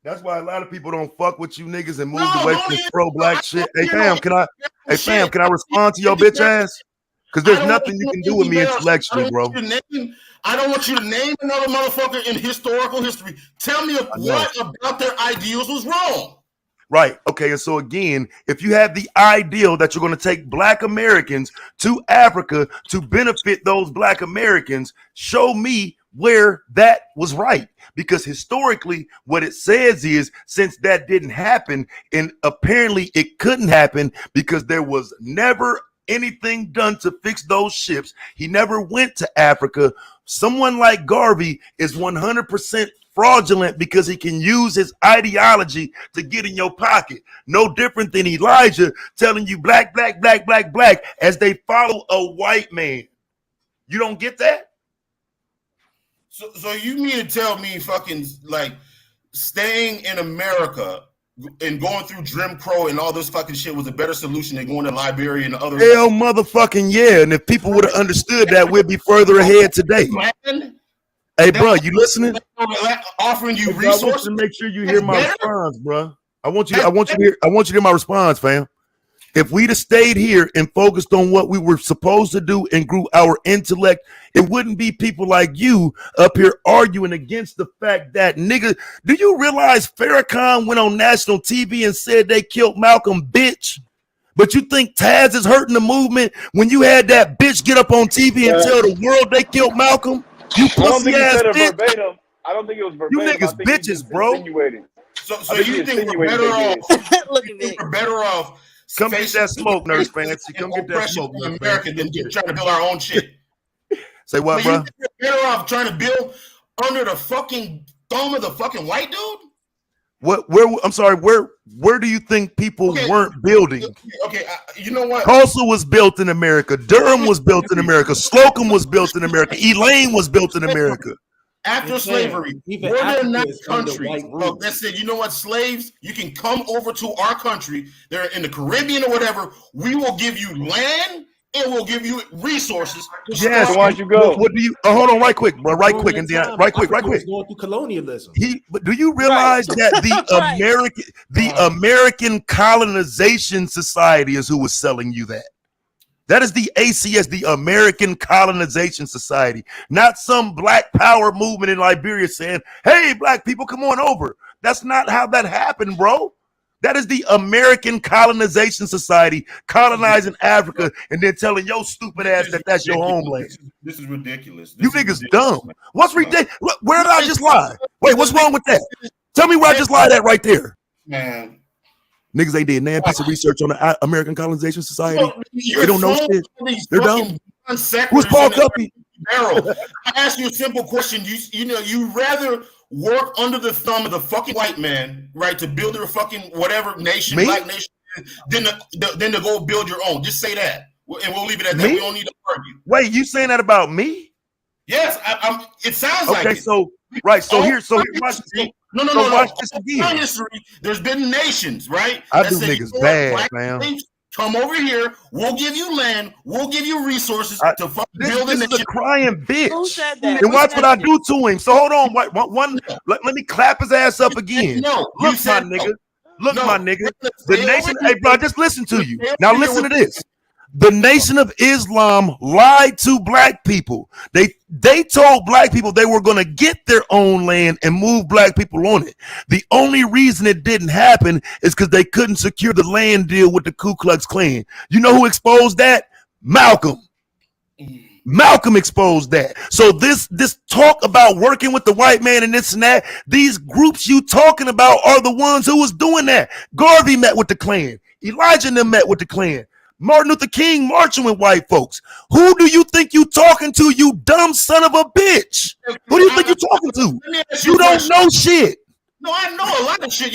That's why a lot of people don't fuck with you niggas and move away from this pro-black shit. Hey fam, can I respond to your bitch ass? Because there's nothing you can do with me intellectually, bro. I don't want you to name another motherfucker in historical history. Tell me what about their ideals was wrong. Right. Okay. And so again, if you have the ideal that you're going to take black Americans to Africa to benefit those black Americans, show me where that was right. Because historically, what it says is, since that didn't happen, and apparently it couldn't happen because there was never anything done to fix those ships. He never went to Africa. Someone like Garvey is 100% fraudulent because he can use his ideology to get in your pocket. No different than Elijah telling you black, black, black, black, black as they follow a white man. You don't get that? So you mean to tell me fucking like staying in America and going through Jim Crow and all this fucking shit was a better solution than going to Liberia and other? Hell motherfucking yeah. And if people would have understood that, we'd be further ahead today. Hey, bro, you listening? Offering you resources to make sure you hear my response, bro. I want you to hear my response, fam. If we'd have stayed here and focused on what we were supposed to do and grew our intellect, it wouldn't be people like you up here arguing against the fact that, nigga, do you realize Farrakhan went on national TV and said they killed Malcolm, bitch? But you think Taz is hurting the movement when you had that bitch get up on TV and tell the world they killed Malcolm? You pussy ass bitch. I don't think it was verbatim. You niggas bitches, bro. So you think we're better off? Look at me. We're better off. Come get that smoke, Nurse Fancy. Come get that smoke, Nurse Fancy. Than trying to build our own shit. Say what, bro? We're better off trying to build under the fucking thumb of the fucking white dude. What? Where? I'm sorry. Where do you think people weren't building? Okay, you know what? Tulsa was built in America. Durham was built in America. Slocum was built in America. Elaine was built in America. After slavery, were there not countries that said, you know what, slaves, you can come over to our country. They're in the Caribbean or whatever. We will give you land and we'll give you resources. Yes. So why don't you go? What do you? Hold on, right quick, bro. Right quick, and then right quick. Going through colonialism. But do you realize that the American Colonization Society is who was selling you that? That is the ACS, the American Colonization Society, not some black power movement in Liberia saying, hey, black people, come on over. That's not how that happened, bro. That is the American Colonization Society colonizing Africa and then telling your stupid ass that that's your homeland. This is ridiculous. You niggas dumb. What's ridiculous? Where did I just lie? Wait, what's wrong with that? Tell me where I just lied at right there. Man. Niggas, they did nan piece of research on the American Colonization Society. They don't know shit. They're dumb. Who's Paul Guppy? I ask you a simple question. You rather work under the thumb of the fucking white man, right, to build your fucking whatever nation, black nation, than to go build your own. Just say that, and we'll leave it at that. We don't need to argue. Wait, you saying that about me? Yes, it sounds like okay. it. So watch this. No. Watch this again. History, there's been nations, right? I do niggas bad, man. Come over here. We'll give you land. We'll give you resources to fucking build a nation. This is a crying bitch. Who said that? And watch what I do to him. So hold on. Let me clap his ass up again. Look, my nigga. Look, my nigga. The nation. Hey, bro, just listen to you. Now listen to this. The Nation of Islam lied to black people. They told black people they were going to get their own land and move black people on it. The only reason it didn't happen is because they couldn't secure the land deal with the Ku Klux Klan. You know who exposed that? Malcolm. Malcolm exposed that. So this talk about working with the white man and this and that, these groups you talking about are the ones who was doing that. Garvey met with the Klan. Elijah and them met with the Klan. Martin Luther King marching with white folks. Who do you think you talking to, you dumb son of a bitch? Who do you think you talking to? You don't know shit. No, I know a lot of shit.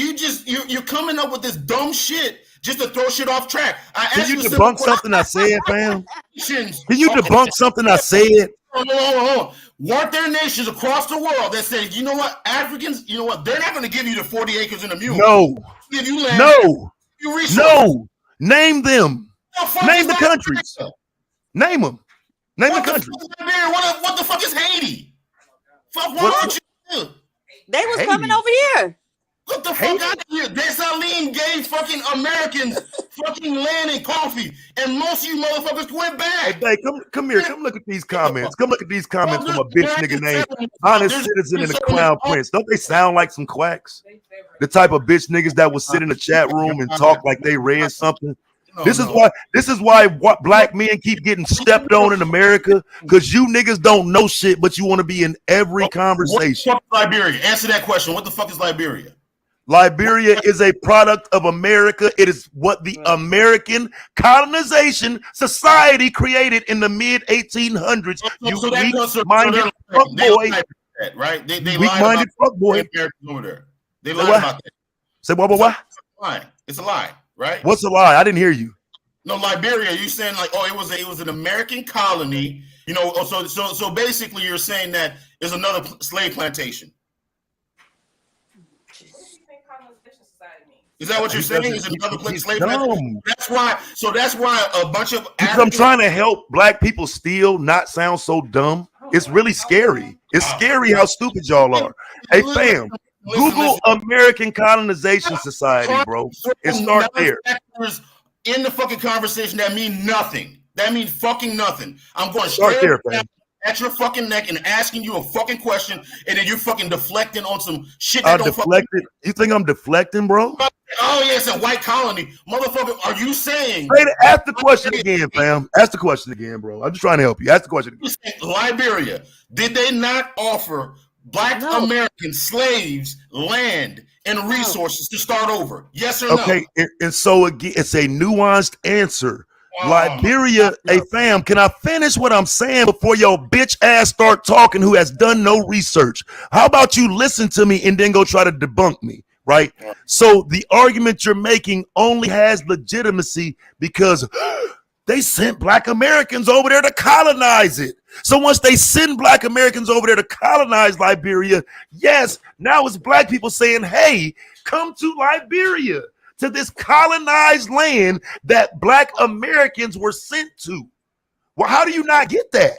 You're coming up with this dumb shit just to throw shit off track. Can you debunk something I said, fam? Can you debunk something I said? Hold on. Weren't there nations across the world that said, you know what, Africans, you know what, they're not going to give you the 40 acres and a mule. No. Give you land. No. You resources. No. Name them. Name the countries. Name them. Name the countries. What the fuck is Haiti? Fuck, why don't you? They was coming over here. Get the fuck out of here. Dessalines gave fucking Americans fucking land and coffee, and most of you motherfuckers went back. Hey, come here. Come look at these comments. Come look at these comments from a bitch nigga named Honest Citizen and the Crown Prince. Don't they sound like some quacks? The type of bitch niggas that would sit in the chat room and talk like they read something. This is why black men keep getting stepped on in America, because you niggas don't know shit, but you want to be in every conversation. What the fuck is Liberia? Answer that question. What the fuck is Liberia? Liberia is a product of America. It is what the American Colonization Society created in the mid 1800s. You weak-minded fuckboy. Right? They weak-minded fuckboy. Over there. They lied about that. Say what? It's a lie. Right? What's a lie? I didn't hear you. No, Liberia. You saying like, oh, it was an American colony. You know, so basically, you're saying that there's another slave plantation. Is that what you're saying? Is another slave plantation? That's why a bunch of because I'm trying to help black people still not sound so dumb. It's really scary. It's scary how stupid y'all are. Hey, fam. Google American Colonization Society, bro. And start there. In the fucking conversation that mean nothing. That means fucking nothing. I'm going straight there, at your fucking neck and asking you a fucking question, and then you're fucking deflecting on some shit that don't deflected. You think I'm deflecting, bro? Oh yeah, it's a white colony, motherfucker. Are you saying? Hey, ask the question again, fam. Ask the question again, bro. I'm just trying to help you. Ask the question again. Liberia, did they not offer Black American slaves land and resources to start over? Yes or no? Okay, and so again, it's a nuanced answer. Liberia, hey fam, can I finish what I'm saying before your bitch ass start talking who has done no research? How about you listen to me and then go try to debunk me, right? So the argument you're making only has legitimacy because they sent Black Americans over there to colonize it. So once they send Black Americans over there to colonize Liberia, yes, now it's Black people saying, hey, come to Liberia, to this colonized land that Black Americans were sent to. Well, how do you not get that?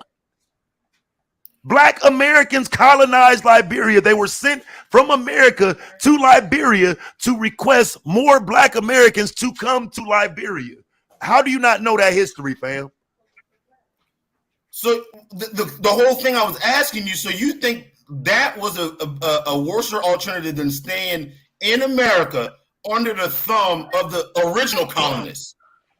Black Americans colonized Liberia. They were sent from America to Liberia to request more Black Americans to come to Liberia. How do you not know that history, fam? So the whole thing I was asking you. So you think that was a worse alternative than staying in America under the thumb of the original colonists?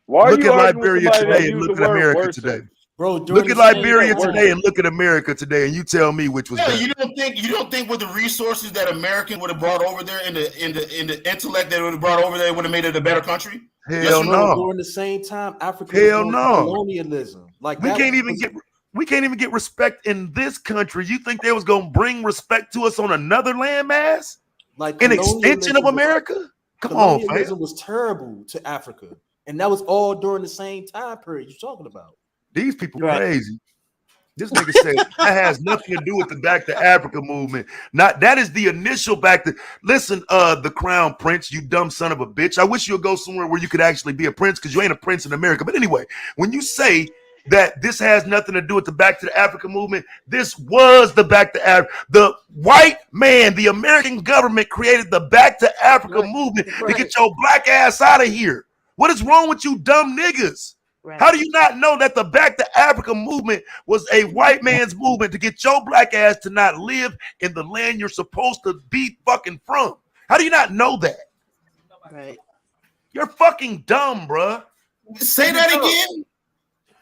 Look at Liberia today and look at America today. Bro, look at Liberia today and look at America today, and you tell me which was better. You don't think with the resources that Americans would have brought over there, in the intellect that would have brought over there, would have made it a better country? Hell no. During the same time, Africa colonialism. Like we can't even get respect in this country. You think they was gonna bring respect to us on another landmass? Like an extension of America? Come on, colonialism was terrible to Africa, and that was all during the same time period you're talking about. These people crazy. This nigga said that has nothing to do with the Back to Africa movement. That is the initial back to. Listen, the Crown Prince, you dumb son of a bitch. I wish you'd go somewhere where you could actually be a prince, because you ain't a prince in America. But anyway, when you say that this has nothing to do with the Back to the Africa movement, this was the Back to Africa. The white man, the American government created the Back to Africa movement to get your black ass out of here. What is wrong with you dumb niggas? How do you not know that the Back to Africa movement was a white man's movement to get your black ass to not live in the land you're supposed to be fucking from? How do you not know that? Right. You're fucking dumb, bruh. Say that again.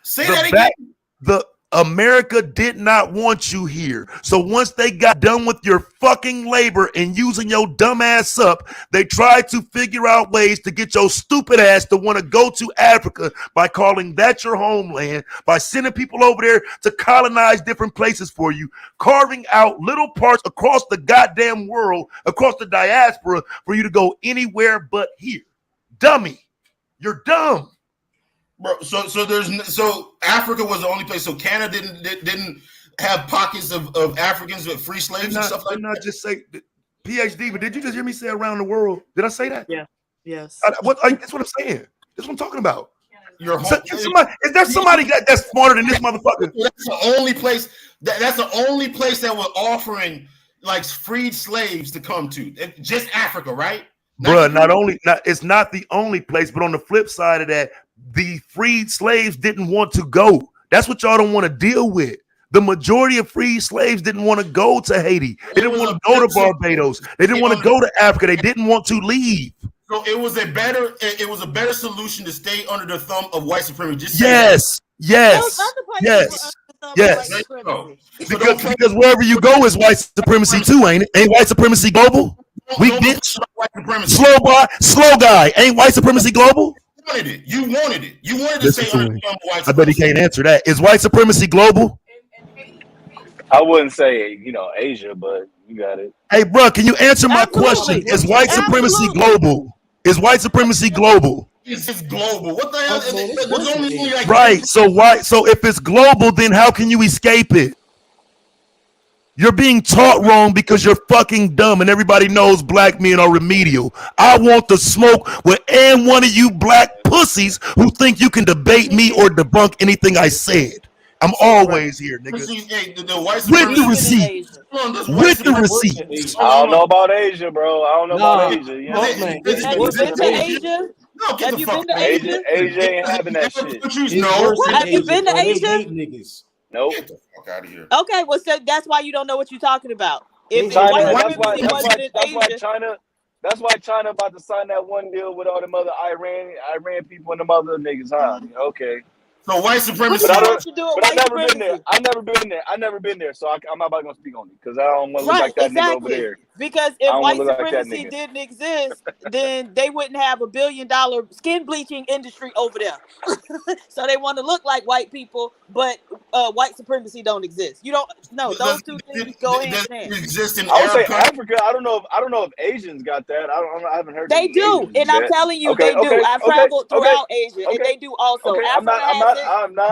Say that again. The America did not want you here. So once they got done with your fucking labor and using your dumb ass up, they tried to figure out ways to get your stupid ass to want to go to Africa by calling that your homeland, by sending people over there to colonize different places for you, carving out little parts across the goddamn world, across the diaspora, for you to go anywhere but here. Dummy. You're dumb. Bro, so Africa was the only place. So Canada didn't have pockets of Africans with free slaves and stuff like that. Not just say PhD, but did you just hear me say around the world? Did I say that? Yeah. Yes. That's what I'm saying. That's what I'm talking about. Is there somebody that's smarter than this motherfucker? That's the only place. That's the only place that was offering like freed slaves to come to. Just Africa, right? Bruh, it's not the only place, but on the flip side of that, the freed slaves didn't want to go. That's what y'all don't want to deal with. The majority of freed slaves didn't want to go to Haiti. They didn't want to go to Barbados. They didn't want to go to Africa. They didn't want to leave. So it was a better solution to stay under the thumb of white supremacy. Yes. Because wherever you go is white supremacy too, ain't it? Ain't white supremacy global? Weak bitch. Slow guy. Ain't white supremacy global? You wanted it. You wanted to stay under the thumb of white supremacy. I bet he can't answer that. Is white supremacy global? I wouldn't say, Asia, but you got it. Hey, bro, can you answer my question? Is white supremacy global? Is white supremacy global? It's global. What the hell? There's only like right. So if it's global, then how can you escape it? You're being taught wrong because you're fucking dumb, and everybody knows black men are remedial. I want to smoke with any one of you black pussies who think you can debate me or debunk anything I said. I'm always here, nigga. With the receipt. With the receipt. I don't know about Asia, bro. I don't know about Asia. Have you been to Asia? No, have you been to Asia? Asia ain't having that shit. No. Have you been to Asia? Nope. Get the fuck out of here. Okay, well, so that's why you don't know what you're talking about. If that's why China about to sign that one deal with all them other Iran people and them other niggas, huh? Okay. So white supremacy. But I've never been there. I've never been there. So I'm not about to speak on it because I don't want to look like that nigga over there. Because if white supremacy didn't exist, then they wouldn't have $1 billion skin bleaching industry over there. So they want to look like white people, but white supremacy don't exist. You don't know those two things go hand in hand. I would say Africa. I don't know if Asians got that. I haven't heard. They do, and I'm telling you, they do. I've traveled throughout Asia, and they do also. I'm not.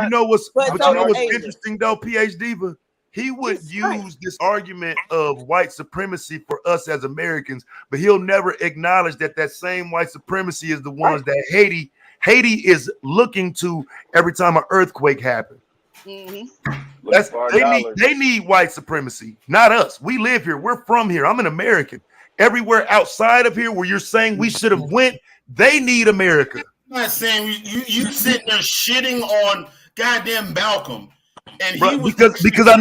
You know what's interesting though, PhD Diva? He would use this argument of white supremacy for us as Americans, but he'll never acknowledge that same white supremacy is the ones that Haiti is looking to every time an earthquake happens. Mm-hmm. They need white supremacy, not us. We live here. We're from here. I'm an American. Everywhere outside of here where you're saying we should have went, they need America. I'm not saying you sitting there shitting on goddamn Malcolm. And Bro, he was because I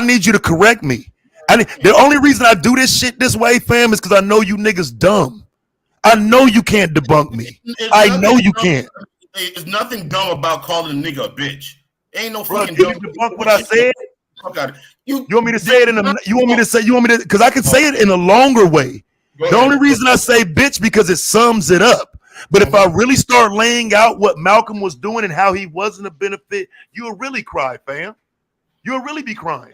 need you to correct me. The only reason I do this shit this way, fam, is because I know you niggas dumb. I know you can't debunk me. I know you can't. There's nothing dumb about calling a nigga a bitch. Ain't no Bro, fucking can dumb. you debunk what I said? Fuck out of You want me to say it because I can say it in a longer way. The only reason I say bitch because it sums it up. But if I really start laying out what Malcolm was doing and how he wasn't a benefit, you'll really cry, fam. You'll really be crying.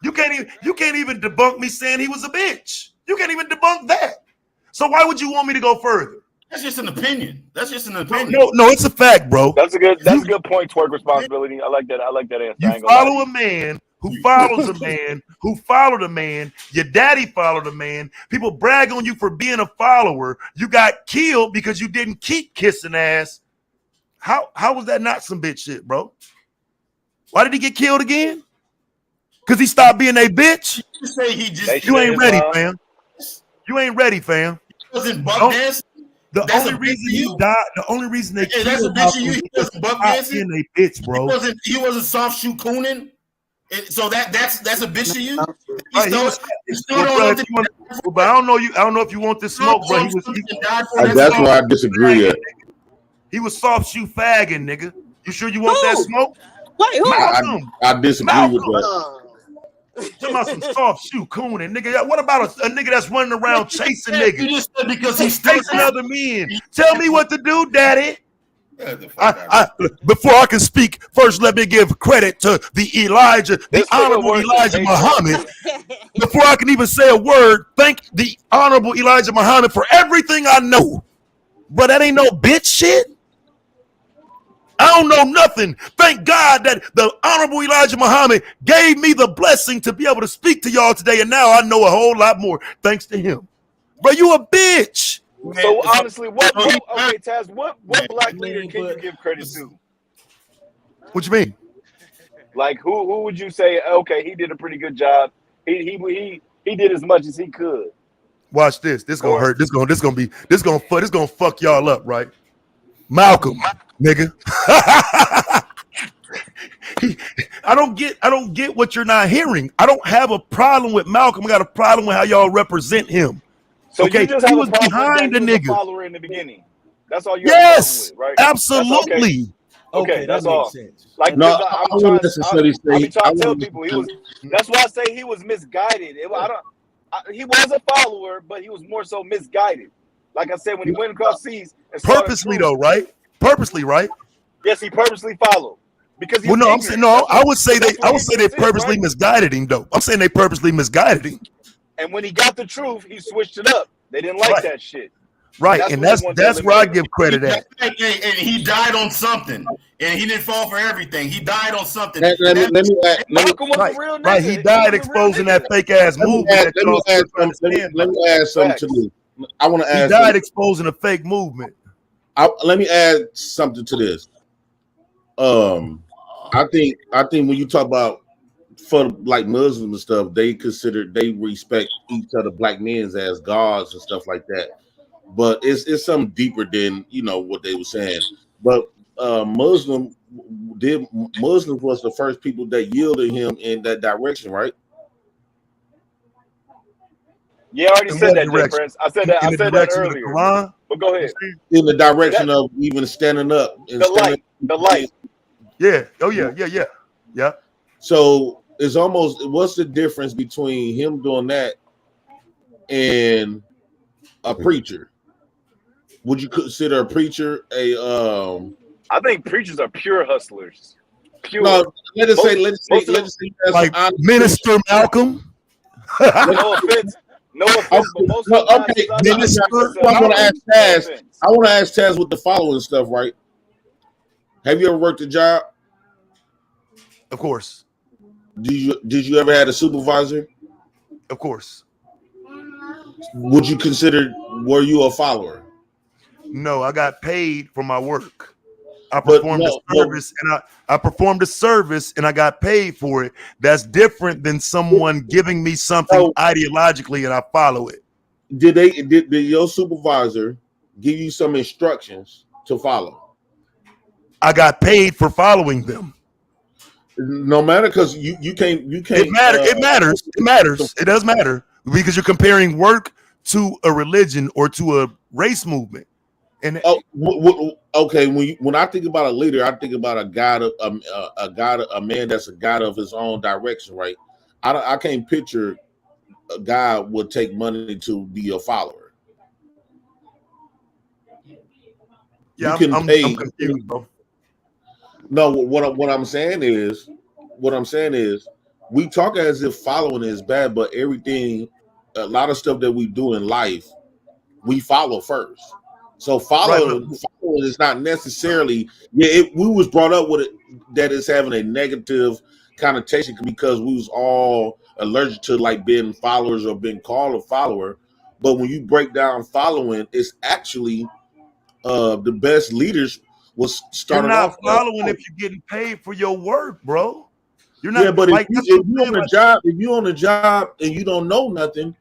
You can't even debunk me saying he was a bitch. You can't even debunk that. So why would you want me to go further? That's just an opinion. That's just an opinion. No, it's a fact, bro. That's a good point. Twerk responsibility. I like that. I like that answer. You follow a man who follows a man who followed a man. Your daddy followed a man. People brag on you for being a follower. You got killed because you didn't keep kissing ass. How was that not some bitch shit, bro? Why did he get killed again? Because he stopped being a bitch? You ain't ready, fam. You ain't ready, fam. Wasn't buck dancing? The only reason he died, the only reason they killed him he wasn't buck dancing. Being a bitch, bro. He wasn't soft shoe cooning. So that's a bitch to you. Right, but I don't know you. I don't know if you want this smoke, bro. That's why I disagree. He was soft shoe fagging, nigga. You sure you want that smoke? Wait, who? I disagree with that. Talking about some soft shoe cooning, nigga. What about a nigga that's running around chasing niggas? You just said because he's chasing other men. Tell me what to do, daddy. Before I can speak, first let me give credit to the Honorable Elijah Muhammad. Before I can even say a word, thank the Honorable Elijah Muhammad for everything I know. But that ain't no bitch shit. I don't know nothing. Thank God that the Honorable Elijah Muhammad gave me the blessing to be able to speak to y'all today, and now I know a whole lot more thanks to him. Bro, you a bitch. So honestly, okay, Taz, what black leader can you give credit to? What you mean? Like who would you say? Okay, he did a pretty good job. He did as much as he could. Watch this. This gonna hurt. This gonna fuck y'all up, right? Malcolm, nigga. I don't get what you're not hearing. I don't have a problem with Malcolm. I got a problem with how y'all represent him. So okay, you just have he was a problem behind the with that he was nigga. a follower in the beginning. That's all you Yes, have a problem with, right? absolutely. Okay, that's all. Sense. Like No, I'm I trying wouldn't necessarily to say. tell people he was. That's why I say he was misguided. He was a follower, but he was more so misguided. Like I said, when he went across seas, and Purposely though, right? Purposely, right? Yes, he purposely followed because he Well, no, I'm ignorant. saying no. I would say That's they what ignorance purposely right? misguided him, though. I'm saying they purposely misguided him. And when he got the truth, he switched it up. They didn't like that shit. Right, and that's where I give credit at. And he died on something, and he didn't fall for everything. He died on something. Let me Right, he died exposing that fake ass movement. Let me add something to this. I want to add. He died exposing a fake movement. Let me add something to this. I think when you talk about for like Muslims and stuff, they respect each other, black men, as gods and stuff like that. But it's something deeper than what they were saying. But Muslims was the first people that yielded him in that direction, right? Yeah, I already said that, Jay Prince. I said that earlier. But go ahead. In the direction of even standing up. And the light. Yeah. Oh yeah. So it's almost, what's the difference between him doing that and a preacher? Would you consider a preacher I think preachers are pure hustlers. Pure. No, let us say like Minister Malcolm. No offense. But most of the time, Minister. I want to ask Taz with the following stuff, right? Have you ever worked a job? Of course. Did you ever had a supervisor? Of course. Were you a follower? No, I got paid for my work. I performed I performed a service and I got paid for it. That's different than someone giving me something ideologically and I follow it. Did your supervisor give you some instructions to follow? I got paid for following them. No matter, because you can't. It matters. It matters. It matters. It does matter because you're comparing work to a religion or to a race movement. And okay, when I think about a leader, I think about a man that's a god of his own direction, right? I can't picture a guy would take money to be a follower. Yeah, I'm confused, bro. No, what I'm saying is, we talk as if following is bad, but a lot of stuff that we do in life, we follow first. So following is not necessarily. We was brought up with it that it's having a negative connotation because we was all allergic to like being followers or being called a follower. But when you break down following, it's actually the best leaders was started You're not off following if you're getting paid for your work, bro. You're not. Yeah, but like, if you're on a job, and you don't know nothing,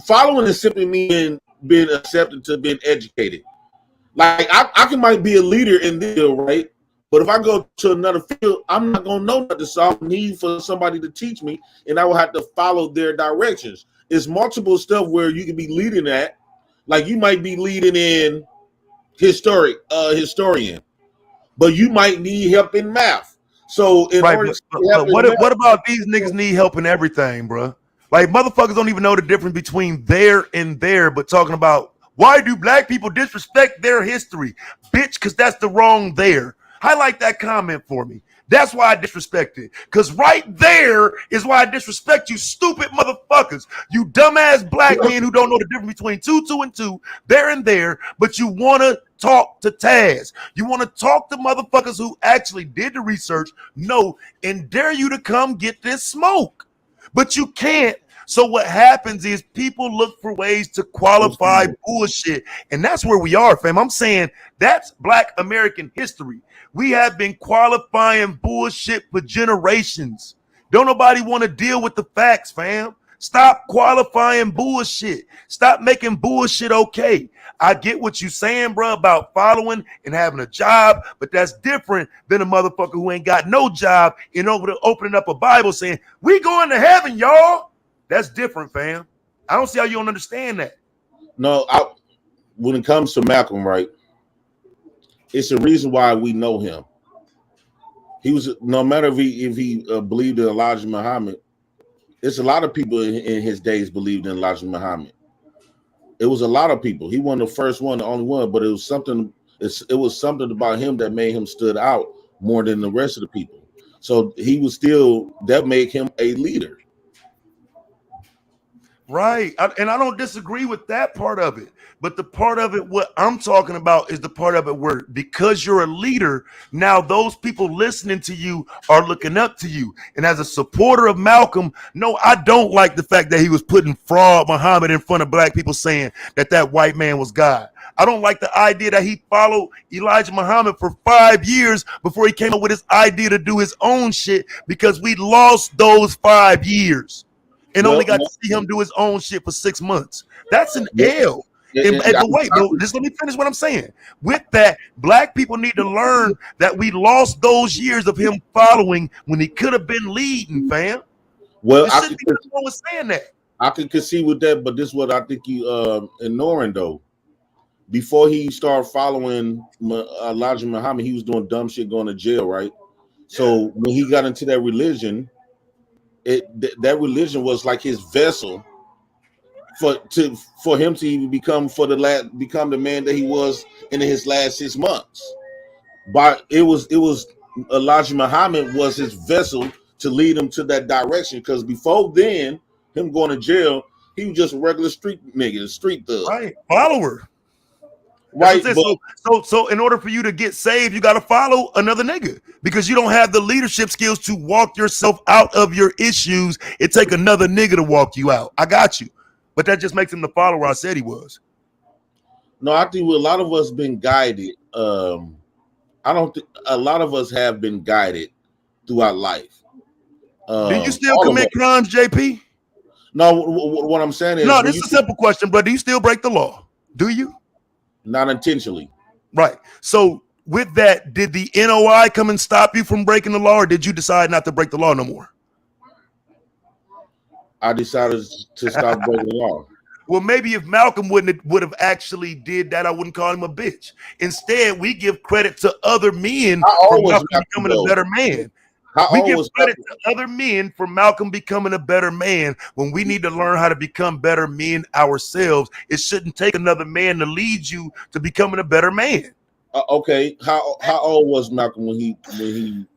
following is simply meaning being accepted to being educated. Like I might be a leader in this field, right? But if I go to another field, I'm not gonna know nothing. So I need for somebody to teach me, and I will have to follow their directions. It's multiple stuff where you can be leading at. Like you might be leading in historian, but you might need help in math. So what about these niggas need help in everything, bro? Like motherfuckers don't even know the difference between there and there, but talking about why do black people disrespect their history, bitch? Because that's the wrong there. Highlight that comment for me. That's why I disrespect it. Because right there is why I disrespect you, stupid motherfuckers. You dumbass black men who don't know the difference between 2, 2, and 2, there and there, but you want to talk to Taz. You want to talk to motherfuckers who actually did the research, know, and dare you to come get this smoke. But you can't. So what happens is people look for ways to qualify bullshit. And that's where we are, fam. I'm saying that's Black American history. We have been qualifying bullshit for generations. Don't nobody want to deal with the facts, fam. Stop qualifying bullshit. Stop making bullshit okay. I get what you saying, bro, about following and having a job, but that's different than a motherfucker who ain't got no job and opening up a Bible saying, we going to heaven, y'all. That's different, fam. I don't see how you don't understand that. No, when it comes to Malcolm, right, it's the reason why we know him. He was, no matter if he believed in Elijah Muhammad, it's a lot of people in his days believed in Elijah Muhammad. It was a lot of people. He wasn't the first one, the only one, but it was something. It was something about him that made him stood out more than the rest of the people. So he was still, that made him a leader. Right. And I don't disagree with that part of it. But the part of it, what I'm talking about is the part of it where because you're a leader, now those people listening to you are looking up to you. And as a supporter of Malcolm, no, I don't like the fact that he was putting fraud Muhammad in front of black people saying that white man was God. I don't like the idea that he followed Elijah Muhammad for 5 years before he came up with his idea to do his own shit because we lost those 5 years. And only got to see him do his own shit for 6 months. That's an L. But wait, bro, just let me finish what I'm saying. With that, black people need to learn that we lost those years of him following when he could have been leading, fam. Well, I shouldn't be wrong with saying that. I can concede with that, but this is what I think you ignoring though. Before he started following Elijah Muhammad, he was doing dumb shit, going to jail, right? So when he got into that religion, that religion was like his vessel for him to even become the man that he was in his last 6 months. But it was Elijah Muhammad was his vessel to lead him to that direction. Because before then, him going to jail, he was just a regular street nigga, street thug, right? Follower. Right. So in order for you to get saved, you got to follow another nigga because you don't have the leadership skills to walk yourself out of your issues. It take another nigga to walk you out. I got you. But that just makes him the follower I said he was. No, I think a lot of us been guided. I don't think a lot of us have been guided throughout life. Do you still commit crimes, JP? No, what I'm saying is no. This is a simple question, but do you still break the law? Do you? Not intentionally. Right. So with that, did the NOI come and stop you from breaking the law, or did you decide not to break the law no more? I decided to stop breaking the law. Well, maybe if Malcolm would have actually did that, I wouldn't call him a bitch. Instead, we give credit to other men for Malcolm becoming a better man. We give credit to other men for Malcolm becoming a better man when we need to learn how to become better men ourselves. It shouldn't take another man to lead you to becoming a better man. Okay, how old was Malcolm when he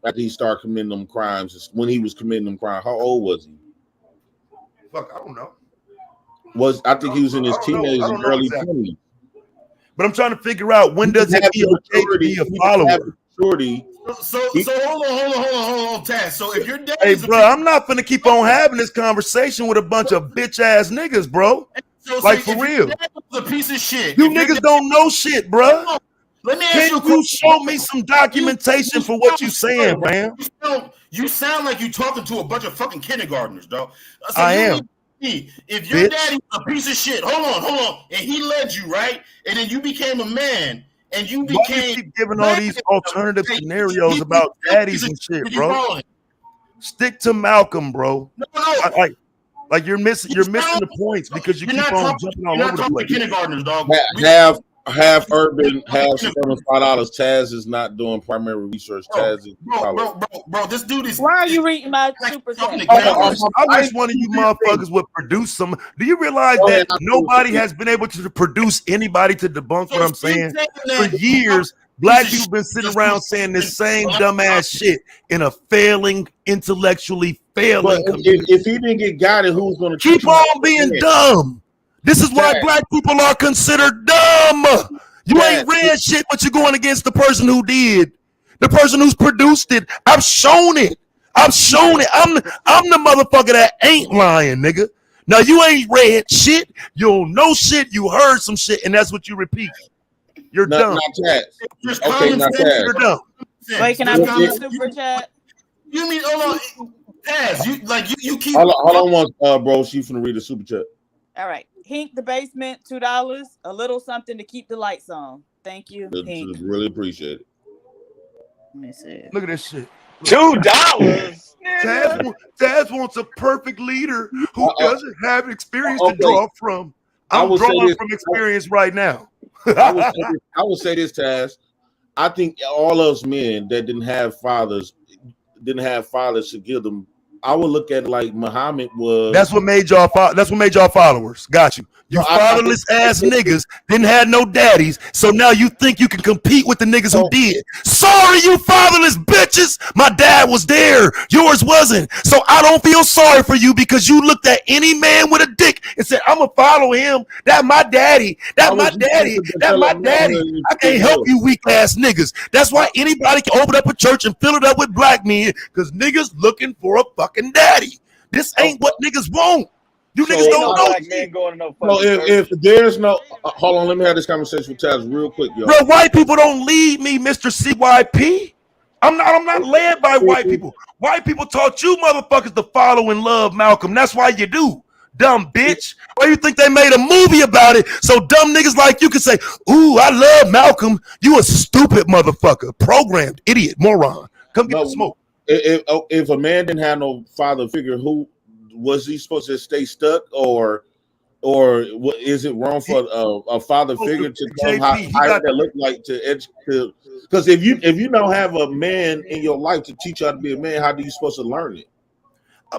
after he started committing them crimes? When he was committing them crimes, how old was he? Fuck, I don't know. I think he was in his teenage and early 20s. But I'm trying to figure out, when does it be okay to be a follower? So hold on, Taz. So if your dad Hey, bro, I'm not finna keep on having this conversation with a bunch of bitch ass niggas, bro. Like, for real. A piece of shit. You niggas don't know shit, bro. Let me ask Can you show me some documentation for what you saying, man? You sound like you talking to a bunch of fucking kindergartners, dog. So I am. If your daddy was a piece of shit, hold on, and he led you, right? And then you became a man, and you became. Why you keep giving all these alternative scenarios about daddies and shit, bro? Stick to Malcolm, bro. No. Like you're missing the points because you keep on jumping all over the place. Kindergartners, dog. Half urban, half $5. Taz is not doing primary research. Taz is bro, this dude is. Why are you reading my super chat? I wish one of you motherfuckers would produce some. Do you realize that nobody has been able to produce anybody to debunk what I'm saying? For years, black people been sitting around saying this same dumbass shit in a intellectually failing community. If he didn't get guided, who's going to keep on being dumb? This is why black people are considered dumb. You ain't read shit, but you're going against the person who did. The person who's produced it. I've shown it. I'm the motherfucker that ain't lying, nigga. Now you ain't read shit. You don't know shit. You heard some shit, and that's what you repeat. You're dumb. Okay, not You're dumb. Wait, can I come to super chat? You mean hold on, Taz? You keep. Hold on, bro. She's finna read the super chat. All right. Hink the basement, $2. A little something to keep the lights on. Thank you, Hink. Really appreciate it. Let me see. Look at this shit. $2. Taz wants a perfect leader who doesn't have experience to draw from. I'm drawing from experience right now. I will say this, Taz. I think all us men that didn't have fathers should give them. I would look at it like Muhammad was. That's what made y'all. That's what made y'all followers. Got you. You fatherless ass niggas didn't have no daddies, so now you think you can compete with the niggas who did. Sorry, you fatherless bitches. My dad was there. Yours wasn't. So I don't feel sorry for you because you looked at any man with a dick and said, "I'm gonna follow him. That my daddy. That my daddy. That my daddy." I can't help you, weak ass niggas. That's why anybody can open up a church and fill it up with black men because niggas looking for a fucking daddy. This ain't what niggas want. You niggas don't know shit. So if there's no, hold on, let me have this conversation with Taz real quick, yo. Bro, white people don't lead me, Mr. CYP. I'm not led by white people. White people taught you motherfuckers to follow and love Malcolm. That's why you do. Dumb bitch. Why you think they made a movie about it so dumb niggas like you can say, "Ooh, I love Malcolm." You a stupid motherfucker. Programmed idiot, moron. Come get the smoke. If a man didn't have no father figure, who was he supposed to stay stuck, or is it wrong for a father figure to tell how that look like to educate? Because if you don't have a man in your life to teach you how to be a man, how are you supposed to learn it?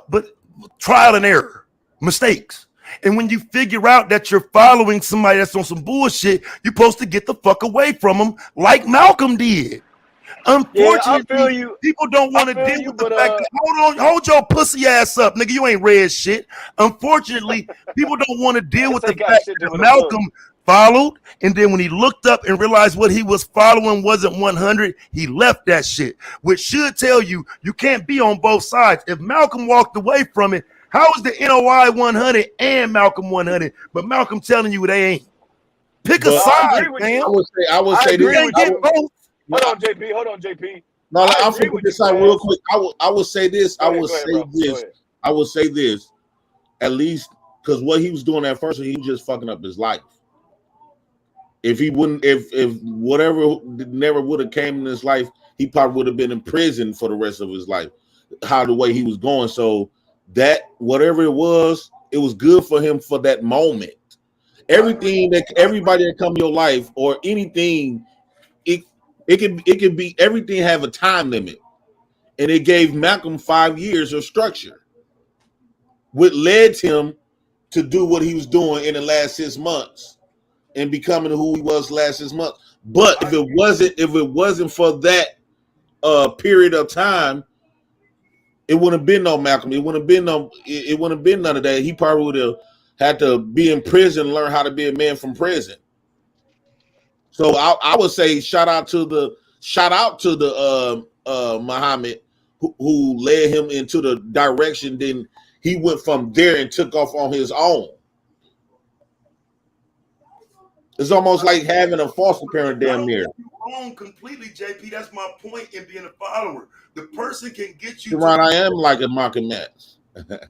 But trial and error, mistakes. And when you figure out that you're following somebody that's on some bullshit, you're supposed to get the fuck away from them like Malcolm did. Unfortunately, people don't want to deal with the fact that hold your pussy ass up, nigga. You ain't read shit. Unfortunately, people don't want to deal with the fact that Malcolm followed, and then when he looked up and realized what he was following wasn't 100, he left that shit, which should tell you you can't be on both sides. If Malcolm walked away from it, how is the NOI 100 and Malcolm 100, but Malcolm telling you they ain't? Pick a side, man. I would say this. Hold on, JP. No, I'm gonna put this out real quick. I would say this. I would say this. At least because what he was doing at first, he was just fucking up his life. If he wouldn't, if whatever never would have came in his life, he probably would have been in prison for the rest of his life. How the way he was going, so that whatever it was good for him for that moment. Everything that everybody that come in your life or anything, it can be everything have a time limit, and it gave Malcolm 5 years of structure, which led him to do what he was doing in the last 6 months and becoming who he was last 6 months. But if it wasn't for that period of time, it wouldn't have been no Malcolm. It wouldn't have been none of that. He probably would have had to be in prison and learn how to be a man from prison. So I would say shout out to the Muhammad who led him into the direction. Then he went from there and took off on his own. It's almost like having a foster parent damn near. Wrong completely, JP. That's my point in being a follower. The person can get you. Ron, I am like a Malcolm X.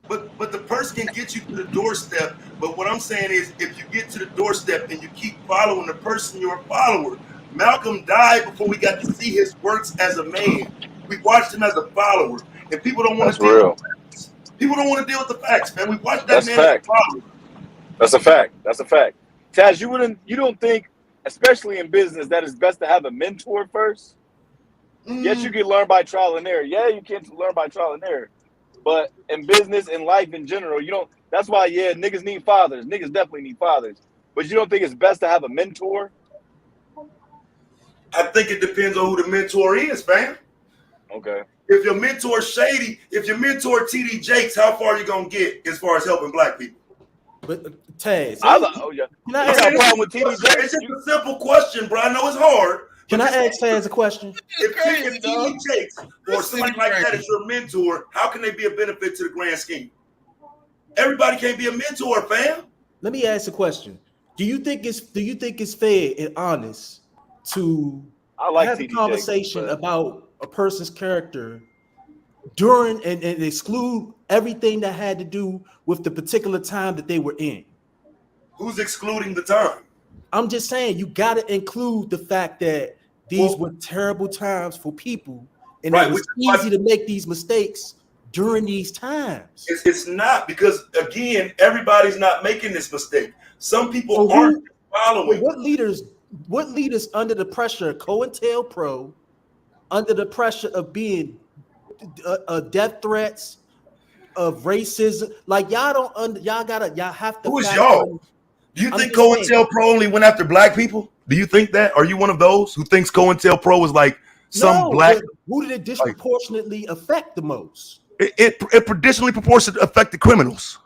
But the person can get you to the doorstep. But what I'm saying is, if you get to the doorstep and you keep following the person, you're a follower. Malcolm died before we got to see his works as a man. We watched him as a follower, and people don't want to deal with the facts. People don't want to deal with the facts, man. We watched that man as a follower. That's a fact. That's a fact. Taz, you don't think, especially in business, that it's best to have a mentor first? Yes, you can learn by trial and error. Yeah, you can learn by trial and error. But in business and life in general, you don't. That's why, yeah, niggas need fathers. Niggas definitely need fathers. But you don't think it's best to have a mentor? I think it depends on who the mentor is, man. Okay. If your mentor shady, if your mentor TD Jakes, how far are you gonna get as far as helping black people? But Taz, it's just a simple question, bro. I know it's hard. Can I ask Taz a question? If TD Jakes or somebody like that is your mentor, how can they be a benefit to the grand scheme? Everybody can't be a mentor, fam. Let me ask a question. Do you think it's fair and honest to have a conversation about a person's character during and exclude everything that had to do with the particular time that they were in? Who's excluding the time? I'm just saying you got to include the fact that these were terrible times for people, and it was easy to make these mistakes during these times. It's not, because again, everybody's not making this mistake. Some people aren't following. What leaders under the pressure of COINTELPRO, under the pressure of being death threats, of racism, like y'all have to. Who is y'all? Do you think COINTELPRO only went after black people? Do you think that? Are you one of those who thinks COINTELPRO was like some black? Who did it disproportionately affect the most? It disproportionately affected criminals.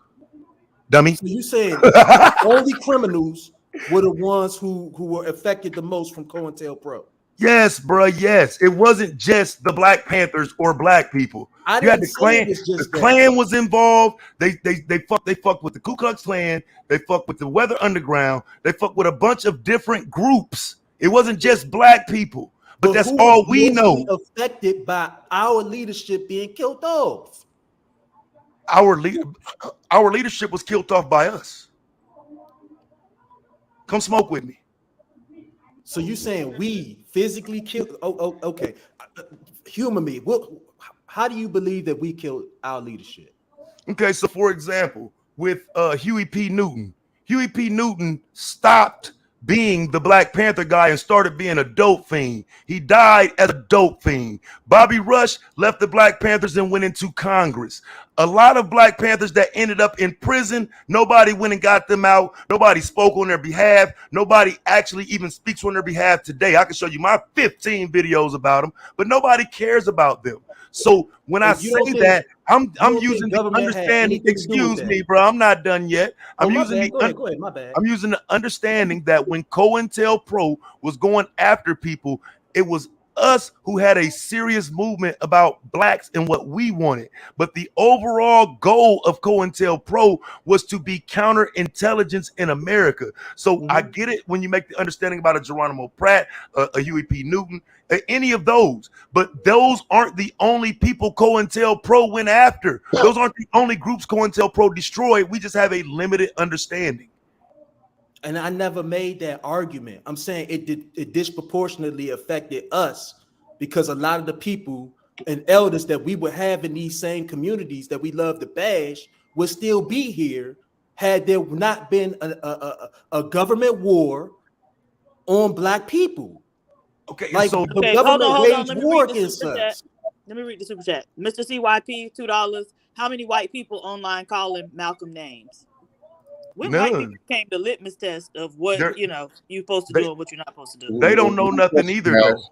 Dummy. So you saying only criminals were the ones who were affected the most from COINTELPRO? Yes, bro. Yes, it wasn't just the Black Panthers or black people. You had the Klan. The Klan was involved. They fucked with the Ku Klux Klan. They fucked with the Weather Underground. They fucked with a bunch of different groups. It wasn't just black people. But that's all we know. Affected by our leadership being killed off. Our leadership was killed off by us. Come smoke with me. So you saying we physically killed? Oh, okay. Humor me. How do you believe that we killed our leadership? Okay, so for example, with Huey P. Newton. Huey P. Newton stopped being the Black Panther guy and started being a dope fiend. He died as a dope fiend. Bobby Rush left the Black Panthers and went into Congress. A lot of Black Panthers that ended up in prison, nobody went and got them out. Nobody spoke on their behalf. Nobody actually even speaks on their behalf today. I can show you my 15 videos about them, but nobody cares about them. So when I say that, I'm using the understanding. Excuse me, bro. I'm not done yet. I'm using the understanding that when COINTELPRO was going after people, it was us who had a serious movement about blacks and what we wanted. But the overall goal of COINTELPRO was to be counterintelligence in America. So I get it when you make the understanding about a Geronimo Pratt, a Huey P. Newton, any of those. But those aren't the only people COINTELPRO went after. Those aren't the only groups COINTELPRO destroyed. We just have a limited understanding. And I never made that argument. I'm saying it disproportionately affected us because a lot of the people and elders that we would have in these same communities that we love to bash would still be here had there not been a government war on Black people. Okay, like so the government hold on. waged Let me war read the against super chat. us. Let me read the super chat. Mr. CYP, $2. How many white people online calling Malcolm names? When white people came the litmus test of what you're supposed to do and what you're not supposed to do. They don't know nothing either, though.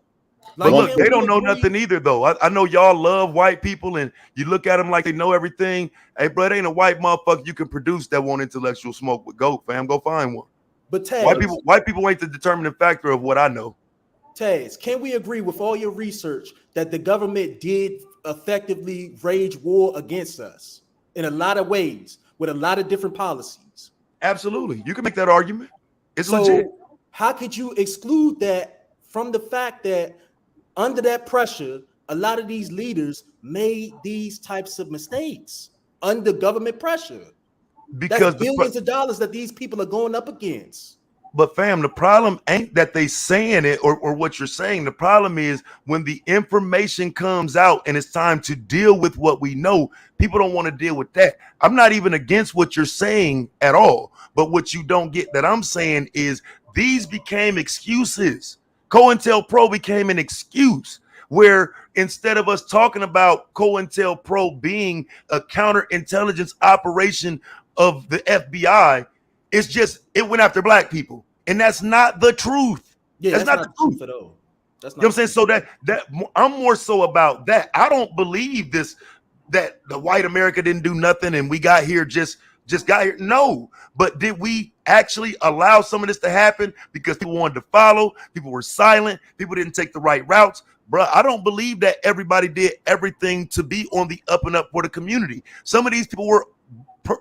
But look, they don't know nothing either, though. I know y'all love white people, and you look at them like they know everything. Hey, bro, it ain't a white motherfucker you can produce that won't intellectual smoke with GOAT, fam. Go find one. But Taz, white people ain't the determining factor of what I know. Taz, can we agree with all your research that the government did effectively wage war against us in a lot of ways with a lot of different policies? Absolutely. You can make that argument. It's so legit. How could you exclude that from the fact that under that pressure, a lot of these leaders made these types of mistakes under government pressure? Because that's billions of dollars that these people are going up against. But fam, the problem ain't that they saying it or what you're saying. The problem is when the information comes out and it's time to deal with what we know, people don't want to deal with that. I'm not even against what you're saying at all. But what you don't get that I'm saying is these became excuses. COINTELPRO became an excuse where instead of us talking about COINTELPRO being a counterintelligence operation of the FBI, it's just it went after Black people. And that's not the truth. Yeah, that's not the truth at all. That's not, you know what I'm saying? So that I'm more so about that. I don't believe this that the white America didn't do nothing and we got here just got here. No, but did we actually allow some of this to happen because people wanted to follow? People were silent. People didn't take the right routes. Bruh, I don't believe that everybody did everything to be on the up and up for the community. Some of these people were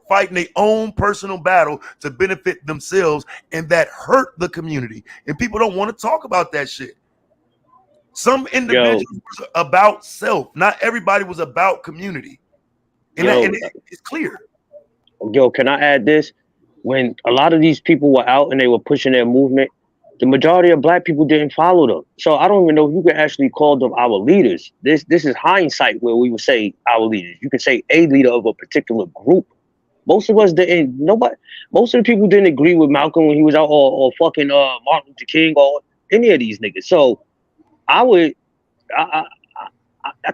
fighting their own personal battle to benefit themselves, and that hurt the community. And people don't want to talk about that shit. Some individuals was about self. Not everybody was about community. And, and it's clear. Yo, can I add this? When a lot of these people were out and they were pushing their movement, the majority of Black people didn't follow them. So I don't even know if you can actually call them our leaders. This is hindsight where we would say our leaders. You can say a leader of a particular group. Most of us didn't. Most of the people didn't agree with Malcolm when he was out, or fucking Martin Luther King, or any of these niggas. So I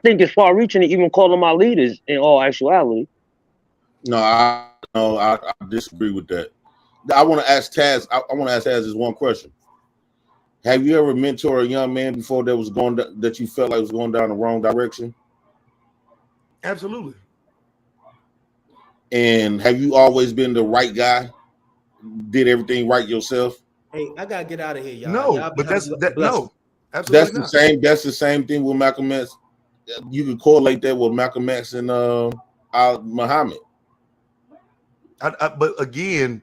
think it's far-reaching to even call them our leaders in all actuality. No, I disagree with that. I want to ask Taz. I want to ask Taz this one question. Have you ever mentored a young man before that you felt like was going down the wrong direction? Absolutely. And have you always been the right guy? Did everything right yourself? Hey, I gotta get out of here, y'all. No, y'all but that's that. blessed. No, absolutely That's the same. That's the same thing with Malcolm X. You can correlate that with Malcolm X and Muhammad. But again,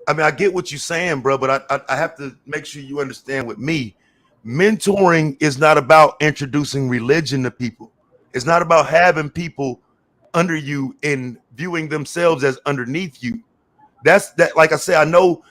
I mean, I get what you're saying, bro. But I have to make sure you understand with me. Mentoring is not about introducing religion to people. It's not about having people under you and viewing themselves as underneath you. That's that. Like I said, I know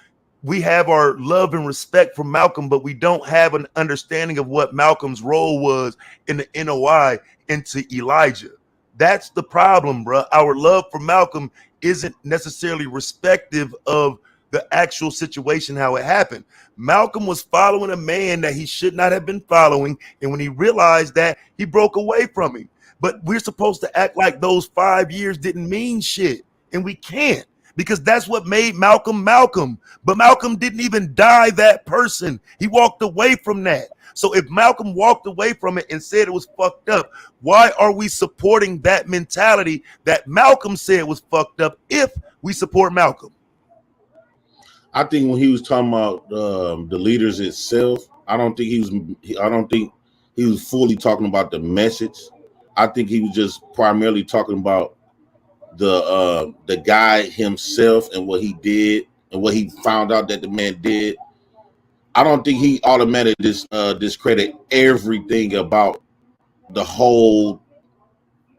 we have our love and respect for Malcolm, but we don't have an understanding of what Malcolm's role was in the NOI into Elijah. That's the problem, bro. Our love for Malcolm isn't necessarily respective of the actual situation, how it happened. Malcolm was following a man that he should not have been following. And when he realized that, he broke away from him. But we're supposed to act like those 5 years didn't mean shit. And we can't, because that's what made Malcolm Malcolm. But Malcolm didn't even die that person. He walked away from that. So if Malcolm walked away from it and said it was fucked up, why are we supporting that mentality that Malcolm said was fucked up if we support Malcolm? I think when he was talking about the leaders itself, I don't think he was fully talking about the message. I think he was just primarily talking about the guy himself and what he did and what he found out that the man did. I don't think he automatically discredit everything about the whole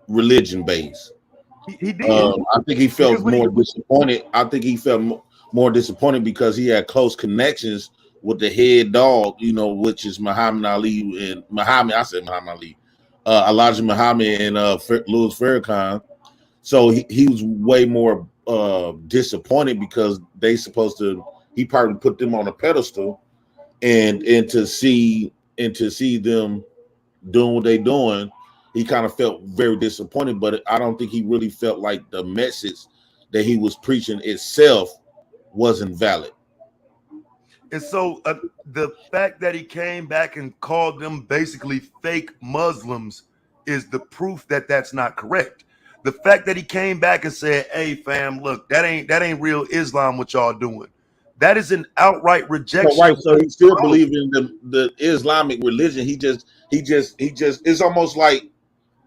religion base. He did. I think he felt more disappointed. I think he felt more disappointed because he had close connections with the head dog, you know, which is Muhammad Ali and Elijah Muhammad and Louis Farrakhan. So he was way more disappointed because he probably put them on a pedestal, and to see them doing what they doing, he kind of felt very disappointed. But I don't think he really felt like the message that he was preaching itself wasn't valid. And so the fact that he came back and called them basically fake Muslims is the proof that that's not correct. The fact that he came back and said, "Hey, fam, look, that ain't real Islam what y'all doing." That is an outright rejection. So, right, so he still believes in the Islamic religion. He just it's almost like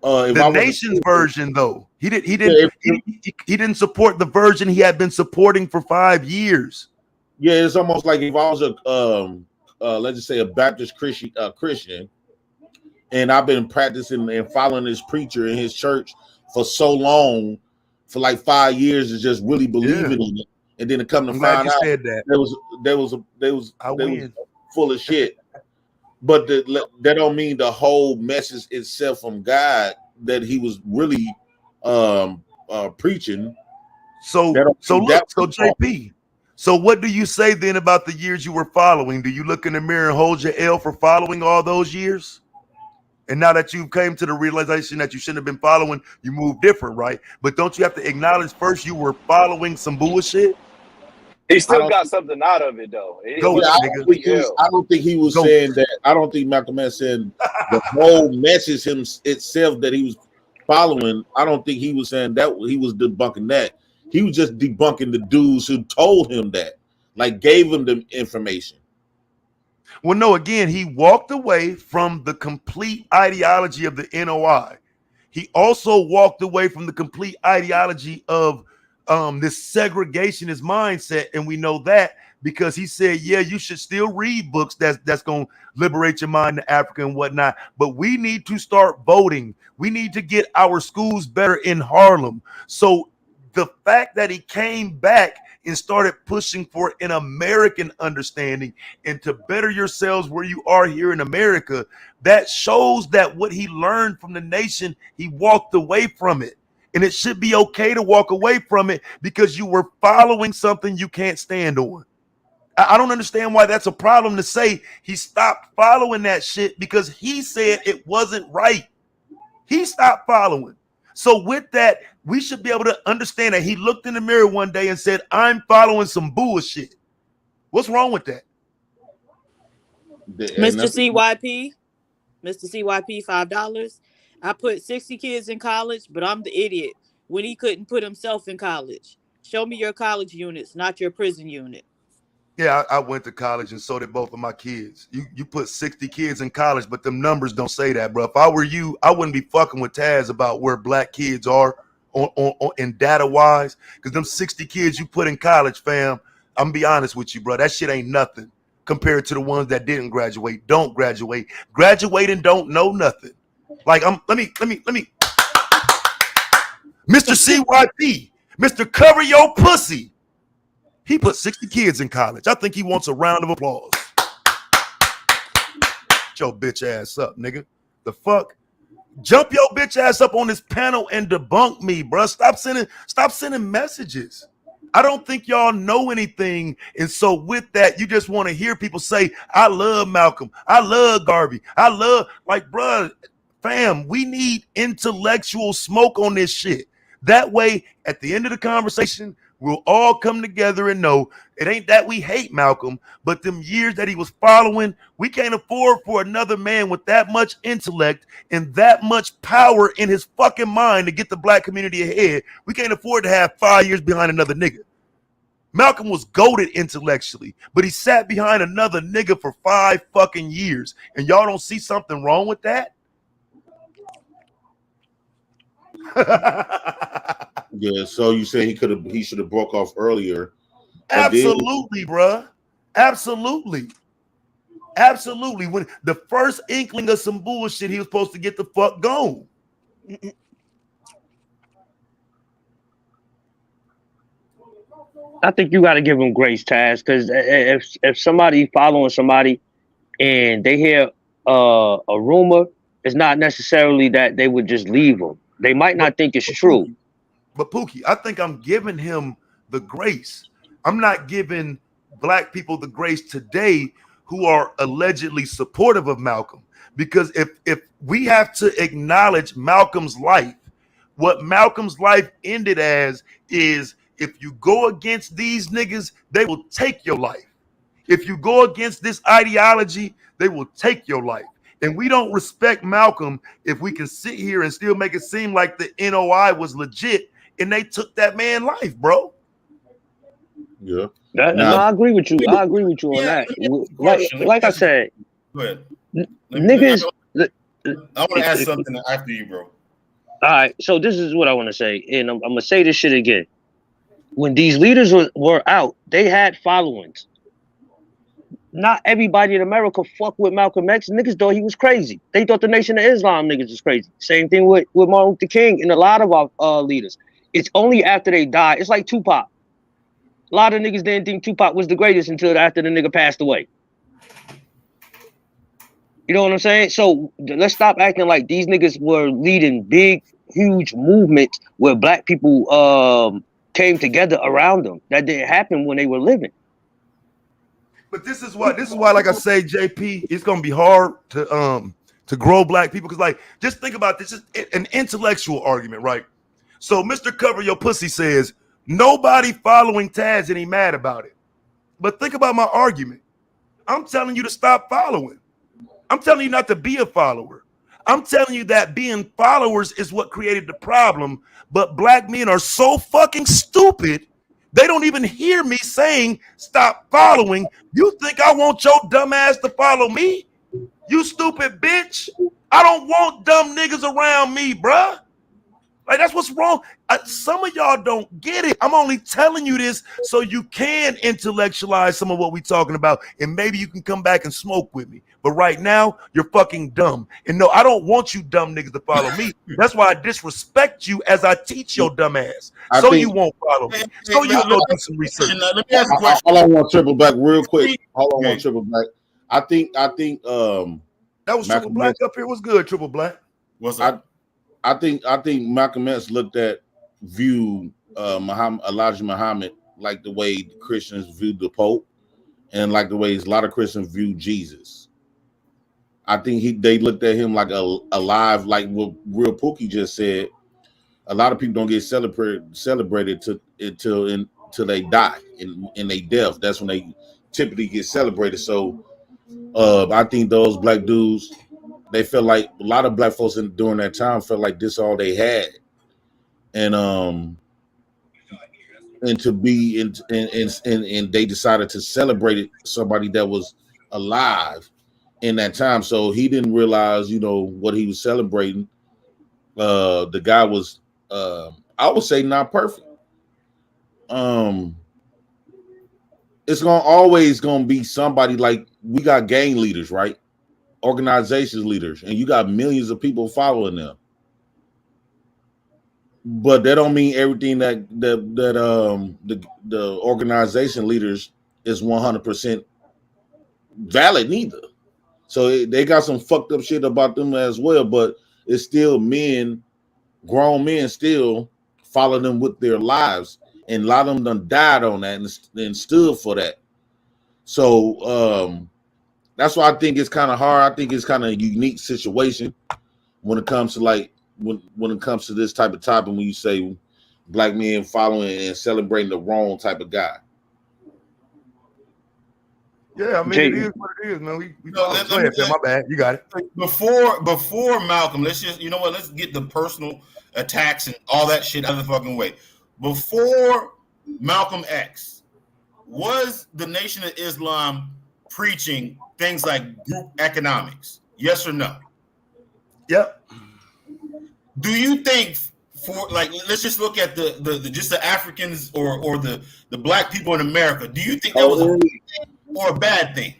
the nation's version, though. He didn't support the version he had been supporting for 5 years. Yeah, it's almost like if I was let's just say a Baptist Christian, and I've been practicing and following this preacher in his church for so long, for like 5 years, is just really believing in it, and then to come to find out they was full of shit. But that don't mean the whole message itself from God that he was really preaching. So JP. So what do you say then about the years you were following? Do you look in the mirror and hold your L for following all those years? And now that you came to the realization that you shouldn't have been following, you move different, right? But don't you have to acknowledge first you were following some bullshit? He still got something out of it, though. I don't think he was saying that. I don't think Malcolm X said the whole message itself that he was following. I don't think he was saying that. He was debunking that. He was just debunking the dudes who told him that, like gave him the information. Well, no, again, he walked away from the complete ideology of the NOI. He also walked away from the complete ideology of this segregationist mindset, and we know that because he said, yeah, you should still read books that's going to liberate your mind to Africa and whatnot, but we need to start voting. We need to get our schools better in Harlem. So the fact that he came back and started pushing for an American understanding and to better yourselves where you are here in America, that shows that what he learned from the nation, he walked away from it. And it should be okay to walk away from it because you were following something you can't stand on. I don't understand why that's a problem to say he stopped following that shit because he said it wasn't right. He stopped following. So with that, we should be able to understand that he looked in the mirror one day and said, I'm following some bullshit. What's wrong with that? Mr. CYP, $5. I put 60 kids in college, but I'm the idiot when he couldn't put himself in college. Show me your college units, not your prison unit. Yeah, I went to college and so did both of my kids. You put 60 kids in college, but them numbers don't say that, bro. If I were you, I wouldn't be fucking with Taz about where black kids are on in data wise, because them 60 kids you put in college, fam, I'm gonna be honest with you, bro. That shit ain't nothing compared to the ones that didn't graduate, don't graduate, and don't know nothing. Like let me Mr. CYP, Mr. Cover Your Pussy. He put 60 kids in college. I think he wants a round of applause. Get your bitch ass up, nigga. The fuck? Jump your bitch ass up on this panel and debunk me, bro. Stop sending messages. I don't think y'all know anything. And so with that, you just want to hear people say, I love Malcolm. I love Garvey. I love, like, bro, fam, we need intellectual smoke on this shit. That way, at the end of the conversation, we'll all come together and know it ain't that we hate Malcolm, but them years that he was following, we can't afford for another man with that much intellect and that much power in his fucking mind to get the black community ahead. We can't afford to have 5 years behind another nigga. Malcolm was goated intellectually, but he sat behind another nigga for 5 fucking years. And y'all don't see something wrong with that? Yeah, so you say he should have broke off earlier. Absolutely, bruh. Absolutely. When the first inkling of some bullshit, he was supposed to get the fuck gone. I think you got to give them grace, Taz, because if somebody following somebody and they hear a rumor, it's not necessarily that they would just leave them. They might not think it's true. But Pookie, I think I'm giving him the grace. I'm not giving black people the grace today who are allegedly supportive of Malcolm. Because if we have to acknowledge Malcolm's life, what Malcolm's life ended as is, if you go against these niggas, they will take your life. If you go against this ideology, they will take your life. And we don't respect Malcolm if we can sit here and still make it seem like the NOI was legit and they took that man's life, bro. Yeah. No, I agree with you. I agree with you on that. Like I said, Go ahead. niggas. I want to ask something after you, bro. All right, so this is what I want to say, and I'm gonna say this shit again. When these leaders were out, they had followings. Not everybody in America fuck with Malcolm X. Niggas thought he was crazy. They thought the Nation of Islam niggas was crazy. Same thing with Martin Luther King and a lot of our leaders. It's only after they died. It's like Tupac. A lot of niggas didn't think Tupac was the greatest until after the nigga passed away. You know what I'm saying? So let's stop acting like these niggas were leading big, huge movements where black people came together around them. That didn't happen when they were living. But this is why, like I say, JP, it's gonna be hard to grow black people. Because, like, just think about this. It's an intellectual argument, right? So Mr. Cover Your Pussy says nobody following Taz and he mad about it. But think about my argument. I'm telling you to stop following. I'm telling you not to be a follower. I'm telling you that being followers is what created the problem. But black men are so fucking stupid, they don't even hear me saying stop following. You think I want your dumb ass to follow me? You stupid bitch. I don't want dumb niggas around me, bruh. Like, that's what's wrong. Some of y'all don't get it. I'm only telling you this so you can intellectualize some of what we're talking about, and maybe you can come back and smoke with me. But right now, you're fucking dumb. And no, I don't want you dumb niggas to follow me. That's why I disrespect you as I teach your dumb ass. So you won't follow me. So you go do some research. Let me ask a question. Hold on, one triple back real quick. Hold on, one triple back. I think that was Triple Black up here. Was good, Triple Black. What's up? I think Malcolm X viewed Elijah Muhammad like the way Christians viewed the Pope, and like the way a lot of Christians view Jesus. I think they looked at him like alive, like what Real Pookie just said. A lot of people don't get celebrated until they die in their death. That's when they typically get celebrated. So I think those black dudes, they felt like a lot of black folks during that time felt like this all they had, and to be and they decided to celebrate somebody that was alive in that time. So he didn't realize, what he was celebrating. The guy was, I would say, not perfect. It's always gonna be somebody, like we got gang leaders, right? Organizations leaders, and you got millions of people following them, but that don't mean everything that the organization leaders is 100% valid neither. So they got some fucked up shit about them as well, but it's still grown men still follow them with their lives, and a lot of them done died on that and stood for that. So that's why I think it's kind of hard. I think it's kind of a unique situation when it comes to when it comes to this type of topic, when you say black men following and celebrating the wrong type of guy. Yeah, I mean, it is what it is, man. Go ahead, man. My bad. You got it. Before Malcolm, let's get the personal attacks and all that shit out of the fucking way. Before Malcolm X, was the Nation of Islam preaching things like group economics? Yes or no? Yep. Do you think, let's just look at the Africans or the black people in America, do you think that was a good thing or a bad thing?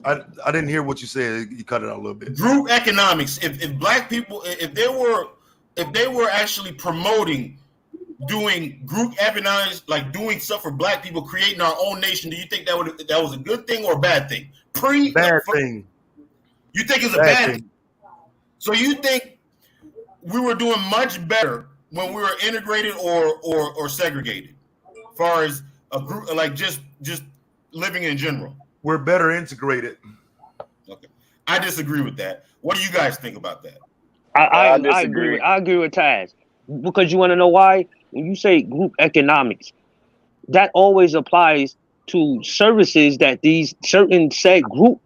I didn't hear what you said. You cut it out a little bit. Group economics. If black people, if they were actually promoting doing group economics, like doing stuff for black people, creating our own nation, do you think that was a good thing or a bad thing? Bad thing. You think it's a bad thing? So you think we were doing much better when we were integrated or segregated, as far as a group, like just living in general? We're better integrated. Okay, I disagree with that. What do you guys think about that? I agree. I agree with Taz, because you want to know why? When you say group economics, that always applies to services that these certain said group,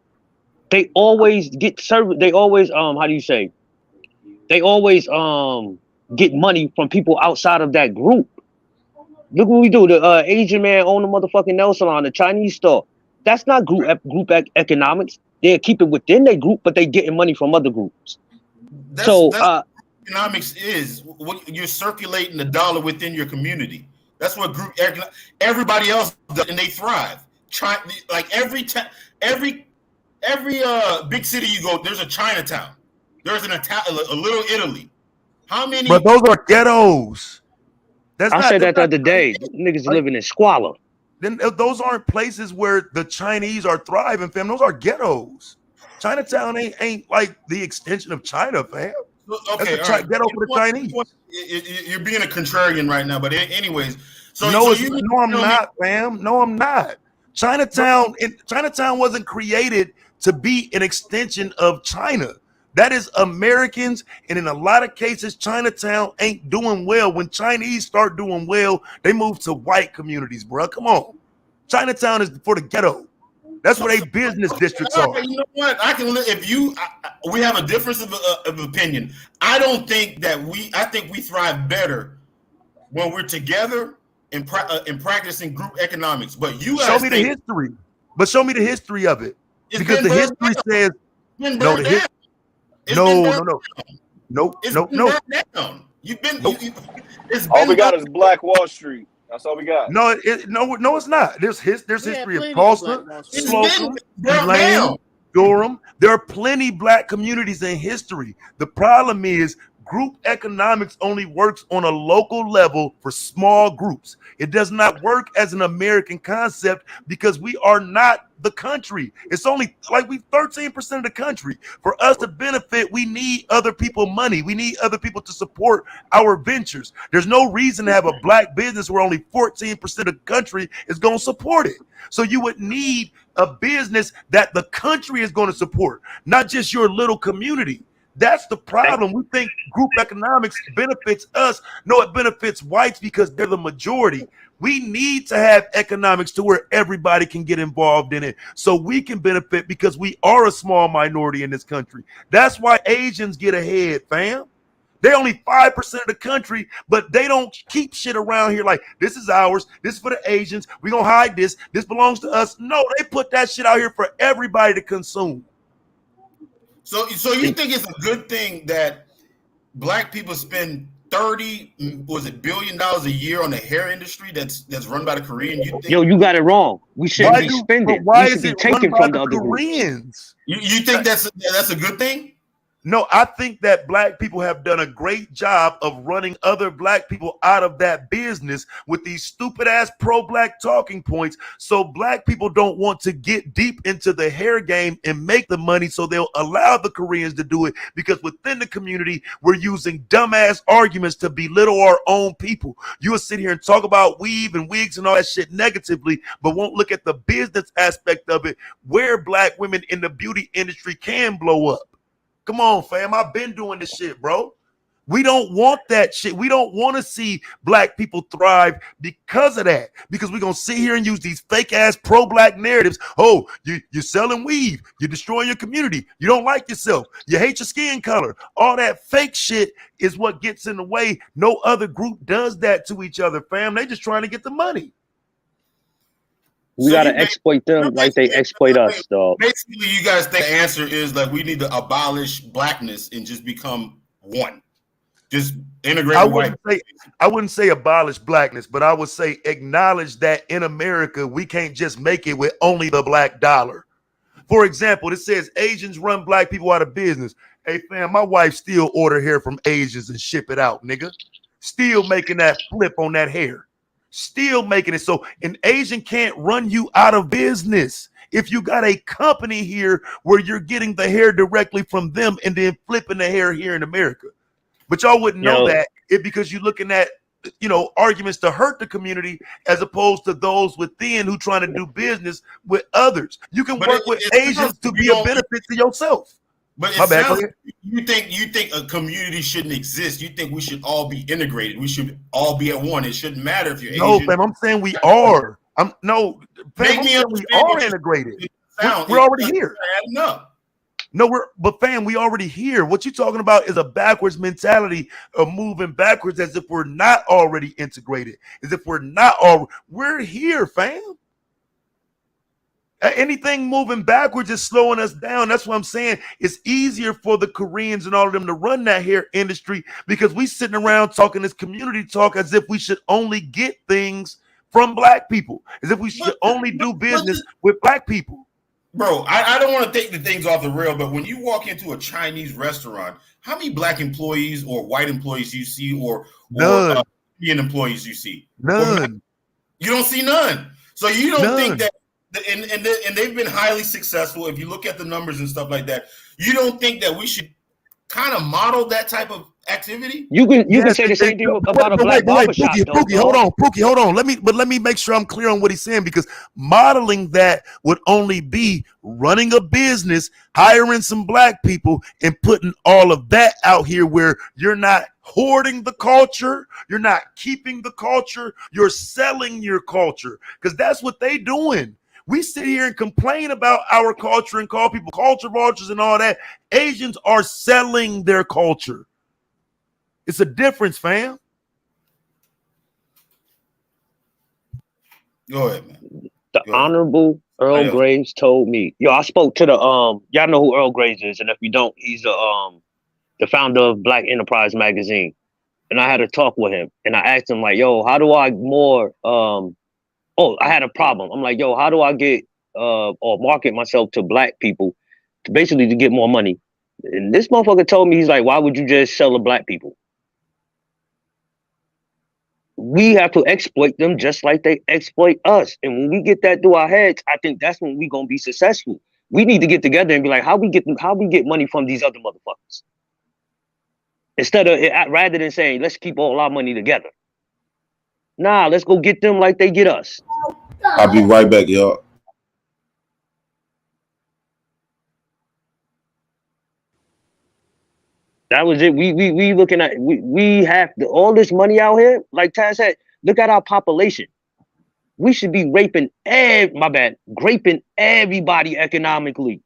they always get service. They always how do you say? They always get money from people outside of that group. Look what we do. The Asian man own the motherfucking nail salon, the Chinese store. That's not group economics. They keep it within their group, but they getting money from other groups. That's what economics is. You're circulating the dollar within your community. That's what group everybody else does, and they thrive. Like every big city you go, there's a Chinatown. There's a little Italy. How many? But those are ghettos. I said that the other day. Niggas living in squalor. Then those aren't places where the Chinese are thriving, fam. Those are ghettos. Chinatown ain't like the extension of China, fam. Okay, that's a ghetto for the Chinese. You're being a contrarian right now, but anyways. No, I'm not, fam. No, I'm not. Chinatown wasn't created to be an extension of China. That is Americans, and in a lot of cases, Chinatown ain't doing well. When Chinese start doing well, they move to white communities, bro. Come on. Chinatown is for the ghetto. That's where they business districts are. You know what? I can we have a difference of opinion. I don't think that I think we thrive better when we're together and practicing group economics. But you guys show me the history. But show me the history of it. Because the history says no, the history. No. You've been. All we got is Black Wall Street. That's all we got. No, it's not. There's history of Tulsa, Slocum, Tulane, Durham. There are plenty black communities in history. The problem is group economics only works on a local level for small groups. It does not work as an American concept because we are not the country. It's only like we 13% of the country. For us to benefit, we need other people money. We need other people to support our ventures. There's no reason to have a black business where only 14% of the country is going to support it. So you would need a business that the country is going to support, not just your little community. That's the problem. We think group economics benefits us. No, it benefits whites because they're the majority. We need to have economics to where everybody can get involved in it so we can benefit because we are a small minority in this country. That's why Asians get ahead, fam. They're only 5% of the country, but they don't keep shit around here like this is ours. This is for the Asians. We're going to hide this. This belongs to us. No, they put that shit out here for everybody to consume. So you think it's a good thing that black people spend $30 billion a year on the hair industry that's run by the Korean? You got it wrong. We shouldn't be spending. Why we should is be it taken run by from the the other Koreans? You think that's a good thing? No, I think that black people have done a great job of running other black people out of that business with these stupid ass pro-black talking points. So black people don't want to get deep into the hair game and make the money. So they'll allow the Koreans to do it because within the community, we're using dumbass arguments to belittle our own people. You will sit here and talk about weave and wigs and all that shit negatively, but won't look at the business aspect of it where black women in the beauty industry can blow up. Come on, fam. I've been doing this shit, bro. We don't want that shit. We don't want to see black people thrive because of that. Because we're going to sit here and use these fake ass pro-black narratives. Oh, you're selling weave. You're destroying your community. You don't like yourself. You hate your skin color. All that fake shit is what gets in the way. No other group does that to each other, fam. They just trying to get the money. We gotta exploit them like they exploit us, though. Basically, you guys think the answer is like we need to abolish blackness and just become one. Just integrate I wouldn't say abolish blackness, but I would say acknowledge that in America, we can't just make it with only the black dollar. For example, it says Asians run black people out of business. Hey, fam, my wife still order hair from Asians and ship it out, nigga. still making that flip on that hair, still making it. So an Asian can't run you out of business. If you got a company here where you're getting the hair directly from them and then flipping the hair here in America, but y'all wouldn't know that because you're looking at, arguments to hurt the community as opposed to those within who trying to do business with others. You can work with Asians to be a benefit to yourself. But it sounds like you think a community shouldn't exist. You think we should all be integrated. We should all be at one. It shouldn't matter if you're No, Asian. fam, I'm saying we are. We are integrated. We're already here. No, but fam, we already here. What you're talking about is a backwards mentality of moving backwards as if we're not already integrated, as if we're here, fam. Anything moving backwards is slowing us down. That's what I'm saying. It's easier for the Koreans and all of them to run that hair industry because we sitting around talking this community talk as if we should only get things from black people, as if we should only do business with black people. Bro, I don't want to take the things off the rail, but when you walk into a Chinese restaurant, how many black employees or white employees you see or Indian employees you see? None. You don't see none. So you don't think that, and they've been highly successful. If you look at the numbers and stuff like that, you don't think that we should kind of model that type of activity? You can say the same thing about a black barbershop. Pookie, hold on. Let me make sure I'm clear on what he's saying, because modeling that would only be running a business, hiring some black people, and putting all of that out here where you're not hoarding the culture, you're not keeping the culture, you're selling your culture, because that's what they doing. We sit here and complain about our culture and call people culture vultures and all that. Asians are selling their culture. It's a difference, fam. Go ahead, man. Honorable Earl Graves told me. I spoke to the y'all know who Earl Graves is, and if you don't, he's the founder of Black Enterprise Magazine. And I had a talk with him, and I asked him like, "Yo, how do I more?" I had a problem. I'm like, "Yo, how do I get or market myself to black people, to basically to get more money?" And this motherfucker told me, he's like, "Why would you just sell to black people? We have to exploit them just like they exploit us. And when we get that through our heads, I think that's when we gonna be successful. We need to get together and be like, how we get money from these other motherfuckers? Instead of rather than saying, let's keep all our money together. Nah, let's go get them like they get us." I'll be right back, y'all. That was it. We looking at we have all this money out here. Like Taz said, look at our population. We should be raping everybody economically.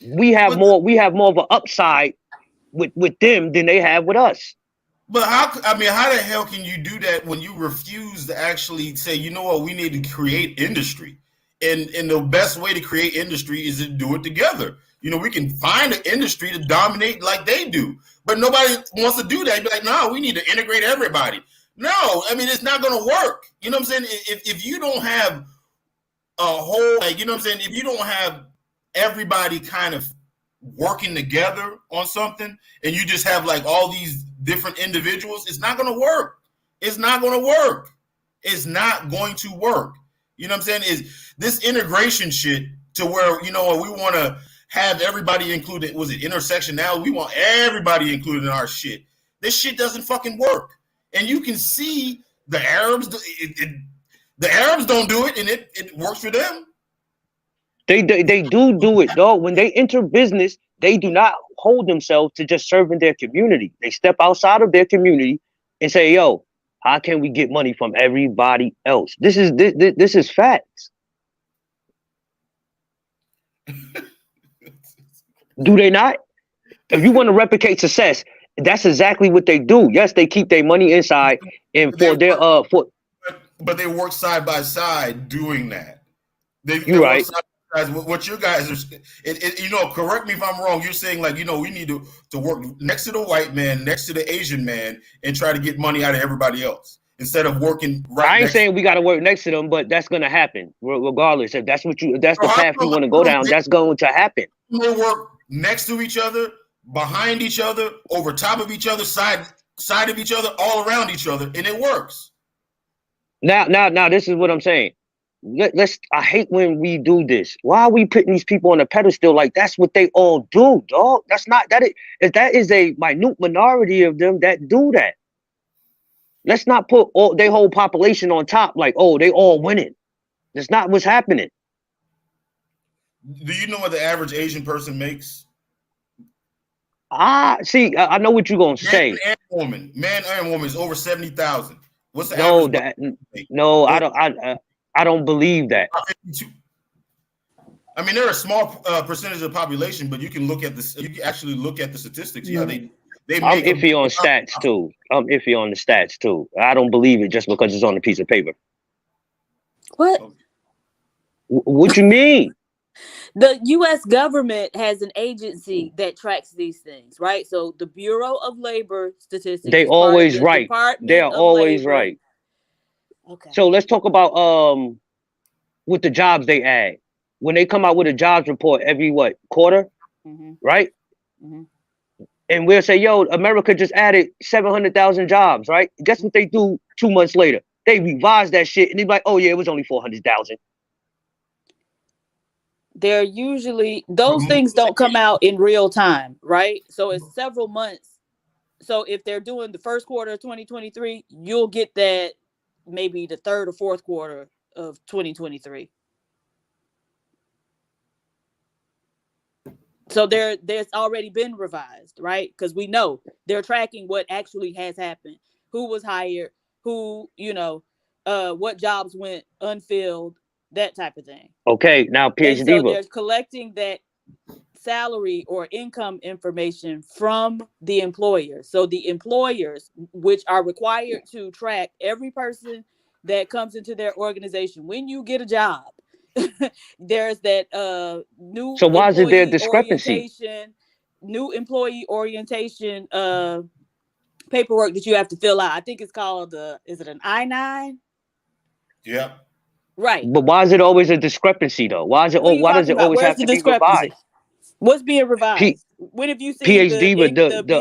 We have more of an upside with them than they have with us. But how the hell can you do that when you refuse to actually say, you know what, we need to create industry? And the best way to create industry is to do it together. We can find an industry to dominate like they do, but nobody wants to do that. You'd be like, no, we need to integrate everybody. No, it's not going to work. You know what I'm saying? If you don't have a whole, if you don't have everybody kind of working together on something, and you just have like all these different individuals, it's not going to work. It's not going to work. It's not going to work. You know what I'm saying? Is this integration shit to where, we want to have everybody included. Was it intersectionality? We want everybody included in our shit. This shit doesn't fucking work. And you can see the Arabs, the Arabs don't do it, and it works for them. They do it, dog. When they enter business, they do not hold themselves to just serving their community. They step outside of their community and say, "Yo, how can we get money from everybody else?" This is facts. Do they not? If you want to replicate success, that's exactly what they do. Yes, they keep their money inside, and but they work side by side doing that. You're right. What you guys are, correct me if I'm wrong. You're saying like, we need to work next to the white man, next to the Asian man, and try to get money out of everybody else instead of working right. I ain't saying we got to work next to them, but that's gonna happen regardless. If that's that's the path you want to go down, that's going to happen. They work next to each other, behind each other, over top of each other, side side of each other, all around each other, and it works. Now, this is what I'm saying. I hate when we do this. Why are we putting these people on a pedestal like that's what they all do, dog? That is a minute minority of them that do that. Let's not put their whole population on top like, oh, they all winning. That's not what's happening. Do you know what the average Asian person makes? See, I know what you're gonna say. Man and woman is over 70,000. What's the average? No, I don't believe that. I mean, they're a small percentage of the population, but you can look at this. You can actually look at the statistics. Yeah, they I'm iffy on stats too. I don't believe it just because it's on a piece of paper. What? What you mean? The U.S. government has an agency that tracks these things, right? So the Bureau of Labor Statistics. They always right. They are always right. Okay. So let's talk about with the jobs they add. When they come out with a jobs report every quarter, right? Mm-hmm. And we'll say, yo, America just added 700,000 jobs, right? Guess what they do 2 months later? They revise that shit and they're like, oh yeah, it was only 400,000. They're usually, those things don't come out in real time, right? So it's several months. So if they're doing the first quarter of 2023, you'll get that maybe the third or fourth quarter of 2023. So there's already been revised, right? Because we know they're tracking what actually has happened, who was hired, who, what jobs went unfilled, that type of thing. Okay, now PhD. So they're collecting that salary or income information from the employers. So the employers, which are required to track every person that comes into their organization. When you get a job, there's that new. So why is it there discrepancy? New employee orientation paperwork that you have to fill out. I think it's called is it an I-9? Yeah. Right. But why is it always a discrepancy though? Why does it always have to be revised? What's being revised? When have you seen PhD? But the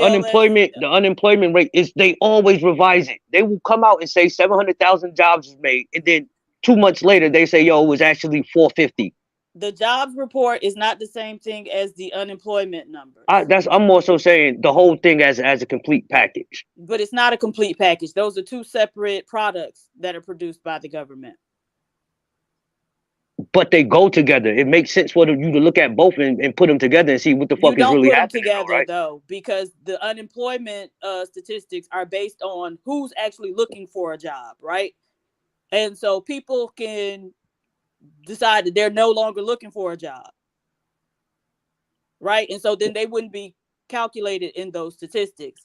unemployment rate is they always revise it. They will come out and say 700,000 jobs is made, and then 2 months later they say, yo, it was actually 450. The jobs report is not the same thing as the unemployment number. I'm also saying the whole thing as a complete package. But it's not a complete package. Those are two separate products that are produced by the government. But they go together. It makes sense for you to look at both and put them together and see what the fuck is really happening. You don't put them together though, because the unemployment statistics are based on who's actually looking for a job, right? And so people can decide that they're no longer looking for a job, right? And so then they wouldn't be calculated in those statistics.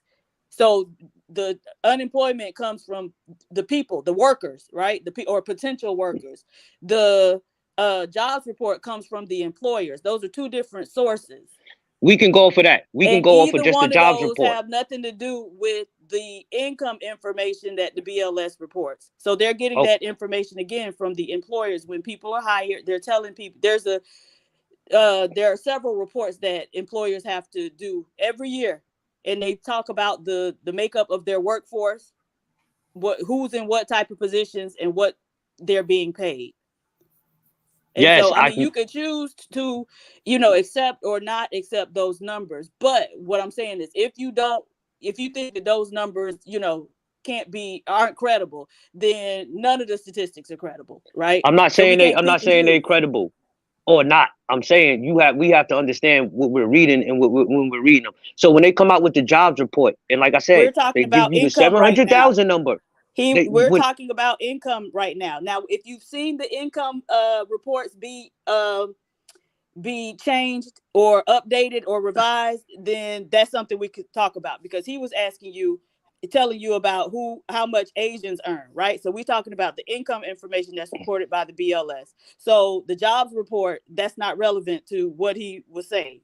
So the unemployment comes from the people, the workers, right? Or potential workers. The jobs report comes from the employers. Those are two different sources. We can go for that. We can go off of just the jobs report. Have nothing to do with the income information that the BLS reports. So they're getting that information again from the employers. When people are hired, they're telling people there are several reports that employers have to do every year, and they talk about the makeup of their workforce, who's in what type of positions, and what they're being paid. And yes, so, you could choose to, accept or not accept those numbers. But what I'm saying is, if you think that those numbers, aren't credible, then none of the statistics are credible, right? I'm not saying they're credible or not. I'm saying we have to understand what we're reading and when we're reading them. So when they come out with the jobs report, and like I said, they give you the 700,000 number. We're talking about income right now. Now, if you've seen the income reports be changed or updated or revised, then that's something we could talk about, because he was telling you about how much Asians earn, right? So we're talking about the income information that's reported by the BLS. So the jobs report, that's not relevant to what he was saying.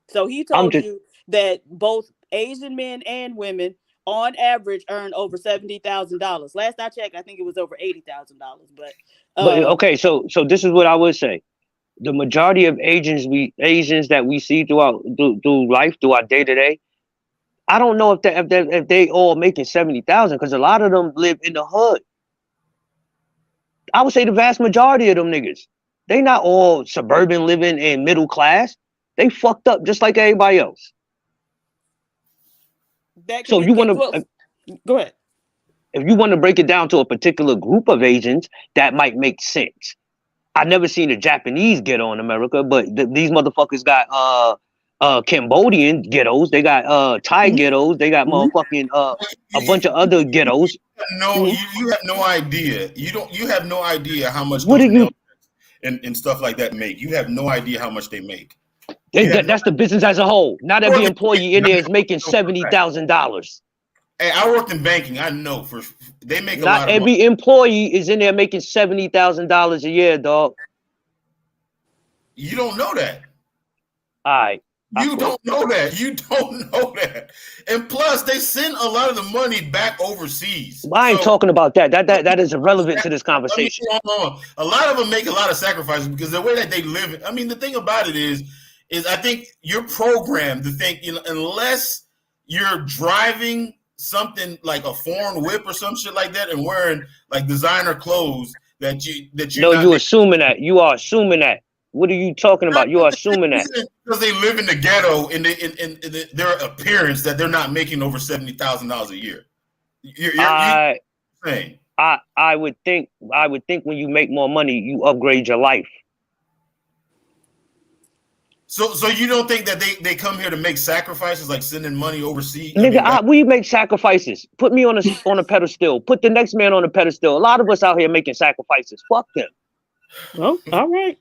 So he told you that both Asian men and women on average earn over $70,000. Last I checked, I think it was over $80,000. But okay, so this is what I would say. The majority of Asians that we see through life, through our day to day, I don't know if they all making 70,000 because a lot of them live in the hood. I would say the vast majority of them niggas, they not all suburban living and middle class. They fucked up just like everybody else. So you want to go ahead. If you want to break it down to a particular group of Asians, that might make sense. I never seen a Japanese ghetto in America, but these motherfuckers got Cambodian ghettos, they got Thai ghettos, they got motherfucking a bunch of other ghettos. No, you have no idea. You have no idea how much What do you and stuff like that make. You have no idea how much they make. That's the business as a whole. Not every employee in there is making $70,000. Hey, I worked in banking. I know they make a lot Not of every money. employee is in there making $70,000 a year, dog. You don't know that. All right. You don't know that. You don't know that. And plus, they send a lot of the money back overseas. I ain't talking about that. That is irrelevant to this conversation. A lot of them make a lot of sacrifices because the way that they live. I mean, the thing about it is I think you're programmed to think, unless you're driving something like a foreign whip or some shit like that and wearing like designer clothes that you. No, you assuming that. You are assuming that. What are you talking about? You are assuming that. Because they live in the ghetto in their appearance that they're not making over $70,000 a year. I would think when you make more money, you upgrade your life. So you don't think that they come here to make sacrifices like sending money overseas? Nigga, we make sacrifices. Put me on a pedestal. Put the next man on a pedestal. A lot of us out here making sacrifices. Fuck them. Oh, all right.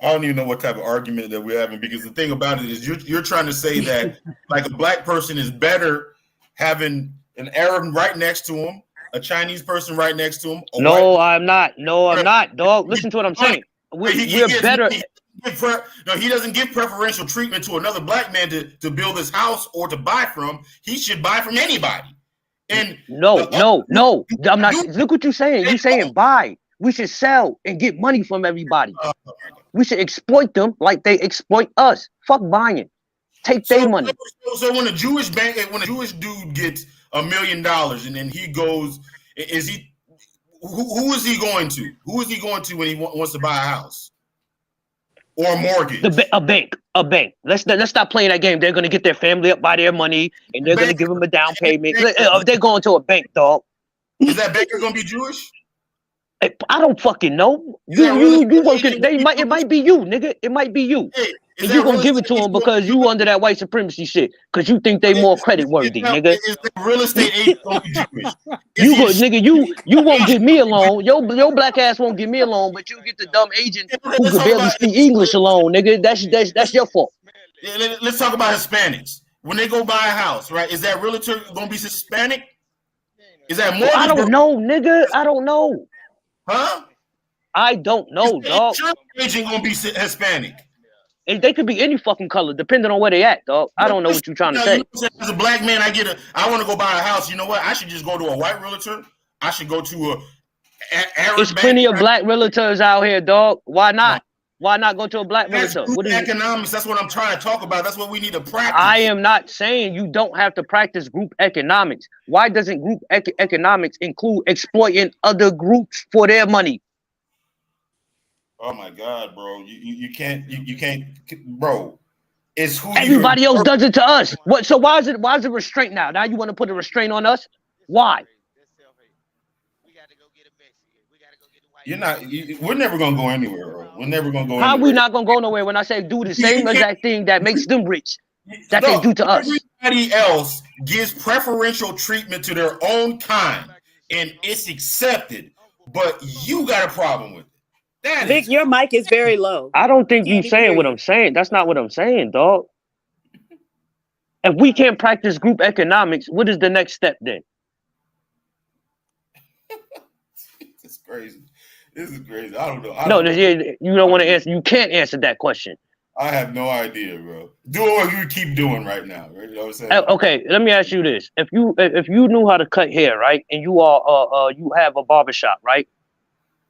I don't even know what type of argument that we're having, because the thing about it is you're trying to say that like a black person is better having an Arab right next to him, a Chinese person right next to him. No, I'm not. No, I'm not, dog. Listen to what I'm saying. We're better. He doesn't give preferential treatment to another black man to build his house or to buy from. He should buy from anybody. And no, I'm not. Look what you're saying. You're saying buy. We should sell and get money from everybody. We should exploit them like they exploit us. Fuck buying. Take their money. So when a Jewish dude gets $1 million and then he goes, who is he going to? Who is he going to when he wants to buy a house or a mortgage? A bank. Let's stop playing that game. They're gonna get their family up by their money and they're gonna give them a down payment. They're going to a bank, dog. Is that banker gonna be Jewish? I don't fucking know. You working? It might be you, nigga. It might be you. And you gonna give it to them because you under that white supremacy shit. Because you think they more credit worthy, nigga. Is the real estate agent gonna be Jewish? You won't give me a loan. Your black ass won't give me a loan, but you get the dumb agent who can barely speak English alone, nigga. That's your fault. Let's talk about Hispanics. When they go buy a house, right? Is that realtor gonna be Hispanic? Is that more? I don't know, nigga. I don't know. Huh? I don't know, dog. Insurance agent gonna be Hispanic. And they could be any fucking color, depending on where they at, dog. I don't know what you're trying to say. As a black man, I want to go buy a house. You know what? I should just go to a white realtor. I should go to a Arab. There's plenty of black realtors out here, dog. Why not? Why not go to a black realtor? Economics. That's what I'm trying to talk about. That's what we need to practice. I am not saying you don't have to practice group economics. Why doesn't group economics include exploiting other groups for their money? Oh my God, bro! You can't, bro. It's who everybody else does it to us. What? So why is it restraint now? Now you want to put a restraint on us? Why? We're never gonna go anywhere, bro. We're never gonna go. How we not gonna go nowhere when I say do the same exact thing that makes them rich that they do to us? Everybody else gives preferential treatment to their own kind, and it's accepted. But you got a problem with it. Vic, your mic is very low. I don't think you saying what I'm saying. That's not what I'm saying, dog. If we can't practice group economics, what is the next step then? It's crazy. This is crazy. I don't know. You don't want to answer. You can't answer that question. I have no idea, bro. Do what you keep doing right now. Right? You know what I'm saying? Okay, let me ask you this: if you knew how to cut hair, right, and you have a barbershop, right?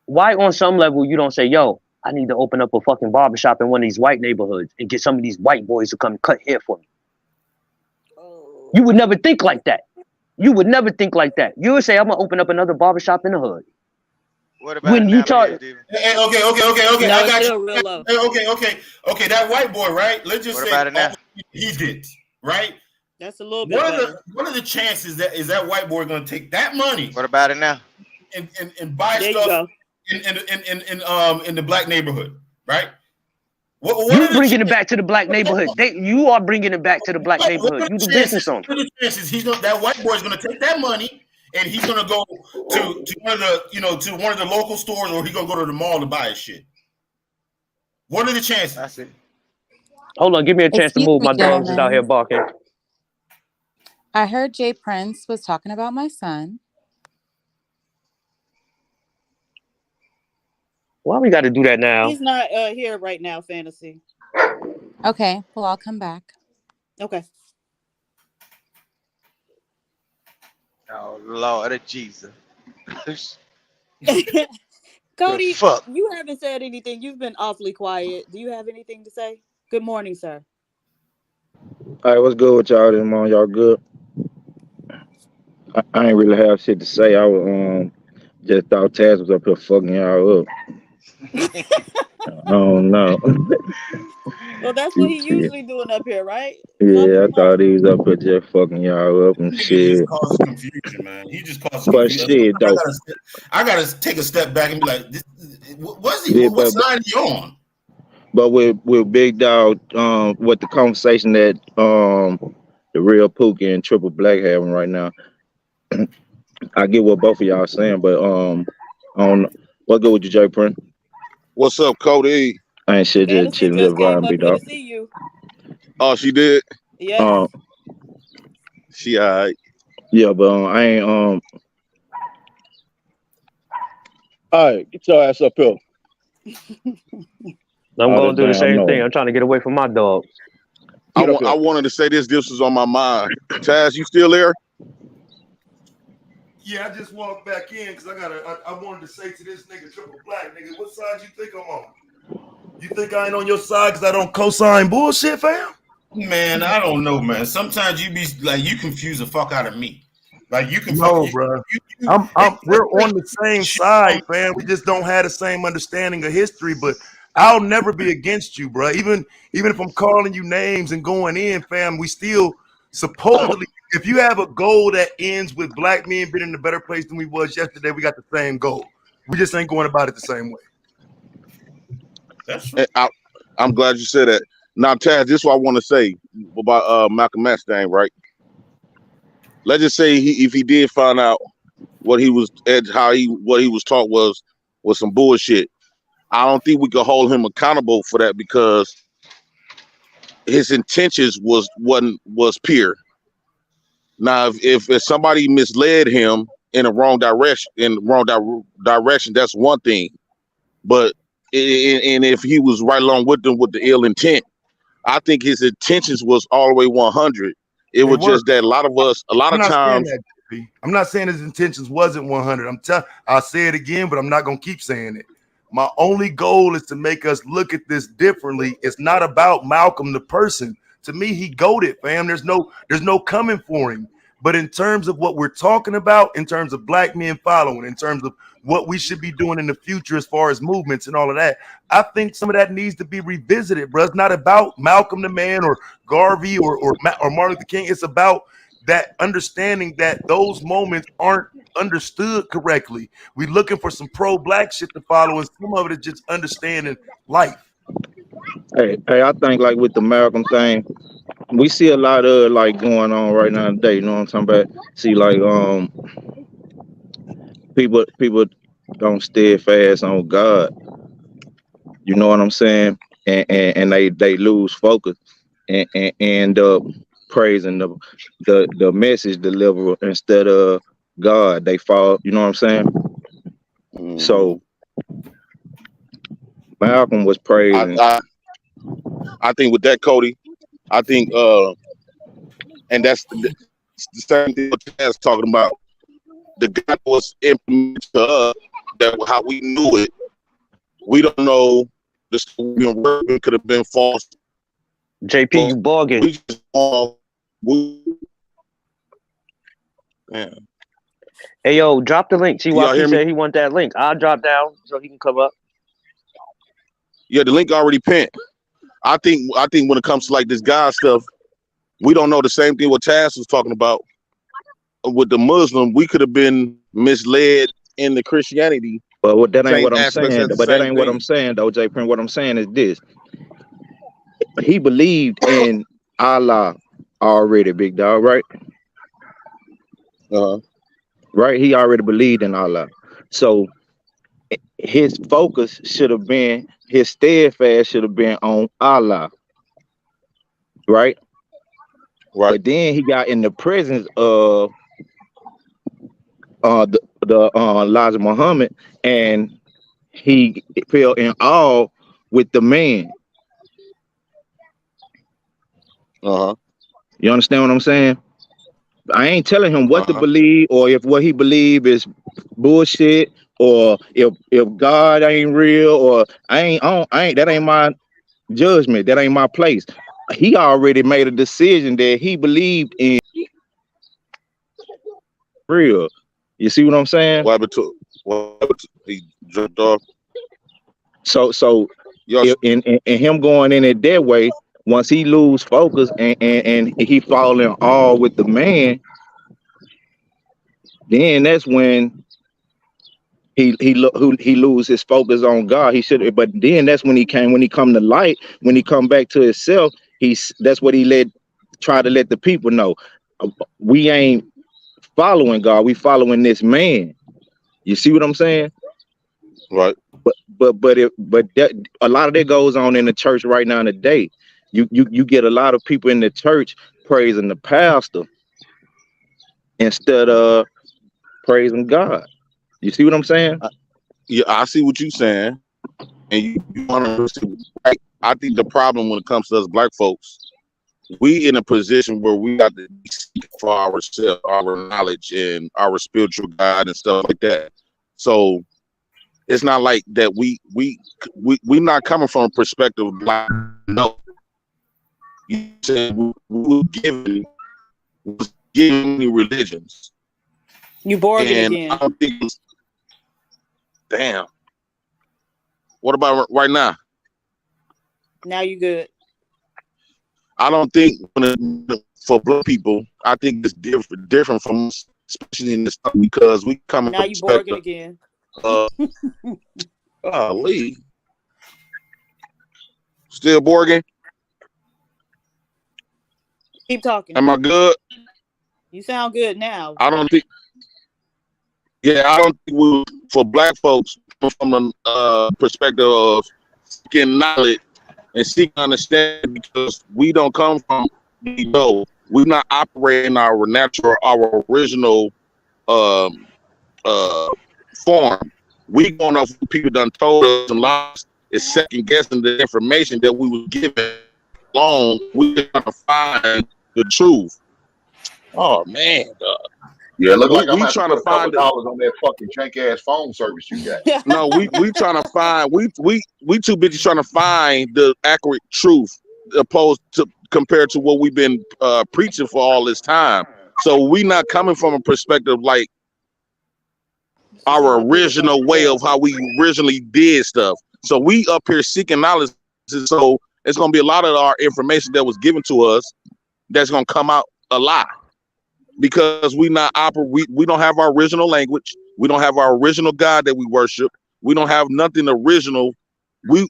Why on some level you don't say, yo, I need to open up a fucking barbershop in one of these white neighborhoods and get some of these white boys to come cut hair for me? You would never think like that. You would never think like that. You would say, I'm gonna open up another barbershop in the hood. What about when you talk? Okay. I got you. Okay. That white boy, right? Let's just say he gets right. That's a little bit. What are the chances that that white boy going to take that money? What about it now? And buy stuff in the black neighborhood, right? You bringing it back to the black neighborhood. You are bringing it back to the black neighborhood. You the business owner. What are the chances that white boy is going to take that money and he's going to go to one of the to one of the local stores, or he's going to go to the mall to buy his shit? What are the chances? I see. Hold on, give me a chance to move. My dogs is out here barking. I heard Jay Prince was talking about my son. Why we got to do that now? He's not here right now, Fantasy. Okay, well, I'll come back. Okay. Oh, Lord Jesus. Cody, you haven't said anything. You've been awfully quiet. Do you have anything to say? Good morning, sir. All right, what's good with y'all this morning? Y'all good? I ain't really have shit to say. I was just thought Taz was up here fucking y'all up. I don't know. Well, that's what he usually doing up here, right? Yeah, I thought he was up here just fucking y'all up and shit. He just causes confusion, man. He just causes But confusion. shit, though. I gotta take a step back and be like, what side are you on? But with Big Dog, with the conversation that the real Pookie and Triple Black having right now, I get what both of y'all saying, but I don't know. What good with you, Jay Prince? What's up, Cody? I ain't shit, just chilling, just vibing, Big Dog. See you. Oh, she did. Yeah. She alright. Yeah, but I ain't all right, get your ass up here. I'm going to do the same thing. I'm trying to get away from my dogs. I wanted to say this was on my mind. Taz, you still there? Yeah, I just walked back in because I wanted to say to this nigga Triple Black, nigga, what side you think I'm on? You think I ain't on your side because I don't co-sign bullshit, fam? Man, I don't know, man. Sometimes you be like, you confuse the fuck out of me. Like you can bro. We're on the same side, fam. We just don't have the same understanding of history, but I'll never be against you, bro. Even if I'm calling you names and going in, fam, we still supposedly, if you have a goal that ends with black men being in a better place than we was yesterday, we got the same goal. We just ain't going about it the same way. I'm glad you said that. Now, Taz, this is what I want to say about Malcolm X thing, right? Let's just say if he did find out what he was taught was some bullshit. I don't think we could hold him accountable for that because his intentions was pure. Now, if somebody misled him in the wrong direction, that's one thing. But and if he was right along with them with the ill intent, I think his intentions was all the way 100. It was just that a lot of times. I'm not saying his intentions wasn't 100. I'll say it again, but I'm not gonna keep saying it. My only goal is to make us look at this differently. It's not about Malcolm the person. To me, he goated, fam. There's no coming for him. But in terms of what we're talking about, in terms of black men following, in terms of what we should be doing in the future as far as movements and all of that, I think some of that needs to be revisited, bro. It's not about Malcolm the man or Garvey or Martin Luther King. It's about that understanding that those moments aren't understood correctly. We're looking for some pro-black shit to follow, and some of it is just understanding life. Hey, I think like with the Malcolm thing, we see a lot of like going on right now today. You know what I'm talking about? See, like people don't steadfast on God. You know what I'm saying? And they lose focus and end up praising the message deliverer instead of God. They fall. You know what I'm saying? Mm-hmm. So Malcolm was praising. I think with that, Cody, I think, and that's the same thing what Taz talking about. The God was implemented to us, that how we knew it. We don't know this could have been false. JP, you bargain. Yeah. Hey yo, drop the link. Can y'all TYP hear me? said he want that link. I'll drop down so he can come up. Yeah, the link already pinned. I think when it comes to like this God stuff, we don't know the same thing what Taz was talking about with the Muslim. We could have been misled in the Christianity. But that ain't Same what I'm aspects saying. as the But that same ain't what thing. I'm saying, though, J. Prince. What I'm saying is this: he believed in Allah already, big dog, right? Right? He already believed in Allah. So his focus should have been, his steadfast should have been on Allah, right? Right. But then he got in the presence of the Elijah Muhammad, and he fell in awe with the man. You understand what I'm saying? I ain't telling him what to believe, or if what he believe is bullshit, or if God ain't real, or I ain't that ain't my judgment. That ain't my place. He already made a decision that he believed in real. You see what I'm saying? He jumped off. So in him going in it that way, once he lose focus and he fall in awe with the man, then that's when he lose his focus on God. He should, but then that's when he come to light, when he come back to himself. That's what he try to let the people know. We ain't following God, we following this man. You see what I'm saying? Right. But that, a lot of that goes on in the church right now today. You get a lot of people in the church praising the pastor instead of praising God. You see what I'm saying? Yeah, I see what you're saying, and you understand. Right? I think the problem when it comes to us black folks, we in a position where we got to seek for ourselves, our knowledge and our spiritual guide and stuff like that. So it's not like that we not coming from a perspective of like, no. You said we were given religions. You Borging And again. I don't think damn. What about right now? Now you good. I don't think for black people, I think it's different from us, especially in this stuff, because we come Now from you Borging again. Golly. Still Borging? Keep talking. Am I good? You sound good now. I don't think for black folks from a perspective of seeking knowledge and seeking understanding, because we don't come from we're not operating our natural, our original form. We going off what people done told us and lies is second guessing the information that we was given long. We trying to find the truth. Oh man, Yeah, it look like I'm we gonna have to trying put to a couple find dollars on that fucking jank ass phone service you got. No, we trying to find we too busy trying to find the accurate truth opposed to compared to what we've been preaching for all this time. So we not coming from a perspective like our original way of how we originally did stuff. So we up here seeking knowledge. So it's gonna be a lot of our information that was given to us that's gonna come out a lie. Because we don't have our original language. We don't have our original God that we worship. We don't have nothing original.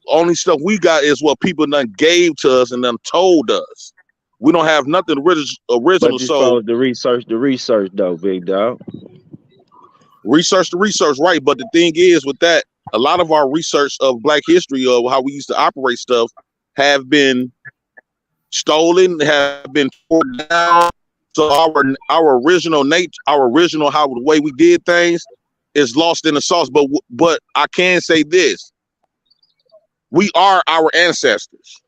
Only stuff we got is what people done gave to us and done told us. We don't have nothing original. But you So supposed to research the research though, big dog. Research the research, right? But the thing is with that, a lot of our research of Black history of how we used to operate stuff have been stolen, have been torn down. So our original nature, our original how the way we did things is lost in the sauce. But I can say this: we are our ancestors,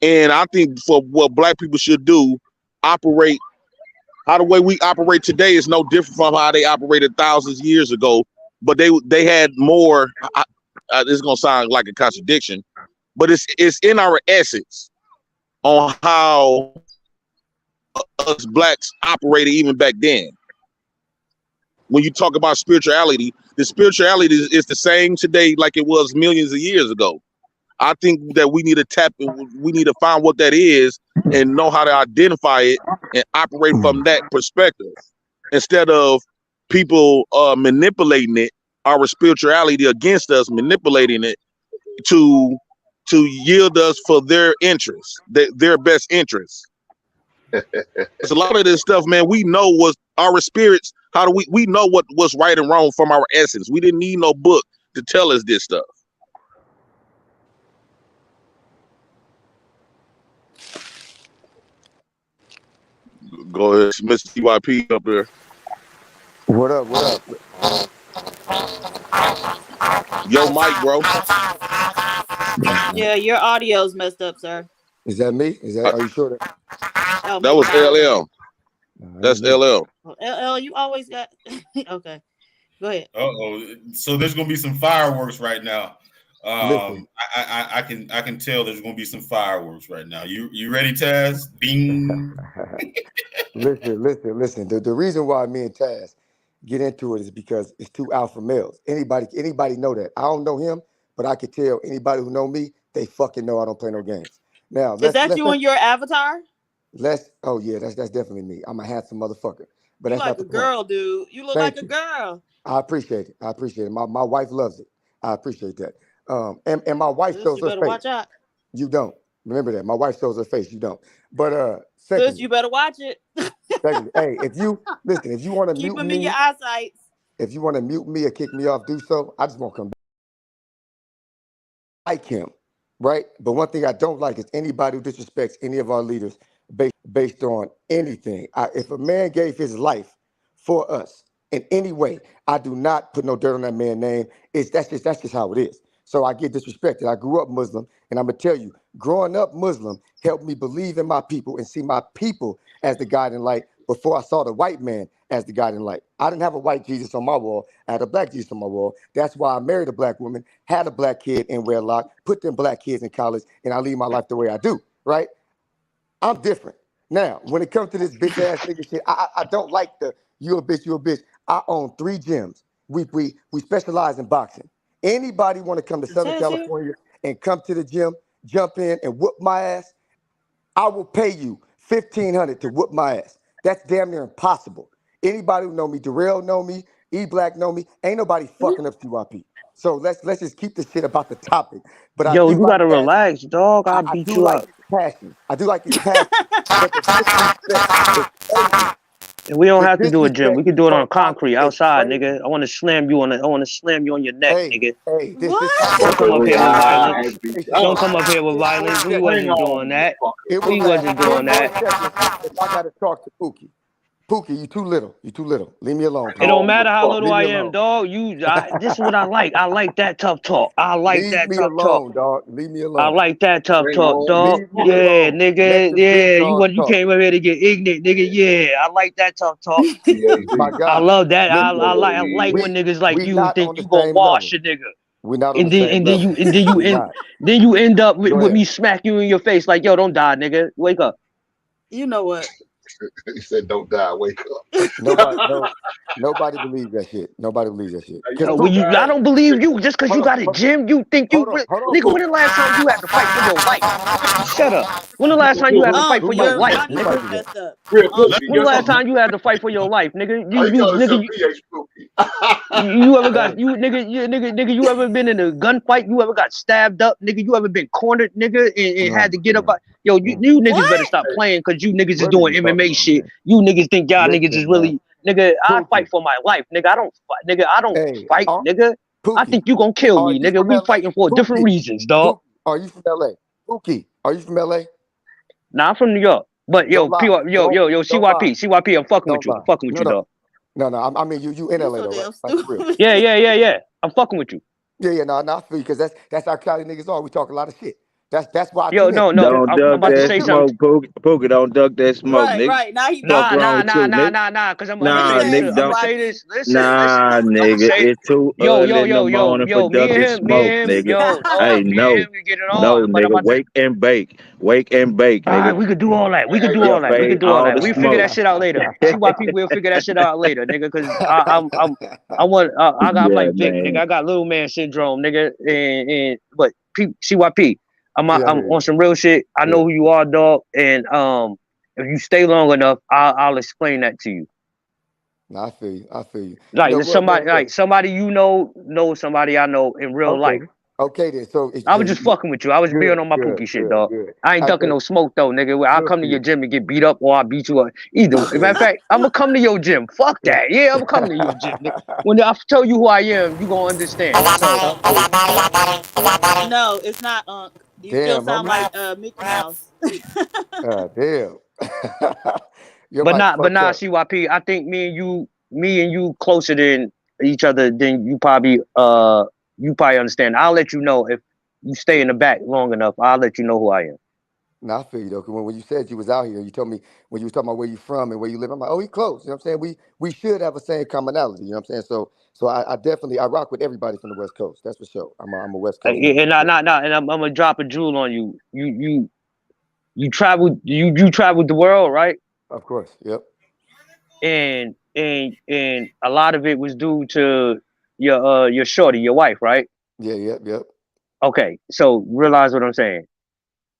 and I think for what Black people should do, operate how the way we operate today is no different from how they operated thousands of years ago. But they had more. This is gonna sound like a contradiction, but it's in our essence on how us blacks operated even back then. When you talk about spirituality, the spirituality is the same today like it was millions of years ago. I think that we need to find what that is and know how to identify it and operate from that perspective instead of people manipulating it, our spirituality against us, manipulating it to yield us for their interests, their best interests. It's a lot of this stuff, man. We know what our spirits. How do we know what's right and wrong from our essence? We didn't need no book to tell us this stuff. Go ahead, Mr. CYP up there. What up? What up? Yo, Mike, bro. Yeah, your audio's messed up, sir. Is that me? Are you sure that? Oh, That was LL. That's LL. Well, LL, you always got. Okay, go ahead. So there's gonna be some fireworks right now. Listen. I can tell there's gonna be some fireworks right now. You ready, Taz? Bing. Listen. The reason why me and Taz get into it is because it's two alpha males. Anybody know that? I don't know him, but I can tell anybody who know me, they fucking know I don't play no games. Now, Is that you on your avatar? Oh yeah, that's definitely me. I'm a handsome motherfucker. But You that's like not a the point. girl, dude. You look Thank like a you. girl. I appreciate it. My wife loves it. I appreciate that. And my wife Sis, shows you her better face. watch out. You don't. Remember that. My wife shows her face. You don't. But Sis, secondly, you better watch it. hey, if you want to Keep mute them in me, your eyesight. if you want to mute me or kick me off, do so. I just won't come back. I like him, right? But one thing I don't like is anybody who disrespects any of our leaders based on anything. If a man gave his life for us in any way, I do not put no dirt on that man's name. That's just how it is. So I get disrespected. I grew up Muslim, and I'm gonna tell you, growing up Muslim helped me believe in my people and see my people as the guiding light before I saw the white man as the guiding light. I didn't have a white Jesus on my wall. I had a black Jesus on my wall. That's why I married a black woman, had a black kid in wedlock, put them black kids in college, and I lead my life the way I do, right? I'm different. Now, when it comes to this bitch ass nigga shit, I don't like the you a bitch. I own 3 gyms. We specialize in boxing. Anybody want to come to Southern California and come to the gym, jump in and whoop my ass? I will pay you $1,500 to whoop my ass. That's damn near impossible. Anybody who know me, Darrell know me, E-Black know me, ain't nobody fucking up CYP. So let's just keep this shit about the topic. But I Yo, do you like gotta passion. relax, dog. I'll I beat do you like up. his passion. But the disrespect is crazy. And we don't The have to do a gym. We disrespect can do it on from Congress concrete is outside, crazy. nigga. I want to slam you on your neck, nigga. Hey, this Don't come up here with violence. Don't Don't come up here with violence. We wasn't doing that. We wasn't doing 10 more that. seconds if I gotta talk to Pookie. Pookie, you too little. Leave me alone, It Pookie. don't matter how little Leave I me am, alone. dog. This is what I like. I like that tough talk. I like Leave that me tough talk. alone, dog. Leave me I alone. like that tough talk, dog. Leave me Yeah, alone. nigga. Let the Yeah, big dog you talk. came up here to get ignorant, nigga. Yeah, I like that tough talk. My I guy, love that. I listen, like when niggas like we you not think on the you gonna same wash level. a nigga. We're not on And the then same and then level. you We not. then you end up with Go me ahead. smack you in your face like, yo, don't die, nigga. Wake up. You know what? He said, "Don't die, wake up." Nobody believes that shit. Nobody believes that shit. Yo, I don't believe you just because you got a gym. You think you nigga? When the last time you had to fight for your life? Shut up. When the last time you had to fight for your Your life, audio nigga? is messed up. When the last time you had to fight for your life, nigga? You ever got nigga? You ever been in a gunfight? You ever got stabbed up, nigga? You ever been cornered, nigga, and had to get up? Yo, you niggas better stop playing because you niggas is doing MMA shit. You niggas think y'all niggas is really nigga. I fight for my life, nigga. I don't fight, nigga. I don't fight, nigga. I think you gonna kill me, nigga. We fighting for different reasons, dog. Are you from LA? Pookie, are you from LA? Nah, I'm from New York. But yo, Don't lie. CYP, I'm fucking with you. Don't I'm fucking with you, dog. No. I mean, you in LA, though, right? Like, for real. Yeah. I'm fucking with you. Yeah. No, I feel you because that's how Cali niggas are. We talk a lot of shit. That's why I Yo, tune in. no. Don't I'm duck about to that say something. smoke, Pookie. Don't duck that smoke, Right, nigga. right. Now he Fuck bugging. wrong with you, nigga. Nah. Because I'm What gonna he Nah, say this. say, nigga, I'm gonna don't. say CYP? this. Listen. Nah, I'm gonna nigga. say. It's too Yo. early in the morning for Me and ducking him. smoke, nigga. No. Hey, Me no. and him. We get it No, on. But I'm nigga. about to. Wake and bake. Wake and bake, All right, nigga. we could do all that. We could do Yeah, all that. We fade could do all all that. the We figure smoke. that shit out later. CYP will figure that shit out later, nigga. Cause I want. I'm Yeah, like Vic, nigga. man. I got little man syndrome, nigga. But CYP, I'm Yeah, I I'm hear on you. some real shit. I know Yeah. who you are, dog. And if you stay long enough, I'll explain that to you. No, I feel you. I feel you. Like Well, somebody, look. somebody you know somebody I know in real Okay. life. Okay then. So I was just fucking with you. I was being on my good, Pookie shit, good, dog. good. I ain't ducking no smoke though, nigga. I'll Good come for to your you. gym and get beat up, or I'll beat you up. Either way. Matter of fact, I'm gonna come to your gym. Fuck that. Yeah, I'm gonna come to your gym, nigga. When I tell you who I am, you gonna understand. So No, it's not Unc. You still Damn, sound homie. like Mickey Mouse. Damn. Your but mic not fucked up. CYP. I think me and you closer than each other than you probably understand. I'll let you know if you stay in the back long enough. I'll let you know who I am. No, I feel you though. Cause when you said you was out here, you told me when you was talking about where you from and where you live. I'm like, oh, he close. You know what I'm saying? We should have a same commonality. You know what I'm saying? So I definitely I rock with everybody from the West Coast. That's for sure. I'm a West Coast nigga. And I'm gonna drop a jewel on you. You traveled the world, right? Of course. Yep. And a lot of it was due to your shorty, your wife, right? Yeah. Yep. Okay, so realize what I'm saying.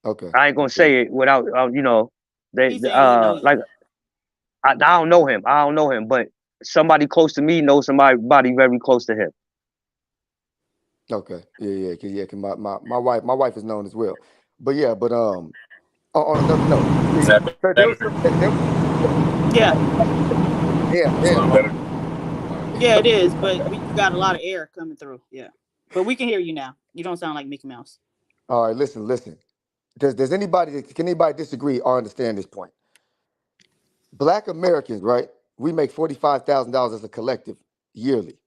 Okay. I ain't gonna say it without they He saying he know you. like I don't know him, but somebody close to me knows somebody very close to him. Okay. Yeah. Cause my wife is known as well. But yeah. But on another note, there was some, Yeah. Damn. Yeah, it is. But you got a lot of air coming through. Yeah. But we can hear you now. You don't sound like Mickey Mouse. All right. Listen. Can anybody disagree or understand this point? Black Americans, right? We make $45,000 as a collective yearly.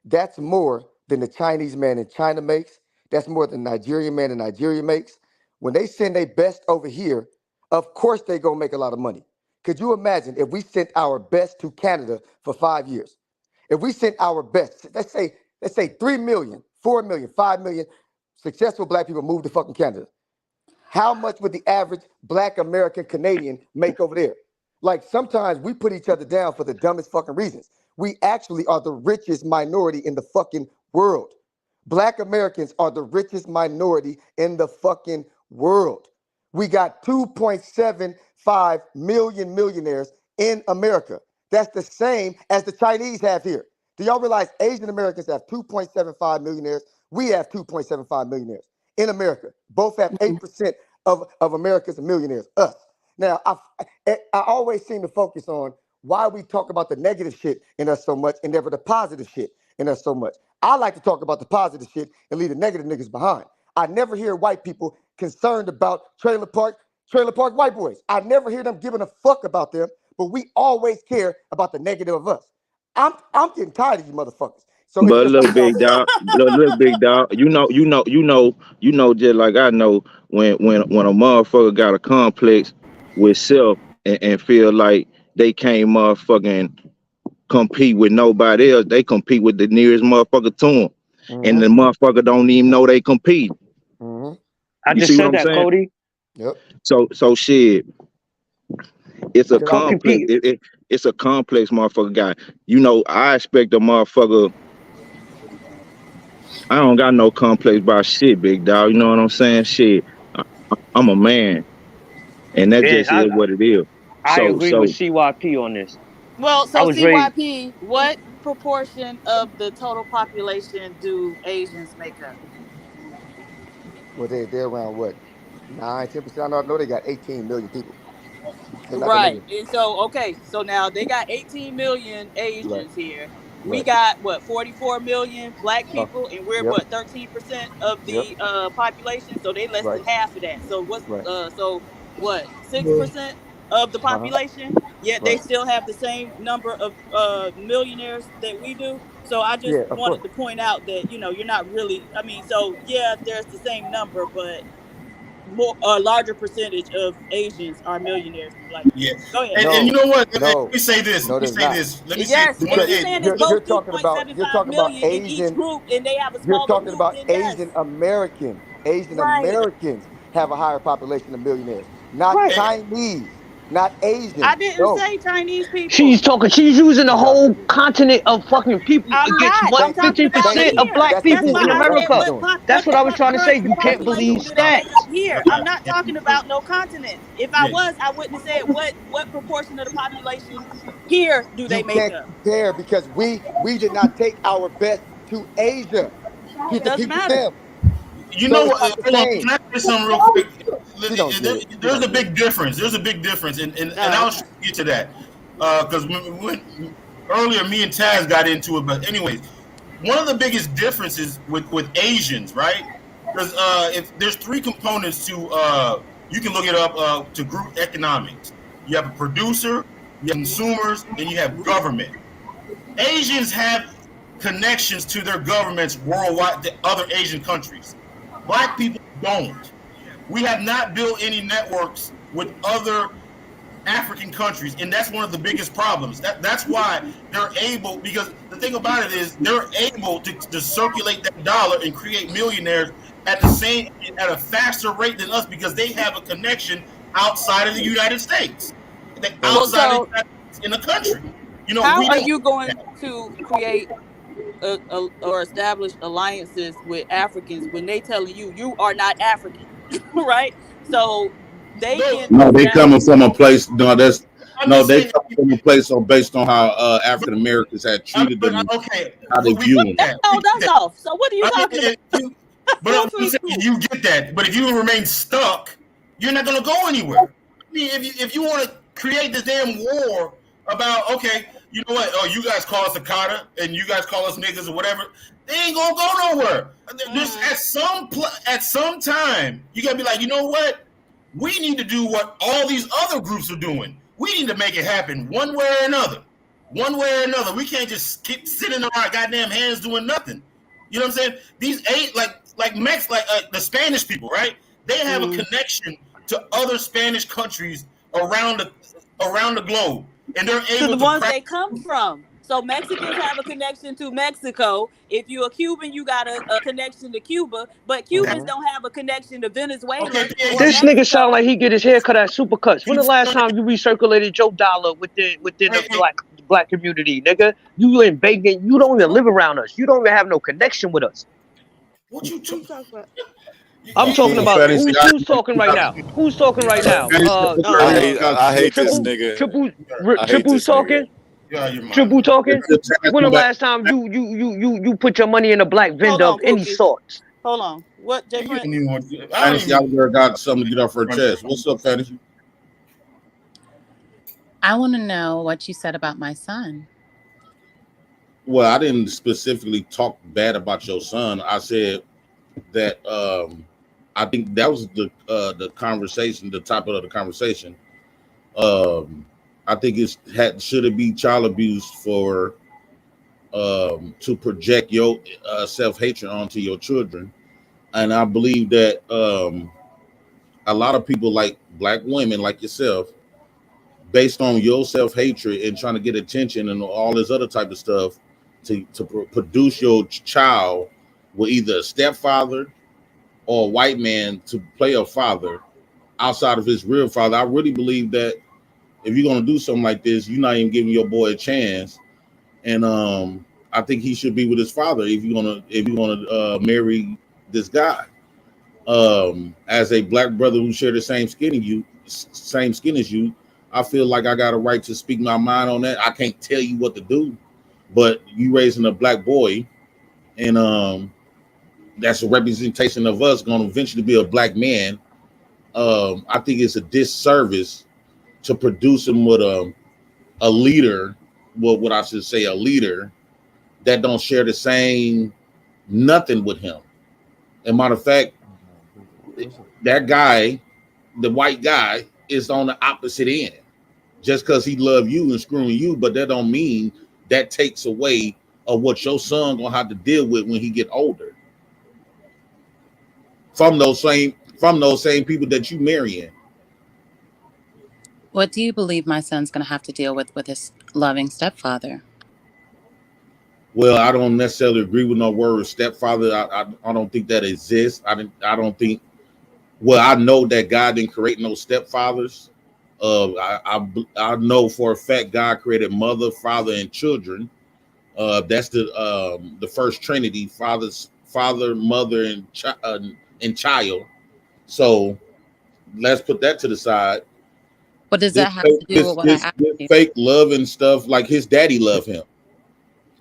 That's more than the Chinese man in China makes. That's more than the Nigerian man in Nigeria makes. When they send their best over here, of course they gonna make a lot of money. Could you imagine if we sent our best to Canada for 5 years? If we sent our best, let's say 3 million, 4 million, 5 million successful black people move to fucking Canada. How much would the average Black American Canadian make over there? Like sometimes we put each other down for the dumbest fucking reasons. We actually are the richest minority in the fucking world. Black Americans are the richest minority in the fucking world. We got 2.75 million millionaires in America. That's the same as the Chinese have here. Do y'all realize Asian Americans have 2.75 millionaires? We have 2.75 millionaires in America. Both have 8% of America's millionaires, us. Now, I always seem to focus on why we talk about the negative shit in us so much and never the positive shit in us so much. I like to talk about the positive shit and leave the negative niggas behind. I never hear white people concerned about trailer park white boys. I never hear them giving a fuck about them, but we always care about the negative of us. I'm getting tired of you motherfuckers. So But look, big dog, look, big dog. You know, just like I know when a motherfucker got a complex with self and feel like they can't motherfucking compete with nobody else, they compete with the nearest motherfucker to them, and the motherfucker don't even know they compete. I just said that, Cody. Yep. So shit. It's a complex. It's a complex motherfucker guy. You know, I expect a motherfucker. I don't got no complex about shit, big dog. You know what I'm saying? Shit, I'm a man, and that just is what it is. I agree with CYP on this. Well, I so was CYP, what proportion of the total population do Asians make up? Well, they're around what, 9-10%? I know they got 18 million people. Right. And so, okay, so now they got 18 million Asians here. We Right. got what, 44 million black people, and we're what, 13% of the population. So they less than half of that. So what's so what, 6% of the population? Yet they still have the same number of millionaires that we do. So I just wanted to point out that, you know, you're not really, I mean, so yeah, there's the same number, but a larger percentage of Asians are millionaires than black people. Yeah, Go ahead. and you know what? Let No, me say this. no, Let me there's say not. this. Let me say Yes, one if of you're the saying it's both You're talking about 2.75 million in each Asian. group, and they have a You're smaller talking group, about then yes, Asian Americans. Asian right, Americans have a higher population of millionaires, not right. Chinese, not I Asians. didn't No, say Chinese She's people. talking. She's using the she does. whole continent of fucking people I'm against not. what I'm talking about 50% of here. black That's what That's she's people why in doing. I That's what said she's America. doing. That's what I was trying to say. current You can't believe population do they make stats. up here. I'm not talking about no continents. If I was, I wouldn't have said what proportion of the population here do they You make can't up. compare because we did not take our best to Asia. To Doesn't people matter. them. You So know it's what? not the Hold on. same. Can I say something real quick? She don't get it. She There's don't a get it. big difference. There's a big difference, and I'll get to that because when earlier me and Taz got into it. But anyways, one of the biggest differences with Asians, right? Because if there's three components to you can look it up to group economics. You have a producer, you have consumers, and you have government. Asians have connections to their governments worldwide to other Asian countries. Black people don't. We have not built any networks with other African countries, and that's one of the biggest problems. That's why they're able, because the thing about it is they're able to circulate that dollar and create millionaires at a faster rate than us because they have a connection outside of the United States, Well, outside of so in the country. You know, how we are don't. you going to create or establish alliances with Africans when they telling you are not African, right? So they can No, they coming establish. from a place. No, that's I'm no, just they saying. coming from a place based on how African Americans had treated them and Okay, how they we view get them. that. Oh, that's off. So what are you I talking mean, about? but I'm saying you get that. But if you remain stuck, you're not going to go anywhere. I mean, if you want to create this damn war about, okay, you know what? Oh, you guys call us Akata and you guys call us niggas or whatever. They ain't gonna go nowhere. There's at some time you gotta be like, you know what? We need to do what all these other groups are doing. We need to make it happen one way or another. One way or another. We can't just keep sitting on our goddamn hands doing nothing. You know what I'm saying? These eight like the Spanish people, right? They have a connection to other Spanish countries around the globe, and they're To able the to ones practice. they come from. So Mexicans have a connection to Mexico. If you're a Cuban, you got a connection to Cuba, but Cubans don't have a connection to Venezuela or This nigga sound Mexico. like he get his hair cut at Supercuts. When the last time you recirculated your dollar within the black community, nigga? You in Bacon, you don't even live around us. You don't even have no connection with us. What you talking about? I'm talking about who's talking right now? Who's talking right now? I hate this Triple nigga. Triple talking. Triple talking. When the last time you put your money in a black Hold vendor on, of any Pookie. sort? Hold on. What, Jay Prince? Fantasy out there got something to get off her chest. What's up, Fantasy? I want to know what you said about my son. Well, I didn't specifically talk bad about your son. I said that I think that was the conversation, the topic of the conversation. I think should it be child abuse for to project your self-hatred onto your children? And I believe that a lot of people, like black women like yourself, based on your self-hatred and trying to get attention and all this other type of stuff, to produce your child with either a stepfather or a white man to play a father outside of his real father. I really believe that if you're gonna do something like this, you're not even giving your boy a chance. And I think he should be with his father if you're gonna marry this guy. As a black brother who share the same skin as you, I feel like I got a right to speak my mind on that. I can't tell you what to do, but you raising a black boy, and that's a representation of us going to eventually be a black man. I think it's a disservice to produce him with a leader, what I should say, a leader that don't share the same nothing with him. And matter of fact, that guy, the white guy, is on the opposite end. Just because he love you and screwing you, but that don't mean that takes away of what your son gonna have to deal with when he get older. From those same from those same people that you marrying. What do you believe my son's going to have to deal with his loving stepfather? Well, I don't necessarily agree with no word stepfather. I don't think that exists. I don't think. Well, I know that God didn't create no stepfathers. I know for a fact God created mother, father, and children. That's the first Trinity: father, mother, and child. So let's put that to the side. What does that have to do with what I asked you? Fake love and stuff, like his daddy loved him.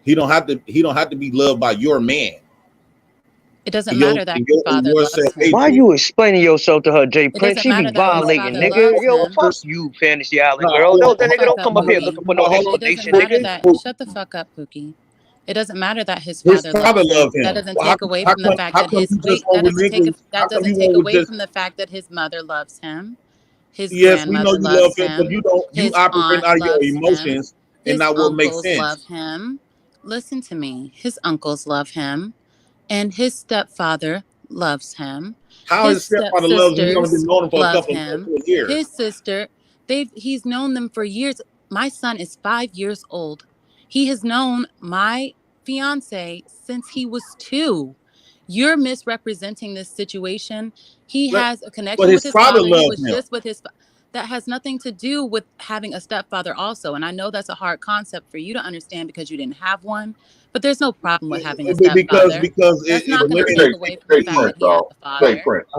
He don't have to be loved by your man. It doesn't matter that his father loves him. Why you explaining yourself to her, Jay Prince? She be matter that his violating, father nigga. loves Yo, him. fuck you, Fantasy Island girl. No, that nigga don't come up here looking for no explanation, It doesn't matter nigga. that. Shut the fuck up, Pookie. It doesn't matter that his father loves him. That doesn't take away from the fact that his that doesn't take away from the fact that his mother loves him. His grandmother loves him. But you operate out of your emotions and not what makes sense. Love him. Listen to me. His uncles love him, and his stepfather loves him. How his stepfather loves him? He's only been known him for a couple of years. His sister, he's known them for years. My son is 5 years old. He has known my fiance since he was 2. You're misrepresenting this situation. He has a connection with his father. He was just with his. That has nothing to do with having a stepfather also. And I know that's a hard concept for you to understand because you didn't have one. But there's no problem with having a stepfather. Because that's not going to take away from the fact that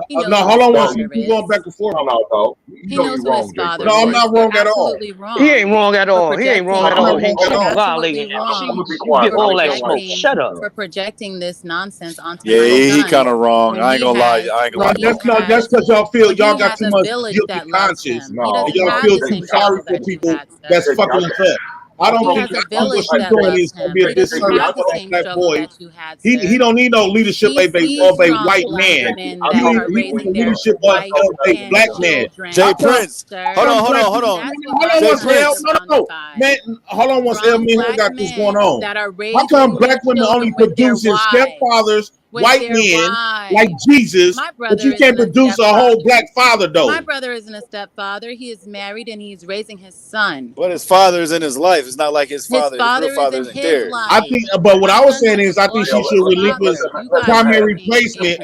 he has a father. No, hold on one second. Keep going back and forth. He knows who his father is. No, I'm not wrong at all. He ain't wrong at all. He ain't wrong at all. He ain't violating. Get all that smoke. Shut up. For projecting this nonsense onto Yeah, he kind of wrong. I ain't gonna lie. That's because y'all feel y'all got too much guilty conscience. Y'all feel too sorry for people that's fucking us up. I don't think what you're doing is going to be a disservice for that black boy. He don't need no leadership of a white man. He needs leadership of a black man. Jay Prince, hold on. Jay Prince, no, man, hold on one second. Me and got this going on. How come black women only producing stepfathers? White men like Jesus, but you can't produce a whole black father though. My brother isn't a stepfather. He is married and he's raising his son. But his father is in his life. It's not like his father real father isn't there. I think, but what I was saying is, I think she should relinquish primary placement.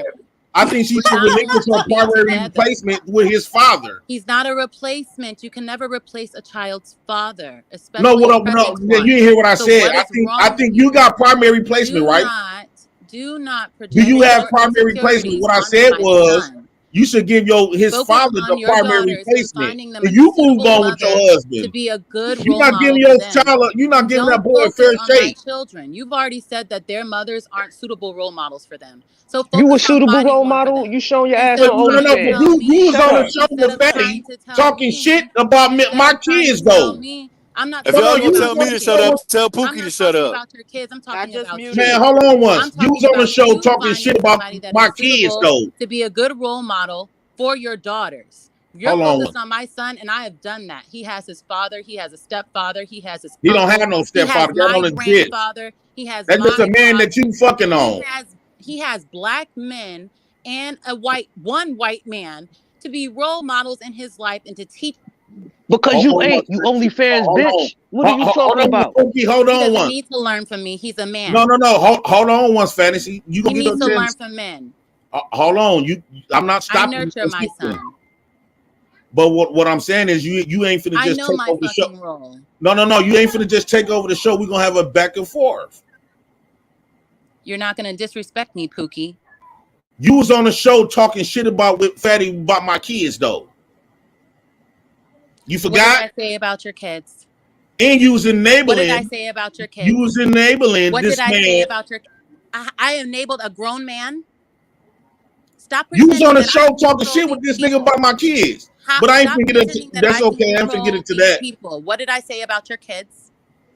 I think she should relinquish her primary replacement with his father. He's not a replacement. You can never replace a child's father, especially. No, you didn't hear what I said. I think you got primary placement, right? Do not project. Do you have primary placement? What I said was you should give his father the primary placement. And you move on with your husband. To be a good You're not giving your child. You're not giving that boy a fair shake. Children, you've already said that their mothers aren't suitable role models for them. So you a suitable role model? You showing your ass on OnlyFans? You was on the show with Betty talking shit about my kids though. If y'all gonna tell me to shut up, tell Pookie to shut up. About your kids. I'm talking about you. Man, hold on once. You was on the show talking shit about my kids though. To be a good role model for your daughters. You're focused on my son, and I have done that. He has his father. He has a stepfather. He has his. He don't have no stepfather. He has my grandfather. He has. That's just a man that you fucking on. He has black men and one white man to be role models in his life and to teach. Because you ain't. You OnlyFans bitch. What are you talking about? Hold on one. He needs to learn from me. He's a man. No. Hold on once, Fantasy. You he needs to learn from men. Hold on. I'm not stopping. I nurture my son. But what I'm saying is you ain't finna just take over the show. Role. No. You ain't finna just take over the show. We're gonna have a back and forth. You're not gonna disrespect me, Pookie. You was on the show talking shit about my kids though. You forgot? What did I say about your kids? And you was enabling. What did I say about your kids? You was enabling what this man. What did I say about your? I enabled a grown man. Stop. You was on the show talking shit with this nigga about my kids. But I ain't finna get into. That's okay. I'm finna get into that. People. What did I say about your kids?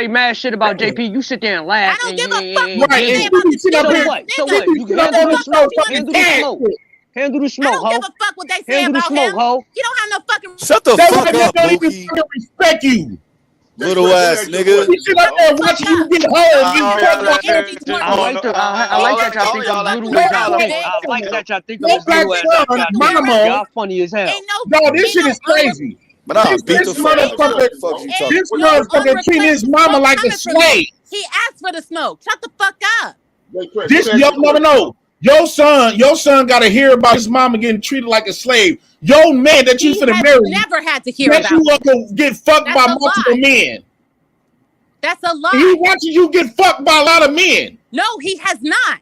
say mad shit about JP. You sit there and laugh. I don't give a fuck what Right, you say and about you the sit up smoke. here, So Nigga, what? You sit can up handle on the the smoke. smoke fucking Handle the cat smoke. shit. Handle the I smoke, don't ho. give a fuck what they say Handle the about smoke, him. ho. You don't have no fucking. Shut the Fuck fuck up, up, don't even Bookie. fucking respect you. Little ass nigga. You sit up there watching you get home, All getting y'all fucked out up. there I just like that. I all like that y'all think y'all I'm acting little like as y'all y'all think. a I like that y'all think I'm Your as black little as son, y'all mama, think. Y'all funny as hell. Ain't no. dog, this Ain't shit no is crazy. But I'll beat This the fuck out of you. motherfucker, Fuck you talking. this No motherfucker treating his unrequested mama smoke like a coming from slave. you. He asked for the smoke. Shut the fuck up. This no. Your son got to hear about his mama getting treated like a slave. Your man that you He finna has marry, never had to hear that about you it. up to get fucked That's by a multiple lie. men. That's a He lie. watching you get fucked by a lot of men. No, he has not.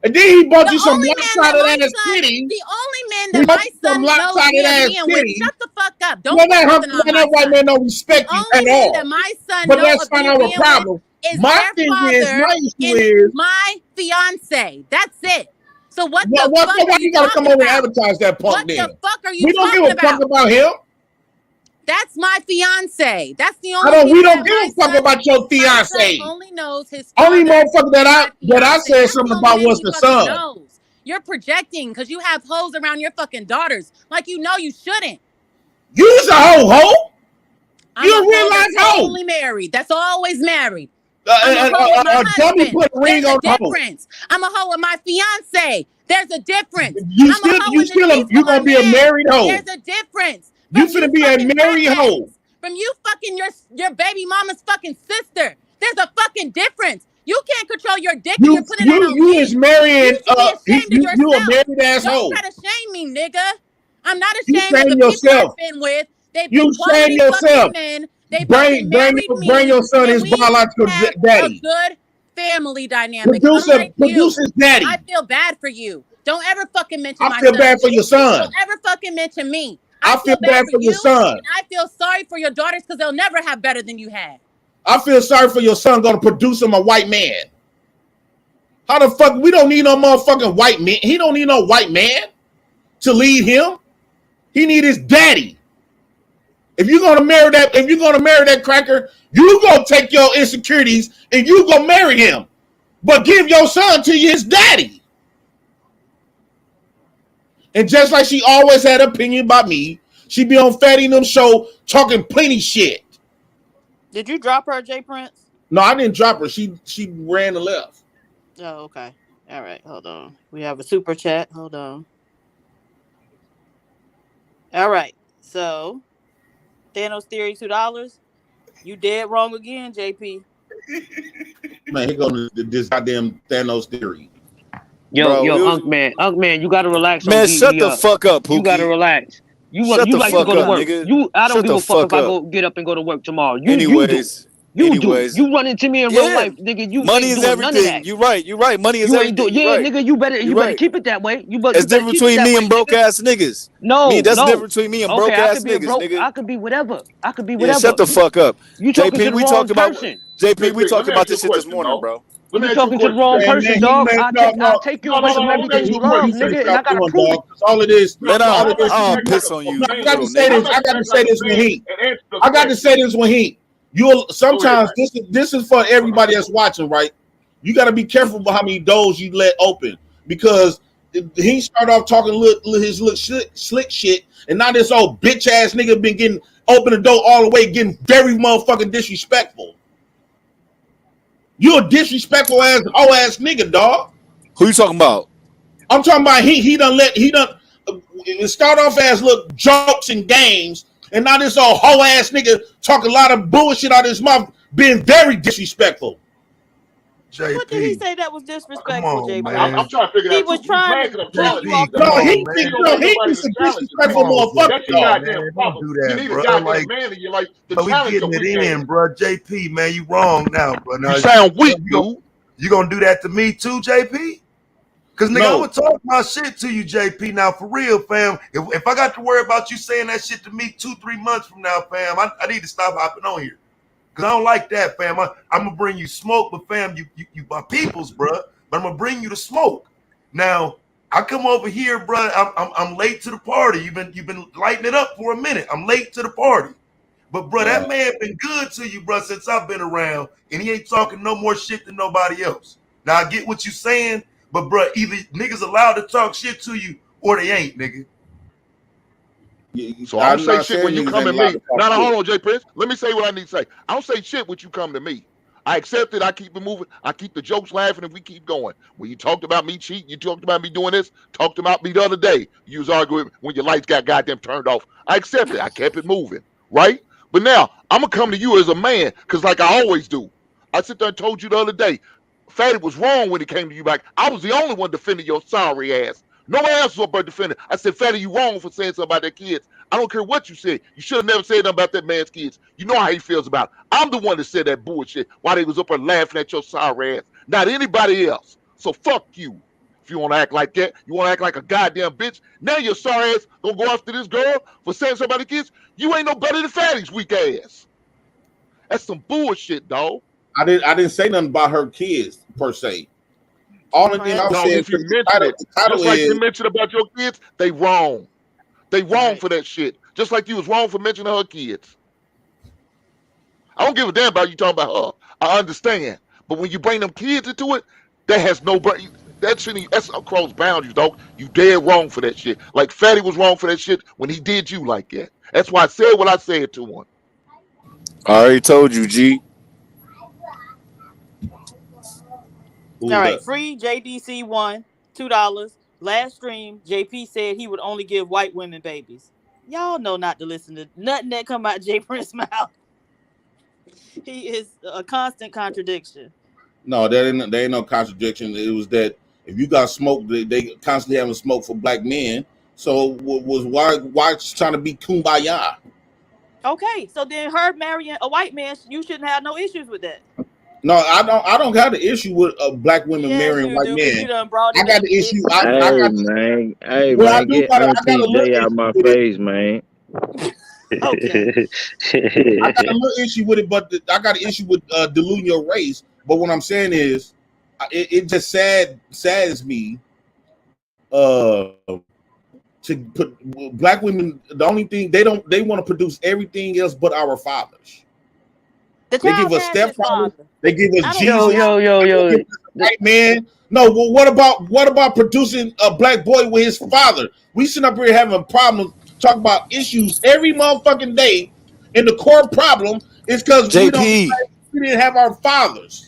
And then he bought The you some only man that lopsided my ass son, titties. the only man He that bought my you some son knows lopsided me ass being with, titties. shut the fuck up. Don't Well, put nothing on my that white son. man don't The respect you only at man all. that my son But know that's of not being our with problem. is My their thing is, father my issue and is, my fiance. That's it. So what why the fuck are you you gotta come talking over and about? advertise that punk What the then? fuck are you We don't give talking a fuck about? about him. That's my fiance. That's the only. We people don't give a fuck about your my son fiance. only knows his Only father motherfucker that I said That's something the about only was man the he fucking son. knows. You're projecting because you have hoes around your fucking daughters. Like you know you shouldn't. You's a hoe. I'm You a a real hoe life that's hoe. only married. That's always married. I'm a hoe with my dummy husband. put a ring There's on a hoe. difference. I'm a hoe with my fiance. There's a difference. You I'm still, a hoe you in the still, sheets you with my gonna be a man. married hoe. There's a difference. You From finna be a fucking married hoe. crackheads. From you fucking your baby mama's fucking sister. There's a fucking difference. You can't control your dick and you're putting that on You me. is marrying. You should be ashamed of You yourself. a married asshole. Don't try to shame me, nigga. I'm not You ashamed of shame the people yourself. I've been with. They've You been shame quality yourself. fucking men. They Bring fucking married me. your son And his we biological have a daddy. good family dynamic. Unlike you, Produce his daddy. I feel bad for you. Don't ever fucking mention I my feel son. bad for your son. Don't ever fucking mention me. I feel bad for your son. And I feel sorry for your daughters because they'll never have better than you had. I feel sorry for your son gonna produce him a white man. How the fuck? We don't need no motherfucking white man. He don't need no white man to lead him. He need his daddy. If you're gonna marry that cracker, you gonna take your insecurities and you gonna marry him. But give your son to his daddy. And just like she always had an opinion about me, she be on Fatty and them show talking plenty shit. Did you drop her, Jay Prince? No, I didn't drop her. She ran and left. Oh, okay. All right, hold on. We have a super chat. Hold on. All right. So, Thanos Theory, $2. You dead wrong again, JP. Man, here goes this goddamn Thanos Theory. Unk man, you gotta relax. Man, shut the fuck up, Pookie. You gotta relax. You Shut the like fuck to go up, to work. nigga. I don't Shut give a the fuck if fuck I up. go get up and go to work tomorrow. Anyways, You run into me in real life, nigga. You money ain't is doing none of everything. that. You're right. Money is You ain't everything. doing. Yeah, You're right. nigga. You better right. keep it that way. It's different between me and broke ass niggas. No, that's no. the difference between me and broke I ass could be a niggas, broke. nigga. I could be whatever. Yeah, shut the fuck up. You talking to JP, the we wrong talked about person. JP. We Let talked me about ask you this a shit this question, morning, dog. bro. Let me You ask you a talking to the question. wrong Man, person, man, dog. no. I'll take you away from Let me everything ask you you a love, question. You nigga, say and I stop gotta doing, prove it. dog. That's all it is. Let All on. it is. I'll piss on you. No, I got to say little this. nigga. I got to say this when he. I got to say this when he. You'll sometimes this is for everybody that's watching, right? You got to be careful about how many doors you let open because he started off talking his slick shit, and now this old bitch ass nigga been getting open the door all the way, getting very motherfucking disrespectful. You a disrespectful ass nigga, dog. Who you talking about? I'm talking about he done start off as little jokes and games, and now this old hoe ass nigga talk a lot of bullshit out of his mouth, being very disrespectful. JP. What did he say that was disrespectful, on, JP? man. I'm trying to figure He that was too. trying He's to mad 'cause pull I'm you telling off you. the No, point. he is a disrespectful motherfucker. That's your goddamn man. problem. Don't do You that, need a bro. goddamn man in your life to But we challenge your getting it weak in, ass. bro. JP, man, you wrong now, bro. Now, You sound weak, dude. You gonna do that to me too, JP? Because nigga, No. I would talk my shit to you, JP. Now, for real, fam. If I got to worry about you saying that shit to me 2-3 months from now, fam, I need to stop hopping on here. Cause I don't like that, fam. I'm gonna bring you smoke, but fam, you my peoples, bro. But I'm gonna bring you the smoke. Now, I come over here, bro. I'm late to the party. You've been lighting it up for a minute. I'm late to the party. But bro, that man been good to you, bro, since I've been around, and he ain't talking no more shit than nobody else. Now I get what you saying, but bro, either niggas allowed to talk shit to you or they ain't, nigga. So I'm I'm say not shit when saying you niggas come ain't to allowed me. to talk No, shit. hold on, Jay Prince. Let me say what I need to say. I don't say shit when you come to me. I accept it. I keep it moving. I keep the jokes laughing if we keep going. When you talked about me cheating, you talked about me doing this, talked about me the other day. You was arguing when your lights got goddamn turned off. I accept it. I kept it moving, right? But now I'm gonna come to you as a man, because like I always do. I sit there and told you the other day, Fatty was wrong when he came to you back. I was the only one defending your sorry ass. No one else was but defending. I said, Fatty, you wrong for saying something about their kids. I don't care what you said. You should have never said nothing about that man's kids. You know how he feels about it. I'm the one that said that bullshit while they was up there laughing at your sorry ass, not anybody else. So fuck you. If you want to act like that, you want to act like a goddamn bitch. Now your sorry ass gonna go after this girl for saying something about the kids. You ain't no better than Fatty's weak ass. That's some bullshit, dog. I didn't say nothing about her kids per se. All the thing I'm No, saying, if you the mention title, it, the title just like is you mentioned about your kids, they wrong. They wrong for that shit. Just like you was wrong for mentioning her kids. I don't give a damn about you talking about her. I understand. But when you bring them kids into it, that has no that shouldn't, that's across boundaries, dog. You dead wrong for that shit. Like Fatty was wrong for that shit when he did you like that. That's why I said what I said to him. I already told you, G. All right, free JDC won $2. Last stream, JP said he would only give white women babies. Y'all know not to listen to nothing that come out J Prince's mouth. He is a constant contradiction. No, there ain't no contradiction. It was that if you got smoke, they constantly having smoke for black men. So was why trying to be kumbaya? Okay, so then her marrying a white man, you shouldn't have no issues with that. No, I don't have the issue with black women marrying white men. I got the issue. Hey man, get Auntie J out my face, man. Okay. I got a little issue with it, but I got an issue with diluting your race. But what I'm saying is, it just saddens me to put black women. The only thing they want to produce everything else but our fathers. They give us stepfathers. They give us Jesus. Yo. Right, man. No, well, what about producing a black boy with his father? We sit up here having problems, talk about issues every motherfucking day, and the core problem is because we didn't have our fathers.